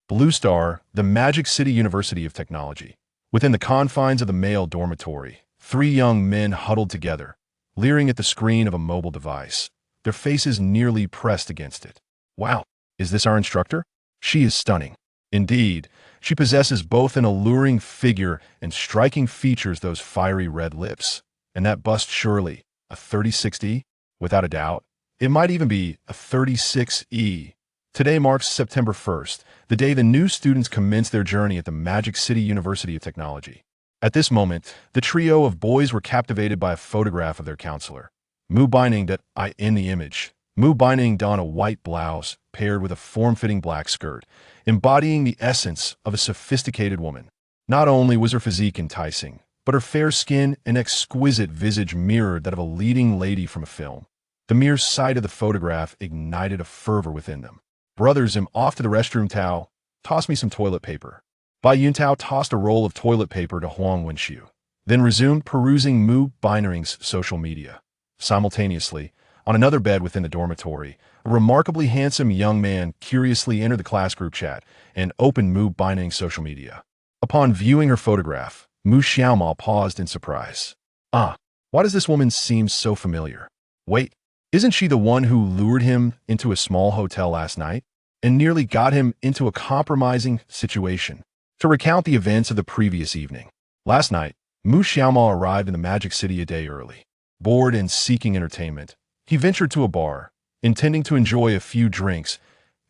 Blue Star, the Magic City University of Technology. Within the confines of the male dormitory, three young men huddled together, leering at the screen of a mobile device, their faces nearly pressed against it. Wow, is this our instructor? She is stunning. Indeed, she possesses both an alluring figure and striking features, those fiery red lips. And that bust, surely a 36E? Without a doubt. It might even be a 36E. Today marks September 1st, the day the new students commence their journey at the Magic City University of Technology. At this moment, the trio of boys were captivated by a photograph of their counselor. Mu Binding that I in the image. Mu Binding donned a white blouse paired with a form-fitting black skirt, embodying the essence of a sophisticated woman. Not only was her physique enticing, but her fair skin and exquisite visage mirrored that of a leading lady from a film. The mere sight of the photograph ignited a fervor within them. Brothers, I'm off to the restroom. Tao, toss me some toilet paper. Bai Yuntao tossed a roll of toilet paper to Huang Wenxiu, then resumed perusing Mu Binding's social media. Simultaneously, on another bed within the dormitory, a remarkably handsome young man curiously entered the class group chat and opened Mu Binding's social media. Upon viewing her photograph, Mu Xiaomao paused in surprise. Why does this woman seem so familiar? Wait, isn't she the one who lured him into a small hotel last night and nearly got him into a compromising situation? To recount the events of the previous evening. Last night, Mu Xiaomao arrived in the Magic City a day early. Bored and seeking entertainment, he ventured to a bar, intending to enjoy a few drinks,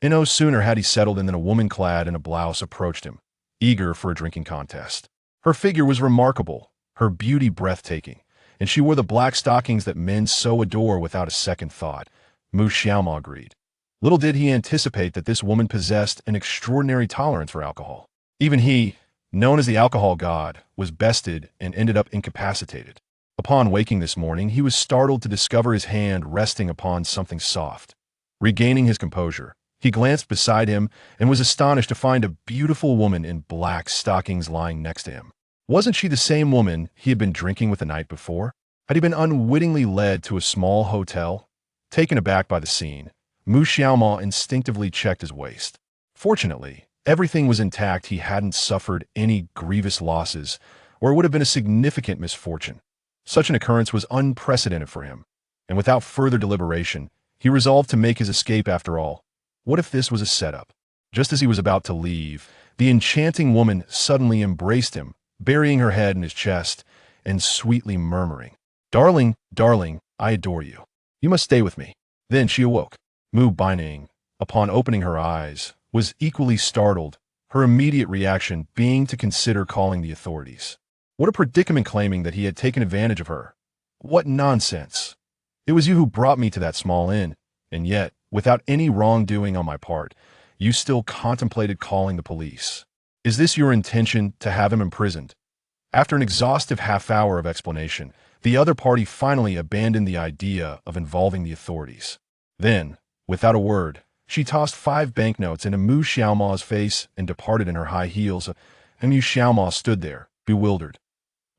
and no sooner had he settled in than a woman clad in a blouse approached him, eager for a drinking contest. Her figure was remarkable, her beauty breathtaking, and she wore the black stockings that men so adore without a second thought. Mu Xiaomao agreed. Little did he anticipate that this woman possessed an extraordinary tolerance for alcohol. Even he, known as the alcohol god, was bested and ended up incapacitated. Upon waking this morning, he was startled to discover his hand resting upon something soft. Regaining his composure, he glanced beside him and was astonished to find a beautiful woman in black stockings lying next to him. Wasn't she the same woman he had been drinking with the night before? Had he been unwittingly led to a small hotel? Taken aback by the scene, Mu Xiaomao instinctively checked his waist. Fortunately, everything was intact. He hadn't suffered any grievous losses, or it would have been a significant misfortune. Such an occurrence was unprecedented for him, and without further deliberation, he resolved to make his escape after all. What if this was a setup? Just as he was about to leave, the enchanting woman suddenly embraced him, burying her head in his chest and sweetly murmuring, "Darling, darling, I adore you. You must stay with me." Then she awoke. Mu Binding, upon opening her eyes, was equally startled, her immediate reaction being to consider calling the authorities. What a predicament, claiming that he had taken advantage of her. What nonsense. It was you who brought me to that small inn, and yet, without any wrongdoing on my part, you still contemplated calling the police. Is this your intention, to have him imprisoned? After an exhaustive half-hour of explanation, the other party finally abandoned the idea of involving the authorities. Then, without a word, she tossed 5 banknotes into Mu Xiaomao's face and departed in her high heels, and Mu Xiaomao stood there, bewildered.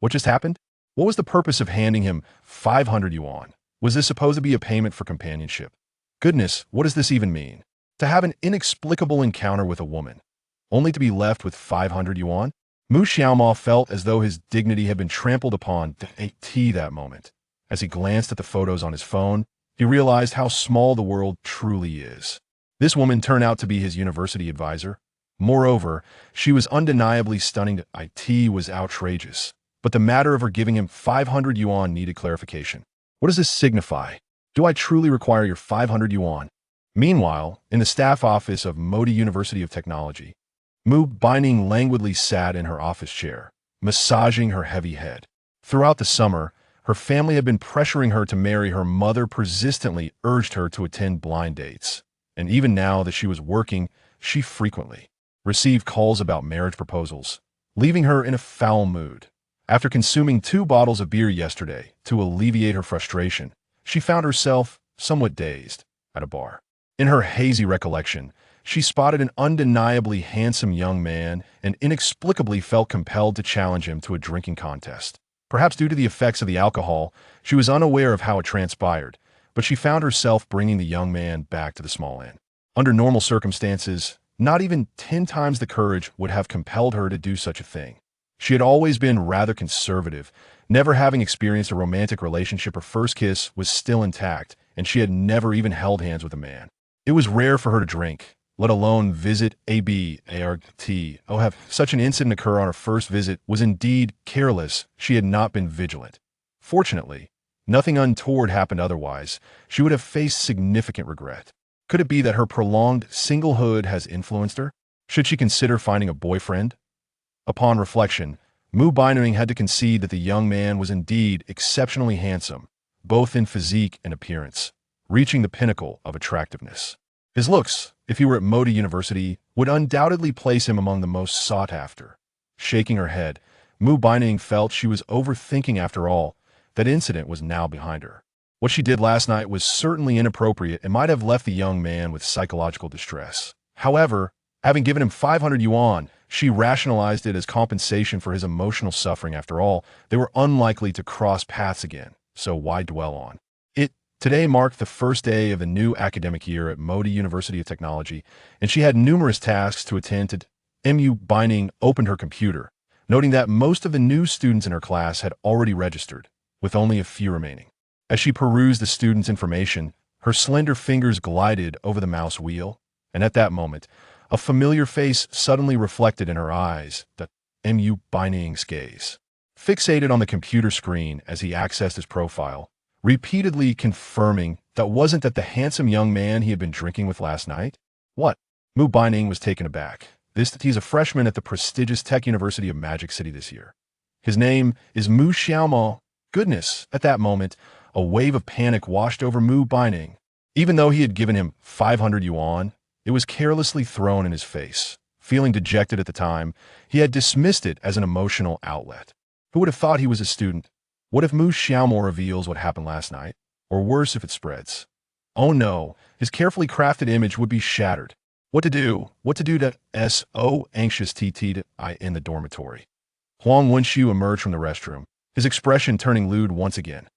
What just happened? What was the purpose of handing him 500 yuan? Was this supposed to be a payment for companionship? Goodness, what does this even mean? To have an inexplicable encounter with a woman, only to be left with 500 yuan? Mu Xiaomao felt as though his dignity had been trampled upon that moment. As he glanced at the photos on his phone, he realized how small the world truly is. This woman turned out to be his university advisor. Moreover, she was undeniably stunning. It was outrageous. But the matter of her giving him 500 yuan needed clarification. What does this signify? Do I truly require your 500 yuan? Meanwhile, in the staff office of Modi University of Technology, Mu Binding languidly sat in her office chair, massaging her heavy head. Throughout the summer, her family had been pressuring her to marry. Her mother persistently urged her to attend blind dates. And even now that she was working, she frequently received calls about marriage proposals, leaving her in a foul mood. After consuming 2 bottles of beer yesterday to alleviate her frustration, she found herself, somewhat dazed, at a bar. In her hazy recollection, she spotted an undeniably handsome young man and inexplicably felt compelled to challenge him to a drinking contest. Perhaps due to the effects of the alcohol, she was unaware of how it transpired, but she found herself bringing the young man back to the small inn. Under normal circumstances, Not even 10 times the courage would have compelled her to do such a thing. She had always been rather conservative, never having experienced a romantic relationship. Her first kiss was still intact, and she had never even held hands with a man. It was rare for her to drink, let alone visit ABART. Oh, have such an incident occur on her first visit was indeed careless. She had not been vigilant. Fortunately, nothing untoward happened otherwise. She would have faced significant regret. Could it be that her prolonged singlehood has influenced her? Should she consider finding a boyfriend? Upon reflection, Mu Baining had to concede that the young man was indeed exceptionally handsome, both in physique and appearance, reaching the pinnacle of attractiveness. His looks, if he were at Modi University, would undoubtedly place him among the most sought after. Shaking her head, Mu Baining felt she was overthinking. After all, that incident was now behind her. What she did last night was certainly inappropriate and might have left the young man with psychological distress. However, having given him 500 yuan, she rationalized it as compensation for his emotional suffering. After all, they were unlikely to cross paths again, so why dwell on it? Today marked the first day of the new academic year at Modi University of Technology, and she had numerous tasks to attend to. Mu Baining opened her computer, noting that most of the new students in her class had already registered, with only a few remaining. As she perused the students' information, her slender fingers glided over the mouse wheel, and at that moment, a familiar face suddenly reflected in her eyes. The Mu Baining's gaze, fixated on the computer screen as he accessed his profile, repeatedly confirming that wasn't that the handsome young man he had been drinking with last night? What? Mu Baining was taken aback. He's a freshman at the prestigious Tech University of Magic City this year. His name is Mu Xiaomao. Goodness, at that moment, a wave of panic washed over Mu Baining. Even though he had given him 500 yuan, it was carelessly thrown in his face. Feeling dejected at the time, he had dismissed it as an emotional outlet. Who would have thought he was a student? What if Mu Xiaomao reveals what happened last night? Or worse, if it spreads? Oh no, his carefully crafted image would be shattered. What to do? What to do to S.O. anxious TT in the dormitory. Huang Wenxiu emerged from the restroom, his expression turning lewd once again.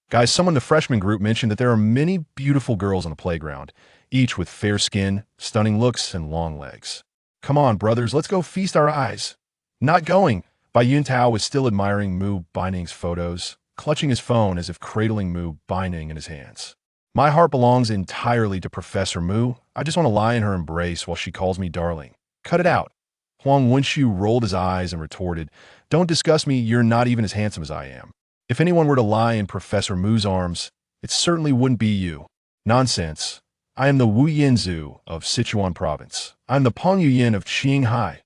Guys, someone in the freshman group mentioned that there are many beautiful girls on the playground, each with fair skin, stunning looks, and long legs. Come on, brothers, let's go feast our eyes. Not going. Bai Yuntao was still admiring Mu Baining's photos, clutching his phone as if cradling Mu Baining in his hands. My heart belongs entirely to Professor Mu. I just want to lie in her embrace while she calls me darling. Cut it out. Huang Wenxiu rolled his eyes and retorted, Don't discuss me, you're not even as handsome as I am. If anyone were to lie in Professor Mu's arms, it certainly wouldn't be you. Nonsense. I am the Wu Yinzu of Sichuan province. I'm the Peng Yuyin of Qinghai.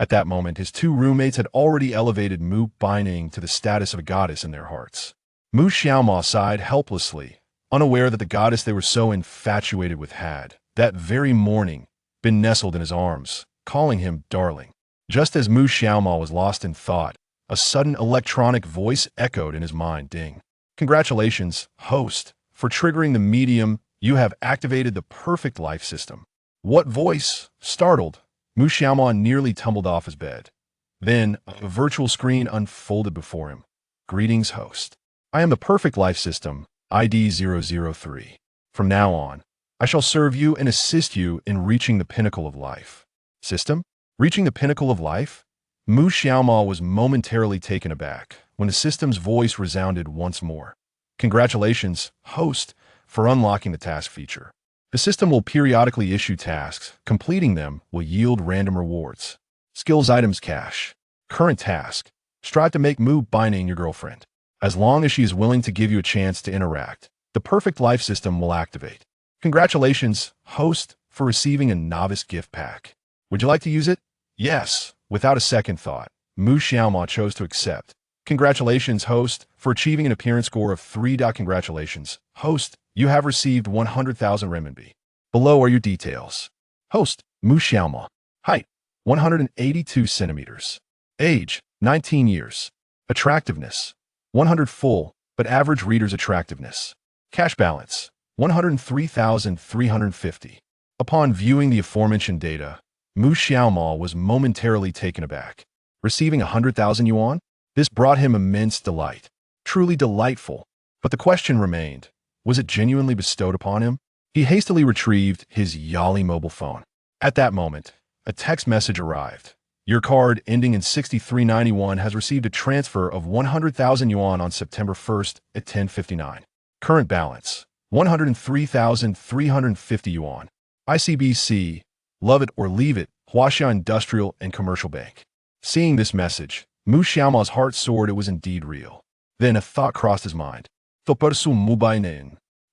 At that moment, his two roommates had already elevated Mu Baining to the status of a goddess in their hearts. Mu Xiaomao sighed helplessly, unaware that the goddess they were so infatuated with had, that very morning, been nestled in his arms, calling him darling. Just as Mu Xiaomao was lost in thought, a sudden electronic voice echoed in his mind. Ding. Congratulations, host, for triggering the medium. You have activated the perfect life system. What voice? Startled, Mu Xiaomao nearly tumbled off his bed. Then, a virtual screen unfolded before him. Greetings, host. I am the perfect life system, ID 003. From now on, I shall serve you and assist you in reaching the pinnacle of life. System? Reaching the pinnacle of life? Mu Xiaomao was momentarily taken aback when the system's voice resounded once more. Congratulations, host, for unlocking the task feature. The system will periodically issue tasks. Completing them will yield random rewards. Skills items cache. Current task. Strive to make Mu Baining your girlfriend. As long as she is willing to give you a chance to interact, the perfect life system will activate. Congratulations, host, for receiving a novice gift pack. Would you like to use it? Yes. Without a second thought, Mu Xiaomao chose to accept. Congratulations, host, for achieving an appearance score of 3. Congratulations, host, you have received 100,000 renminbi. Below are your details. Host, Mu Xiaomao. Height, 182 centimeters. Age, 19 years. Attractiveness, 100 full, but average reader's attractiveness. Cash balance, 103,350. Upon viewing the aforementioned data, Mu Xiaomao was momentarily taken aback. Receiving 100,000 yuan? This brought him immense delight. Truly delightful. But the question remained, was it genuinely bestowed upon him? He hastily retrieved his Yali mobile phone. At that moment, A text message arrived. Your card ending in 6391 has received a transfer of 100,000 yuan on September 1st at 10:59. Current balance, 103,350 yuan. ICBC, love it or leave it, Huaxia Industrial and Commercial Bank. Seeing this message, Mu Xiaoma's heart soared. It was indeed real. Then a thought crossed his mind.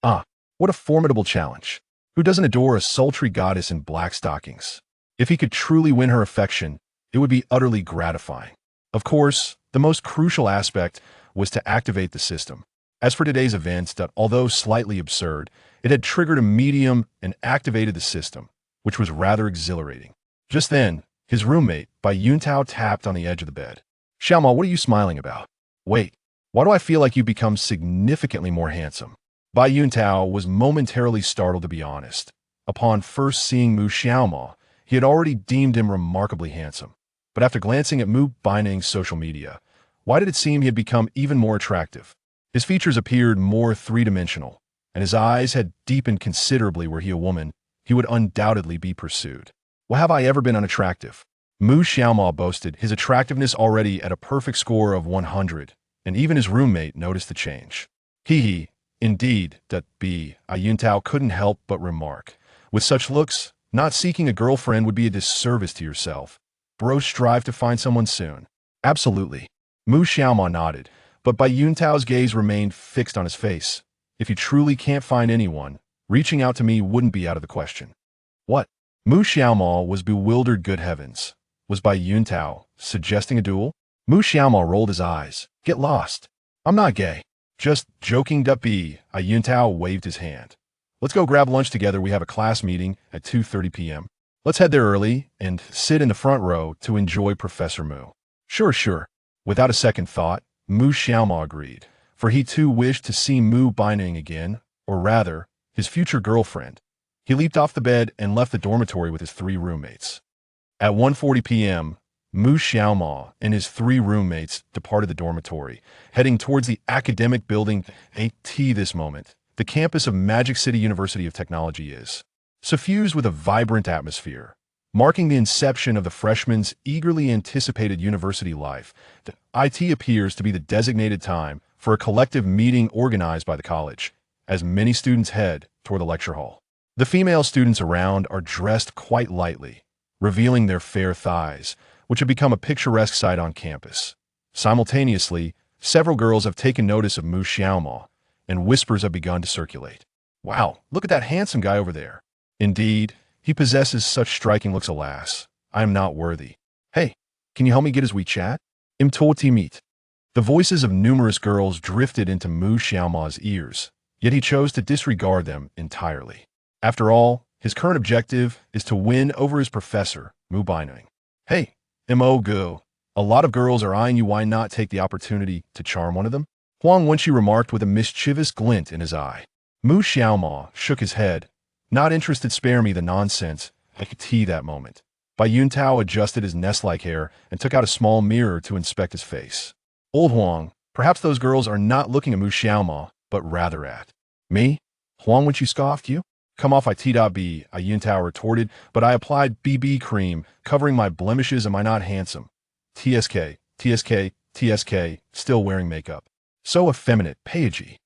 Ah, what a formidable challenge. Who doesn't adore a sultry goddess in black stockings? If he could truly win her affection, it would be utterly gratifying. Of course, the most crucial aspect was to activate the system. As for today's events that, although slightly absurd, it had triggered a medium and activated the system, which was rather exhilarating. Just then, his roommate, Bai Yuntao, tapped on the edge of the bed. Xiaoma, what are you smiling about? Wait, why do I feel like you've become significantly more handsome? Bai Yuntao was momentarily startled, to be honest. Upon first seeing Mu Xiaoma, he had already deemed him remarkably handsome. But after glancing at Mu Baining's social media, why did it seem he had become even more attractive? His features appeared more three-dimensional, and his eyes had deepened considerably. Were he a woman, he would undoubtedly be pursued. Well, have I ever been unattractive? Mu Xiaoma boasted, his attractiveness already at a perfect score of 100, and even his roommate noticed the change. Hee, indeed, that Bai Yuntao couldn't help but remark. With such looks, not seeking a girlfriend would be a disservice to yourself. Bro, strive to find someone soon. Absolutely. Mu Xiaoma nodded, but Bai Yuntao's gaze remained fixed on his face. If you truly can't find anyone, reaching out to me wouldn't be out of the question. What? Mu Xiaoma was bewildered. Good heavens. Was Bai Yuntao suggesting a duel? Mu Xiaoma rolled his eyes. Get lost. I'm not gay. Just joking. Bai Yuntao waved his hand. Let's go grab lunch together. We have a class meeting at 2:30 p.m. Let's head there early and sit in the front row to enjoy Professor Mu. Sure. Without a second thought, Mu Xiaoma agreed, for he too wished to see Mu Baining again, or rather, his future girlfriend. He leaped off the bed and left the dormitory with his three roommates. At 1:40 p.m., Mu Xiaoma and his three roommates departed the dormitory, heading towards the academic building. This moment, the campus of Magic City University of Technology is suffused with a vibrant atmosphere, marking the inception of the freshmen's eagerly anticipated university life. The IT appears to be the designated time for a collective meeting organized by the college, as many students head toward the lecture hall. The female students around are dressed quite lightly, revealing their fair thighs, which have become a picturesque sight on campus. Simultaneously, several girls have taken notice of Mu Xiaoma, and whispers have begun to circulate. Wow, look at that handsome guy over there. Indeed, he possesses such striking looks. Alas, I am not worthy. Hey, can you help me get his WeChat? Imtoti meet. The voices of numerous girls drifted into Mu Xiaoma's ears, yet he chose to disregard them entirely. After all, his current objective is to win over his professor, Mu Baining. Hey, Mo Go, a lot of girls are eyeing you. Why not take the opportunity to charm one of them? Huang Wenqi remarked with a mischievous glint in his eye. Mu Xiaoma shook his head. Not interested. Spare me the nonsense. I could see that moment. Bai Yuntao adjusted his nest-like hair and took out a small mirror to inspect his face. Old Huang, perhaps those girls are not looking at Mu Xiaoma, but rather at me? Huang Wenqi scoffed. You? Come off. Bai Yuntao retorted, but I applied BB cream, covering my blemishes. Am I not handsome? TSK, still wearing makeup. So effeminate. Peiji.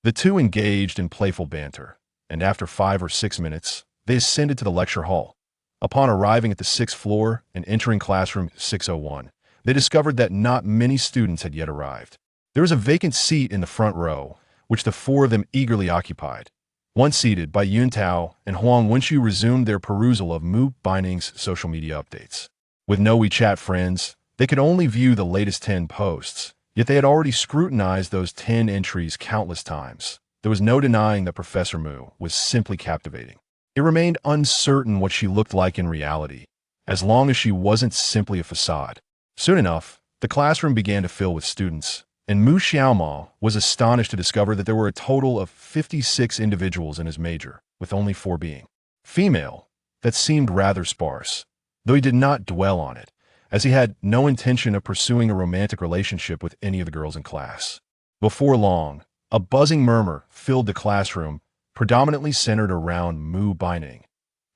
The two engaged in playful banter, and after 5 or 6 minutes, they ascended to the lecture hall. Upon arriving at the 6th floor and entering classroom 601, they discovered that not many students had yet arrived. There was a vacant seat in the front row, which the four of them eagerly occupied. Once seated, Bai Yuntao and Huang Wenqi resumed their perusal of Mu Baining's social media updates. With no WeChat friends, they could only view the latest 10 posts, yet they had already scrutinized those 10 entries countless times. There was no denying that Professor Mu was simply captivating. It remained uncertain what she looked like in reality, as long as she wasn't simply a facade. Soon enough, the classroom began to fill with students, and Mu Xiaoma was astonished to discover that there were a total of 56 individuals in his major, with only 4 being female. That seemed rather sparse, though he did not dwell on it, as he had no intention of pursuing a romantic relationship with any of the girls in class. Before long, a buzzing murmur filled the classroom, predominantly centered around Mu Baining.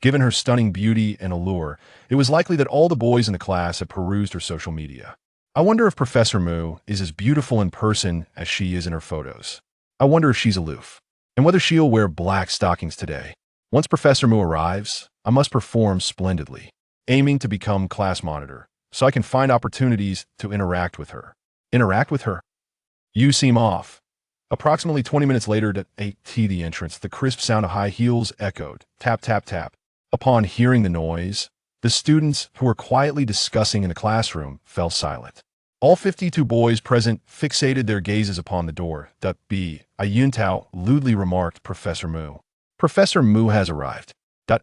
Given her stunning beauty and allure, it was likely that all the boys in the class had perused her social media. I wonder if Professor Mu is as beautiful in person as she is in her photos. I wonder if she's aloof, and whether she'll wear black stockings today. Once Professor Mu arrives, I must perform splendidly, aiming to become class monitor, so I can find opportunities to interact with her. Interact with her? You seem off. Approximately 20 minutes later at 8T the entrance, the crisp sound of high heels echoed, tap, tap, tap. Upon hearing the noise, the students who were quietly discussing in the classroom fell silent. All 52 boys present fixated their gazes upon the door. B. Ayuntao lewdly remarked Professor Mu. Professor Mu has arrived.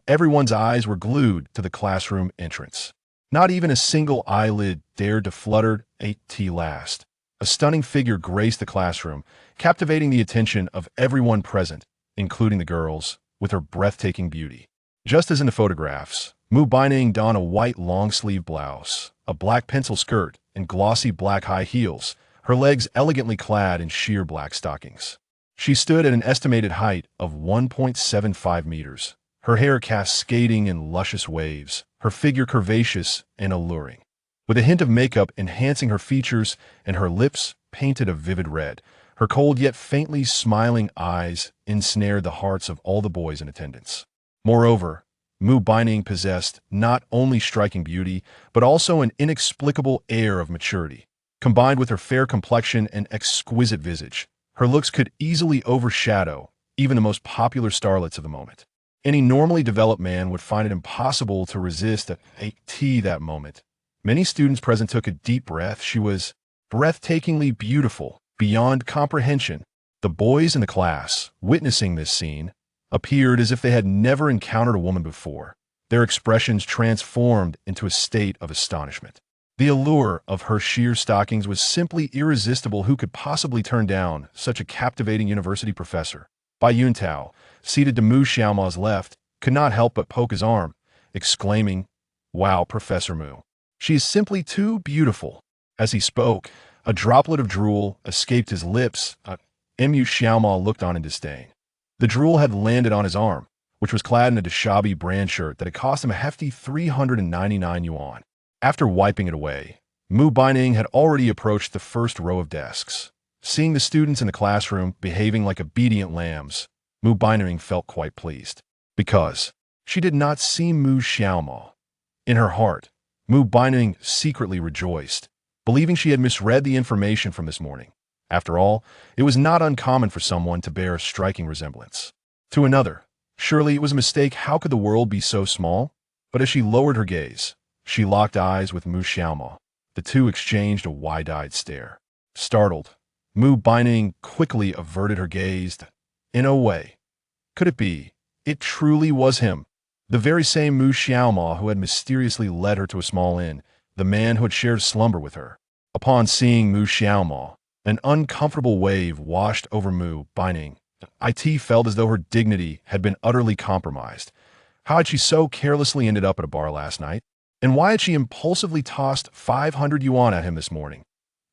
Everyone's eyes were glued to the classroom entrance. Not even a single eyelid dared to flutter 8T last. A stunning figure graced the classroom, captivating the attention of everyone present, including the girls, with her breathtaking beauty. Just as in the photographs, Mu Baining donned a white long-sleeve blouse, a black pencil skirt, and glossy black high heels, her legs elegantly clad in sheer black stockings. She stood at an estimated height of 1.75 meters, her hair cascading in luscious waves, her figure curvaceous and alluring. With a hint of makeup enhancing her features and her lips painted a vivid red, her cold yet faintly smiling eyes ensnared the hearts of all the boys in attendance. Moreover, Mu Baining possessed not only striking beauty, but also an inexplicable air of maturity. Combined with her fair complexion and exquisite visage, her looks could easily overshadow even the most popular starlets of the moment. Any normally developed man would find it impossible to resist at 8T that moment. Many students present took a deep breath. She was breathtakingly beautiful, beyond comprehension. The boys in the class, witnessing this scene, appeared as if they had never encountered a woman before, their expressions transformed into a state of astonishment. The allure of her sheer stockings was simply irresistible. Who could possibly turn down such a captivating university professor? Bai Yuntao, seated to Mu Xiaoma's left, could not help but poke his arm, exclaiming, "Wow, Professor Mu. She is simply too beautiful." As he spoke, a droplet of drool escaped his lips. Mu Xiaoma looked on in disdain. The drool had landed on his arm, which was clad in a Deshabi brand shirt that had cost him a hefty 399 yuan. After wiping it away, Mu Baining had already approached the first row of desks. Seeing the students in the classroom behaving like obedient lambs, Mu Baining felt quite pleased. Because she did not see Mu Xiaoma. In her heart, Mu Baining secretly rejoiced, believing she had misread the information from this morning. After all, it was not uncommon for someone to bear a striking resemblance to another. Surely it was a mistake. How could the world be so small? But as she lowered her gaze, she locked eyes with Mu Xiaoma. The two exchanged a wide-eyed stare. Startled, Mu Baining quickly averted her gaze. In a way, could it be? It truly was him. The very same Mu Xiaoma who had mysteriously led her to a small inn, the man who had shared slumber with her. Upon seeing Mu Xiaoma, an uncomfortable wave washed over Mu Baining. It felt as though her dignity had been utterly compromised. How had she so carelessly ended up at a bar last night? And why had she impulsively tossed 500 yuan at him this morning?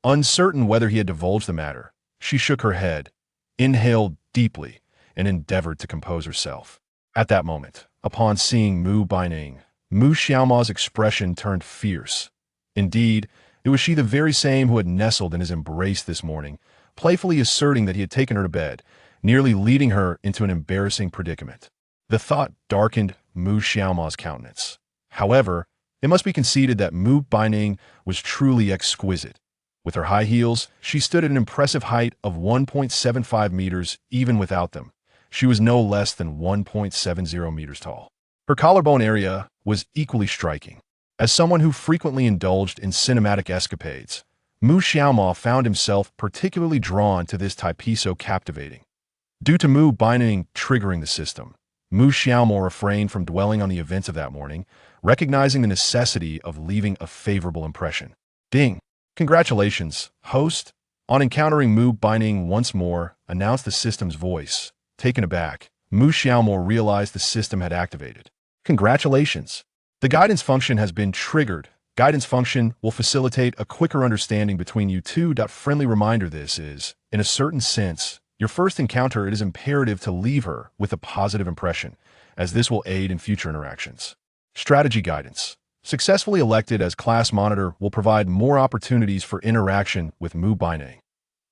Uncertain whether he had divulged the matter, she shook her head, inhaled deeply, and endeavored to compose herself. At that moment, upon seeing Mu Baining, Mu Xiaoma's expression turned fierce. Indeed, it was she the very same who had nestled in his embrace this morning, playfully asserting that he had taken her to bed, nearly leading her into an embarrassing predicament. The thought darkened Mu Xiaoma's countenance. However, it must be conceded that Mu Baining was truly exquisite. With her high heels, she stood at an impressive height of 1.75 meters even without them. She was no less than 1.70 meters tall. Her collarbone area was equally striking. As someone who frequently indulged in cinematic escapades, Mu Xiaoma found himself particularly drawn to this type so captivating. Due to Mu Baining triggering the system, Mu Xiaoma refrained from dwelling on the events of that morning, recognizing the necessity of leaving a favorable impression. Ding! Congratulations, host! On encountering Mu Baining once more, announced the system's voice. Taken aback, Mu Xiaoma realized the system had activated. Congratulations! The guidance function has been triggered. Guidance function will facilitate a quicker understanding between you two. Friendly reminder: this is, in a certain sense, your first encounter. It is imperative to leave her with a positive impression, as this will aid in future interactions. Strategy guidance. Successfully elected as class monitor will provide more opportunities for interaction with Mu Baining.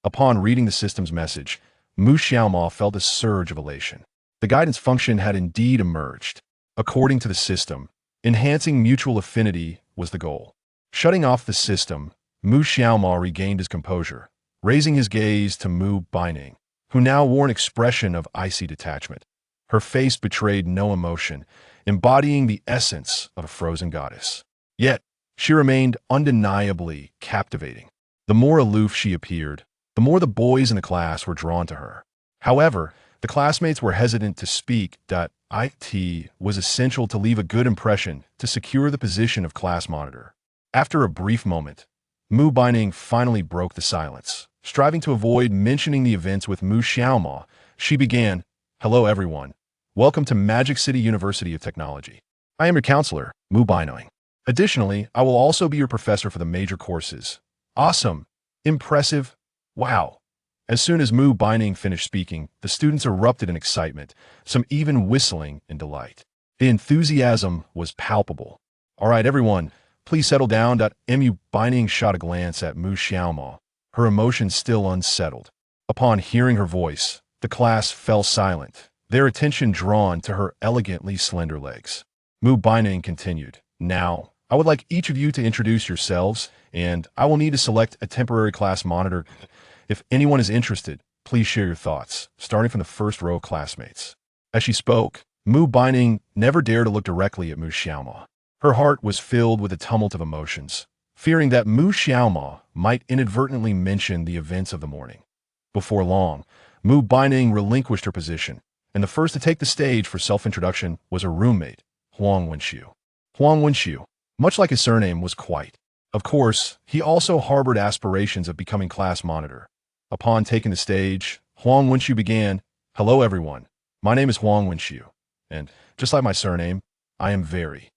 Upon reading the system's message, Mu Xiaoma felt a surge of elation. The guidance function had indeed emerged. According to the system, enhancing mutual affinity was the goal. Shutting off the system, Mu Xiaoma regained his composure, raising his gaze to Mu Baining, who now wore an expression of icy detachment. Her face betrayed no emotion, embodying the essence of a frozen goddess. Yet, she remained undeniably captivating. The more aloof she appeared, the more the boys in the class were drawn to her. However, the classmates were hesitant to speak. It was essential to leave a good impression to secure the position of class monitor. After a brief moment, Mu Baining finally broke the silence. Striving to avoid mentioning the events with Mu Xiaoma, she began, "Hello everyone. Welcome to Magic City University of Technology. I am your counselor, Mu Baining. Additionally, I will also be your professor for the major courses." Awesome. Impressive. Wow. As soon as Mu Baining finished speaking, the students erupted in excitement, some even whistling in delight. The enthusiasm was palpable. "All right, everyone, please settle down." Mu Baining shot a glance at Mu Xiaoma, her emotions still unsettled. Upon hearing her voice, the class fell silent, their attention drawn to her elegantly slender legs. Mu Baining continued, "Now, I would like each of you to introduce yourselves, and I will need to select a temporary class monitor. If anyone is interested, please share your thoughts, starting from the first row of classmates." As she spoke, Mu Baining never dared to look directly at Mu Xiaoma. Her heart was filled with a tumult of emotions, fearing that Mu Xiaoma might inadvertently mention the events of the morning. Before long, Mu Baining relinquished her position, and the first to take the stage for self-introduction was her roommate, Huang Wenxiu. Huang Wenxiu, much like his surname, was quiet. Of course, he also harbored aspirations of becoming class monitor. Upon taking the stage, Huang Wenxiu began, "Hello everyone, my name is Huang Wenxiu, and just like my surname, I am very."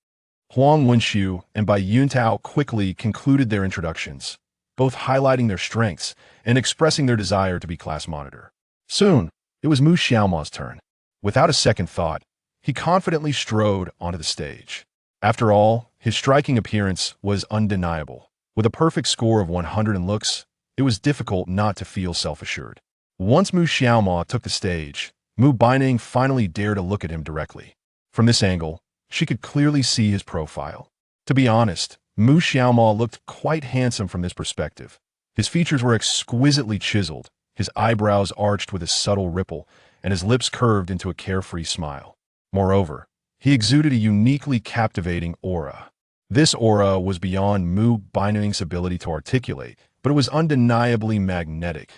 Huang Wenxiu and Bai Yuntao quickly concluded their introductions, both highlighting their strengths and expressing their desire to be class monitor. Soon, it was Mu Xiaoma's turn. Without a second thought, he confidently strode onto the stage. After all, his striking appearance was undeniable. With a perfect score of 100 in looks, it was difficult not to feel self-assured. Once Mu Xiaoma took the stage, Mu Baining finally dared to look at him directly. From this angle, she could clearly see his profile. To be honest, Mu Xiaoma looked quite handsome from this perspective. His features were exquisitely chiseled, his eyebrows arched with a subtle ripple, and his lips curved into a carefree smile. Moreover, he exuded a uniquely captivating aura. This aura was beyond Mu Baining's ability to articulate, but it was undeniably magnetic.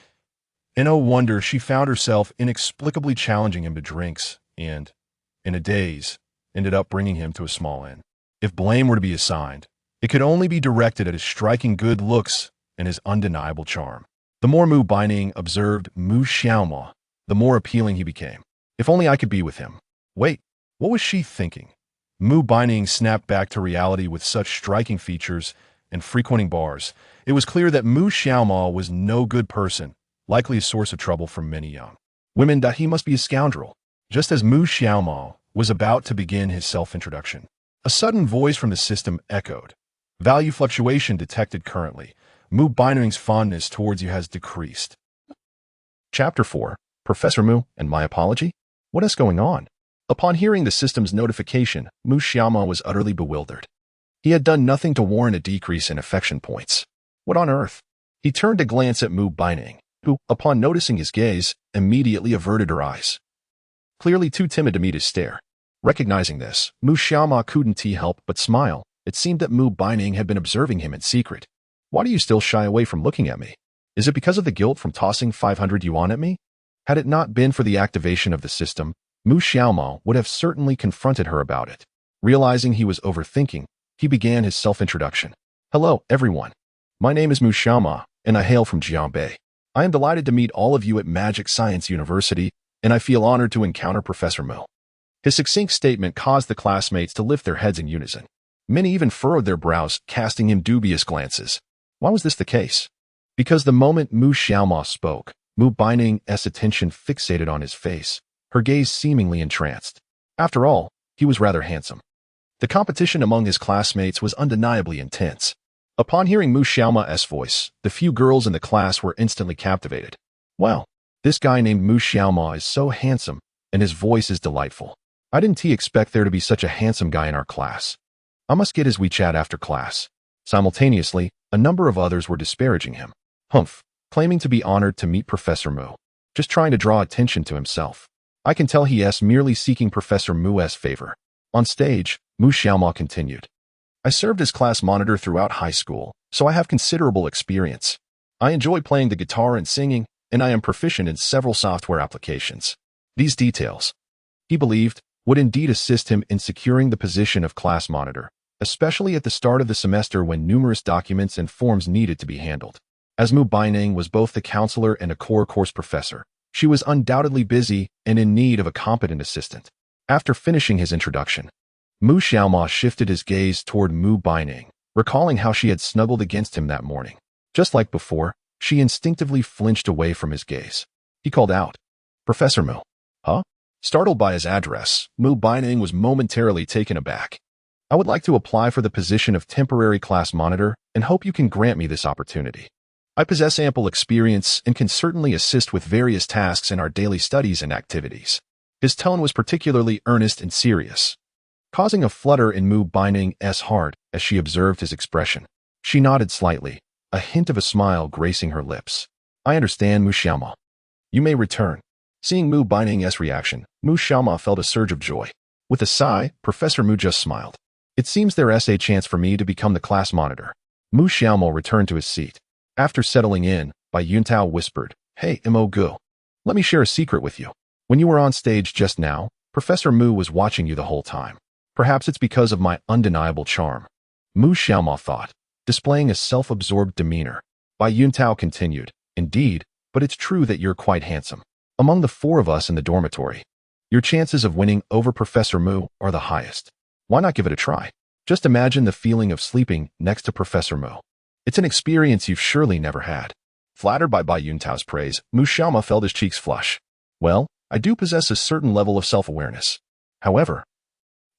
And no wonder she found herself inexplicably challenging him to drinks and, in a daze, ended up bringing him to a small inn. If blame were to be assigned, it could only be directed at his striking good looks and his undeniable charm. The more Mu Baining observed Mu Xiaoma, the more appealing he became. If only I could be with him. Wait, what was she thinking? Mu Baining snapped back to reality with such striking features and frequenting bars. It was clear that Mu Xiaoma was no good person, likely a source of trouble for many young women. He must be a scoundrel. Just as Mu Xiaoma was about to begin his self-introduction, a sudden voice from the system echoed. "Value fluctuation detected currently. Mu Baining's fondness towards you has decreased." Chapter 4. Professor Mu and my apology? What is going on? Upon hearing the system's notification, Mu Xiaoma was utterly bewildered. He had done nothing to warrant a decrease in affection points. What on earth? He turned to glance at Mu Baining, who, upon noticing his gaze, immediately averted her eyes, clearly too timid to meet his stare. Recognizing this, Mu Xiaoma couldn't help but smile. It seemed that Mu Baining had been observing him in secret. "Why do you still shy away from looking at me? Is it because of the guilt from tossing 500 yuan at me?" Had it not been for the activation of the system, Mu Xiaoma would have certainly confronted her about it. Realizing he was overthinking, he began his self-introduction. "Hello, everyone. My name is Mu Xiaoma, and I hail from Jiangbei. I am delighted to meet all of you at Magic Science University, and I feel honored to encounter Professor Mu." His succinct statement caused the classmates to lift their heads in unison. Many even furrowed their brows, casting him dubious glances. Why was this the case? Because the moment Mu Xiaoma spoke, Mu Baining's attention fixated on his face, her gaze seemingly entranced. After all, he was rather handsome. The competition among his classmates was undeniably intense. Upon hearing Mu Xiaoma's voice, the few girls in the class were instantly captivated. Wow, this guy named Mu Xiaoma is so handsome, and his voice is delightful. I didn't expect there to be such a handsome guy in our class. I must get his WeChat after class. Simultaneously, a number of others were disparaging him. Humph, claiming to be honored to meet Professor Mu. Just trying to draw attention to himself. I can tell he is merely seeking Professor Mu's favor. On stage, Mu Xiaoma continued. I served as class monitor throughout high school, so I have considerable experience. I enjoy playing the guitar and singing, and I am proficient in several software applications. These details, he believed, would indeed assist him in securing the position of class monitor, especially at the start of the semester when numerous documents and forms needed to be handled. As Mu Baining was both the counselor and a core course professor, she was undoubtedly busy and in need of a competent assistant. After finishing his introduction, Mu Xiaoma shifted his gaze toward Mu Baining, recalling how she had snuggled against him that morning. Just like before, she instinctively flinched away from his gaze. He called out, "Professor Mu." Huh? Startled by his address, Mu Baining was momentarily taken aback. I would like to apply for the position of temporary class monitor and hope you can grant me this opportunity. I possess ample experience and can certainly assist with various tasks in our daily studies and activities. His tone was particularly earnest and serious, causing a flutter in Mu Baining's heart as she observed his expression. She nodded slightly, a hint of a smile gracing her lips. I understand, Mu Xiaoma. You may return. Seeing Mu Baining's reaction, Mu Xiaoma felt a surge of joy. With a sigh, Professor Mu just smiled. It seems there is a chance for me to become the class monitor. Mu Xiaoma returned to his seat. After settling in, Bai Yuntao whispered, Hey, Mo Gu. Let me share a secret with you. When you were on stage just now, Professor Mu was watching you the whole time. Perhaps it's because of my undeniable charm. Mu Xiaoma thought, displaying a self-absorbed demeanor. Bai Yuntao continued, Indeed, but it's true that you're quite handsome. Among the four of us in the dormitory, your chances of winning over Professor Mu are the highest. Why not give it a try? Just imagine the feeling of sleeping next to Professor Mu. It's an experience you've surely never had. Flattered by Bai Yuntao's praise, Mu Xiaoma felt his cheeks flush. Well, I do possess a certain level of self-awareness. However,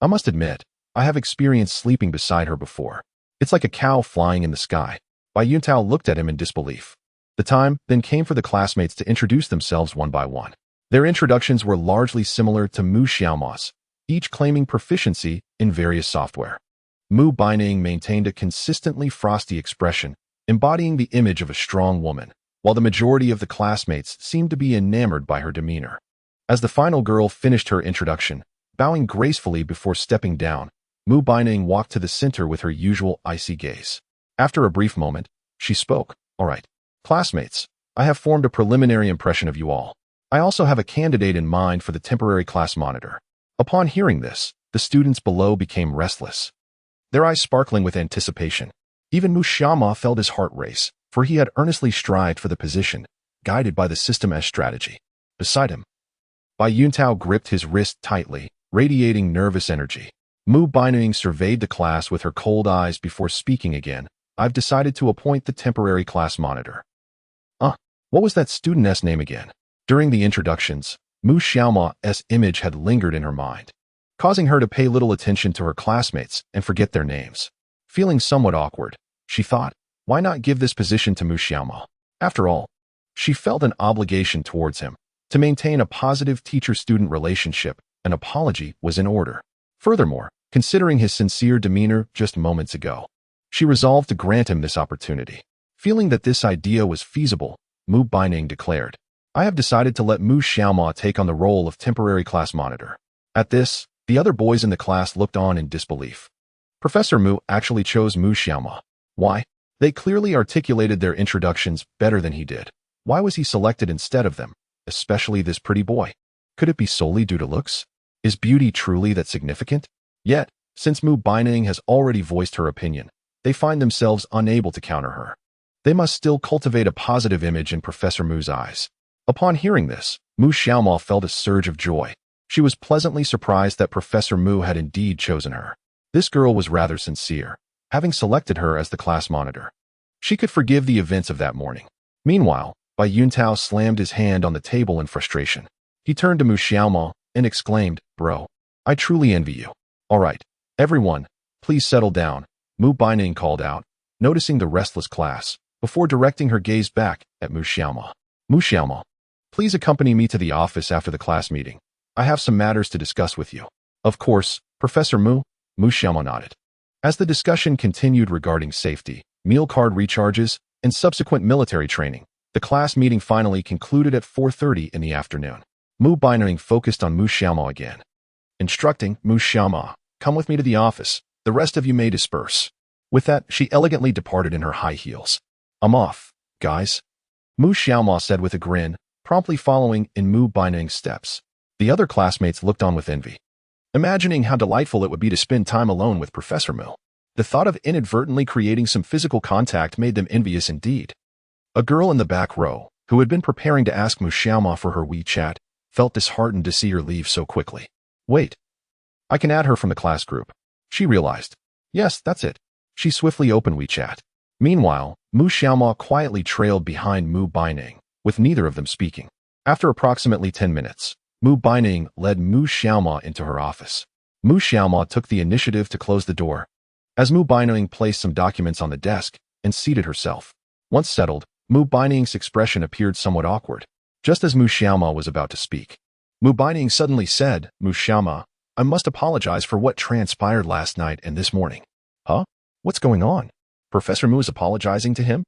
I must admit, I have experienced sleeping beside her before. It's like a cow flying in the sky. Bai Yuntao looked at him in disbelief. The time then came for the classmates to introduce themselves one by one. Their introductions were largely similar to Mu Xiaoma's, each claiming proficiency in various software. Mu Baining maintained a consistently frosty expression, embodying the image of a strong woman, while the majority of the classmates seemed to be enamored by her demeanor. As the final girl finished her introduction, bowing gracefully before stepping down, Mu Baining walked to the center with her usual icy gaze. After a brief moment, she spoke, All right, classmates, I have formed a preliminary impression of you all. I also have a candidate in mind for the temporary class monitor. Upon hearing this, the students below became restless, their eyes sparkling with anticipation. Even Mu Xiaoma felt his heart race, for he had earnestly strived for the position, guided by the system's strategy. Beside him, Bai Yuntao gripped his wrist tightly, radiating nervous energy. Mu Baining surveyed the class with her cold eyes before speaking again. I've decided to appoint the temporary class monitor. What was that student's name again? During the introductions, Mu Xiaoma's image had lingered in her mind, causing her to pay little attention to her classmates and forget their names. Feeling somewhat awkward, she thought, why not give this position to Mu Xiaoma? After all, she felt an obligation towards him. To maintain a positive teacher-student relationship, an apology was in order. Furthermore, considering his sincere demeanor just moments ago, she resolved to grant him this opportunity. Feeling that this idea was feasible, Mu Baining declared, I have decided to let Mu Xiaoma take on the role of temporary class monitor. At this, the other boys in the class looked on in disbelief. Professor Mu actually chose Mu Xiaoma. Why? They clearly articulated their introductions better than he did. Why was he selected instead of them, especially this pretty boy? Could it be solely due to looks? Is beauty truly that significant? Yet, since Mu Baining has already voiced her opinion, they find themselves unable to counter her. They must still cultivate a positive image in Professor Mu's eyes. Upon hearing this, Mu Xiaoma felt a surge of joy. She was pleasantly surprised that Professor Mu had indeed chosen her. This girl was rather sincere, having selected her as the class monitor. She could forgive the events of that morning. Meanwhile, Bai Yuntao slammed his hand on the table in frustration. He turned to Mu Xiaoma and exclaimed, Bro, I truly envy you. All right, everyone, please settle down, Mu Baining called out, noticing the restless class, before directing her gaze back at Mu Xiaoma. Mu Xiaoma, please accompany me to the office after the class meeting. I have some matters to discuss with you. Of course, Professor Mu Xiaoma nodded. As the discussion continued regarding safety, meal card recharges, and subsequent military training, the class meeting finally concluded at 4:30 in the afternoon. Mu Baining focused on Mu Xiaoma again, instructing Mu Xiaoma, come with me to the office. The rest of you may disperse. With that, she elegantly departed in her high heels. I'm off, guys, Mu Xiaoma said with a grin, promptly following in Mu Baining's steps. The other classmates looked on with envy, imagining how delightful it would be to spend time alone with Professor Mu. The thought of inadvertently creating some physical contact made them envious indeed. A girl in the back row, who had been preparing to ask Mu Xiaoma for her WeChat, felt disheartened to see her leave so quickly. Wait, I can add her from the class group, she realized. Yes, that's it. She swiftly opened WeChat. Meanwhile, Mu Xiaoma quietly trailed behind Mu Baining, with neither of them speaking. After approximately 10 minutes, Mu Baining led Mu Xiaoma into her office. Mu Xiaoma took the initiative to close the door, as Mu Baining placed some documents on the desk and seated herself. Once settled, Mu Baining's expression appeared somewhat awkward. Just as Mu Xiaoma was about to speak, Mu Baining suddenly said, Mu Xiaoma, I must apologize for what transpired last night and this morning. Huh? What's going on? Professor Mu is apologizing to him?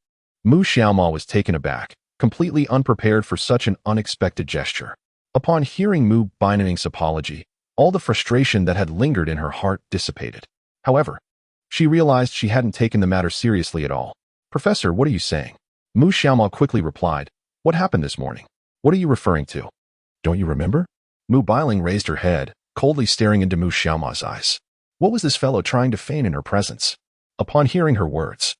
Mu Xiaoma was taken aback, completely unprepared for such an unexpected gesture. Upon hearing Mu Baining's apology, all the frustration that had lingered in her heart dissipated. However, she realized she hadn't taken the matter seriously at all. Professor, what are you saying? Mu Xiaoma quickly replied, what happened this morning? What are you referring to? Don't you remember? Mu Bailing raised her head, coldly staring into Mu Xiaoma's eyes. What was this fellow trying to feign in her presence? Upon hearing her words,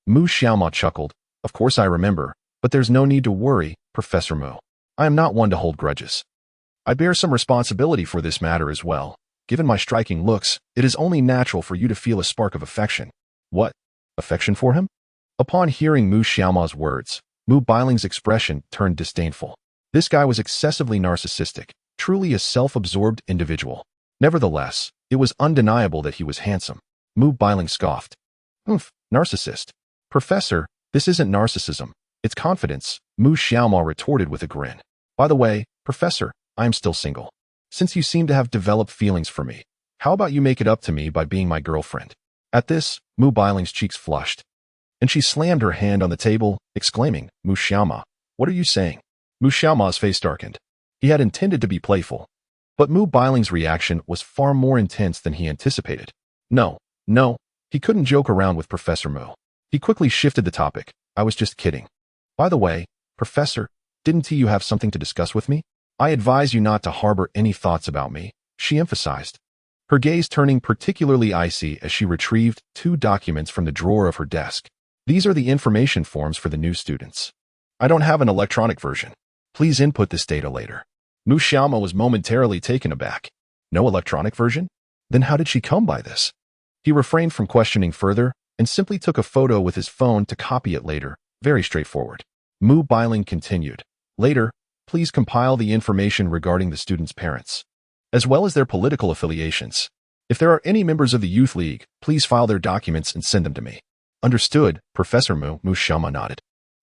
Mu Xiaoma chuckled. Of course I remember, but there's no need to worry, Professor Mu. I am not one to hold grudges. I bear some responsibility for this matter as well. Given my striking looks, it is only natural for you to feel a spark of affection. What? Affection for him? Upon hearing Mu Xiaoma's words, Mu Bailing's expression turned disdainful. This guy was excessively narcissistic, truly a self-absorbed individual. Nevertheless, it was undeniable that he was handsome. Mu Bailing scoffed. Narcissist. Professor, this isn't narcissism, it's confidence, Mu Xiaoma retorted with a grin. By the way, Professor, I am still single. Since you seem to have developed feelings for me, how about you make it up to me by being my girlfriend? At this, Mu Bailing's cheeks flushed, and she slammed her hand on the table, exclaiming, Mu Xiaoma, what are you saying? Mu Xiaoma's face darkened. He had intended to be playful, but Mu Bailing's reaction was far more intense than he anticipated. No, he couldn't joke around with Professor Mu. He quickly shifted the topic. I was just kidding. By the way, Professor, didn't you have something to discuss with me? I advise you not to harbor any thoughts about me, she emphasized, her gaze turning particularly icy as she retrieved 2 documents from the drawer of her desk. These are the information forms for the new students. I don't have an electronic version. Please input this data later. Mu Xiaoma was momentarily taken aback. No electronic version? Then how did she come by this? He refrained from questioning further and simply took a photo with his phone to copy it later. Very straightforward. Mu Bailing continued. Later, please compile the information regarding the students' parents, as well as their political affiliations. If there are any members of the Youth League, please file their documents and send them to me. Understood, Professor Mu Xiaoma nodded.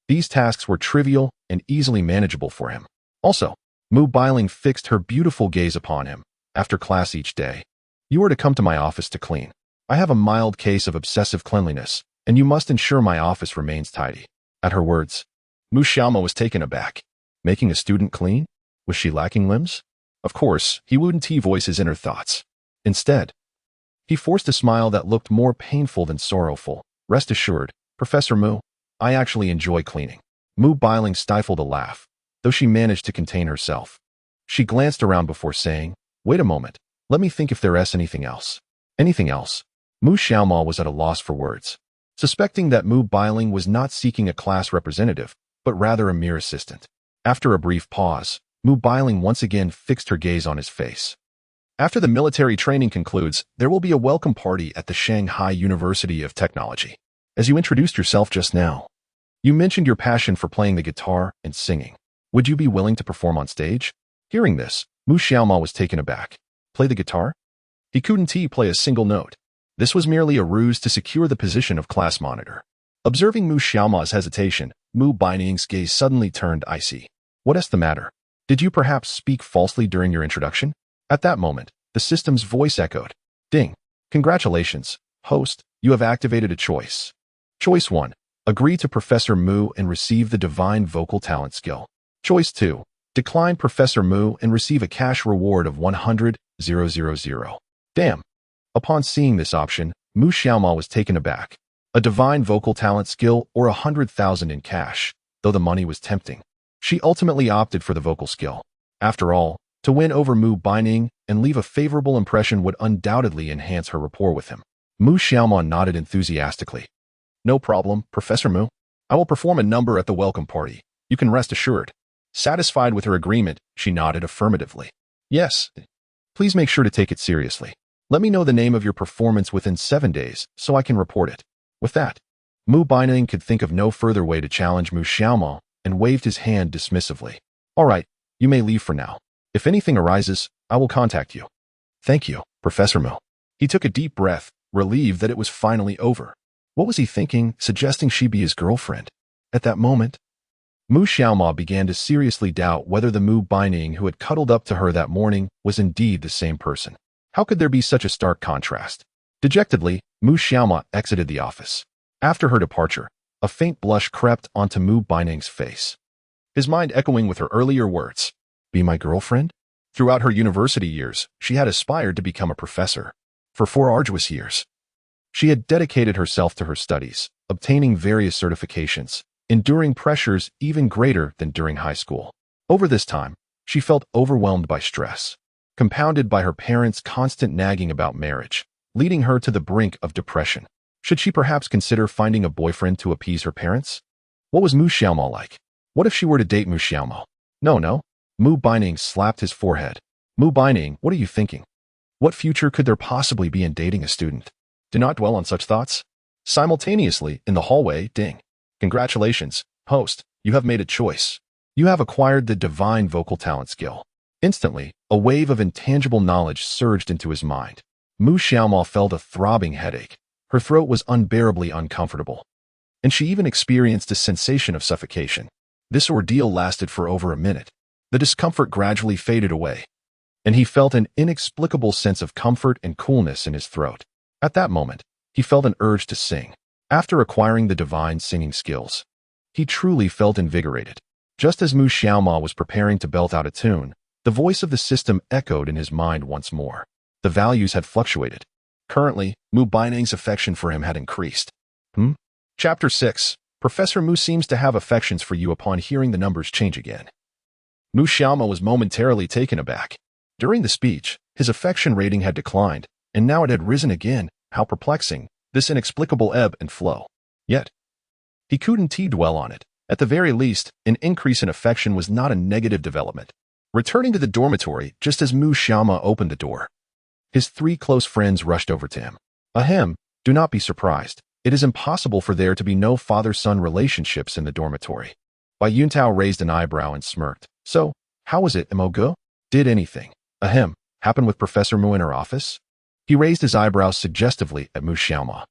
These tasks were trivial and easily manageable for him. Also, Mu Bailing fixed her beautiful gaze upon him. After class each day, you are to come to my office to clean. I have a mild case of obsessive cleanliness, and you must ensure my office remains tidy. At her words, Mu Xiaoma was taken aback. Making a student clean? Was she lacking limbs? Of course, he wouldn't voice his inner thoughts. Instead, he forced a smile that looked more painful than sorrowful. Rest assured, Professor Mu, I actually enjoy cleaning. Mu Bailing stifled a laugh, though she managed to contain herself. She glanced around before saying, wait a moment, let me think if there is anything else. Anything else? Mu Xiaoma was at a loss for words, suspecting that Mu Bailing was not seeking a class representative, but rather a mere assistant. After a brief pause, Mu Bailing once again fixed her gaze on his face. After the military training concludes, there will be a welcome party at the Shanghai University of Technology. As you introduced yourself just now, you mentioned your passion for playing the guitar and singing. Would you be willing to perform on stage? Hearing this, Mu Xiaoma was taken aback. Play the guitar? He couldn't play a single note. This was merely a ruse to secure the position of class monitor. Observing Mu Xiaoma's hesitation, Mu Bining's gaze suddenly turned icy. What's the matter? Did you perhaps speak falsely during your introduction? At that moment, the system's voice echoed. Ding. Congratulations, host, you have activated a choice. Choice 1. Agree to Professor Mu and receive the Divine Vocal Talent skill. Choice 2. Decline Professor Mu and receive a cash reward of 100,000. Damn. Upon seeing this option, Mu Xiaoma was taken aback. A Divine Vocal Talent skill or 100,000 in cash, though the money was tempting. She ultimately opted for the vocal skill. After all, to win over Mu Bining and leave a favorable impression would undoubtedly enhance her rapport with him. Mu Xiaoma nodded enthusiastically. No problem, Professor Mu. I will perform a number at the welcome party. You can rest assured. Satisfied with her agreement, she nodded affirmatively. Yes. Please make sure to take it seriously. Let me know the name of your performance within 7 days so I can report it. With that, Mu Bining could think of no further way to challenge Mu Xiaoma and waved his hand dismissively. All right, you may leave for now. If anything arises, I will contact you. Thank you, Professor Mu. He took a deep breath, relieved that it was finally over. What was he thinking, suggesting she be his girlfriend? At that moment, Mu Xiaoma began to seriously doubt whether the Mu Bining who had cuddled up to her that morning was indeed the same person. How could there be such a stark contrast? Dejectedly, Mu Xiaoma exited the office. After her departure, a faint blush crept onto Mu Bining's face. His mind echoing with her earlier words. Be my girlfriend? Throughout her university years, she had aspired to become a professor. For 4 arduous years, she had dedicated herself to her studies, obtaining various certifications, enduring pressures even greater than during high school. Over this time, she felt overwhelmed by stress, compounded by her parents' constant nagging about marriage, leading her to the brink of depression. Should she perhaps consider finding a boyfriend to appease her parents? What was Mu Xiaoma like? What if she were to date Mu Xiaoma? No. Mu Bining slapped his forehead. Mu Bining, what are you thinking? What future could there possibly be in dating a student? Do not dwell on such thoughts. Simultaneously, in the hallway, ding. Congratulations, host, you have made a choice. You have acquired the Divine Vocal Talent skill. Instantly, a wave of intangible knowledge surged into his mind. Mu Xiaoma felt a throbbing headache. Her throat was unbearably uncomfortable, and she even experienced a sensation of suffocation. This ordeal lasted for over a minute. The discomfort gradually faded away, and he felt an inexplicable sense of comfort and coolness in his throat. At that moment, he felt an urge to sing. After acquiring the divine singing skills, he truly felt invigorated. Just as Mu Xiaoma was preparing to belt out a tune, the voice of the system echoed in his mind once more. The values had fluctuated. Currently, Mu Bining's affection for him had increased. Chapter 6. Professor Mu seems to have affections for you upon hearing the numbers change again. Mu Xiaoma was momentarily taken aback. During the speech, his affection rating had declined, and now it had risen again. How perplexing, this inexplicable ebb and flow. Yet, he couldn't dwell on it. At the very least, an increase in affection was not a negative development. Returning to the dormitory just as Mu Xiaoma opened the door, his 3 close friends rushed over to him. Ahem, do not be surprised. It is impossible for there to be no father-son relationships in the dormitory. Bai Yuntao raised an eyebrow and smirked. So, how was it, Mo? Did anything, happen with Professor Mu in her office? He raised his eyebrows suggestively at Mu Xiaoma.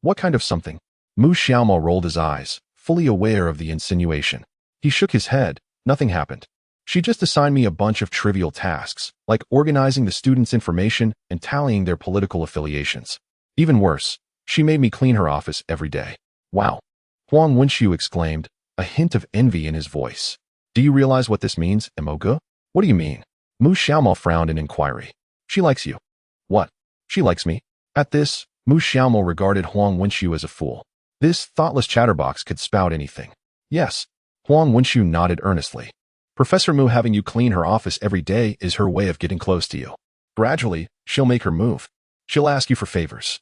What kind of something? Mu Xiaoma rolled his eyes, fully aware of the insinuation. He shook his head. Nothing happened. She just assigned me a bunch of trivial tasks, like organizing the students' information and tallying their political affiliations. Even worse, she made me clean her office every day. Wow. Huang Wenxiu exclaimed, a hint of envy in his voice. Do you realize what this means, Emoga? What do you mean? Mu Xiaoma frowned in inquiry. She likes you. What? She likes me? At this, Mu Xiaoma regarded Huang Wenxiu as a fool. This thoughtless chatterbox could spout anything. Yes. Huang Wenxiu nodded earnestly. Professor Mu having you clean her office every day is her way of getting close to you. Gradually, she'll make her move. She'll ask you for favors,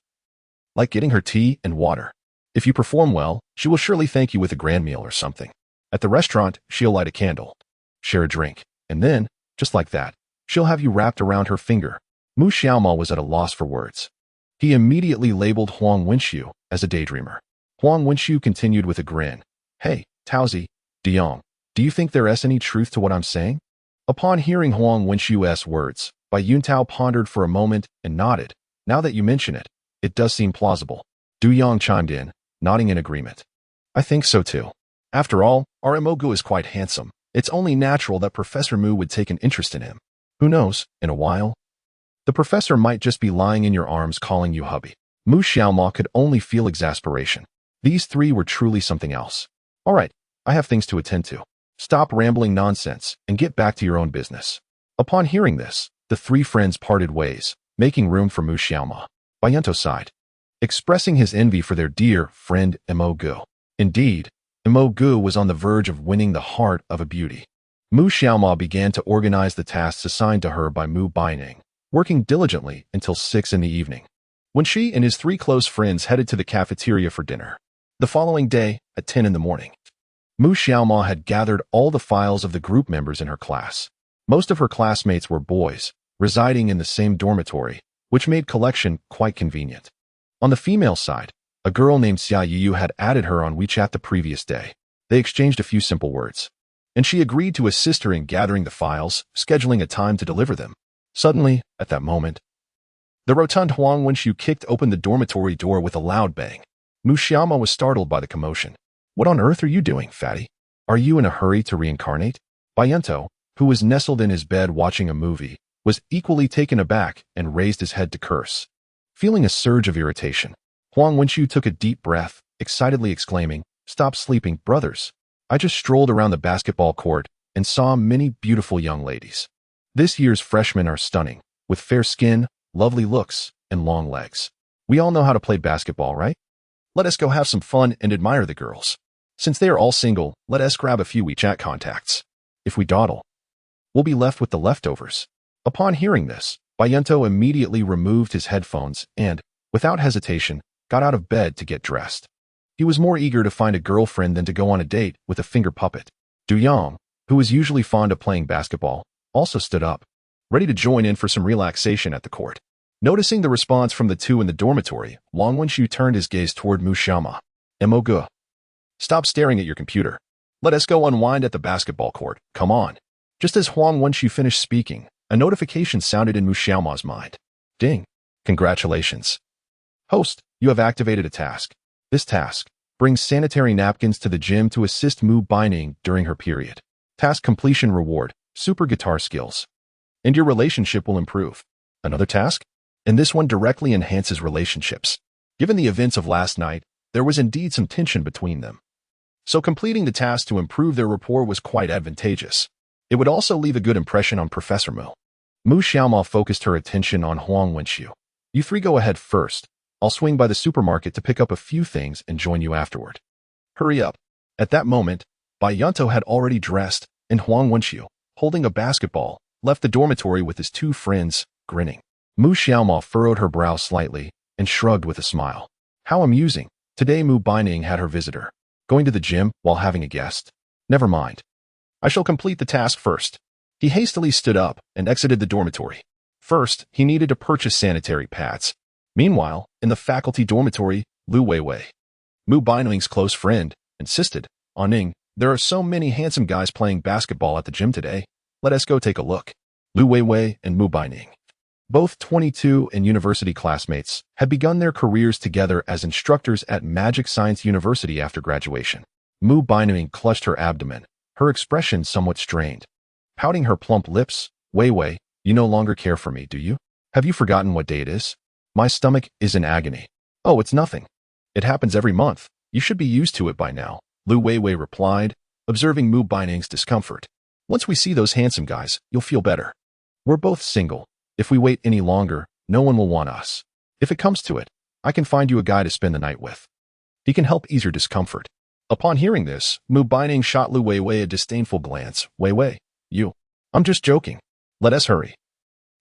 like getting her tea and water. If you perform well, she will surely thank you with a grand meal or something. At the restaurant, she'll light a candle, share a drink, and then, just like that, she'll have you wrapped around her finger. Mu Xiaoma was at a loss for words. He immediately labeled Huang Wenxiu as a daydreamer. Huang Wenxiu continued with a grin. Hey, Taozi, Diong, do you think there is any truth to what I'm saying? Upon hearing Huang Wenxiu's words, Bai Yuntao pondered for a moment and nodded. Now that you mention it, it does seem plausible. Du Yang chimed in, nodding in agreement. I think so too. After all, our Imogu is quite handsome. It's only natural that Professor Mu would take an interest in him. Who knows, in a while? The professor might just be lying in your arms calling you hubby. Mu Xiaoma could only feel exasperation. These three were truly something else. All right, I have things to attend to. Stop rambling nonsense and get back to your own business. Upon hearing this, the three friends parted ways, making room for Mu Xiaoma. Bayento sighed, expressing his envy for their dear friend Imogu. Indeed, Imogu was on the verge of winning the heart of a beauty. Mu Xiaoma began to organize the tasks assigned to her by Mu Baining, working diligently until 6 in the evening, when she and his three close friends headed to the cafeteria for dinner. The following day, at 10 in the morning, Mu Xiaoma had gathered all the files of the group members in her class. Most of her classmates were boys, residing in the same dormitory, which made collection quite convenient. On the female side, a girl named Xia Yu had added her on WeChat the previous day. They exchanged a few simple words, and she agreed to assist her in gathering the files, scheduling a time to deliver them. Suddenly, at that moment, the rotund Huang Wenshu kicked open the dormitory door with a loud bang. Mu Xiaoma was startled by the commotion. What on earth are you doing, fatty? Are you in a hurry to reincarnate? Bayento, who was nestled in his bed watching a movie, was equally taken aback and raised his head to curse. Feeling a surge of irritation, Huang Wenshu took a deep breath, excitedly exclaiming, "Stop sleeping, brothers. I just strolled around the basketball court and saw many beautiful young ladies. This year's freshmen are stunning, with fair skin, lovely looks, and long legs. We all know how to play basketball, right? Let us go have some fun and admire the girls. Since they are all single, let us grab a few WeChat contacts. If we dawdle, we'll be left with the leftovers." Upon hearing this, Bayento immediately removed his headphones and, without hesitation, got out of bed to get dressed. He was more eager to find a girlfriend than to go on a date with a finger puppet. Du Yang, who was usually fond of playing basketball, also stood up, ready to join in for some relaxation at the court. Noticing the response from the two in the dormitory, Wang Wenshu turned his gaze toward Mu Xiaoma. Imogu, stop staring at your computer. Let us go unwind at the basketball court. Come on. Just as Huang Wenshu finished speaking, a notification sounded in Mu Xiaoma's mind. Ding. Congratulations. Host, you have activated a task. This task brings sanitary napkins to the gym to assist Mu Baining during her period. Task completion reward, super guitar skills. And your relationship will improve. Another task? And this one directly enhances relationships. Given the events of last night, there was indeed some tension between them. So completing the task to improve their rapport was quite advantageous. It would also leave a good impression on Professor Mu. Mu Xiaoma focused her attention on Huang Wenshu. You three go ahead first. I'll swing by the supermarket to pick up a few things and join you afterward. Hurry up. At that moment, Bayento had already dressed, and Huang Wenshu, holding a basketball, left the dormitory with his two friends, grinning. Mu Xiaoma furrowed her brow slightly and shrugged with a smile. How amusing. Today Mu Baining had her visitor. Going to the gym while having a guest? Never mind. I shall complete the task first. He hastily stood up and exited the dormitory. First, he needed to purchase sanitary pads. Meanwhile, in the faculty dormitory, Lu Weiwei, Mu Baining's close friend, insisted, "Ning, there are so many handsome guys playing basketball at the gym today. Let us go take a look." Lu Weiwei and Mu Baining, both 22 and university classmates, had begun their careers together as instructors at Magic Science University after graduation. Mu Baining clutched her abdomen, her expression somewhat strained. Pouting her plump lips, "Weiwei, you no longer care for me, do you? Have you forgotten what day it is? My stomach is in agony." "Oh, it's nothing. It happens every month. You should be used to it by now," Lu Weiwei replied, observing Mu Baining's discomfort. "Once we see those handsome guys, you'll feel better. We're both single. If we wait any longer, no one will want us. If it comes to it, I can find you a guy to spend the night with. He can help ease your discomfort." Upon hearing this, Mu Baining shot Lu Weiwei a disdainful glance. "Weiwei, I'm just joking. Let us hurry.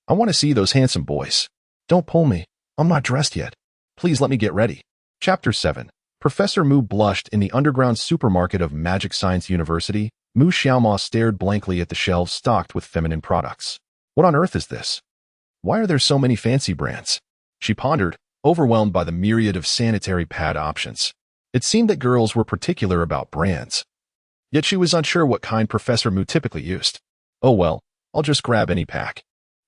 I want to see those handsome boys. Don't pull me. I'm not dressed yet. Please let me get ready." Chapter 7. Professor Mu blushed in the underground supermarket of Magic Science University. Mu Xiaoma stared blankly at the shelves stocked with feminine products. What on earth is this? Why are there so many fancy brands? She pondered, overwhelmed by the myriad of sanitary pad options. It seemed that girls were particular about brands. Yet she was unsure what kind Professor Mu typically used. Oh well, I'll just grab any pack.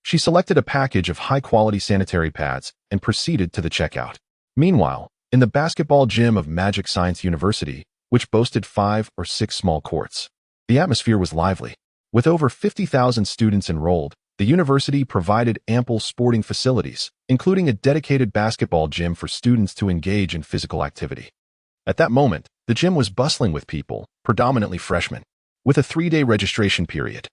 She selected a package of high-quality sanitary pads and proceeded to the checkout. Meanwhile, in the basketball gym of Magic Science University, which boasted 5 or 6 small courts, the atmosphere was lively. With over 50,000 students enrolled, the university provided ample sporting facilities, including a dedicated basketball gym for students to engage in physical activity. At that moment, the gym was bustling with people, predominantly freshmen, with a 3-day registration period.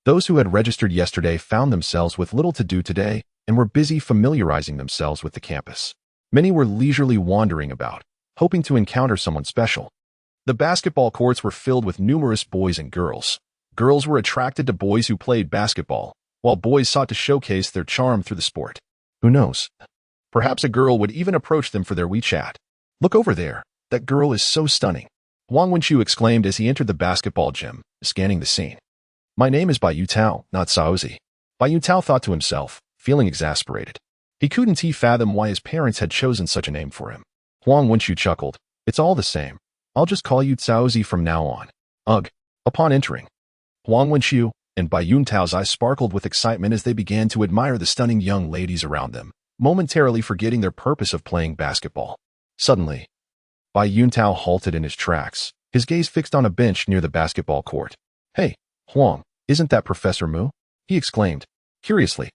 Those who had registered yesterday found themselves with little to do today and were busy familiarizing themselves with the campus. Many were leisurely wandering about, hoping to encounter someone special. The basketball courts were filled with numerous boys and girls. Girls were attracted to boys who played basketball, while boys sought to showcase their charm through the sport. Who knows? Perhaps a girl would even approach them for their WeChat. "Look over there. That girl is so stunning," Huang Wenqiu exclaimed as he entered the basketball gym, scanning the scene. "My name is Bai Yutao, not Saozi." Bai Yutao thought to himself, feeling exasperated. He couldn't fathom why his parents had chosen such a name for him. Huang Wenqiu chuckled. "It's all the same. I'll just call you Caozi from now on." Ugh. Upon entering, Huang Wenqiu and Bai Yuntao's eyes sparkled with excitement as they began to admire the stunning young ladies around them, momentarily forgetting their purpose of playing basketball. Suddenly, Bai Yuntao halted in his tracks, his gaze fixed on a bench near the basketball court. "Hey, Huang, isn't that Professor Mu?" he exclaimed, curiously.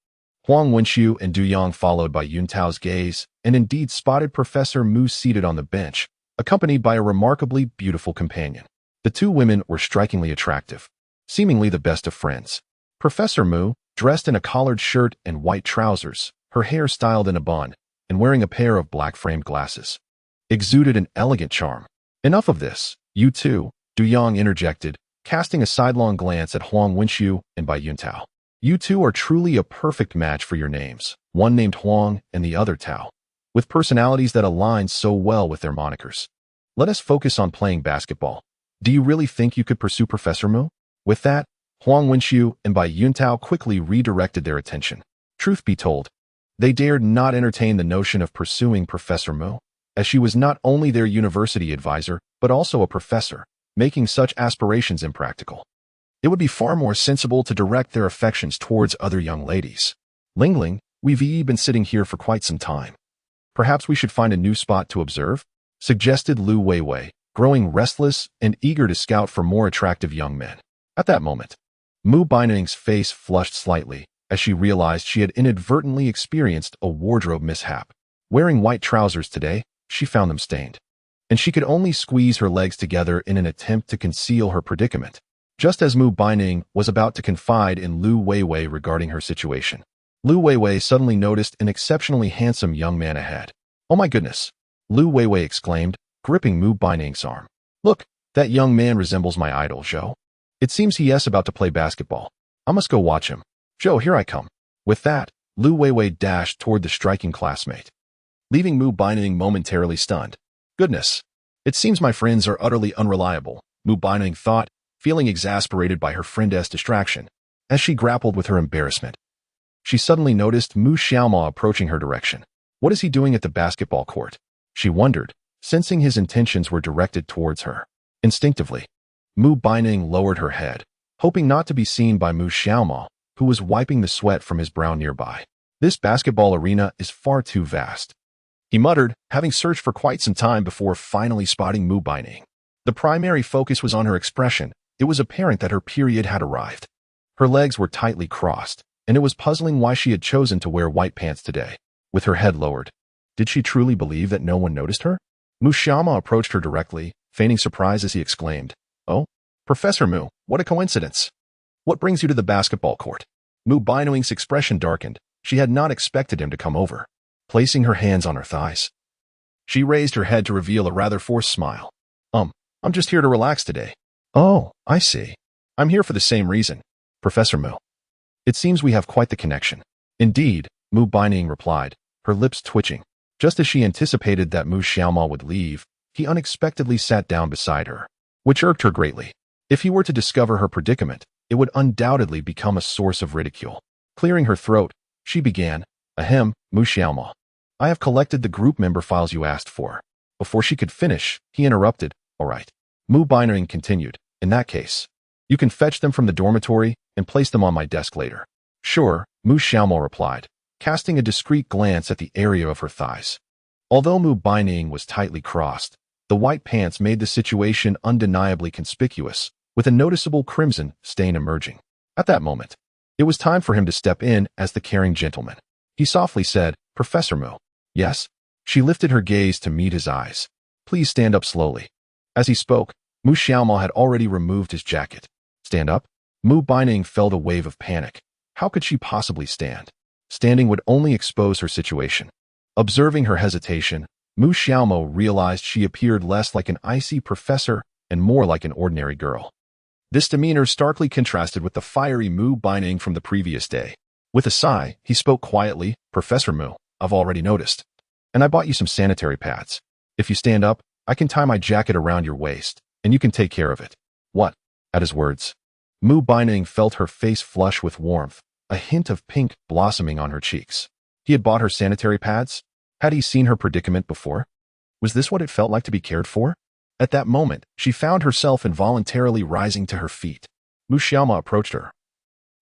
Huang Wenqiu and Du Yang followed Bai Yuntao's gaze and indeed spotted Professor Mu seated on the bench, accompanied by a remarkably beautiful companion. The two women were strikingly attractive, seemingly the best of friends. Professor Mu, dressed in a collared shirt and white trousers, her hair styled in a bun, and wearing a pair of black-framed glasses, exuded an elegant charm. "Enough of this, you two," Du Yang interjected, casting a sidelong glance at Huang Wenqiu and Bai Yuntao. "You two are truly a perfect match for your names, one named Huang and the other Tao, with personalities that align so well with their monikers. Let us focus on playing basketball. Do you really think you could pursue Professor Mu?" With that, Huang Wenqiu and Bai Yuntao quickly redirected their attention. Truth be told, they dared not entertain the notion of pursuing Professor Mu, as she was not only their university advisor, but also a professor, making such aspirations impractical. It would be far more sensible to direct their affections towards other young ladies. "Ling Ling, we've been sitting here for quite some time. Perhaps we should find a new spot to observe," suggested Lu Weiwei, growing restless and eager to scout for more attractive young men. At that moment, Mu Baining's face flushed slightly as she realized she had inadvertently experienced a wardrobe mishap. Wearing white trousers today, she found them stained, and she could only squeeze her legs together in an attempt to conceal her predicament. Just as Mu Baining was about to confide in Lu Weiwei regarding her situation, Lu Weiwei suddenly noticed an exceptionally handsome young man ahead. "Oh my goodness," Lu Weiwei exclaimed, gripping Mu Baining's arm. "Look, that young man resembles my idol, Zhou. It seems he's about to play basketball. I must go watch him. Zhou, here I come." With that, Lu Weiwei dashed toward the striking classmate, leaving Mu Baining momentarily stunned. "Goodness, it seems my friends are utterly unreliable," Mu Baining thought, feeling exasperated by her friend's distraction. As she grappled with her embarrassment, she suddenly noticed Mu Xiaoma approaching her direction. What is he doing at the basketball court? She wondered, sensing his intentions were directed towards her. Instinctively, Mu Baining lowered her head, hoping not to be seen by Mu Xiaoma, who was wiping the sweat from his brow nearby. "This basketball arena is far too vast," he muttered, having searched for quite some time before finally spotting Mu Baining. The primary focus was on her expression. It was apparent that her period had arrived. Her legs were tightly crossed, and it was puzzling why she had chosen to wear white pants today. With her head lowered, did she truly believe that no one noticed her? Mu Xiaoma approached her directly, feigning surprise as he exclaimed, "Oh, Professor Mu, what a coincidence. What brings you to the basketball court?" Mu Baining's expression darkened. She had not expected him to come over. Placing her hands on her thighs, she raised her head to reveal a rather forced smile. I'm just here to relax today." "Oh, I see. I'm here for the same reason, Professor Mu. It seems we have quite the connection." "Indeed," Mu Baining replied, her lips twitching. Just as she anticipated that Mu Xiaoma would leave, he unexpectedly sat down beside her, which irked her greatly. If he were to discover her predicament, it would undoubtedly become a source of ridicule. Clearing her throat, she began, "Ahem, Mu Xiaoma. I have collected the group member files you asked for." Before she could finish, he interrupted. "All right." Mu Baining continued, "In that case, you can fetch them from the dormitory and place them on my desk later." "Sure," Mu Xiaomo replied, casting a discreet glance at the area of her thighs. Although Mu Baining was tightly crossed, the white pants made the situation undeniably conspicuous, with a noticeable crimson stain emerging. At that moment, it was time for him to step in as the caring gentleman. He softly said, "Professor Mu." "Yes?" She lifted her gaze to meet his eyes. "Please stand up slowly." As he spoke, Mu Xiaomo had already removed his jacket. "Stand up?" Mu Baining felt a wave of panic. How could she possibly stand? Standing would only expose her situation. Observing her hesitation, Mu Xiaomo realized she appeared less like an icy professor and more like an ordinary girl. This demeanor starkly contrasted with the fiery Mu Baining from the previous day. With a sigh, he spoke quietly, "Professor Mu, I've already noticed. And I bought you some sanitary pads. If you stand up, I can tie my jacket around your waist, and you can take care of it." "What?" At his words, Mu Baining felt her face flush with warmth, a hint of pink blossoming on her cheeks. He had bought her sanitary pads? Had he seen her predicament before? Was this what it felt like to be cared for? At that moment, she found herself involuntarily rising to her feet. Mu Xiaomo approached her,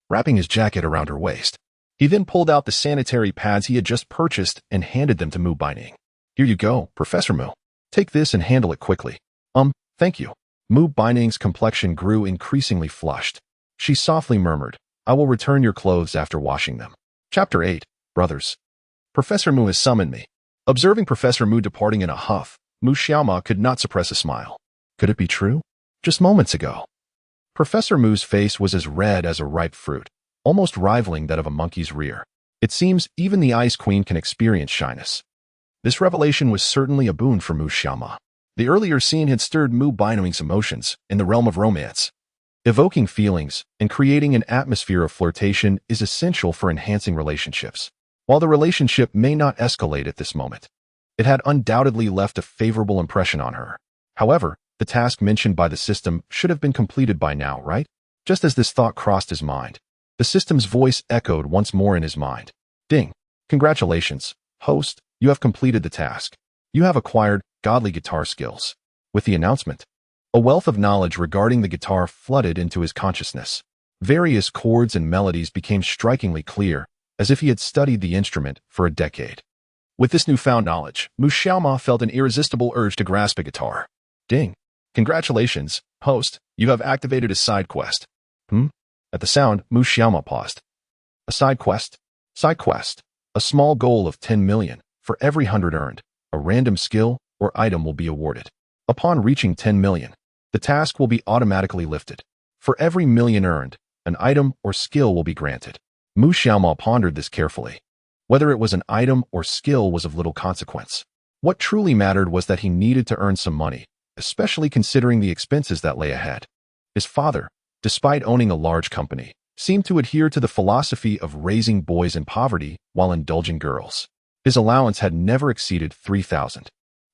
wrapping his jacket around her waist. He then pulled out the sanitary pads he had just purchased and handed them to Mu Baining. "Here you go, Professor Mu. Take this and handle it quickly." Thank you." Mu Baining's complexion grew increasingly flushed. She softly murmured, "I will return your clothes after washing them." Chapter 8, Brothers. "Professor Mu has summoned me." Observing Professor Mu departing in a huff, Mu Xiaoma could not suppress a smile. Could it be true? Just moments ago, Professor Mu's face was as red as a ripe fruit, almost rivaling that of a monkey's rear. It seems even the Ice Queen can experience shyness. This revelation was certainly a boon for Mu Xiaoma. The earlier scene had stirred Mu Baining's emotions in the realm of romance. Evoking feelings and creating an atmosphere of flirtation is essential for enhancing relationships. While the relationship may not escalate at this moment, it had undoubtedly left a favorable impression on her. However, the task mentioned by the system should have been completed by now, right? Just as this thought crossed his mind, the system's voice echoed once more in his mind. "Ding! Congratulations, host, you have completed the task. You have acquired godly guitar skills." With the announcement, a wealth of knowledge regarding the guitar flooded into his consciousness. Various chords and melodies became strikingly clear, as if he had studied the instrument for a decade. With this newfound knowledge, Mu Xiaoma felt an irresistible urge to grasp a guitar. "Ding! Congratulations, host, you have activated a side quest." At the sound, Mu Xiaoma paused. "A side quest?" "Side quest. A small goal of 10 million. For every 100 earned, a random skill or item will be awarded. Upon reaching 10 million, the task will be automatically lifted. For every million earned, an item or skill will be granted." Mu Xiaoma pondered this carefully. Whether it was an item or skill was of little consequence. What truly mattered was that he needed to earn some money, especially considering the expenses that lay ahead. His father, despite owning a large company, seemed to adhere to the philosophy of raising boys in poverty while indulging girls. His allowance had never exceeded 3,000.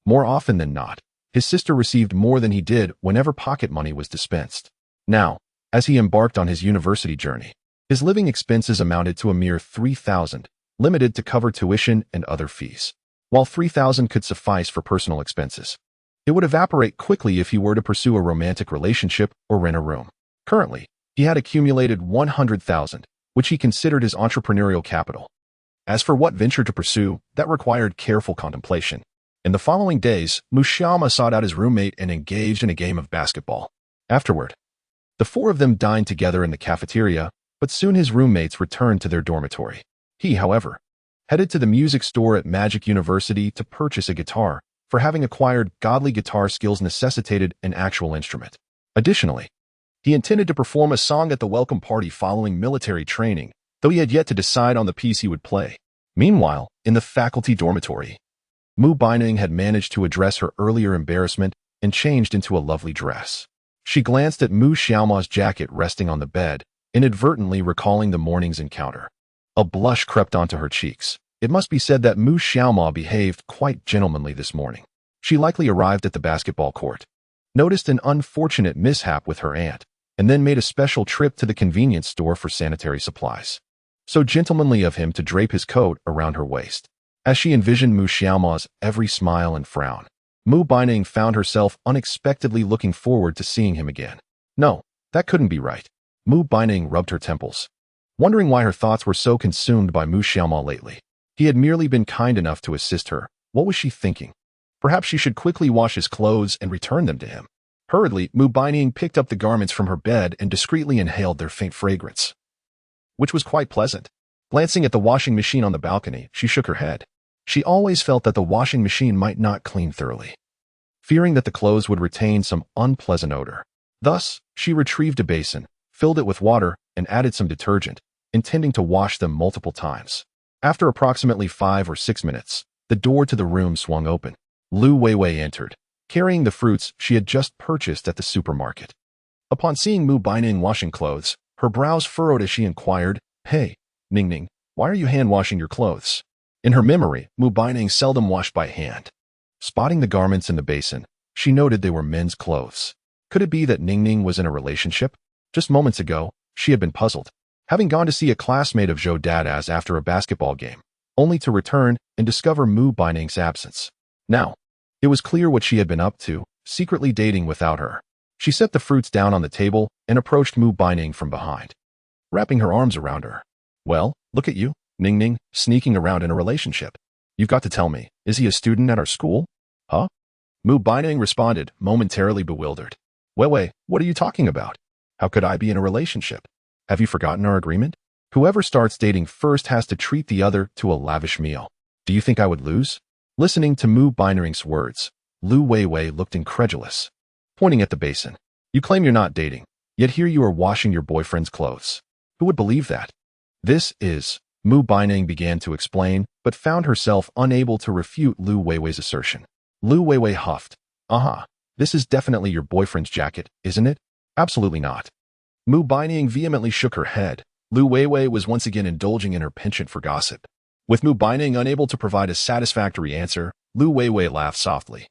More often than not, his sister received more than he did whenever pocket money was dispensed. Now, as he embarked on his university journey, his living expenses amounted to a mere 3,000, limited to cover tuition and other fees. While 3,000 could suffice for personal expenses, it would evaporate quickly if he were to pursue a romantic relationship or rent a room. Currently, he had accumulated 100,000, which he considered his entrepreneurial capital. As for what venture to pursue, that required careful contemplation. In the following days, Mu Xiaoma sought out his roommate and engaged in a game of basketball. Afterward, the four of them dined together in the cafeteria, but soon his roommates returned to their dormitory. He, however, headed to the music store at Magic University to purchase a guitar, for having acquired godly guitar skills necessitated an actual instrument. Additionally, he intended to perform a song at the welcome party following military training, though he had yet to decide on the piece he would play. Meanwhile, in the faculty dormitory, Mu Baining had managed to address her earlier embarrassment and changed into a lovely dress. She glanced at Mu Xiaoma's jacket resting on the bed, inadvertently recalling the morning's encounter. A blush crept onto her cheeks. It must be said that Mu Xiaoma behaved quite gentlemanly this morning. She likely arrived at the basketball court, noticed an unfortunate mishap with her aunt, and then made a special trip to the convenience store for sanitary supplies. So gentlemanly of him to drape his coat around her waist. As she envisioned Mu Xiaoma's every smile and frown, Mu Baining found herself unexpectedly looking forward to seeing him again. No, that couldn't be right. Mu Baining rubbed her temples. wondering why her thoughts were so consumed by Mu Xiaomao lately. He had merely been kind enough to assist her. What was she thinking? Perhaps she should quickly wash his clothes and return them to him. Hurriedly, Mu Baining picked up the garments from her bed and discreetly inhaled their faint fragrance, which was quite pleasant. Glancing at the washing machine on the balcony, she shook her head. She always felt that the washing machine might not clean thoroughly, fearing that the clothes would retain some unpleasant odor. Thus, she retrieved a basin, filled it with water, and added some detergent, intending to wash them multiple times. After approximately 5 or 6 minutes, the door to the room swung open. Lu Weiwei entered, carrying the fruits she had just purchased at the supermarket. Upon seeing Mu Baining washing clothes, her brows furrowed as she inquired, "Hey, Ningning, why are you hand-washing your clothes?" In her memory, Mu Baining seldom washed by hand. Spotting the garments in the basin, she noted they were men's clothes. Could it be that Ningning was in a relationship? Just moments ago, she had been puzzled, having gone to see a classmate of Zhou Dada's after a basketball game, only to return and discover Mu Baining's absence. Now, it was clear what she had been up to, secretly dating without her. She set the fruits down on the table and approached Mu Baining from behind, wrapping her arms around her. "Well, look at you, Ningning, sneaking around in a relationship. You've got to tell me, is he a student at our school?" "Huh?" Mu Baining responded, momentarily bewildered. "Wei, what are you talking about? How could I be in a relationship? Have you forgotten our agreement? Whoever starts dating first has to treat the other to a lavish meal. Do you think I would lose?" Listening to Mu Baining's words, Lu Weiwei looked incredulous, pointing at the basin. "You claim you're not dating, yet here you are washing your boyfriend's clothes. Who would believe that?" "This is," Mu Baining began to explain, but found herself unable to refute Lu Weiwei's assertion. Lu Weiwei huffed. This is definitely your boyfriend's jacket, isn't it?" "Absolutely not." Mu Baining vehemently shook her head. Lu Weiwei was once again indulging in her penchant for gossip. With Mu Baining unable to provide a satisfactory answer, Lu Weiwei laughed softly.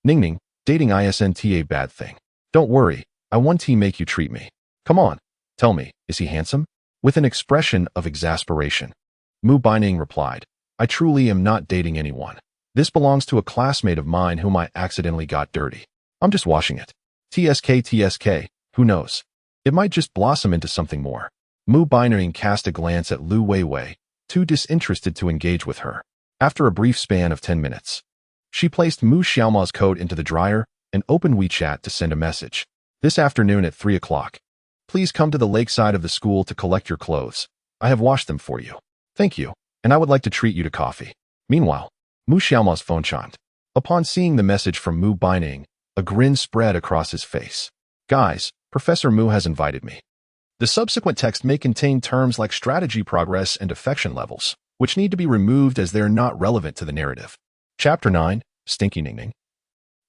"Ningning, dating isn't a bad thing. Don't worry, I want to make you treat me. Come on, tell me, is he handsome?" With an expression of exasperation, Mu Baining replied, "I truly am not dating anyone. This belongs to a classmate of mine whom I accidentally got dirty. I'm just washing it. TSK, who knows? It might just blossom into something more." Mu Baining cast a glance at Lu Weiwei, too disinterested to engage with her. After a brief span of 10 minutes, she placed Mu Xiaomao's coat into the dryer and opened WeChat to send a message. "This afternoon at 3 o'clock. Please come to the lakeside of the school to collect your clothes. I have washed them for you. Thank you, and I would like to treat you to coffee." Meanwhile, Mu Xiaomao's phone chimed. Upon seeing the message from Mu Baining, a grin spread across his face. "Guys, Professor Mu has invited me." The subsequent text may contain terms like strategy progress and affection levels, which need to be removed as they are not relevant to the narrative. Chapter 9, Stinky Ningning.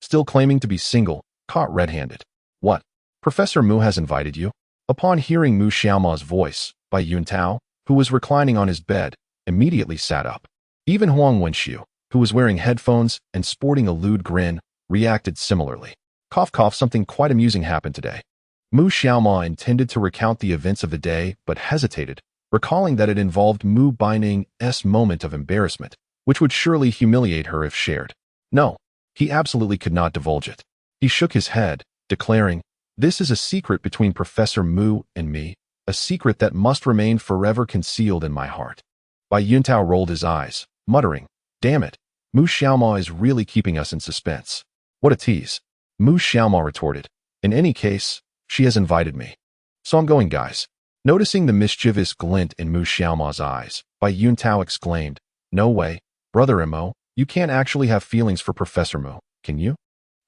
Still claiming to be single, caught red-handed. "What? Professor Mu has invited you?" Upon hearing Mu Xiaomao's voice, Bai Yuntao, who was reclining on his bed, immediately sat up. Even Huang Wenxiu, who was wearing headphones and sporting a lewd grin, reacted similarly. Cough, something quite amusing happened today. Mu Xiaomao intended to recount the events of the day, but hesitated, recalling that it involved Mu Baining's moment of embarrassment, which would surely humiliate her if shared. No, he absolutely could not divulge it. He shook his head, declaring, "This is a secret between Professor Mu and me, a secret that must remain forever concealed in my heart." Bai Yuntao rolled his eyes, muttering, "Damn it, Mu Xiaomao is really keeping us in suspense. What a tease." Mu Xiaomao retorted, "In any case, she has invited me. So I'm going, guys." Noticing the mischievous glint in Mu Xiaomao's eyes, Bai Yuntao exclaimed, "No way, Brother Mo, you can't actually have feelings for Professor Mu, can you?"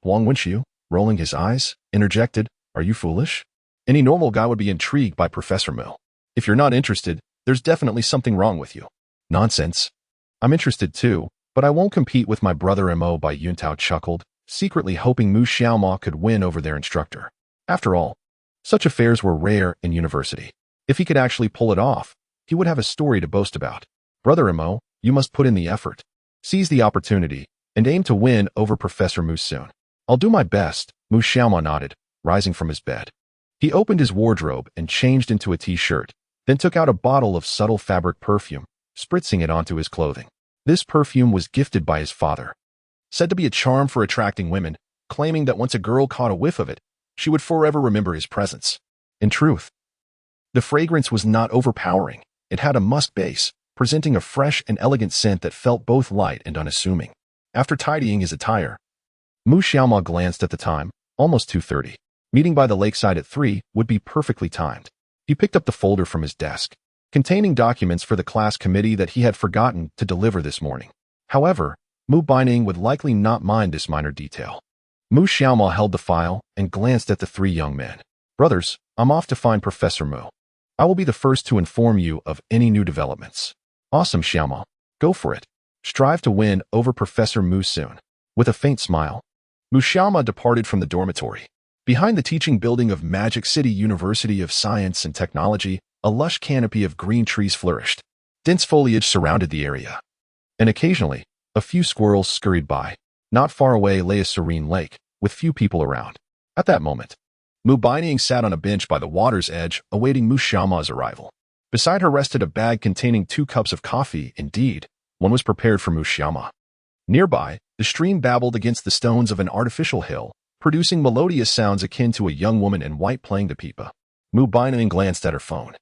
Huang Wenxiu, rolling his eyes, interjected, "Are you foolish? Any normal guy would be intrigued by Professor Mu. If you're not interested, there's definitely something wrong with you." "Nonsense. I'm interested too, but I won't compete with my brother Mo," Bai Yuntao chuckled, secretly hoping Mu Xiaomao could win over their instructor. After all, such affairs were rare in university. If he could actually pull it off, he would have a story to boast about. "Brother Mo, you must put in the effort. Seize the opportunity, and aim to win over Professor Mu soon." "I'll do my best," Mu Xiaomao nodded, rising from his bed. He opened his wardrobe and changed into a t-shirt, then took out a bottle of subtle fabric perfume, spritzing it onto his clothing. This perfume was gifted by his father, said to be a charm for attracting women, claiming that once a girl caught a whiff of it, she would forever remember his presence. In truth, The fragrance was not overpowering. It had a musk base, presenting a fresh and elegant scent that felt both light and unassuming. After tidying his attire, Mu Xiaoma glanced at the time, almost 2:30. Meeting by the lakeside at 3 would be perfectly timed. He picked up the folder from his desk, containing documents for the class committee that he had forgotten to deliver this morning. However, Mu Baining would likely not mind this minor detail. Mu Xiaoma held the file and glanced at the three young men. Brothers, I'm off to find Professor Mu. I will be the first to inform you of any new developments. Awesome, Xiaoma. Go for it. Strive to win over Professor Mu soon. With a faint smile, Mu Xiaoma departed from the dormitory. Behind the teaching building of Magic City University of Science and Technology, a lush canopy of green trees flourished. Dense foliage surrounded the area, and occasionally, a few squirrels scurried by. Not far away lay a serene lake, with few people around. At that moment, Mu Baining sat on a bench by the water's edge, awaiting Mu Xiaoma's arrival. Beside her rested a bag containing 2 cups of coffee. Indeed, one was prepared for Mu Xiaoma. Nearby, the stream babbled against the stones of an artificial hill, producing melodious sounds akin to a young woman in white playing the pipa. Mu Baining glanced at her phone,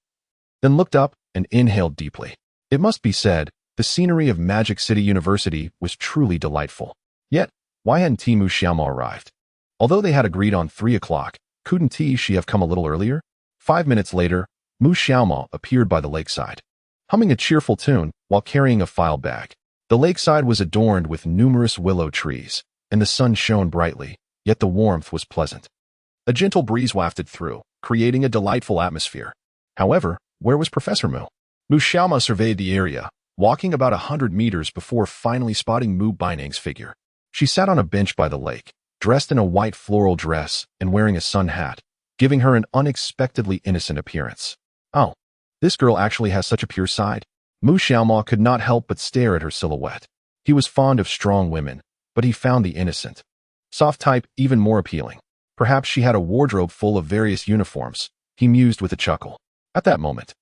then looked up and inhaled deeply. It must be said, the scenery of Magic City University was truly delightful. Yet, why hadn't Mu Xiaoma arrived? Although they had agreed on 3 o'clock, couldn't she have come a little earlier? 5 minutes later, Mu Xiaoma appeared by the lakeside, humming a cheerful tune while carrying a file bag. The lakeside was adorned with numerous willow trees, and the sun shone brightly, yet the warmth was pleasant. A gentle breeze wafted through, creating a delightful atmosphere. However, where was Professor Mu? Mu Xiaoma surveyed the area, walking about 100 meters before finally spotting Mu Baining's figure. She sat on a bench by the lake, dressed in a white floral dress and wearing a sun hat, giving her an unexpectedly innocent appearance. Oh, this girl actually has such a pure side. Mu Xiaoma could not help but stare at her silhouette. He was fond of strong women, but he found the innocent, soft type even more appealing. Perhaps she had a wardrobe full of various uniforms, he mused with a chuckle. At that moment,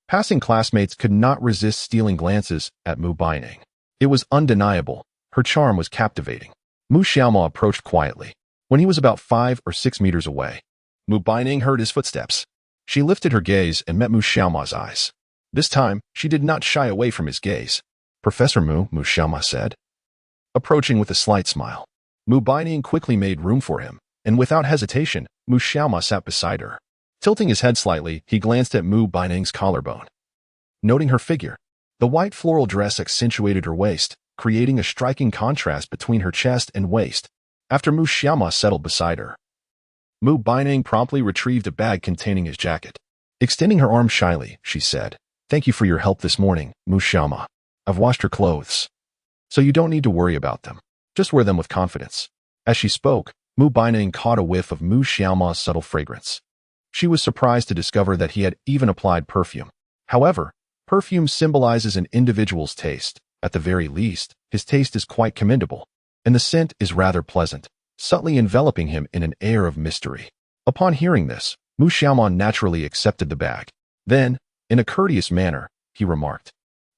passing classmates could not resist stealing glances at Mu Baining. It was undeniable. Her charm was captivating. Mu Xiaoma approached quietly. When he was about 5 or 6 meters away, Mu Baining heard his footsteps. She lifted her gaze and met Mu Xiaoma's eyes. This time, she did not shy away from his gaze. Professor Mu, Mu Xiaoma said, approaching with a slight smile. Mu Baining quickly made room for him, and without hesitation, Mu Xiaoma sat beside her. Tilting his head slightly, he glanced at Mu Baining's collarbone. Noting her figure, the white floral dress accentuated her waist, creating a striking contrast between her chest and waist. After Mu Xiaoma settled beside her, Mu Baining promptly retrieved a bag containing his jacket. Extending her arm shyly, she said, "Thank you for your help this morning, Mu Xiaoma. I've washed your clothes, so you don't need to worry about them. Just wear them with confidence." As she spoke, Mu Baining caught a whiff of Mu Xiaoma's subtle fragrance. She was surprised to discover that he had even applied perfume. However, perfume symbolizes an individual's taste. At the very least, his taste is quite commendable, and the scent is rather pleasant, subtly enveloping him in an air of mystery. Upon hearing this, Mu Xiaoma naturally accepted the bag. Then, in a courteous manner, he remarked,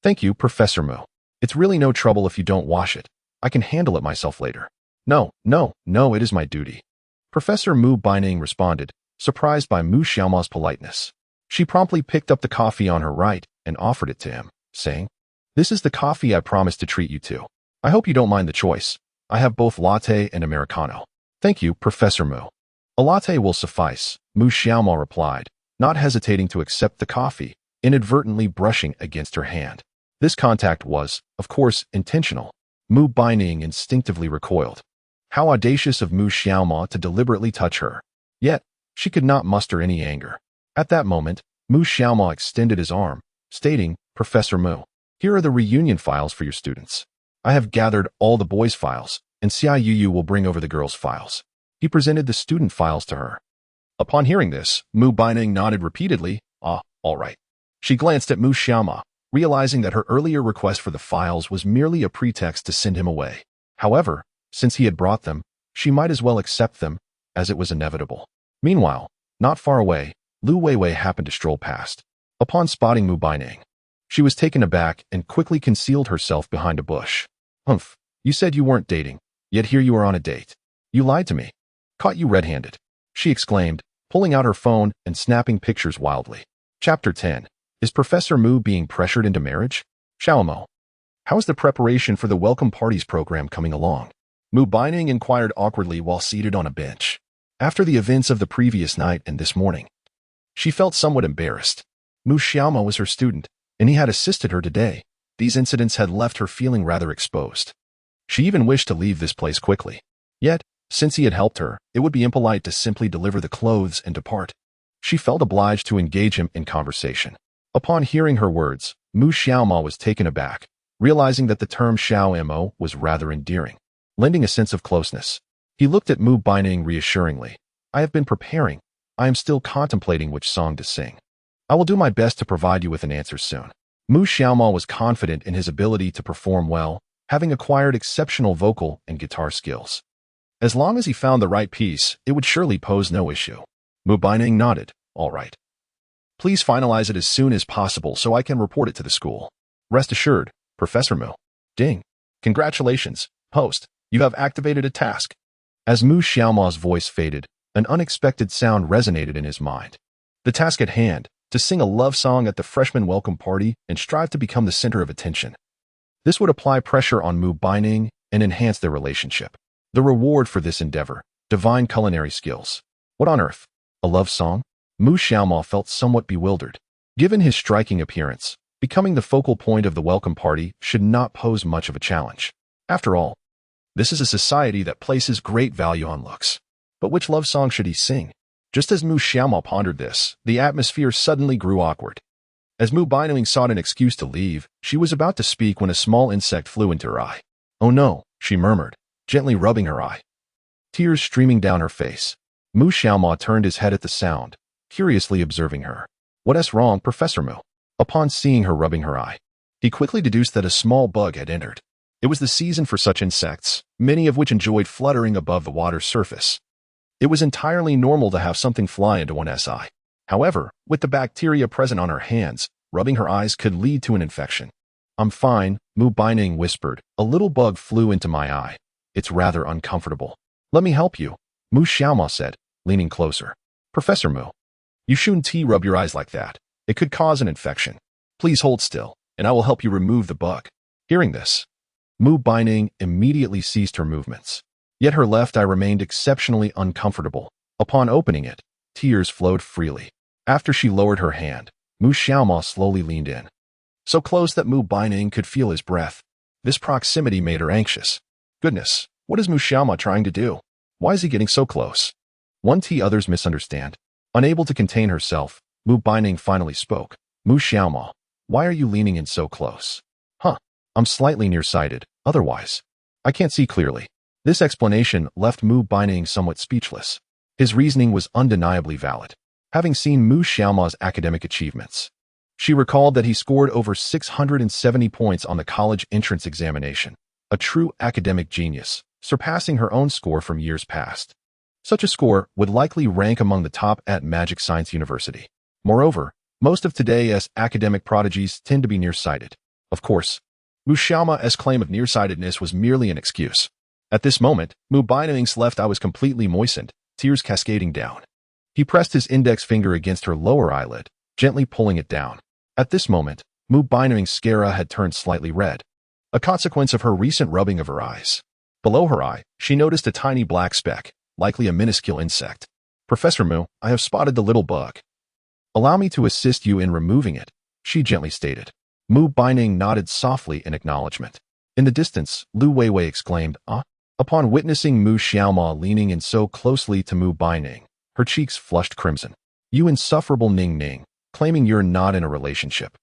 "Thank you, Professor Mu. It's really no trouble if you don't wash it. I can handle it myself later." No, it is my duty." Professor Mu Baining responded, surprised by Mu Xiaoma's politeness. She promptly picked up the coffee on her right and offered it to him, saying, "This is the coffee I promised to treat you to. I hope you don't mind the choice. I have both latte and Americano." "Thank you, Professor Mu. A latte will suffice," Mu Xiaoma replied, not hesitating to accept the coffee, inadvertently brushing against her hand. This contact was, of course, intentional. Mu Baining instinctively recoiled. How audacious of Mu Xiaoma to deliberately touch her. Yet, she could not muster any anger. At that moment, Mu Xiaoma extended his arm, stating, "Professor Mu, here are the reunion files for your students. I have gathered all the boys' files, and Xiaoyu will bring over the girls' files." He presented the student files to her. Upon hearing this, Mu Baining nodded repeatedly. "Ah, all right." She glanced at Mu Xiaoma, realizing that her earlier request for the files was merely a pretext to send him away. However, since he had brought them, she might as well accept them, as it was inevitable. Meanwhile, not far away, Lu Weiwei happened to stroll past. Upon spotting Mu Baining, she was taken aback and quickly concealed herself behind a bush. "Humph, you said you weren't dating, yet here you are on a date. You lied to me. Caught you red-handed," she exclaimed, pulling out her phone and snapping pictures wildly. Chapter 10. Is Professor Mu being pressured into marriage? Xiaomo. How is the preparation for the Welcome Parties program coming along? Mu Baining inquired awkwardly while seated on a bench. After the events of the previous night and this morning, she felt somewhat embarrassed. Mu Xiaomo was her student, and he had assisted her today. These incidents had left her feeling rather exposed. She even wished to leave this place quickly. Yet, since he had helped her, it would be impolite to simply deliver the clothes and depart. She felt obliged to engage him in conversation. Upon hearing her words, Mu Xiaomo was taken aback, realizing that the term Xiaomo was rather endearing, lending a sense of closeness. He looked at Mu Baining reassuringly. I have been preparing. I am still contemplating which song to sing. I will do my best to provide you with an answer soon. Mu Xiaomo was confident in his ability to perform well, having acquired exceptional vocal and guitar skills. As long as he found the right piece, it would surely pose no issue. Mu Baining nodded. All right. Please finalize it as soon as possible so I can report it to the school. Rest assured, Professor Mu. Ding. Congratulations, host. You have activated a task. As Mu Xiaomo's voice faded, an unexpected sound resonated in his mind. The task at hand, to sing a love song at the freshman welcome party and strive to become the center of attention. This would apply pressure on Mu Baining and enhance their relationship. The reward for this endeavor, divine culinary skills. What on earth? A love song? Mu Xiaomo felt somewhat bewildered. Given his striking appearance, becoming the focal point of the welcome party should not pose much of a challenge. After all, this is a society that places great value on looks. But which love song should he sing? Just as Mu Xiaomo pondered this, the atmosphere suddenly grew awkward. As Mu Baining sought an excuse to leave, she was about to speak when a small insect flew into her eye. Oh no, she murmured, gently rubbing her eye. Tears streaming down her face. Mu Xiaomo turned his head at the sound, curiously observing her. What's wrong, Professor Mu? Upon seeing her rubbing her eye, he quickly deduced that a small bug had entered. It was the season for such insects, many of which enjoyed fluttering above the water's surface. It was entirely normal to have something fly into one's eye. However, with the bacteria present on her hands, rubbing her eyes could lead to an infection. I'm fine, Mu Baining whispered. A little bug flew into my eye. It's rather uncomfortable. Let me help you, Mu Xiaomo said, leaning closer. Professor Mu, you shouldn't rub your eyes like that. It could cause an infection. Please hold still, and I will help you remove the bug. Hearing this, Mu Baining immediately ceased her movements. Yet her left eye remained exceptionally uncomfortable. Upon opening it, tears flowed freely. After she lowered her hand, Mu Xiaomo slowly leaned in. So close that Mu Baining could feel his breath. This proximity made her anxious. Goodness, what is Mu Xiaomo trying to do? Why is he getting so close? Others misunderstand. Unable to contain herself, Mu Baining finally spoke. Mu Xiaomo, why are you leaning in so close? I'm slightly nearsighted, otherwise. I can't see clearly. This explanation left Mu Baining somewhat speechless. His reasoning was undeniably valid. Having seen Mu Xiaomo's academic achievements, she recalled that he scored over 670 points on the college entrance examination, a true academic genius, surpassing her own score from years past. Such a score would likely rank among the top at Magic Science University. Moreover, most of today's academic prodigies tend to be nearsighted. Of course, Mu Xiaomo's claim of nearsightedness was merely an excuse. At this moment, Mu Baining's left eye was completely moistened, tears cascading down. He pressed his index finger against her lower eyelid, gently pulling it down. At this moment, Mu Baining's sclera had turned slightly red, a consequence of her recent rubbing of her eyes. Below her eye, she noticed a tiny black speck, likely a minuscule insect. Professor Mu, I have spotted the little bug. Allow me to assist you in removing it, she gently stated. Mu Baining nodded softly in acknowledgement. In the distance, Lu Weiwei exclaimed, ah? Upon witnessing Mu Xiaomo leaning in so closely to Mu Baining, her cheeks flushed crimson. You insufferable Ning Ning, claiming you're not in a relationship.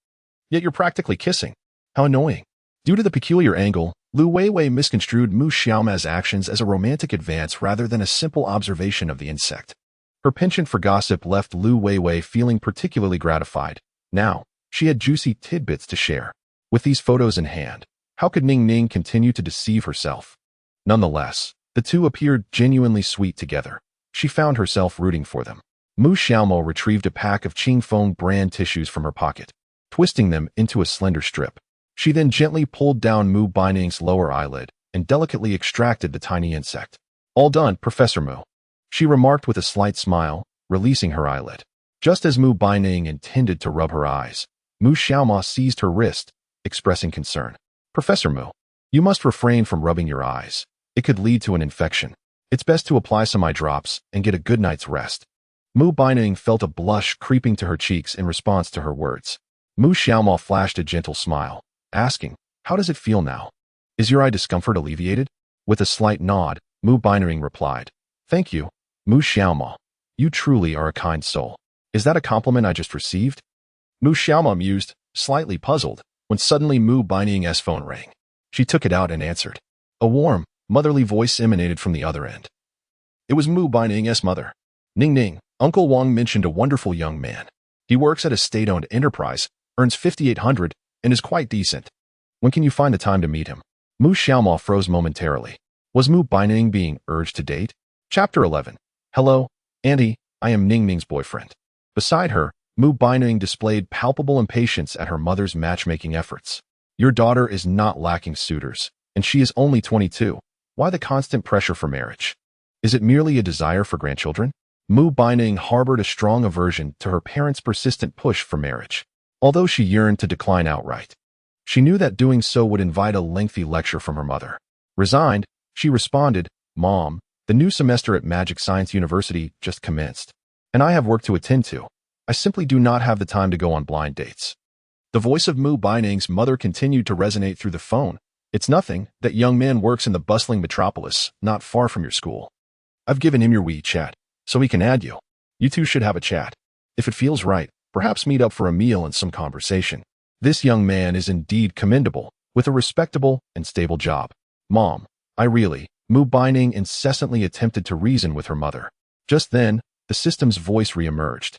Yet you're practically kissing. How annoying. Due to the peculiar angle, Lu Weiwei misconstrued Mu Xiaomo's actions as a romantic advance rather than a simple observation of the insect. Her penchant for gossip left Lu Weiwei feeling particularly gratified. Now, she had juicy tidbits to share. With these photos in hand, how could Ning Ning continue to deceive herself? Nonetheless, the two appeared genuinely sweet together. She found herself rooting for them. Mu Xiaomo retrieved a pack of Qingfeng brand tissues from her pocket, twisting them into a slender strip. She then gently pulled down Mu Baining's lower eyelid and delicately extracted the tiny insect. All done, Professor Mu, she remarked with a slight smile, releasing her eyelid. Just as Mu Baining intended to rub her eyes, Mu Xiaoma seized her wrist, expressing concern. Professor Mu, you must refrain from rubbing your eyes. It could lead to an infection. It's best to apply some eye drops and get a good night's rest. Mu Baining felt a blush creeping to her cheeks in response to her words. Mu Xiaoma flashed a gentle smile, asking, how does it feel now? Is your eye discomfort alleviated? With a slight nod, Mu Baining replied, thank you, Mu Xiaoma. You truly are a kind soul. Is that a compliment I just received? Mu Xiaoma mused, slightly puzzled, when suddenly Mu Baining's phone rang. She took it out and answered. A warm, motherly voice emanated from the other end. It was Mu Baining's mother. Ning Ning, Uncle Wang mentioned a wonderful young man. He works at a state-owned enterprise, earns 5,800, and is quite decent. When can you find the time to meet him? Mu Xiaoma froze momentarily. Was Mu Baining being urged to date? Chapter 11. Hello, Auntie, I am Ning Ning's boyfriend. Beside her, Mu Baining displayed palpable impatience at her mother's matchmaking efforts. Your daughter is not lacking suitors, and she is only 22. Why the constant pressure for marriage? Is it merely a desire for grandchildren? Mu Baining harbored a strong aversion to her parents' persistent push for marriage, although she yearned to decline outright. She knew that doing so would invite a lengthy lecture from her mother. Resigned, she responded, Mom, the new semester at Magic Science University just commenced, and I have work to attend to. I simply do not have the time to go on blind dates. The voice of Mu Baining's mother continued to resonate through the phone. It's nothing, that young man works in the bustling metropolis, not far from your school. I've given him your WeChat, so he can add you. You two should have a chat. If it feels right, perhaps meet up for a meal and some conversation. This young man is indeed commendable, with a respectable and stable job. Mom, Mu Baining incessantly attempted to reason with her mother. Just then, the system's voice reemerged.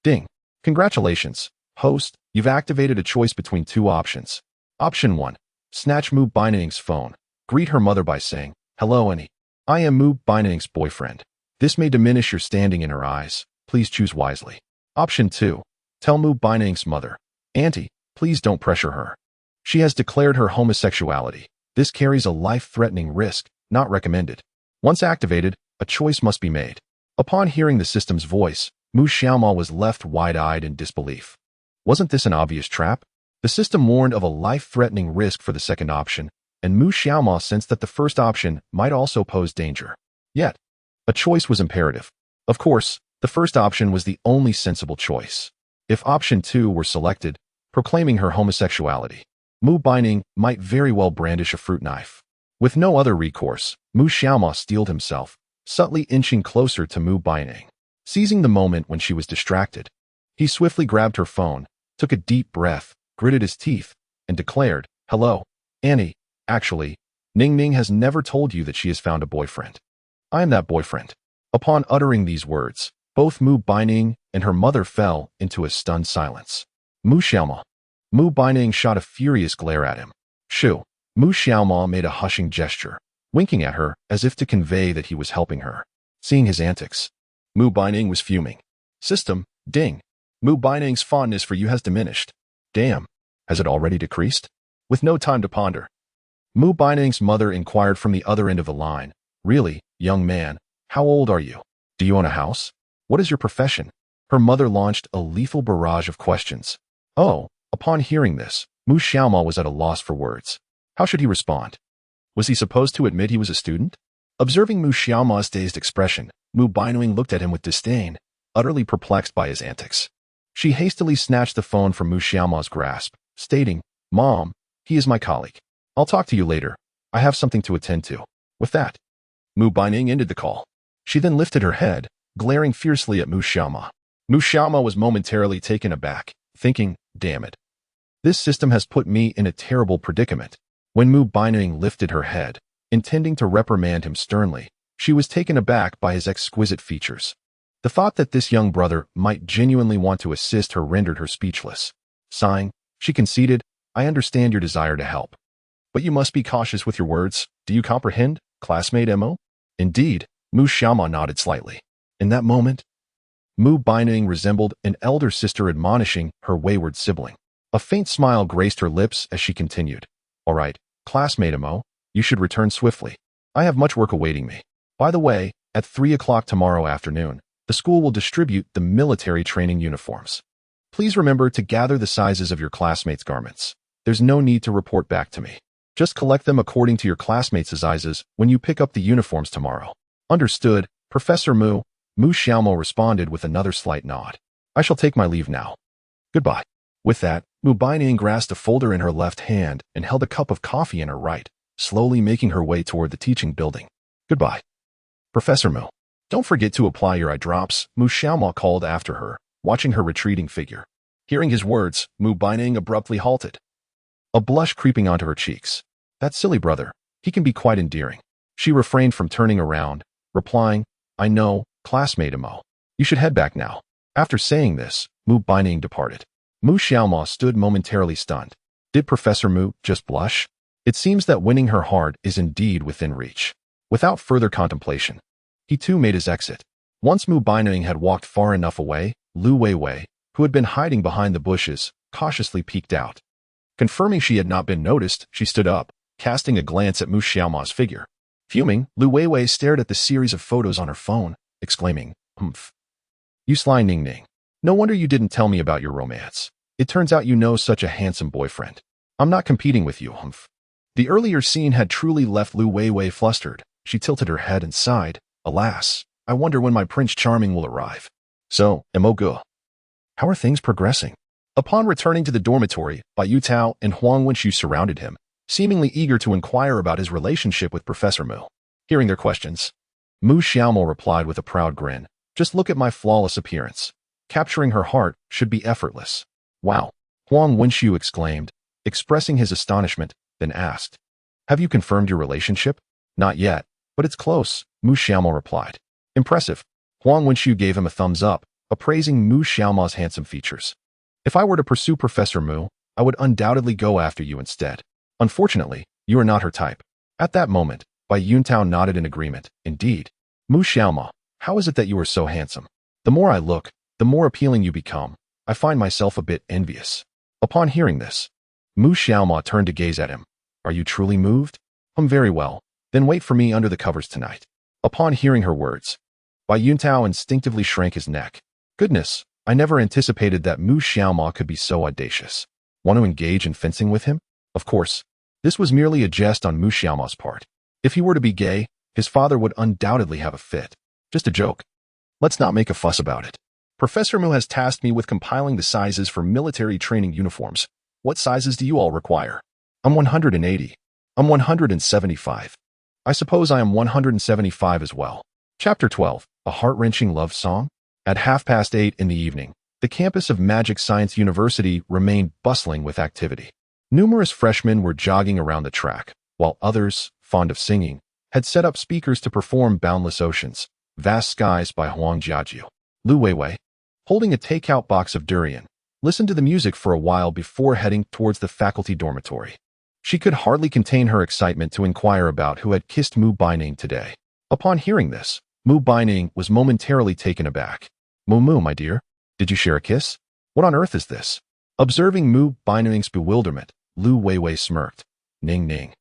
Ding. Congratulations, host, you've activated a choice between two options. Option 1. Snatch Mu Baining's phone. Greet her mother by saying, Hello, Annie. I am Mu Baining's boyfriend. This may diminish your standing in her eyes. Please choose wisely. Option 2. Tell Mu Baining's mother, Auntie, please don't pressure her. She has declared her homosexuality. This carries a life-threatening risk, not recommended. Once activated, a choice must be made. Upon hearing the system's voice, Mu Xiaoma was left wide-eyed in disbelief. Wasn't this an obvious trap? The system warned of a life-threatening risk for the second option, and Mu Xiaoma sensed that the first option might also pose danger. Yet, a choice was imperative. Of course, the first option was the only sensible choice. If option 2 were selected, proclaiming her homosexuality, Mu Baining might very well brandish a fruit knife. With no other recourse, Mu Xiaoma steeled himself, subtly inching closer to Mu Baining. Seizing the moment when she was distracted, he swiftly grabbed her phone, took a deep breath, gritted his teeth, and declared, Hello, Annie. Actually, Ning Ning has never told you that she has found a boyfriend. I am that boyfriend. Upon uttering these words, both Mu Baining and her mother fell into a stunned silence. Mu Xiaoma. Mu Baining shot a furious glare at him. Shoo. Mu Xiaoma made a hushing gesture, winking at her as if to convey that he was helping her. Seeing his antics, Mu Baining was fuming. System, ding. Mu Baining's fondness for you has diminished. Damn, has it already decreased? With no time to ponder, Mu Baining's mother inquired from the other end of the line. Really, young man, how old are you? Do you own a house? What is your profession? Her mother launched a lethal barrage of questions. Oh, upon hearing this, Mu Xiaoma was at a loss for words. How should he respond? Was he supposed to admit he was a student? Observing Mu Xiaoma's dazed expression, Mu Baining looked at him with disdain, utterly perplexed by his antics. She hastily snatched the phone from Mu Xiaoma's grasp, stating, Mom, he is my colleague. I'll talk to you later. I have something to attend to. With that, Mu Baining ended the call. She then lifted her head, glaring fiercely at Mu Xiaoma. Mu Xiaoma was momentarily taken aback, thinking, damn it. This system has put me in a terrible predicament. When Mu Baining lifted her head, intending to reprimand him sternly, she was taken aback by his exquisite features. The thought that this young brother might genuinely want to assist her rendered her speechless. Sighing, she conceded, I understand your desire to help. But you must be cautious with your words. Do you comprehend, classmate Mo? Indeed, Mu Xiaoma nodded slightly. In that moment, Mu Baining resembled an elder sister admonishing her wayward sibling. A faint smile graced her lips as she continued. All right, classmate Mo, you should return swiftly. I have much work awaiting me. By the way, at 3 o'clock tomorrow afternoon, The school will distribute the military training uniforms. Please remember to gather the sizes of your classmates' garments. There's no need to report back to me. Just collect them according to your classmates' sizes when you pick up the uniforms tomorrow. Understood, Professor Mu. Mu Xiaomo responded with another slight nod. I shall take my leave now. Goodbye. With that, Mu Baining grasped a folder in her left hand and held a cup of coffee in her right, slowly making her way toward the teaching building. Goodbye. Professor Mu. Don't forget to apply your eye drops, Mu Xiaomo called after her, watching her retreating figure. Hearing his words, Mu Baining abruptly halted, a blush creeping onto her cheeks. That silly brother, he can be quite endearing. She refrained from turning around, replying, I know, classmate Mo. You should head back now. After saying this, Mu Baining departed. Mu Xiaomo stood momentarily stunned. Did Professor Mu just blush? It seems that winning her heart is indeed within reach. Without further contemplation, he too made his exit. Once Mu Baining had walked far enough away, Lu Weiwei, who had been hiding behind the bushes, cautiously peeked out. Confirming she had not been noticed, she stood up, casting a glance at Mu Xiaomo's figure. Fuming, Lu Weiwei stared at the series of photos on her phone, exclaiming, Humph. You sly Ning Ning. No wonder you didn't tell me about your romance. It turns out you know such a handsome boyfriend. I'm not competing with you, Humph. The earlier scene had truly left Lu Weiwei flustered. She tilted her head and sighed. Alas, I wonder when my Prince Charming will arrive. So, Emogu. How are things progressing? Upon returning to the dormitory, Bai Yutao and Huang Wenxu surrounded him, seemingly eager to inquire about his relationship with Professor Mu. Hearing their questions, Mu Xiaomo replied with a proud grin, Just look at my flawless appearance. Capturing her heart should be effortless. Wow, Huang Wenxu exclaimed, expressing his astonishment, then asked, Have you confirmed your relationship? Not yet, but it's close, Mu Xiaomo replied. Impressive. Huang Wenxu gave him a thumbs up, appraising Mu Xiaomo's handsome features. If I were to pursue Professor Mu, I would undoubtedly go after you instead. Unfortunately, you are not her type. At that moment, Bai Yuntao nodded in agreement. Indeed. Mu Xiaomo, how is it that you are so handsome? The more I look, the more appealing you become. I find myself a bit envious. Upon hearing this, Mu Xiaomo turned to gaze at him. Are you truly moved? Very well. Then wait for me under the covers tonight. Upon hearing her words, Bai Yuntao instinctively shrank his neck. Goodness, I never anticipated that Mu Xiaomo could be so audacious. Want to engage in fencing with him? Of course, this was merely a jest on Mu Xiaomo's part. If he were to be gay, his father would undoubtedly have a fit. Just a joke. Let's not make a fuss about it. Professor Mu has tasked me with compiling the sizes for military training uniforms. What sizes do you all require? I'm 180. I'm 175. I suppose I am 175 as well. Chapter 12, A Heart-Wrenching Love Song? At 8:30 in the evening, the campus of Magic Science University remained bustling with activity. Numerous freshmen were jogging around the track, while others, fond of singing, had set up speakers to perform Boundless Oceans, Vast Skies by Huang Jiajiu. Lu Weiwei, holding a takeout box of durian, listened to the music for a while before heading towards the faculty dormitory. She could hardly contain her excitement to inquire about who had kissed Mu Baining today. Upon hearing this, Mu Baining was momentarily taken aback. Mu, my dear, did you share a kiss? What on earth is this? Observing Mu Baining's bewilderment, Lu Weiwei smirked. Ning Ning.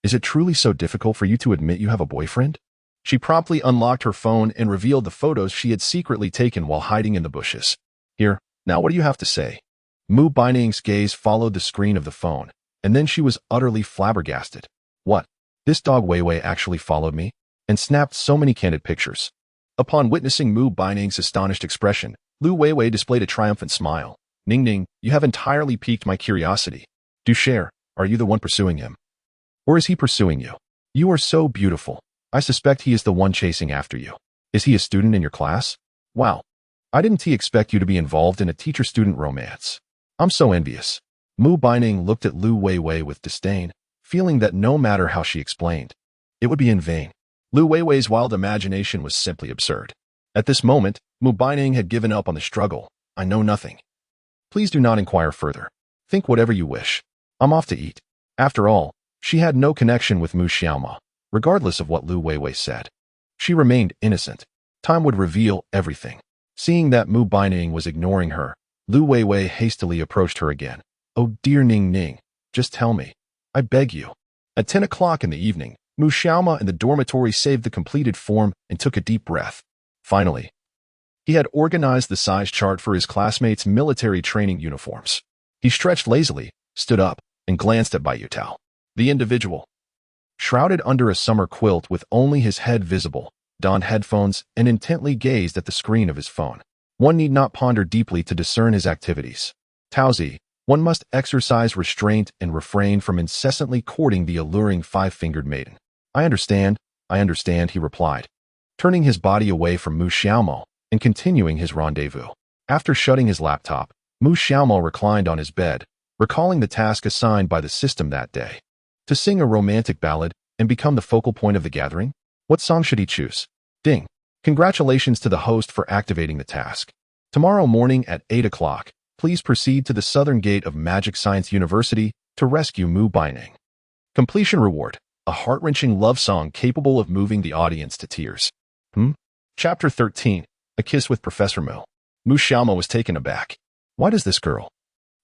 Is it truly so difficult for you to admit you have a boyfriend? She promptly unlocked her phone and revealed the photos she had secretly taken while hiding in the bushes. Here, now what do you have to say? Mu Baining's gaze followed the screen of the phone, and then she was utterly flabbergasted. What? This dog Weiwei actually followed me? And snapped so many candid pictures. Upon witnessing Mu Baining's astonished expression, Lu Weiwei displayed a triumphant smile. Ning Ning, you have entirely piqued my curiosity. Do share, are you the one pursuing him? Or is he pursuing you? You are so beautiful. I suspect he is the one chasing after you. Is he a student in your class? Wow. I didn't expect you to be involved in a teacher-student romance. I'm so envious. Mu Baining looked at Lu Weiwei with disdain, feeling that no matter how she explained, it would be in vain. Lu Weiwei's wild imagination was simply absurd. At this moment, Mu Baining had given up on the struggle. I know nothing. Please do not inquire further. Think whatever you wish. I'm off to eat. After all, she had no connection with Mu Xiaomo, regardless of what Lu Weiwei said. She remained innocent. Time would reveal everything. Seeing that Mu Baining was ignoring her, Lu Weiwei hastily approached her again. Oh dear Ning Ning, just tell me. I beg you. At 10 o'clock in the evening, Mu Xiaomo in the dormitory saved the completed form and took a deep breath. Finally, He had organized the size chart for his classmates' military training uniforms. He stretched lazily, stood up, and glanced at Bayutao. The individual, shrouded under a summer quilt with only his head visible, donned headphones and intently gazed at the screen of his phone. One need not ponder deeply to discern his activities. Taozi, one must exercise restraint and refrain from incessantly courting the alluring five-fingered maiden. I understand, he replied, turning his body away from Mu Xiaomo and continuing his rendezvous. After shutting his laptop, Mu Xiaomo reclined on his bed, recalling the task assigned by the system that day. To sing a romantic ballad and become the focal point of the gathering? What song should he choose? Ding. Congratulations to the host for activating the task. Tomorrow morning at 8 o'clock, please proceed to the southern gate of Magic Science University to rescue Mu Baining. Completion reward, a heart-wrenching love song capable of moving the audience to tears. Chapter 13, A Kiss with Professor Mu. Mu Xiaomo was taken aback. Why does this girl,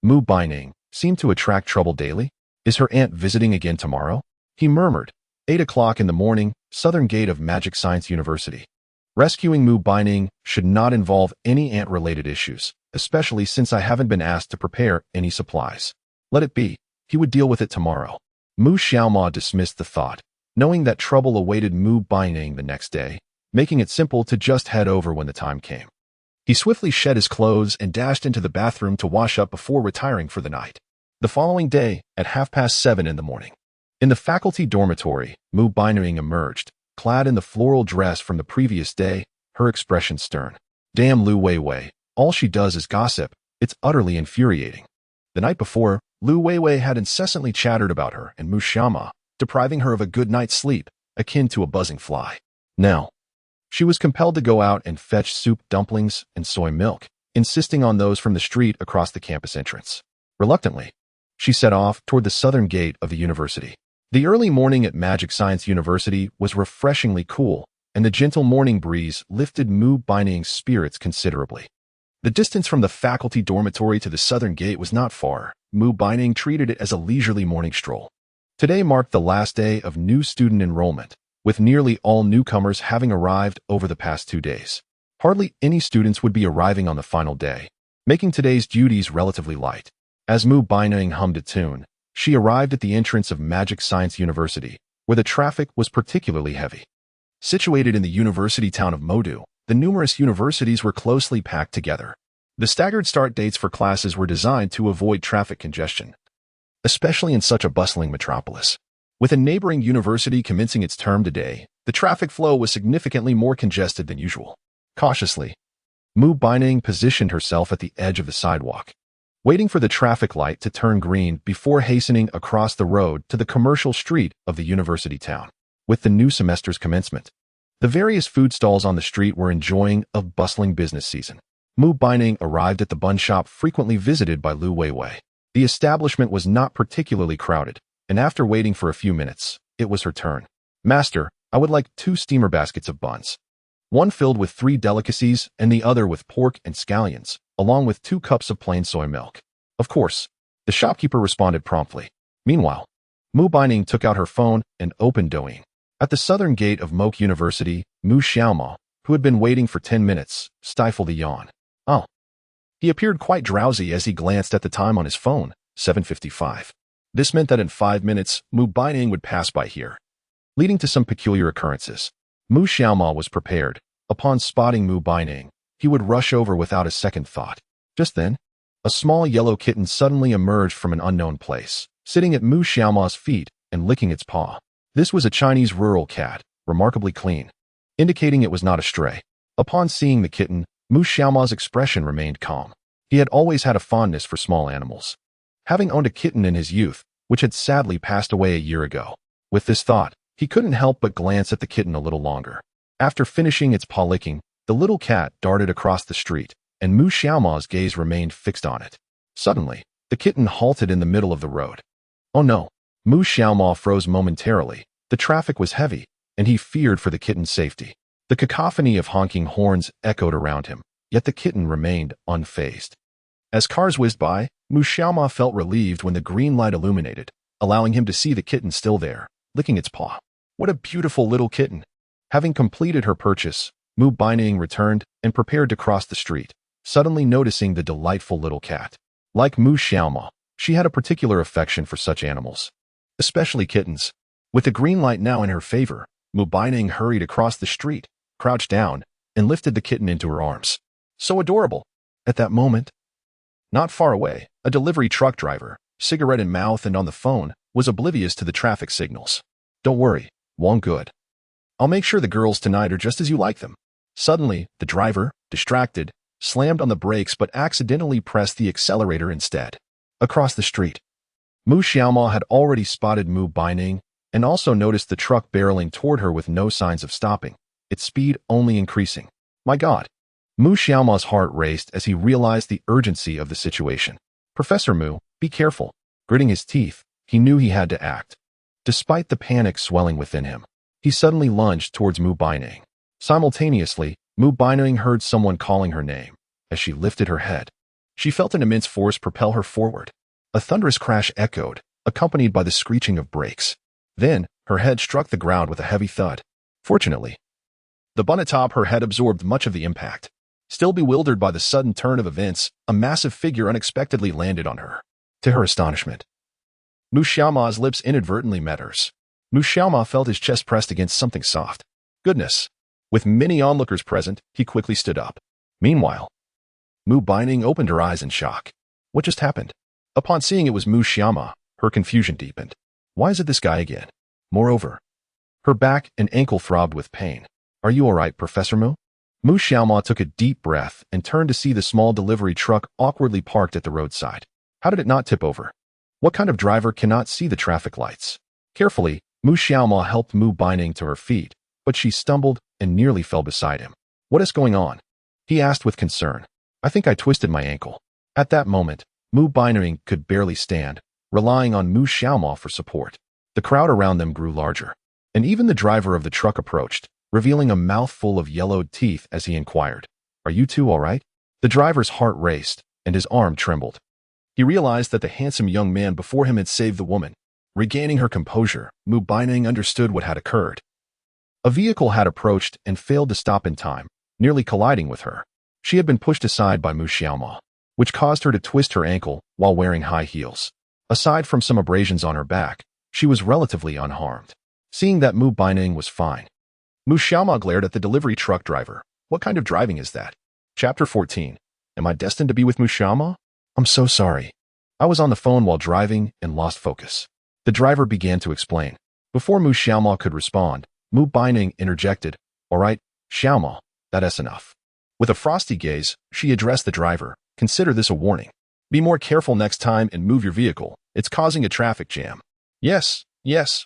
Mu Baining, seem to attract trouble daily? Is her aunt visiting again tomorrow? He murmured. 8 o'clock in the morning, southern gate of Magic Science University. Rescuing Mu Baining should not involve any aunt-related issues, especially since I haven't been asked to prepare any supplies. Let it be. He would deal with it tomorrow. Mu Xiaomo dismissed the thought, knowing that trouble awaited Mu Baining the next day, making it simple to just head over when the time came. He swiftly shed his clothes and dashed into the bathroom to wash up before retiring for the night. The following day, at 7:30 in the morning, in the faculty dormitory, Mu Baining emerged, clad in the floral dress from the previous day, her expression stern. Damn Lu Weiwei, all she does is gossip. It's utterly infuriating. The night before, Lu Weiwei had incessantly chattered about her and Mu Xiaomo, depriving her of a good night's sleep, akin to a buzzing fly. Now, she was compelled to go out and fetch soup, dumplings, and soy milk, insisting on those from the street across the campus entrance. Reluctantly, she set off toward the southern gate of the university. The early morning at Magic Science University was refreshingly cool, and the gentle morning breeze lifted Mu Baining's spirits considerably. The distance from the faculty dormitory to the southern gate was not far. Mu Baining treated it as a leisurely morning stroll. Today marked the last day of new student enrollment, with nearly all newcomers having arrived over the past 2 days. Hardly any students would be arriving on the final day, making today's duties relatively light. As Mu Baining hummed a tune, she arrived at the entrance of Magic Science University, where the traffic was particularly heavy. Situated in the university town of Modu, the numerous universities were closely packed together. The staggered start dates for classes were designed to avoid traffic congestion, especially in such a bustling metropolis. With a neighboring university commencing its term today, the traffic flow was significantly more congested than usual. Cautiously, Mu Baining positioned herself at the edge of the sidewalk, waiting for the traffic light to turn green before hastening across the road to the commercial street of the university town. With the new semester's commencement, the various food stalls on the street were enjoying a bustling business season. Mu Baining arrived at the bun shop frequently visited by Lu Weiwei. The establishment was not particularly crowded, and after waiting for a few minutes, it was her turn. Master, I would like 2 steamer baskets of buns. One filled with 3 delicacies and the other with pork and scallions, along with 2 cups of plain soy milk. Of course, the shopkeeper responded promptly. Meanwhile, Mu Baining took out her phone and opened Douyin. At the southern gate of Moke University, Mu Xiaomo, who had been waiting for 10 minutes, stifled a yawn. Oh. He appeared quite drowsy as he glanced at the time on his phone, 7:55. This meant that in 5 minutes, Mu Baining would pass by here, leading to some peculiar occurrences. Mu Xiaomo was prepared. Upon spotting Mu Baining, he would rush over without a second thought. Just then, a small yellow kitten suddenly emerged from an unknown place, sitting at Mu Xiaomo's feet and licking its paw. This was a Chinese rural cat, remarkably clean, indicating it was not a stray. Upon seeing the kitten, Mu Xiaomo's expression remained calm. He had always had a fondness for small animals, having owned a kitten in his youth, which had sadly passed away a year ago. With this thought, he couldn't help but glance at the kitten a little longer. After finishing its paw licking, the little cat darted across the street, and Mu Xiaomo's gaze remained fixed on it. Suddenly, the kitten halted in the middle of the road. Oh no! Mu Xiaomo froze momentarily. The traffic was heavy, and he feared for the kitten's safety. The cacophony of honking horns echoed around him, yet the kitten remained unfazed. As cars whizzed by, Mu Xiaomo felt relieved when the green light illuminated, allowing him to see the kitten still there, licking its paw. What a beautiful little kitten! Having completed her purchase, Mu Baining returned and prepared to cross the street, suddenly noticing the delightful little cat. Like Mu Xiaoma, she had a particular affection for such animals, especially kittens. With the green light now in her favor, Mu Baining hurried across the street, crouched down, and lifted the kitten into her arms. So adorable! At that moment, not far away, a delivery truck driver, cigarette in mouth and on the phone, was oblivious to the traffic signals. Don't worry, Wong good. I'll make sure the girls tonight are just as you like them. Suddenly, the driver, distracted, slammed on the brakes but accidentally pressed the accelerator instead. Across the street, Mu Xiaoma had already spotted Mu Baining and also noticed the truck barreling toward her with no signs of stopping, its speed only increasing. My God! Mu Xiaoma's heart raced as he realized the urgency of the situation. Professor Mu, be careful. Gritting his teeth, he knew he had to act. Despite the panic swelling within him, he suddenly lunged towards Mu Baining. Simultaneously, Mu Baining heard someone calling her name. As she lifted her head, she felt an immense force propel her forward. A thunderous crash echoed, accompanied by the screeching of brakes. Then, her head struck the ground with a heavy thud. Fortunately, the bun atop her head absorbed much of the impact. Still bewildered by the sudden turn of events, a massive figure unexpectedly landed on her. To her astonishment, Mu Xiaoma's lips inadvertently met hers. Mu Xiaoma felt his chest pressed against something soft. Goodness! With many onlookers present, he quickly stood up. Meanwhile, Mu Baining opened her eyes in shock. What just happened? Upon seeing it was Mu Xiaoma, her confusion deepened. Why is it this guy again? Moreover, her back and ankle throbbed with pain. Are you all right, Professor Mu? Mu Xiaoma took a deep breath and turned to see the small delivery truck awkwardly parked at the roadside. How did it not tip over? What kind of driver cannot see the traffic lights? Carefully, Mu Xiaoma helped Mu Baining to her feet, but she stumbled and nearly fell beside him. What is going on? He asked with concern. I think I twisted my ankle. At that moment, Mu Baining could barely stand, relying on Mu Xiaoma for support. The crowd around them grew larger, and even the driver of the truck approached, revealing a mouthful of yellowed teeth as he inquired, Are you two all right? The driver's heart raced, and his arm trembled. He realized that the handsome young man before him had saved the woman. Regaining her composure, Mu Baining understood what had occurred. A vehicle had approached and failed to stop in time, nearly colliding with her. She had been pushed aside by Mu Xiaoma, which caused her to twist her ankle while wearing high heels. Aside from some abrasions on her back, she was relatively unharmed. Seeing that Mu Baining was fine, Mu Xiaoma glared at the delivery truck driver. What kind of driving is that? Chapter 14. Am I destined to be with Mu Xiaoma? I'm so sorry. I was on the phone while driving and lost focus. The driver began to explain. Before Mu Xiaoma could respond, Mu Baining interjected. All right, Xiaoma, that's enough. With a frosty gaze, she addressed the driver. Consider this a warning. Be more careful next time and move your vehicle. It's causing a traffic jam. Yes,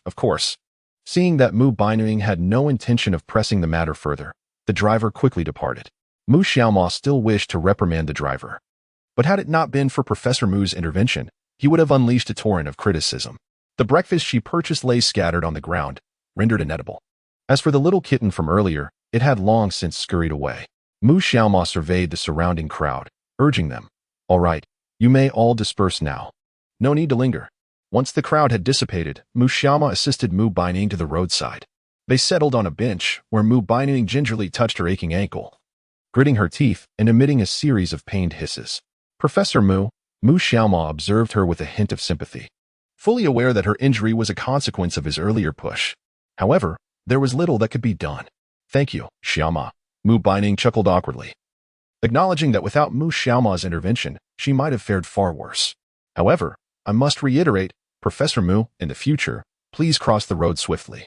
of course. Seeing that Mu Baining had no intention of pressing the matter further, the driver quickly departed. Mu Xiaoma still wished to reprimand the driver. But had it not been for Professor Mu's intervention, he would have unleashed a torrent of criticism. The breakfast she purchased lay scattered on the ground, rendered inedible. As for the little kitten from earlier, it had long since scurried away. Mu Xiaoma surveyed the surrounding crowd, urging them, All right, you may all disperse now. No need to linger. Once the crowd had dissipated, Mu Xiaoma assisted Mu Baining to the roadside. They settled on a bench, where Mu Baining gingerly touched her aching ankle, gritting her teeth and emitting a series of pained hisses. Professor Mu Xiaoma observed her with a hint of sympathy, fully aware that her injury was a consequence of his earlier push. However, there was little that could be done. Thank you, Xiaoma. Mu Baining chuckled awkwardly, acknowledging that without Mu Xiaoma's intervention, she might have fared far worse. However, I must reiterate, Professor Mu, in the future, please cross the road swiftly.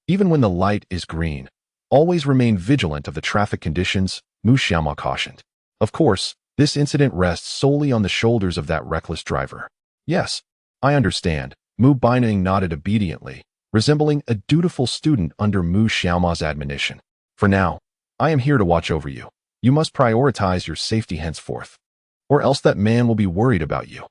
Even when the light is green, always remain vigilant of the traffic conditions, Mu Xiaoma cautioned. Of course, this incident rests solely on the shoulders of that reckless driver. Yes, I understand. Mu Baining nodded obediently, resembling a dutiful student under Mu Xiaoma's admonition. For now, I am here to watch over you. You must prioritize your safety henceforth, or else that man will be worried about you.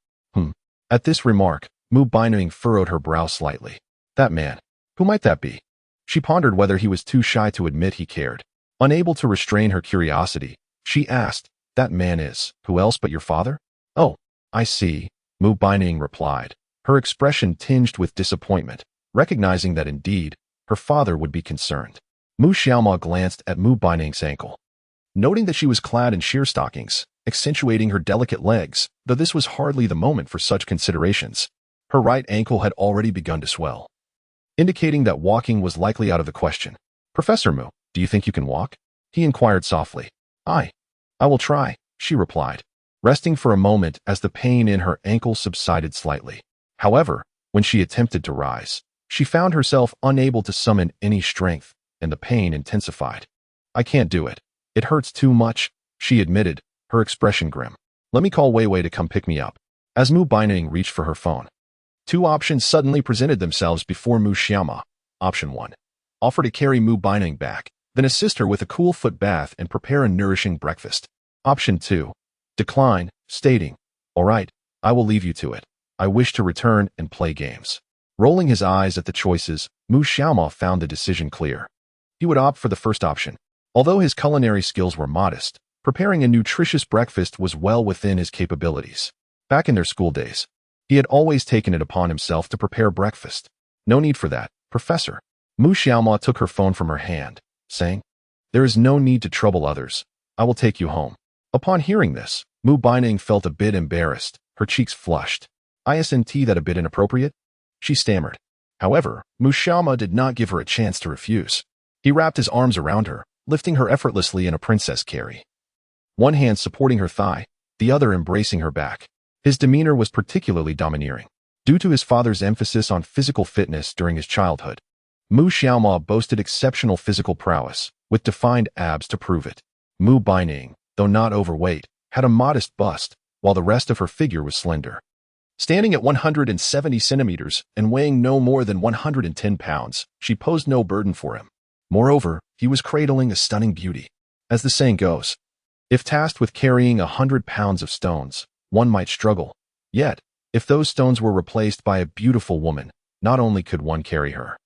At this remark, Mu Baining furrowed her brow slightly. That man, who might that be? She pondered whether he was too shy to admit he cared. Unable to restrain her curiosity, she asked, That man is, who else but your father? Oh, I see, Mu Baining replied, her expression tinged with disappointment, recognizing that indeed, her father would be concerned. Mu Xiaoma glanced at Mu Beining's ankle. Noting that she was clad in sheer stockings, accentuating her delicate legs, though this was hardly the moment for such considerations, her right ankle had already begun to swell, indicating that walking was likely out of the question. "Professor Mu, do you think you can walk?" he inquired softly. I will try," she replied, resting for a moment as the pain in her ankle subsided slightly. However, when she attempted to rise, she found herself unable to summon any strength, and the pain intensified. "I can't do it. It hurts too much," she admitted, her expression grim. "Let me call Wei Wei to come pick me up." As Mu Baining reached for her phone, two options suddenly presented themselves before Mu Xiaoma. Option 1. Offer to carry Mu Baining back, then assist her with a cool foot bath and prepare a nourishing breakfast. Option 2. Decline, stating, "All right, I will leave you to it. I wish to return and play games." Rolling his eyes at the choices, Mu Xiaoma found the decision clear. He would opt for the first option. Although his culinary skills were modest, preparing a nutritious breakfast was well within his capabilities. Back in their school days, he had always taken it upon himself to prepare breakfast. "No need for that, Professor." Mu Xiaoma took her phone from her hand, saying, "There is no need to trouble others. I will take you home." Upon hearing this, Mu Baining felt a bit embarrassed, her cheeks flushed. "Isn't that a bit inappropriate?" she stammered. However, Mu Xiaoma did not give her a chance to refuse. He wrapped his arms around her, lifting her effortlessly in a princess carry. One hand supporting her thigh, the other embracing her back. His demeanor was particularly domineering. Due to his father's emphasis on physical fitness during his childhood, Mu Xiaoma boasted exceptional physical prowess, with defined abs to prove it. Mu Baining, though not overweight, had a modest bust, while the rest of her figure was slender. Standing at 170 centimeters and weighing no more than 110 pounds, she posed no burden for him. Moreover, he was cradling a stunning beauty. As the saying goes, if tasked with carrying 100 pounds of stones, one might struggle. Yet, if those stones were replaced by a beautiful woman, not only could one carry her,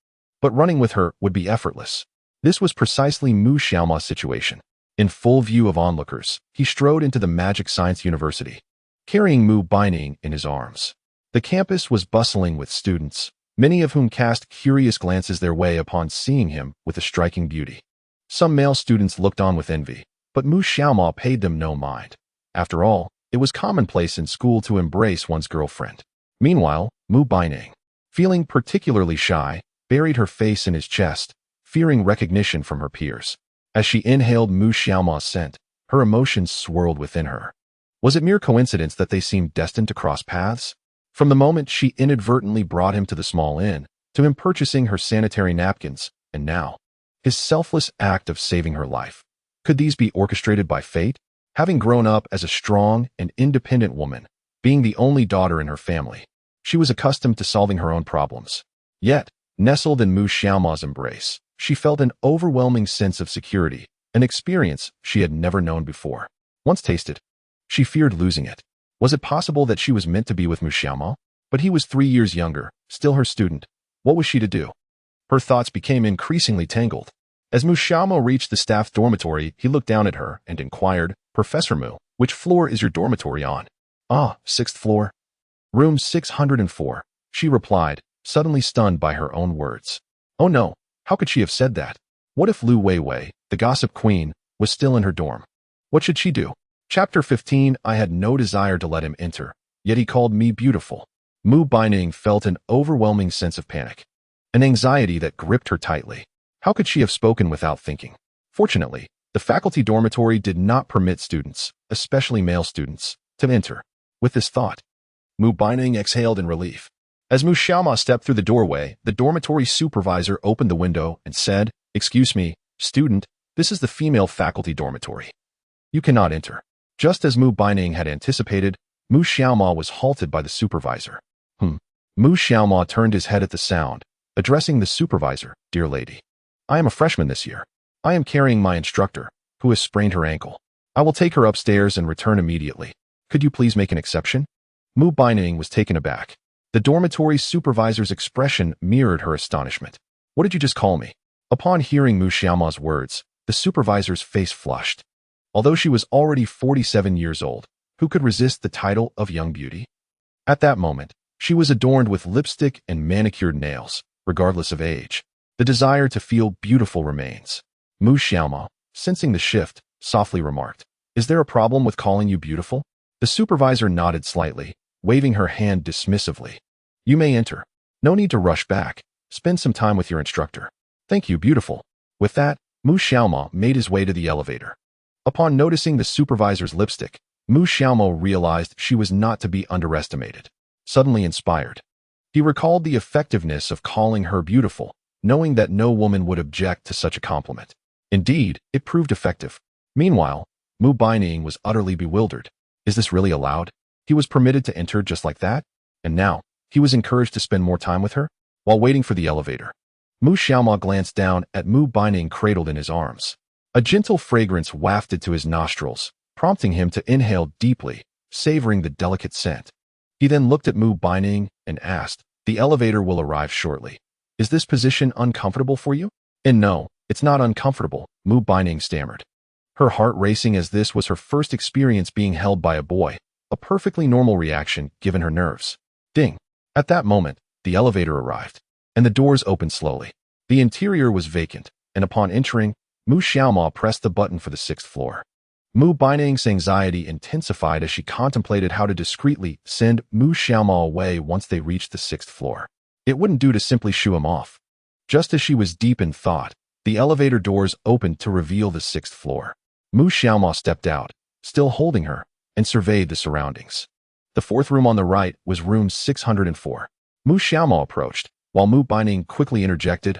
but running with her would be effortless. This was precisely Mu Xiaoma's situation. In full view of onlookers, he strode into the Magic Science University, carrying Mu Baining in his arms. The campus was bustling with students, many of whom cast curious glances their way upon seeing him with a striking beauty. Some male students looked on with envy, but Mu Xiaoma paid them no mind. After all, it was commonplace in school to embrace one's girlfriend. Meanwhile, Mu Baining, feeling particularly shy, buried her face in his chest, fearing recognition from her peers. As she inhaled Mu Xiaoma's scent, her emotions swirled within her. Was it mere coincidence that they seemed destined to cross paths? From the moment she inadvertently brought him to the small inn, to him purchasing her sanitary napkins, and now, his selfless act of saving her life. Could these be orchestrated by fate? Having grown up as a strong and independent woman, being the only daughter in her family, she was accustomed to solving her own problems. Yet, nestled in Mu Xiaoma's embrace, she felt an overwhelming sense of security, an experience she had never known before. Once tasted, she feared losing it. Was it possible that she was meant to be with Mu Xiaoma? But he was 3 years younger, still her student. What was she to do? Her thoughts became increasingly tangled. As Mu Xiaoma reached the staff dormitory, he looked down at her and inquired, "Professor Mu, which floor is your dormitory on?" "Ah, 6th floor. Room 604, she replied, suddenly stunned by her own words. Oh no, how could she have said that? What if Lu Weiwei, the gossip queen, was still in her dorm? What should she do? Chapter 15. I had no desire to let him enter, yet he called me beautiful. Mu Baining felt an overwhelming sense of panic, an anxiety that gripped her tightly. How could she have spoken without thinking? Fortunately, the faculty dormitory did not permit students, especially male students, to enter. With this thought, Mu Baining exhaled in relief. As Mu Xiaoma stepped through the doorway, the dormitory supervisor opened the window and said, "Excuse me, student, this is the female faculty dormitory. You cannot enter." Just as Mu Baining had anticipated, Mu Xiaoma was halted by the supervisor. Mu Xiaoma turned his head at the sound, addressing the supervisor, "Dear lady, I am a freshman this year. I am carrying my instructor, who has sprained her ankle. I will take her upstairs and return immediately. Could you please make an exception?" Mu Baining was taken aback. The dormitory supervisor's expression mirrored her astonishment. "What did you just call me?" Upon hearing Mu Xiaoma's words, the supervisor's face flushed. Although she was already 47 years old, who could resist the title of young beauty? At that moment, she was adorned with lipstick and manicured nails, regardless of age. The desire to feel beautiful remains. Mu Xiaoma, sensing the shift, softly remarked, "Is there a problem with calling you beautiful?" The supervisor nodded slightly, waving her hand dismissively. "You may enter. No need to rush back. Spend some time with your instructor." "Thank you, beautiful." With that, Mu Xiaoma made his way to the elevator. Upon noticing the supervisor's lipstick, Mu Xiaoma realized she was not to be underestimated. Suddenly inspired, he recalled the effectiveness of calling her beautiful, knowing that no woman would object to such a compliment. Indeed, it proved effective. Meanwhile, Mu Baining was utterly bewildered. Is this really allowed? He was permitted to enter just like that? And now, he was encouraged to spend more time with her? While waiting for the elevator, Mu Xiaoma glanced down at Mu Baining cradled in his arms. A gentle fragrance wafted to his nostrils, prompting him to inhale deeply, savoring the delicate scent. He then looked at Mu Baining and asked, "The elevator will arrive shortly. Is this position uncomfortable for you?" "And no, it's not uncomfortable," Mu Baining stammered, her heart racing as this was her first experience being held by a boy, a perfectly normal reaction given her nerves. Ding! At that moment, the elevator arrived, and the doors opened slowly. The interior was vacant, and upon entering, Mu Xiaoma pressed the button for the 6th floor. Mu Baining's anxiety intensified as she contemplated how to discreetly send Mu Xiaoma away once they reached the 6th floor. It wouldn't do to simply shoo him off. Just as she was deep in thought, the elevator doors opened to reveal the 6th floor. Mu Xiaoma stepped out, still holding her, and surveyed the surroundings. The 4th room on the right was room 604. Mu Xiaoma approached, while Mu Baining quickly interjected,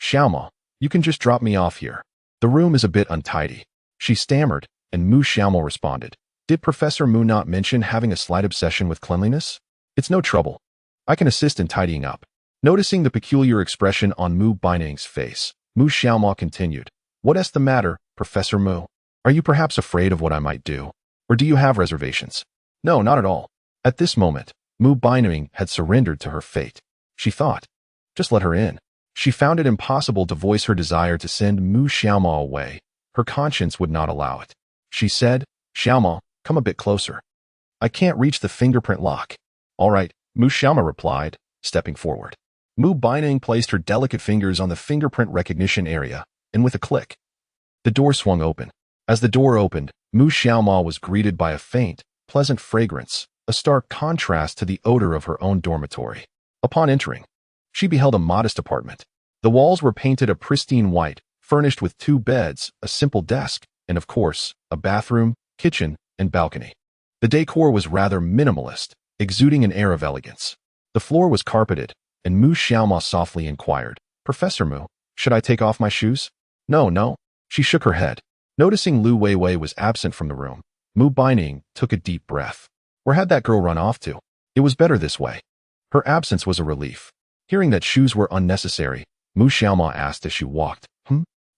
Xiaoma, you can just drop me off here. The room is a bit untidy." She stammered, and Mu Xiaoma responded, "Did Professor Mu not mention having a slight obsession with cleanliness? It's no trouble. I can assist in tidying up." Noticing the peculiar expression on Mu Baining's face, Mu Xiaoma continued, "What's the matter, Professor Mu? Are you perhaps afraid of what I might do? Or do you have reservations?" "No, not at all." At this moment, Mu Baining had surrendered to her fate. She thought, just let her in. She found it impossible to voice her desire to send Mu Xiaoma away. Her conscience would not allow it. She said, "Xiaoma, come a bit closer. I can't reach the fingerprint lock." "All right," Mu Xiaoma replied, stepping forward. Mu Baining placed her delicate fingers on the fingerprint recognition area, and with a click, the door swung open. As the door opened, Mu Xiaoma was greeted by a faint, pleasant fragrance, a stark contrast to the odor of her own dormitory. Upon entering, she beheld a modest apartment. The walls were painted a pristine white, furnished with 2 beds, a simple desk, and of course, a bathroom, kitchen, and balcony. The decor was rather minimalist, exuding an air of elegance. The floor was carpeted, and Mu Xiaoma softly inquired, "Professor Mu, should I take off my shoes?" No. She shook her head. Noticing Lu Weiwei was absent from the room, Mu Baining took a deep breath. Where had that girl run off to? It was better this way. Her absence was a relief. Hearing that shoes were unnecessary, Mu Xiaoma asked as she walked,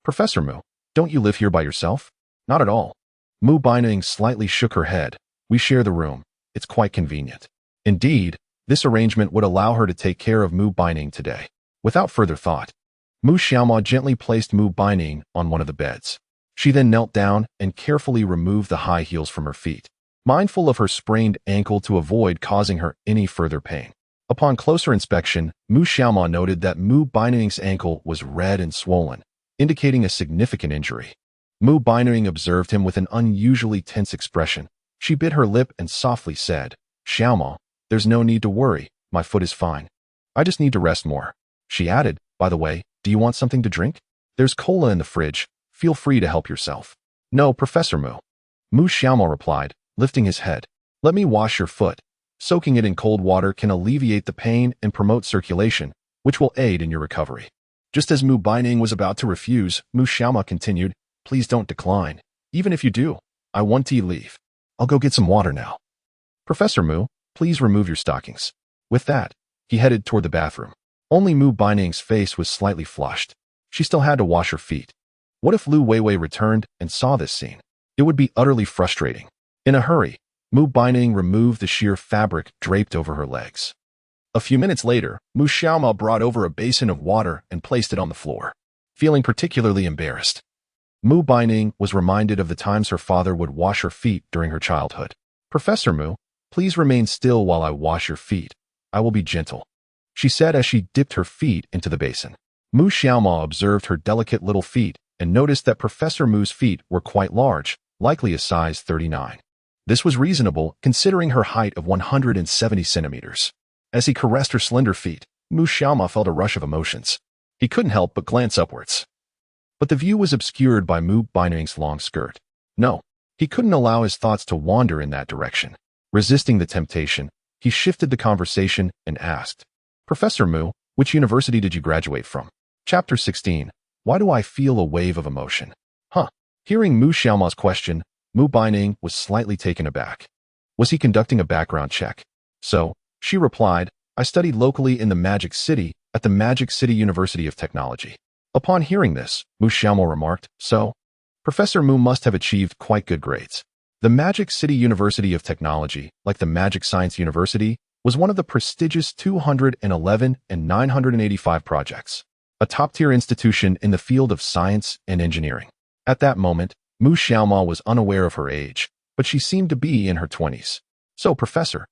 "Professor Mu, don't you live here by yourself?" "Not at all." Mu Baining slightly shook her head. "We share the room. It's quite convenient." Indeed, this arrangement would allow her to take care of Mu Baining today. Without further thought, Mu Xiaoma gently placed Mu Baining on one of the beds. She then knelt down and carefully removed the high heels from her feet, mindful of her sprained ankle to avoid causing her any further pain. Upon closer inspection, Mu Xiaoma noted that Mu Baining's ankle was red and swollen, indicating a significant injury. Mu Baining observed him with an unusually tense expression. She bit her lip and softly said, "Xiaoma, there's no need to worry, my foot is fine. I just need to rest more." She added, "By the way, do you want something to drink? There's cola in the fridge, feel free to help yourself." "No, Professor Mu." Mu Xiaoma replied, lifting his head. "Let me wash your foot. Soaking it in cold water can alleviate the pain and promote circulation, which will aid in your recovery." Just as Mu Baining was about to refuse, Mu Xiaoma continued, "Please don't decline. Even if you do, I want to leave. I'll go get some water now. Professor Mu, please remove your stockings." With that, he headed toward the bathroom. Only Mu Baining's face was slightly flushed. She still had to wash her feet. What if Lu Weiwei returned and saw this scene? It would be utterly frustrating. In a hurry, Mu Baining removed the sheer fabric draped over her legs. A few minutes later, Mu Xiaoma brought over a basin of water and placed it on the floor. Feeling particularly embarrassed, Mu Baining was reminded of the times her father would wash her feet during her childhood. "Professor Mu, please remain still while I wash your feet. I will be gentle," she said as she dipped her feet into the basin. Mu Xiaoma observed her delicate little feet and noticed that Professor Mu's feet were quite large, likely a size 39. This was reasonable considering her height of 170 centimeters. As he caressed her slender feet, Mu Xiaoma felt a rush of emotions. He couldn't help but glance upwards. But the view was obscured by Mu Baining's long skirt. No, he couldn't allow his thoughts to wander in that direction. Resisting the temptation, he shifted the conversation and asked, Professor Mu, which university did you graduate from? Chapter 16. Why do I feel a wave of emotion? Hearing Mu Xiaoma's question, Mu Baining was slightly taken aback. Was he conducting a background check? So, she replied, I studied locally in the Magic City at the Magic City University of Technology. Upon hearing this, Mu Xiaoma remarked, so, Professor Mu must have achieved quite good grades. The Magic City University of Technology, like the Magic Science University, was one of the prestigious 211 and 985 projects, a top-tier institution in the field of science and engineering. At that moment, Mu Xiaoma was unaware of her age, but she seemed to be in her 20s. So, Professor,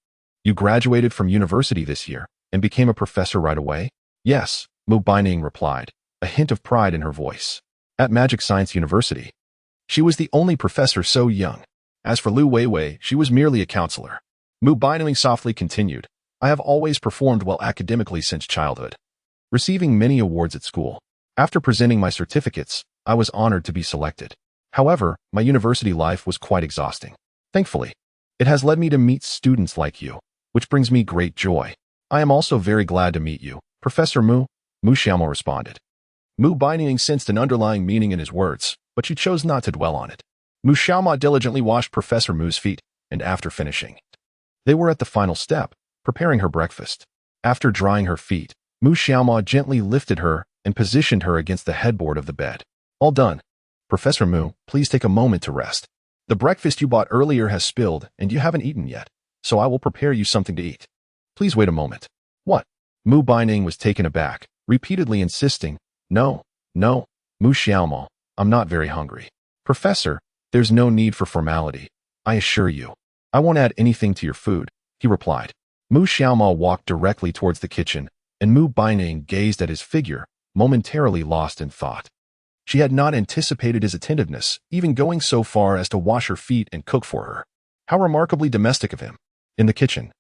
you graduated from university this year and became a professor right away? Yes, Mu Baining replied, a hint of pride in her voice. At Magic Science University. She was the only professor so young. As for Lu Weiwei, she was merely a counselor. Mu Baining softly continued, I have always performed well academically since childhood, receiving many awards at school. After presenting my certificates, I was honored to be selected. However, my university life was quite exhausting. Thankfully, it has led me to meet students like you, which brings me great joy. I am also very glad to meet you, Professor Mu, Mu Xiaoma responded. Mu Baining sensed an underlying meaning in his words, but she chose not to dwell on it. Mu Xiaoma diligently washed Professor Mu's feet, and after finishing, they were at the final step, preparing her breakfast. After drying her feet, Mu Xiaoma gently lifted her and positioned her against the headboard of the bed. All done. Professor Mu, please take a moment to rest. The breakfast you bought earlier has spilled and you haven't eaten yet, so I will prepare you something to eat. Please wait a moment. What? Mu Baining was taken aback, repeatedly insisting, No, Mu Xiaoma, I'm not very hungry. Professor, there's no need for formality. I assure you. I won't add anything to your food, he replied. Mu Xiaoma walked directly towards the kitchen, and Mu Baining gazed at his figure, momentarily lost in thought. She had not anticipated his attentiveness, even going so far as to wash her feet and cook for her. How remarkably domestic of him. In the kitchen,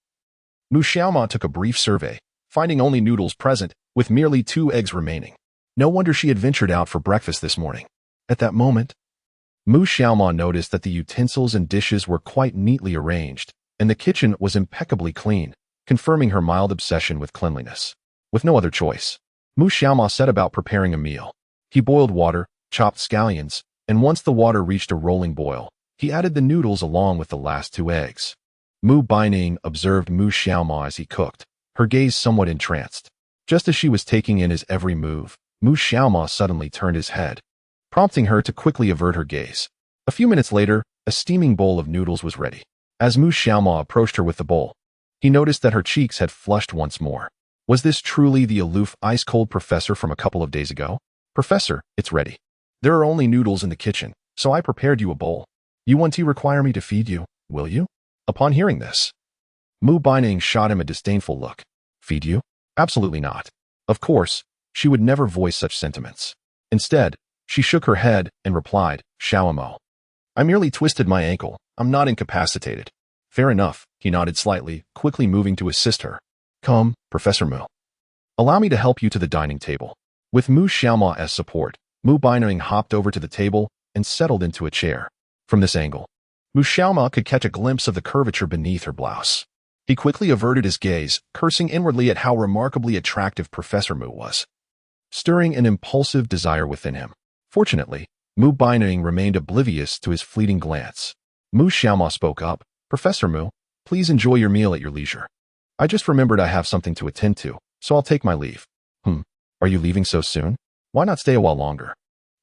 Mu Xiaoma took a brief survey, finding only noodles present, with merely 2 eggs remaining. No wonder she had ventured out for breakfast this morning. At that moment, Mu Xiaoma noticed that the utensils and dishes were quite neatly arranged, and the kitchen was impeccably clean, confirming her mild obsession with cleanliness. With no other choice, Mu Xiaoma set about preparing a meal. He boiled water, chopped scallions, and once the water reached a rolling boil, he added the noodles along with the last 2 eggs. Mu Baining observed Mu Xiaoma as he cooked, her gaze somewhat entranced. Just as she was taking in his every move, Mu Xiaoma suddenly turned his head, prompting her to quickly avert her gaze. A few minutes later, a steaming bowl of noodles was ready. As Mu Xiaoma approached her with the bowl, he noticed that her cheeks had flushed once more. Was this truly the aloof, ice-cold professor from a couple of days ago? Professor, it's ready. There are only noodles in the kitchen, so I prepared you a bowl. You won't require me to feed you, will you? Upon hearing this, Mu Baining shot him a disdainful look. Feed you? Absolutely not. Of course, she would never voice such sentiments. Instead, she shook her head and replied, Xiaomo. I merely twisted my ankle. I'm not incapacitated. Fair enough, he nodded slightly, quickly moving to assist her. Come, Professor Mu. Allow me to help you to the dining table. With Mu Xiaoma as support, Mu Baining hopped over to the table and settled into a chair. From this angle, Mu Xiaoma could catch a glimpse of the curvature beneath her blouse. He quickly averted his gaze, cursing inwardly at how remarkably attractive Professor Mu was, stirring an impulsive desire within him. Fortunately, Mu Baining remained oblivious to his fleeting glance. Mu Xiaoma spoke up, Professor Mu, please enjoy your meal at your leisure. I just remembered I have something to attend to, so I'll take my leave. Are you leaving so soon? Why not stay a while longer?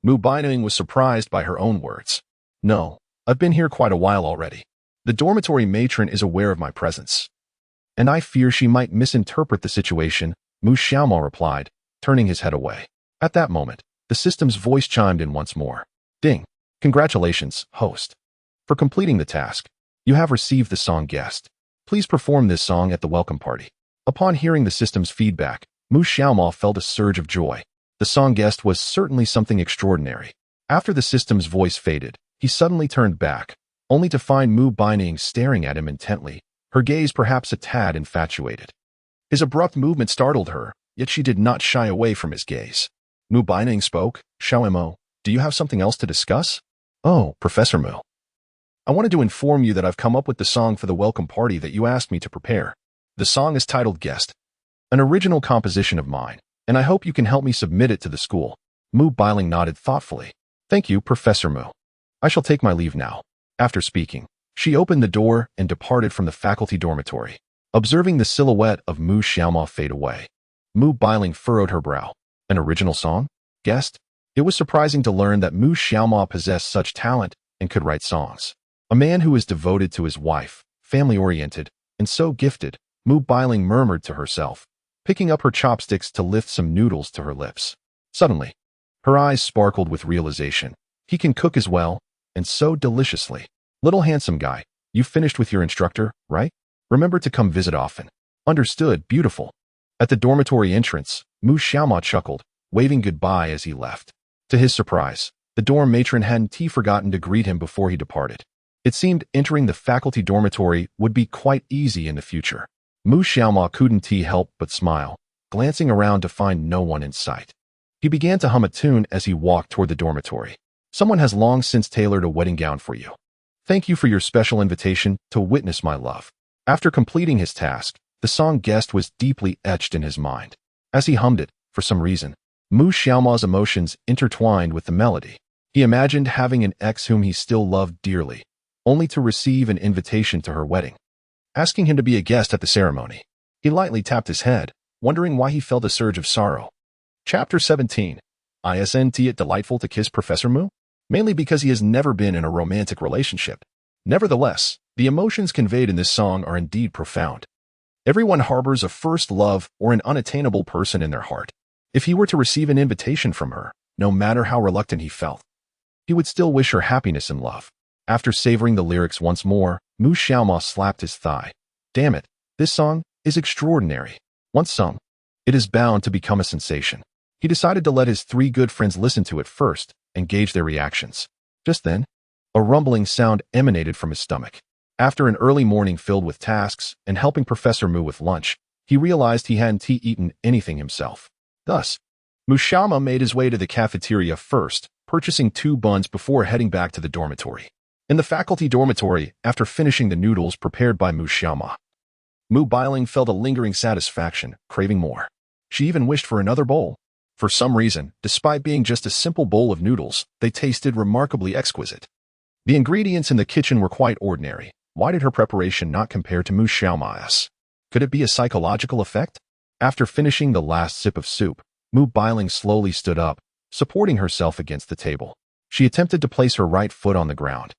Mu Baining was surprised by her own words. No, I've been here quite a while already. The dormitory matron is aware of my presence, and I fear she might misinterpret the situation, Mu Xiaoma replied, turning his head away. At that moment, the system's voice chimed in once more. Ding! Congratulations, host. For completing the task, you have received the song guest. Please perform this song at the welcome party. Upon hearing the system's feedback, Mu Xiaoma felt a surge of joy. The song guest was certainly something extraordinary. After the system's voice faded, he suddenly turned back, only to find Mu Baining staring at him intently, her gaze perhaps a tad infatuated. His abrupt movement startled her, yet she did not shy away from his gaze. Mu Baining spoke, "Xiao Mo, do you have something else to discuss?" "Oh, Professor Mu. I wanted to inform you that I've come up with the song for the welcome party that you asked me to prepare. The song is titled Guest, an original composition of mine, and I hope you can help me submit it to the school." Mu Bailing nodded thoughtfully. "Thank you, Professor Mu. I shall take my leave now." After speaking, she opened the door and departed from the faculty dormitory. Observing the silhouette of Mu Xiaoma fade away, Mu Bailing furrowed her brow. An original song? Guest? It was surprising to learn that Mu Xiaoma possessed such talent and could write songs. A man who is devoted to his wife, family-oriented, and so gifted, Mu Bailing murmured to herself, picking up her chopsticks to lift some noodles to her lips. Suddenly, her eyes sparkled with realization. He can cook as well, and so deliciously. "Little handsome guy, you finished with your instructor, right? Remember to come visit often." "Understood, beautiful." At the dormitory entrance, Mu Xiaoma chuckled, waving goodbye as he left. To his surprise, the dorm matron hadn't forgotten to greet him before he departed. It seemed entering the faculty dormitory would be quite easy in the future. Mu Xiaoma couldn't help but smile, glancing around to find no one in sight. He began to hum a tune as he walked toward the dormitory. "Someone has long since tailored a wedding gown for you. Thank you for your special invitation to witness my love." After completing his task, the song Guest was deeply etched in his mind. As he hummed it, for some reason, Mu Xiaoma's emotions intertwined with the melody. He imagined having an ex whom he still loved dearly, only to receive an invitation to her wedding, asking him to be a guest at the ceremony. He lightly tapped his head, wondering why he felt a surge of sorrow. Chapter 17. Isn't it delightful to kiss Professor Mu? Mainly because he has never been in a romantic relationship. Nevertheless, the emotions conveyed in this song are indeed profound. Everyone harbors a first love or an unattainable person in their heart. If he were to receive an invitation from her, no matter how reluctant he felt, he would still wish her happiness and love. After savoring the lyrics once more, Mu Xiaoma slapped his thigh. Damn it, this song is extraordinary. Once sung, it is bound to become a sensation. He decided to let his 3 good friends listen to it first and gauge their reactions. Just then, a rumbling sound emanated from his stomach. After an early morning filled with tasks and helping Professor Mu with lunch, he realized he hadn't eaten anything himself. Thus, Mu Xiaoma made his way to the cafeteria first, purchasing 2 buns before heading back to the dormitory. In the faculty dormitory, after finishing the noodles prepared by Mu Xiaoma, Mu Bailing felt a lingering satisfaction, craving more. She even wished for another bowl. For some reason, despite being just a simple bowl of noodles, they tasted remarkably exquisite. The ingredients in the kitchen were quite ordinary. Why did her preparation not compare to Mu Xiaoma's? Could it be a psychological effect? After finishing the last sip of soup, Mu Bailing slowly stood up, supporting herself against the table. She attempted to place her right foot on the ground.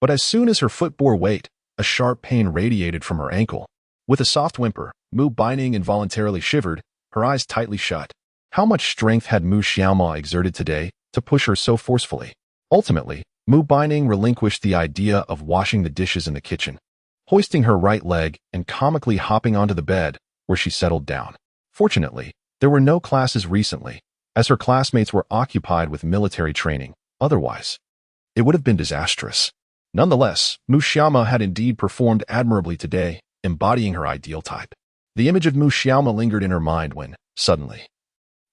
But as soon as her foot bore weight, a sharp pain radiated from her ankle. With a soft whimper, Mu Bailing involuntarily shivered, her eyes tightly shut. How much strength had Mu Xiaoma exerted today to push her so forcefully? Ultimately, Mu Baining relinquished the idea of washing the dishes in the kitchen, hoisting her right leg and comically hopping onto the bed, where she settled down. Fortunately, there were no classes recently, as her classmates were occupied with military training. Otherwise, it would have been disastrous. Nonetheless, Mu Xiaoma had indeed performed admirably today, embodying her ideal type. The image of Mu Xiaoma lingered in her mind when, suddenly,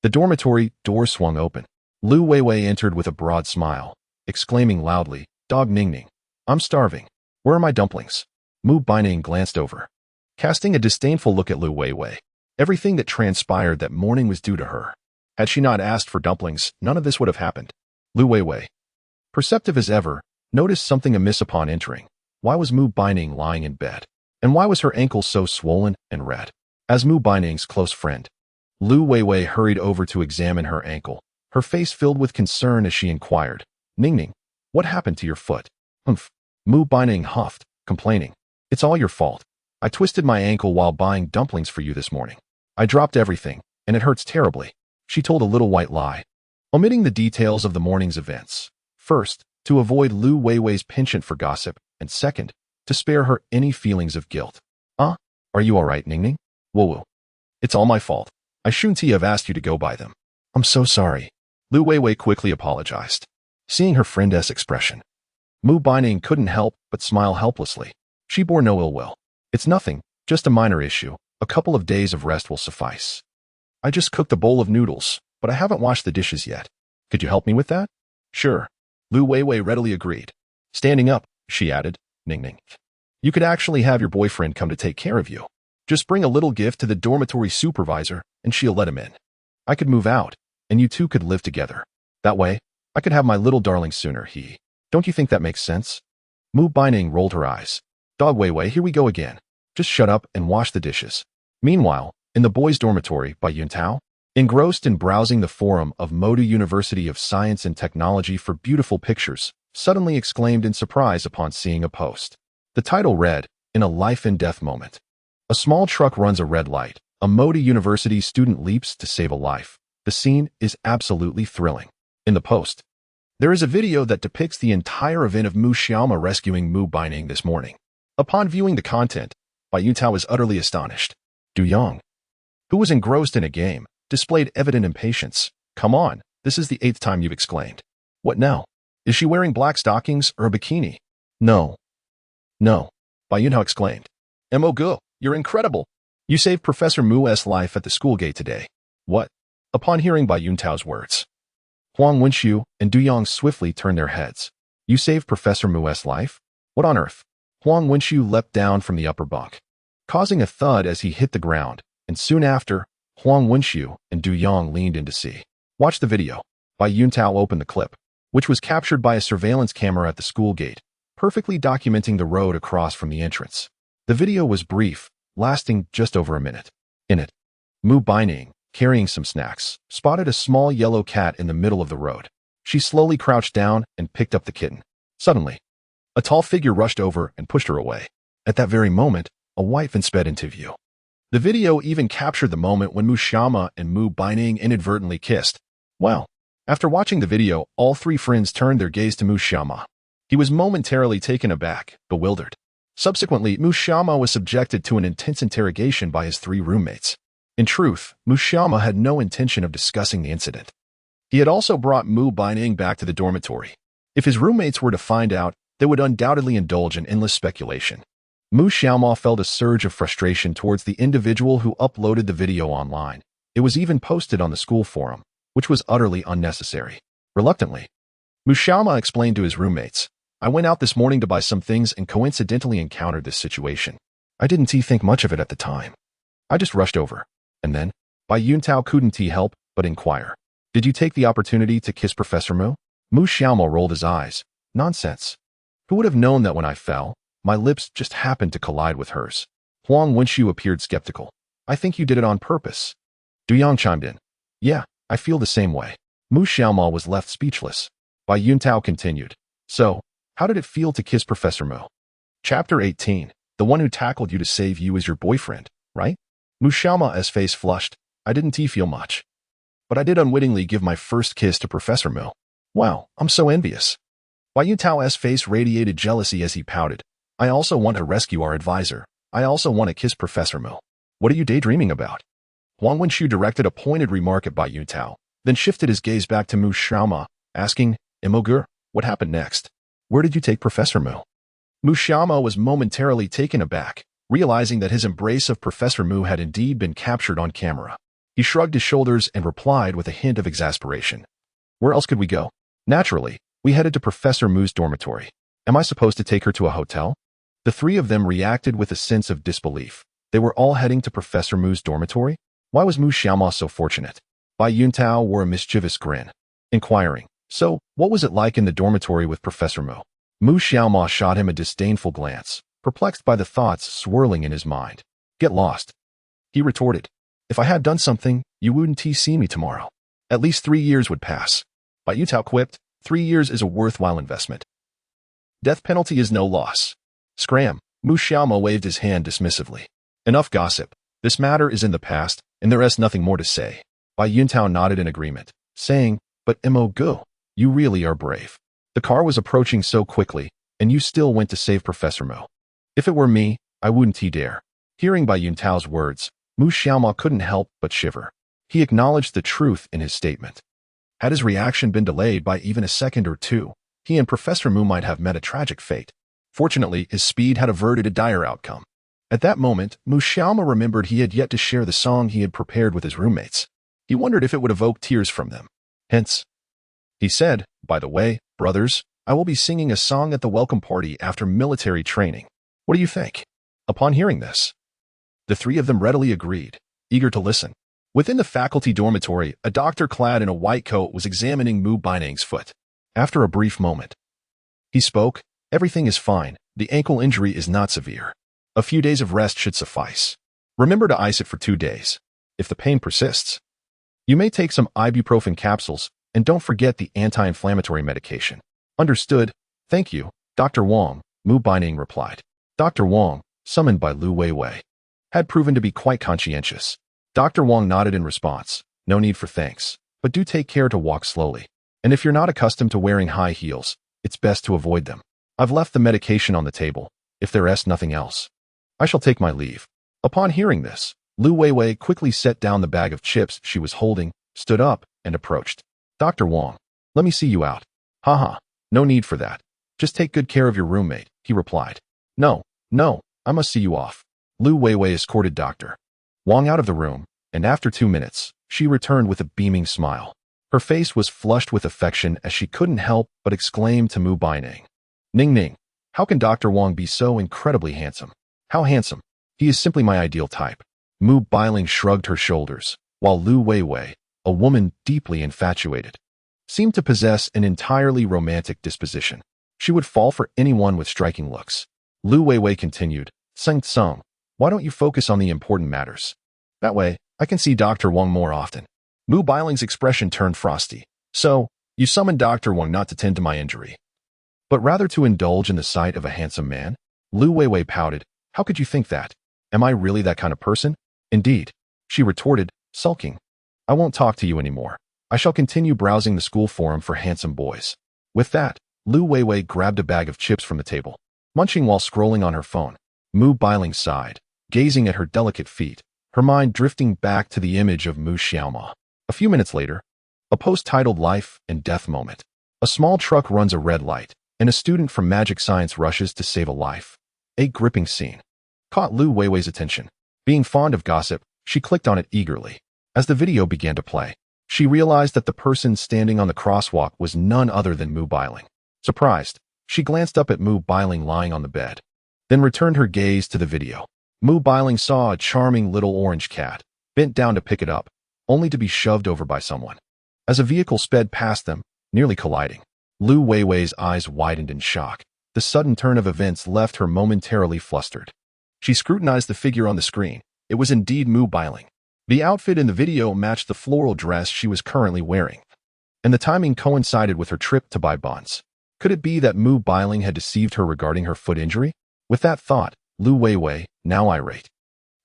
the dormitory door swung open. Lu Weiwei entered with a broad smile, exclaiming loudly, "Dog Ning Ning, I'm starving. Where are my dumplings?" Mu Baining glanced over, casting a disdainful look at Lu Weiwei. Everything that transpired that morning was due to her. Had she not asked for dumplings, none of this would have happened. Lu Weiwei, perceptive as ever, noticed something amiss upon entering. Why was Mu Baining lying in bed? And why was her ankle so swollen and red? As Mu Baining's close friend, Lu Weiwei hurried over to examine her ankle, her face filled with concern as she inquired, "Ning Ning, what happened to your foot?" "Humph." Mu Baining huffed, complaining. "It's all your fault. I twisted my ankle while buying dumplings for you this morning. I dropped everything, and it hurts terribly." She told a little white lie, omitting the details of the morning's events. First, to avoid Lu Weiwei's penchant for gossip, and second, to spare her any feelings of guilt. Are you all right, Ning Ning?" "Whoa. It's all my fault. I shouldn't have asked you to go buy them." I'm so sorry. Lu Weiwei quickly apologized. Seeing her friend's expression, Mu Baining couldn't help but smile helplessly. She bore no ill will. It's nothing, just a minor issue. A couple of days of rest will suffice. I just cooked a bowl of noodles, but I haven't washed the dishes yet. Could you help me with that? Sure. Lu Weiwei readily agreed. Standing up, she added, Ning. You could actually have your boyfriend come to take care of you. Just bring a little gift to the dormitory supervisor, and she'll let him in. I could move out, and you two could live together. That way, I could have my little darling sooner, Don't you think that makes sense? Mu Baining rolled her eyes. Dog Weiwei, here we go again. Just shut up and wash the dishes. Meanwhile, in the boys' dormitory by Yuntao, engrossed in browsing the forum of Modu University of Science and Technology for beautiful pictures, suddenly exclaimed in surprise upon seeing a post. The title read, In a Life and Death Moment. A small truck runs a red light. A Modu University student leaps to save a life. The scene is absolutely thrilling. In the post, there is a video that depicts the entire event of Mu Xiaoma rescuing Mu Baining this morning. Upon viewing the content, Bai Yuntao was utterly astonished. Du Yang, who was engrossed in a game, displayed evident impatience. Come on, this is the 8th time you've exclaimed. What now? Is she wearing black stockings or a bikini? No. Bai Yuntao exclaimed. Mo Gu, you're incredible. You saved Professor Mu's life at the school gate today. What? Upon hearing Bai Yuntao's words, Huang Wenxiu and Du Yang swiftly turned their heads. You saved Professor Mu's life? What on earth? Huang Wenxiu leapt down from the upper bunk, causing a thud as he hit the ground, and soon after, Huang Wenxiu and Du Yang leaned in to see. Watch the video. Bai Yuntao opened the clip, which was captured by a surveillance camera at the school gate, perfectly documenting the road across from the entrance. The video was brief, lasting just over a minute. In it, Mu Baining, carrying some snacks, spotted a small yellow cat in the middle of the road. She slowly crouched down and picked up the kitten. Suddenly, a tall figure rushed over and pushed her away. At that very moment, a white fin sped into view. The video even captured the moment when Mu Xiaoma and Mu Baining inadvertently kissed. Well, after watching the video, all three friends turned their gaze to Mu Xiaoma. He was momentarily taken aback, bewildered. Subsequently, Mu Xiaoma was subjected to an intense interrogation by his 3 roommates. In truth, Mu Xiaoma had no intention of discussing the incident. He had also brought Mu Baining back to the dormitory. If his roommates were to find out, they would undoubtedly indulge in endless speculation. Mu Xiaoma felt a surge of frustration towards the individual who uploaded the video online. It was even posted on the school forum, which was utterly unnecessary. Reluctantly, Mu Xiaoma explained to his roommates, I went out this morning to buy some things and coincidentally encountered this situation. I didn't think much of it at the time. I just rushed over. And then, Bai Yuntao couldn't help but inquire. Did you take the opportunity to kiss Professor Mu? Mu Xiaoma rolled his eyes. Nonsense. Who would have known that when I fell, my lips just happened to collide with hers? Huang Wenxiu appeared skeptical. I think you did it on purpose. Du Yang chimed in. Yeah, I feel the same way. Mu Xiaoma was left speechless. Bai Yuntao continued. So, how did it feel to kiss Professor Mu? Chapter 18. The one who tackled you to save you is your boyfriend, right? Mu Xiaoma's face flushed. I didn't feel much. But I did unwittingly give my first kiss to Professor Mu. Wow, I'm so envious. Bai Yuntao's face radiated jealousy as he pouted. I also want to rescue our advisor. I also want to kiss Professor Mu. What are you daydreaming about? Huang Wenxiu directed a pointed remark at Bai Yuntao, then shifted his gaze back to Mu Xiaoma, asking, Imogur, what happened next? Where did you take Professor Mu? Mu Xiaoma was momentarily taken aback, realizing that his embrace of Professor Mu had indeed been captured on camera. He shrugged his shoulders and replied with a hint of exasperation. Where else could we go? Naturally, we headed to Professor Mu's dormitory. Am I supposed to take her to a hotel? The 3 of them reacted with a sense of disbelief. They were all heading to Professor Mu's dormitory? Why was Mu Xiaoma so fortunate? Bai Yuntao wore a mischievous grin, inquiring, so, what was it like in the dormitory with Professor Mu? Mu Xiaoma shot him a disdainful glance, perplexed by the thoughts swirling in his mind. Get lost. He retorted. If I had done something, you wouldn't see me tomorrow. At least 3 years would pass. Bai Yuntao quipped, 3 years is a worthwhile investment. Death penalty is no loss. Scram. Mu Xiaoma waved his hand dismissively. Enough gossip. This matter is in the past, and there is nothing more to say. Bai Yuntao nodded in agreement, saying, But Mo Gu, you really are brave. The car was approaching so quickly, and you still went to save Professor Mu. If it were me, I wouldn't dare. Hearing Bai Yuntao's words, Mu Xiaoma couldn't help but shiver. He acknowledged the truth in his statement. Had his reaction been delayed by even a second or two, he and Professor Mu might have met a tragic fate. Fortunately, his speed had averted a dire outcome. At that moment, Mu Xiaoma remembered he had yet to share the song he had prepared with his roommates. He wondered if it would evoke tears from them. Hence, he said, "By the way, brothers, I will be singing a song at the welcome party after military training. What do you think?" Upon hearing this, the three of them readily agreed, eager to listen. Within the faculty dormitory, a doctor clad in a white coat was examining Mu Baining's foot. After a brief moment, he spoke, "Everything is fine. The ankle injury is not severe. A few days of rest should suffice. Remember to ice it for 2 days. If the pain persists, you may take some ibuprofen capsules, and don't forget the anti-inflammatory medication." "Understood. Thank you, Dr. Wang," Mu Baining replied. Dr. Wang, summoned by Lu Weiwei, had proven to be quite conscientious. Dr. Wang nodded in response. "No need for thanks, but do take care to walk slowly. And if you're not accustomed to wearing high heels, it's best to avoid them. I've left the medication on the table. If there is nothing else, I shall take my leave." Upon hearing this, Lu Weiwei quickly set down the bag of chips she was holding, stood up, and approached. "Dr. Wang, let me see you out." "Haha, no need for that. Just take good care of your roommate," he replied. No, I must see you off." Lu Weiwei escorted Dr. Wang out of the room, and after 2 minutes, she returned with a beaming smile. Her face was flushed with affection as she couldn't help but exclaim to Mu Baining, Ning, how can Dr. Wang be so incredibly handsome?" "How handsome? He is simply my ideal type." Mu Bailing shrugged her shoulders, while Lu Weiwei, a woman deeply infatuated, seemed to possess an entirely romantic disposition. She would fall for anyone with striking looks. Lu Weiwei continued, "Sung, why don't you focus on the important matters? That way, I can see Dr. Wang more often." Mu Bailing's expression turned frosty. "So, you summoned Dr. Wang not to tend to my injury, but rather to indulge in the sight of a handsome man?" Lu Weiwei pouted. "How could you think that? Am I really that kind of person?" "Indeed," she retorted, sulking. "I won't talk to you anymore. I shall continue browsing the school forum for handsome boys." With that, Lu Weiwei grabbed a bag of chips from the table, munching while scrolling on her phone. Mu Bailing sighed, gazing at her delicate feet, her mind drifting back to the image of Mu Xiaoma. A few minutes later, a post titled "Life and Death Moment." A small truck runs a red light, and a student from magic science rushes to save a life. A gripping scene caught Lu Weiwei's attention. Being fond of gossip, she clicked on it eagerly. As the video began to play, she realized that the person standing on the crosswalk was none other than Mu Bailing. Surprised, she glanced up at Mu Bailing lying on the bed, then returned her gaze to the video. Mu Bailing saw a charming little orange cat, bent down to pick it up, only to be shoved over by someone. As a vehicle sped past them, nearly colliding, Lu Weiwei's eyes widened in shock. The sudden turn of events left her momentarily flustered. She scrutinized the figure on the screen. It was indeed Mu Bailing. The outfit in the video matched the floral dress she was currently wearing, and the timing coincided with her trip to buy buns. Could it be that Mu Bailing had deceived her regarding her foot injury? With that thought, Lu Weiwei, now irate,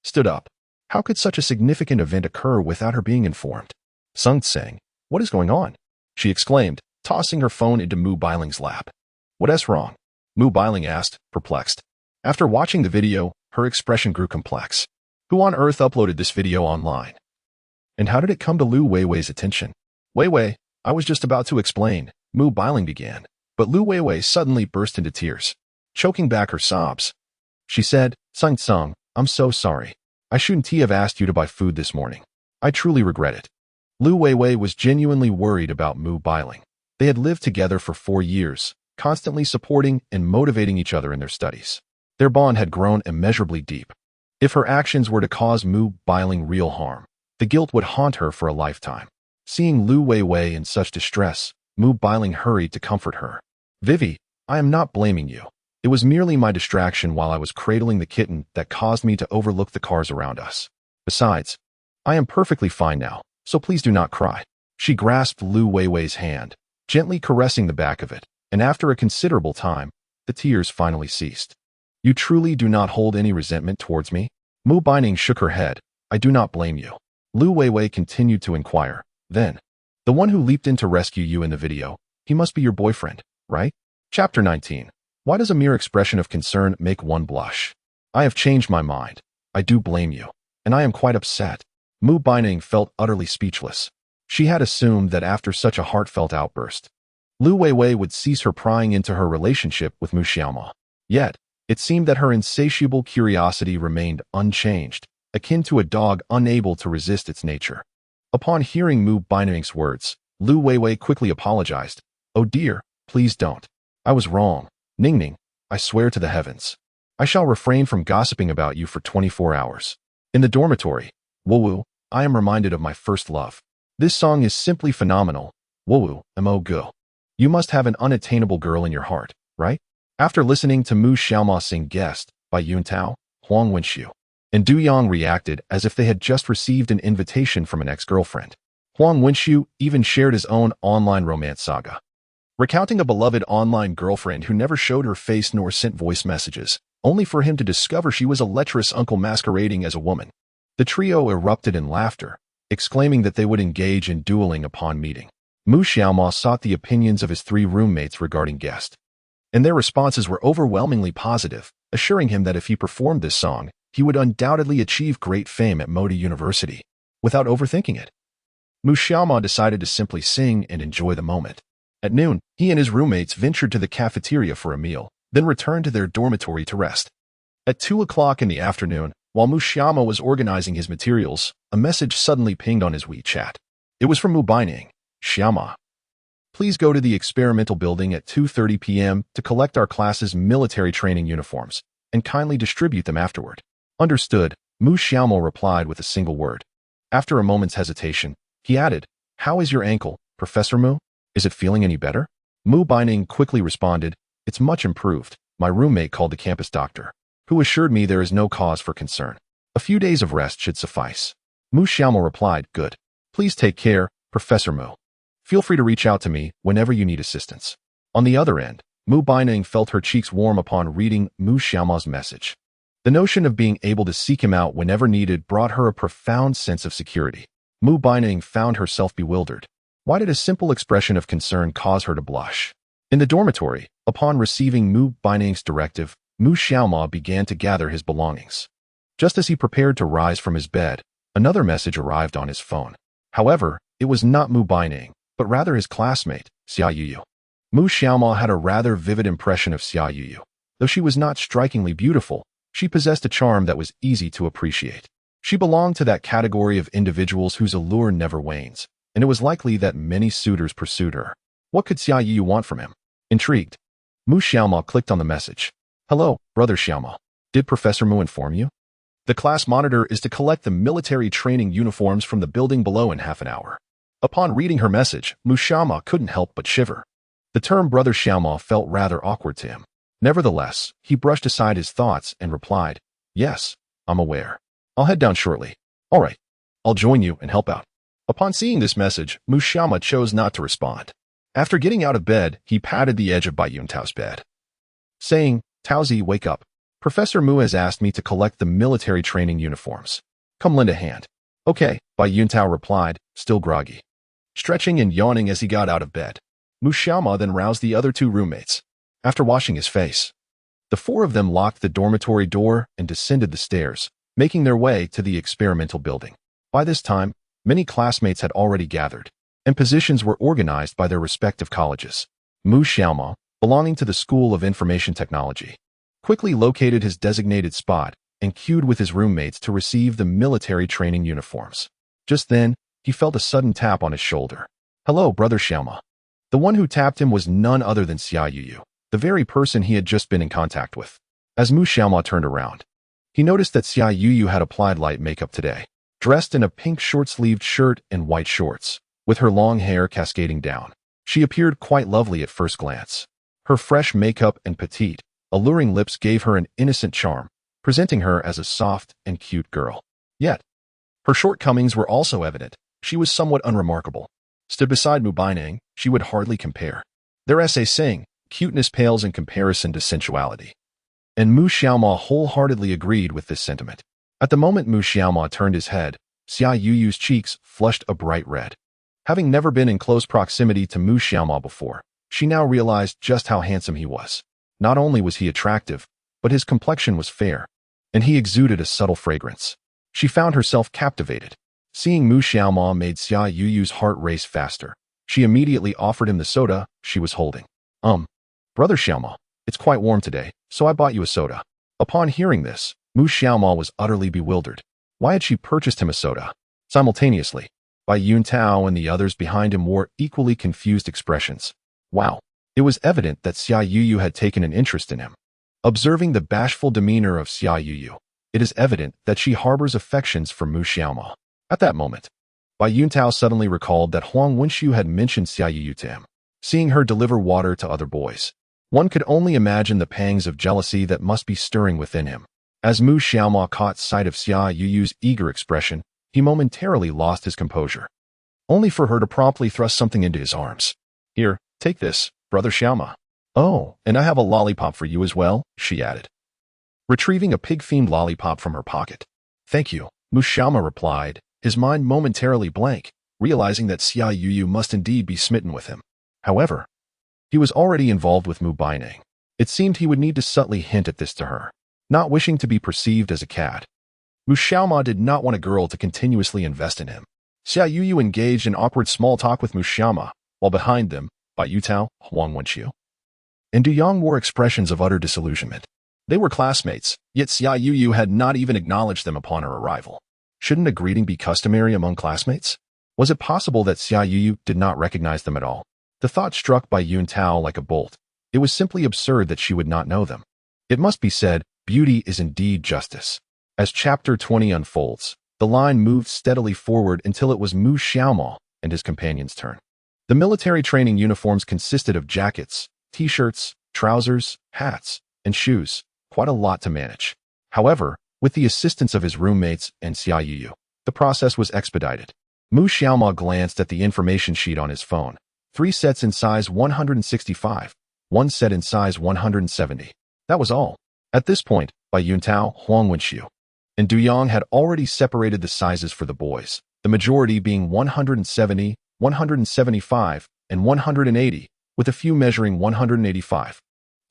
stood up. How could such a significant event occur without her being informed? Sung Tseng, what is going on? She exclaimed, tossing her phone into Mu Bailing's lap. What's wrong? Mu Bailing asked, perplexed. After watching the video, her expression grew complex. Who on earth uploaded this video online? And how did it come to Lu Weiwei's attention? Weiwei, I was just about to explain, Mu Bailing began, but Lu Weiwei suddenly burst into tears, choking back her sobs. She said, Sung, I'm so sorry. I shouldn't have asked you to buy food this morning. I truly regret it. Lu Weiwei was genuinely worried about Mu Bailing. They had lived together for 4 years, constantly supporting and motivating each other in their studies. Their bond had grown immeasurably deep. If her actions were to cause Mu Bailing real harm, the guilt would haunt her for a lifetime. Seeing Lu Weiwei in such distress, Mu Bailing hurried to comfort her. Vivi, I am not blaming you. It was merely my distraction while I was cradling the kitten that caused me to overlook the cars around us. Besides, I am perfectly fine now, so please do not cry. She grasped Lu Weiwei's hand, gently caressing the back of it, and after a considerable time, the tears finally ceased. You truly do not hold any resentment towards me? Mu Baining shook her head. I do not blame you. Lu Weiwei continued to inquire. Then, the one who leaped in to rescue you in the video, he must be your boyfriend, right? Chapter 19. Why does a mere expression of concern make one blush? I have changed my mind. I do blame you, and I am quite upset. Mu Baining felt utterly speechless. She had assumed that after such a heartfelt outburst, Lu Weiwei would cease her prying into her relationship with Mu Xiaoma. Yet, it seemed that her insatiable curiosity remained unchanged, akin to a dog unable to resist its nature. Upon hearing Mu Baining's words, Lu Weiwei quickly apologized. "Oh dear, please don't. I was wrong. Ningning, I swear to the heavens. I shall refrain from gossiping about you for 24 hours. In the dormitory, Wowu, I am reminded of my first love. This song is simply phenomenal. Wowu, mo go. You must have an unattainable girl in your heart, right?" After listening to Mu Xiaoma sing Guest by Yuntao, Huang Wenxiu and Du Yang reacted as if they had just received an invitation from an ex-girlfriend. Huang Wenxiu even shared his own online romance saga, recounting a beloved online girlfriend who never showed her face nor sent voice messages, only for him to discover she was a lecherous uncle masquerading as a woman. The trio erupted in laughter, exclaiming that they would engage in dueling upon meeting. Mu Xiaoma sought the opinions of his 3 roommates regarding Guest, and their responses were overwhelmingly positive, assuring him that if he performed this song, he would undoubtedly achieve great fame at Modi University, without overthinking it. Mu Xiaoma decided to simply sing and enjoy the moment. At noon, he and his roommates ventured to the cafeteria for a meal, then returned to their dormitory to rest. At 2 o'clock in the afternoon, while Mu Xiaoma was organizing his materials, a message suddenly pinged on his WeChat. It was from Mu Baining. "Xiaoma, please go to the experimental building at 2:30 p.m. to collect our class's military training uniforms, and kindly distribute them afterward." "Understood," Mu Xiaoma replied with a single word. After a moment's hesitation, he added, "How is your ankle, Professor Mu? Is it feeling any better?" Mu Baining quickly responded, "It's much improved. My roommate called the campus doctor, who assured me there is no cause for concern. A few days of rest should suffice." Mu Xiaoma replied, "Good. Please take care, Professor Mu. Feel free to reach out to me whenever you need assistance." On the other end, Mu Baining felt her cheeks warm upon reading Mu Xiaoma's message. The notion of being able to seek him out whenever needed brought her a profound sense of security. Mu Baining found herself bewildered. Why did a simple expression of concern cause her to blush? In the dormitory, upon receiving Mu Baining's directive, Mu Xiaoma began to gather his belongings. Just as he prepared to rise from his bed, another message arrived on his phone. However, it was not Mu Baining, but rather his classmate, Xia Yuyu. Mu Xiaoma had a rather vivid impression of Xia Yuyu. Though she was not strikingly beautiful, she possessed a charm that was easy to appreciate. She belonged to that category of individuals whose allure never wanes, and it was likely that many suitors pursued her. What could Xia Yuyu want from him? Intrigued, Mu Xiaoma clicked on the message. "Hello, Brother Xiaoma. Did Professor Mu inform you? The class monitor is to collect the military training uniforms from the building below in half an hour." Upon reading her message, Mu Xiaoma couldn't help but shiver. The term Brother Xiaoma felt rather awkward to him. Nevertheless, he brushed aside his thoughts and replied, "Yes, I'm aware. I'll head down shortly. All right, I'll join you and help out." Upon seeing this message, Mu Xiaoma chose not to respond. After getting out of bed, he patted the edge of Bai Yuntao's bed, saying, "Taozi, wake up. Professor Mu has asked me to collect the military training uniforms. Come lend a hand." "Okay," Bai Yuntao replied, still groggy, stretching and yawning as he got out of bed. Mu Xiaoma then roused the other 2 roommates. After washing his face, the 4 of them locked the dormitory door and descended the stairs, making their way to the experimental building. By this time, many classmates had already gathered, and positions were organized by their respective colleges. Mu Xiaoma, belonging to the School of Information Technology, quickly located his designated spot and queued with his roommates to receive the military training uniforms. Just then, he felt a sudden tap on his shoulder. "Hello, Brother Xiaoma." The one who tapped him was none other than Xia Yuyu, the very person he had just been in contact with. As Mu Xiaoma turned around, he noticed that Xia Yuyu had applied light makeup today, dressed in a pink short-sleeved shirt and white shorts, with her long hair cascading down. She appeared quite lovely at first glance. Her fresh makeup and petite, alluring lips gave her an innocent charm, presenting her as a soft and cute girl. Yet, her shortcomings were also evident. She was somewhat unremarkable. Stood beside Mu Baining, she would hardly compare. Their essay saying, "Cuteness pales in comparison to sensuality." And Mu Xiaoma wholeheartedly agreed with this sentiment. At the moment Mu Xiaoma turned his head, Xia Yuyu's cheeks flushed a bright red. Having never been in close proximity to Mu Xiaoma before, she now realized just how handsome he was. Not only was he attractive, but his complexion was fair, and he exuded a subtle fragrance. She found herself captivated. Seeing Mu Xiaoma made Xia Yuyu's heart race faster. She immediately offered him the soda she was holding. Brother Xiaoma, it's quite warm today, so I bought you a soda. Upon hearing this, Mu Xiaoma was utterly bewildered. Why had she purchased him a soda? Simultaneously, Bai Yun Tao and the others behind him wore equally confused expressions. Wow. It was evident that Xia Yuyu had taken an interest in him. Observing the bashful demeanor of Xia Yuyu, it is evident that she harbors affections for Mu Xiaoma. At that moment, Bai Yun Tao suddenly recalled that Huang Wenxiu had mentioned Xia Yuyu to him. Seeing her deliver water to other boys, one could only imagine the pangs of jealousy that must be stirring within him. As Mu Xiaoma caught sight of Xia Yuyu's eager expression, he momentarily lost his composure, only for her to promptly thrust something into his arms. Here, take this, Brother Xiaoma. Oh, and I have a lollipop for you as well, she added, retrieving a pig-themed lollipop from her pocket. Thank you, Mu Xiaoma replied, his mind momentarily blank, realizing that Xia Yuyu must indeed be smitten with him. However, he was already involved with Mu Baineng. It seemed he would need to subtly hint at this to her, not wishing to be perceived as a cad. Mu Xiaoma did not want a girl to continuously invest in him. Xia Yuyu engaged in awkward small talk with Mu Xiaoma, while behind them, Bai Yutao, Huang Wenxiu, and Du Yang wore expressions of utter disillusionment. They were classmates, yet Xia Yuyu had not even acknowledged them upon her arrival. Shouldn't a greeting be customary among classmates? Was it possible that Xia Yuyu did not recognize them at all? The thought struck Bai Yun Tao like a bolt. It was simply absurd that she would not know them. It must be said, beauty is indeed justice. As chapter 20 unfolds, the line moved steadily forward until it was Mu Xiaoma and his companion's turn. The military training uniforms consisted of jackets, t-shirts, trousers, hats, and shoes, quite a lot to manage. However, with the assistance of his roommates and Xia Yuyu, the process was expedited. Mu Xiaoma glanced at the information sheet on his phone. 3 sets in size 165, 1 set in size 170. That was all. At this point, Bai Yuntao, Huang Wenxiu, and Du Yang had already separated the sizes for the boys, the majority being 170, 175, and 180, with a few measuring 185.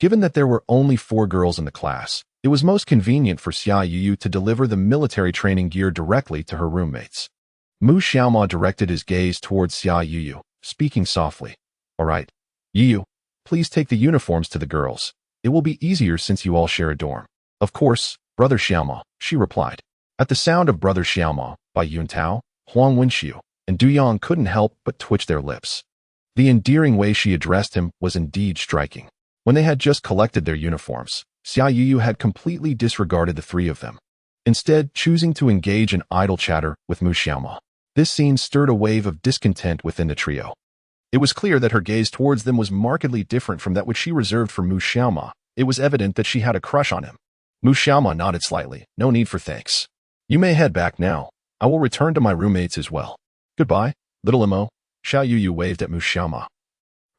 Given that there were only 4 girls in the class, it was most convenient for Xia Yuyu to deliver the military training gear directly to her roommates. Mu Xiaoma directed his gaze towards Xia Yuyu, speaking softly. All right, Yuyu, please take the uniforms to the girls. It will be easier since you all share a dorm. Of course, Brother Xiaoma, she replied. At the sound of Brother Xiaoma, Bai Yuntao, Huang Wenxiu, and Du Yang couldn't help but twitch their lips. The endearing way she addressed him was indeed striking. When they had just collected their uniforms, Xia Yuyu had completely disregarded the 3 of them, instead choosing to engage in idle chatter with Mu Xiaoma. This scene stirred a wave of discontent within the trio. It was clear that her gaze towards them was markedly different from that which she reserved for Mu Xiaoma. It was evident that she had a crush on him. Mu Xiaoma nodded slightly. No need for thanks. You may head back now. I will return to my roommates as well. Goodbye, little Mo. Xia Yuyu waved at Mu Xiaoma,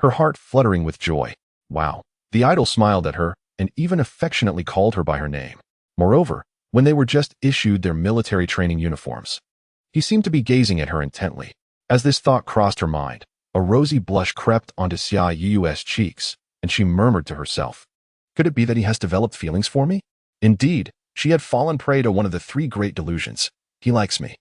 her heart fluttering with joy. Wow. The idol smiled at her and even affectionately called her by her name. Moreover, when they were just issued their military training uniforms, he seemed to be gazing at her intently. As this thought crossed her mind, a rosy blush crept onto Xia Yuyu's cheeks, and she murmured to herself, could it be that he has developed feelings for me? Indeed, she had fallen prey to one of the 3 great delusions. He likes me.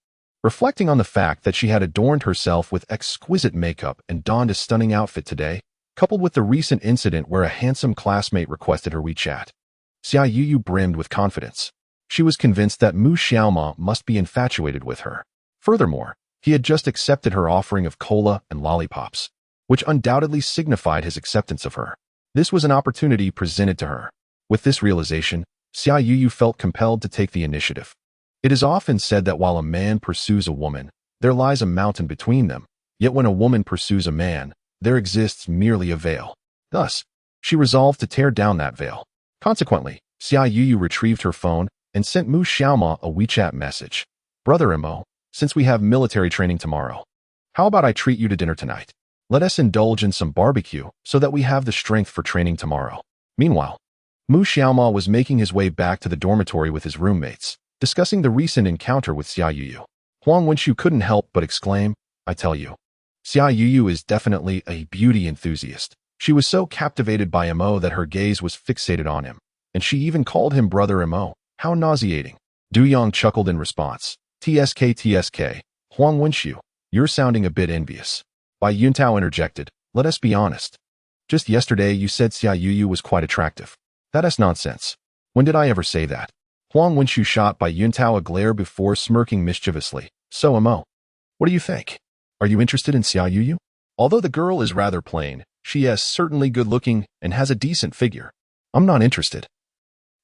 Reflecting on the fact that she had adorned herself with exquisite makeup and donned a stunning outfit today, coupled with the recent incident where a handsome classmate requested her WeChat, Xia Yuyu brimmed with confidence. She was convinced that Mu Xiaoma must be infatuated with her. Furthermore, he had just accepted her offering of cola and lollipops, which undoubtedly signified his acceptance of her. This was an opportunity presented to her. With this realization, Xia Yuyu felt compelled to take the initiative. It is often said that while a man pursues a woman, there lies a mountain between them, yet when a woman pursues a man, there exists merely a veil. Thus, she resolved to tear down that veil. Consequently, Xia Yuyu retrieved her phone and sent Mu Xiaoma a WeChat message. Brother Mo, since we have military training tomorrow, how about I treat you to dinner tonight? Let us indulge in some barbecue so that we have the strength for training tomorrow. Meanwhile, Mu Xiaoma was making his way back to the dormitory with his roommates, discussing the recent encounter with Xia Yuyu. Huang Wenxiu couldn't help but exclaim, I tell you, Xia Yuyu is definitely a beauty enthusiast. She was so captivated by Mo that her gaze was fixated on him, and she even called him Brother Mo. How nauseating. Du Yang chuckled in response. TSK TSK. Huang Wenxiu, you're sounding a bit envious. Bai Yuntao interjected, let us be honest. Just yesterday you said Xia Yuyu was quite attractive. That is nonsense. When did I ever say that? Huang Wenxiu shot Bai Yuntao a glare before smirking mischievously. So am I. What do you think? Are you interested in Xia Yuyu? Although the girl is rather plain, she is certainly good-looking and has a decent figure. I'm not interested.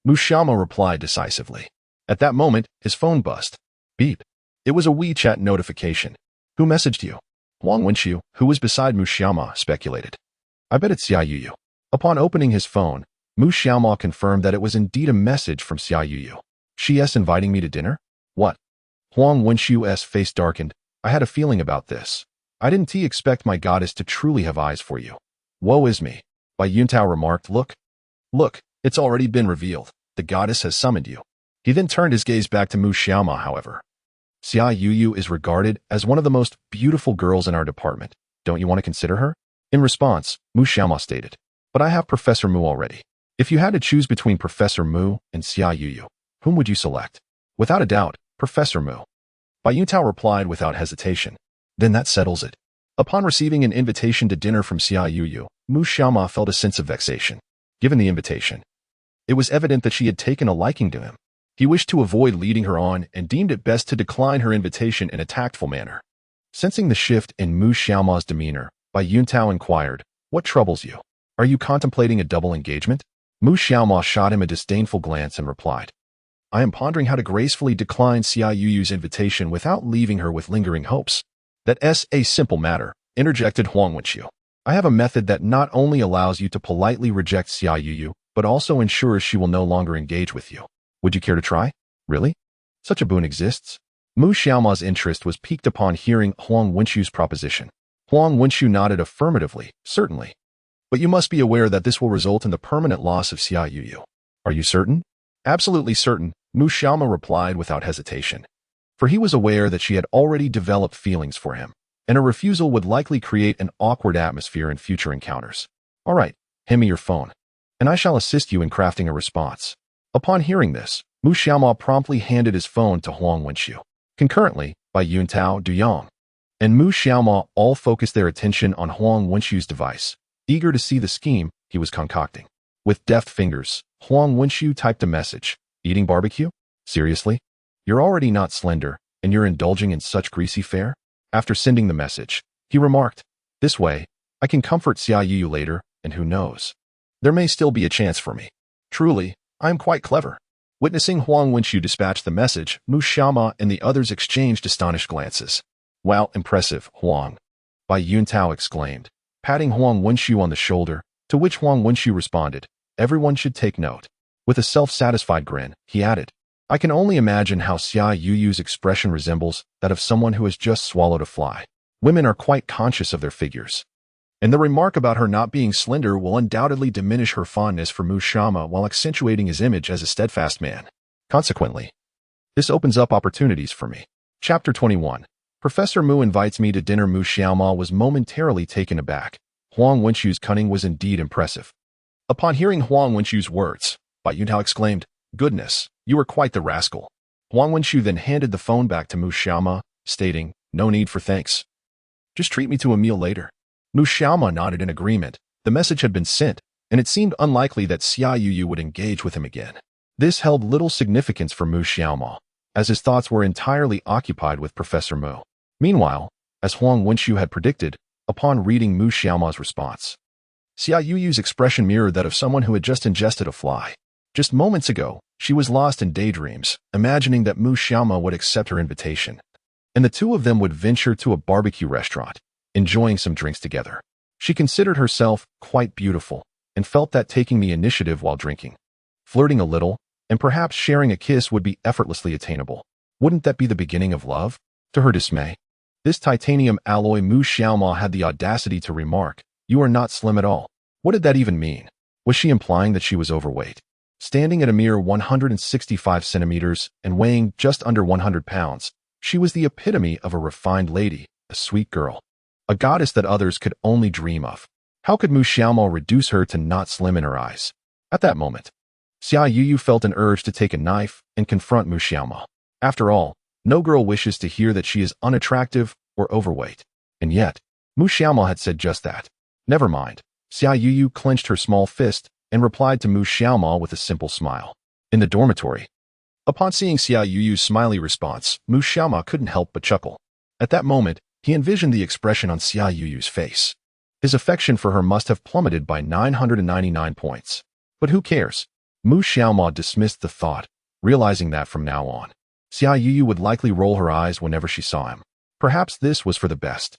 Mu Xiaoma replied decisively. At that moment, his phone buzzed. Beep. It was a WeChat notification. Who messaged you? Huang Wenxiu, who was beside Mu Xiaoma, speculated. I bet it's Xia Yuyu. Upon opening his phone, Mu Xiaoma confirmed that it was indeed a message from Xia Yuyu. She is inviting me to dinner? What? Huang Wenxiu's face darkened. I had a feeling about this. I didn't expect my goddess to truly have eyes for you. Woe is me. Bai Yuntao remarked, Look, it's already been revealed. The goddess has summoned you. He then turned his gaze back to Mu Xiaoma, however. Xia Yuyu is regarded as one of the most beautiful girls in our department. Don't you want to consider her? In response, Mu Xiaoma stated, But I have Professor Mu already. If you had to choose between Professor Mu and Xia Yuyu, whom would you select? Without a doubt, Professor Mu. Bai Yuntao replied without hesitation. Then that settles it. Upon receiving an invitation to dinner from Xia Yuyu, Mu Xiaoma felt a sense of vexation. Given the invitation, it was evident that she had taken a liking to him. He wished to avoid leading her on and deemed it best to decline her invitation in a tactful manner. Sensing the shift in Mu Xiaoma's demeanor, Bai Yuntao inquired, What troubles you? Are you contemplating a double engagement? Mu Xiaoma shot him a disdainful glance and replied, I am pondering how to gracefully decline Xia Yuyu's invitation without leaving her with lingering hopes. That's a simple matter, interjected Huang Wenxiu. I have a method that not only allows you to politely reject Xia Yuyu, but also ensures she will no longer engage with you. Would you care to try? Really? Such a boon exists? Mu Xiaoma's interest was piqued upon hearing Huang Wenxiu's proposition. Huang Wenxiu nodded affirmatively, certainly. But you must be aware that this will result in the permanent loss of Xia Yuyu. Are you certain? Absolutely certain, Mu Xiaoma replied without hesitation. For he was aware that she had already developed feelings for him, and a refusal would likely create an awkward atmosphere in future encounters. All right, hand me your phone, and I shall assist you in crafting a response. Upon hearing this, Mu Xiaoma promptly handed his phone to Huang Wenxiu. Concurrently, Bai Yuntao, Du Yang, and Mu Xiaoma all focused their attention on Huang Wenxiu's device, eager to see the scheme he was concocting. With deft fingers, Huang Wenxiu typed a message. Eating barbecue? Seriously? You're already not slender, and you're indulging in such greasy fare? After sending the message, he remarked, This way, I can comfort Xia Yuyu later, and who knows? There may still be a chance for me. Truly, I am quite clever. Witnessing Huang Wenxiu dispatch the message, Mu Xiaoma and the others exchanged astonished glances. Wow, impressive, Huang. Bai Yuntao exclaimed, patting Huang Wenxiu on the shoulder, to which Huang Wenxiu responded, Everyone should take note. With a self-satisfied grin, he added, I can only imagine how Xia Yuyu's expression resembles that of someone who has just swallowed a fly. Women are quite conscious of their figures. And the remark about her not being slender will undoubtedly diminish her fondness for Mu Xiaoma while accentuating his image as a steadfast man. Consequently, this opens up opportunities for me. Chapter 21. Professor Mu invites me to dinner. Mu Xiaoma was momentarily taken aback. Huang Wenxiu's cunning was indeed impressive. Upon hearing Huang Wenxiu's words, Bai Yuntao exclaimed, Goodness, you are quite the rascal. Huang Wenxiu then handed the phone back to Mu Xiaoma, stating, No need for thanks. Just treat me to a meal later. Mu Xiaoma nodded in agreement. The message had been sent, and it seemed unlikely that Xia Yuyu would engage with him again. This held little significance for Mu Xiaoma, as his thoughts were entirely occupied with Professor Mu. Meanwhile, as Huang Wenxiu had predicted, upon reading Mu Xiaoma's response, Xia Yuyu's expression mirrored that of someone who had just ingested a fly. Just moments ago, she was lost in daydreams, imagining that Mu Xiaoma would accept her invitation, and the two of them would venture to a barbecue restaurant, enjoying some drinks together. She considered herself quite beautiful, and felt that taking the initiative while drinking, flirting a little, and perhaps sharing a kiss would be effortlessly attainable. Wouldn't that be the beginning of love? To her dismay, this titanium alloy Mu Xiaoma had the audacity to remark, You are not slim at all. What did that even mean? Was she implying that she was overweight? Standing at a mere 165 centimeters and weighing just under 100 pounds, she was the epitome of a refined lady, a sweet girl, a goddess that others could only dream of. How could Mu Xiaoma reduce her to not slim in her eyes? At that moment, Xia Yuyu felt an urge to take a knife and confront Mu Xiaoma. After all, No girl wishes to hear that she is unattractive or overweight. And yet, Mu Xiaomao had said just that. Never mind. Xia Yuyu clenched her small fist and replied to Mu Xiaomao with a simple smile. In the dormitory, upon seeing Xia Yuyu's smiley response, Mu Xiaomao couldn't help but chuckle. At that moment, he envisioned the expression on Xia Yuyu's face. His affection for her must have plummeted by 999 points. But who cares? Mu Xiaomao dismissed the thought, realizing that from now on, Xia Yuyu would likely roll her eyes whenever she saw him. Perhaps this was for the best.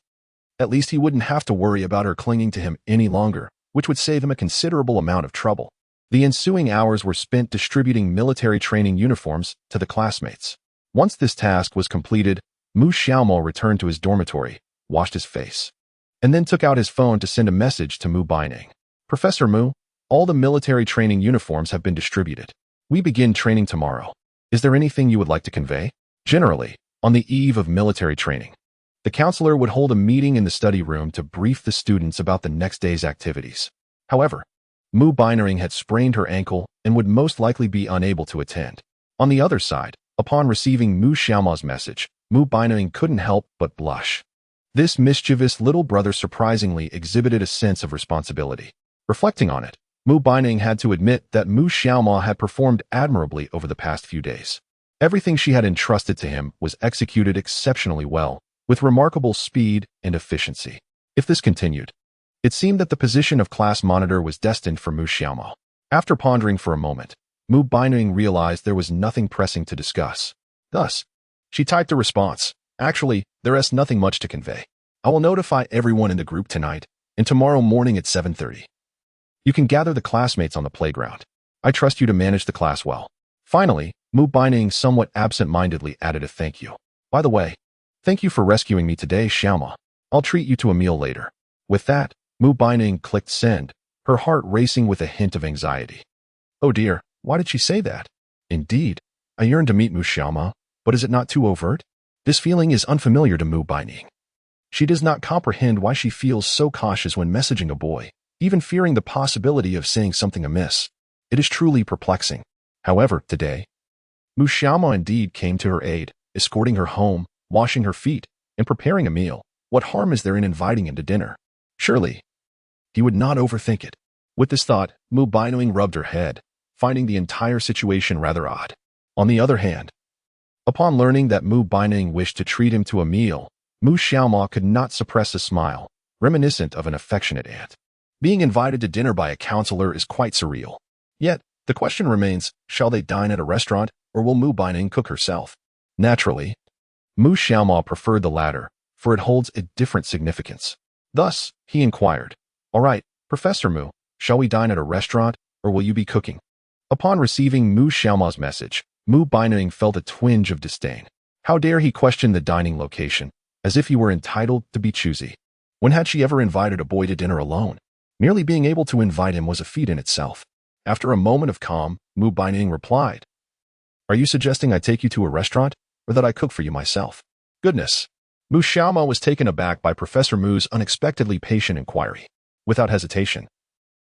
At least he wouldn't have to worry about her clinging to him any longer, which would save him a considerable amount of trouble. The ensuing hours were spent distributing military training uniforms to the classmates. Once this task was completed, Mu Xiaomao returned to his dormitory, washed his face, and then took out his phone to send a message to Mu Baining. Professor Mu, all the military training uniforms have been distributed. We begin training tomorrow. Is there anything you would like to convey? Generally, on the eve of military training, the counselor would hold a meeting in the study room to brief the students about the next day's activities. However, Mu Baining had sprained her ankle and would most likely be unable to attend. On the other side, upon receiving Mu Xiaomao's message, Mu Baining couldn't help but blush. This mischievous little brother surprisingly exhibited a sense of responsibility. Reflecting on it, Mu Baining had to admit that Mu Xiaomao had performed admirably over the past few days. Everything she had entrusted to him was executed exceptionally well, with remarkable speed and efficiency. If this continued, it seemed that the position of class monitor was destined for Mu Xiaomao. After pondering for a moment, Mu Baining realized there was nothing pressing to discuss. Thus, she typed a response. Actually, there is nothing much to convey. I will notify everyone in the group tonight and tomorrow morning at 7:30. You can gather the classmates on the playground. I trust you to manage the class well. Finally, Mu Baining somewhat absent-mindedly added a thank you. By the way, thank you for rescuing me today, Xiaoma. I'll treat you to a meal later. With that, Mu Baining clicked send, her heart racing with a hint of anxiety. Oh dear, why did she say that? Indeed, I yearn to meet Mu Xiaoma, but is it not too overt? This feeling is unfamiliar to Mu Baining. She does not comprehend why she feels so cautious when messaging a boy, even fearing the possibility of saying something amiss. It is truly perplexing. However, today, Mu Xiaoma indeed came to her aid, escorting her home, washing her feet, and preparing a meal. What harm is there in inviting him to dinner? Surely, he would not overthink it. With this thought, Mu Baining rubbed her head, finding the entire situation rather odd. On the other hand, upon learning that Mu Baining wished to treat him to a meal, Mu Xiaomao could not suppress a smile, reminiscent of an affectionate aunt. Being invited to dinner by a counselor is quite surreal. Yet, the question remains, shall they dine at a restaurant, or will Mu Baining cook herself? Naturally, Mu Xiaomao preferred the latter, for it holds a different significance. Thus, he inquired, All right, Professor Mu, shall we dine at a restaurant, or will you be cooking? Upon receiving Mu Xiaomao's message, Mu Baining felt a twinge of disdain. How dare he question the dining location, as if he were entitled to be choosy. When had she ever invited a boy to dinner alone? Merely being able to invite him was a feat in itself. After a moment of calm, Mu Baining replied, Are you suggesting I take you to a restaurant, or that I cook for you myself? Goodness! Mu Xiaomao was taken aback by Professor Mu's unexpectedly patient inquiry. Without hesitation,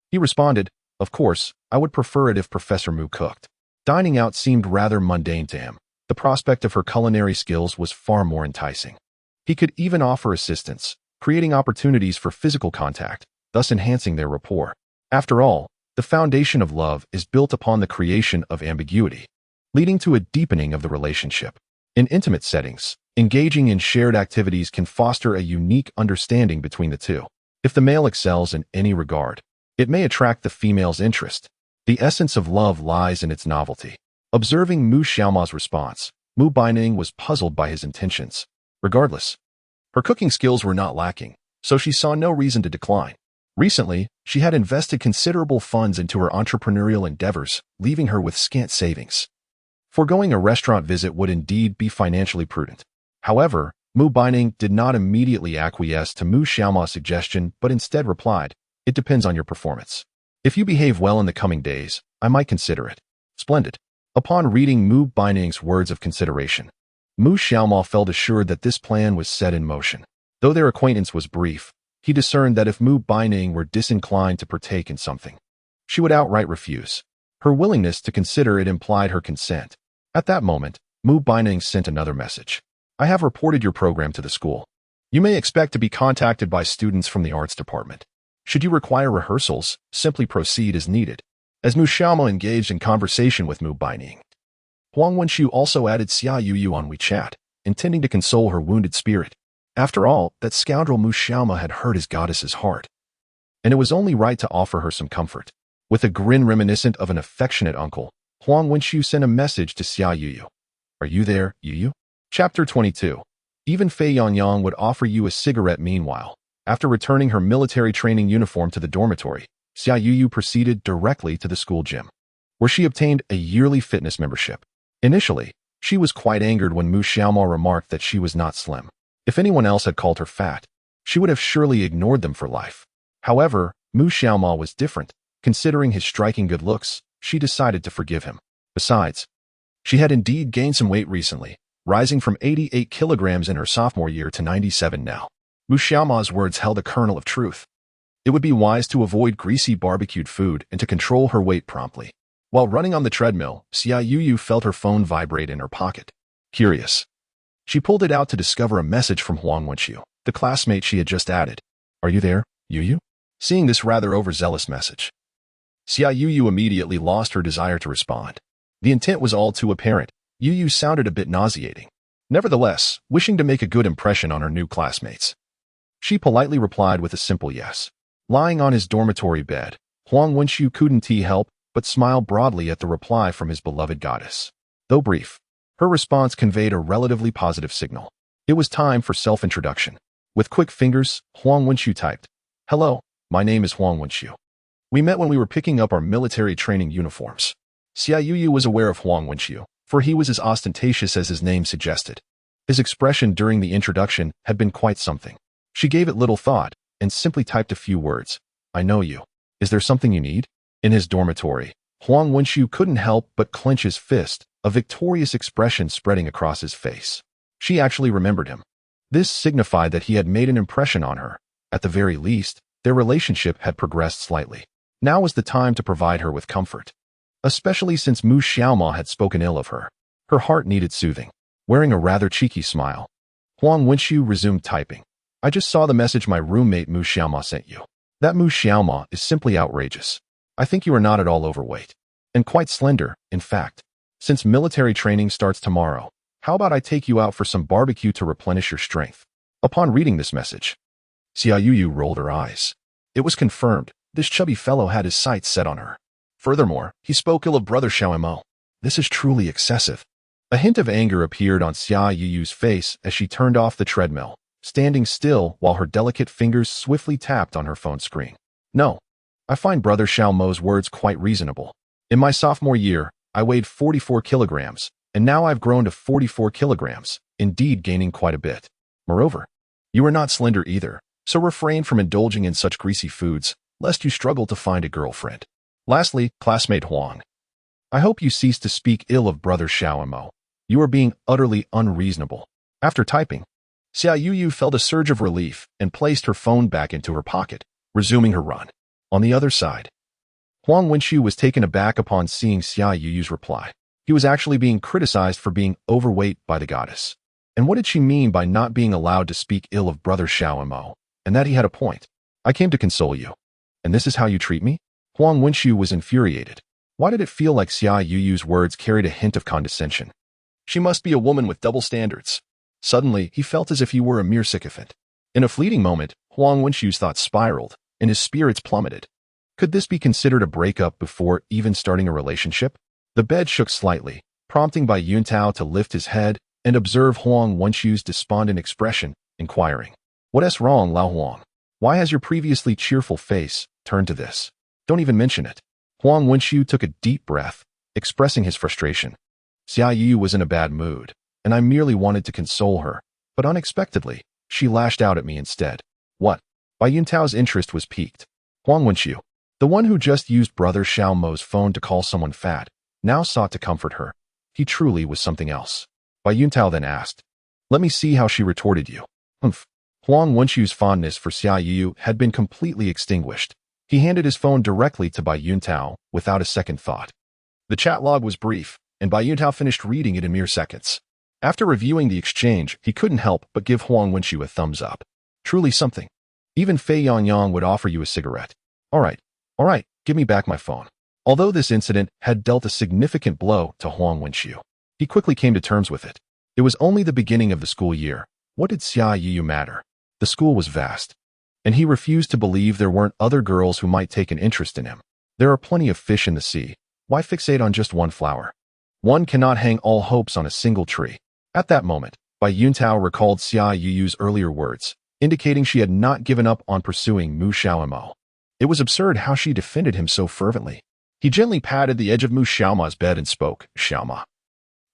he responded, Of course, I would prefer it if Professor Mu cooked. Dining out seemed rather mundane to him. The prospect of her culinary skills was far more enticing. He could even offer assistance, creating opportunities for physical contact, thus enhancing their rapport. After all, the foundation of love is built upon the creation of ambiguity, leading to a deepening of the relationship. In intimate settings, engaging in shared activities can foster a unique understanding between the two. If the male excels in any regard, it may attract the female's interest. The essence of love lies in its novelty. Observing Mu Xiaomao's response, Mu Baining was puzzled by his intentions. Regardless, her cooking skills were not lacking, so she saw no reason to decline. Recently, she had invested considerable funds into her entrepreneurial endeavors, leaving her with scant savings. Foregoing a restaurant visit would indeed be financially prudent. However, Mu Baining did not immediately acquiesce to Mu Xiaomao's suggestion, but instead replied, It depends on your performance. If you behave well in the coming days, I might consider it. Splendid. Upon reading Mu Baining's words of consideration, Mu Xiaomao felt assured that this plan was set in motion. Though their acquaintance was brief, he discerned that if Mu Baining were disinclined to partake in something, she would outright refuse. Her willingness to consider it implied her consent. At that moment, Mu Baining sent another message. I have reported your program to the school. You may expect to be contacted by students from the arts department. Should you require rehearsals, simply proceed as needed. As Mu Xiaomo engaged in conversation with Mu Baining, Huang Wenxiu also added Xia Yuyu on WeChat, intending to console her wounded spirit. After all, that scoundrel Mu Xiaomo had hurt his goddess's heart, and it was only right to offer her some comfort. With a grin reminiscent of an affectionate uncle, Huang Wenxiu sent a message to Xia Yuyu. Are you there, Yuyu? Chapter 22. Even Fei Yangyang would offer you a cigarette meanwhile. After returning her military training uniform to the dormitory, Xia Yuyu proceeded directly to the school gym, where she obtained a yearly fitness membership. Initially, she was quite angered when Mu Xiaomo remarked that she was not slim. If anyone else had called her fat, she would have surely ignored them for life. However, Mu Xiaomo was different. Considering his striking good looks, she decided to forgive him. Besides, she had indeed gained some weight recently, rising from 88 kilograms in her sophomore year to 97 now. Mu Xiaomo's words held a kernel of truth. It would be wise to avoid greasy barbecued food and to control her weight promptly. While running on the treadmill, Xia Yuyu felt her phone vibrate in her pocket. Curious, she pulled it out to discover a message from Huang Wenxiu, the classmate she had just added. Are you there, Yuyu? Seeing this rather overzealous message, Xia Yuyu immediately lost her desire to respond. The intent was all too apparent. Yuyu sounded a bit nauseating. Nevertheless, wishing to make a good impression on her new classmates, she politely replied with a simple yes. Lying on his dormitory bed, Huang Wenxiu couldn't help but smile broadly at the reply from his beloved goddess. Though brief, her response conveyed a relatively positive signal. It was time for self-introduction. With quick fingers, Huang Wenxiu typed, Hello, my name is Huang Wenxiu. We met when we were picking up our military training uniforms. Xia Yuyu was aware of Huang Wenxiu, for he was as ostentatious as his name suggested. His expression during the introduction had been quite something. She gave it little thought and simply typed a few words. I know you. Is there something you need? In his dormitory, Huang Wenxiu couldn't help but clench his fist, a victorious expression spreading across his face. She actually remembered him. This signified that he had made an impression on her. At the very least, their relationship had progressed slightly. Now was the time to provide her with comfort, especially since Mu Xiaomo had spoken ill of her. Her heart needed soothing. Wearing a rather cheeky smile, Huang Wenxiu resumed typing. I just saw the message my roommate Mu Xiaomo sent you. That Mu Xiaomo is simply outrageous. I think you are not at all overweight, and quite slender, in fact. Since military training starts tomorrow, how about I take you out for some barbecue to replenish your strength? Upon reading this message, Xia Yuyu rolled her eyes. It was confirmed. This chubby fellow had his sights set on her. Furthermore, he spoke ill of brother Xiaomo. This is truly excessive. A hint of anger appeared on Xia Yuyu's face as she turned off the treadmill, standing still while her delicate fingers swiftly tapped on her phone screen. No, I find brother Xiaomo's words quite reasonable. In my sophomore year, I weighed 44 kilograms, and now I've grown to 44 kilograms, indeed gaining quite a bit. Moreover, you are not slender either, so refrain from indulging in such greasy foods, lest you struggle to find a girlfriend. Lastly, classmate Huang, I hope you cease to speak ill of brother Xiaomo. You are being utterly unreasonable. After typing, Xia Yuyu felt a surge of relief and placed her phone back into her pocket, resuming her run. On the other side, Huang Wenxiu was taken aback upon seeing Xia Yuyu's reply. He was actually being criticized for being overweight by the goddess. And what did she mean by not being allowed to speak ill of brother Xiaomo? And that he had a point. I came to console you. And this is how you treat me? Huang Wenxiu was infuriated. Why did it feel like Xia Yuyu's words carried a hint of condescension? She must be a woman with double standards. Suddenly, he felt as if he were a mere sycophant. In a fleeting moment, Huang Wenxiu's thoughts spiraled, and his spirits plummeted. Could this be considered a breakup before even starting a relationship? The bed shook slightly, prompting Bai Yuntao to lift his head and observe Huang Wenxiu's despondent expression, inquiring, What's wrong, Lao Huang? Why has your previously cheerful face turned to this? Don't even mention it. Huang Wenxiu took a deep breath, expressing his frustration. Xia Yu was in a bad mood, and I merely wanted to console her, but unexpectedly, she lashed out at me instead. What? Bai Yuntao's interest was piqued. Huang Wenxiu, the one who just used brother Xiaomo's phone to call someone fat, now sought to comfort her. He truly was something else. Bai Yuntao then asked, Let me see how she retorted you. Humph. Huang Wenxiu's fondness for Xia Yu had been completely extinguished. He handed his phone directly to Bai Yuntao without a second thought. The chat log was brief. and Bai Yuntao finished reading it in mere seconds. After reviewing the exchange, he couldn't help but give Huang Wenqiu a thumbs up. Truly something. Even Fei Yangyang would offer you a cigarette. All right, give me back my phone. Although this incident had dealt a significant blow to Huang Wenqiu, he quickly came to terms with it. It was only the beginning of the school year. What did Xia Yuyu matter? The school was vast, and he refused to believe there weren't other girls who might take an interest in him. There are plenty of fish in the sea. Why fixate on just one flower? One cannot hang all hopes on a single tree. At that moment, Bai Yuntao recalled Xia Yuyu's earlier words, indicating she had not given up on pursuing Mu Xiaomo. It was absurd how she defended him so fervently. He gently patted the edge of Mu Xiaoma's bed and spoke, Xiaoma,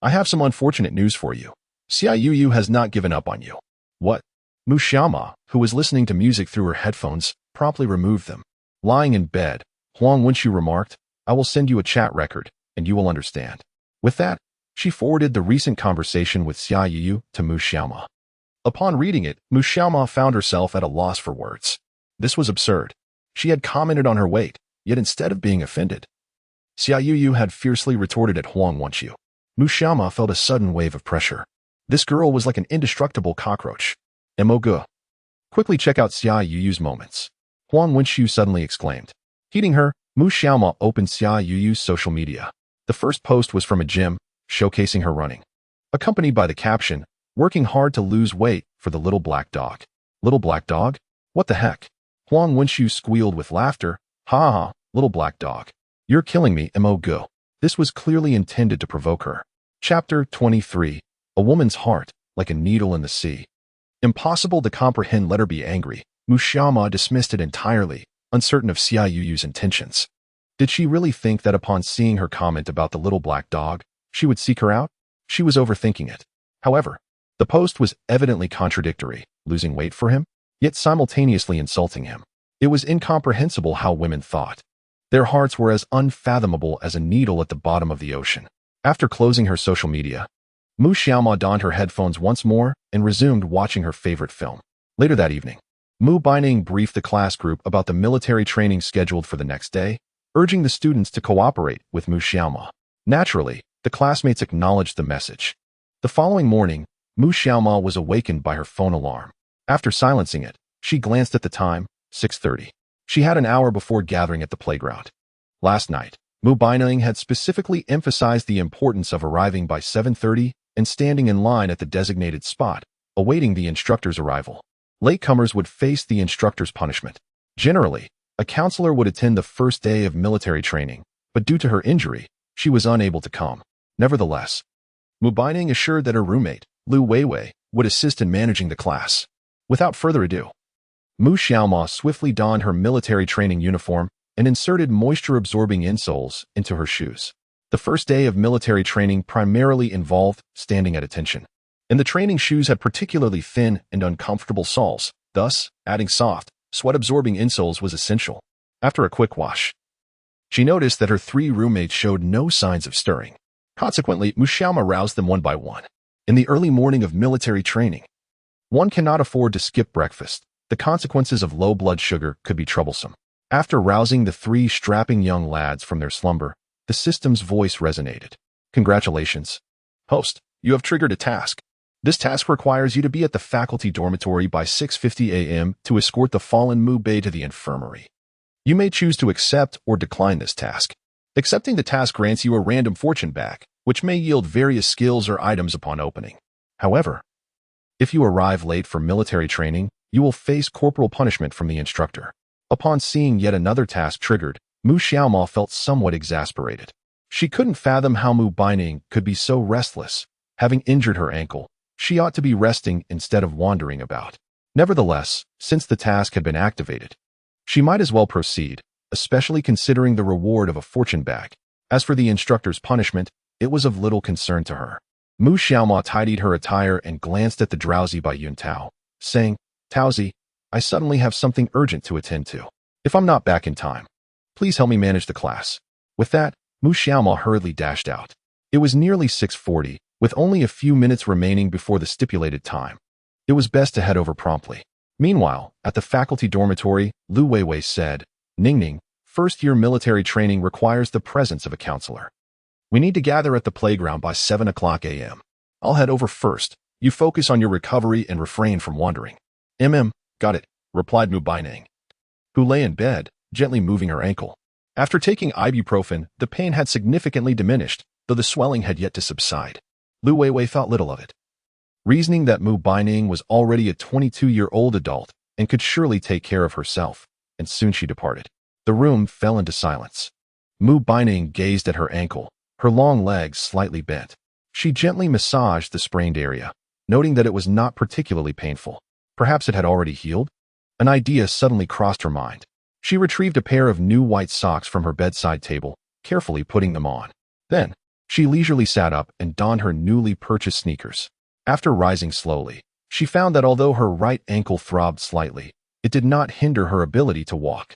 I have some unfortunate news for you. Xia Yuyu has not given up on you. What? Mu Xiaoma, who was listening to music through her headphones, promptly removed them. Lying in bed, Huang Wenqiu remarked, I will send you a chat record, and you will understand. With that, she forwarded the recent conversation with Xia Yuyu to Mu Xiaoma. Upon reading it, Mu Xiaoma found herself at a loss for words. This was absurd. She had commented on her weight, yet instead of being offended, Xia Yuyu had fiercely retorted at Huang Wenqiu. Mu Xiaoma felt a sudden wave of pressure. This girl was like an indestructible cockroach. Mo. Quickly check out Xia Yuyu's moments. Huang Wenqiu suddenly exclaimed. Heeding her, Mu Xiaoma opened Xia Yuyu's social media. The first post was from a gym, showcasing her running, accompanied by the caption, working hard to lose weight for the little black dog. Little black dog? What the heck? Huang Wenqiu squealed with laughter. Ha ha, little black dog. You're killing me, Mo. This was clearly intended to provoke her. Chapter 23. A woman's heart, like a needle in the sea. Impossible to comprehend. Let her be angry. Mu Xiaoma dismissed it entirely, uncertain of Xia Yuyu's intentions. Did she really think that upon seeing her comment about the little black dog, she would seek her out? She was overthinking it. However, the post was evidently contradictory, losing weight for him, yet simultaneously insulting him. It was incomprehensible how women thought. Their hearts were as unfathomable as a needle at the bottom of the ocean. After closing her social media, Mu Xiaoma donned her headphones once more and resumed watching her favorite film. Later that evening, Mu Baining briefed the class group about the military training scheduled for the next day, urging the students to cooperate with Mu Xiaoma. Naturally, the classmates acknowledged the message. The following morning, Mu Xiaoma was awakened by her phone alarm. After silencing it, she glanced at the time, 6:30. She had an hour before gathering at the playground. Last night, Mu Baining had specifically emphasized the importance of arriving by 7:30 and standing in line at the designated spot, awaiting the instructor's arrival. Latecomers would face the instructor's punishment. Generally, a counselor would attend the first day of military training, but due to her injury, she was unable to come. Nevertheless, Mu Baining assured that her roommate, Lu Weiwei, would assist in managing the class. Without further ado, Mu Xiaoma swiftly donned her military training uniform and inserted moisture-absorbing insoles into her shoes. The first day of military training primarily involved standing at attention, and the training shoes had particularly thin and uncomfortable soles. Thus, adding soft, sweat-absorbing insoles was essential. After a quick wash, she noticed that her 3 roommates showed no signs of stirring. Consequently, Mu Xiaoma roused them one by one. In the early morning of military training, one cannot afford to skip breakfast. The consequences of low blood sugar could be troublesome. After rousing the 3 strapping young lads from their slumber, the system's voice resonated. Congratulations, host, you have triggered a task. This task requires you to be at the faculty dormitory by 6:50 a.m. to escort the fallen Mu Bei to the infirmary. You may choose to accept or decline this task. Accepting the task grants you a random fortune back, which may yield various skills or items upon opening. However, if you arrive late for military training, you will face corporal punishment from the instructor. Upon seeing yet another task triggered, Mu Xiaoma felt somewhat exasperated. She couldn't fathom how Mu Baining could be so restless. Having injured her ankle, she ought to be resting instead of wandering about. Nevertheless, since the task had been activated, she might as well proceed, especially considering the reward of a fortune bag. As for the instructor's punishment, it was of little concern to her. Mu Xiaoma tidied her attire and glanced at the drowsy Bai Yuntao, saying, Taozi, I suddenly have something urgent to attend to. If I'm not back in time, please help me manage the class. With that, Mu Xiaoma hurriedly dashed out. It was nearly 6:40, with only a few minutes remaining before the stipulated time. It was best to head over promptly. Meanwhile, at the faculty dormitory, Lu Weiwei said, Ningning, first-year military training requires the presence of a counselor. We need to gather at the playground by 7 o'clock a.m. I'll head over first. You focus on your recovery and refrain from wandering. Got it, replied Mu Baining, who lay in bed, gently moving her ankle. After taking ibuprofen, the pain had significantly diminished, though the swelling had yet to subside. Lu Weiwei thought little of it, reasoning that Mu Baining was already a 22-year-old adult and could surely take care of herself, and soon she departed. The room fell into silence. Mu Baining gazed at her ankle, her long legs slightly bent. She gently massaged the sprained area, noting that it was not particularly painful. Perhaps it had already healed? An idea suddenly crossed her mind. She retrieved a pair of new white socks from her bedside table, carefully putting them on. Then, she leisurely sat up and donned her newly purchased sneakers. After rising slowly, she found that although her right ankle throbbed slightly, it did not hinder her ability to walk.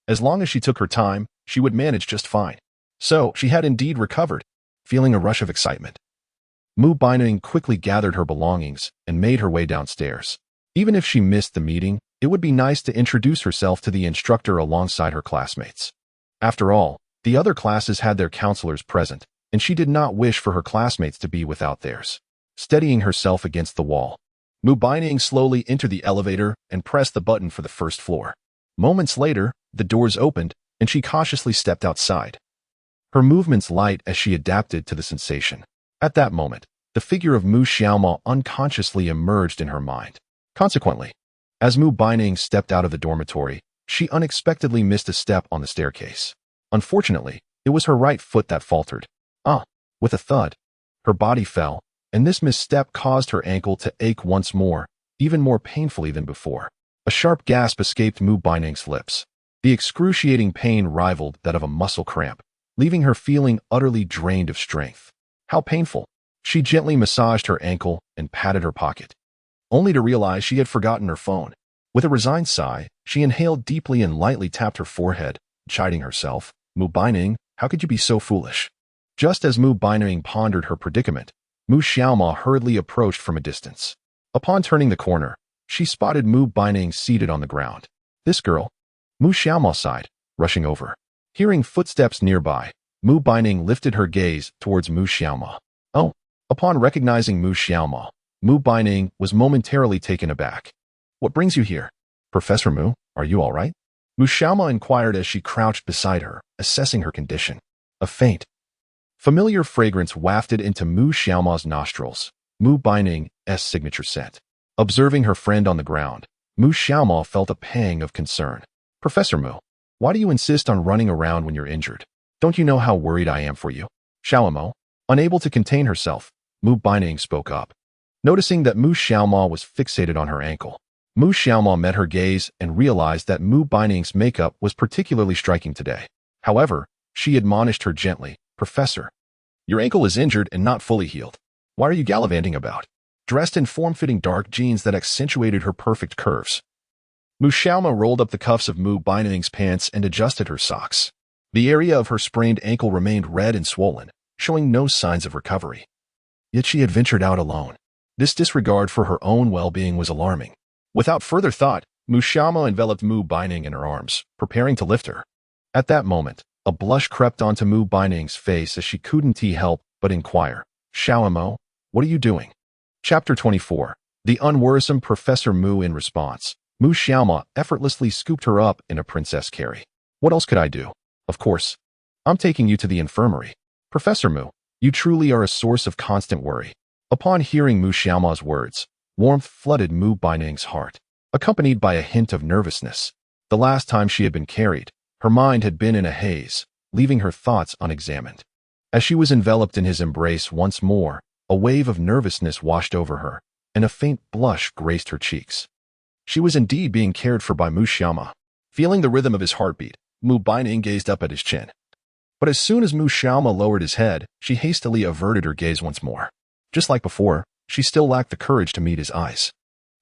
As long as she took her time, she would manage just fine. So, she had indeed recovered, feeling a rush of excitement. Mu Baining quickly gathered her belongings and made her way downstairs. Even if she missed the meeting, it would be nice to introduce herself to the instructor alongside her classmates. After all, the other classes had their counselors present, and she did not wish for her classmates to be without theirs. Steadying herself against the wall, Mu Baining slowly entered the elevator and pressed the button for the first floor. Moments later, the doors opened, and she cautiously stepped outside. Her movements light as she adapted to the sensation. At that moment, the figure of Mu Xiaoma unconsciously emerged in her mind. Consequently, as Mu Baining stepped out of the dormitory, she unexpectedly missed a step on the staircase. Unfortunately, it was her right foot that faltered. With a thud, her body fell, and this misstep caused her ankle to ache once more, even more painfully than before. A sharp gasp escaped Mu Baining's lips. The excruciating pain rivaled that of a muscle cramp, leaving her feeling utterly drained of strength. How painful! She gently massaged her ankle and patted her pocket, only to realize she had forgotten her phone. With a resigned sigh, she inhaled deeply and lightly tapped her forehead, chiding herself. Mu Baining, how could you be so foolish? Just as Mu Baining pondered her predicament, Mu Xiaoma hurriedly approached from a distance. Upon turning the corner, she spotted Mu Baining seated on the ground. This girl? Mu Xiaoma sighed, rushing over. Hearing footsteps nearby, Mu Baining lifted her gaze towards Mu Xiaoma. Oh! Upon recognizing Mu Xiaoma, Mu Baining was momentarily taken aback. What brings you here? Professor Mu, are you all right? Mu Xiaoma inquired as she crouched beside her, assessing her condition. A faint, familiar fragrance wafted into Mu Xiaoma's nostrils, Mu Baining's signature scent. Observing her friend on the ground, Mu Xiaoma felt a pang of concern. Professor Mu, why do you insist on running around when you're injured? Don't you know how worried I am for you? Xiaomo, unable to contain herself, Mu Baining spoke up. Noticing that Mu Xiaoma was fixated on her ankle, Mu Xiaoma met her gaze and realized that Mu Baining's makeup was particularly striking today. However, she admonished her gently, Professor, your ankle is injured and not fully healed. Why are you gallivanting about? Dressed in form-fitting dark jeans that accentuated her perfect curves. Mu Xiaoma rolled up the cuffs of Mu Baining's pants and adjusted her socks. The area of her sprained ankle remained red and swollen, showing no signs of recovery. Yet she had ventured out alone. This disregard for her own well-being was alarming. Without further thought, Mu Xiaoma enveloped Mu Baining in her arms, preparing to lift her. At that moment, a blush crept onto Mu Baining's face as she couldn't help but inquire, Xiaomo, what are you doing? Chapter 24. The unworrisome Professor Mu. In response, Mu Xiaoma effortlessly scooped her up in a princess carry. What else could I do? Of course. I'm taking you to the infirmary. Professor Mu, you truly are a source of constant worry. Upon hearing Mu Xiaoma's words, warmth flooded Mu Baining's heart, accompanied by a hint of nervousness. The last time she had been carried, her mind had been in a haze, leaving her thoughts unexamined. As she was enveloped in his embrace once more, a wave of nervousness washed over her, and a faint blush graced her cheeks. She was indeed being cared for by Mu Xiaoma. Feeling the rhythm of his heartbeat, Mu Baining gazed up at his chin. But as soon as Mu Xiaoma lowered his head, she hastily averted her gaze once more. Just like before, she still lacked the courage to meet his eyes.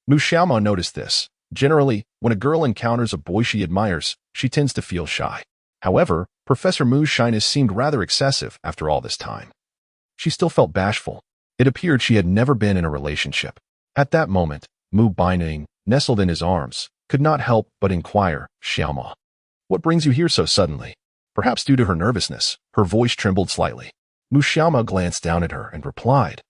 Mu Xiaoma noticed this. Generally, when a girl encounters a boy she admires, she tends to feel shy. However, Professor Mu's shyness seemed rather excessive after all this time. She still felt bashful. It appeared she had never been in a relationship. At that moment, Mu Baining, nestled in his arms, could not help but inquire, Xiaoma, what brings you here so suddenly? Perhaps due to her nervousness, her voice trembled slightly. Mu Xiaoma glanced down at her and replied,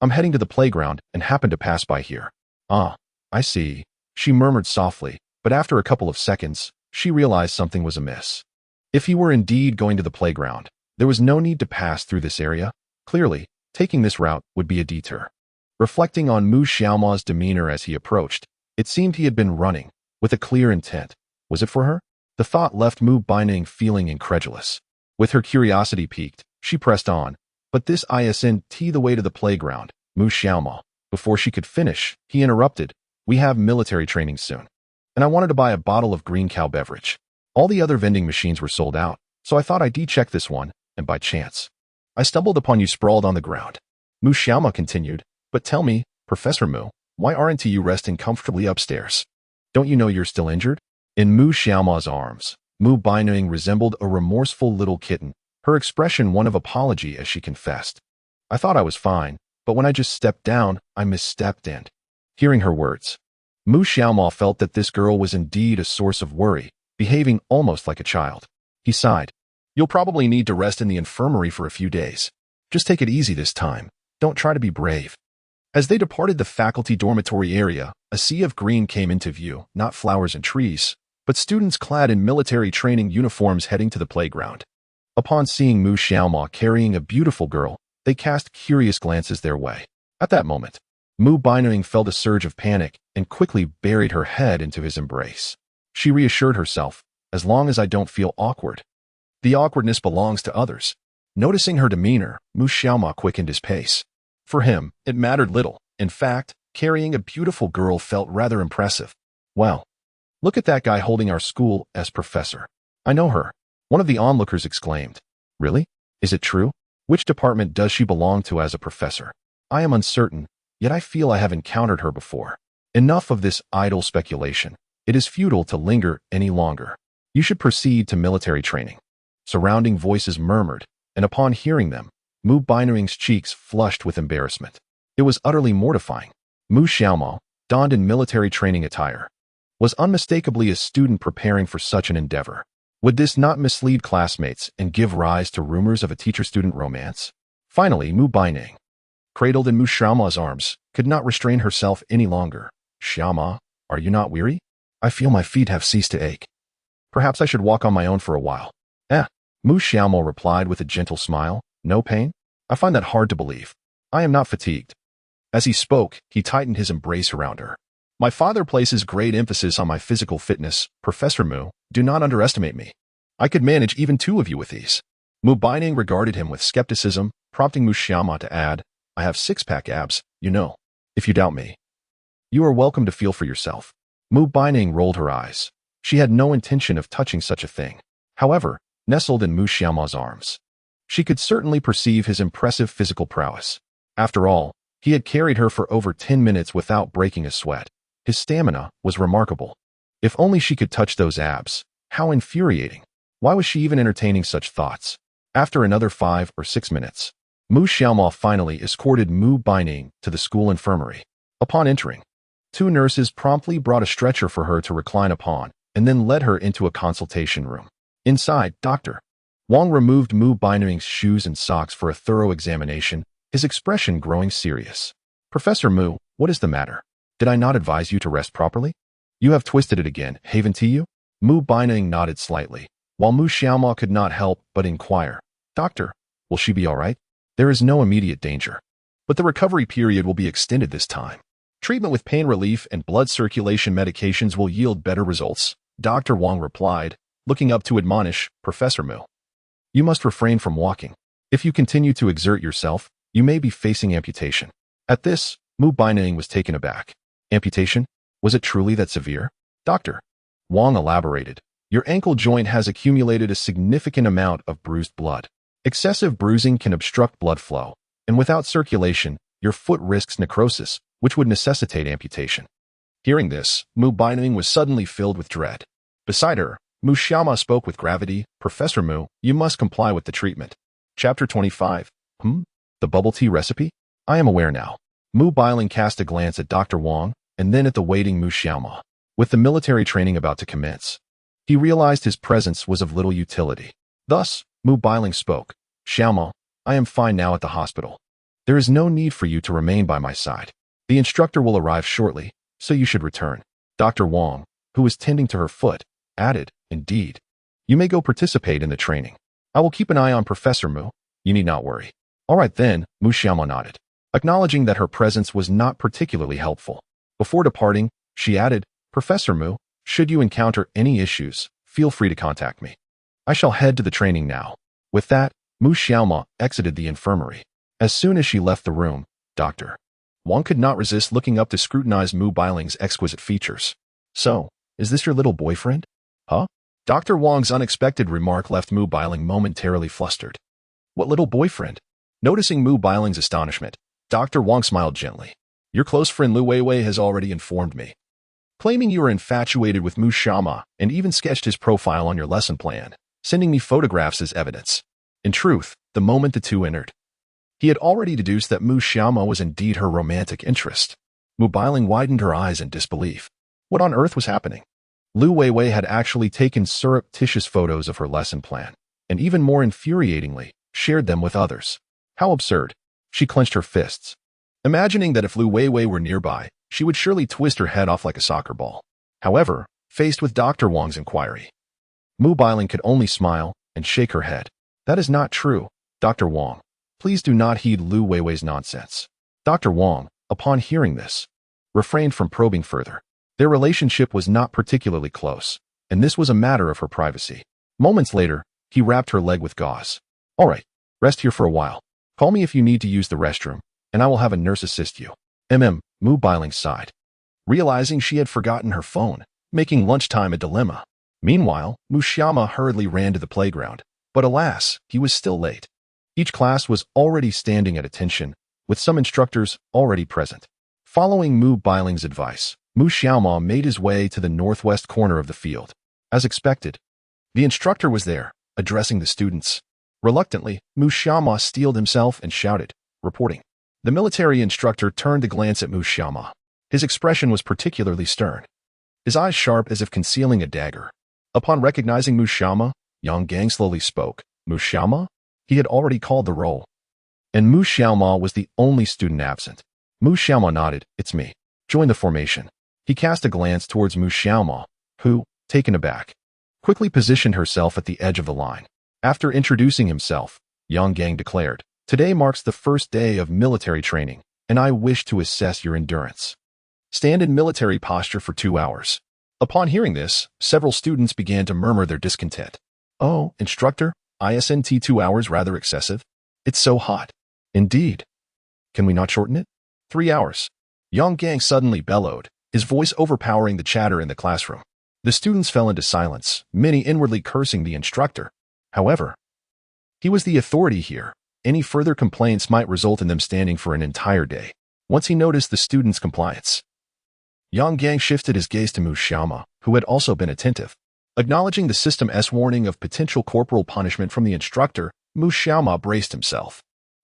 I'm heading to the playground and happened to pass by here. Ah, I see, she murmured softly, but after a couple of seconds, she realized something was amiss. If he were indeed going to the playground, there was no need to pass through this area. Clearly, taking this route would be a detour. Reflecting on Mu Xiaoma's demeanor as he approached, it seemed he had been running, with a clear intent. Was it for her? The thought left Mu Baining feeling incredulous. With her curiosity piqued, she pressed on. But this isn't the way to the playground, Mu Xiaoma. Before she could finish, he interrupted. We have military training soon. And I wanted to buy a bottle of green cow beverage. All the other vending machines were sold out, so I thought I'd check this one, and by chance, I stumbled upon you sprawled on the ground. Mu Xiaoma continued, but tell me, Professor Mu, why aren't you resting comfortably upstairs? Don't you know you're still injured? In Mu Xiaoma's arms, Mu Baining resembled a remorseful little kitten, her expression one of apology as she confessed. I thought I was fine, but when I just stepped down, I misstepped and… Hearing her words, Mu Xiaoma felt that this girl was indeed a source of worry, behaving almost like a child. He sighed. You'll probably need to rest in the infirmary for a few days. Just take it easy this time. Don't try to be brave. As they departed the faculty dormitory area, a sea of green came into view, not flowers and trees, but students clad in military training uniforms heading to the playground. Upon seeing Mu Xiaoma carrying a beautiful girl, they cast curious glances their way. At that moment, Mu Baining felt a surge of panic and quickly buried her head into his embrace. She reassured herself, as long as I don't feel awkward. The awkwardness belongs to others. Noticing her demeanor, Mu Xiaoma quickened his pace. For him, it mattered little. In fact, carrying a beautiful girl felt rather impressive. Well, look at that guy holding our school as professor. I know her. One of the onlookers exclaimed. Really? Is it true? Which department does she belong to as a professor? I am uncertain, yet I feel I have encountered her before. Enough of this idle speculation. It is futile to linger any longer. You should proceed to military training. Surrounding voices murmured, and upon hearing them, Mu Baining's cheeks flushed with embarrassment. It was utterly mortifying. Mu Xiaoma, donned in military training attire, was unmistakably a student preparing for such an endeavor. Would this not mislead classmates and give rise to rumors of a teacher-student romance? Finally, Mu Baining, cradled in Mu Xiaoma's arms, could not restrain herself any longer. Xiaoma, are you not weary? I feel my feet have ceased to ache. Perhaps I should walk on my own for a while. Mu Xiaoma replied with a gentle smile. No pain? I find that hard to believe. I am not fatigued. As he spoke, he tightened his embrace around her. My father places great emphasis on my physical fitness. Professor Mu, do not underestimate me. I could manage even two of you with ease. Mu Baining regarded him with skepticism, prompting Mu Xiaoma to add, I have six-pack abs, you know. If you doubt me, you are welcome to feel for yourself. Mu Baining rolled her eyes. She had no intention of touching such a thing. However, nestled in Mu Xiaoma's arms, she could certainly perceive his impressive physical prowess. After all, he had carried her for over 10 minutes without breaking a sweat. His stamina was remarkable. If only she could touch those abs. How infuriating. Why was she even entertaining such thoughts? After another 5 or 6 minutes, Mu Xiaoma finally escorted Mu Baining to the school infirmary. Upon entering, 2 nurses promptly brought a stretcher for her to recline upon, and then led her into a consultation room. Inside, Dr. Wang removed Mu Baining's shoes and socks for a thorough examination, his expression growing serious. Professor Mu, what is the matter? Did I not advise you to rest properly? You have twisted it again, haven't you? Mu Baining nodded slightly, while Mu Xiaoma could not help but inquire. Doctor, will she be all right? There is no immediate danger, but the recovery period will be extended this time. Treatment with pain relief and blood circulation medications will yield better results, Dr. Wang replied, looking up to admonish, Professor Mu. You must refrain from walking. If you continue to exert yourself, you may be facing amputation. At this, Mu Baining was taken aback. Amputation? Was it truly that severe? Dr. Wang elaborated. Your ankle joint has accumulated a significant amount of bruised blood. Excessive bruising can obstruct blood flow, and without circulation, your foot risks necrosis, which would necessitate amputation. Hearing this, Mu Baining was suddenly filled with dread. Beside her, Mu Xiaoma spoke with gravity. Professor Mu, you must comply with the treatment. Chapter 25. The bubble tea recipe? I am aware now. Mu Bailing cast a glance at Dr. Wang, and then at the waiting Mu Xiaoma. With the military training about to commence, he realized his presence was of little utility. Thus, Mu Bailing spoke. Xiaoma, I am fine now at the hospital. There is no need for you to remain by my side. The instructor will arrive shortly, so you should return. Dr. Wang, who was tending to her foot, added, Indeed. You may go participate in the training. I will keep an eye on Professor Mu. You need not worry. All right then, Mu Xiaoma nodded, acknowledging that her presence was not particularly helpful. Before departing, she added, Professor Mu, should you encounter any issues, feel free to contact me. I shall head to the training now. With that, Mu Xiaoma exited the infirmary. As soon as she left the room, Dr. Wang could not resist looking up to scrutinize Mu Bailing's exquisite features. So, is this your little boyfriend? Huh? Dr. Wang's unexpected remark left Mu Bailing momentarily flustered. What little boyfriend? Noticing Mu Bailing's astonishment, Dr. Wang smiled gently. Your close friend Lu Weiwei has already informed me, claiming you are infatuated with Mu Xiaoma and even sketched his profile on your lesson plan, sending me photographs as evidence. In truth, the moment the two entered, he had already deduced that Mu Xiaoma was indeed her romantic interest. Mu Bailing widened her eyes in disbelief. What on earth was happening? Lu Weiwei had actually taken surreptitious photos of her lesson plan, and even more infuriatingly, shared them with others. How absurd. She clenched her fists, imagining that if Lu Weiwei were nearby, she would surely twist her head off like a soccer ball. However, faced with Dr. Wang's inquiry, Mu Bailing could only smile and shake her head. That is not true, Dr. Wang. Please do not heed Lu Weiwei's nonsense. Dr. Wang, upon hearing this, refrained from probing further. Their relationship was not particularly close, and this was a matter of her privacy. Moments later, he wrapped her leg with gauze. All right, rest here for a while. Call me if you need to use the restroom, and I will have a nurse assist you. Mu Bailing sighed, realizing she had forgotten her phone, making lunchtime a dilemma. Meanwhile, Mu Xiaoma hurriedly ran to the playground, but alas, he was still late. Each class was already standing at attention, with some instructors already present. Following Mu Bailing's advice, Mu Xiaoma made his way to the northwest corner of the field. As expected, the instructor was there, addressing the students. Reluctantly, Mu Xiaoma steeled himself and shouted, reporting. The military instructor turned to glance at Mu Xiaoma. His expression was particularly stern, his eyes sharp as if concealing a dagger. Upon recognizing Mu Xiaoma, Yang Gang slowly spoke. Mu Xiaoma? He had already called the roll, and Mu Xiaoma was the only student absent. Mu Xiaoma nodded, It's me. Join the formation. He cast a glance towards Mu Xiaoma, who, taken aback, quickly positioned herself at the edge of the line. After introducing himself, Yang Gang declared, Today marks the first day of military training, and I wish to assess your endurance. Stand in military posture for 2 hours. Upon hearing this, several students began to murmur their discontent. Oh, instructor, ISNT 2 hours rather excessive. It's so hot. Indeed. Can we not shorten it? 3 hours. Yang Gang suddenly bellowed, his voice overpowering the chatter in the classroom. The students fell into silence, many inwardly cursing the instructor. However, he was the authority here. Any further complaints might result in them standing for an entire day. Once he noticed the students' compliance, Yang Gang shifted his gaze to Mu Xiaoma, who had also been attentive. Acknowledging the System-S warning of potential corporal punishment from the instructor, Mu Xiaoma braced himself.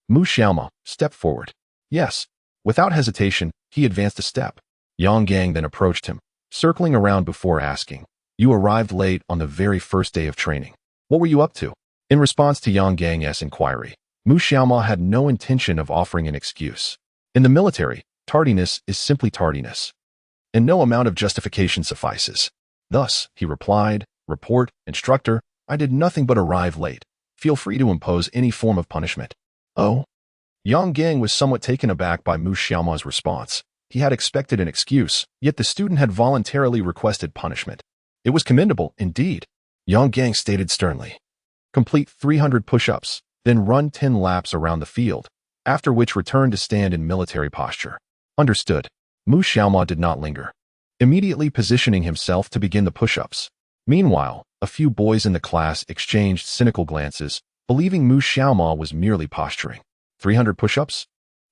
Mu Xiaoma stepped forward. Yes. Without hesitation, he advanced a step. Yang Gang then approached him, circling around before asking, You arrived late on the very first day of training. What were you up to? In response to Yang Gang's inquiry, Mu Xiaoma had no intention of offering an excuse. In the military, tardiness is simply tardiness, and no amount of justification suffices. Thus, he replied, Report, instructor, I did nothing but arrive late. Feel free to impose any form of punishment. Oh? Yang Gang was somewhat taken aback by Mu Xiaoma's response. He had expected an excuse, yet the student had voluntarily requested punishment. It was commendable, indeed. Yang Gang stated sternly. Complete 300 push-ups, then run 10 laps around the field, after which return to stand in military posture. Understood. Mu Xiaoma did not linger, immediately positioning himself to begin the push-ups. Meanwhile, a few boys in the class exchanged cynical glances, believing Mu Xiaoma was merely posturing. 300 push-ups?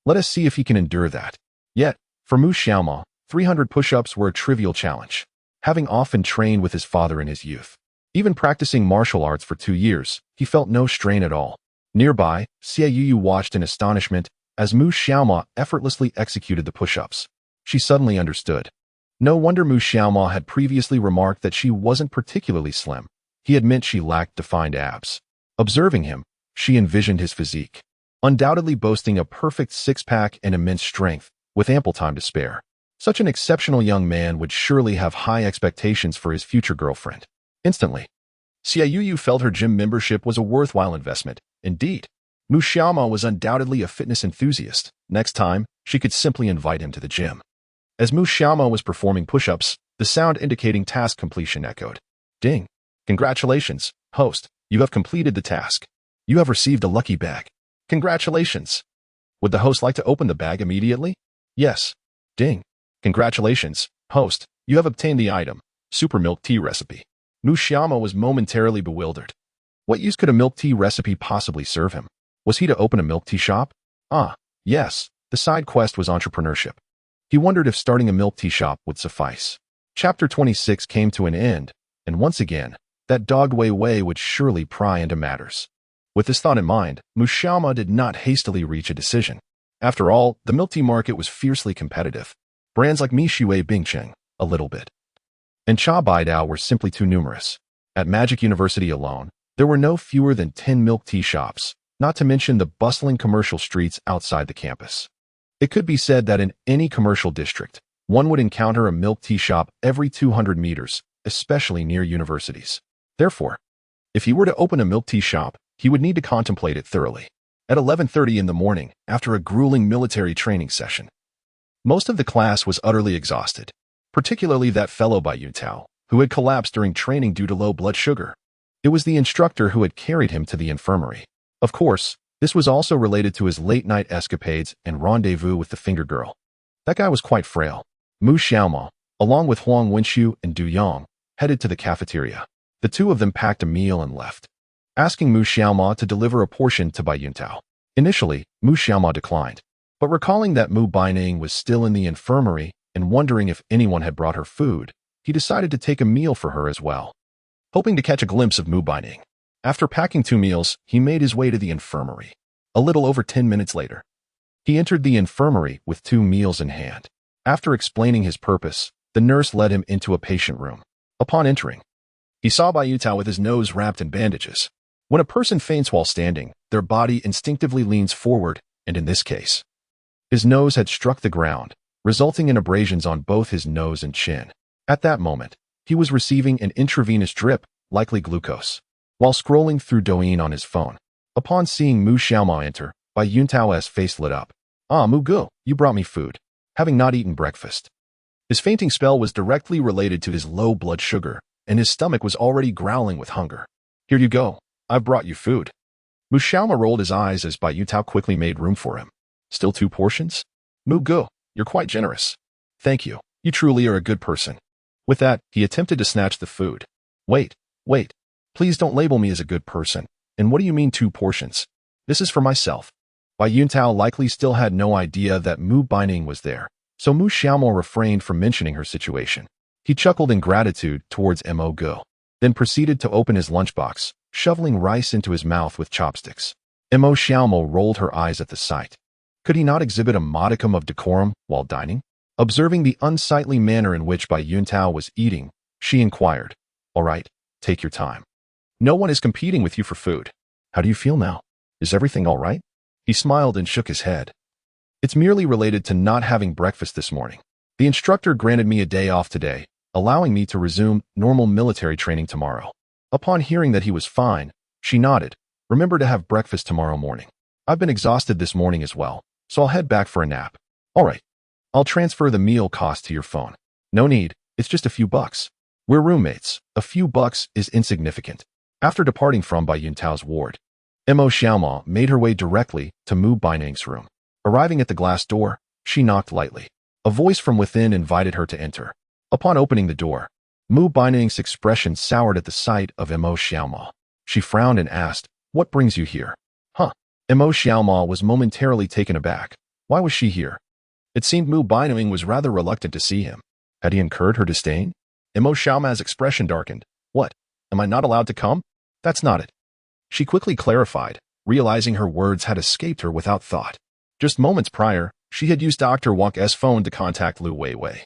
Let us see if he can endure that. Yet, for Mu Xiaoma, 300 push-ups were a trivial challenge, having often trained with his father in his youth. Even practicing martial arts for 2 years, he felt no strain at all. Nearby, Xie Yu watched in astonishment as Mu Xiaoma effortlessly executed the push-ups. She suddenly understood. No wonder Mu Xiaoma had previously remarked that she wasn't particularly slim. He had meant she lacked defined abs. Observing him, she envisioned his physique. undoubtedly boasting a perfect six-pack and immense strength, with ample time to spare. Such an exceptional young man would surely have high expectations for his future girlfriend. Instantly, Xiaoyu felt her gym membership was a worthwhile investment. Indeed, Mu Xiaoma was undoubtedly a fitness enthusiast. Next time, she could simply invite him to the gym. As Mu Xiaoma was performing push-ups, the sound indicating task completion echoed. Ding! Congratulations, host. You have completed the task. You have received a lucky bag. Congratulations. Would the host like to open the bag immediately? Yes. Ding. Congratulations, host. You have obtained the item, super milk tea recipe. Mu Xiaoma was momentarily bewildered. What use could a milk tea recipe possibly serve him? Was he to open a milk tea shop? Yes. The side quest was entrepreneurship. He wondered if starting a milk tea shop would suffice. Chapter 26 came to an end, and once again, that dog Wei Wei would surely pry into matters. With this thought in mind, Mu Xiaoma did not hastily reach a decision. After all, the milk tea market was fiercely competitive. Brands like Mi Shui Bingcheng, a little bit, and Cha Baidao were simply too numerous. At Magic University alone, there were no fewer than 10 milk tea shops, not to mention the bustling commercial streets outside the campus. It could be said that in any commercial district, one would encounter a milk tea shop every 200 meters, especially near universities. Therefore, if he were to open a milk tea shop, he would need to contemplate it thoroughly. At 11:30 in the morning, after a grueling military training session, most of the class was utterly exhausted, particularly that fellow by Yuntao, who had collapsed during training due to low blood sugar. It was the instructor who had carried him to the infirmary. Of course, this was also related to his late-night escapades and rendezvous with the finger girl. That guy was quite frail. Mu Xiaoma, along with Huang Wenxiu and Du Yang, headed to the cafeteria. The two of them packed a meal and left, asking Mu Xiaoma to deliver a portion to Bai Yuntao. Initially, Mu Xiaoma declined, but recalling that Mu Baining was still in the infirmary and wondering if anyone had brought her food, he decided to take a meal for her as well, hoping to catch a glimpse of Mu Baining. After packing 2 meals, he made his way to the infirmary. A little over 10 minutes later, he entered the infirmary with 2 meals in hand. After explaining his purpose, the nurse led him into a patient room. Upon entering, he saw Bai Yutao with his nose wrapped in bandages. When a person faints while standing, their body instinctively leans forward, and in this case, his nose had struck the ground, resulting in abrasions on both his nose and chin. At that moment, he was receiving an intravenous drip, likely glucose, while scrolling through Douyin on his phone. Upon seeing Mu Xiaoma enter, Bai Yuntao's face lit up. Mu Gu, you brought me food. Having not eaten breakfast. His fainting spell was directly related to his low blood sugar, and his stomach was already growling with hunger. Here you go. I've brought you food. Mu Xiaoma rolled his eyes as Bai Yutao quickly made room for him. Still 2 portions? Mu Gu, you're quite generous. Thank you. You truly are a good person. With that, he attempted to snatch the food. Wait. Please don't label me as a good person. And what do you mean 2 portions? This is for myself. Bai Yuntao likely still had no idea that Mu Baining was there, so Mu Xiaoma refrained from mentioning her situation. He chuckled in gratitude towards Mo Gu, then proceeded to open his lunchbox, shoveling rice into his mouth with chopsticks. Mo Xiaoma rolled her eyes at the sight. Could he not exhibit a modicum of decorum while dining? Observing the unsightly manner in which Bai Yuntao was eating, she inquired, All right, take your time. No one is competing with you for food. How do you feel now? Is everything all right? He smiled and shook his head. It's merely related to not having breakfast this morning. The instructor granted me a day off today, allowing me to resume normal military training tomorrow. Upon hearing that he was fine, she nodded. Remember to have breakfast tomorrow morning. I've been exhausted this morning as well, so I'll head back for a nap. All right. I'll transfer the meal cost to your phone. No need, it's just a few bucks. We're roommates. A few bucks is insignificant. After departing from Bai Yuntao's ward, Mo Xiaoma made her way directly to Mu Baining's room. Arriving at the glass door, she knocked lightly. A voice from within invited her to enter. Upon opening the door, Mu Baining's expression soured at the sight of Mo Xiaoma. She frowned and asked, What brings you here? Mo Xiaoma was momentarily taken aback. Why was she here? It seemed Mu Baining was rather reluctant to see him. Had he incurred her disdain? Mo Xiaoma's expression darkened. What? Am I not allowed to come? That's not it. She quickly clarified, realizing her words had escaped her without thought. Just moments prior, she had used Dr. Wang's phone to contact Lu Weiwei,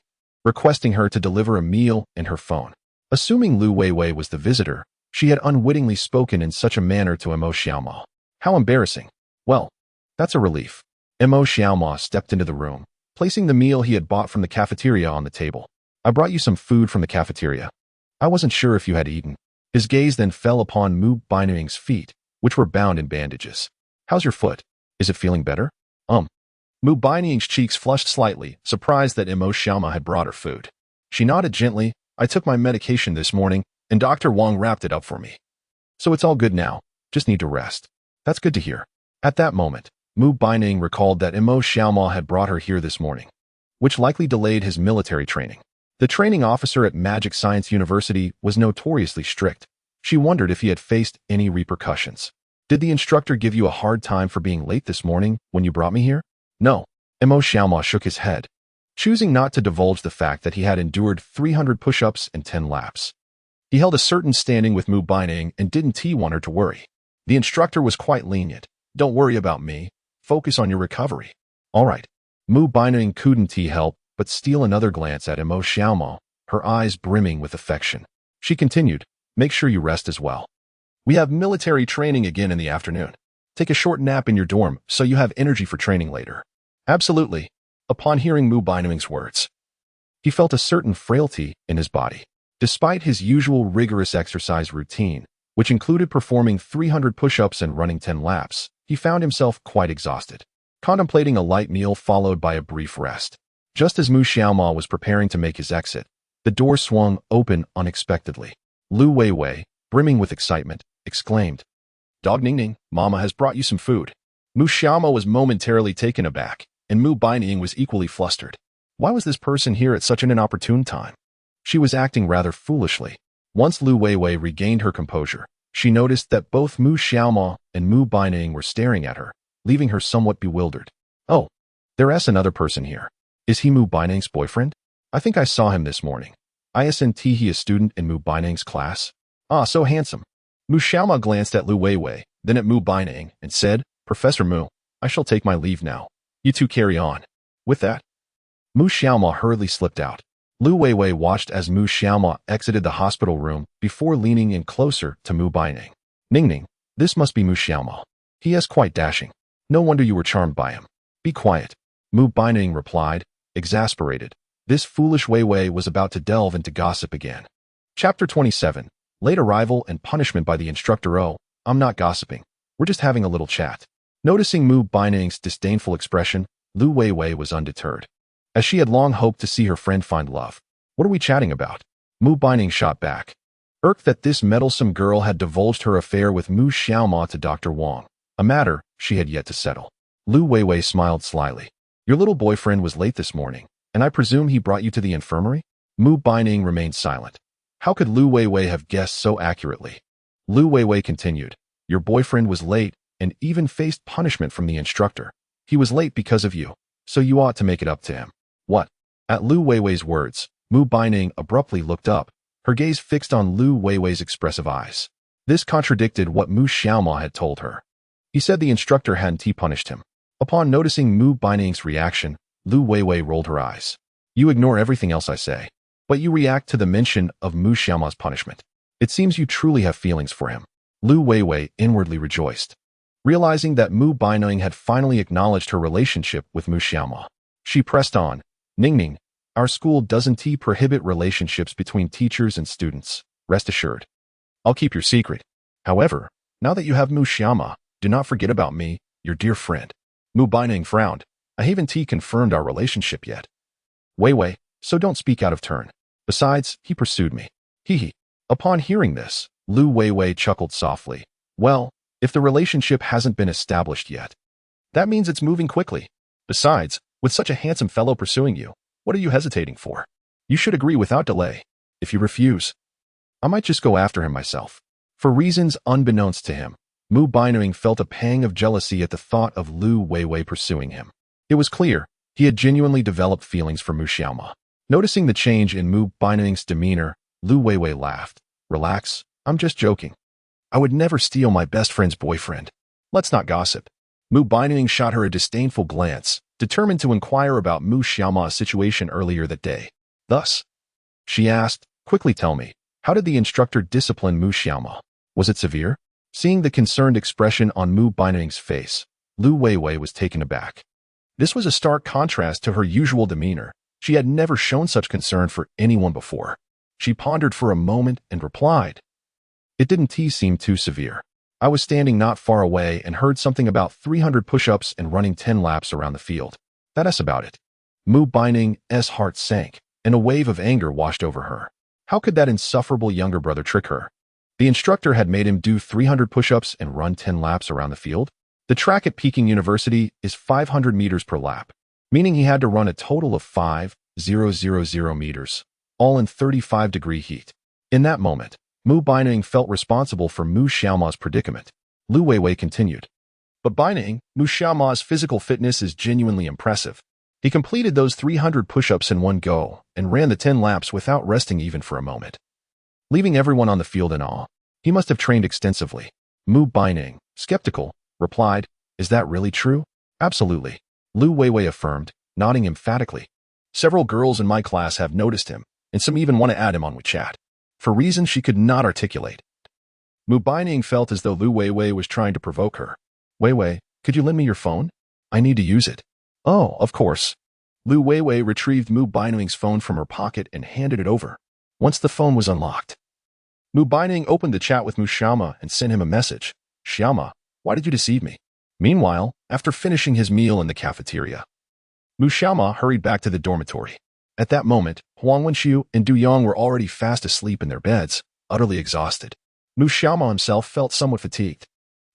requesting her to deliver a meal in her phone. Assuming Lu Weiwei was the visitor, she had unwittingly spoken in such a manner to Mo Xiaoma. How embarrassing. Well, That's a relief. Mo Xiaoma stepped into the room, placing the meal he had bought from the cafeteria on the table. I brought you some food from the cafeteria. I wasn't sure if you had eaten. His gaze then fell upon Mu Bainuing's feet, which were bound in bandages. How's your foot? Is it feeling better? Mu Bainuing's cheeks flushed slightly, surprised that Mo Xiaoma had brought her food. She nodded gently. I took my medication this morning, and Dr. Wang wrapped it up for me. So it's all good now. Just need to rest. That's good to hear. At that moment, Mu Baining recalled that Mo Xiaoma had brought her here this morning, which likely delayed his military training. The training officer at Magic Science University was notoriously strict. She wondered if he had faced any repercussions. Did the instructor give you a hard time for being late this morning when you brought me here? No. Mo Xiaoma shook his head, choosing not to divulge the fact that he had endured 300 push-ups and 10 laps. He held a certain standing with Mu Baining and didn't want her to worry. The instructor was quite lenient. Don't worry about me. Focus on your recovery. All right. Mu Baining couldn't help but steal another glance at Mo Xiaoma, her eyes brimming with affection. She continued, make sure you rest as well. We have military training again in the afternoon. Take a short nap in your dorm so you have energy for training later. Absolutely. Upon hearing Mu Bainuing's words, he felt a certain frailty in his body. Despite his usual rigorous exercise routine, which included performing 300 push-ups and running 10 laps, he found himself quite exhausted, contemplating a light meal followed by a brief rest. Just as Mu Xiaoma was preparing to make his exit, the door swung open unexpectedly. Lu Weiwei, brimming with excitement, exclaimed, Dog Ningning, Mama has brought you some food. Mu Xiaoma was momentarily taken aback, and Mu Baining was equally flustered. Why was this person here at such an inopportune time? She was acting rather foolishly. Once Lu Weiwei regained her composure, she noticed that both Mu Xiaoma and Mu Baining were staring at her, leaving her somewhat bewildered. Oh, there's another person here. Is he Mu Baining's boyfriend? I think I saw him this morning. Isn't he a student in Mu Baining's class? Ah, so handsome. Mu Xiaoma glanced at Lu Weiwei, then at Mu Baining, and said, Professor Mu, I shall take my leave now. You two carry on. With that, Mu Xiaoma hurriedly slipped out. Lu Weiwei watched as Mu Xiaoma exited the hospital room before leaning in closer to Mu Baining. Ningning, this must be Mu Xiaoma. He is quite dashing. No wonder you were charmed by him. Be quiet. Mu Baining replied, exasperated. This foolish Weiwei was about to delve into gossip again. Chapter 27. Late arrival and punishment by the instructor. Oh, I'm not gossiping. We're just having a little chat. Noticing Mu Baining's disdainful expression, Lu Weiwei was undeterred, as she had long hoped to see her friend find love. What are we chatting about? Mu Baining shot back, irked that this meddlesome girl had divulged her affair with Mu Xiaoma to Dr. Wang, a matter she had yet to settle. Lu Weiwei smiled slyly. Your little boyfriend was late this morning, and I presume he brought you to the infirmary? Mu Baining remained silent. How could Lu Weiwei have guessed so accurately? Lu Weiwei continued, your boyfriend was late and even faced punishment from the instructor. He was late because of you, so you ought to make it up to him. What? At Lu Weiwei's words, Mu Baining abruptly looked up, her gaze fixed on Lu Weiwei's expressive eyes. This contradicted what Mu Xiaoma had told her. He said the instructor hadn't punished him. Upon noticing Mu Baining's reaction, Lu Weiwei rolled her eyes. You ignore everything else I say, but you react to the mention of Mu Xiaoma's punishment. It seems you truly have feelings for him. Lu Weiwei inwardly rejoiced, realizing that Mu Baining had finally acknowledged her relationship with Mu Xiaoma. She pressed on, Ningning, our school doesn't prohibit relationships between teachers and students. Rest assured. I'll keep your secret. However, now that you have Mu Xiaoma, do not forget about me, your dear friend. Mu Baining frowned. I haven't confirmed our relationship yet. Weiwei, so don't speak out of turn. Besides, he pursued me. Hee. Upon hearing this, Lu Weiwei chuckled softly. Well, if the relationship hasn't been established yet, that means it's moving quickly. Besides, with such a handsome fellow pursuing you, what are you hesitating for? You should agree without delay. If you refuse, I might just go after him myself. For reasons unbeknownst to him, Mu Baining felt a pang of jealousy at the thought of Lu Weiwei pursuing him. It was clear he had genuinely developed feelings for Mu Xiaoma. Noticing the change in Mu Baining's demeanor, Lu Weiwei laughed. Relax, I'm just joking. I would never steal my best friend's boyfriend. Let's not gossip. Mu Baining shot her a disdainful glance, determined to inquire about Mu Xiaoma's situation earlier that day. Thus, she asked, quickly tell me, how did the instructor discipline Mu Xiaoma? Was it severe? Seeing the concerned expression on Mu Baining's face, Lu Weiwei was taken aback. This was a stark contrast to her usual demeanor. She had never shown such concern for anyone before. She pondered for a moment and replied, "It didn't seem too severe. I was standing not far away and heard something about 300 push-ups and running 10 laps around the field. That's about it." Mu Beining's heart sank, and a wave of anger washed over her. How could that insufferable younger brother trick her? The instructor had made him do 300 push-ups and run 10 laps around the field. The track at Peking University is 500 meters per lap, meaning he had to run a total of 5,000 meters, all in 35-degree heat. In that moment, Mu Beining felt responsible for Mu Xiaoma's predicament. Lu Weiwei continued, "But Beining, Mu Xiaoma's physical fitness is genuinely impressive. He completed those 300 push-ups in one go and ran the 10 laps without resting even for a moment, leaving everyone on the field in awe. He must have trained extensively." Mu Beining, skeptical, replied, "Is that really true?" "Absolutely," Lu Weiwei affirmed, nodding emphatically. "Several girls in my class have noticed him, and some even want to add him on WeChat, for reasons she could not articulate." Mu Beining felt as though Lu Weiwei was trying to provoke her. "Weiwei, could you lend me your phone? I need to use it." "Oh, of course." Lu Weiwei retrieved Mu Beining's phone from her pocket and handed it over. Once the phone was unlocked, Mu Beining opened the chat with Mu Xiaoma and sent him a message. "Xiaoma, why did you deceive me?" Meanwhile, after finishing his meal in the cafeteria, Mu Xiaoma hurried back to the dormitory. At that moment, Huang Wenxiu and Du Yong were already fast asleep in their beds, utterly exhausted. Mu Xiaoma himself felt somewhat fatigued.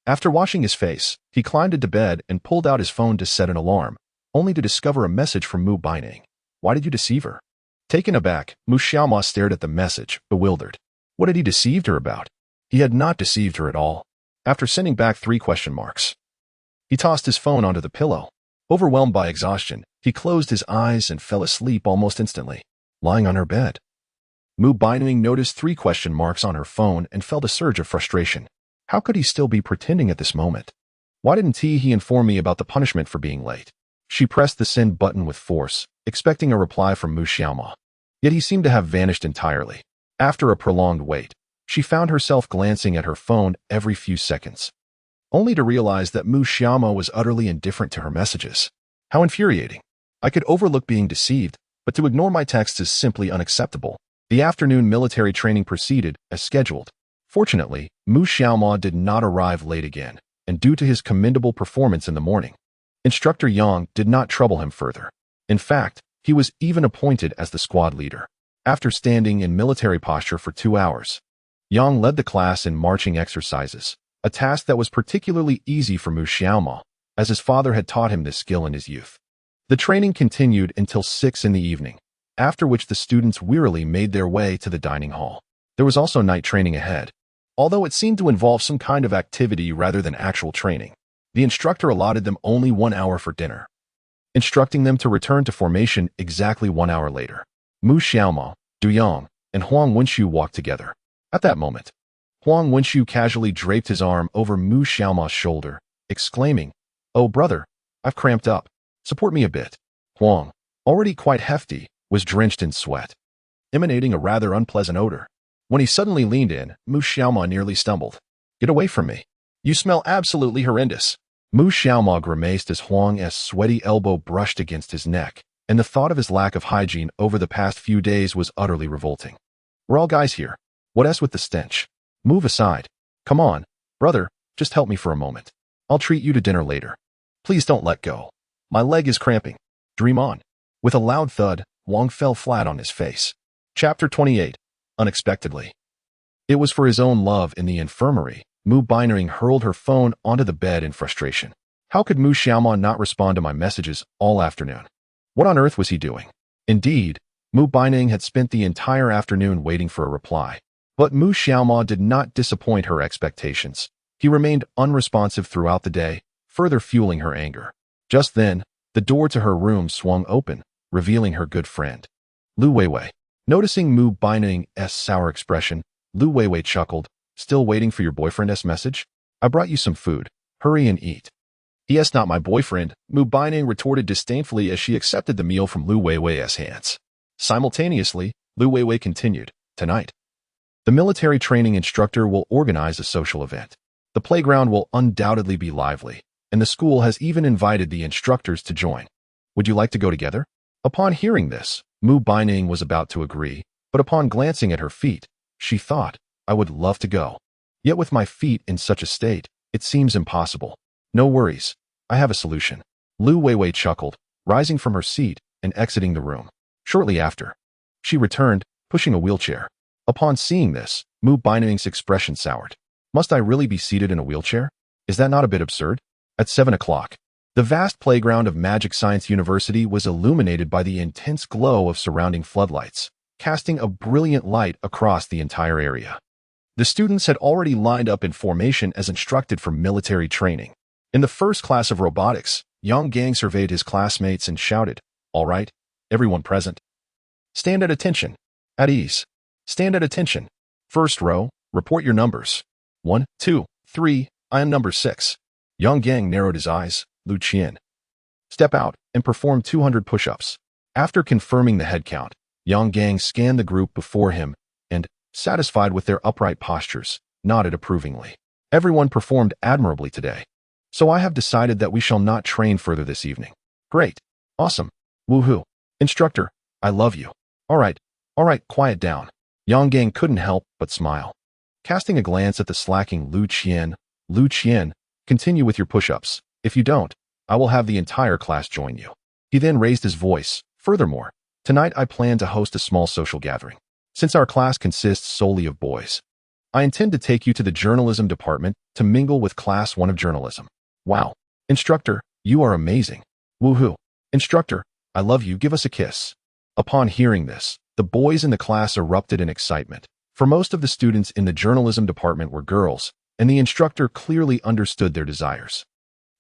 After washing his face, he climbed into bed and pulled out his phone to set an alarm, only to discover a message from Mu Beining. "Why did you deceive her?" Taken aback, Mu Xiaoma stared at the message, bewildered. What had he deceived her about? He had not deceived her at all. After sending back 3 question marks, he tossed his phone onto the pillow. Overwhelmed by exhaustion, he closed his eyes and fell asleep almost instantly, lying on her bed. Mu Beining noticed 3 question marks on her phone and felt a surge of frustration. How could he still be pretending at this moment? Why didn't he inform me about the punishment for being late? She pressed the send button with force, expecting a reply from Mu Xiaoma. Yet he seemed to have vanished entirely. After a prolonged wait, she found herself glancing at her phone every few seconds, only to realize that Mu Xiaoma was utterly indifferent to her messages. How infuriating. I could overlook being deceived, but to ignore my texts is simply unacceptable. The afternoon military training proceeded as scheduled. Fortunately, Mu Xiaoma did not arrive late again, and due to his commendable performance in the morning, Instructor Yang did not trouble him further. In fact, he was even appointed as the squad leader. After standing in military posture for 2 hours, Yang led the class in marching exercises, a task that was particularly easy for Mu Xiaoma, as his father had taught him this skill in his youth. The training continued until 6 in the evening, after which the students wearily made their way to the dining hall. There was also night training ahead. Although it seemed to involve some kind of activity rather than actual training, the instructor allotted them only 1 hour for dinner, instructing them to return to formation exactly 1 hour later. Mu Xiaoma, Du Yong, and Huang Wenxiu walked together. At that moment, Huang Wenxiu casually draped his arm over Mu Xiaoma's shoulder, exclaiming, "Oh brother, I've cramped up. Support me a bit." Huang, already quite hefty, was drenched in sweat, emanating a rather unpleasant odor. When he suddenly leaned in, Mu Xiaoma nearly stumbled. "Get away from me. You smell absolutely horrendous." Mu Xiaoma grimaced as Huang's sweaty elbow brushed against his neck, and the thought of his lack of hygiene over the past few days was utterly revolting. "We're all guys here. What else with the stench? Move aside. Come on, brother, just help me for a moment. I'll treat you to dinner later. Please don't let go. My leg is cramping. Dream on." With a loud thud, Huang fell flat on his face. Chapter 28. Unexpectedly. It was for his own love in the infirmary. Mu Beining hurled her phone onto the bed in frustration. How could Mu Xiaoma not respond to my messages all afternoon? What on earth was he doing? Indeed, Mu Beining had spent the entire afternoon waiting for a reply. But Mu Xiaoma did not disappoint her expectations. He remained unresponsive throughout the day, further fueling her anger. Just then, the door to her room swung open, revealing her good friend, Lu Weiwei. Noticing Mu Beining's sour expression, Lu Weiwei chuckled. "Still waiting for your boyfriend's message? I brought you some food. Hurry and eat." "He is not my boyfriend," Mu Beining retorted disdainfully as she accepted the meal from Lu Weiwei's hands. Simultaneously, Lu Weiwei continued, "Tonight, the military training instructor will organize a social event. The playground will undoubtedly be lively. and the school has even invited the instructors to join. Would you like to go together? Upon hearing this, Mu Baining was about to agree, but upon glancing at her feet, she thought, I would love to go. Yet with my feet in such a state, it seems impossible. No worries, I have a solution. Lu Weiwei chuckled, rising from her seat and exiting the room. Shortly after, she returned, pushing a wheelchair. Upon seeing this, Mu Baining's expression soured. Must I really be seated in a wheelchair? Is that not a bit absurd? At 7 o'clock, the vast playground of Magic Science University was illuminated by the intense glow of surrounding floodlights, casting a brilliant light across the entire area. The students had already lined up in formation as instructed for military training. In the first class of robotics, Yang Gang surveyed his classmates and shouted, All right, everyone present. Stand at attention. At ease. Stand at attention. First row, report your numbers. 1, 2, 3, I am number 6. Yang Gang narrowed his eyes. Lu Qian. Step out and perform 200 push-ups. After confirming the head count, Yang Gang scanned the group before him and, satisfied with their upright postures, nodded approvingly. Everyone performed admirably today. So I have decided that we shall not train further this evening. Great. Awesome. Woohoo. Instructor, I love you. All right, quiet down. Yang Gang couldn't help but smile. Casting a glance at the slacking Lu Qian, continue with your push-ups. If you don't, I will have the entire class join you. He then raised his voice. Furthermore, tonight I plan to host a small social gathering. Since our class consists solely of boys, I intend to take you to the journalism department to mingle with Class 1 of journalism. Wow. Instructor, you are amazing. Woohoo. Instructor, I love you. Give us a kiss. Upon hearing this, the boys in the class erupted in excitement. For most of the students in the journalism department were girls, and the instructor clearly understood their desires.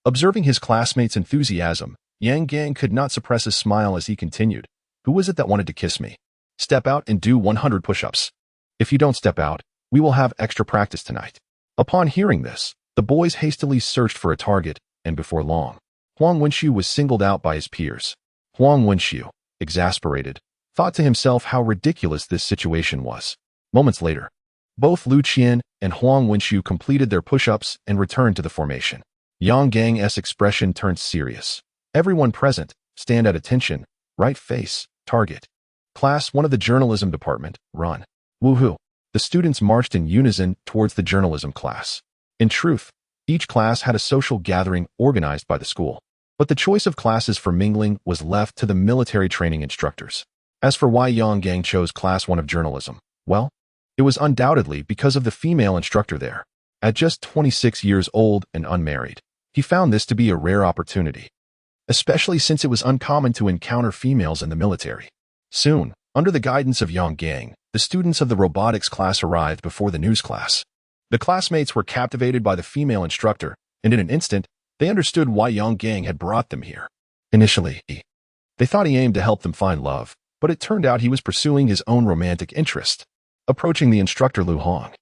Observing his classmates' enthusiasm, Yang Gang could not suppress a smile as he continued. Who was it that wanted to kiss me? Step out and do 100 push-ups. If you don't step out, we will have extra practice tonight. Upon hearing this, the boys hastily searched for a target, and before long, Huang Wenxiu was singled out by his peers. Huang Wenxiu, exasperated, thought to himself how ridiculous this situation was. Moments later, both Lu Qian and Huang Wenxiu completed their push-ups and returned to the formation. Yang Gang's expression turned serious. Everyone present, stand at attention, right face, target. Class 1 of the journalism department, run. Woohoo. The students marched in unison towards the journalism class. In truth, each class had a social gathering organized by the school, but the choice of classes for mingling was left to the military training instructors. As for why Yang Gang chose Class 1 of journalism, well, it was undoubtedly because of the female instructor there. At just 26 years old and unmarried, he found this to be a rare opportunity, especially since it was uncommon to encounter females in the military. Soon, under the guidance of Yang Gang, the students of the robotics class arrived before the news class. The classmates were captivated by the female instructor, and in an instant, they understood why Yang Gang had brought them here. Initially, they thought he aimed to help them find love, but it turned out he was pursuing his own romantic interest. Approaching the instructor Lu Hong,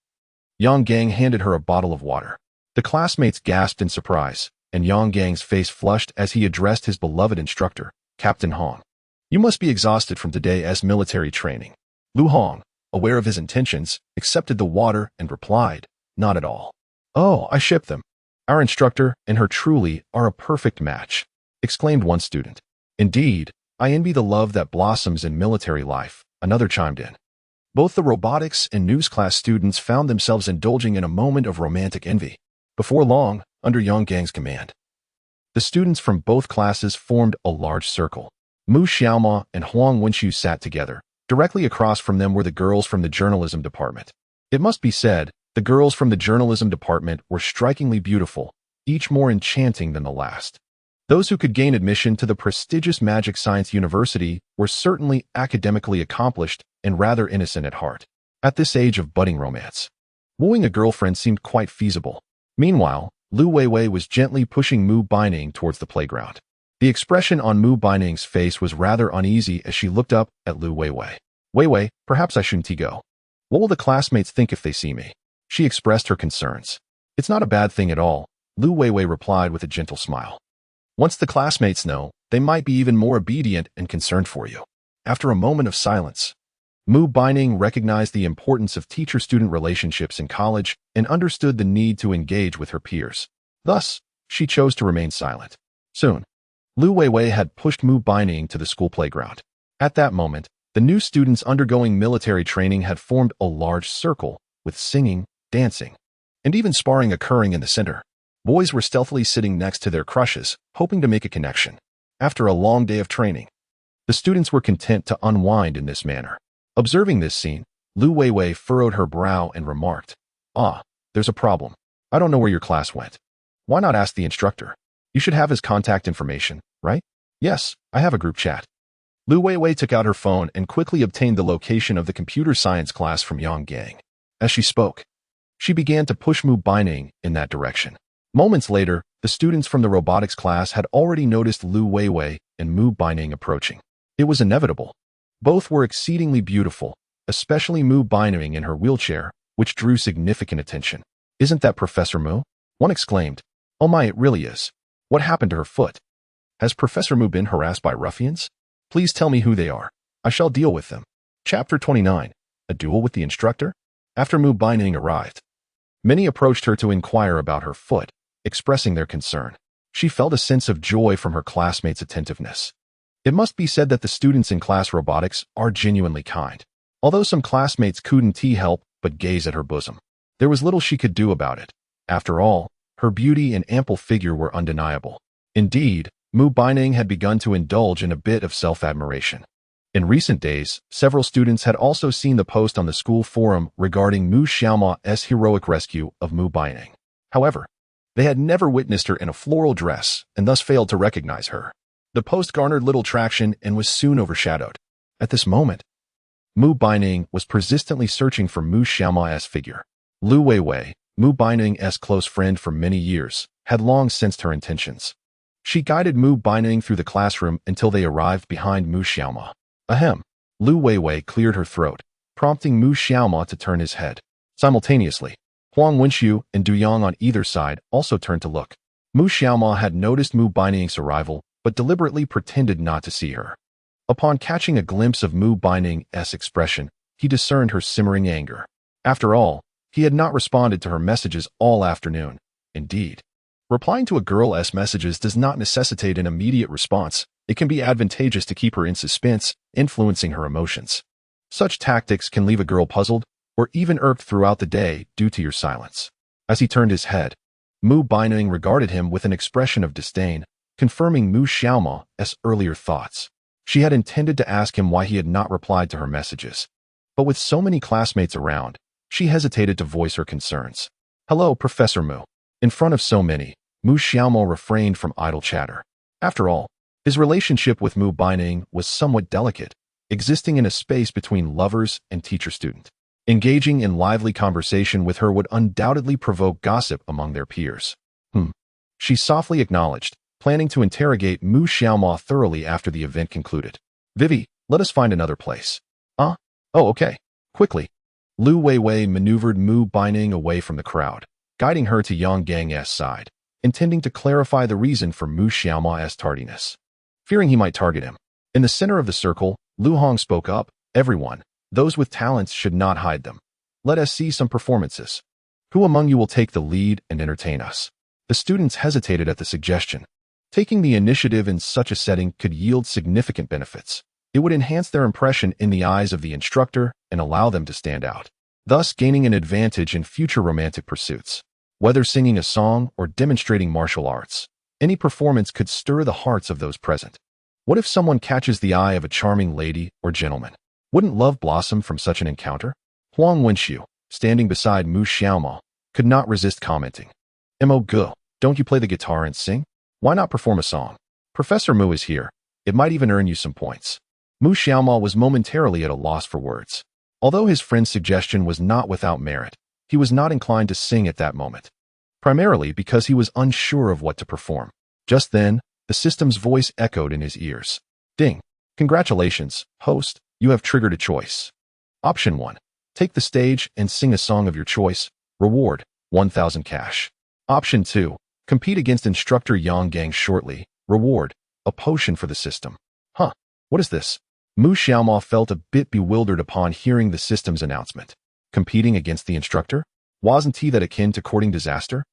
Yang Gang handed her a bottle of water. The classmates gasped in surprise, and Yang Gang's face flushed as he addressed his beloved instructor, Captain Hong. You must be exhausted from today's military training. Lu Hong, aware of his intentions, accepted the water and replied, Not at all. Oh, I ship them. Our instructor and her truly are a perfect match, exclaimed one student. Indeed, I envy the love that blossoms in military life, another chimed in. Both the robotics and news class students found themselves indulging in a moment of romantic envy. Before long, under Yang Gang's command, the students from both classes formed a large circle. Mu Xiaoma and Huang Wenxiu sat together. Directly across from them were the girls from the journalism department. It must be said, the girls from the journalism department were strikingly beautiful, each more enchanting than the last. Those who could gain admission to the prestigious Magic Science University were certainly academically accomplished and rather innocent at heart. At this age of budding romance, wooing a girlfriend seemed quite feasible. Meanwhile, Lu Weiwei was gently pushing Mu Baining towards the playground. The expression on Mu Baining's face was rather uneasy as she looked up at Lu Weiwei. Weiwei, perhaps I shouldn't go. What will the classmates think if they see me? She expressed her concerns. It's not a bad thing at all, Lu Weiwei replied with a gentle smile. Once the classmates know, they might be even more obedient and concerned for you. After a moment of silence, Mu Baining recognized the importance of teacher-student relationships in college and understood the need to engage with her peers. Thus, she chose to remain silent. Soon, Lu Weiwei had pushed Mu Baining to the school playground. At that moment, the new students undergoing military training had formed a large circle, with singing, dancing, and even sparring occurring in the center. Boys were stealthily sitting next to their crushes, hoping to make a connection. After a long day of training, the students were content to unwind in this manner. Observing this scene, Lu Weiwei furrowed her brow and remarked, "Ah, there's a problem. I don't know where your class went. Why not ask the instructor? You should have his contact information, right?" "Yes, I have a group chat." Lu Weiwei took out her phone and quickly obtained the location of the computer science class from Yang Gang. As she spoke, she began to push Mu Baining in that direction. Moments later, the students from the robotics class had already noticed Lu Weiwei and Mu Baining approaching. It was inevitable. Both were exceedingly beautiful, especially Mu Baining in her wheelchair, which drew significant attention. "Isn't that Professor Mu?" one exclaimed. "Oh my, it really is. What happened to her foot? Has Professor Mu been harassed by ruffians? Please tell me who they are. I shall deal with them." Chapter 29. A Duel with the Instructor? After Mu Baining arrived, many approached her to inquire about her foot, expressing their concern. She felt a sense of joy from her classmates' attentiveness. It must be said that the students in class robotics are genuinely kind. Although some classmates couldn't help but gaze at her bosom, there was little she could do about it. After all, her beauty and ample figure were undeniable. Indeed, Mu Baining had begun to indulge in a bit of self-admiration. In recent days, several students had also seen the post on the school forum regarding Mu Xiaoma's heroic rescue of Mu Baining. However, they had never witnessed her in a floral dress and thus failed to recognize her. The post garnered little traction and was soon overshadowed. At this moment, Mu Baining was persistently searching for Mu Xiaoma's figure. Lu Weiwei, Mu Baining's close friend for many years, had long sensed her intentions. She guided Mu Baining through the classroom until they arrived behind Mu Xiaoma. Ahem. Lu Weiwei cleared her throat, prompting Mu Xiaoma to turn his head. Simultaneously, Huang Wenxiu and Du Yang on either side also turned to look. Mu Xiaoma had noticed Mu Baining's arrival, but deliberately pretended not to see her. Upon catching a glimpse of Mu Baining's expression, he discerned her simmering anger. After all, he had not responded to her messages all afternoon. Indeed, replying to a girl's messages does not necessitate an immediate response. It can be advantageous to keep her in suspense, influencing her emotions. Such tactics can leave a girl puzzled or even irked throughout the day due to your silence. As he turned his head, Mu Baining regarded him with an expression of disdain, confirming Mu Xiaoma's earlier thoughts. She had intended to ask him why he had not replied to her messages. But with so many classmates around, she hesitated to voice her concerns. "Hello, Professor Mu." In front of so many, Mu Xiaoma refrained from idle chatter. After all, his relationship with Mu Baining was somewhat delicate, existing in a space between lovers and teacher-student. Engaging in lively conversation with her would undoubtedly provoke gossip among their peers. She softly acknowledged, planning to interrogate Mu Xiaoma thoroughly after the event concluded. "Vivi, let us find another place." "Oh, okay." Quickly, Lu Weiwei maneuvered Mu Baining away from the crowd, guiding her to Yang Gang's side, intending to clarify the reason for Mu Xiaoma's tardiness. Fearing he might target him, in the center of the circle, Lu Hong spoke up, "Everyone, those with talents should not hide them. Let us see some performances. Who among you will take the lead and entertain us?" The students hesitated at the suggestion. Taking the initiative in such a setting could yield significant benefits. It would enhance their impression in the eyes of the instructor and allow them to stand out, thus gaining an advantage in future romantic pursuits. Whether singing a song or demonstrating martial arts, any performance could stir the hearts of those present. What if someone catches the eye of a charming lady or gentleman? Wouldn't love blossom from such an encounter? Huang Wenxiu, standing beside Mu Xiaoma, could not resist commenting. "Mo Gu, don't you play the guitar and sing? Why not perform a song? Professor Mu is here. It might even earn you some points." Mu Xiaoma was momentarily at a loss for words. Although his friend's suggestion was not without merit, he was not inclined to sing at that moment, primarily because he was unsure of what to perform. Just then, the system's voice echoed in his ears. "Ding! Congratulations, host, you have triggered a choice. Option 1. Take the stage and sing a song of your choice. Reward, 1,000 cash. Option 2. Compete against instructor Yang Gang shortly. Reward, a potion for the system." What is this? Mu Xiaoma felt a bit bewildered upon hearing the system's announcement. Competing against the instructor? Wasn't he that akin to courting disaster?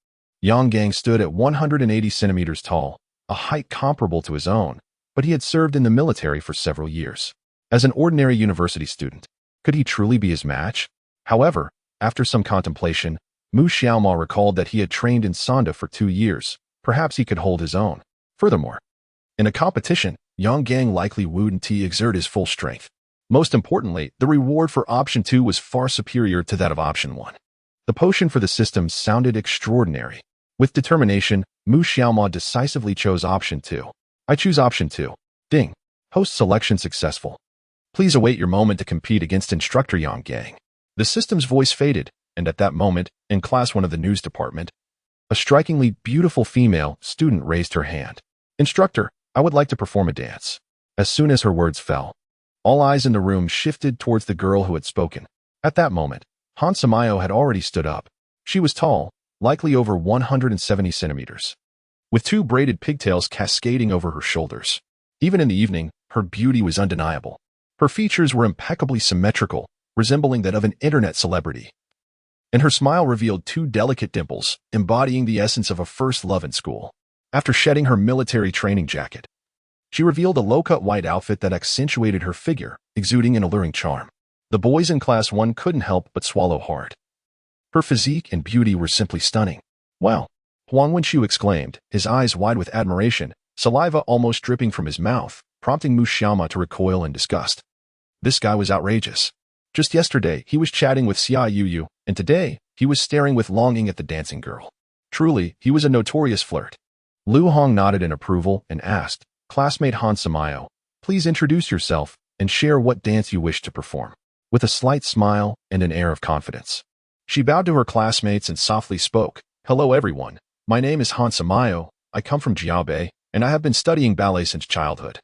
Yang Gang stood at 180 centimeters tall, a height comparable to his own, but he had served in the military for several years. As an ordinary university student, could he truly be his match? However, after some contemplation, Mu Xiaoma recalled that he had trained in Sanda for 2 years. Perhaps he could hold his own. Furthermore, in a competition, Yang Gang likely wouldn't exert his full strength. Most importantly, the reward for option 2 was far superior to that of option 1. The potion for the system sounded extraordinary. With determination, Mu Xiaoma decisively chose option 2. I choose option 2. Ding. Host selection successful. Please await your moment to compete against instructor Yang Gang. The system's voice faded, and at that moment, in class 1 of the news department, a strikingly beautiful female student raised her hand. Instructor, I would like to perform a dance. As soon as her words fell, all eyes in the room shifted towards the girl who had spoken. At that moment, Han Samayo had already stood up. She was tall, likely over 170 centimeters, with 2 braided pigtails cascading over her shoulders. Even in the evening, her beauty was undeniable. Her features were impeccably symmetrical, resembling that of an internet celebrity. And her smile revealed 2 delicate dimples, embodying the essence of a first love in school. After shedding her military training jacket, she revealed a low-cut white outfit that accentuated her figure, exuding an alluring charm. The boys in class 1 couldn't help but swallow hard. Her physique and beauty were simply stunning. Wow! Huang Wenxiu exclaimed, his eyes wide with admiration, saliva almost dripping from his mouth, prompting Mu Xiaoma to recoil in disgust. This guy was outrageous. Just yesterday, he was chatting with Xia Yuyu, and today, he was staring with longing at the dancing girl. Truly, he was a notorious flirt. Lu Hong nodded in approval and asked, classmate Han Samayo, please introduce yourself and share what dance you wish to perform. With a slight smile and an air of confidence, she bowed to her classmates and softly spoke, hello everyone, my name is Han Samayo, I come from Jiaobei, and I have been studying ballet since childhood.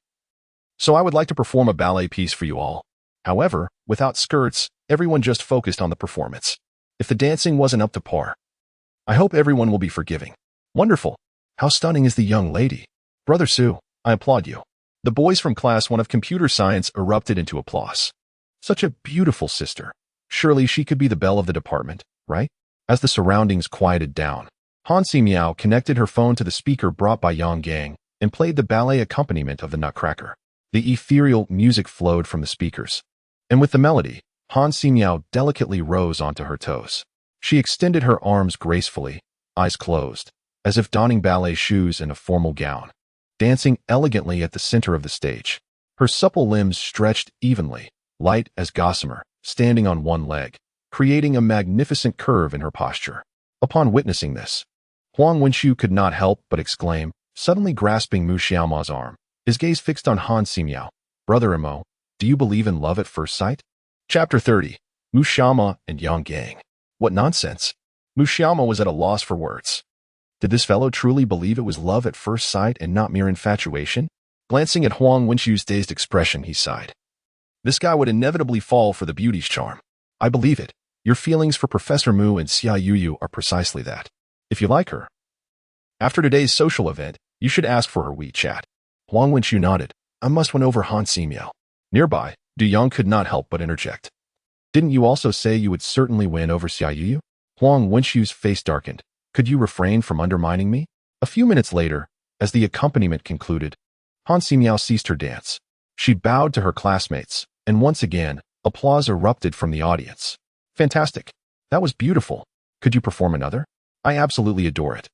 So I would like to perform a ballet piece for you all. However, without skirts, everyone just focused on the performance. If the dancing wasn't up to par, I hope everyone will be forgiving. Wonderful. How stunning is the young lady. Brother Su, I applaud you. The boys from class 1 of computer science erupted into applause. Such a beautiful sister. Surely she could be the belle of the department, right? As the surroundings quieted down, Han Simiao connected her phone to the speaker brought by Yang Gang and played the ballet accompaniment of the Nutcracker. The ethereal music flowed from the speakers. And with the melody, Han Simiao delicately rose onto her toes. She extended her arms gracefully, eyes closed, as if donning ballet shoes and a formal gown, dancing elegantly at the center of the stage. Her supple limbs stretched evenly, light as gossamer, standing on one leg, creating a magnificent curve in her posture. Upon witnessing this, Huang Wenxiu could not help but exclaim, suddenly grasping Mu Xiaoma's arm, his gaze fixed on Han Simiao. Brother Imo, do you believe in love at first sight? Chapter 30. Mu Xiaoma and Yang Gang. What nonsense. Mu Xiaoma was at a loss for words. Did this fellow truly believe it was love at first sight and not mere infatuation? Glancing at Huang Wenxiu's dazed expression, he sighed. This guy would inevitably fall for the beauty's charm. I believe it. Your feelings for Professor Mu and Xia Yuyu are precisely that. If you like her, after today's social event, you should ask for her WeChat. Huang Wenxiu nodded. I must win over Han Simiao. Nearby, Du Yang could not help but interject. Didn't you also say you would certainly win over Xia Yuyu? Huang Wenxiu's face darkened. Could you refrain from undermining me? A few minutes later, as the accompaniment concluded, Han Simiao ceased her dance. She bowed to her classmates, and once again, applause erupted from the audience. Fantastic. That was beautiful. Could you perform another? I absolutely adore it.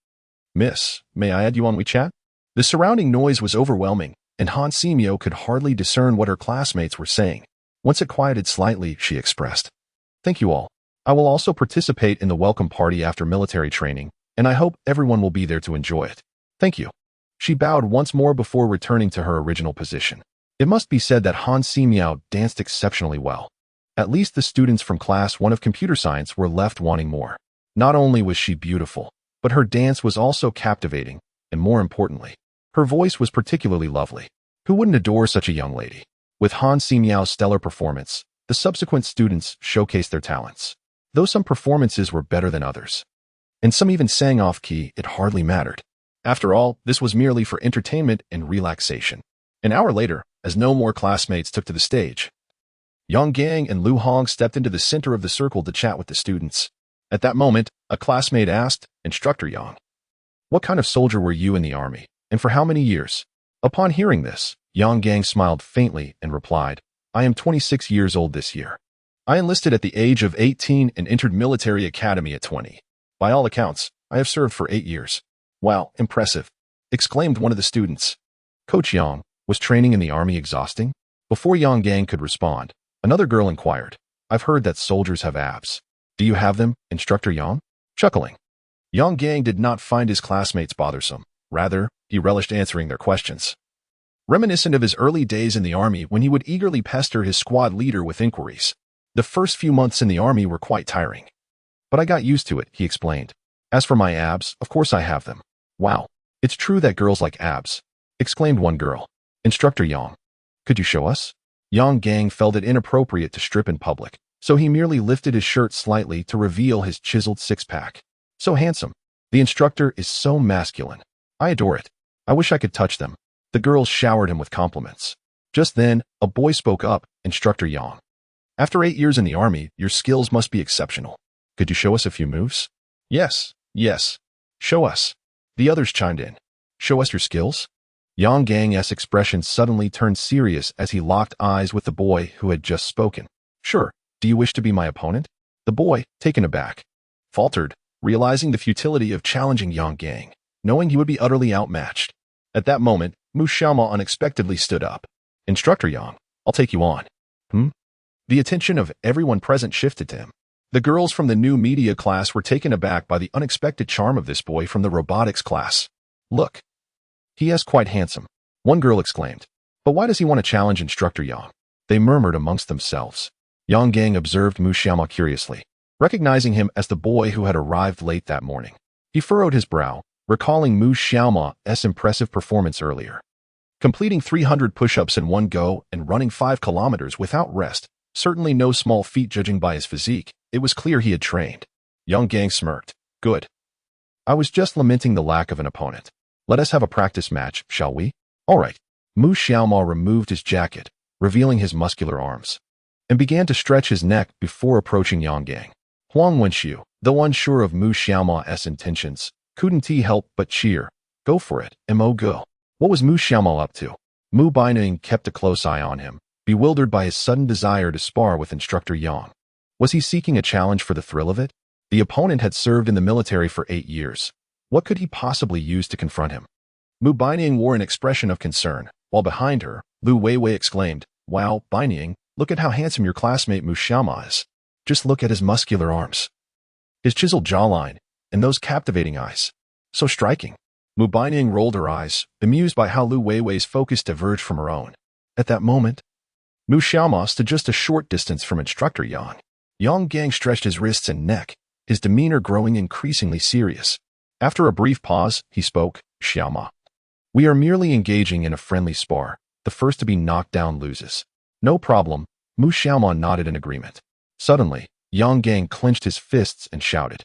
Miss, may I add you on WeChat? The surrounding noise was overwhelming, and Han Simiao could hardly discern what her classmates were saying. Once it quieted slightly, she expressed, thank you all. I will also participate in the welcome party after military training, and I hope everyone will be there to enjoy it. Thank you. She bowed once more before returning to her original position. It must be said that Han Simiao danced exceptionally well. At least the students from class 1 of computer science were left wanting more. Not only was she beautiful, but her dance was also captivating, and more importantly, her voice was particularly lovely. Who wouldn't adore such a young lady? With Han Simiao's stellar performance, the subsequent students showcased their talents. Though some performances were better than others, and some even sang off-key, it hardly mattered. After all, this was merely for entertainment and relaxation. An hour later, as no more classmates took to the stage, Yang Gang and Lu Hong stepped into the center of the circle to chat with the students. At that moment, a classmate asked, Instructor Yang, What kind of soldier were you in the army, and for how many years? Upon hearing this, Yang Gang smiled faintly and replied, I am 26 years old this year. I enlisted at the age of 18 and entered military academy at 20. By all accounts, I have served for 8 years. Wow, impressive, exclaimed one of the students. Coach Yang, was training in the army exhausting? Before Yang Gang could respond, another girl inquired, I've heard that soldiers have abs. Do you have them, Instructor Yang? Chuckling. Yang Gang did not find his classmates bothersome. Rather, he relished answering their questions. Reminiscent of his early days in the army when he would eagerly pester his squad leader with inquiries. The first few months in the army were quite tiring. But I got used to it, he explained. As for my abs, of course I have them. Wow, it's true that girls like abs, exclaimed one girl. Instructor Yang, could you show us? Yang Gang felt it inappropriate to strip in public, so he merely lifted his shirt slightly to reveal his chiseled six-pack. So handsome. The instructor is so masculine. I adore it. I wish I could touch them. The girls showered him with compliments. Just then, a boy spoke up, Instructor Yang. After 8 years in the army, your skills must be exceptional. Could you show us a few moves? Yes. Show us. The others chimed in. Show us your skills? Yang Gang's expression suddenly turned serious as he locked eyes with the boy who had just spoken. Sure. Do you wish to be my opponent? The boy, taken aback, faltered, realizing the futility of challenging Yang Gang, knowing he would be utterly outmatched. At that moment, Mu Xiaoma unexpectedly stood up. Instructor Yang, I'll take you on. The attention of everyone present shifted to him. The girls from the new media class were taken aback by the unexpected charm of this boy from the robotics class. Look. He is quite handsome, one girl exclaimed. But why does he want to challenge Instructor Yang? They murmured amongst themselves. Yang Gang observed Mu Xiaoma curiously, recognizing him as the boy who had arrived late that morning. He furrowed his brow, recalling Mu Xiaoma's impressive performance earlier. Completing 300 push-ups in one go and running 5 kilometers without rest, certainly no small feat judging by his physique. It was clear he had trained. Yang Gang smirked. Good. I was just lamenting the lack of an opponent. Let us have a practice match, shall we? All right. Mu Xiaoma removed his jacket, revealing his muscular arms, and began to stretch his neck before approaching Yang Gang. Huang Wenxiu, though unsure of Mu Xiaoma's intentions, couldn't he help but cheer. Go for it, Mo go. What was Mu Xiaoma up to? Mu Baining kept a close eye on him, bewildered by his sudden desire to spar with Instructor Yang. Was he seeking a challenge for the thrill of it? The opponent had served in the military for 8 years. What could he possibly use to confront him? Mu Baining wore an expression of concern, while behind her, Lu Weiwei exclaimed, Wow, Baining, look at how handsome your classmate Mu Xiaoma is. Just look at his muscular arms, his chiseled jawline, and those captivating eyes. So striking. Mu Baining rolled her eyes, bemused by how Lu Weiwei's focus diverged from her own. At that moment, Mu Xiaoma stood just a short distance from Instructor Yang. Yang Gang stretched his wrists and neck, his demeanor growing increasingly serious. After a brief pause, he spoke, Xiaoma. We are merely engaging in a friendly spar. The first to be knocked down loses. No problem. Mu Xiaoma nodded in agreement. Suddenly, Yang Gang clenched his fists and shouted,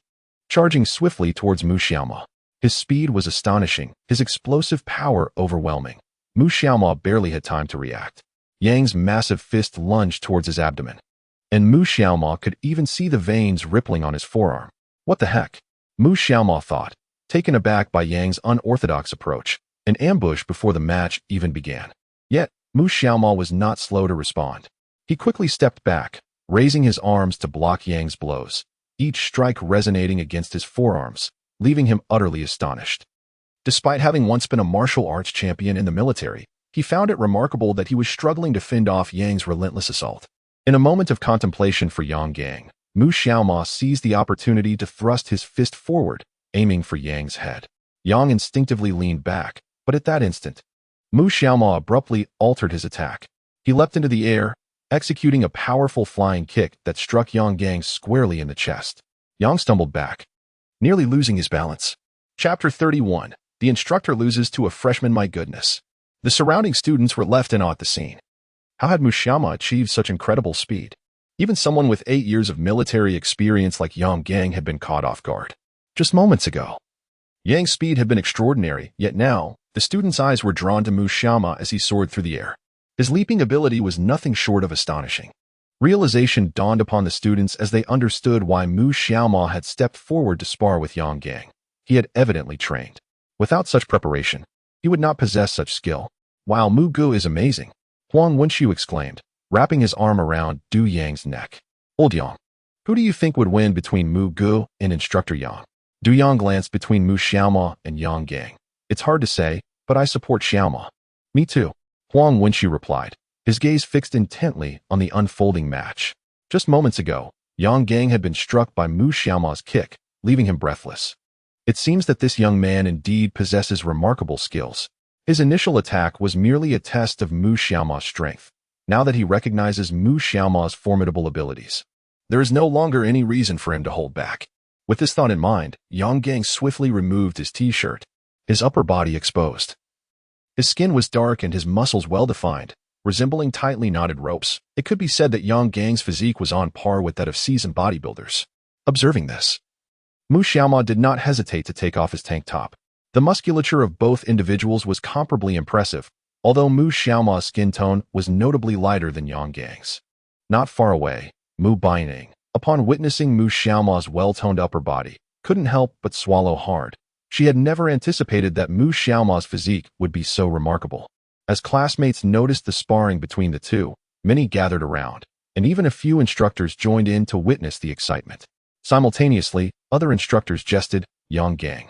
charging swiftly towards Mu Xiaoma. His speed was astonishing, his explosive power overwhelming. Mu Xiaoma barely had time to react. Yang's massive fist lunged towards his abdomen, and Mu Xiaoma could even see the veins rippling on his forearm. What the heck? Mu Xiaoma thought, taken aback by Yang's unorthodox approach, an ambush before the match even began. Yet, Mu Xiaoma was not slow to respond. He quickly stepped back, raising his arms to block Yang's blows, each strike resonating against his forearms, leaving him utterly astonished. Despite having once been a martial arts champion in the military, he found it remarkable that he was struggling to fend off Yang's relentless assault. In a moment of contemplation for Yang Gang, Mu Xiaoma seized the opportunity to thrust his fist forward, aiming for Yang's head. Yang instinctively leaned back, but at that instant, Mu Xiaoma abruptly altered his attack. He leapt into the air, executing a powerful flying kick that struck Yang Gang squarely in the chest. Yang stumbled back, nearly losing his balance. Chapter 31. The instructor loses to a freshman. My goodness. The surrounding students were left in awe at the scene. How had Mu Xiaoma achieved such incredible speed? Even someone with 8 years of military experience like Yang Gang had been caught off guard. Just moments ago, Yang's speed had been extraordinary, yet now, the students' eyes were drawn to Mu Xiaoma as he soared through the air. His leaping ability was nothing short of astonishing. Realization dawned upon the students as they understood why Mu Xiaoma had stepped forward to spar with Yang Gang. He had evidently trained. Without such preparation, he would not possess such skill. Wow, Mu Gu is amazing, Huang Wenxiu exclaimed, wrapping his arm around Du Yang's neck. Old Yang, who do you think would win between Mu Gu and Instructor Yang? Du Yang glanced between Mu Xiaoma and Yang Gang. It's hard to say, but I support Xiaoma. Me too, Huang Wenxiu replied, his gaze fixed intently on the unfolding match. Just moments ago, Yang Gang had been struck by Mu Xiaoma's kick, leaving him breathless. It seems that this young man indeed possesses remarkable skills. His initial attack was merely a test of Mu Xiaoma's strength, now that he recognizes Mu Xiaoma's formidable abilities. There is no longer any reason for him to hold back. With this thought in mind, Yang Gang swiftly removed his t-shirt, his upper body exposed. His skin was dark and his muscles well-defined, resembling tightly knotted ropes. It could be said that Yang Gang's physique was on par with that of seasoned bodybuilders. Observing this, Mu Xiaoma did not hesitate to take off his tank top. The musculature of both individuals was comparably impressive, although Mu Xiaoma's skin tone was notably lighter than Yang Gang's. Not far away, Mu Baining, upon witnessing Mu Xiaoma's well-toned upper body, couldn't help but swallow hard. She had never anticipated that Mu Xiaoma's physique would be so remarkable. As classmates noticed the sparring between the two, many gathered around, and even a few instructors joined in to witness the excitement. Simultaneously, other instructors jested, Yang Gang,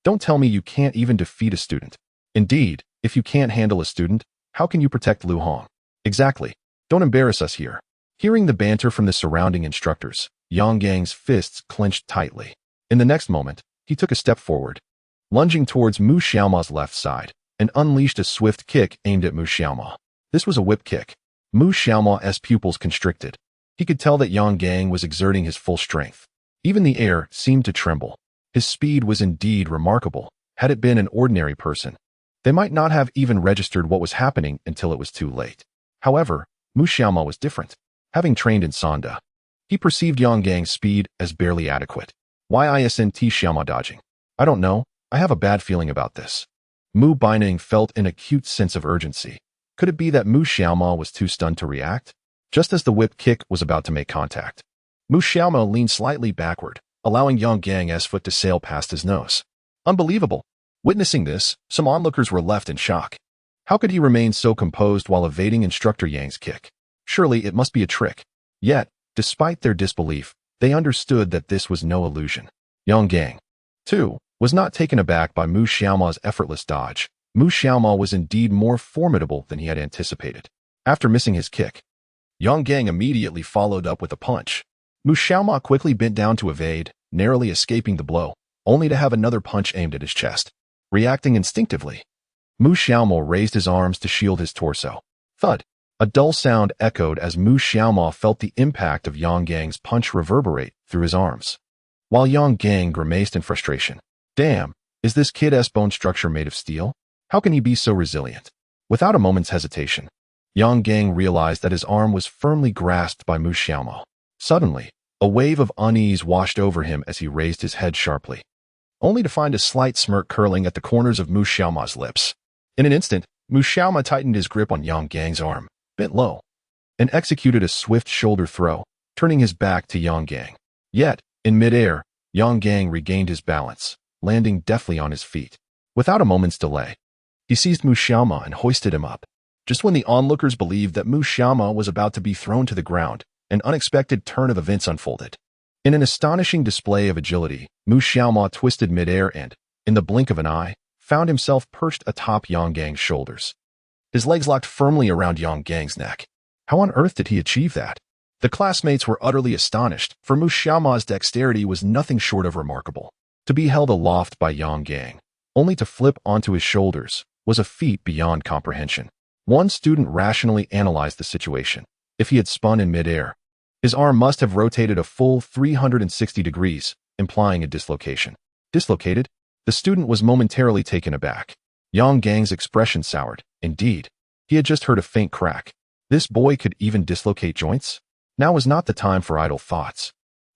don't tell me you can't even defeat a student. Indeed, if you can't handle a student, how can you protect Lu Hong? Exactly. Don't embarrass us here. Hearing the banter from the surrounding instructors, Yang Gang's fists clenched tightly. In the next moment, he took a step forward, lunging towards Mu Xiaoma's left side, and unleashed a swift kick aimed at Mu Xiaoma. This was a whip kick. Mu Xiaoma's pupils constricted. He could tell that Yang Gang was exerting his full strength. Even the air seemed to tremble. His speed was indeed remarkable. Had it been an ordinary person, they might not have even registered what was happening until it was too late. However, Mu Xiaoma was different. Having trained in Sanda, he perceived Yang Gang's speed as barely adequate. Why isn't Xiaoma dodging? I don't know. I have a bad feeling about this. Mu Baining felt an acute sense of urgency. Could it be that Mu Xiaoma was too stunned to react? Just as the whip kick was about to make contact, Mu Xiaoma leaned slightly backward, allowing Yang Gang's foot to sail past his nose. Unbelievable. Witnessing this, some onlookers were left in shock. How could he remain so composed while evading Instructor Yang's kick? Surely it must be a trick. Yet, despite their disbelief, they understood that this was no illusion. Yang Gang, too, was not taken aback by Mu Xiaoma's effortless dodge. Mu Xiaoma was indeed more formidable than he had anticipated. After missing his kick, Yang Gang immediately followed up with a punch. Mu Xiaoma quickly bent down to evade, narrowly escaping the blow, only to have another punch aimed at his chest. Reacting instinctively, Mu Xiaoma raised his arms to shield his torso. Thud! A dull sound echoed as Mu Xiaoma felt the impact of Yang Gang's punch reverberate through his arms, while Yang Gang grimaced in frustration. Damn, is this kid's bone structure made of steel? How can he be so resilient? Without a moment's hesitation, Yang Gang realized that his arm was firmly grasped by Mu Xiaoma. Suddenly, a wave of unease washed over him as he raised his head sharply, only to find a slight smirk curling at the corners of Mu Xiaoma's lips. In an instant, Mu Xiaoma tightened his grip on Yang Gang's arm, bent low, and executed a swift shoulder throw, turning his back to Yang Gang. Yet, in midair, Yang Gang regained his balance, landing deftly on his feet. Without a moment's delay, he seized Mu Xiaoma and hoisted him up. Just when the onlookers believed that Mu Xiaoma was about to be thrown to the ground, an unexpected turn of events unfolded. In an astonishing display of agility, Mu Xiaoma twisted midair and, in the blink of an eye, found himself perched atop Yang Gang's shoulders. His legs locked firmly around Yang Gang's neck. How on earth did he achieve that? The classmates were utterly astonished, for Mu Xiaoma's dexterity was nothing short of remarkable. To be held aloft by Yang Gang, only to flip onto his shoulders, was a feat beyond comprehension. One student rationally analyzed the situation. If he had spun in midair, his arm must have rotated a full 360 degrees, implying a dislocation. Dislocated? The student was momentarily taken aback. Yang Gang's expression soured. Indeed, he had just heard a faint crack. This boy could even dislocate joints? Now was not the time for idle thoughts.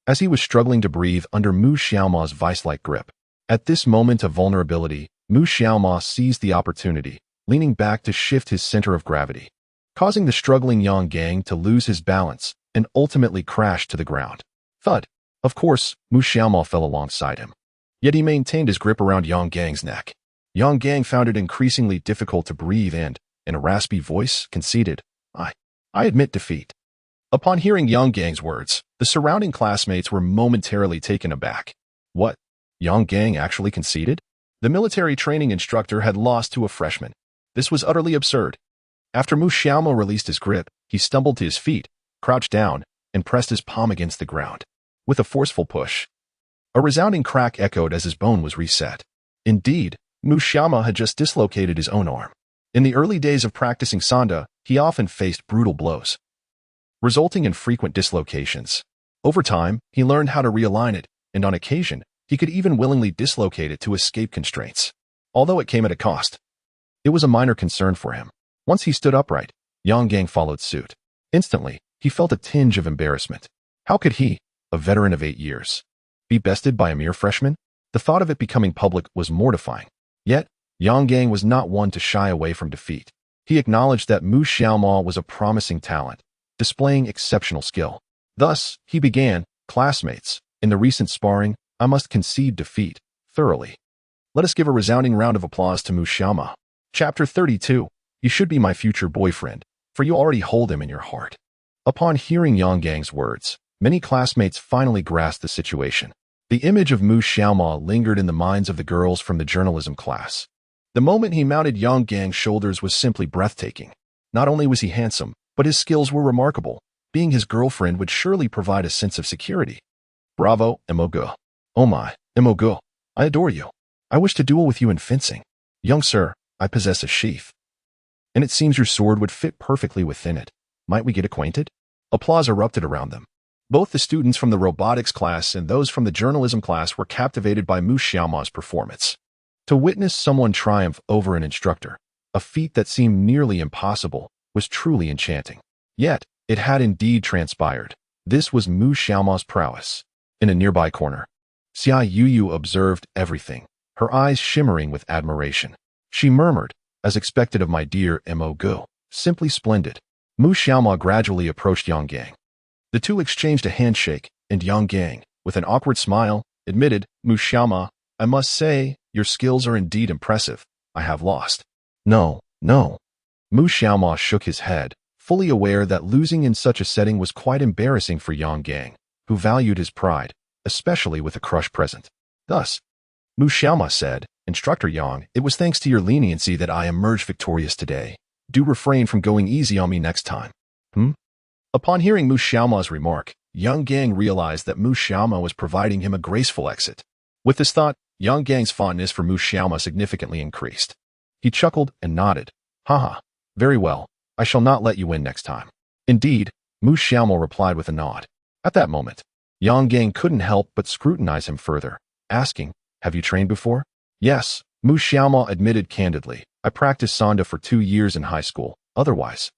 As he was struggling to breathe under Mu Xiaoma's vice-like grip, at this moment of vulnerability, Mu Xiaoma seized the opportunity, leaning back to shift his center of gravity, causing the struggling Yang Gang to lose his balance and ultimately crash to the ground. Thud! Of course, Mu Xiaoma fell alongside him. Yet he maintained his grip around Yang Gang's neck. Yang Gang found it increasingly difficult to breathe and, in a raspy voice, conceded, I admit defeat. Upon hearing Yang Gang's words, the surrounding classmates were momentarily taken aback. What? Yang Gang actually conceded? The military training instructor had lost to a freshman. This was utterly absurd. After Mu Xiaomo released his grip, he stumbled to his feet, crouched down, and pressed his palm against the ground. With a forceful push, a resounding crack echoed as his bone was reset. Indeed, Mu Xiaomo had just dislocated his own arm. In the early days of practicing Sanda, he often faced brutal blows, resulting in frequent dislocations. Over time, he learned how to realign it, and on occasion, he could even willingly dislocate it to escape constraints. Although it came at a cost, it was a minor concern for him. Once he stood upright, Yang Gang followed suit. Instantly, he felt a tinge of embarrassment. How could he, a veteran of 8 years, be bested by a mere freshman? The thought of it becoming public was mortifying. Yet, Yang Gang was not one to shy away from defeat. He acknowledged that Mu Xiaomo was a promising talent, displaying exceptional skill. Thus, he began, classmates, in the recent sparring, I must concede defeat, thoroughly. Let us give a resounding round of applause to Mu Xiaomo. Chapter 32. You should be my future boyfriend, for you already hold him in your heart. Upon hearing Yang Gang's words, many classmates finally grasped the situation. The image of Mu Xiaomo lingered in the minds of the girls from the journalism class. The moment he mounted Yang Gang's shoulders was simply breathtaking. Not only was he handsome, but his skills were remarkable. Being his girlfriend would surely provide a sense of security. Bravo, Emogo. Oh my, Emogo, I adore you. I wish to duel with you in fencing. Young sir, I possess a sheath, and it seems your sword would fit perfectly within it. Might we get acquainted? Applause erupted around them. Both the students from the robotics class and those from the journalism class were captivated by Mu Xiaomo's performance. To witness someone triumph over an instructor, a feat that seemed nearly impossible, was truly enchanting. Yet, it had indeed transpired. This was Mu Xiaomo's prowess. In a nearby corner, Xia Yuyu observed everything, her eyes shimmering with admiration. She murmured, as expected of my dear Mo Gu, simply splendid. Mu Xiaomo gradually approached Yang Gang. The two exchanged a handshake, and Yang Gang, with an awkward smile, admitted, Mu Xiaomo, I must say, your skills are indeed impressive. I have lost. No. Mu Xiaomo shook his head, fully aware that losing in such a setting was quite embarrassing for Yang Gang, who valued his pride, especially with a crush present. Thus, Mu Xiaomo said, Instructor Yang, it was thanks to your leniency that I emerged victorious today. Do refrain from going easy on me next time. Upon hearing Mu Xiaomo's remark, Yang Gang realized that Mu Xiaomo was providing him a graceful exit. With this thought, Yang Gang's fondness for Mu Xiaomo significantly increased. He chuckled and nodded. Haha, very well. I shall not let you win next time. Indeed, Mu Xiaomo replied with a nod. At that moment, Yang Gang couldn't help but scrutinize him further, asking, Have you trained before? Yes, Mu Xiaomo admitted candidly. I practiced Sanda for 2 years in high school. Otherwise,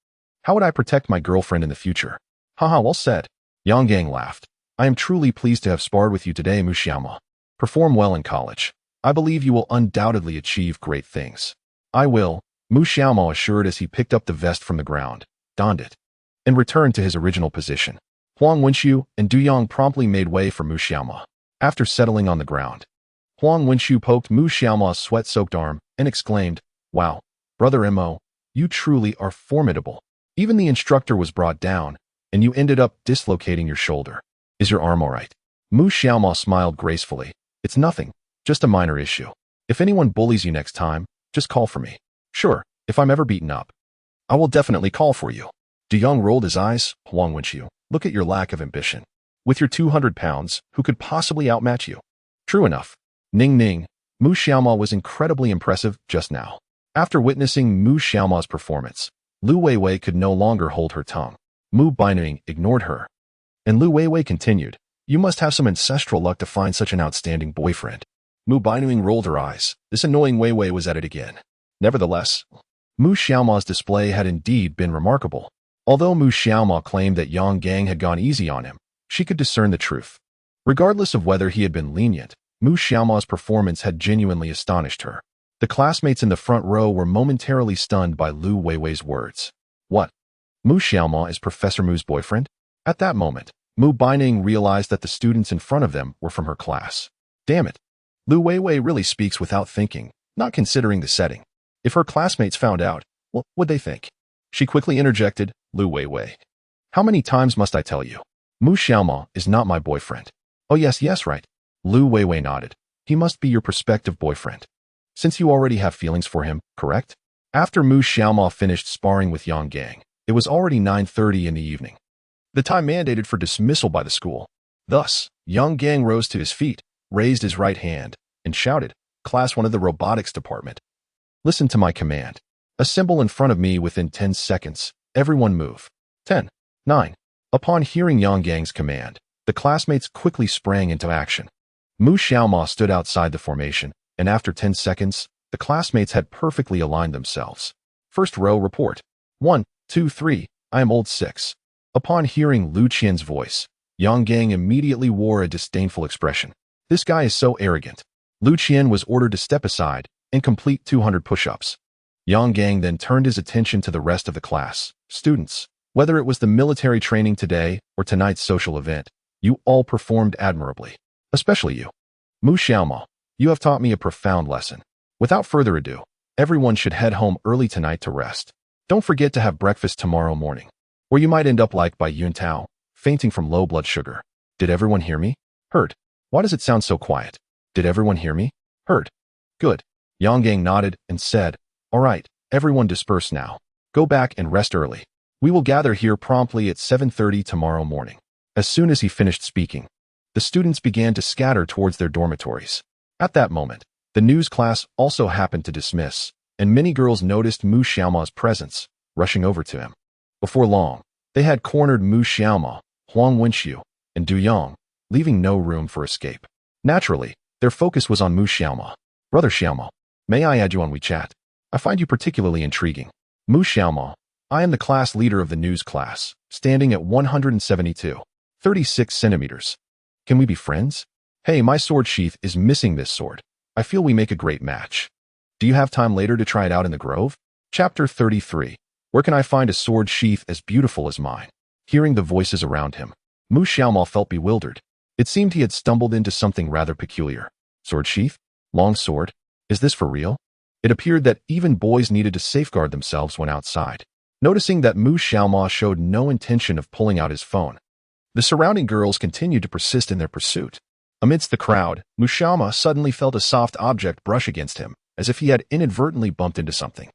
how would I protect my girlfriend in the future? Haha, well said. Yang Gang laughed. I am truly pleased to have sparred with you today, Mu Xiaomo. Perform well in college. I believe you will undoubtedly achieve great things. I will, Mu Xiaomo assured as he picked up the vest from the ground, donned it, and returned to his original position. Huang Wenxiu and Du Yang promptly made way for Mu Xiaomo. After settling on the ground, Huang Wenxiu poked Mu Xiaomo's sweat-soaked arm and exclaimed, Wow, Brother Mo, you truly are formidable. Even the instructor was brought down, and you ended up dislocating your shoulder. Is your arm all right? Mu Xiaomo smiled gracefully. It's nothing, just a minor issue. If anyone bullies you next time, just call for me. Sure, if I'm ever beaten up, I will definitely call for you. Du Yang rolled his eyes. Huang Wenxiu, look at your lack of ambition. With your 200 pounds, who could possibly outmatch you? True enough. Ning. Mu Xiaomo was incredibly impressive just now. After witnessing Mu Xiaomo's performance, Lu Weiwei could no longer hold her tongue. Mu Baining ignored her, and Lu Weiwei continued, You must have some ancestral luck to find such an outstanding boyfriend. Mu Baining rolled her eyes. This annoying Weiwei was at it again. Nevertheless, Mu Xiaomo's display had indeed been remarkable. Although Mu Xiaomo claimed that Yang Gang had gone easy on him, she could discern the truth. Regardless of whether he had been lenient, Mu Xiaomo's performance had genuinely astonished her. The classmates in the front row were momentarily stunned by Lu Weiwei's words. What? Mu Xiaomo is Professor Mu's boyfriend? At that moment, Mu Baining realized that the students in front of them were from her class. Damn it. Lu Weiwei really speaks without thinking. not considering the setting. If her classmates found out, what would they think? She quickly interjected, Lu Weiwei. How many times must I tell you? Mu Xiaoma is not my boyfriend. Oh yes, right. Lu Weiwei nodded. He must be your prospective boyfriend. Since you already have feelings for him, correct? After Mu Xiaoma finished sparring with Yang Gang, it was already 9:30 in the evening. The time mandated for dismissal by the school. Thus, Yang Gang rose to his feet, raised his right hand, and shouted, Class 1 of the robotics department. Listen to my command. Assemble in front of me within 10 seconds. Everyone move. 10, 9. Upon hearing Yang Gang's command, the classmates quickly sprang into action. Mu Xiaoma stood outside the formation, and after 10 seconds, the classmates had perfectly aligned themselves. First row report. 1, 2, 3, I am old 6. Upon hearing Lu Qian's voice, Yang Gang immediately wore a disdainful expression. This guy is so arrogant. Lu Qian was ordered to step aside and complete 200 push-ups. Yang Gang then turned his attention to the rest of the class. Students, whether it was the military training today or tonight's social event, you all performed admirably. Especially you. Mu Xiaoma, you have taught me a profound lesson. Without further ado, everyone should head home early tonight to rest. Don't forget to have breakfast tomorrow morning, or you might end up like by Yun Tao, fainting from low blood sugar. Did everyone hear me? Heard. Why does it sound so quiet? Did everyone hear me? Heard. Good. Yang Gang nodded and said, All right, everyone disperse now. Go back and rest early. We will gather here promptly at 7:30 tomorrow morning. As soon as he finished speaking, the students began to scatter towards their dormitories. At that moment, the news class also happened to dismiss, and many girls noticed Mu Xiaoma's presence, rushing over to him. Before long, they had cornered Mu Xiaoma, Huang Wenxiu, and Du Yang, leaving no room for escape. Naturally, their focus was on Mu Xiaoma. Brother Xiaoma, may I add you on WeChat? I find you particularly intriguing. Mu Xiaoma, I am the class leader of the news class, standing at 172, 36 centimeters. Can we be friends? Hey, my sword sheath is missing this sword. I feel we make a great match. Do you have time later to try it out in the grove? Chapter 33. Where can I find a sword sheath as beautiful as mine? Hearing the voices around him, Mu Xiaoma felt bewildered. It seemed he had stumbled into something rather peculiar. Sword sheath? Long sword? Is this for real? It appeared that even boys needed to safeguard themselves when outside. Noticing that Mu Xiaoma showed no intention of pulling out his phone, the surrounding girls continued to persist in their pursuit. Amidst the crowd, Mu Xiaoma suddenly felt a soft object brush against him, as if he had inadvertently bumped into something.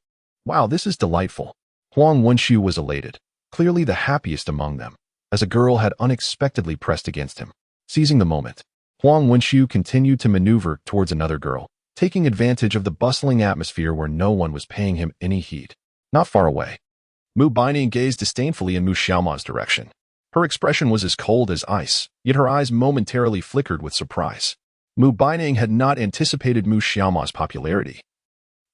Wow, this is delightful. Huang Wenxiu was elated, clearly the happiest among them, as a girl had unexpectedly pressed against him. Seizing the moment, Huang Wenxiu continued to maneuver towards another girl, taking advantage of the bustling atmosphere where no one was paying him any heed. Not far away, Mu Baining gazed disdainfully in Mu Xiaoma's direction. Her expression was as cold as ice, yet her eyes momentarily flickered with surprise. Mu Baining had not anticipated Mu Xiaoma's popularity.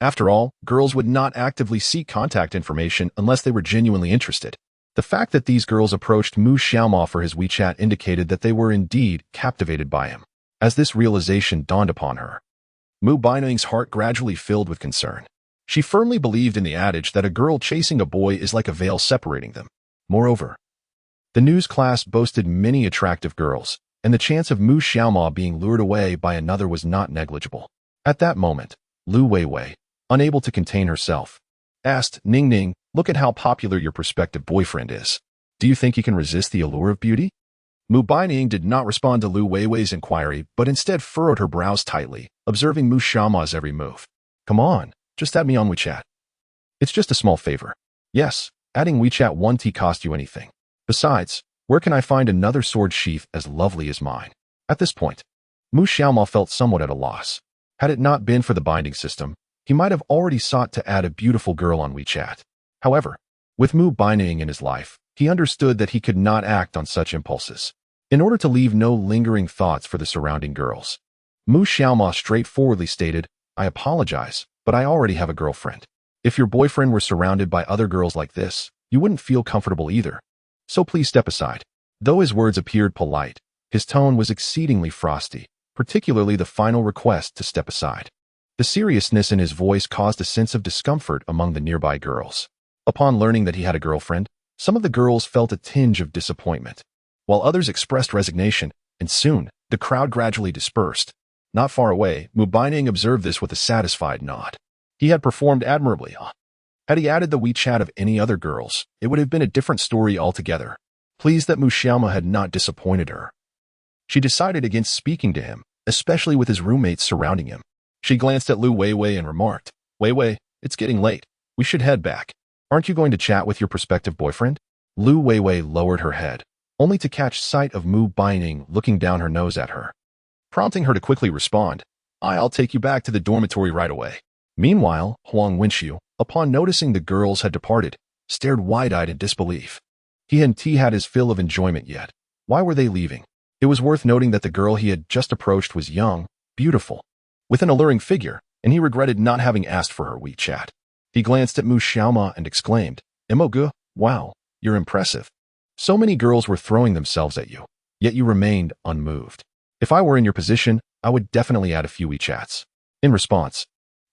After all, girls would not actively seek contact information unless they were genuinely interested. The fact that these girls approached Mu Xiaoma for his WeChat indicated that they were indeed captivated by him. As this realization dawned upon her, Mu Baining's heart gradually filled with concern. She firmly believed in the adage that a girl chasing a boy is like a veil separating them. Moreover, the news class boasted many attractive girls, and the chance of Mu Xiaoma being lured away by another was not negligible. At that moment, Lu Weiwei, unable to contain herself, asked, Ning Ning, look at how popular your prospective boyfriend is. Do you think he can resist the allure of beauty? Mu Baining did not respond to Lu Weiwei's inquiry, but instead furrowed her brows tightly, observing Mu Xiaoma's every move. Come on, just add me on WeChat. It's just a small favor. Yes, adding WeChat won't cost you anything. Besides, where can I find another sword sheath as lovely as mine? At this point, Mu Xiaoma felt somewhat at a loss. Had it not been for the binding system, he might have already sought to add a beautiful girl on WeChat. However, with Mu Baining in his life, he understood that he could not act on such impulses. In order to leave no lingering thoughts for the surrounding girls, Mu Xiaoma straightforwardly stated, I apologize, but I already have a girlfriend. If your boyfriend were surrounded by other girls like this, you wouldn't feel comfortable either. So please step aside. Though his words appeared polite, his tone was exceedingly frosty, particularly the final request to step aside. The seriousness in his voice caused a sense of discomfort among the nearby girls. Upon learning that he had a girlfriend, some of the girls felt a tinge of disappointment, while others expressed resignation, and soon, the crowd gradually dispersed. Not far away, Mu Baining observed this with a satisfied nod. He had performed admirably. Had he added the WeChat of any other girls, it would have been a different story altogether. Pleased that Mu Xiaoma had not disappointed her, she decided against speaking to him, especially with his roommates surrounding him. She glanced at Lu Weiwei and remarked, "Weiwei, it's getting late. We should head back. Aren't you going to chat with your prospective boyfriend?" Lu Weiwei lowered her head, only to catch sight of Mu Baining looking down her nose at her, prompting her to quickly respond, "I'll take you back to the dormitory right away." Meanwhile, Huang Wenxiu, upon noticing the girls had departed, stared wide-eyed in disbelief. He hadn't had his fill of enjoyment yet. Why were they leaving? It was worth noting that the girl he had just approached was young, beautiful, with an alluring figure, and he regretted not having asked for her WeChat. He glanced at Mu Xiaoma and exclaimed, "Emogu, wow, you're impressive. So many girls were throwing themselves at you, yet you remained unmoved. If I were in your position, I would definitely add a few WeChats." In response,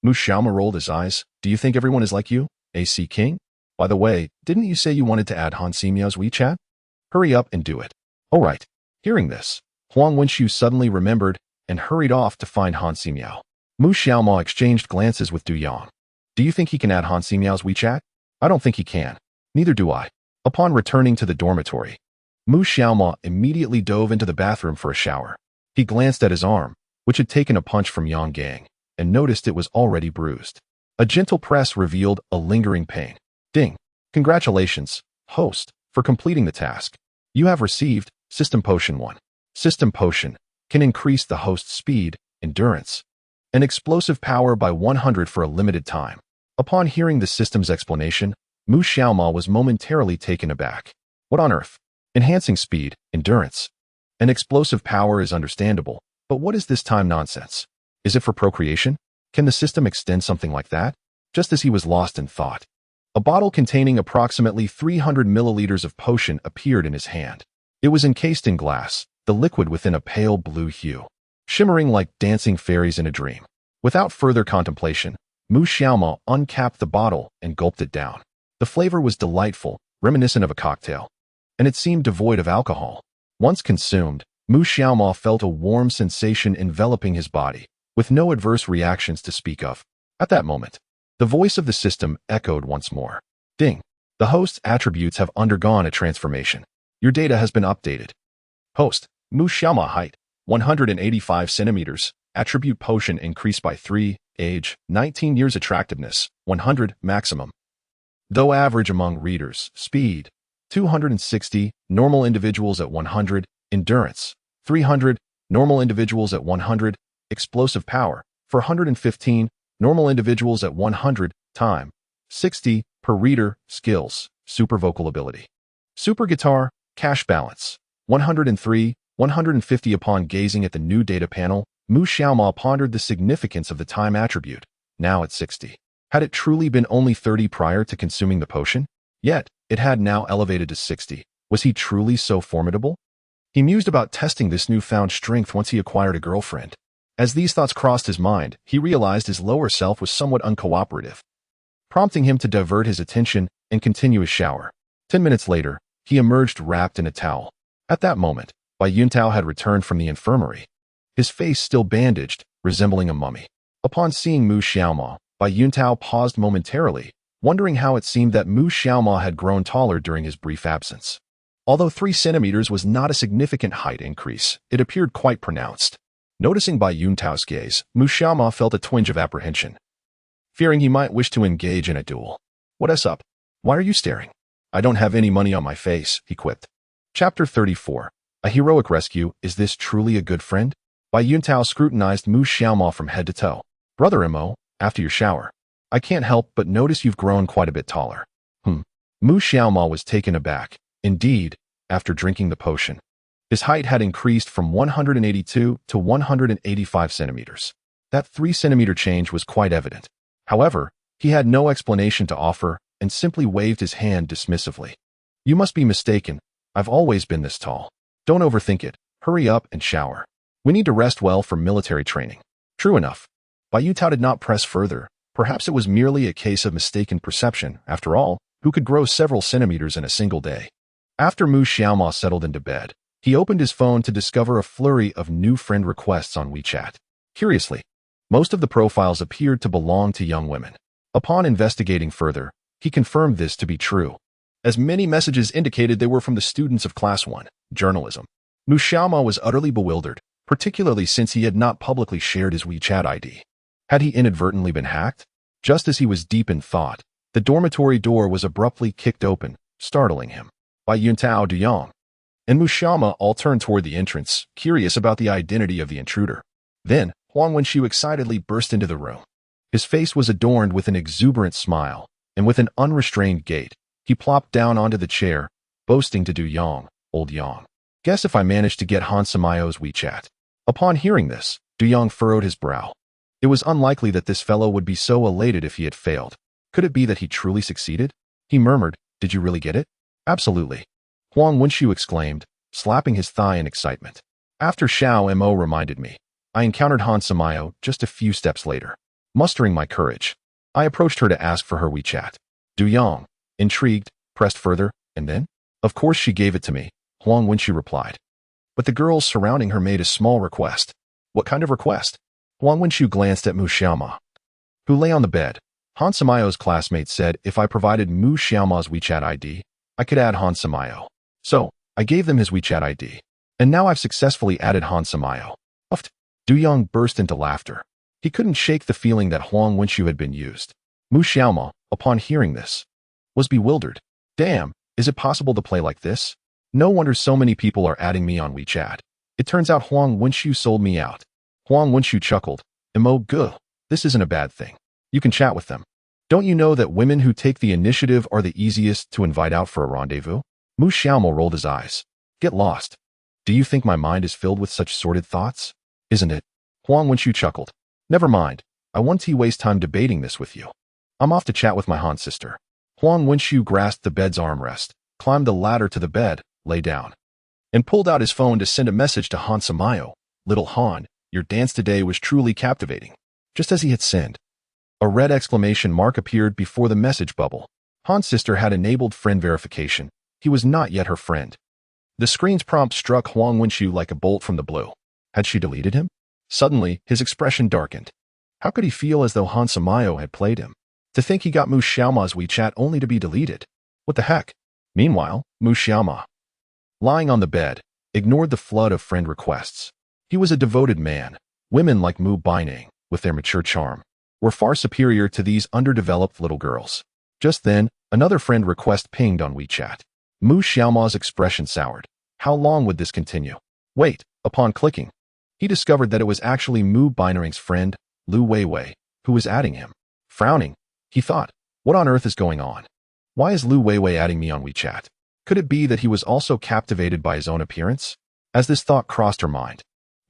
Mu Xiaoma rolled his eyes. "Do you think everyone is like you, AC King? By the way, didn't you say you wanted to add Han Ximiao's WeChat? Hurry up and do it." "All right." Hearing this, Huang Wenxiu suddenly remembered and hurried off to find Han Ximiao. Mu Xiaoma exchanged glances with Du Yang. "Do you think he can add Han Ximiao's WeChat?" "I don't think he can. Neither do I." Upon returning to the dormitory, Mu Xiaoma immediately dove into the bathroom for a shower. He glanced at his arm, which had taken a punch from Yang Gang, and noticed it was already bruised. A gentle press revealed a lingering pain. Ding. "Congratulations, host, for completing the task. You have received System Potion 1. System Potion can increase the host's speed, endurance, and explosive power by 100 for a limited time." Upon hearing the system's explanation, Mu Xiaoma was momentarily taken aback. What on earth? Enhancing speed, endurance, and explosive power is understandable, but what is this time nonsense? Is it for procreation? Can the system extend something like that? Just as he was lost in thought, a bottle containing approximately 300 milliliters of potion appeared in his hand. It was encased in glass, the liquid within a pale blue hue, shimmering like dancing fairies in a dream. Without further contemplation, Mu Xiaoma uncapped the bottle and gulped it down. The flavor was delightful, reminiscent of a cocktail, and it seemed devoid of alcohol. Once consumed, Mu Xiaoma felt a warm sensation enveloping his body, with no adverse reactions to speak of. At that moment, the voice of the system echoed once more. "Ding. The host's attributes have undergone a transformation. Your data has been updated. Host, Mu Xiaoma height, 185 centimeters, attribute potion increased by 3, age, 19 years attractiveness, 100 maximum. Though average among readers, speed, 260, normal individuals at 100, endurance, 300, normal individuals at 100, explosive power, 415, normal individuals at 100, time, 60, per reader, skills, super vocal ability. Super guitar, cash balance, 103, 150." Upon gazing at the new data panel, Mu Xiaoma pondered the significance of the time attribute, now at 60. Had it truly been only 30 prior to consuming the potion? Yet, it had now elevated to 60. Was he truly so formidable? He mused about testing this newfound strength once he acquired a girlfriend. As these thoughts crossed his mind, he realized his lower self was somewhat uncooperative, prompting him to divert his attention and continue his shower. 10 minutes later, he emerged wrapped in a towel. At that moment, Bai Yuntao had returned from the infirmary, his face still bandaged, resembling a mummy. Upon seeing Mu Xiaoma, Bai Yuntao paused momentarily, wondering how it seemed that Mu Xiaoma had grown taller during his brief absence. Although 3 centimeters was not a significant height increase, it appeared quite pronounced. Noticing Bai Yuntao's gaze, Mu Xiaoma felt a twinge of apprehension, fearing he might wish to engage in a duel. "What's up? Why are you staring?" "I don't have any money on my face," he quipped. Chapter 34. A Heroic Rescue. Is this truly a good friend? Bai Yuntao scrutinized Mu Xiaoma from head to toe. "Brother Mo, after your shower, I can't help but notice you've grown quite a bit taller." Mu Xiaoma was taken aback. Indeed, after drinking the potion, his height had increased from 182 to 185 centimeters. That 3-centimeter change was quite evident. However, he had no explanation to offer and simply waved his hand dismissively. "You must be mistaken. I've always been this tall. Don't overthink it. Hurry up and shower. We need to rest well for military training." True enough. Bai Yutao did not press further. Perhaps it was merely a case of mistaken perception. After all, who could grow several centimeters in a single day? After Mu Xiaoma settled into bed, he opened his phone to discover a flurry of new friend requests on WeChat. Curiously, most of the profiles appeared to belong to young women. Upon investigating further, he confirmed this to be true, as many messages indicated they were from the students of Class 1, journalism. Mu Xiaoma was utterly bewildered, particularly since he had not publicly shared his WeChat ID. Had he inadvertently been hacked? Just as he was deep in thought, the dormitory door was abruptly kicked open, startling him. By Yuntao Duyong and Mu Xiaoma all turned toward the entrance, curious about the identity of the intruder. Then, Huang Wenxiu excitedly burst into the room. His face was adorned with an exuberant smile, and with an unrestrained gait, he plopped down onto the chair, boasting to Duyong, "Old Yang, guess if I managed to get Han Samayo's WeChat." Upon hearing this, Duyong furrowed his brow. It was unlikely that this fellow would be so elated if he had failed. Could it be that he truly succeeded? He murmured, "Did you really get it?" "Absolutely," Huang Wenxiu exclaimed, slapping his thigh in excitement. "After Xiao Mo reminded me, I encountered Han Samayo just a few steps later. Mustering my courage, I approached her to ask for her WeChat. Duyong, intrigued, pressed further, and then? Of course she gave it to me," Huang Wenxiu replied. But the girls surrounding her made a small request. What kind of request? Huang Wenxiu glanced at Mu Xiaoma, who lay on the bed. Han Samayo's classmate said if I provided Mu Xiaoma's WeChat ID, I could add Han Samayo. So, I gave them his WeChat ID. And now I've successfully added Han Samayo. Uffed. Duyong burst into laughter. He couldn't shake the feeling that Huang Wenxiu had been used. Mu Xiaoma, upon hearing this, was bewildered. Damn, is it possible to play like this? No wonder so many people are adding me on WeChat. It turns out Huang Wenxiu sold me out. Huang Wenxiu chuckled. Emo guh, this isn't a bad thing. You can chat with them. Don't you know that women who take the initiative are the easiest to invite out for a rendezvous? Mu Xiaoma rolled his eyes. Get lost. Do you think my mind is filled with such sordid thoughts? Isn't it? Huang Wenxiu chuckled. Never mind. I won't waste time debating this with you. I'm off to chat with my Han sister. Huang Wenxiu grasped the bed's armrest, climbed the ladder to the bed, lay down, and pulled out his phone to send a message to Han Samayo. Little Han, your dance today was truly captivating. Just as he had sent, a red exclamation mark appeared before the message bubble. Han's sister had enabled friend verification. He was not yet her friend. The screen's prompt struck Huang Wenxiu like a bolt from the blue. Had she deleted him? Suddenly, his expression darkened. How could he feel as though Han Samayo had played him? To think he got Mu Xiaoma's WeChat only to be deleted. What the heck? Meanwhile, Mu Xiaoma, lying on the bed, ignored the flood of friend requests. He was a devoted man. Women like Mu Baining, with their mature charm, were far superior to these underdeveloped little girls. Just then, another friend request pinged on WeChat. Mu Xiaoma's expression soured. How long would this continue? Wait, upon clicking, he discovered that it was actually Mu Bainering's friend, Lu Weiwei, who was adding him. Frowning, he thought, what on earth is going on? Why is Lu Weiwei adding me on WeChat? Could it be that he was also captivated by his own appearance? As this thought crossed her mind,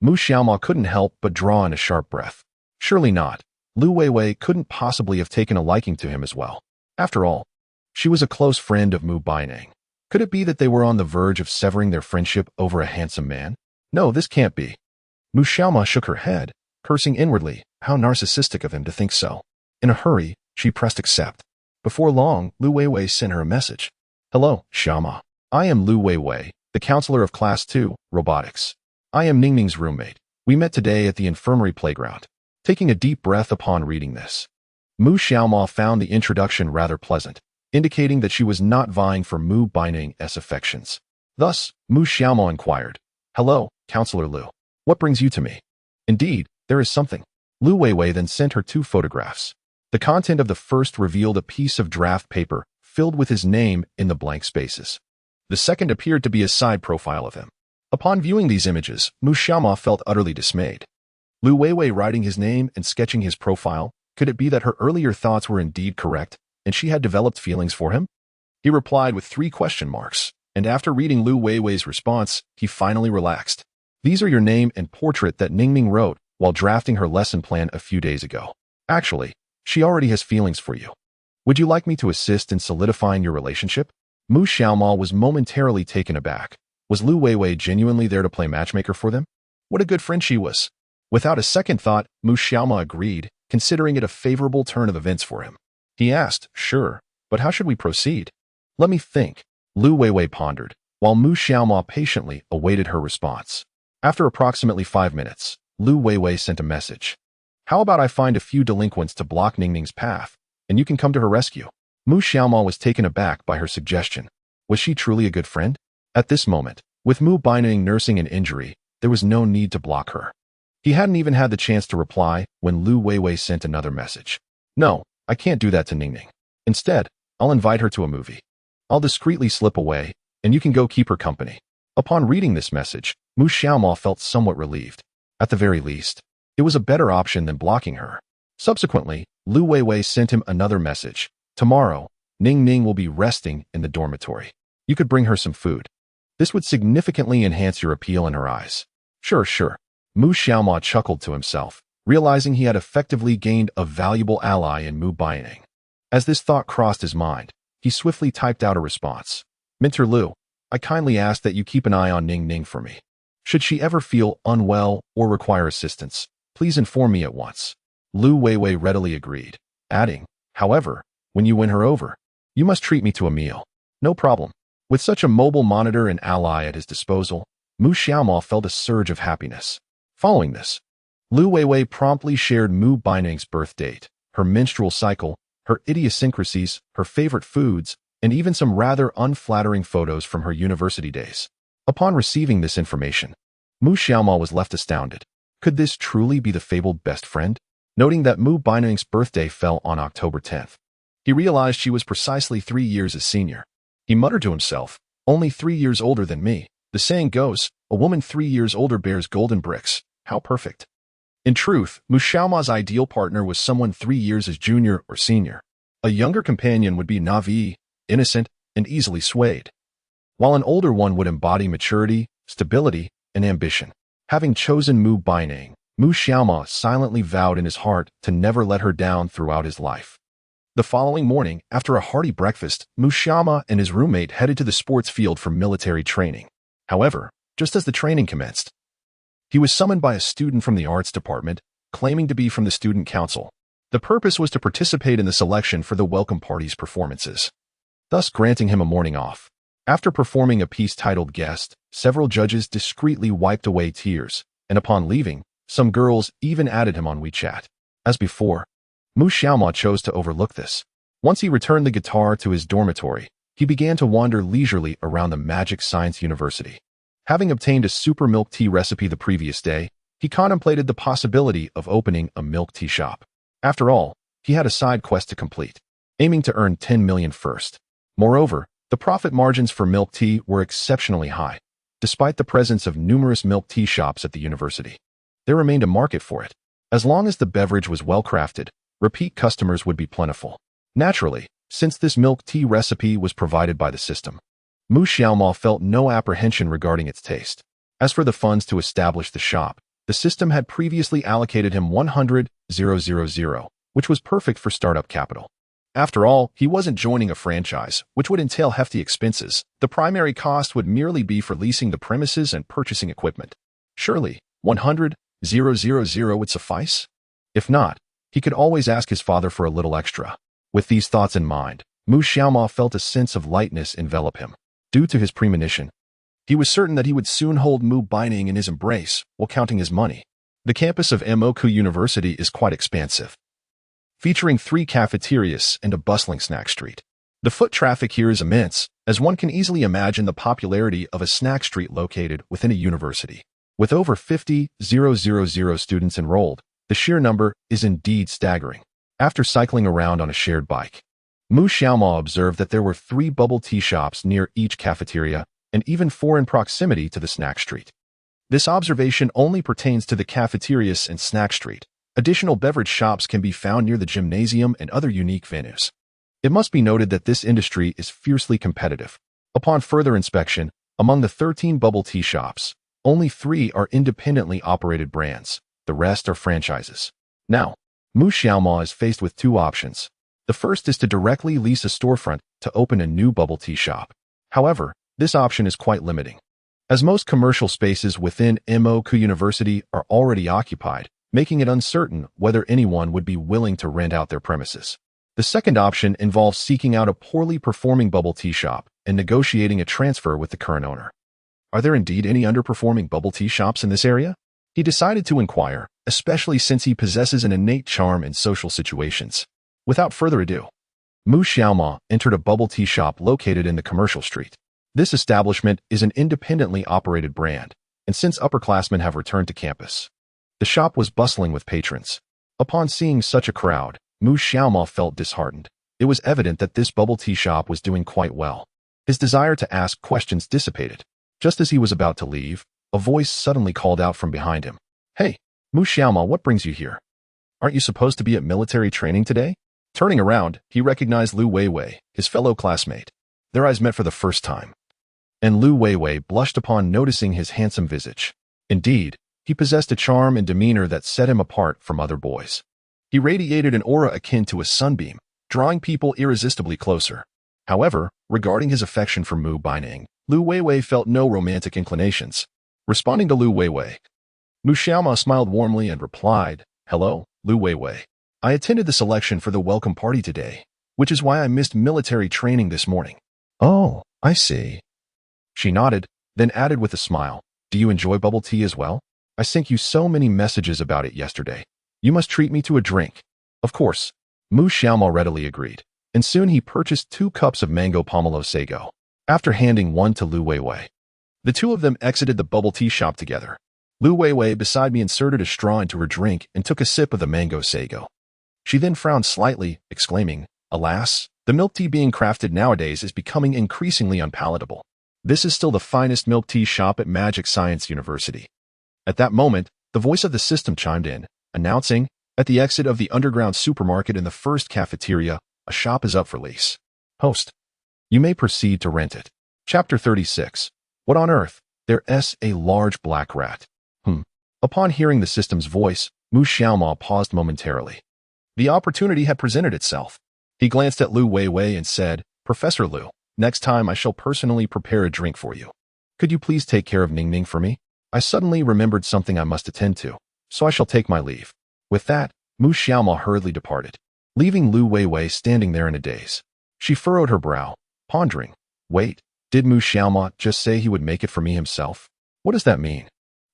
Mu Xiaoma couldn't help but draw in a sharp breath. Surely not. Lu Weiwei couldn't possibly have taken a liking to him as well. After all, she was a close friend of Mu Baining. Could it be that they were on the verge of severing their friendship over a handsome man? No, this can't be. Mu Xiaoma shook her head, cursing inwardly. How narcissistic of him to think so. In a hurry, she pressed accept. Before long, Lu Weiwei sent her a message. Hello, Xiaoma. I am Lu Weiwei, the counselor of Class 2, Robotics. I am Ningming's roommate. We met today at the infirmary playground. Taking a deep breath upon reading this, Mu Xiaoma found the introduction rather pleasant, indicating that she was not vying for Mu Baining's affections. Thus, Mu Xiaoma inquired, Hello, Counselor Lu. What brings you to me? Indeed, there is something. Lu Weiwei then sent her 2 photographs. The content of the first revealed a piece of draft paper filled with his name in the blank spaces. The second appeared to be a side profile of him. Upon viewing these images, Mu Xiaoma felt utterly dismayed. Lu Weiwei writing his name and sketching his profile, could it be that her earlier thoughts were indeed correct, and she had developed feelings for him? He replied with 3 question marks, and after reading Lu Weiwei's response, he finally relaxed. These are your name and portrait that Ningming wrote while drafting her lesson plan a few days ago. Actually, she already has feelings for you. Would you like me to assist in solidifying your relationship? Mu Xiaoma was momentarily taken aback. Was Lu Weiwei genuinely there to play matchmaker for them? What a good friend she was. Without a second thought, Mu Xiaoma agreed, considering it a favorable turn of events for him. He asked, Sure, but how should we proceed? Let me think. Lu Weiwei pondered, while Mu Xiaoma patiently awaited her response. After approximately 5 minutes, Lu Weiwei sent a message. How about I find a few delinquents to block Ningning's path, and you can come to her rescue? Mu Xiaoma was taken aback by her suggestion. Was she truly a good friend? At this moment, with Mu Baining nursing an injury, there was no need to block her. He hadn't even had the chance to reply when Lu Weiwei sent another message. No, I can't do that to Ningning. Instead, I'll invite her to a movie. I'll discreetly slip away, and you can go keep her company. Upon reading this message, Mu Xiaoma felt somewhat relieved. At the very least, it was a better option than blocking her. Subsequently, Lu Weiwei sent him another message. Tomorrow, Ningning will be resting in the dormitory. You could bring her some food. This would significantly enhance your appeal in her eyes. Sure. Mu Xiaoma chuckled to himself, realizing he had effectively gained a valuable ally in Mu Baining. As this thought crossed his mind, he swiftly typed out a response. Minter Lu, I kindly ask that you keep an eye on Ningning for me. Should she ever feel unwell or require assistance, please inform me at once. Lu Weiwei readily agreed, adding, however, when you win her over, you must treat me to a meal. No problem. With such a mobile monitor and ally at his disposal, Mu Xiaoma felt a surge of happiness. Following this, Lu Weiwei promptly shared Mu Baining's birth date, her menstrual cycle, her idiosyncrasies, her favorite foods, and even some rather unflattering photos from her university days. Upon receiving this information, Mu Xiaoma was left astounded. Could this truly be the fabled best friend? Noting that Mu Baining's birthday fell on October 10th, he realized she was precisely 3 years his senior. He muttered to himself, only 3 years older than me. The saying goes, a woman 3 years older bears golden bricks. How perfect. In truth, Mu Xiaoma's ideal partner was someone 3 years his junior or senior. A younger companion would be naive, innocent, and easily swayed, while an older one would embody maturity, stability, and ambition. Having chosen Mu Baining, Mu Xiaoma silently vowed in his heart to never let her down throughout his life. The following morning, after a hearty breakfast, Mu Xiaoma and his roommate headed to the sports field for military training. However, just as the training commenced, he was summoned by a student from the arts department, claiming to be from the student council. The purpose was to participate in the selection for the welcome party's performances, thus granting him a morning off. After performing a piece titled Guest, several judges discreetly wiped away tears, and upon leaving, some girls even added him on WeChat. As before, Mu Xiaoma chose to overlook this. Once he returned the guitar to his dormitory, he began to wander leisurely around the Magic Science University. Having obtained a super milk tea recipe the previous day, he contemplated the possibility of opening a milk tea shop. After all, he had a side quest to complete, aiming to earn 10 million first. Moreover, the profit margins for milk tea were exceptionally high. Despite the presence of numerous milk tea shops at the university, there remained a market for it. As long as the beverage was well crafted, repeat customers would be plentiful. Naturally, since this milk tea recipe was provided by the system, Mu Xiaoma felt no apprehension regarding its taste. As for the funds to establish the shop, the system had previously allocated him 100,000, which was perfect for startup capital. After all, he wasn't joining a franchise, which would entail hefty expenses. The primary cost would merely be for leasing the premises and purchasing equipment. Surely, 100,000 would suffice? If not, he could always ask his father for a little extra. With these thoughts in mind, Mu Xiaoma felt a sense of lightness envelop him. Due to his premonition, he was certain that he would soon hold Mu Baining in his embrace while counting his money. The campus of Moku University is quite expansive, featuring 3 cafeterias and a bustling snack street. The foot traffic here is immense, as one can easily imagine the popularity of a snack street located within a university. With over 50,000 students enrolled, the sheer number is indeed staggering. After cycling around on a shared bike, Mu Xiaoma observed that there were 3 bubble tea shops near each cafeteria, and even 4 in proximity to the snack street. This observation only pertains to the cafeterias and snack street. Additional beverage shops can be found near the gymnasium and other unique venues. It must be noted that this industry is fiercely competitive. Upon further inspection, among the 13 bubble tea shops, only 3 are independently operated brands. The rest are franchises. Now, Mu Xiaoma is faced with 2 options. The first is to directly lease a storefront to open a new bubble tea shop. However, this option is quite limiting, as most commercial spaces within Moku University are already occupied, making it uncertain whether anyone would be willing to rent out their premises. The second option involves seeking out a poorly performing bubble tea shop and negotiating a transfer with the current owner. Are there indeed any underperforming bubble tea shops in this area? He decided to inquire, especially since he possesses an innate charm in social situations. Without further ado, Mu Xiaoma entered a bubble tea shop located in the commercial street. This establishment is an independently operated brand, and since upperclassmen have returned to campus, the shop was bustling with patrons. Upon seeing such a crowd, Mu Xiaoma felt disheartened. It was evident that this bubble tea shop was doing quite well. His desire to ask questions dissipated. Just as he was about to leave, a voice suddenly called out from behind him. "Hey, Mu Xiaoma, what brings you here? Aren't you supposed to be at military training today?" Turning around, he recognized Lu Weiwei, his fellow classmate. Their eyes met for the first time, and Lu Weiwei blushed upon noticing his handsome visage. Indeed, he possessed a charm and demeanor that set him apart from other boys. He radiated an aura akin to a sunbeam, drawing people irresistibly closer. However, regarding his affection for Mu Baining, Lu Weiwei felt no romantic inclinations. Responding to Lu Weiwei, Mu Xiaoma smiled warmly and replied, "Hello, Lu Weiwei. I attended the selection for the welcome party today, which is why I missed military training this morning." "Oh, I see." She nodded, then added with a smile, "Do you enjoy bubble tea as well? I sent you so many messages about it yesterday. You must treat me to a drink." Of course, Mu Xiaoma readily agreed, and soon he purchased 2 cups of mango pomelo sago. After handing one to Lu Weiwei, the two of them exited the bubble tea shop together. Lu Weiwei beside me inserted a straw into her drink and took a sip of the mango sago. She then frowned slightly, exclaiming, "Alas, the milk tea being crafted nowadays is becoming increasingly unpalatable. This is still the finest milk tea shop at Magic Science University." At that moment, the voice of the system chimed in, announcing, "At the exit of the underground supermarket in the first cafeteria, a shop is up for lease. Host, you may proceed to rent it." Chapter 36. What on earth? There's a large black rat. Upon hearing the system's voice, Mu Xiaoma paused momentarily. The opportunity had presented itself. He glanced at Lu Weiwei and said, "Professor Lu, next time I shall personally prepare a drink for you. Could you please take care of Ning Ning for me? I suddenly remembered something I must attend to, so I shall take my leave." With that, Mu Xiaoma hurriedly departed, leaving Lu Weiwei standing there in a daze. She furrowed her brow, pondering, "Wait, did Mu Xiaoma just say he would make it for me himself? What does that mean?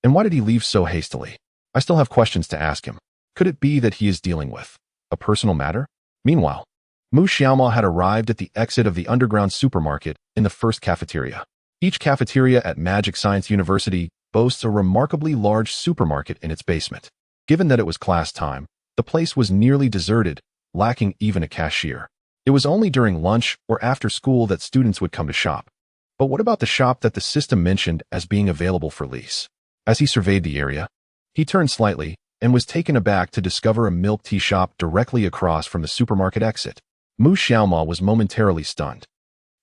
And why did he leave so hastily? I still have questions to ask him. Could it be that he is dealing with a personal matter?" Meanwhile, Mu Xiaoma had arrived at the exit of the underground supermarket in the first cafeteria. Each cafeteria at Magic Science University boasts a remarkably large supermarket in its basement. Given that it was class time, the place was nearly deserted, lacking even a cashier. It was only during lunch or after school that students would come to shop. But what about the shop that the system mentioned as being available for lease? As he surveyed the area, he turned slightly and was taken aback to discover a milk tea shop directly across from the supermarket exit. Mu Xiaoma was momentarily stunned.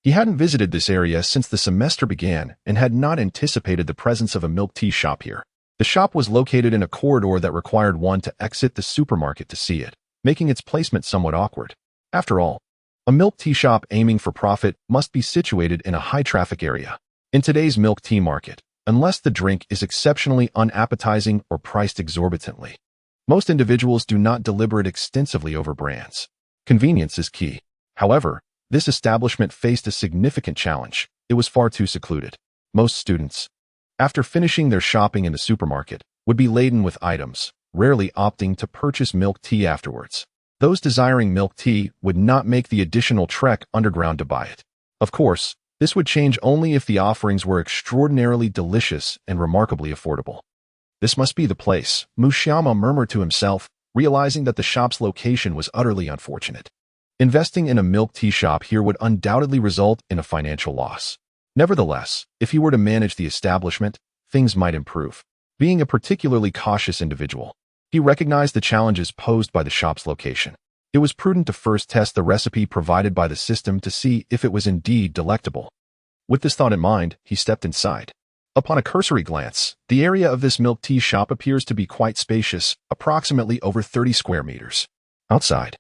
He hadn't visited this area since the semester began and had not anticipated the presence of a milk tea shop here. The shop was located in a corridor that required one to exit the supermarket to see it, making its placement somewhat awkward. After all, a milk tea shop aiming for profit must be situated in a high-traffic area. In today's milk tea market, unless the drink is exceptionally unappetizing or priced exorbitantly, most individuals do not deliberate extensively over brands. Convenience is key. However, this establishment faced a significant challenge. It was far too secluded. Most students, after finishing their shopping in the supermarket, would be laden with items, rarely opting to purchase milk tea afterwards. Those desiring milk tea would not make the additional trek underground to buy it. Of course, this would change only if the offerings were extraordinarily delicious and remarkably affordable. This must be the place, Mu Xiaoma murmured to himself, realizing that the shop's location was utterly unfortunate. Investing in a milk tea shop here would undoubtedly result in a financial loss. Nevertheless, if he were to manage the establishment, things might improve. Being a particularly cautious individual, he recognized the challenges posed by the shop's location. It was prudent to first test the recipe provided by the system to see if it was indeed delectable. With this thought in mind, he stepped inside. Upon a cursory glance, the area of this milk tea shop appears to be quite spacious, approximately over 30 square meters. Outside,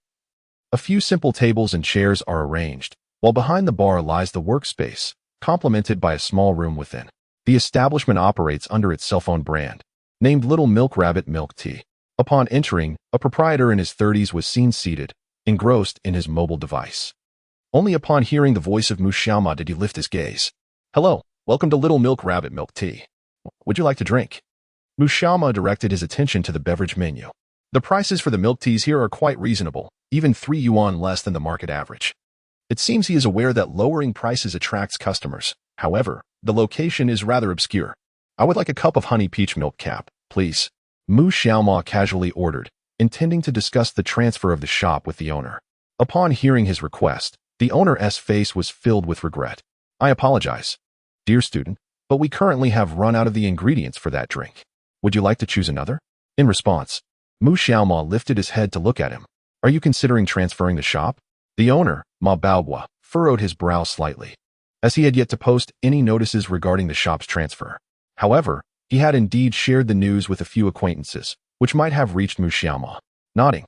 a few simple tables and chairs are arranged, while behind the bar lies the workspace, complemented by a small room within. The establishment operates under its cell phone brand, named Little Milk Rabbit Milk Tea. Upon entering, a proprietor in his 30s was seen seated, engrossed in his mobile device. Only upon hearing the voice of Mu Xiaoma did he lift his gaze. "Hello, welcome to Little Milk Rabbit Milk Tea. Would you like to drink?" Mu Xiaoma directed his attention to the beverage menu. The prices for the milk teas here are quite reasonable, even 3 yuan less than the market average. It seems he is aware that lowering prices attracts customers. However, the location is rather obscure. I would like a cup of honey peach milk cap, please. Mu Xiaoma casually ordered, intending to discuss the transfer of the shop with the owner. Upon hearing his request, the owner's face was filled with regret. I apologize, dear student, but we currently have run out of the ingredients for that drink. Would you like to choose another? In response, Mu Xiaoma lifted his head to look at him. Are you considering transferring the shop? The owner, Ma Baohua, furrowed his brow slightly, as he had yet to post any notices regarding the shop's transfer. However, he had indeed shared the news with a few acquaintances, which might have reached Mu Xiaoma. Nodding,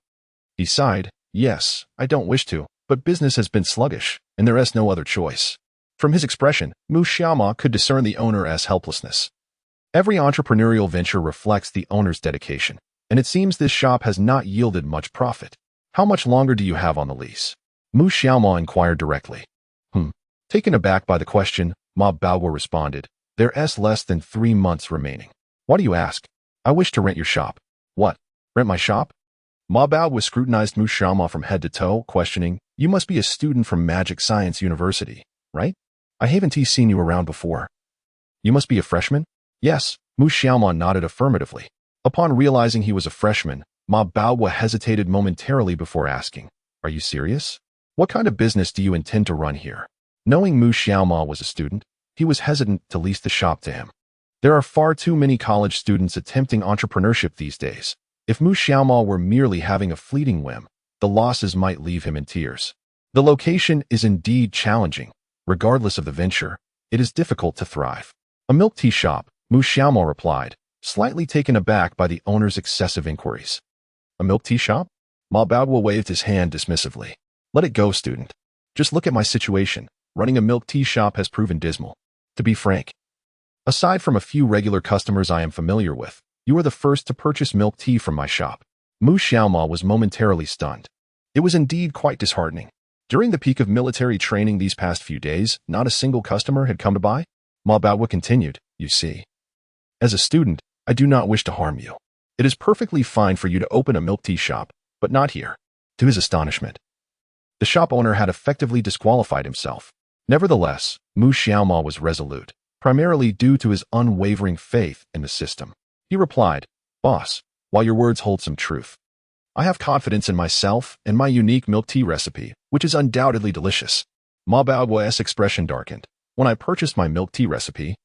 he sighed, yes, I don't wish to, but business has been sluggish, and there is no other choice. From his expression, Mu Xiaoma could discern the owner's helplessness. Every entrepreneurial venture reflects the owner's dedication, and it seems this shop has not yielded much profit. How much longer do you have on the lease? Mu Xiaoma inquired directly. Taken aback by the question, Ma Baohua responded, there's less than 3 months remaining. Why do you ask? I wish to rent your shop. What? Rent my shop? Ma Baohua scrutinized Mu Xiaoma from head to toe, questioning, you must be a student from Magic Science University, right? I haven't seen you around before. You must be a freshman? Yes, Mu Xiaoma nodded affirmatively. Upon realizing he was a freshman, Ma Baohua hesitated momentarily before asking, are you serious? What kind of business do you intend to run here? Knowing Mu Xiaoma was a student, he was hesitant to lease the shop to him. There are far too many college students attempting entrepreneurship these days. If Mu Xiaoma were merely having a fleeting whim, the losses might leave him in tears. The location is indeed challenging. Regardless of the venture, it is difficult to thrive. A milk tea shop, Mu Xiaoma replied, slightly taken aback by the owner's excessive inquiries. A milk tea shop? Ma Baohua waved his hand dismissively. Let it go, student. Just look at my situation. Running a milk tea shop has proven dismal. To be frank, aside from a few regular customers I am familiar with, you are the first to purchase milk tea from my shop. Mu Xiaoma was momentarily stunned. It was indeed quite disheartening. During the peak of military training these past few days, not a single customer had come to buy. Ma Baohua continued, you see. As a student, I do not wish to harm you. It is perfectly fine for you to open a milk tea shop, but not here. To his astonishment, the shop owner had effectively disqualified himself. Nevertheless, Mu Xiaoma was resolute, primarily due to his unwavering faith in the system. He replied, boss, while your words hold some truth, I have confidence in myself and my unique milk tea recipe, which is undoubtedly delicious. Ma Baohua's expression darkened. When I purchased my milk tea recipe,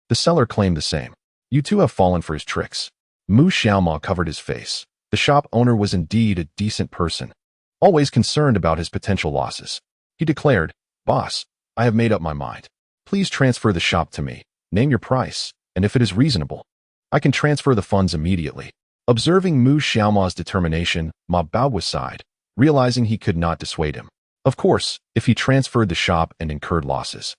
the seller claimed the same. You too have fallen for his tricks. Mu Xiaoma covered his face. The shop owner was indeed a decent person, always concerned about his potential losses. He declared, boss, I have made up my mind. Please transfer the shop to me. Name your price, and if it is reasonable, I can transfer the funds immediately. Observing Mu Xiaoma's determination, Ma Baohua sighed, realizing he could not dissuade him. Of course, if he transferred the shop and incurred losses,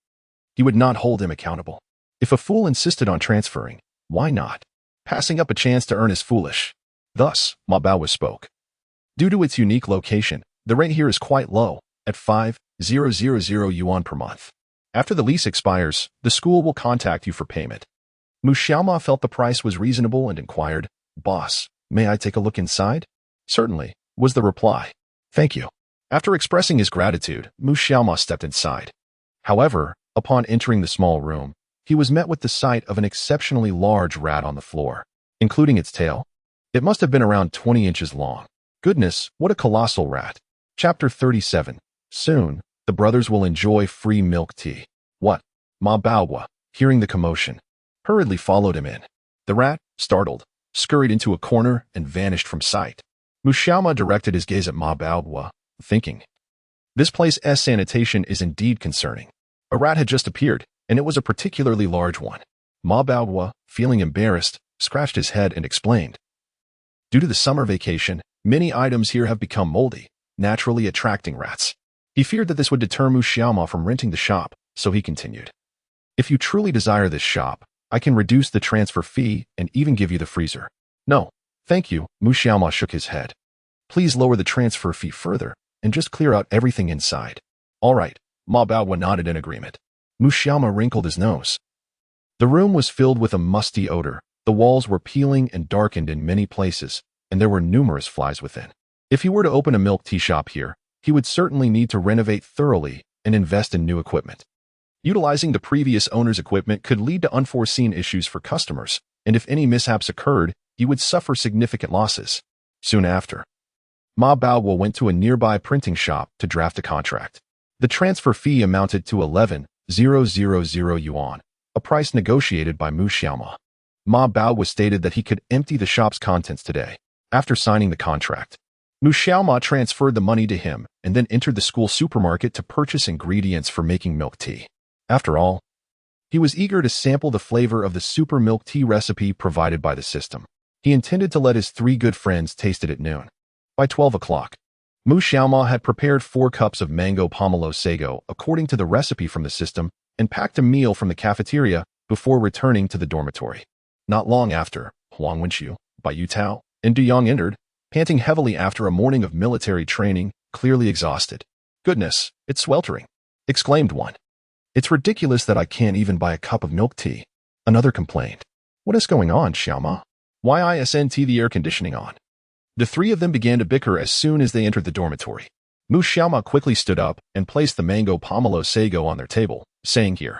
he would not hold him accountable. If a fool insisted on transferring, why not? Passing up a chance to earn is foolish. Thus, Ma Baohua spoke. Due to its unique location, the rent here is quite low, at 5,000 yuan per month. After the lease expires, the school will contact you for payment. Mu Xiaoma felt the price was reasonable and inquired, boss, may I take a look inside? Certainly, was the reply. Thank you. After expressing his gratitude, Mu Xiaoma stepped inside. However, upon entering the small room, he was met with the sight of an exceptionally large rat on the floor, including its tail. It must have been around 20 inches long. Goodness, what a colossal rat. Chapter 37. Soon, the brothers will enjoy free milk tea. What? Ma Baohua, hearing the commotion, hurriedly followed him in. The rat, startled, scurried into a corner and vanished from sight. Mu Xiaoma directed his gaze at Ma Baohua, thinking, this place's sanitation is indeed concerning. A rat had just appeared, and it was a particularly large one. Ma Baohua, feeling embarrassed, scratched his head and explained. Due to the summer vacation, many items here have become moldy, naturally attracting rats. He feared that this would deter Mu Xiaoma from renting the shop, so he continued. If you truly desire this shop, I can reduce the transfer fee and even give you the freezer. No, thank you, Mu Xiaoma shook his head. Please lower the transfer fee further and just clear out everything inside. All right, Ma Baohua nodded in agreement. Mu Xiaoma wrinkled his nose. The room was filled with a musty odor, The walls were peeling and darkened in many places, and there were numerous flies within. If he were to open a milk tea shop here, he would certainly need to renovate thoroughly and invest in new equipment. Utilizing the previous owner's equipment could lead to unforeseen issues for customers, and if any mishaps occurred, he would suffer significant losses. Soon after, Ma Baoguo went to a nearby printing shop to draft a contract. The transfer fee amounted to 11,000 yuan, a price negotiated by Mu Xiaoma. Ma Baoguo stated that he could empty the shop's contents today. After signing the contract, Mu Xiaoma transferred the money to him and then entered the school supermarket to purchase ingredients for making milk tea. After all, he was eager to sample the flavor of the super milk tea recipe provided by the system. He intended to let his 3 good friends taste it at noon. By 12 o'clock, Mu Xiaoma had prepared 4 cups of mango pomelo sago according to the recipe from the system and packed a meal from the cafeteria before returning to the dormitory. Not long after, Huang Wenxiu, Bai Yutao, and Du Yang entered, panting heavily after a morning of military training, clearly exhausted. "Goodness, it's sweltering," exclaimed one. "It's ridiculous that I can't even buy a cup of milk tea," another complained. "What is going on, Xiaoma? Why isn't the air conditioning on?" The 3 of them began to bicker as soon as they entered the dormitory. Mu Xiaoma quickly stood up and placed the mango pomelo sago on their table, saying, "Here,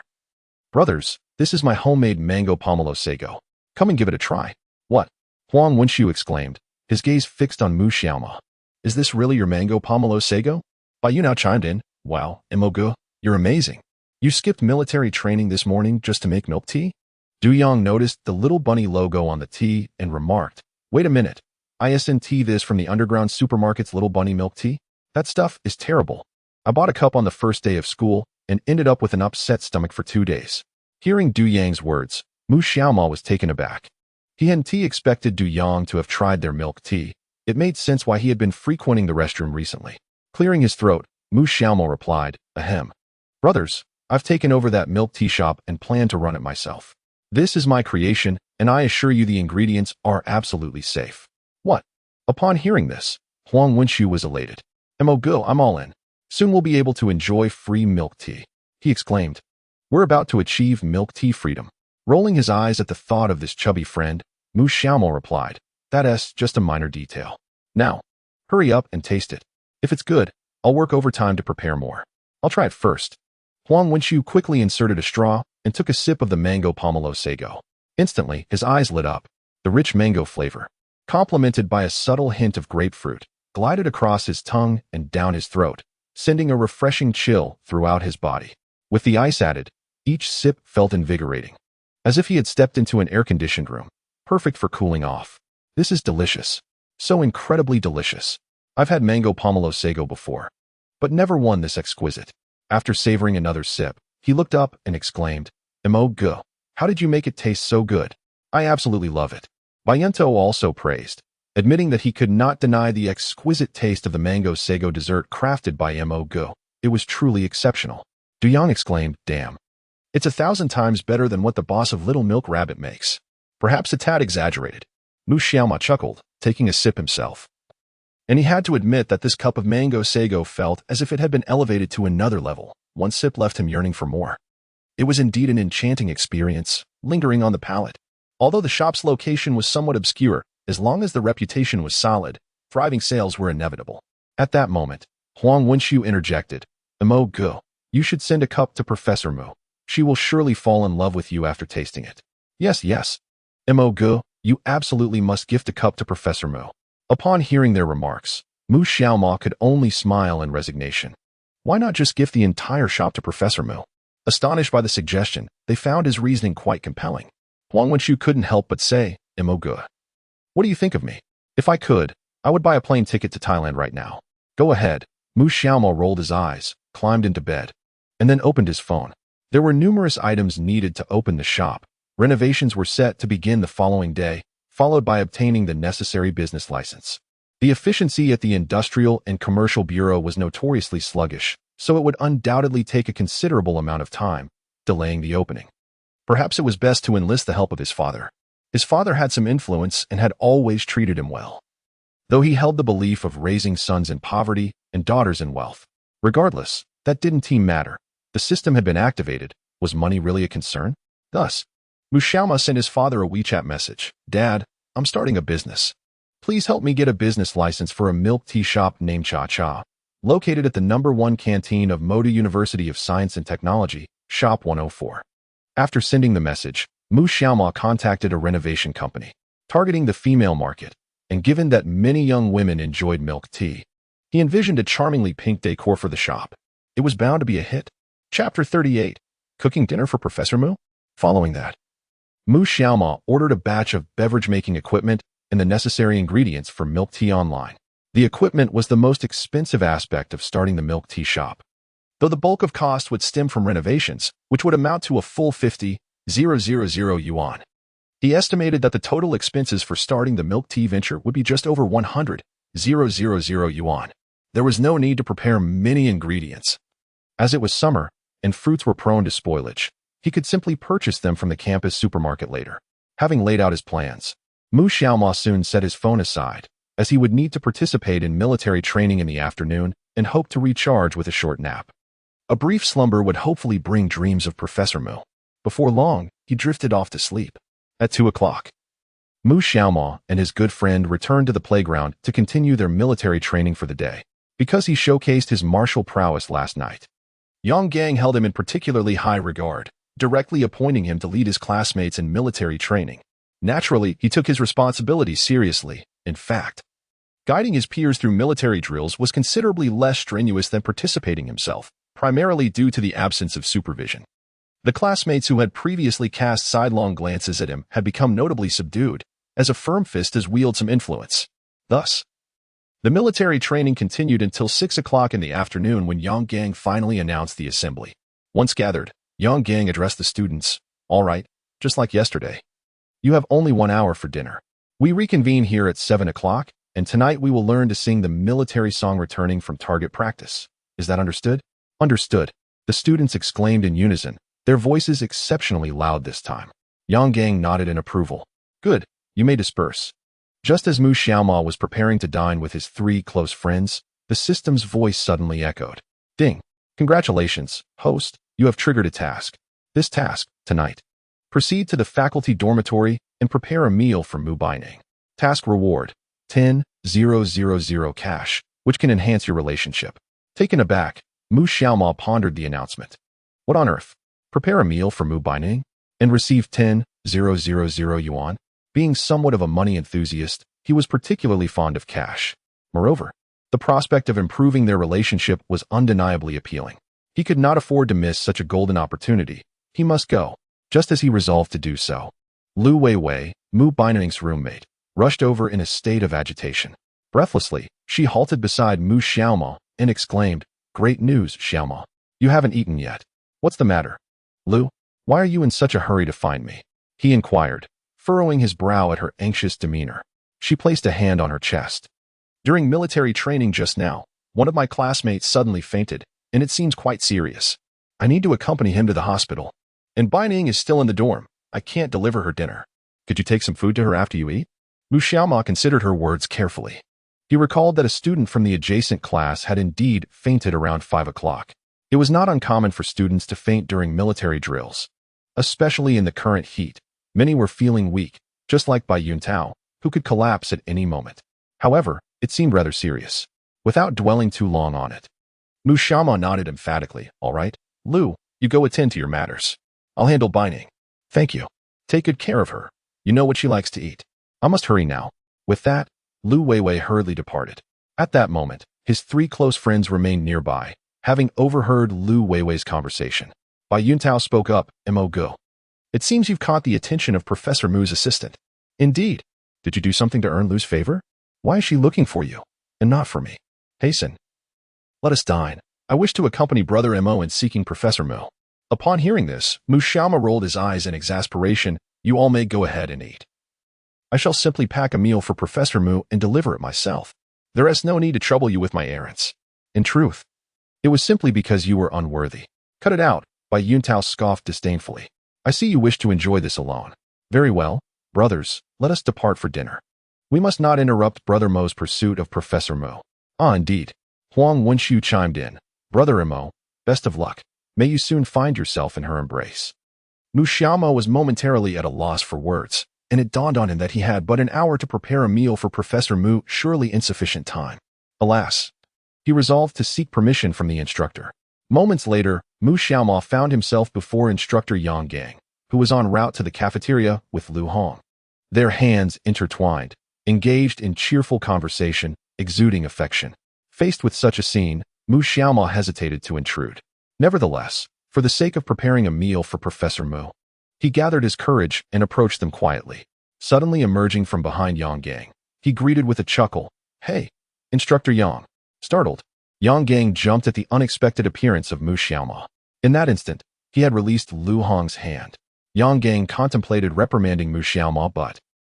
brothers, this is my homemade mango pomelo sago. Come and give it a try." "What?" Huang Wenxiu exclaimed, his gaze fixed on Mu Xiaoma. "Is this really your mango pomelo sago?" Bai Yu now chimed in, "Wow, Imogu, you're amazing. You skipped military training this morning just to make milk tea?" Du Yang noticed the little bunny logo on the tea and remarked, "Wait a minute. Isn't this from the underground supermarket's little bunny milk tea? That stuff is terrible. I bought a cup on the first day of school and ended up with an upset stomach for 2 days." Hearing Du Yang's words, Mu Xiaoma was taken aback. He hadn't expected Du Yang to have tried their milk tea. It made sense why he had been frequenting the restroom recently. Clearing his throat, Mu Xiaoma replied, "Ahem. Brothers, I've taken over that milk tea shop and plan to run it myself. This is my creation, and I assure you the ingredients are absolutely safe." "What?" Upon hearing this, Huang Wenxiu was elated. "Imogu, I'm all in. Soon we'll be able to enjoy free milk tea," he exclaimed. "We're about to achieve milk tea freedom." Rolling his eyes at the thought of this chubby friend, Mu Xiaoma replied, "That's just a minor detail. Now, hurry up and taste it. If it's good, I'll work overtime to prepare more. I'll try it first." Huang Wenxiu quickly inserted a straw and took a sip of the mango pomelo sago. Instantly, his eyes lit up. The rich mango flavor, complemented by a subtle hint of grapefruit, glided across his tongue and down his throat, sending a refreshing chill throughout his body. With the ice added, each sip felt invigorating, as if he had stepped into an air-conditioned room, perfect for cooling off. "This is delicious. So incredibly delicious. I've had mango pomelo sago before, but never one this exquisite." After savoring another sip, he looked up and exclaimed, "Imogu, how did you make it taste so good? I absolutely love it." Bayento also praised, admitting that he could not deny the exquisite taste of the mango sago dessert crafted by Imogu. It was truly exceptional. Du Yang exclaimed, "Damn. It's 1,000 times better than what the boss of Little Milk Rabbit makes." Perhaps a tad exaggerated. Mu Xiaoma chuckled, taking a sip himself. And he had to admit that this cup of mango sago felt as if it had been elevated to another level. One sip left him yearning for more. It was indeed an enchanting experience, lingering on the palate. Although the shop's location was somewhat obscure, as long as the reputation was solid, thriving sales were inevitable. At that moment, Huang Wenxiu interjected, "Imogu, you should send a cup to Professor Mu. She will surely fall in love with you after tasting it." Yes. "Imogu, you absolutely must gift a cup to Professor Mu." Upon hearing their remarks, Mu Xiaoma could only smile in resignation. Why not just gift the entire shop to Professor Mu? Astonished by the suggestion, they found his reasoning quite compelling. Huang Wenxiu couldn't help but say, "Imogu, what do you think of me? If I could, I would buy a plane ticket to Thailand right now." "Go ahead." Mu Xiaoma rolled his eyes, climbed into bed, and then opened his phone. There were numerous items needed to open the shop. Renovations were set to begin the following day, followed by obtaining the necessary business license. The efficiency at the Industrial and Commercial Bureau was notoriously sluggish, so it would undoubtedly take a considerable amount of time, delaying the opening. Perhaps it was best to enlist the help of his father. His father had some influence and had always treated him well, though he held the belief of raising sons in poverty and daughters in wealth. Regardless, that didn't matter. The system had been activated. Was money really a concern? Thus, Mu Xiaoma sent his father a WeChat message. Dad, I'm starting a business. Please help me get a business license for a milk tea shop named Cha Cha, located at the #1 canteen of Moda University of Science and Technology, Shop 104. After sending the message, Mu Xiaoma contacted a renovation company, targeting the female market, and given that many young women enjoyed milk tea, he envisioned a charmingly pink decor for the shop. It was bound to be a hit. Chapter 38. Cooking dinner for Professor Mu? Following that, Mu Xiaoma ordered a batch of beverage-making equipment and the necessary ingredients for milk tea online. The equipment was the most expensive aspect of starting the milk tea shop, though the bulk of cost would stem from renovations, which would amount to a full 50,000 yuan. He estimated that the total expenses for starting the milk tea venture would be just over 100,000 yuan. There was no need to prepare many ingredients. As it was summer, and fruits were prone to spoilage, he could simply purchase them from the campus supermarket later. Having laid out his plans, Mu Xiaoma soon set his phone aside, as he would need to participate in military training in the afternoon and hoped to recharge with a short nap. A brief slumber would hopefully bring dreams of Professor Mu. Before long, he drifted off to sleep. At 2 o'clock, Mu Xiaoma and his good friend returned to the playground to continue their military training for the day. Because he showcased his martial prowess last night, Yang Gang held him in particularly high regard, directly appointing him to lead his classmates in military training. Naturally, he took his responsibilities seriously. In fact, guiding his peers through military drills was considerably less strenuous than participating himself, primarily due to the absence of supervision. The classmates who had previously cast sidelong glances at him had become notably subdued, as a firm fist has wielded some influence. Thus, the military training continued until 6 o'clock in the afternoon when Yang Gang finally announced the assembly. Once gathered, Yang Gang addressed the students. All right, just like yesterday. You have only 1 hour for dinner. We reconvene here at 7 o'clock, and tonight we will learn to sing the military song returning from target practice. Is that understood? Understood, the students exclaimed in unison, their voices exceptionally loud this time. Yang Gang nodded in approval. Good, you may disperse. Just as Mu Xiaoma was preparing to dine with his 3 close friends, the system's voice suddenly echoed. Ding! Congratulations, host, you have triggered a task. This task, tonight. Proceed to the faculty dormitory and prepare a meal for Mu Baining. Task reward, 10,000 cash, which can enhance your relationship. Taken aback, Mu Xiaoma pondered the announcement. What on earth? Prepare a meal for Mu Baining and receive 10,000 yuan? Being somewhat of a money enthusiast, he was particularly fond of cash. Moreover, the prospect of improving their relationship was undeniably appealing. He could not afford to miss such a golden opportunity. He must go. Just as he resolved to do so, Lu Weiwei, Mu Baining's roommate, rushed over in a state of agitation. Breathlessly, she halted beside Mu Xiaoma and exclaimed, Great news, Xiaoma. You haven't eaten yet. What's the matter? Lu, why are you in such a hurry to find me? He inquired, furrowing his brow at her anxious demeanor. She placed a hand on her chest. During military training just now, one of my classmates suddenly fainted, and it seems quite serious. I need to accompany him to the hospital. And Baining is still in the dorm. I can't deliver her dinner. Could you take some food to her after you eat? Mu Xiaoma considered her words carefully. He recalled that a student from the adjacent class had indeed fainted around 5 o'clock. It was not uncommon for students to faint during military drills. Especially in the current heat, many were feeling weak, just like Bai Yuntao, who could collapse at any moment. However, it seemed rather serious. Without dwelling too long on it, Mu Xiaoma nodded emphatically. All right, Lu, you go attend to your matters. I'll handle Baining. Thank you. Take good care of her. You know what she likes to eat. I must hurry now. With that, Lu Weiwei hurriedly departed. At that moment, his 3 close friends remained nearby, having overheard Lu Weiwei's conversation. Bai Yuntao spoke up, Mo Go. It seems you've caught the attention of Professor Mu's assistant. Indeed. Did you do something to earn Lu's favor? Why is she looking for you, and not for me? Hasten. Let us dine. I wish to accompany Brother Mo in seeking Professor Mu. Upon hearing this, Mu Xiaoma rolled his eyes in exasperation. You all may go ahead and eat. I shall simply pack a meal for Professor Mu and deliver it myself. There is no need to trouble you with my errands. In truth, it was simply because you were unworthy. Cut it out, Bai Yuntao scoffed disdainfully. I see you wish to enjoy this alone. Very well, brothers, let us depart for dinner. We must not interrupt Brother Mo's pursuit of Professor Mu. Ah, indeed. Huang Wenshu chimed in. Brother Mo, best of luck. May you soon find yourself in her embrace. Mu Xiaomo was momentarily at a loss for words, and it dawned on him that he had but an hour to prepare a meal for Professor Mu, surely insufficient time. Alas, he resolved to seek permission from the instructor. Moments later, Mu Xiaomo found himself before instructor Yang Gang, who was en route to the cafeteria with Lu Hong. Their hands intertwined, engaged in cheerful conversation, exuding affection. Faced with such a scene, Mu Xiaomo hesitated to intrude. Nevertheless, for the sake of preparing a meal for Professor Mu, he gathered his courage and approached them quietly. Suddenly emerging from behind Yang Gang, he greeted with a chuckle, "Hey, Instructor Yang." Startled, Yang Gang jumped at the unexpected appearance of Mu Xiaomo. In that instant, he had released Lu Hong's hand. Yang Gang contemplated reprimanding Mu Xiaomo, but,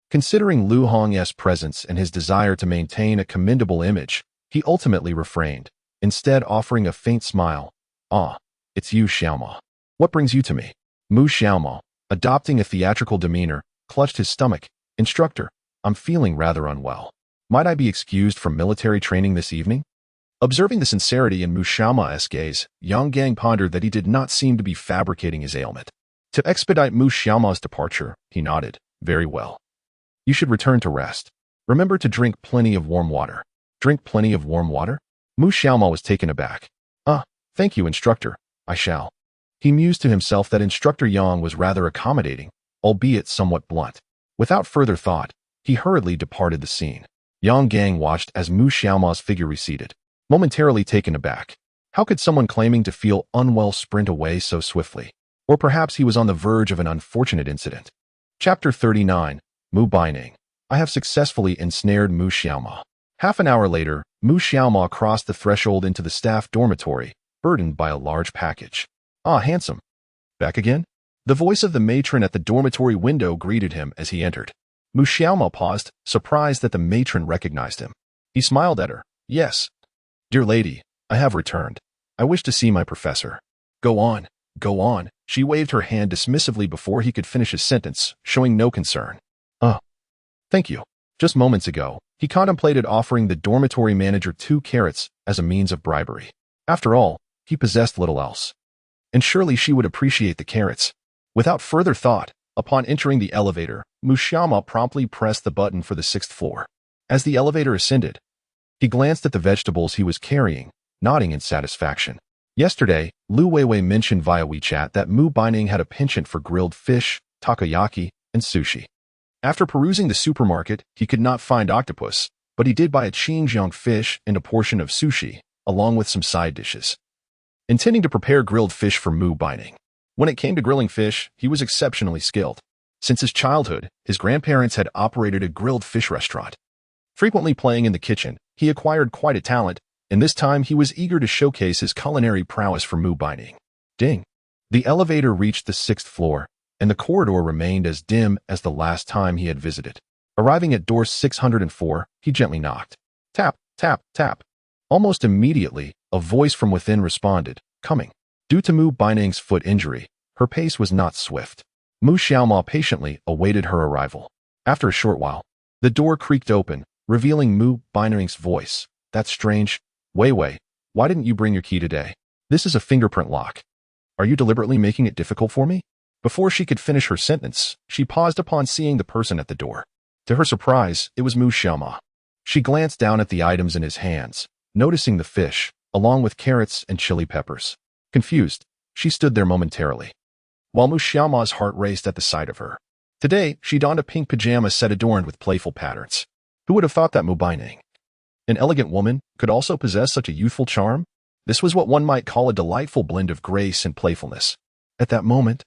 considering Lu Hong's presence and his desire to maintain a commendable image, he ultimately refrained, instead offering a faint smile. "Ah, it's you, Xiaomo. What brings you to me?" Mu Xiaomo, adopting a theatrical demeanor, clutched his stomach. "Instructor, I'm feeling rather unwell. Might I be excused from military training this evening?" Observing the sincerity in Mu Xiaomo's gaze, Yang Gang pondered that he did not seem to be fabricating his ailment. To expedite Mu Xiaomo's departure, he nodded, "Very well. You should return to rest. Remember to drink plenty of warm water." "Drink plenty of warm water?" Mu Xiaomo was taken aback. Thank you, instructor. I shall." He mused to himself that Instructor Yang was rather accommodating, albeit somewhat blunt. Without further thought, he hurriedly departed the scene. Yang Gang watched as Mu Xiaomo's figure receded, momentarily taken aback. How could someone claiming to feel unwell sprint away so swiftly? Or perhaps he was on the verge of an unfortunate incident. Chapter 39, Mu Baining. I have successfully ensnared Mu Xiaomo. Half an hour later, Mu Xiaomo crossed the threshold into the staff dormitory, burdened by a large package. "Ah, handsome. Back again?" The voice of the matron at the dormitory window greeted him as he entered. Mu Xiaomo paused, surprised that the matron recognized him. He smiled at her. "Yes. Dear lady, I have returned. I wish to see my professor." Go on, go on." She waved her hand dismissively before he could finish his sentence, showing no concern. Thank you." Just moments ago, he contemplated offering the dormitory manager 2 carrots as a means of bribery. After all, he possessed little else. And surely she would appreciate the carrots. Without further thought, upon entering the elevator, Mu Xiaomo promptly pressed the button for the 6th floor. As the elevator ascended, he glanced at the vegetables he was carrying, nodding in satisfaction. Yesterday, Lu Weiwei mentioned via WeChat that Mu Baining had a penchant for grilled fish, takoyaki, and sushi. After perusing the supermarket, he could not find octopus, but he did buy a Xinjiang fish and a portion of sushi, along with some side dishes. Intending to prepare grilled fish for Mu Baining. When it came to grilling fish, he was exceptionally skilled. Since his childhood, his grandparents had operated a grilled fish restaurant. Frequently playing in the kitchen, he acquired quite a talent, and this time he was eager to showcase his culinary prowess for Mu Baining. Ding! The elevator reached the 6th floor, and the corridor remained as dim as the last time he had visited. Arriving at door 604, he gently knocked. Tap, tap, tap. Almost immediately, a voice from within responded, "Coming." Due to Mu Baining's foot injury, her pace was not swift. Mu Xiaomo patiently awaited her arrival. After a short while, the door creaked open, revealing Mu Baining's voice. "That's strange. Weiwei, why didn't you bring your key today? This is a fingerprint lock. Are you deliberately making it difficult for me?" Before she could finish her sentence, she paused upon seeing the person at the door. To her surprise, it was Mu Xiaomo. She glanced down at the items in his hands, noticing the fish, along with carrots and chili peppers. Confused, she stood there momentarily, while Mu Xiaomo's heart raced at the sight of her. Today, she donned a pink pajama set adorned with playful patterns. Who would have thought that Mu Baining, an elegant woman, could also possess such a youthful charm? This was what one might call a delightful blend of grace and playfulness. At that moment,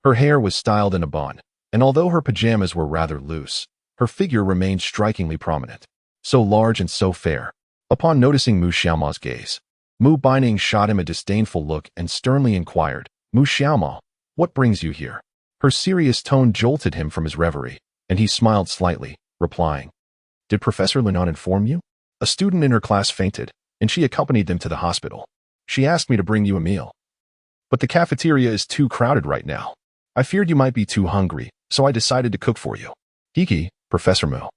her hair was styled in a bun, and although her pajamas were rather loose, her figure remained strikingly prominent. So large and so fair. Upon noticing Mu Xiaomo's gaze, Mu Baining shot him a disdainful look and sternly inquired, "Mu Xiaomo, what brings you here?" Her serious tone jolted him from his reverie, and he smiled slightly, replying, "Did Professor Lunan inform you? A student in her class fainted, and she accompanied them to the hospital. She asked me to bring you a meal. But the cafeteria is too crowded right now. I feared you might be too hungry, so I decided to cook for you." "Hiki, Professor Mu.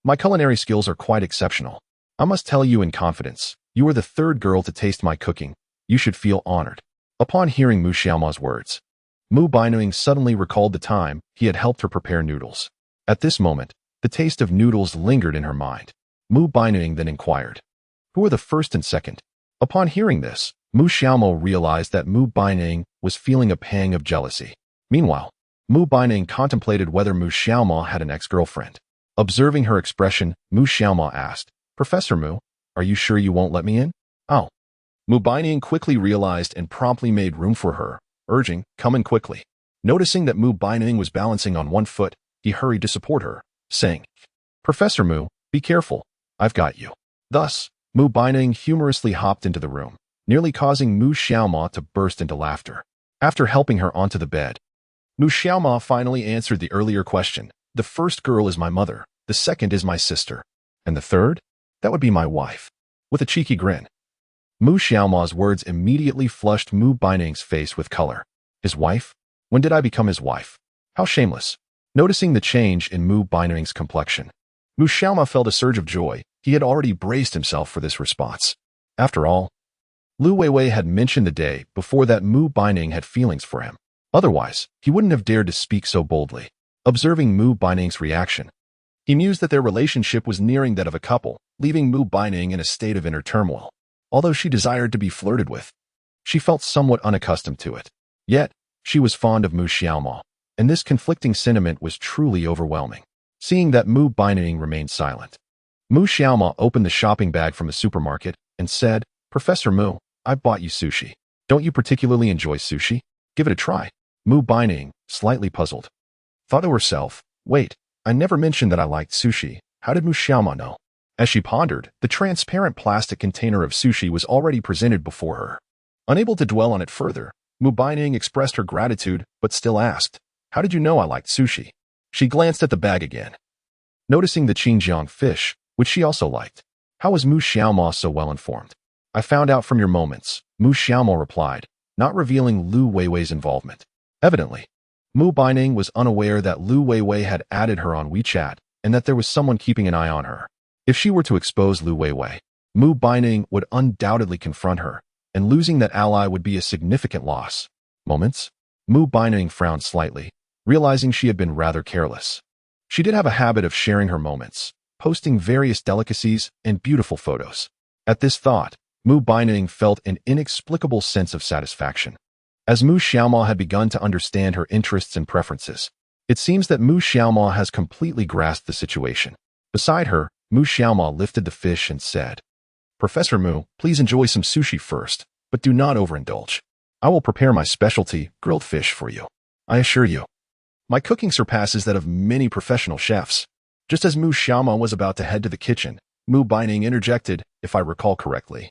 My culinary skills are quite exceptional. I must tell you in confidence, you are the 3rd girl to taste my cooking. You should feel honored." Upon hearing Mu Xiaomo's words, Mu Baining suddenly recalled the time he had helped her prepare noodles. At this moment, the taste of noodles lingered in her mind. Mu Baining then inquired, "Who are the first and second?" Upon hearing this, Mu Xiaomo realized that Mu Baining was feeling a pang of jealousy. Meanwhile, Mu Baining contemplated whether Mu Xiaomo had an ex-girlfriend. Observing her expression, Mu Xiaomo asked, "Professor Mu, are you sure you won't let me in?" "Oh." Mu Baining quickly realized and promptly made room for her, urging, "Come in quickly." Noticing that Mu Baining was balancing on one foot, he hurried to support her, saying, "Professor Mu, be careful. I've got you." Thus, Mu Baining humorously hopped into the room, nearly causing Mu Xiaomo to burst into laughter. After helping her onto the bed, Mu Xiaomo finally answered the earlier question. "The first girl is my mother, the second is my sister, and the third? That would be my wife." With a cheeky grin, Mu Xiaomo's words immediately flushed Mu Baining's face with color. "His wife? When did I become his wife? How shameless." Noticing the change in Mu Baining's complexion, Mu Xiaomo felt a surge of joy. He had already braced himself for this response. After all, Lu Weiwei had mentioned the day before that Mu Baining had feelings for him. Otherwise, he wouldn't have dared to speak so boldly. Observing Mu Baining's reaction, he mused that their relationship was nearing that of a couple, leaving Mu Baining in a state of inner turmoil. Although she desired to be flirted with, she felt somewhat unaccustomed to it. Yet, she was fond of Mu Xiaomo, and this conflicting sentiment was truly overwhelming. Seeing that Mu Baining remained silent, Mu Xiaomo opened the shopping bag from the supermarket and said, "Professor Mu, I bought you sushi. Don't you particularly enjoy sushi? Give it a try." Mu Baining, slightly puzzled, thought to herself, "Wait, I never mentioned that I liked sushi. How did Mu Xiaomo know?" As she pondered, the transparent plastic container of sushi was already presented before her. Unable to dwell on it further, Mu Baining expressed her gratitude but still asked, "How did you know I liked sushi?" She glanced at the bag again, noticing the Xinjiang fish, which she also liked. How was Mu Xiaomo so well informed? "I found out from your moments," Mu Xiaomo replied, not revealing Lu Weiwei's involvement. Evidently, Mu Baining was unaware that Lu Weiwei had added her on WeChat and that there was someone keeping an eye on her. If she were to expose Lu Weiwei, Mu Baining would undoubtedly confront her, and losing that ally would be a significant loss. Moments, Mu Baining frowned slightly, realizing she had been rather careless. She did have a habit of sharing her moments, posting various delicacies and beautiful photos. At this thought, Mu Baining felt an inexplicable sense of satisfaction. As Mu Xiaomo had begun to understand her interests and preferences, it seems that Mu Xiaomo has completely grasped the situation. Beside her, Mu Xiaomo lifted the fish and said, "Professor Mu, please enjoy some sushi first, but do not overindulge. I will prepare my specialty, grilled fish, for you. I assure you, my cooking surpasses that of many professional chefs." Just as Mu Xiaomo was about to head to the kitchen, Mu Baining interjected, "If I recall correctly,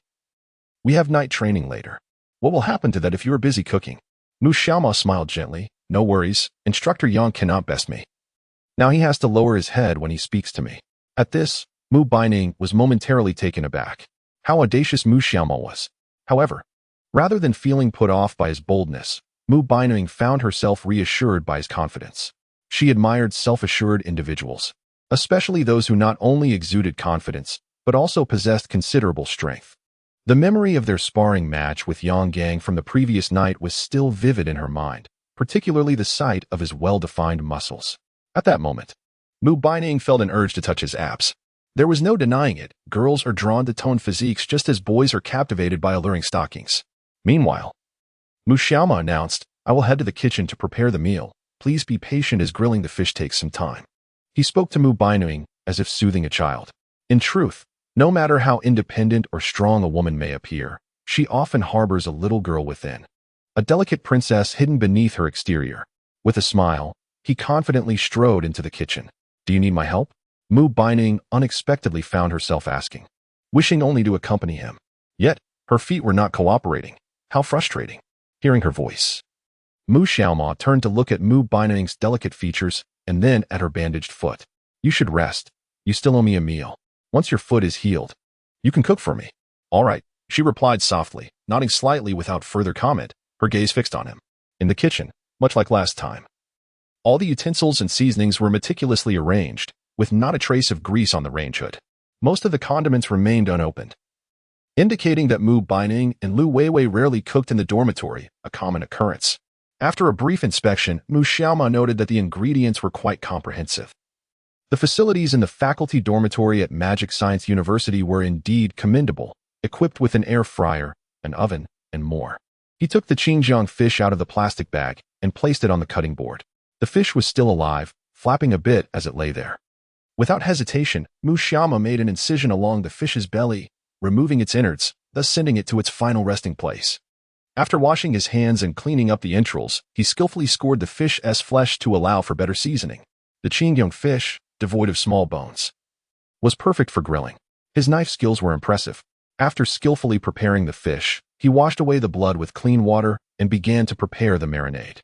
we have night training later. What will happen to that if you are busy cooking?" Mu Xiaomo smiled gently. "No worries, Instructor Yang cannot best me. Now he has to lower his head when he speaks to me." At this, Mu Baining was momentarily taken aback. How audacious Mu Xiaomo was. However, rather than feeling put off by his boldness, Mu Baining found herself reassured by his confidence. She admired self-assured individuals, especially those who not only exuded confidence, but also possessed considerable strength. The memory of their sparring match with Yang Gang from the previous night was still vivid in her mind, particularly the sight of his well-defined muscles. At that moment, Mu Baining felt an urge to touch his abs. There was no denying it, girls are drawn to toned physiques just as boys are captivated by alluring stockings. Meanwhile, Mu Xiaomo announced, "I will head to the kitchen to prepare the meal. Please be patient as grilling the fish takes some time." He spoke to Mu Baining as if soothing a child. In truth, no matter how independent or strong a woman may appear, she often harbors a little girl within, a delicate princess hidden beneath her exterior. With a smile, he confidently strode into the kitchen. "Do you need my help?" Mu Baining unexpectedly found herself asking, wishing only to accompany him. Yet, her feet were not cooperating. How frustrating. Hearing her voice, Mu Xiaomo turned to look at Mu Baining's delicate features and then at her bandaged foot. "You should rest. You still owe me a meal. Once your foot is healed, you can cook for me." "All right," she replied softly, nodding slightly without further comment, her gaze fixed on him. In the kitchen, much like last time, all the utensils and seasonings were meticulously arranged, with not a trace of grease on the range hood. Most of the condiments remained unopened, indicating that Mu Baining and Lu Weiwei rarely cooked in the dormitory, a common occurrence. After a brief inspection, Mu Xiaoma noted that the ingredients were quite comprehensive. The facilities in the faculty dormitory at Magic Science University were indeed commendable, equipped with an air fryer, an oven, and more. He took the Xinjiang fish out of the plastic bag and placed it on the cutting board. The fish was still alive, flapping a bit as it lay there. Without hesitation, Mu Xiaoma made an incision along the fish's belly, removing its innards, thus sending it to its final resting place. After washing his hands and cleaning up the entrails, he skillfully scored the fish's flesh to allow for better seasoning. The Xinjiang fish, devoid of small bones, was perfect for grilling. His knife skills were impressive. After skillfully preparing the fish, he washed away the blood with clean water and began to prepare the marinade.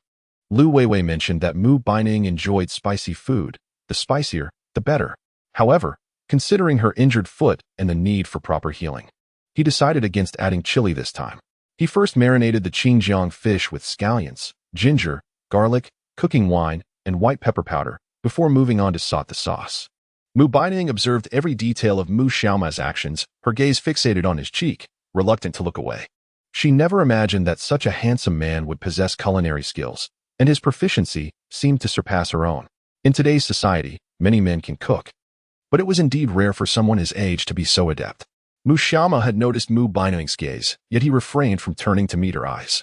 Lu Weiwei mentioned that Mu Baining enjoyed spicy food. The spicier, the better. However, considering her injured foot and the need for proper healing, he decided against adding chili this time. He first marinated the Xinjiang fish with scallions, ginger, garlic, cooking wine, and white pepper powder before moving on to saute the sauce. Mu Baining observed every detail of Mu Xiaoma's actions, her gaze fixated on his cheek, reluctant to look away. She never imagined that such a handsome man would possess culinary skills, and his proficiency seemed to surpass her own. In today's society, many men can cook, but it was indeed rare for someone his age to be so adept. Mu Xiaoma had noticed Mu Baining's gaze, yet he refrained from turning to meet her eyes.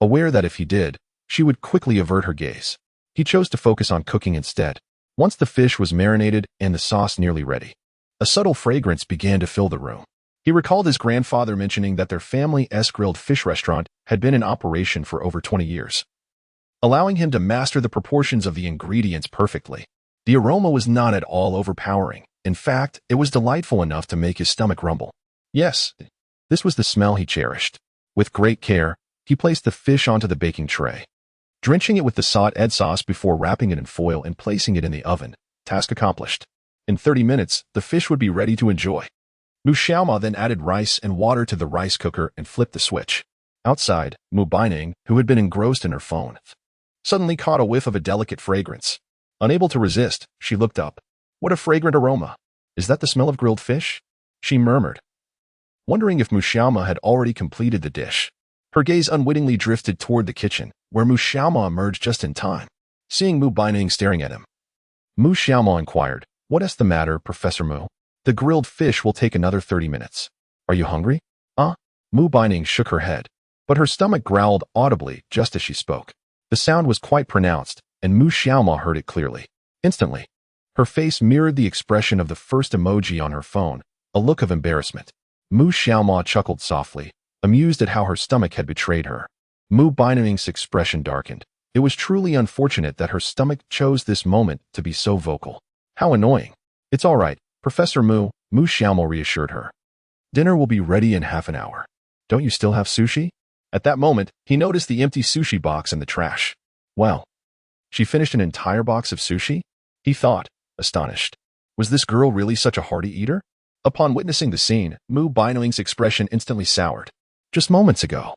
Aware that if he did, she would quickly avert her gaze, he chose to focus on cooking instead. Once the fish was marinated and the sauce nearly ready, a subtle fragrance began to fill the room. He recalled his grandfather mentioning that their family's grilled fish restaurant had been in operation for over 20 years, allowing him to master the proportions of the ingredients perfectly. The aroma was not at all overpowering. In fact, it was delightful enough to make his stomach rumble. Yes, this was the smell he cherished. With great care, he placed the fish onto the baking tray, drenching it with the sauteed sauce before wrapping it in foil and placing it in the oven. Task accomplished. In 30 minutes, the fish would be ready to enjoy. Mu Xiaoma then added rice and water to the rice cooker and flipped the switch. Outside, Mu Baining, who had been engrossed in her phone, suddenly caught a whiff of a delicate fragrance. Unable to resist, she looked up. What a fragrant aroma! Is that the smell of grilled fish? She murmured, wondering if Mu Xiaoma had already completed the dish. Her gaze unwittingly drifted toward the kitchen, where Mu Xiaoma emerged just in time. Seeing Mu Baining staring at him, Mu Xiaoma inquired, "What is the matter, Professor Mu? The grilled fish will take another 30 minutes. Are you hungry?" Mu Baining shook her head, but her stomach growled audibly just as she spoke. The sound was quite pronounced, and Mu Xiaoma heard it clearly. Instantly, her face mirrored the expression of the first emoji on her phone, a look of embarrassment. Mu Xiaoma chuckled softly, amused at how her stomach had betrayed her. Mu Baining's expression darkened. It was truly unfortunate that her stomach chose this moment to be so vocal. How annoying. It's all right, Professor Mu, Mu Xiaoma reassured her. Dinner will be ready in half an hour. Don't you still have sushi? At that moment, he noticed the empty sushi box in the trash. Well, she finished an entire box of sushi? He thought, astonished. Was this girl really such a hearty eater? Upon witnessing the scene, Mu Baining's expression instantly soured. Just moments ago,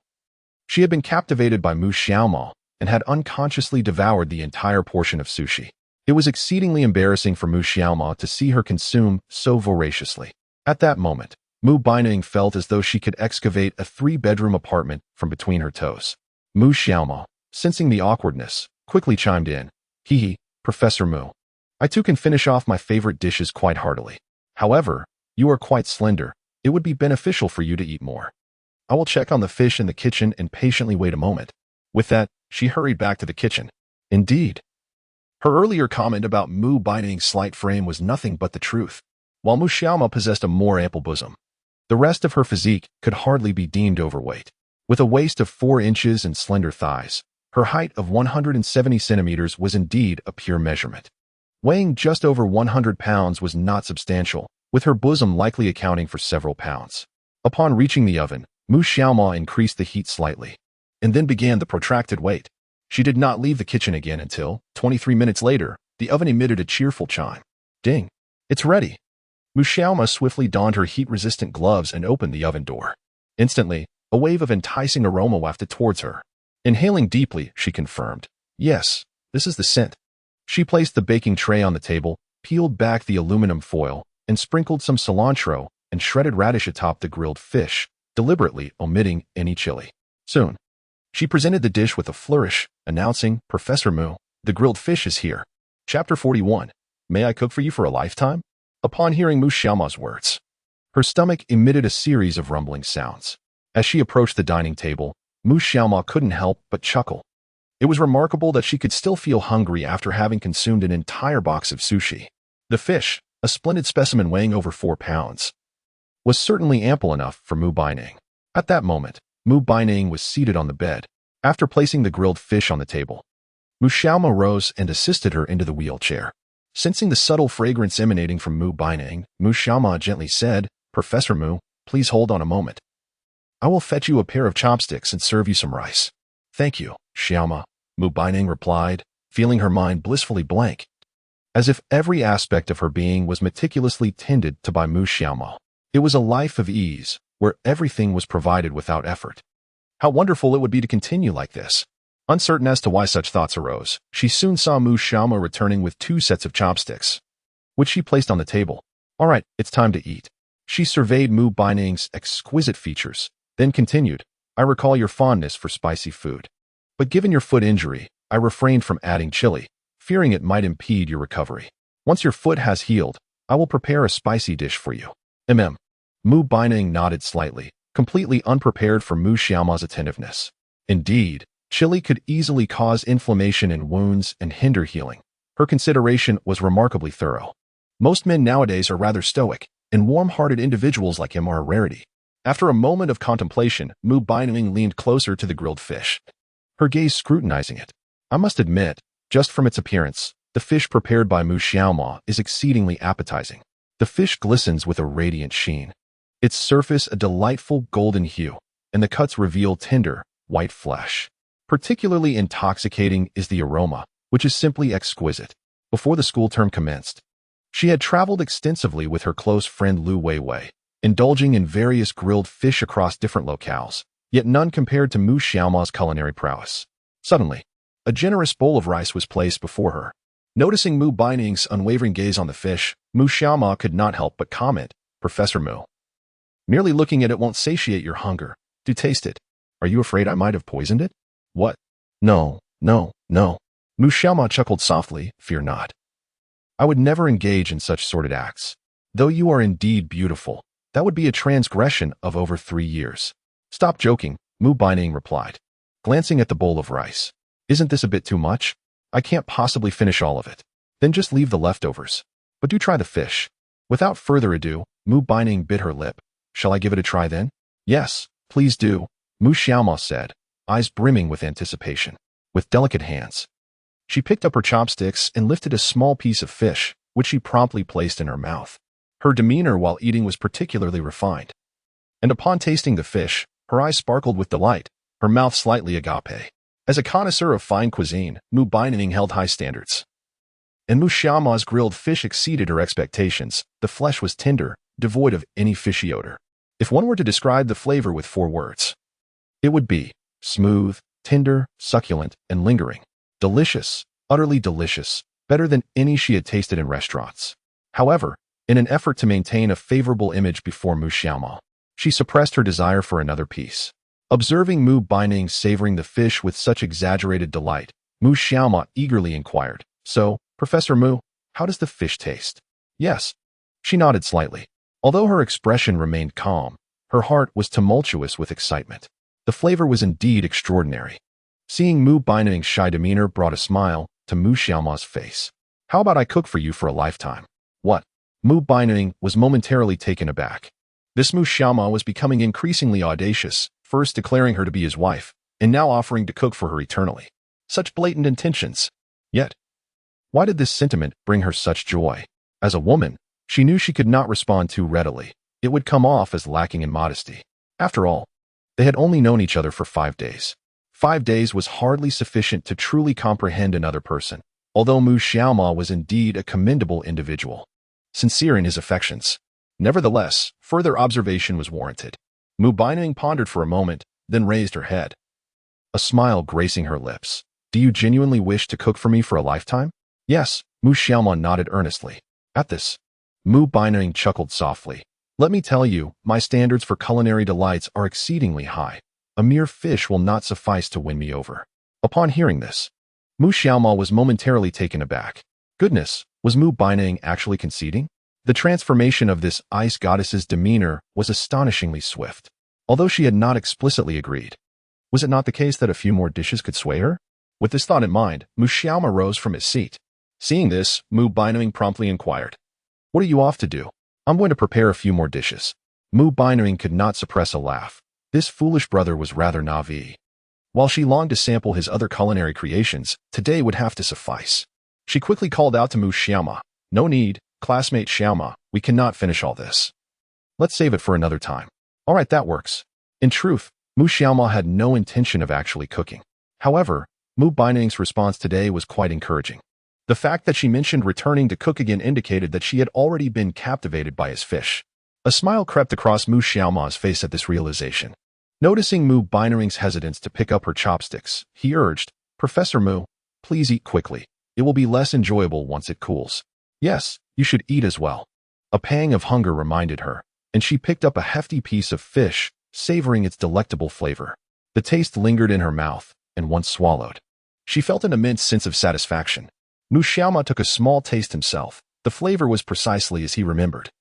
she had been captivated by Mu Xiaoma and had unconsciously devoured the entire portion of sushi. It was exceedingly embarrassing for Mu Xiaoma to see her consume so voraciously. At that moment, Mu Baining felt as though she could excavate a 3-bedroom apartment from between her toes. Mu Xiaoma, sensing the awkwardness, quickly chimed in. Hee, Professor Mu. I too can finish off my favorite dishes quite heartily. However, you are quite slender. It would be beneficial for you to eat more. I will check on the fish in the kitchen and patiently wait a moment. With that, she hurried back to the kitchen. Indeed, her earlier comment about Mu Baining's slight frame was nothing but the truth. While Mu Xiaoma possessed a more ample bosom, the rest of her physique could hardly be deemed overweight. With a waist of 4 inches and slender thighs, her height of 170 centimeters was indeed a pure measurement. Weighing just over 100 pounds was not substantial, with her bosom likely accounting for several pounds. Upon reaching the oven, Mu Xiaoma increased the heat slightly, and then began the protracted wait. She did not leave the kitchen again until, 23 minutes later, the oven emitted a cheerful chime. Ding! It's ready! Mu Xiaoma swiftly donned her heat-resistant gloves and opened the oven door. Instantly, a wave of enticing aroma wafted towards her. Inhaling deeply, she confirmed, "Yes, this is the scent." She placed the baking tray on the table, peeled back the aluminum foil, and sprinkled some cilantro and shredded radish atop the grilled fish, deliberately omitting any chili. Soon, She presented the dish with a flourish, announcing, "Professor Mu, the grilled fish is here." Chapter 41. May I cook for you for a lifetime? Upon hearing Mu Xiaoma's words, her stomach emitted a series of rumbling sounds. As she approached the dining table, Mu Xiaoma couldn't help but chuckle. It was remarkable that she could still feel hungry after having consumed an entire box of sushi. The fish, a splendid specimen weighing over 4 pounds, was certainly ample enough for Mu Baining. At that moment, Mu Baining was seated on the bed. After placing the grilled fish on the table, Mu Xiaoma rose and assisted her into the wheelchair. Sensing the subtle fragrance emanating from Mu Baining, Mu Xiaoma gently said, "Professor Mu, please hold on a moment. I will fetch you a pair of chopsticks and serve you some rice." "Thank you, Xiaoma," Mu Baining replied, feeling her mind blissfully blank, as if every aspect of her being was meticulously tended to by Mu Xiaoma. It was a life of ease, where everything was provided without effort. How wonderful it would be to continue like this. Uncertain as to why such thoughts arose, she soon saw Mu Xiaoma returning with 2 sets of chopsticks, which she placed on the table. "All right, it's time to eat." She surveyed Mu Baining's exquisite features, then continued, "I recall your fondness for spicy food. But given your foot injury, I refrained from adding chili, fearing it might impede your recovery. Once your foot has healed, I will prepare a spicy dish for you." Mu Baining nodded slightly, completely unprepared for Mu Xiaoma's attentiveness. Indeed, chili could easily cause inflammation in wounds and hinder healing. Her consideration was remarkably thorough. Most men nowadays are rather stoic, and warm-hearted individuals like him are a rarity. After a moment of contemplation, Mu Baining leaned closer to the grilled fish, her gaze scrutinizing it. "I must admit, just from its appearance, the fish prepared by Mu Xiaoma is exceedingly appetizing. The fish glistens with a radiant sheen, its surface a delightful golden hue, and the cuts reveal tender, white flesh. Particularly intoxicating is the aroma, which is simply exquisite." Before the school term commenced, she had traveled extensively with her close friend Lu Weiwei, indulging in various grilled fish across different locales, yet none compared to Mu Xiaoma's culinary prowess. Suddenly, a generous bowl of rice was placed before her. Noticing Mu Baining's unwavering gaze on the fish, Mu Xiaoma could not help but comment, "Professor Mu, merely looking at it won't satiate your hunger. Do taste it. Are you afraid I might have poisoned it?" "What? No, no, no." Mu Xiaoma chuckled softly, "Fear not. I would never engage in such sordid acts. Though you are indeed beautiful, that would be a transgression of over 3 years. "Stop joking," Mu Baining replied, glancing at the bowl of rice. "Isn't this a bit too much? I can't possibly finish all of it. Then just leave the leftovers. But do try the fish." Without further ado, Mu Baining bit her lip. "Shall I give it a try then?" "Yes, please do," Mu Xiaoma said, eyes brimming with anticipation. With delicate hands, she picked up her chopsticks and lifted a small piece of fish, which she promptly placed in her mouth. Her demeanor while eating was particularly refined, and upon tasting the fish, her eyes sparkled with delight, her mouth slightly agape. As a connoisseur of fine cuisine, Mu Baining held high standards, and Mu Xiaoma's grilled fish exceeded her expectations. The flesh was tender, devoid of any fishy odor. If one were to describe the flavor with 4 words, it would be smooth, tender, succulent, and lingering. Delicious, utterly delicious, better than any she had tasted in restaurants. However, in an effort to maintain a favorable image before Mu Xiaoma, she suppressed her desire for another piece. Observing Mu Baining savoring the fish with such exaggerated delight, Mu Xiaoma eagerly inquired, "So, Professor Mu, how does the fish taste?" "Yes." She nodded slightly. Although her expression remained calm, her heart was tumultuous with excitement. The flavor was indeed extraordinary. Seeing Mu Baining's shy demeanor brought a smile to Mu Xiaoma's face. "How about I cook for you for a lifetime?" "What?" Mu Baining was momentarily taken aback. This Mu Xiaoma was becoming increasingly audacious, first declaring her to be his wife, and now offering to cook for her eternally. Such blatant intentions. Yet, why did this sentiment bring her such joy? As a woman, she knew she could not respond too readily. It would come off as lacking in modesty. After all, they had only known each other for 5 days. 5 days was hardly sufficient to truly comprehend another person, although Mu Xiaoma was indeed a commendable individual, sincere in his affections. Nevertheless, further observation was warranted. Mu Baining pondered for a moment, then raised her head, a smile gracing her lips. "Do you genuinely wish to cook for me for a lifetime?" "Yes," Mu Xiaoma nodded earnestly. At this, Mu Baining chuckled softly. "Let me tell you, my standards for culinary delights are exceedingly high. A mere fish will not suffice to win me over. Upon hearing this, Mu Xiaoma was momentarily taken aback. Goodness, was Mu Baining actually conceding? The transformation of this ice goddess's demeanor was astonishingly swift. Although she had not explicitly agreed, was it not the case that a few more dishes could sway her? With this thought in mind, Mu Xiaoma rose from his seat. Seeing this, Mu Baining promptly inquired, "What are you off to do?" "I'm going to prepare a few more dishes." Mu Baining could not suppress a laugh. This foolish brother was rather naive. While she longed to sample his other culinary creations, today would have to suffice. She quickly called out to Mu Xiaoma, "No need, classmate Xiaoma, we cannot finish all this. Let's save it for another time." "All right, that works." In truth, Mu Xiaoma had no intention of actually cooking. However, Mu Baining's response today was quite encouraging. The fact that she mentioned returning to cook again indicated that she had already been captivated by his fish. A smile crept across Mu Xiaoma's face at this realization. Noticing Mu Baining's hesitance to pick up her chopsticks, he urged, "Professor Mu, please eat quickly. It will be less enjoyable once it cools." "Yes, you should eat as well." A pang of hunger reminded her, and she picked up a hefty piece of fish, savoring its delectable flavor. The taste lingered in her mouth, and once swallowed, she felt an immense sense of satisfaction. Mu Xiaoma took a small taste himself. The flavor was precisely as he remembered.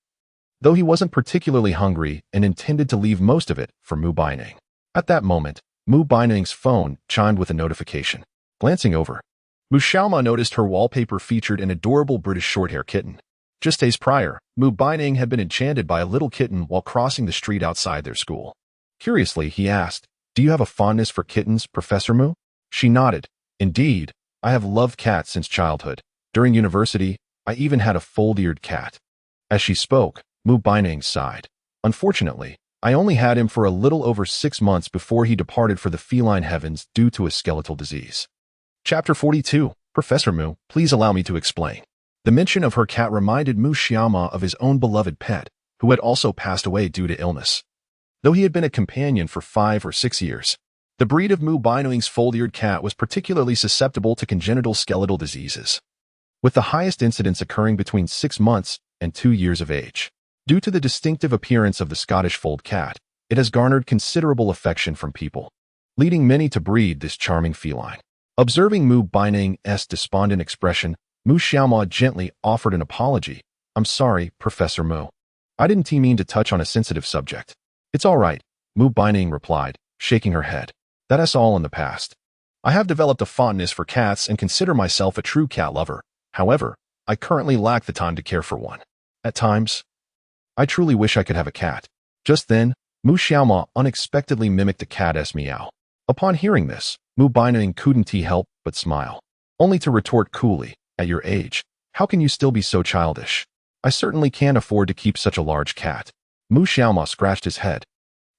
Though he wasn't particularly hungry and intended to leave most of it for Mu Baining. At that moment, Mu Baining's phone chimed with a notification. Glancing over, Mu Xiaoma noticed her wallpaper featured an adorable British short-hair kitten. Just days prior, Mu Baining had been enchanted by a little kitten while crossing the street outside their school. Curiously, he asked, "Do you have a fondness for kittens, Professor Mu?" She nodded. "Indeed, I have loved cats since childhood. During university, I even had a fold-eared cat." As she spoke, Mu Baining sighed. "Unfortunately, I only had him for a little over 6 months before he departed for the feline heavens due to a skeletal disease." Chapter 42. Professor Mu, please allow me to explain. The mention of her cat reminded Mu Xiaoma of his own beloved pet, who had also passed away due to illness. Though he had been a companion for 5 or 6 years, the breed of Mu Baining's fold-eared cat was particularly susceptible to congenital skeletal diseases, with the highest incidence occurring between 6 months and 2 years of age. Due to the distinctive appearance of the Scottish fold cat, it has garnered considerable affection from people, leading many to breed this charming feline. Observing Mu Baining's despondent expression, Mu Xiaoma gently offered an apology. "I'm sorry, Professor Mu. I didn't mean to touch on a sensitive subject." "It's all right," Mu Baining replied, shaking her head. "That is all in the past. I have developed a fondness for cats and consider myself a true cat lover. However, I currently lack the time to care for one. At times, I truly wish I could have a cat." Just then, Mu Xiaoma unexpectedly mimicked the cat's meow. Upon hearing this, Mu Baining couldn't help but smile, only to retort coolly, "At your age, how can you still be so childish? I certainly can't afford to keep such a large cat." Mu Xiaoma scratched his head,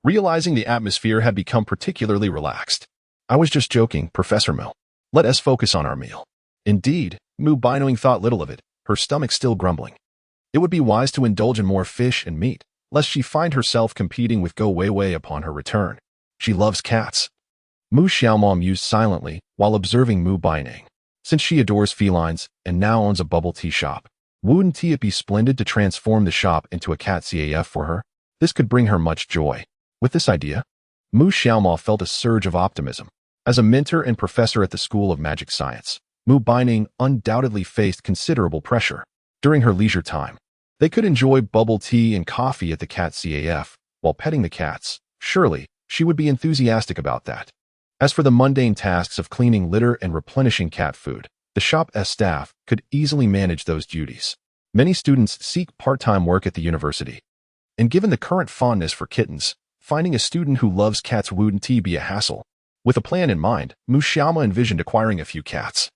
realizing the atmosphere had become particularly relaxed. "I was just joking, Professor Mu. Let us focus on our meal." Indeed, Mu Baining thought little of it, her stomach still grumbling. It would be wise to indulge in more fish and meat, lest she find herself competing with Go Weiwei upon her return. She loves cats. Mu Xiaoma mused silently while observing Mu Baining. Since she adores felines and now owns a bubble tea shop, wouldn't it be splendid to transform the shop into a cat CAF for her? This could bring her much joy. With this idea, Mu Xiaoma felt a surge of optimism. As a mentor and professor at the School of Magic Science, Mu Baining undoubtedly faced considerable pressure. During her leisure time, they could enjoy bubble tea and coffee at the cat CAF while petting the cats. Surely, she would be enthusiastic about that. As for the mundane tasks of cleaning litter and replenishing cat food, the shop's staff could easily manage those duties. Many students seek part-time work at the university, and given the current fondness for kittens, finding a student who loves cats wouldn't be a hassle. With a plan in mind, Mu Xiaoma envisioned acquiring a few cats,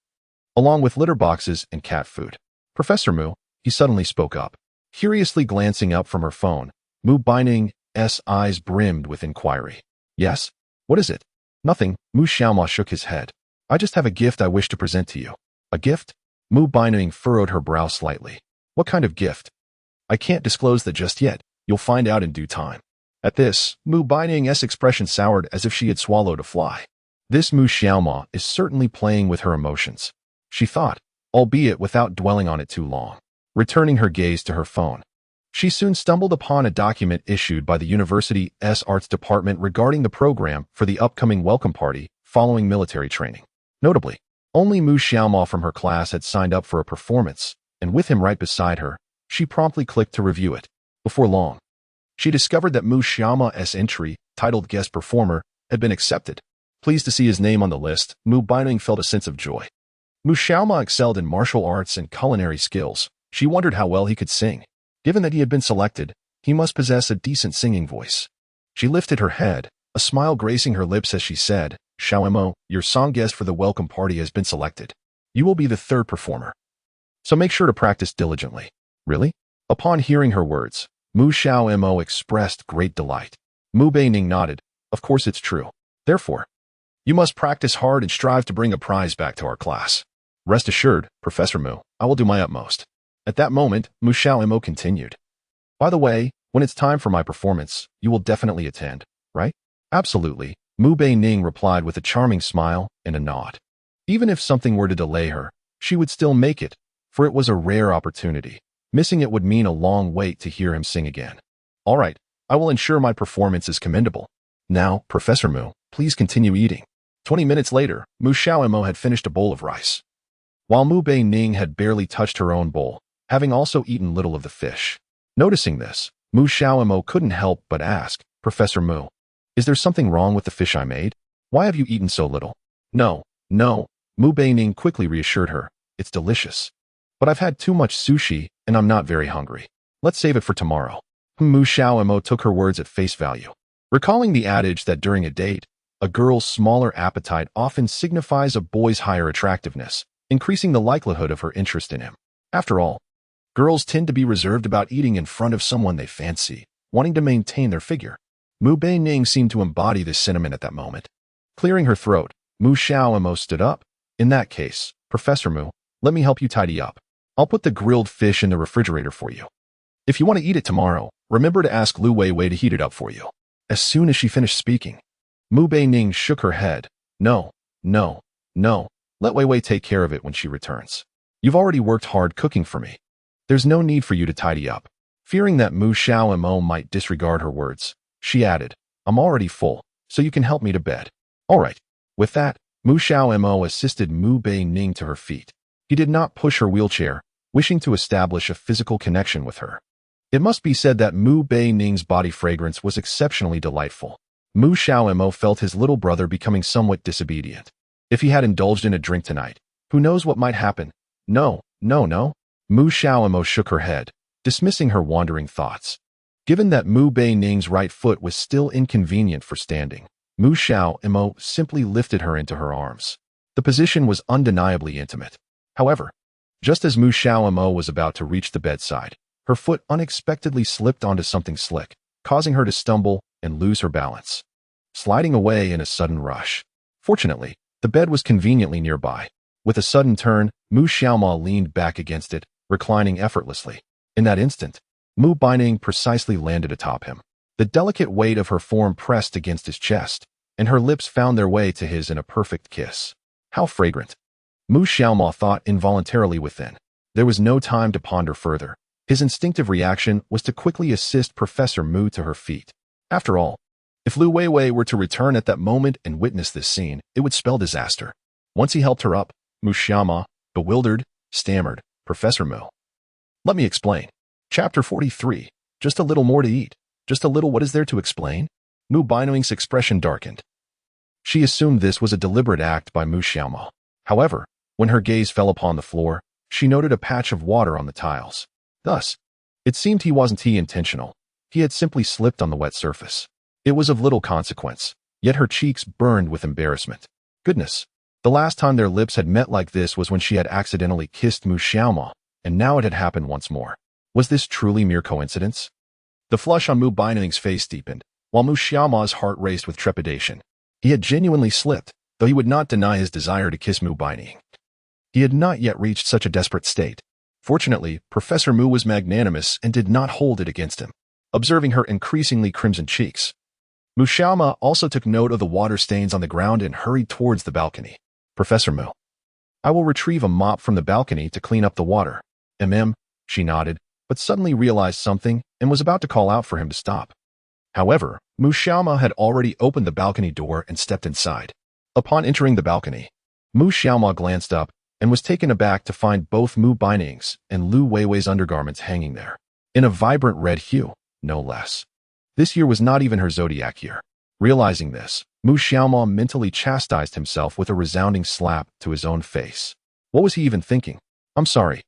along with litter boxes and cat food. "Professor Mu," he suddenly spoke up. Curiously glancing up from her phone, Mu Baining's eyes brimmed with inquiry. "Yes? What is it?" "Nothing," Mu Xiaoma shook his head. "I just have a gift I wish to present to you." "A gift?" Mu Baining furrowed her brow slightly. "What kind of gift?" "I can't disclose that just yet. You'll find out in due time." At this, Mu Baining's expression soured as if she had swallowed a fly. This Mu Xiaoma is certainly playing with her emotions, she thought, albeit without dwelling on it too long. Returning her gaze to her phone, She soon stumbled upon a document issued by the university's arts department regarding the program for the upcoming welcome party following military training. Notably, only Mu Xiaoma from her class had signed up for a performance, and with him right beside her, she promptly clicked to review it. Before long, she discovered that Mu Xiaoma's entry, titled Guest Performer, had been accepted. Pleased to see his name on the list, Mu Baining felt a sense of joy. Mu Xiaoma excelled in martial arts and culinary skills. She wondered how well he could sing. Given that he had been selected, he must possess a decent singing voice. She lifted her head, a smile gracing her lips as she said, Xiaomo, your song guest for the welcome party has been selected. You will be the third performer. So make sure to practice diligently. Really? Upon hearing her words, Mu Xiaomo expressed great delight. Mu Beining nodded. Of course it's true. Therefore, you must practice hard and strive to bring a prize back to our class. Rest assured, Professor Mu, I will do my utmost. At that moment, Mu Xiaomo continued. By the way, when it's time for my performance, you will definitely attend, right? Absolutely, Mu Beining replied with a charming smile and a nod. Even if something were to delay her, she would still make it, for it was a rare opportunity. Missing it would mean a long wait to hear him sing again. All right, I will ensure my performance is commendable. Now, Professor Mu, please continue eating. 20 minutes later, Mu Xiaomo had finished a bowl of rice, while Mu Beining had barely touched her own bowl, having also eaten little of the fish. Noticing this, Mu Xiaomo couldn't help but ask, Professor Mu, is there something wrong with the fish I made? Why have you eaten so little? No, Mu Beining quickly reassured her, it's delicious. But I've had too much sushi, and I'm not very hungry. Let's save it for tomorrow. Mu Xiaomo took her words at face value. Recalling the adage that during a date, a girl's smaller appetite often signifies a boy's higher attractiveness, increasing the likelihood of her interest in him. After all, girls tend to be reserved about eating in front of someone they fancy, wanting to maintain their figure. Mu Beining seemed to embody this sentiment at that moment. Clearing her throat, Mu Xiaomo stood up. In that case, Professor Mu, let me help you tidy up. I'll put the grilled fish in the refrigerator for you. If you want to eat it tomorrow, remember to ask Lu Weiwei to heat it up for you. As soon as she finished speaking, Mu Beining shook her head. No. Let Weiwei take care of it when she returns. You've already worked hard cooking for me. There's no need for you to tidy up. Fearing that Mu Xiaomo might disregard her words, she added, I'm already full, so you can help me to bed. All right. With that, Mu Xiaomo assisted Mu Beining to her feet. He did not push her wheelchair, wishing to establish a physical connection with her. It must be said that Mu Beining's body fragrance was exceptionally delightful. Mu Xiaomo felt his little brother becoming somewhat disobedient. If he had indulged in a drink tonight, who knows what might happen? No. Mu Xiaomo shook her head, dismissing her wandering thoughts. Given that Mu Beining's right foot was still inconvenient for standing, Mu Xiaomo simply lifted her into her arms. The position was undeniably intimate. However, just as Mu Xiaomo was about to reach the bedside, her foot unexpectedly slipped onto something slick, causing her to stumble and lose her balance, sliding away in a sudden rush. Fortunately, the bed was conveniently nearby. With a sudden turn, Mu Xiaomo leaned back against it, reclining effortlessly. In that instant, Mu Beining precisely landed atop him. The delicate weight of her form pressed against his chest, and her lips found their way to his in a perfect kiss. How fragrant! Mu Xiaomo thought involuntarily within. There was no time to ponder further. His instinctive reaction was to quickly assist Professor Mu to her feet. After all, if Lu Weiwei were to return at that moment and witness this scene, it would spell disaster. Once he helped her up, Mu Xiaomo, bewildered, stammered, Professor Mu. Let me explain. Chapter 43. Just a little more to eat. Just a little, what is there to explain? Mu Beining's expression darkened. She assumed this was a deliberate act by Mu Xiaomo. However, when her gaze fell upon the floor, she noted a patch of water on the tiles. Thus, it seemed he wasn't intentional. He had simply slipped on the wet surface. It was of little consequence, yet her cheeks burned with embarrassment. Goodness, the last time their lips had met like this was when she had accidentally kissed Mu Xiaomo, and now it had happened once more. Was this truly mere coincidence? The flush on Mu Beining's face deepened, while Mu Xiaomo's heart raced with trepidation. He had genuinely slipped, though he would not deny his desire to kiss Mu Beining. He had not yet reached such a desperate state. Fortunately, Professor Mu was magnanimous and did not hold it against him. Observing her increasingly crimson cheeks, Mu Xiaomo also took note of the water stains on the ground and hurried towards the balcony. Professor Mu, I will retrieve a mop from the balcony to clean up the water. She nodded, but suddenly realized something and was about to call out for him to stop. However, Mu Xiaoma had already opened the balcony door and stepped inside. Upon entering the balcony, Mu Xiaoma glanced up and was taken aback to find both Mu Bining's and Lu Weiwei's undergarments hanging there, in a vibrant red hue, no less. This year was not even her zodiac year. Realizing this, Mu Xiaoma mentally chastised himself with a resounding slap to his own face. What was he even thinking? I'm sorry.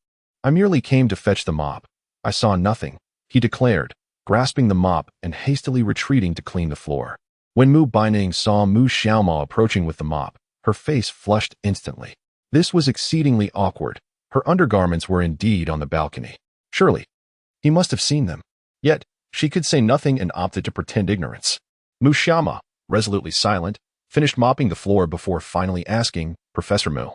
I merely came to fetch the mop. I saw nothing, he declared, grasping the mop and hastily retreating to clean the floor. When Mu Bining saw Mu Xiaoma approaching with the mop, her face flushed instantly. This was exceedingly awkward. Her undergarments were indeed on the balcony. Surely, he must have seen them. Yet, she could say nothing and opted to pretend ignorance. Mu Xiaoma, resolutely silent, finished mopping the floor before finally asking, Professor Mu,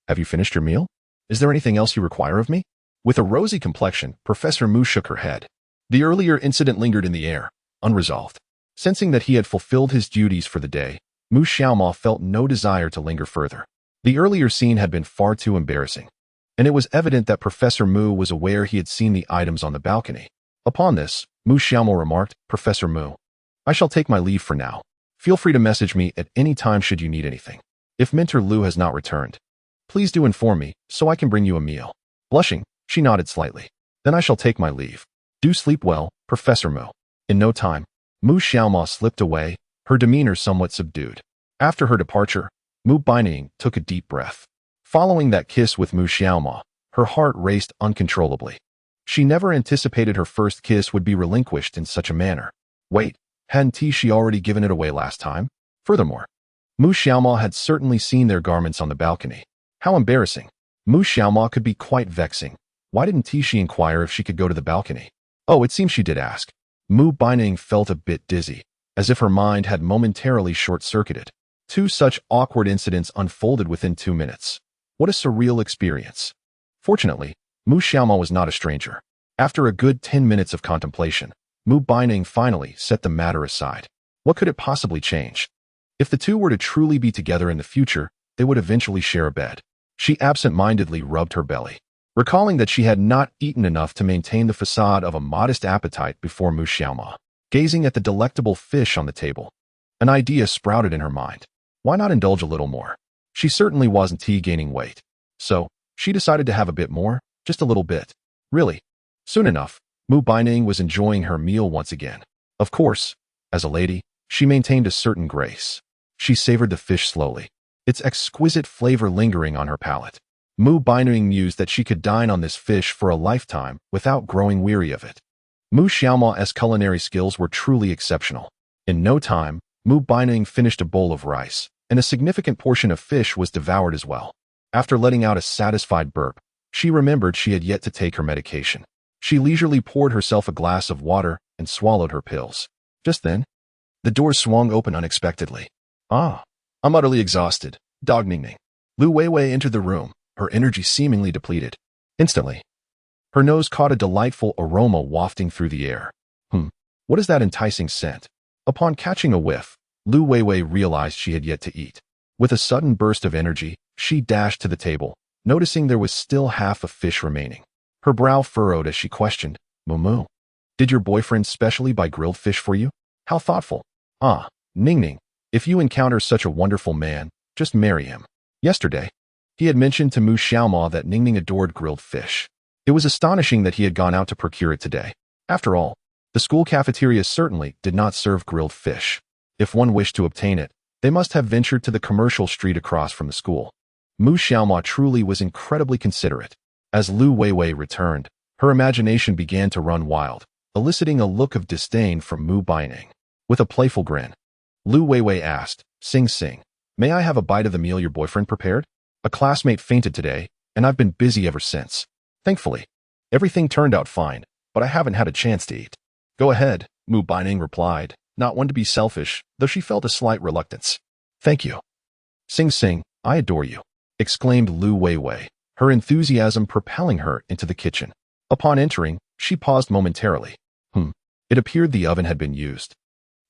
have you finished your meal? Is there anything else you require of me? With a rosy complexion, Professor Mu shook her head. The earlier incident lingered in the air, unresolved. Sensing that he had fulfilled his duties for the day, Mu Xiaoma felt no desire to linger further. The earlier scene had been far too embarrassing, and it was evident that Professor Mu was aware he had seen the items on the balcony. Upon this, Mu Xiaoma remarked, Professor Mu, I shall take my leave for now. Feel free to message me at any time should you need anything. If Mentor Lu has not returned, please do inform me so I can bring you a meal. Blushing, she nodded slightly. Then I shall take my leave. Do sleep well, Professor Mu. In no time, Mu Xiaoma slipped away, her demeanor somewhat subdued. After her departure, Mu Bining took a deep breath. Following that kiss with Mu Xiaoma, her heart raced uncontrollably. She never anticipated her first kiss would be relinquished in such a manner. Wait, hadn't she already given it away last time? Furthermore, Mu Xiaoma had certainly seen their garments on the balcony. How embarrassing. Mu Xiaoma could be quite vexing. Why didn't she inquire if she could go to the balcony? Oh, it seems she did ask. Mu Bining felt a bit dizzy, as if her mind had momentarily short-circuited. Two such awkward incidents unfolded within 2 minutes. What a surreal experience. Fortunately, Mu Xiaoma was not a stranger. After a good 10 minutes of contemplation, Mu Bining finally set the matter aside. What could it possibly change? If the two were to truly be together in the future, they would eventually share a bed. She absent-mindedly rubbed her belly, recalling that she had not eaten enough to maintain the facade of a modest appetite before Mu Xiaoma. Gazing at the delectable fish on the table, an idea sprouted in her mind. Why not indulge a little more? She certainly wasn't gaining weight. So, she decided to have a bit more, just a little bit. Really. Soon enough, Mu Bining was enjoying her meal once again. Of course, as a lady, she maintained a certain grace. She savored the fish slowly, its exquisite flavor lingering on her palate. Mu Bining mused that she could dine on this fish for a lifetime without growing weary of it. Mu Xiaoma's culinary skills were truly exceptional. In no time, Mu Bining finished a bowl of rice, and a significant portion of fish was devoured as well. After letting out a satisfied burp, she remembered she had yet to take her medication. She leisurely poured herself a glass of water and swallowed her pills. Just then, the door swung open unexpectedly. I'm utterly exhausted, Dog Ningning. Lu Weiwei entered the room, her energy seemingly depleted. Instantly, her nose caught a delightful aroma wafting through the air. What is that enticing scent? Upon catching a whiff, Lu Weiwei realized she had yet to eat. With a sudden burst of energy, she dashed to the table, noticing there was still half a fish remaining. Her brow furrowed as she questioned, Mumu, did your boyfriend specially buy grilled fish for you? How thoughtful. Ningning, if you encounter such a wonderful man, just marry him. Yesterday, he had mentioned to Mu Xiaoma that Ningning adored grilled fish. It was astonishing that he had gone out to procure it today. After all, the school cafeteria certainly did not serve grilled fish. If one wished to obtain it, they must have ventured to the commercial street across from the school. Mu Xiaoma truly was incredibly considerate. As Lu Weiwei returned, her imagination began to run wild, eliciting a look of disdain from Mu Bining. With a playful grin, Lu Weiwei asked, Sing Sing, may I have a bite of the meal your boyfriend prepared? A classmate fainted today, and I've been busy ever since. Thankfully, everything turned out fine, but I haven't had a chance to eat. Go ahead, Mu Bining replied, not one to be selfish, though she felt a slight reluctance. Thank you. Sing Sing, I adore you, exclaimed Lu Weiwei, her enthusiasm propelling her into the kitchen. Upon entering, she paused momentarily. It appeared the oven had been used.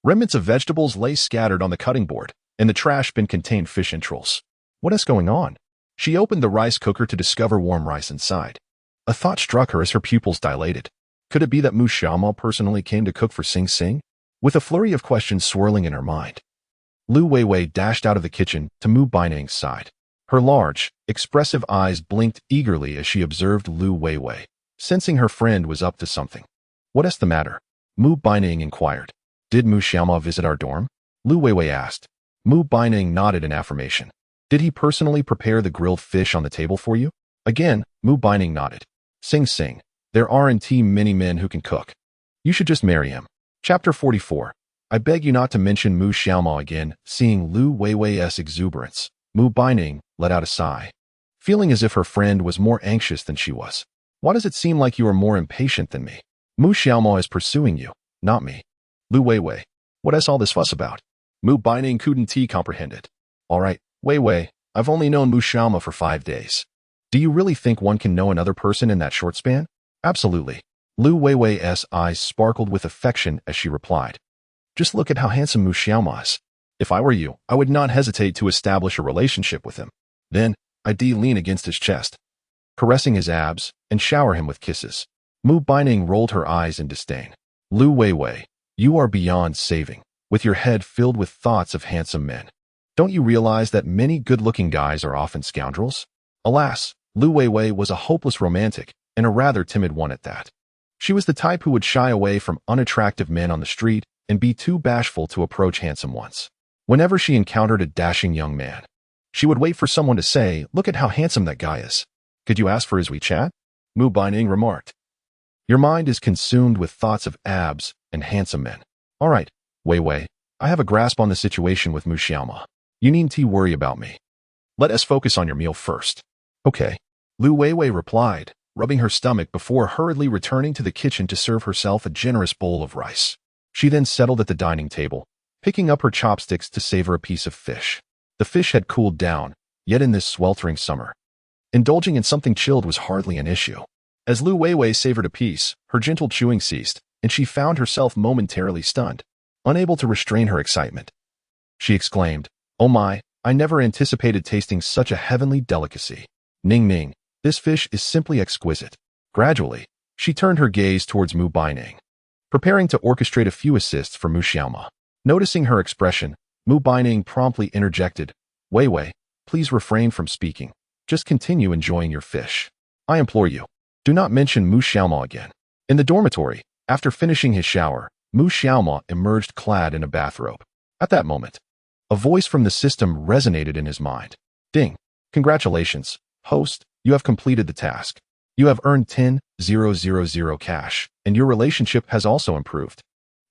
Remnants of vegetables lay scattered on the cutting board, and the trash bin contained fish entrails. What is going on? She opened the rice cooker to discover warm rice inside. A thought struck her as her pupils dilated. Could it be that Mu Xiaoma personally came to cook for Sing Sing? With a flurry of questions swirling in her mind, Lu Weiwei dashed out of the kitchen to Mu Baining's side. Her large, expressive eyes blinked eagerly as she observed Lu Weiwei, sensing her friend was up to something. "What's the matter?" Mu Baining inquired. "Did Mu Xiaoma visit our dorm?" Lu Weiwei asked. Mu Baining nodded in affirmation. "Did he personally prepare the grilled fish on the table for you?" Again, Mu Baining nodded. "Sing Sing, there aren't many men who can cook. You should just marry him." Chapter 44. I beg you not to mention Mu Xiaoma again. Seeing Lu Weiwei's exuberance, Mu Baining let out a sigh, feeling as if her friend was more anxious than she was. "Why does it seem like you are more impatient than me? Mu Xiaoma is pursuing you, not me." Lu Weiwei, what is all this fuss about? Mu Baining couldn't comprehend it. "All right, Weiwei, I've only known Mu Xiaoma for 5 days. Do you really think one can know another person in that short span?" "Absolutely." Lu Weiwei's eyes sparkled with affection as she replied. "Just look at how handsome Mu Xiaoma is. If I were you, I would not hesitate to establish a relationship with him. Then, I'd lean against his chest, caressing his abs, and shower him with kisses." Mu Baining rolled her eyes in disdain. "Lu Weiwei, you are beyond saving, with your head filled with thoughts of handsome men. Don't you realize that many good-looking guys are often scoundrels?" Alas, Lu Weiwei was a hopeless romantic, and a rather timid one at that. She was the type who would shy away from unattractive men on the street and be too bashful to approach handsome ones. Whenever she encountered a dashing young man, she would wait for someone to say, "Look at how handsome that guy is. Could you ask for his WeChat?" Mu Baining remarked. "Your mind is consumed with thoughts of abs and handsome men. All right, Weiwei, I have a grasp on the situation with Mu Xiaoma. You needn't worry about me. Let us focus on your meal first." "Okay," Lu Weiwei replied, rubbing her stomach before hurriedly returning to the kitchen to serve herself a generous bowl of rice. She then settled at the dining table, picking up her chopsticks to savor a piece of fish. The fish had cooled down, yet in this sweltering summer, indulging in something chilled was hardly an issue. As Lu Weiwei savored a piece, her gentle chewing ceased, and she found herself momentarily stunned, unable to restrain her excitement. She exclaimed, "Oh my, I never anticipated tasting such a heavenly delicacy. Ning Ning, this fish is simply exquisite." Gradually, she turned her gaze towards Mu Baining, preparing to orchestrate a few assists for Mu Xiaoma. Noticing her expression, Mu Baining promptly interjected, "Weiwei, please refrain from speaking. Just continue enjoying your fish. I implore you, do not mention Mu Xiaoma again." In the dormitory, after finishing his shower, Mu Xiaoma emerged clad in a bathrobe. At that moment, a voice from the system resonated in his mind. "Ding! Congratulations, host, you have completed the task. You have earned 10,000 cash, and your relationship has also improved."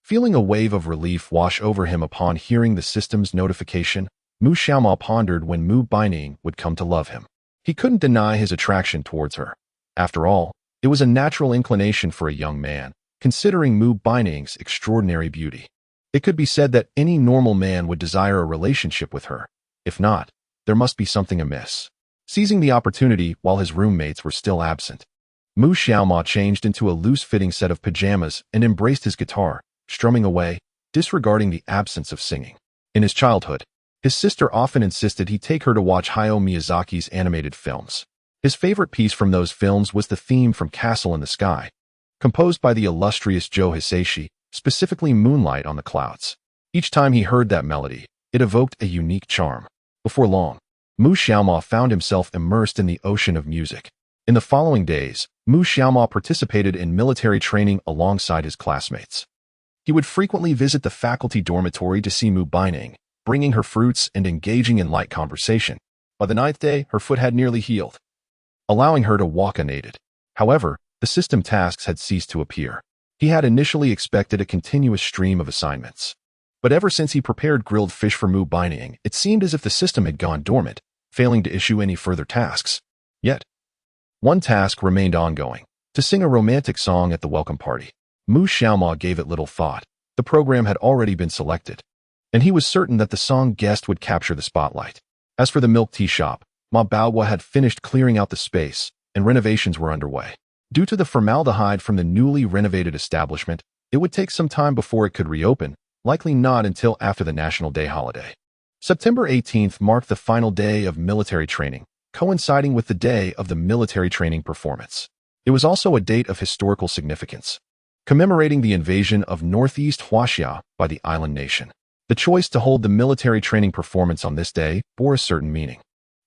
Feeling a wave of relief wash over him upon hearing the system's notification, Mu Xiaoma pondered when Mu Baining would come to love him. He couldn't deny his attraction towards her. After all, it was a natural inclination for a young man, considering Mu Baining's extraordinary beauty. It could be said that any normal man would desire a relationship with her. If not, there must be something amiss. Seizing the opportunity while his roommates were still absent, Mu Xiaoma changed into a loose-fitting set of pajamas and embraced his guitar, strumming away, disregarding the absence of singing. In his childhood, his sister often insisted he take her to watch Hayao Miyazaki's animated films. His favorite piece from those films was the theme from Castle in the Sky, composed by the illustrious Joe Hisaishi, specifically Moonlight on the Clouds. Each time he heard that melody, it evoked a unique charm. Before long, Mu Xiaoma found himself immersed in the ocean of music. In the following days, Mu Xiaoma participated in military training alongside his classmates. He would frequently visit the faculty dormitory to see Mu Baining, bringing her fruits and engaging in light conversation. By the 9th day, her foot had nearly healed, allowing her to walk unaided. However, the system tasks had ceased to appear. He had initially expected a continuous stream of assignments. But ever since he prepared grilled fish for Mu Baining, it seemed as if the system had gone dormant, failing to issue any further tasks. Yet, one task remained ongoing: to sing a romantic song at the welcome party. Mu Xiaoma gave it little thought. The program had already been selected, and he was certain that the song guest would capture the spotlight. As for the milk tea shop, Ma Baohua had finished clearing out the space, and renovations were underway. Due to the formaldehyde from the newly renovated establishment, it would take some time before it could reopen, likely not until after the National Day holiday. September 18th marked the final day of military training, coinciding with the day of the military training performance. It was also a date of historical significance, commemorating the invasion of northeast Huaxia by the island nation. The choice to hold the military training performance on this day bore a certain meaning.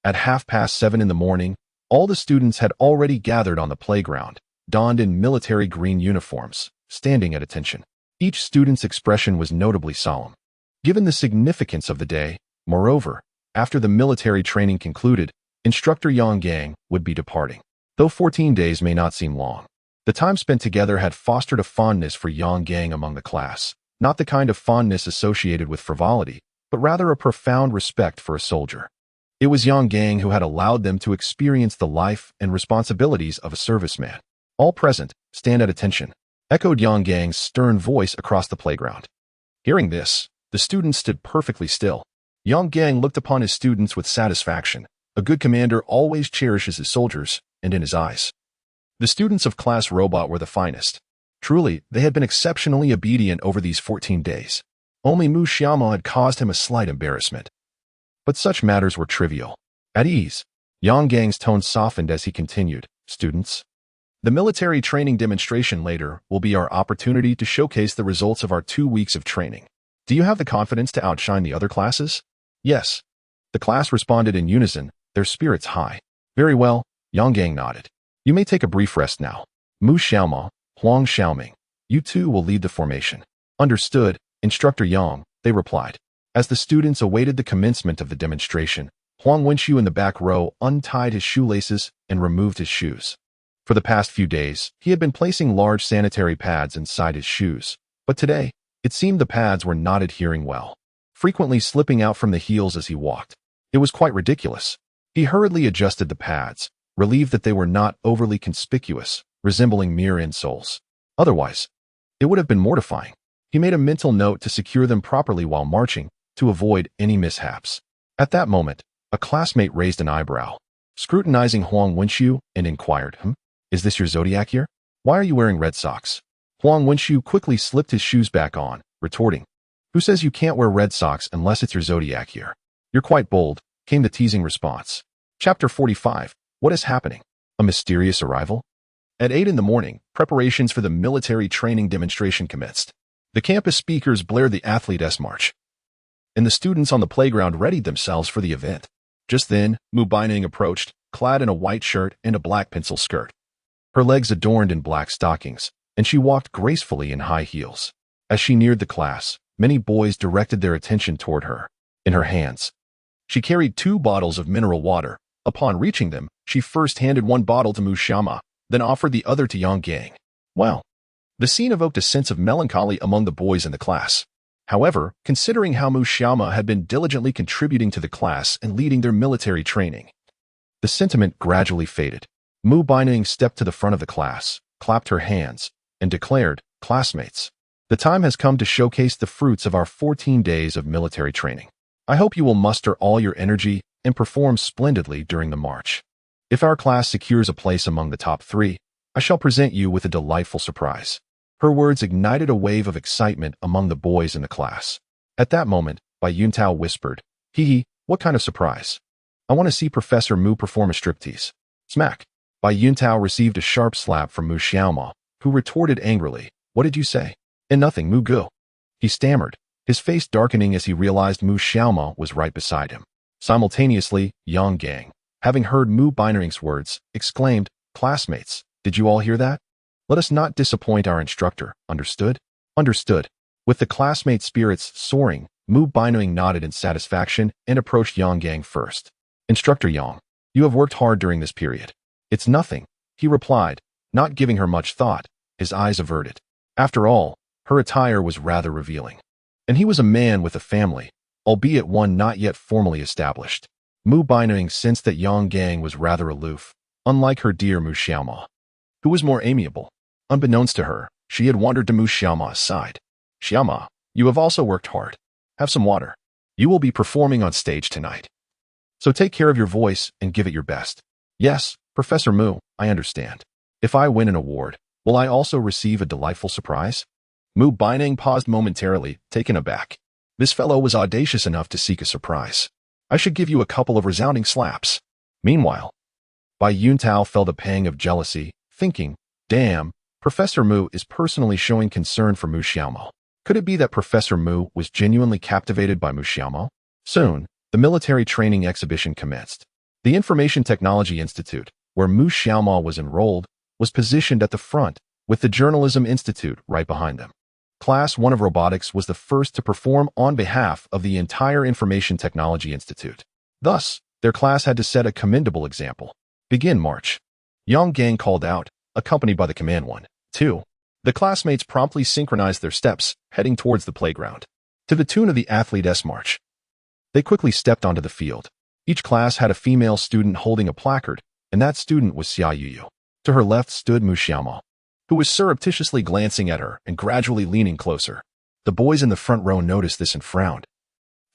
At 7:30 in the morning, all the students had already gathered on the playground, donned in military green uniforms, standing at attention. Each student's expression was notably solemn. Given the significance of the day, moreover, after the military training concluded, Instructor Yang Gang would be departing. Though 14 days may not seem long, the time spent together had fostered a fondness for Yang Gang among the class, not the kind of fondness associated with frivolity, but rather a profound respect for a soldier. It was Yang Gang who had allowed them to experience the life and responsibilities of a serviceman. All present, stand at attention, echoed Yang Gang's stern voice across the playground. Hearing this, the students stood perfectly still. Yang Gang looked upon his students with satisfaction. A good commander always cherishes his soldiers, and in his eyes, the students of Class Robot were the finest. Truly, they had been exceptionally obedient over these 14 days. Only Mu Xiaoma had caused him a slight embarrassment. But such matters were trivial. At ease, Yang Gang's tone softened as he continued, "Students, the military training demonstration later will be our opportunity to showcase the results of our 2 weeks of training. Do you have the confidence to outshine the other classes?" "Yes." The class responded in unison, their spirits high. "Very well," Yang Gang nodded. "You may take a brief rest now. Mu Xiaoma, Huang Xiaoming, you two will lead the formation." "Understood, Instructor Yang," they replied. As the students awaited the commencement of the demonstration, Huang Wenxiu in the back row untied his shoelaces and removed his shoes. For the past few days, he had been placing large sanitary pads inside his shoes, but today, it seemed the pads were not adhering well, frequently slipping out from the heels as he walked. It was quite ridiculous. He hurriedly adjusted the pads, relieved that they were not overly conspicuous, resembling mere insoles. Otherwise, it would have been mortifying. He made a mental note to secure them properly while marching, to avoid any mishaps. At that moment, a classmate raised an eyebrow, scrutinizing Huang Wenxiu, and inquired, "Is this your zodiac year? Why are you wearing red socks?" Huang Wenxiu quickly slipped his shoes back on, retorting, "Who says you can't wear red socks unless it's your zodiac year? You're quite bold," came the teasing response. Chapter 45. What is happening? A mysterious arrival? At 8 in the morning, preparations for the military training demonstration commenced. The campus speakers blared the Athletes' March, and the students on the playground readied themselves for the event. Just then, Mu Baining approached, clad in a white shirt and a black pencil skirt. Her legs adorned in black stockings, and she walked gracefully in high heels. As she neared the class, many boys directed their attention toward her. In her hands, she carried 2 bottles of mineral water. Upon reaching them, she first handed one bottle to Mu Xiaoma, then offered the other to Yang Gang. Well, the scene evoked a sense of melancholy among the boys in the class. However, considering how Mu Xiaoma had been diligently contributing to the class and leading their military training, the sentiment gradually faded. Mu Baining stepped to the front of the class, clapped her hands, and declared, "Classmates, the time has come to showcase the fruits of our 14 days of military training. I hope you will muster all your energy and perform splendidly during the march. If our class secures a place among the top 3, I shall present you with a delightful surprise." Her words ignited a wave of excitement among the boys in the class. At that moment, Bai Yuntao whispered, "Hee, what kind of surprise? I want to see Professor Mu perform a striptease." Smack! Bai Yuntao received a sharp slap from Mu Xiaoma, who retorted angrily, "What did you say?" "And nothing, Mu Gu." He stammered, his face darkening as he realized Mu Xiaoma was right beside him. Simultaneously, Yang Gang, having heard Mu Baining's words, exclaimed, "Classmates, did you all hear that? Let us not disappoint our instructor, understood?" "Understood." With the classmate spirits soaring, Mu Baining nodded in satisfaction and approached Yang Gang first. "Instructor Yang, you have worked hard during this period." "It's nothing," he replied, not giving her much thought, his eyes averted. After all, her attire was rather revealing. And he was a man with a family, albeit one not yet formally established. Mu Baining sensed that Yang Gang was rather aloof, unlike her dear Mu Xiaoma, who was more amiable. Unbeknownst to her, she had wandered to Mu Xiaoma's side. "Xiaoma, you have also worked hard. Have some water. You will be performing on stage tonight, so take care of your voice and give it your best." "Yes, Professor Mu, I understand. If I win an award, will I also receive a delightful surprise?" Mu Baining paused momentarily, taken aback. This fellow was audacious enough to seek a surprise. "I should give you a couple of resounding slaps." Meanwhile, Bai Yuntao felt a pang of jealousy, thinking, damn, Professor Mu is personally showing concern for Mu Xiaomao. Could it be that Professor Mu was genuinely captivated by Mu Xiaomao? Soon, the military training exhibition commenced. The Information Technology Institute, where Mu Xiaomao was enrolled, was positioned at the front, with the Journalism Institute right behind them. Class 1 of Robotics was the first to perform on behalf of the entire Information Technology Institute. Thus, their class had to set a commendable example. Begin march. Yang Gang called out, accompanied by the command 1, 2. The classmates promptly synchronized their steps, heading towards the playground. To the tune of the Athlete's March. They quickly stepped onto the field. Each class had a female student holding a placard, and that student was Xia Yuyu. To her left stood Mu Xiaomao, who was surreptitiously glancing at her and gradually leaning closer. The boys in the front row noticed this and frowned,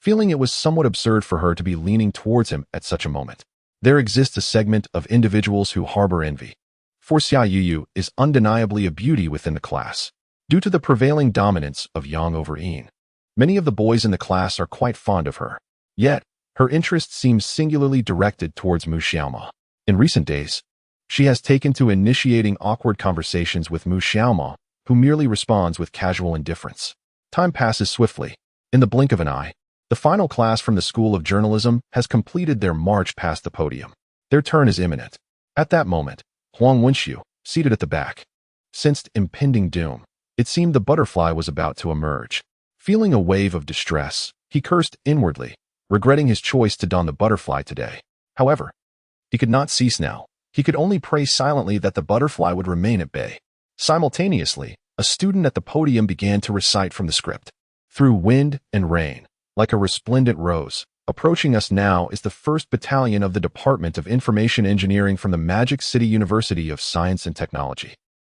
feeling it was somewhat absurd for her to be leaning towards him at such a moment. There exists a segment of individuals who harbor envy. For Xia Yuyu is undeniably a beauty within the class, due to the prevailing dominance of Yang over Yin. Many of the boys in the class are quite fond of her. Yet, her interest seems singularly directed towards Mu Xiaomao. In recent days, she has taken to initiating awkward conversations with Mu Xiaomao, who merely responds with casual indifference. Time passes swiftly. In the blink of an eye, the final class from the School of Journalism has completed their march past the podium. Their turn is imminent. At that moment, Huang Wenxiu, seated at the back, sensed impending doom. It seemed the butterfly was about to emerge. Feeling a wave of distress, he cursed inwardly, regretting his choice to don the butterfly today. However, he could not cease now. He could only pray silently that the butterfly would remain at bay. Simultaneously, a student at the podium began to recite from the script. Through wind and rain, like a resplendent rose, approaching us now is the 1st Battalion of the Department of Information Engineering from the Magic City University of Science and Technology.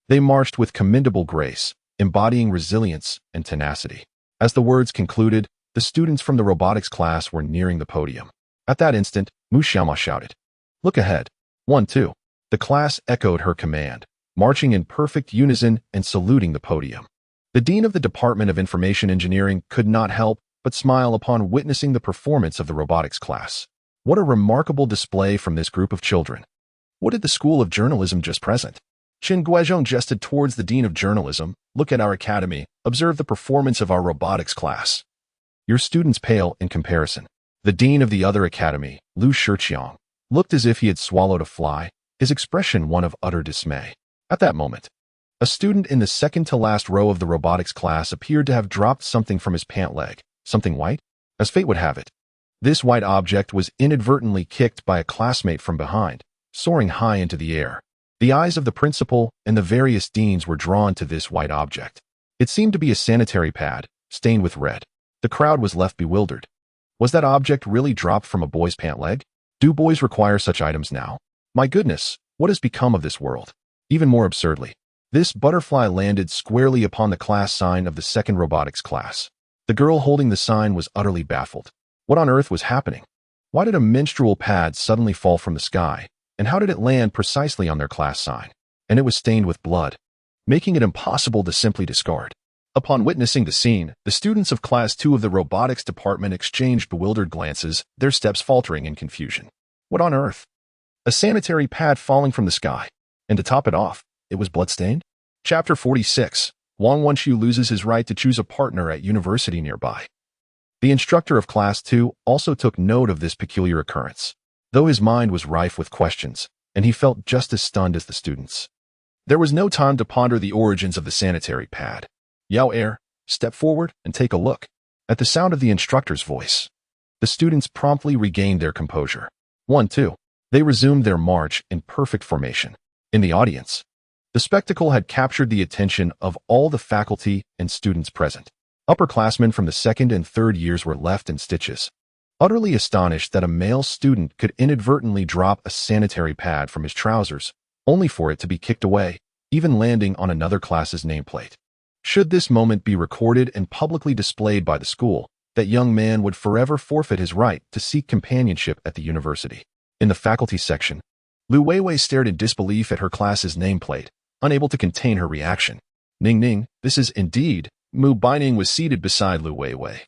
They marched with commendable grace, embodying resilience and tenacity. As the words concluded, the students from the robotics class were nearing the podium. At that instant, Mu Xiaomao shouted, "Look ahead. 1, 2. The class echoed her command, marching in perfect unison and saluting the podium. The dean of the Department of Information Engineering could not help but smile upon witnessing the performance of the robotics class. What a remarkable display from this group of children. What did the School of Journalism just present? Qin Guizhong gestured towards the dean of journalism. Look at our academy. Observe the performance of our robotics class. Your students pale in comparison. The dean of the other academy, Lu Shiqiang, looked as if he had swallowed a fly, his expression one of utter dismay. At that moment, a student in the second-to-last row of the robotics class appeared to have dropped something from his pant leg. Something white? As fate would have it, this white object was inadvertently kicked by a classmate from behind, soaring high into the air. The eyes of the principal and the various deans were drawn to this white object. It seemed to be a sanitary pad, stained with red. The crowd was left bewildered. Was that object really dropped from a boy's pant leg? Do boys require such items now? My goodness, what has become of this world? Even more absurdly, this butterfly landed squarely upon the class sign of the 2nd robotics class. The girl holding the sign was utterly baffled. What on earth was happening? Why did a menstrual pad suddenly fall from the sky? And how did it land precisely on their class sign? And it was stained with blood, making it impossible to simply discard. Upon witnessing the scene, the students of Class 2 of the robotics department exchanged bewildered glances, their steps faltering in confusion. What on earth? A sanitary pad falling from the sky. And to top it off, it was bloodstained? Chapter 46. Wang Wenxiu loses his right to choose a partner at university nearby. The instructor of Class 2 also took note of this peculiar occurrence, though his mind was rife with questions, and he felt just as stunned as the students. There was no time to ponder the origins of the sanitary pad. Yao Er, step forward and take a look. At the sound of the instructor's voice, the students promptly regained their composure. 1, 2. They resumed their march in perfect formation. In the audience, the spectacle had captured the attention of all the faculty and students present. Upperclassmen from the 2nd and 3rd years were left in stitches, utterly astonished that a male student could inadvertently drop a sanitary pad from his trousers, only for it to be kicked away, even landing on another class's nameplate. Should this moment be recorded and publicly displayed by the school, that young man would forever forfeit his right to seek companionship at the university. In the faculty section, Lu Weiwei stared in disbelief at her class's nameplate, unable to contain her reaction. Ning Ning, this is indeed. Mu Baining was seated beside Lu Weiwei,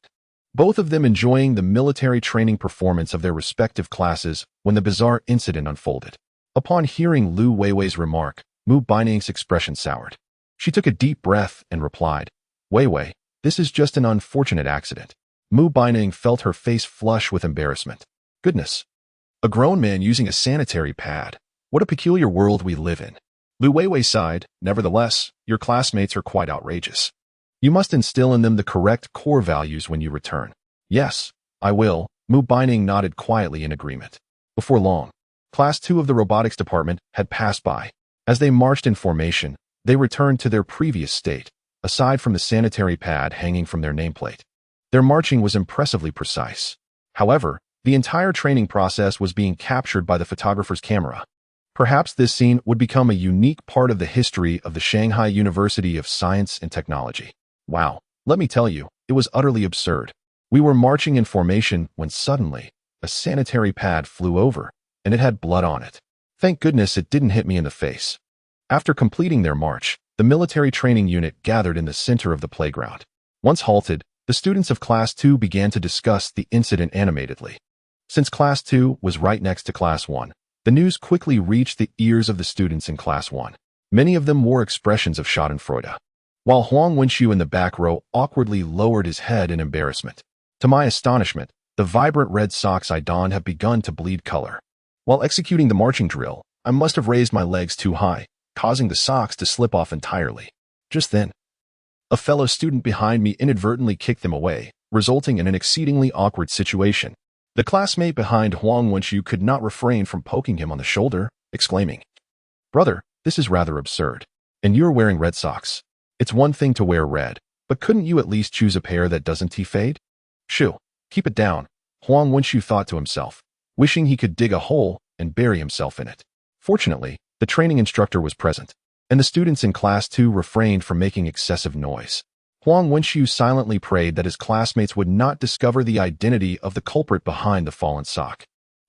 both of them enjoying the military training performance of their respective classes when the bizarre incident unfolded. Upon hearing Lu Weiwei's remark, Mu Bining's expression soured. She took a deep breath and replied, Wei Wei, this is just an unfortunate accident. Mu Bining felt her face flush with embarrassment. Goodness. A grown man using a sanitary pad. What a peculiar world we live in. Lu Weiwei sighed, nevertheless, your classmates are quite outrageous. You must instill in them the correct core values when you return. Yes, I will, Mu Bining nodded quietly in agreement. Before long, Class 2 of the robotics department had passed by. As they marched in formation, they returned to their previous state, aside from the sanitary pad hanging from their nameplate. Their marching was impressively precise. However, the entire training process was being captured by the photographer's camera. Perhaps this scene would become a unique part of the history of the Shanghai University of Science and Technology. Wow, let me tell you, it was utterly absurd. We were marching in formation when suddenly, a sanitary pad flew over, and it had blood on it. Thank goodness it didn't hit me in the face. After completing their march, the military training unit gathered in the center of the playground. Once halted, the students of Class 2 began to discuss the incident animatedly. Since Class 2 was right next to Class 1, the news quickly reached the ears of the students in Class 1. Many of them wore expressions of schadenfreude, while Huang Wenxiu in the back row awkwardly lowered his head in embarrassment. To my astonishment, the vibrant red socks I donned have begun to bleed color. While executing the marching drill, I must have raised my legs too high, causing the socks to slip off entirely. Just then, a fellow student behind me inadvertently kicked them away, resulting in an exceedingly awkward situation. The classmate behind Huang Wenxiu could not refrain from poking him on the shoulder, exclaiming, Brother, this is rather absurd. And you're wearing red socks. It's one thing to wear red, but couldn't you at least choose a pair that doesn't fade? Shoo, keep it down, Huang Wenxiu thought to himself, wishing he could dig a hole and bury himself in it. Fortunately, the training instructor was present, and the students in Class 2 refrained from making excessive noise. Huang Wenxiu silently prayed that his classmates would not discover the identity of the culprit behind the fallen sock.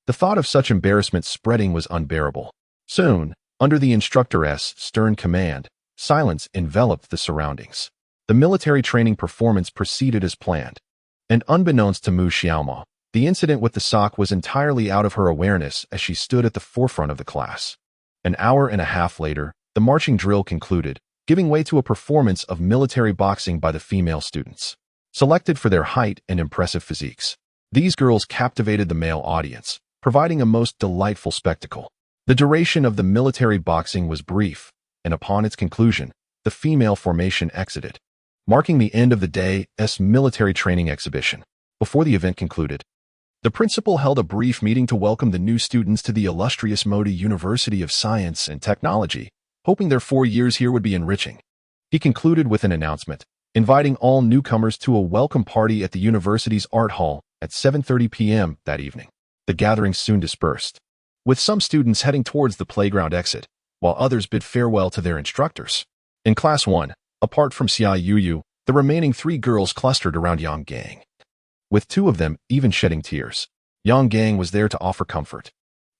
The thought of such embarrassment spreading was unbearable. Soon, under the instructor's stern command, silence enveloped the surroundings. The military training performance proceeded as planned. And unbeknownst to Mu Xiaoma, the incident with the sock was entirely out of her awareness as she stood at the forefront of the class. An hour and a half later, the marching drill concluded, giving way to a performance of military boxing by the female students. Selected for their height and impressive physiques, these girls captivated the male audience, providing a most delightful spectacle. The duration of the military boxing was brief, and upon its conclusion, the female formation exited, marking the end of the day's military training exhibition. Before the event concluded, the principal held a brief meeting to welcome the new students to the illustrious Modi University of Science and Technology, hoping their 4 years here would be enriching. He concluded with an announcement, inviting all newcomers to a welcome party at the university's art hall at 7:30 p.m. that evening. The gathering soon dispersed, with some students heading towards the playground exit, while others bid farewell to their instructors. In Class 1, apart from Xia Yuyu, the remaining 3 girls clustered around Yang Gang, with 2 of them even shedding tears. Yang Gang was there to offer comfort.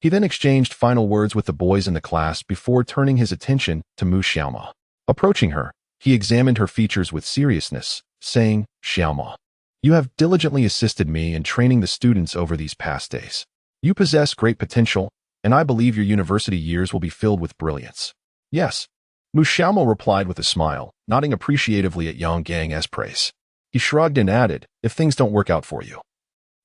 He then exchanged final words with the boys in the class before turning his attention to Mu Xiaoma. Approaching her, he examined her features with seriousness, saying, Xiaoma, you have diligently assisted me in training the students over these past days. You possess great potential, and I believe your university years will be filled with brilliance. Yes, Mu Xiaoma replied with a smile, nodding appreciatively at Yang Gang's praise. He shrugged and added, if things don't work out for you,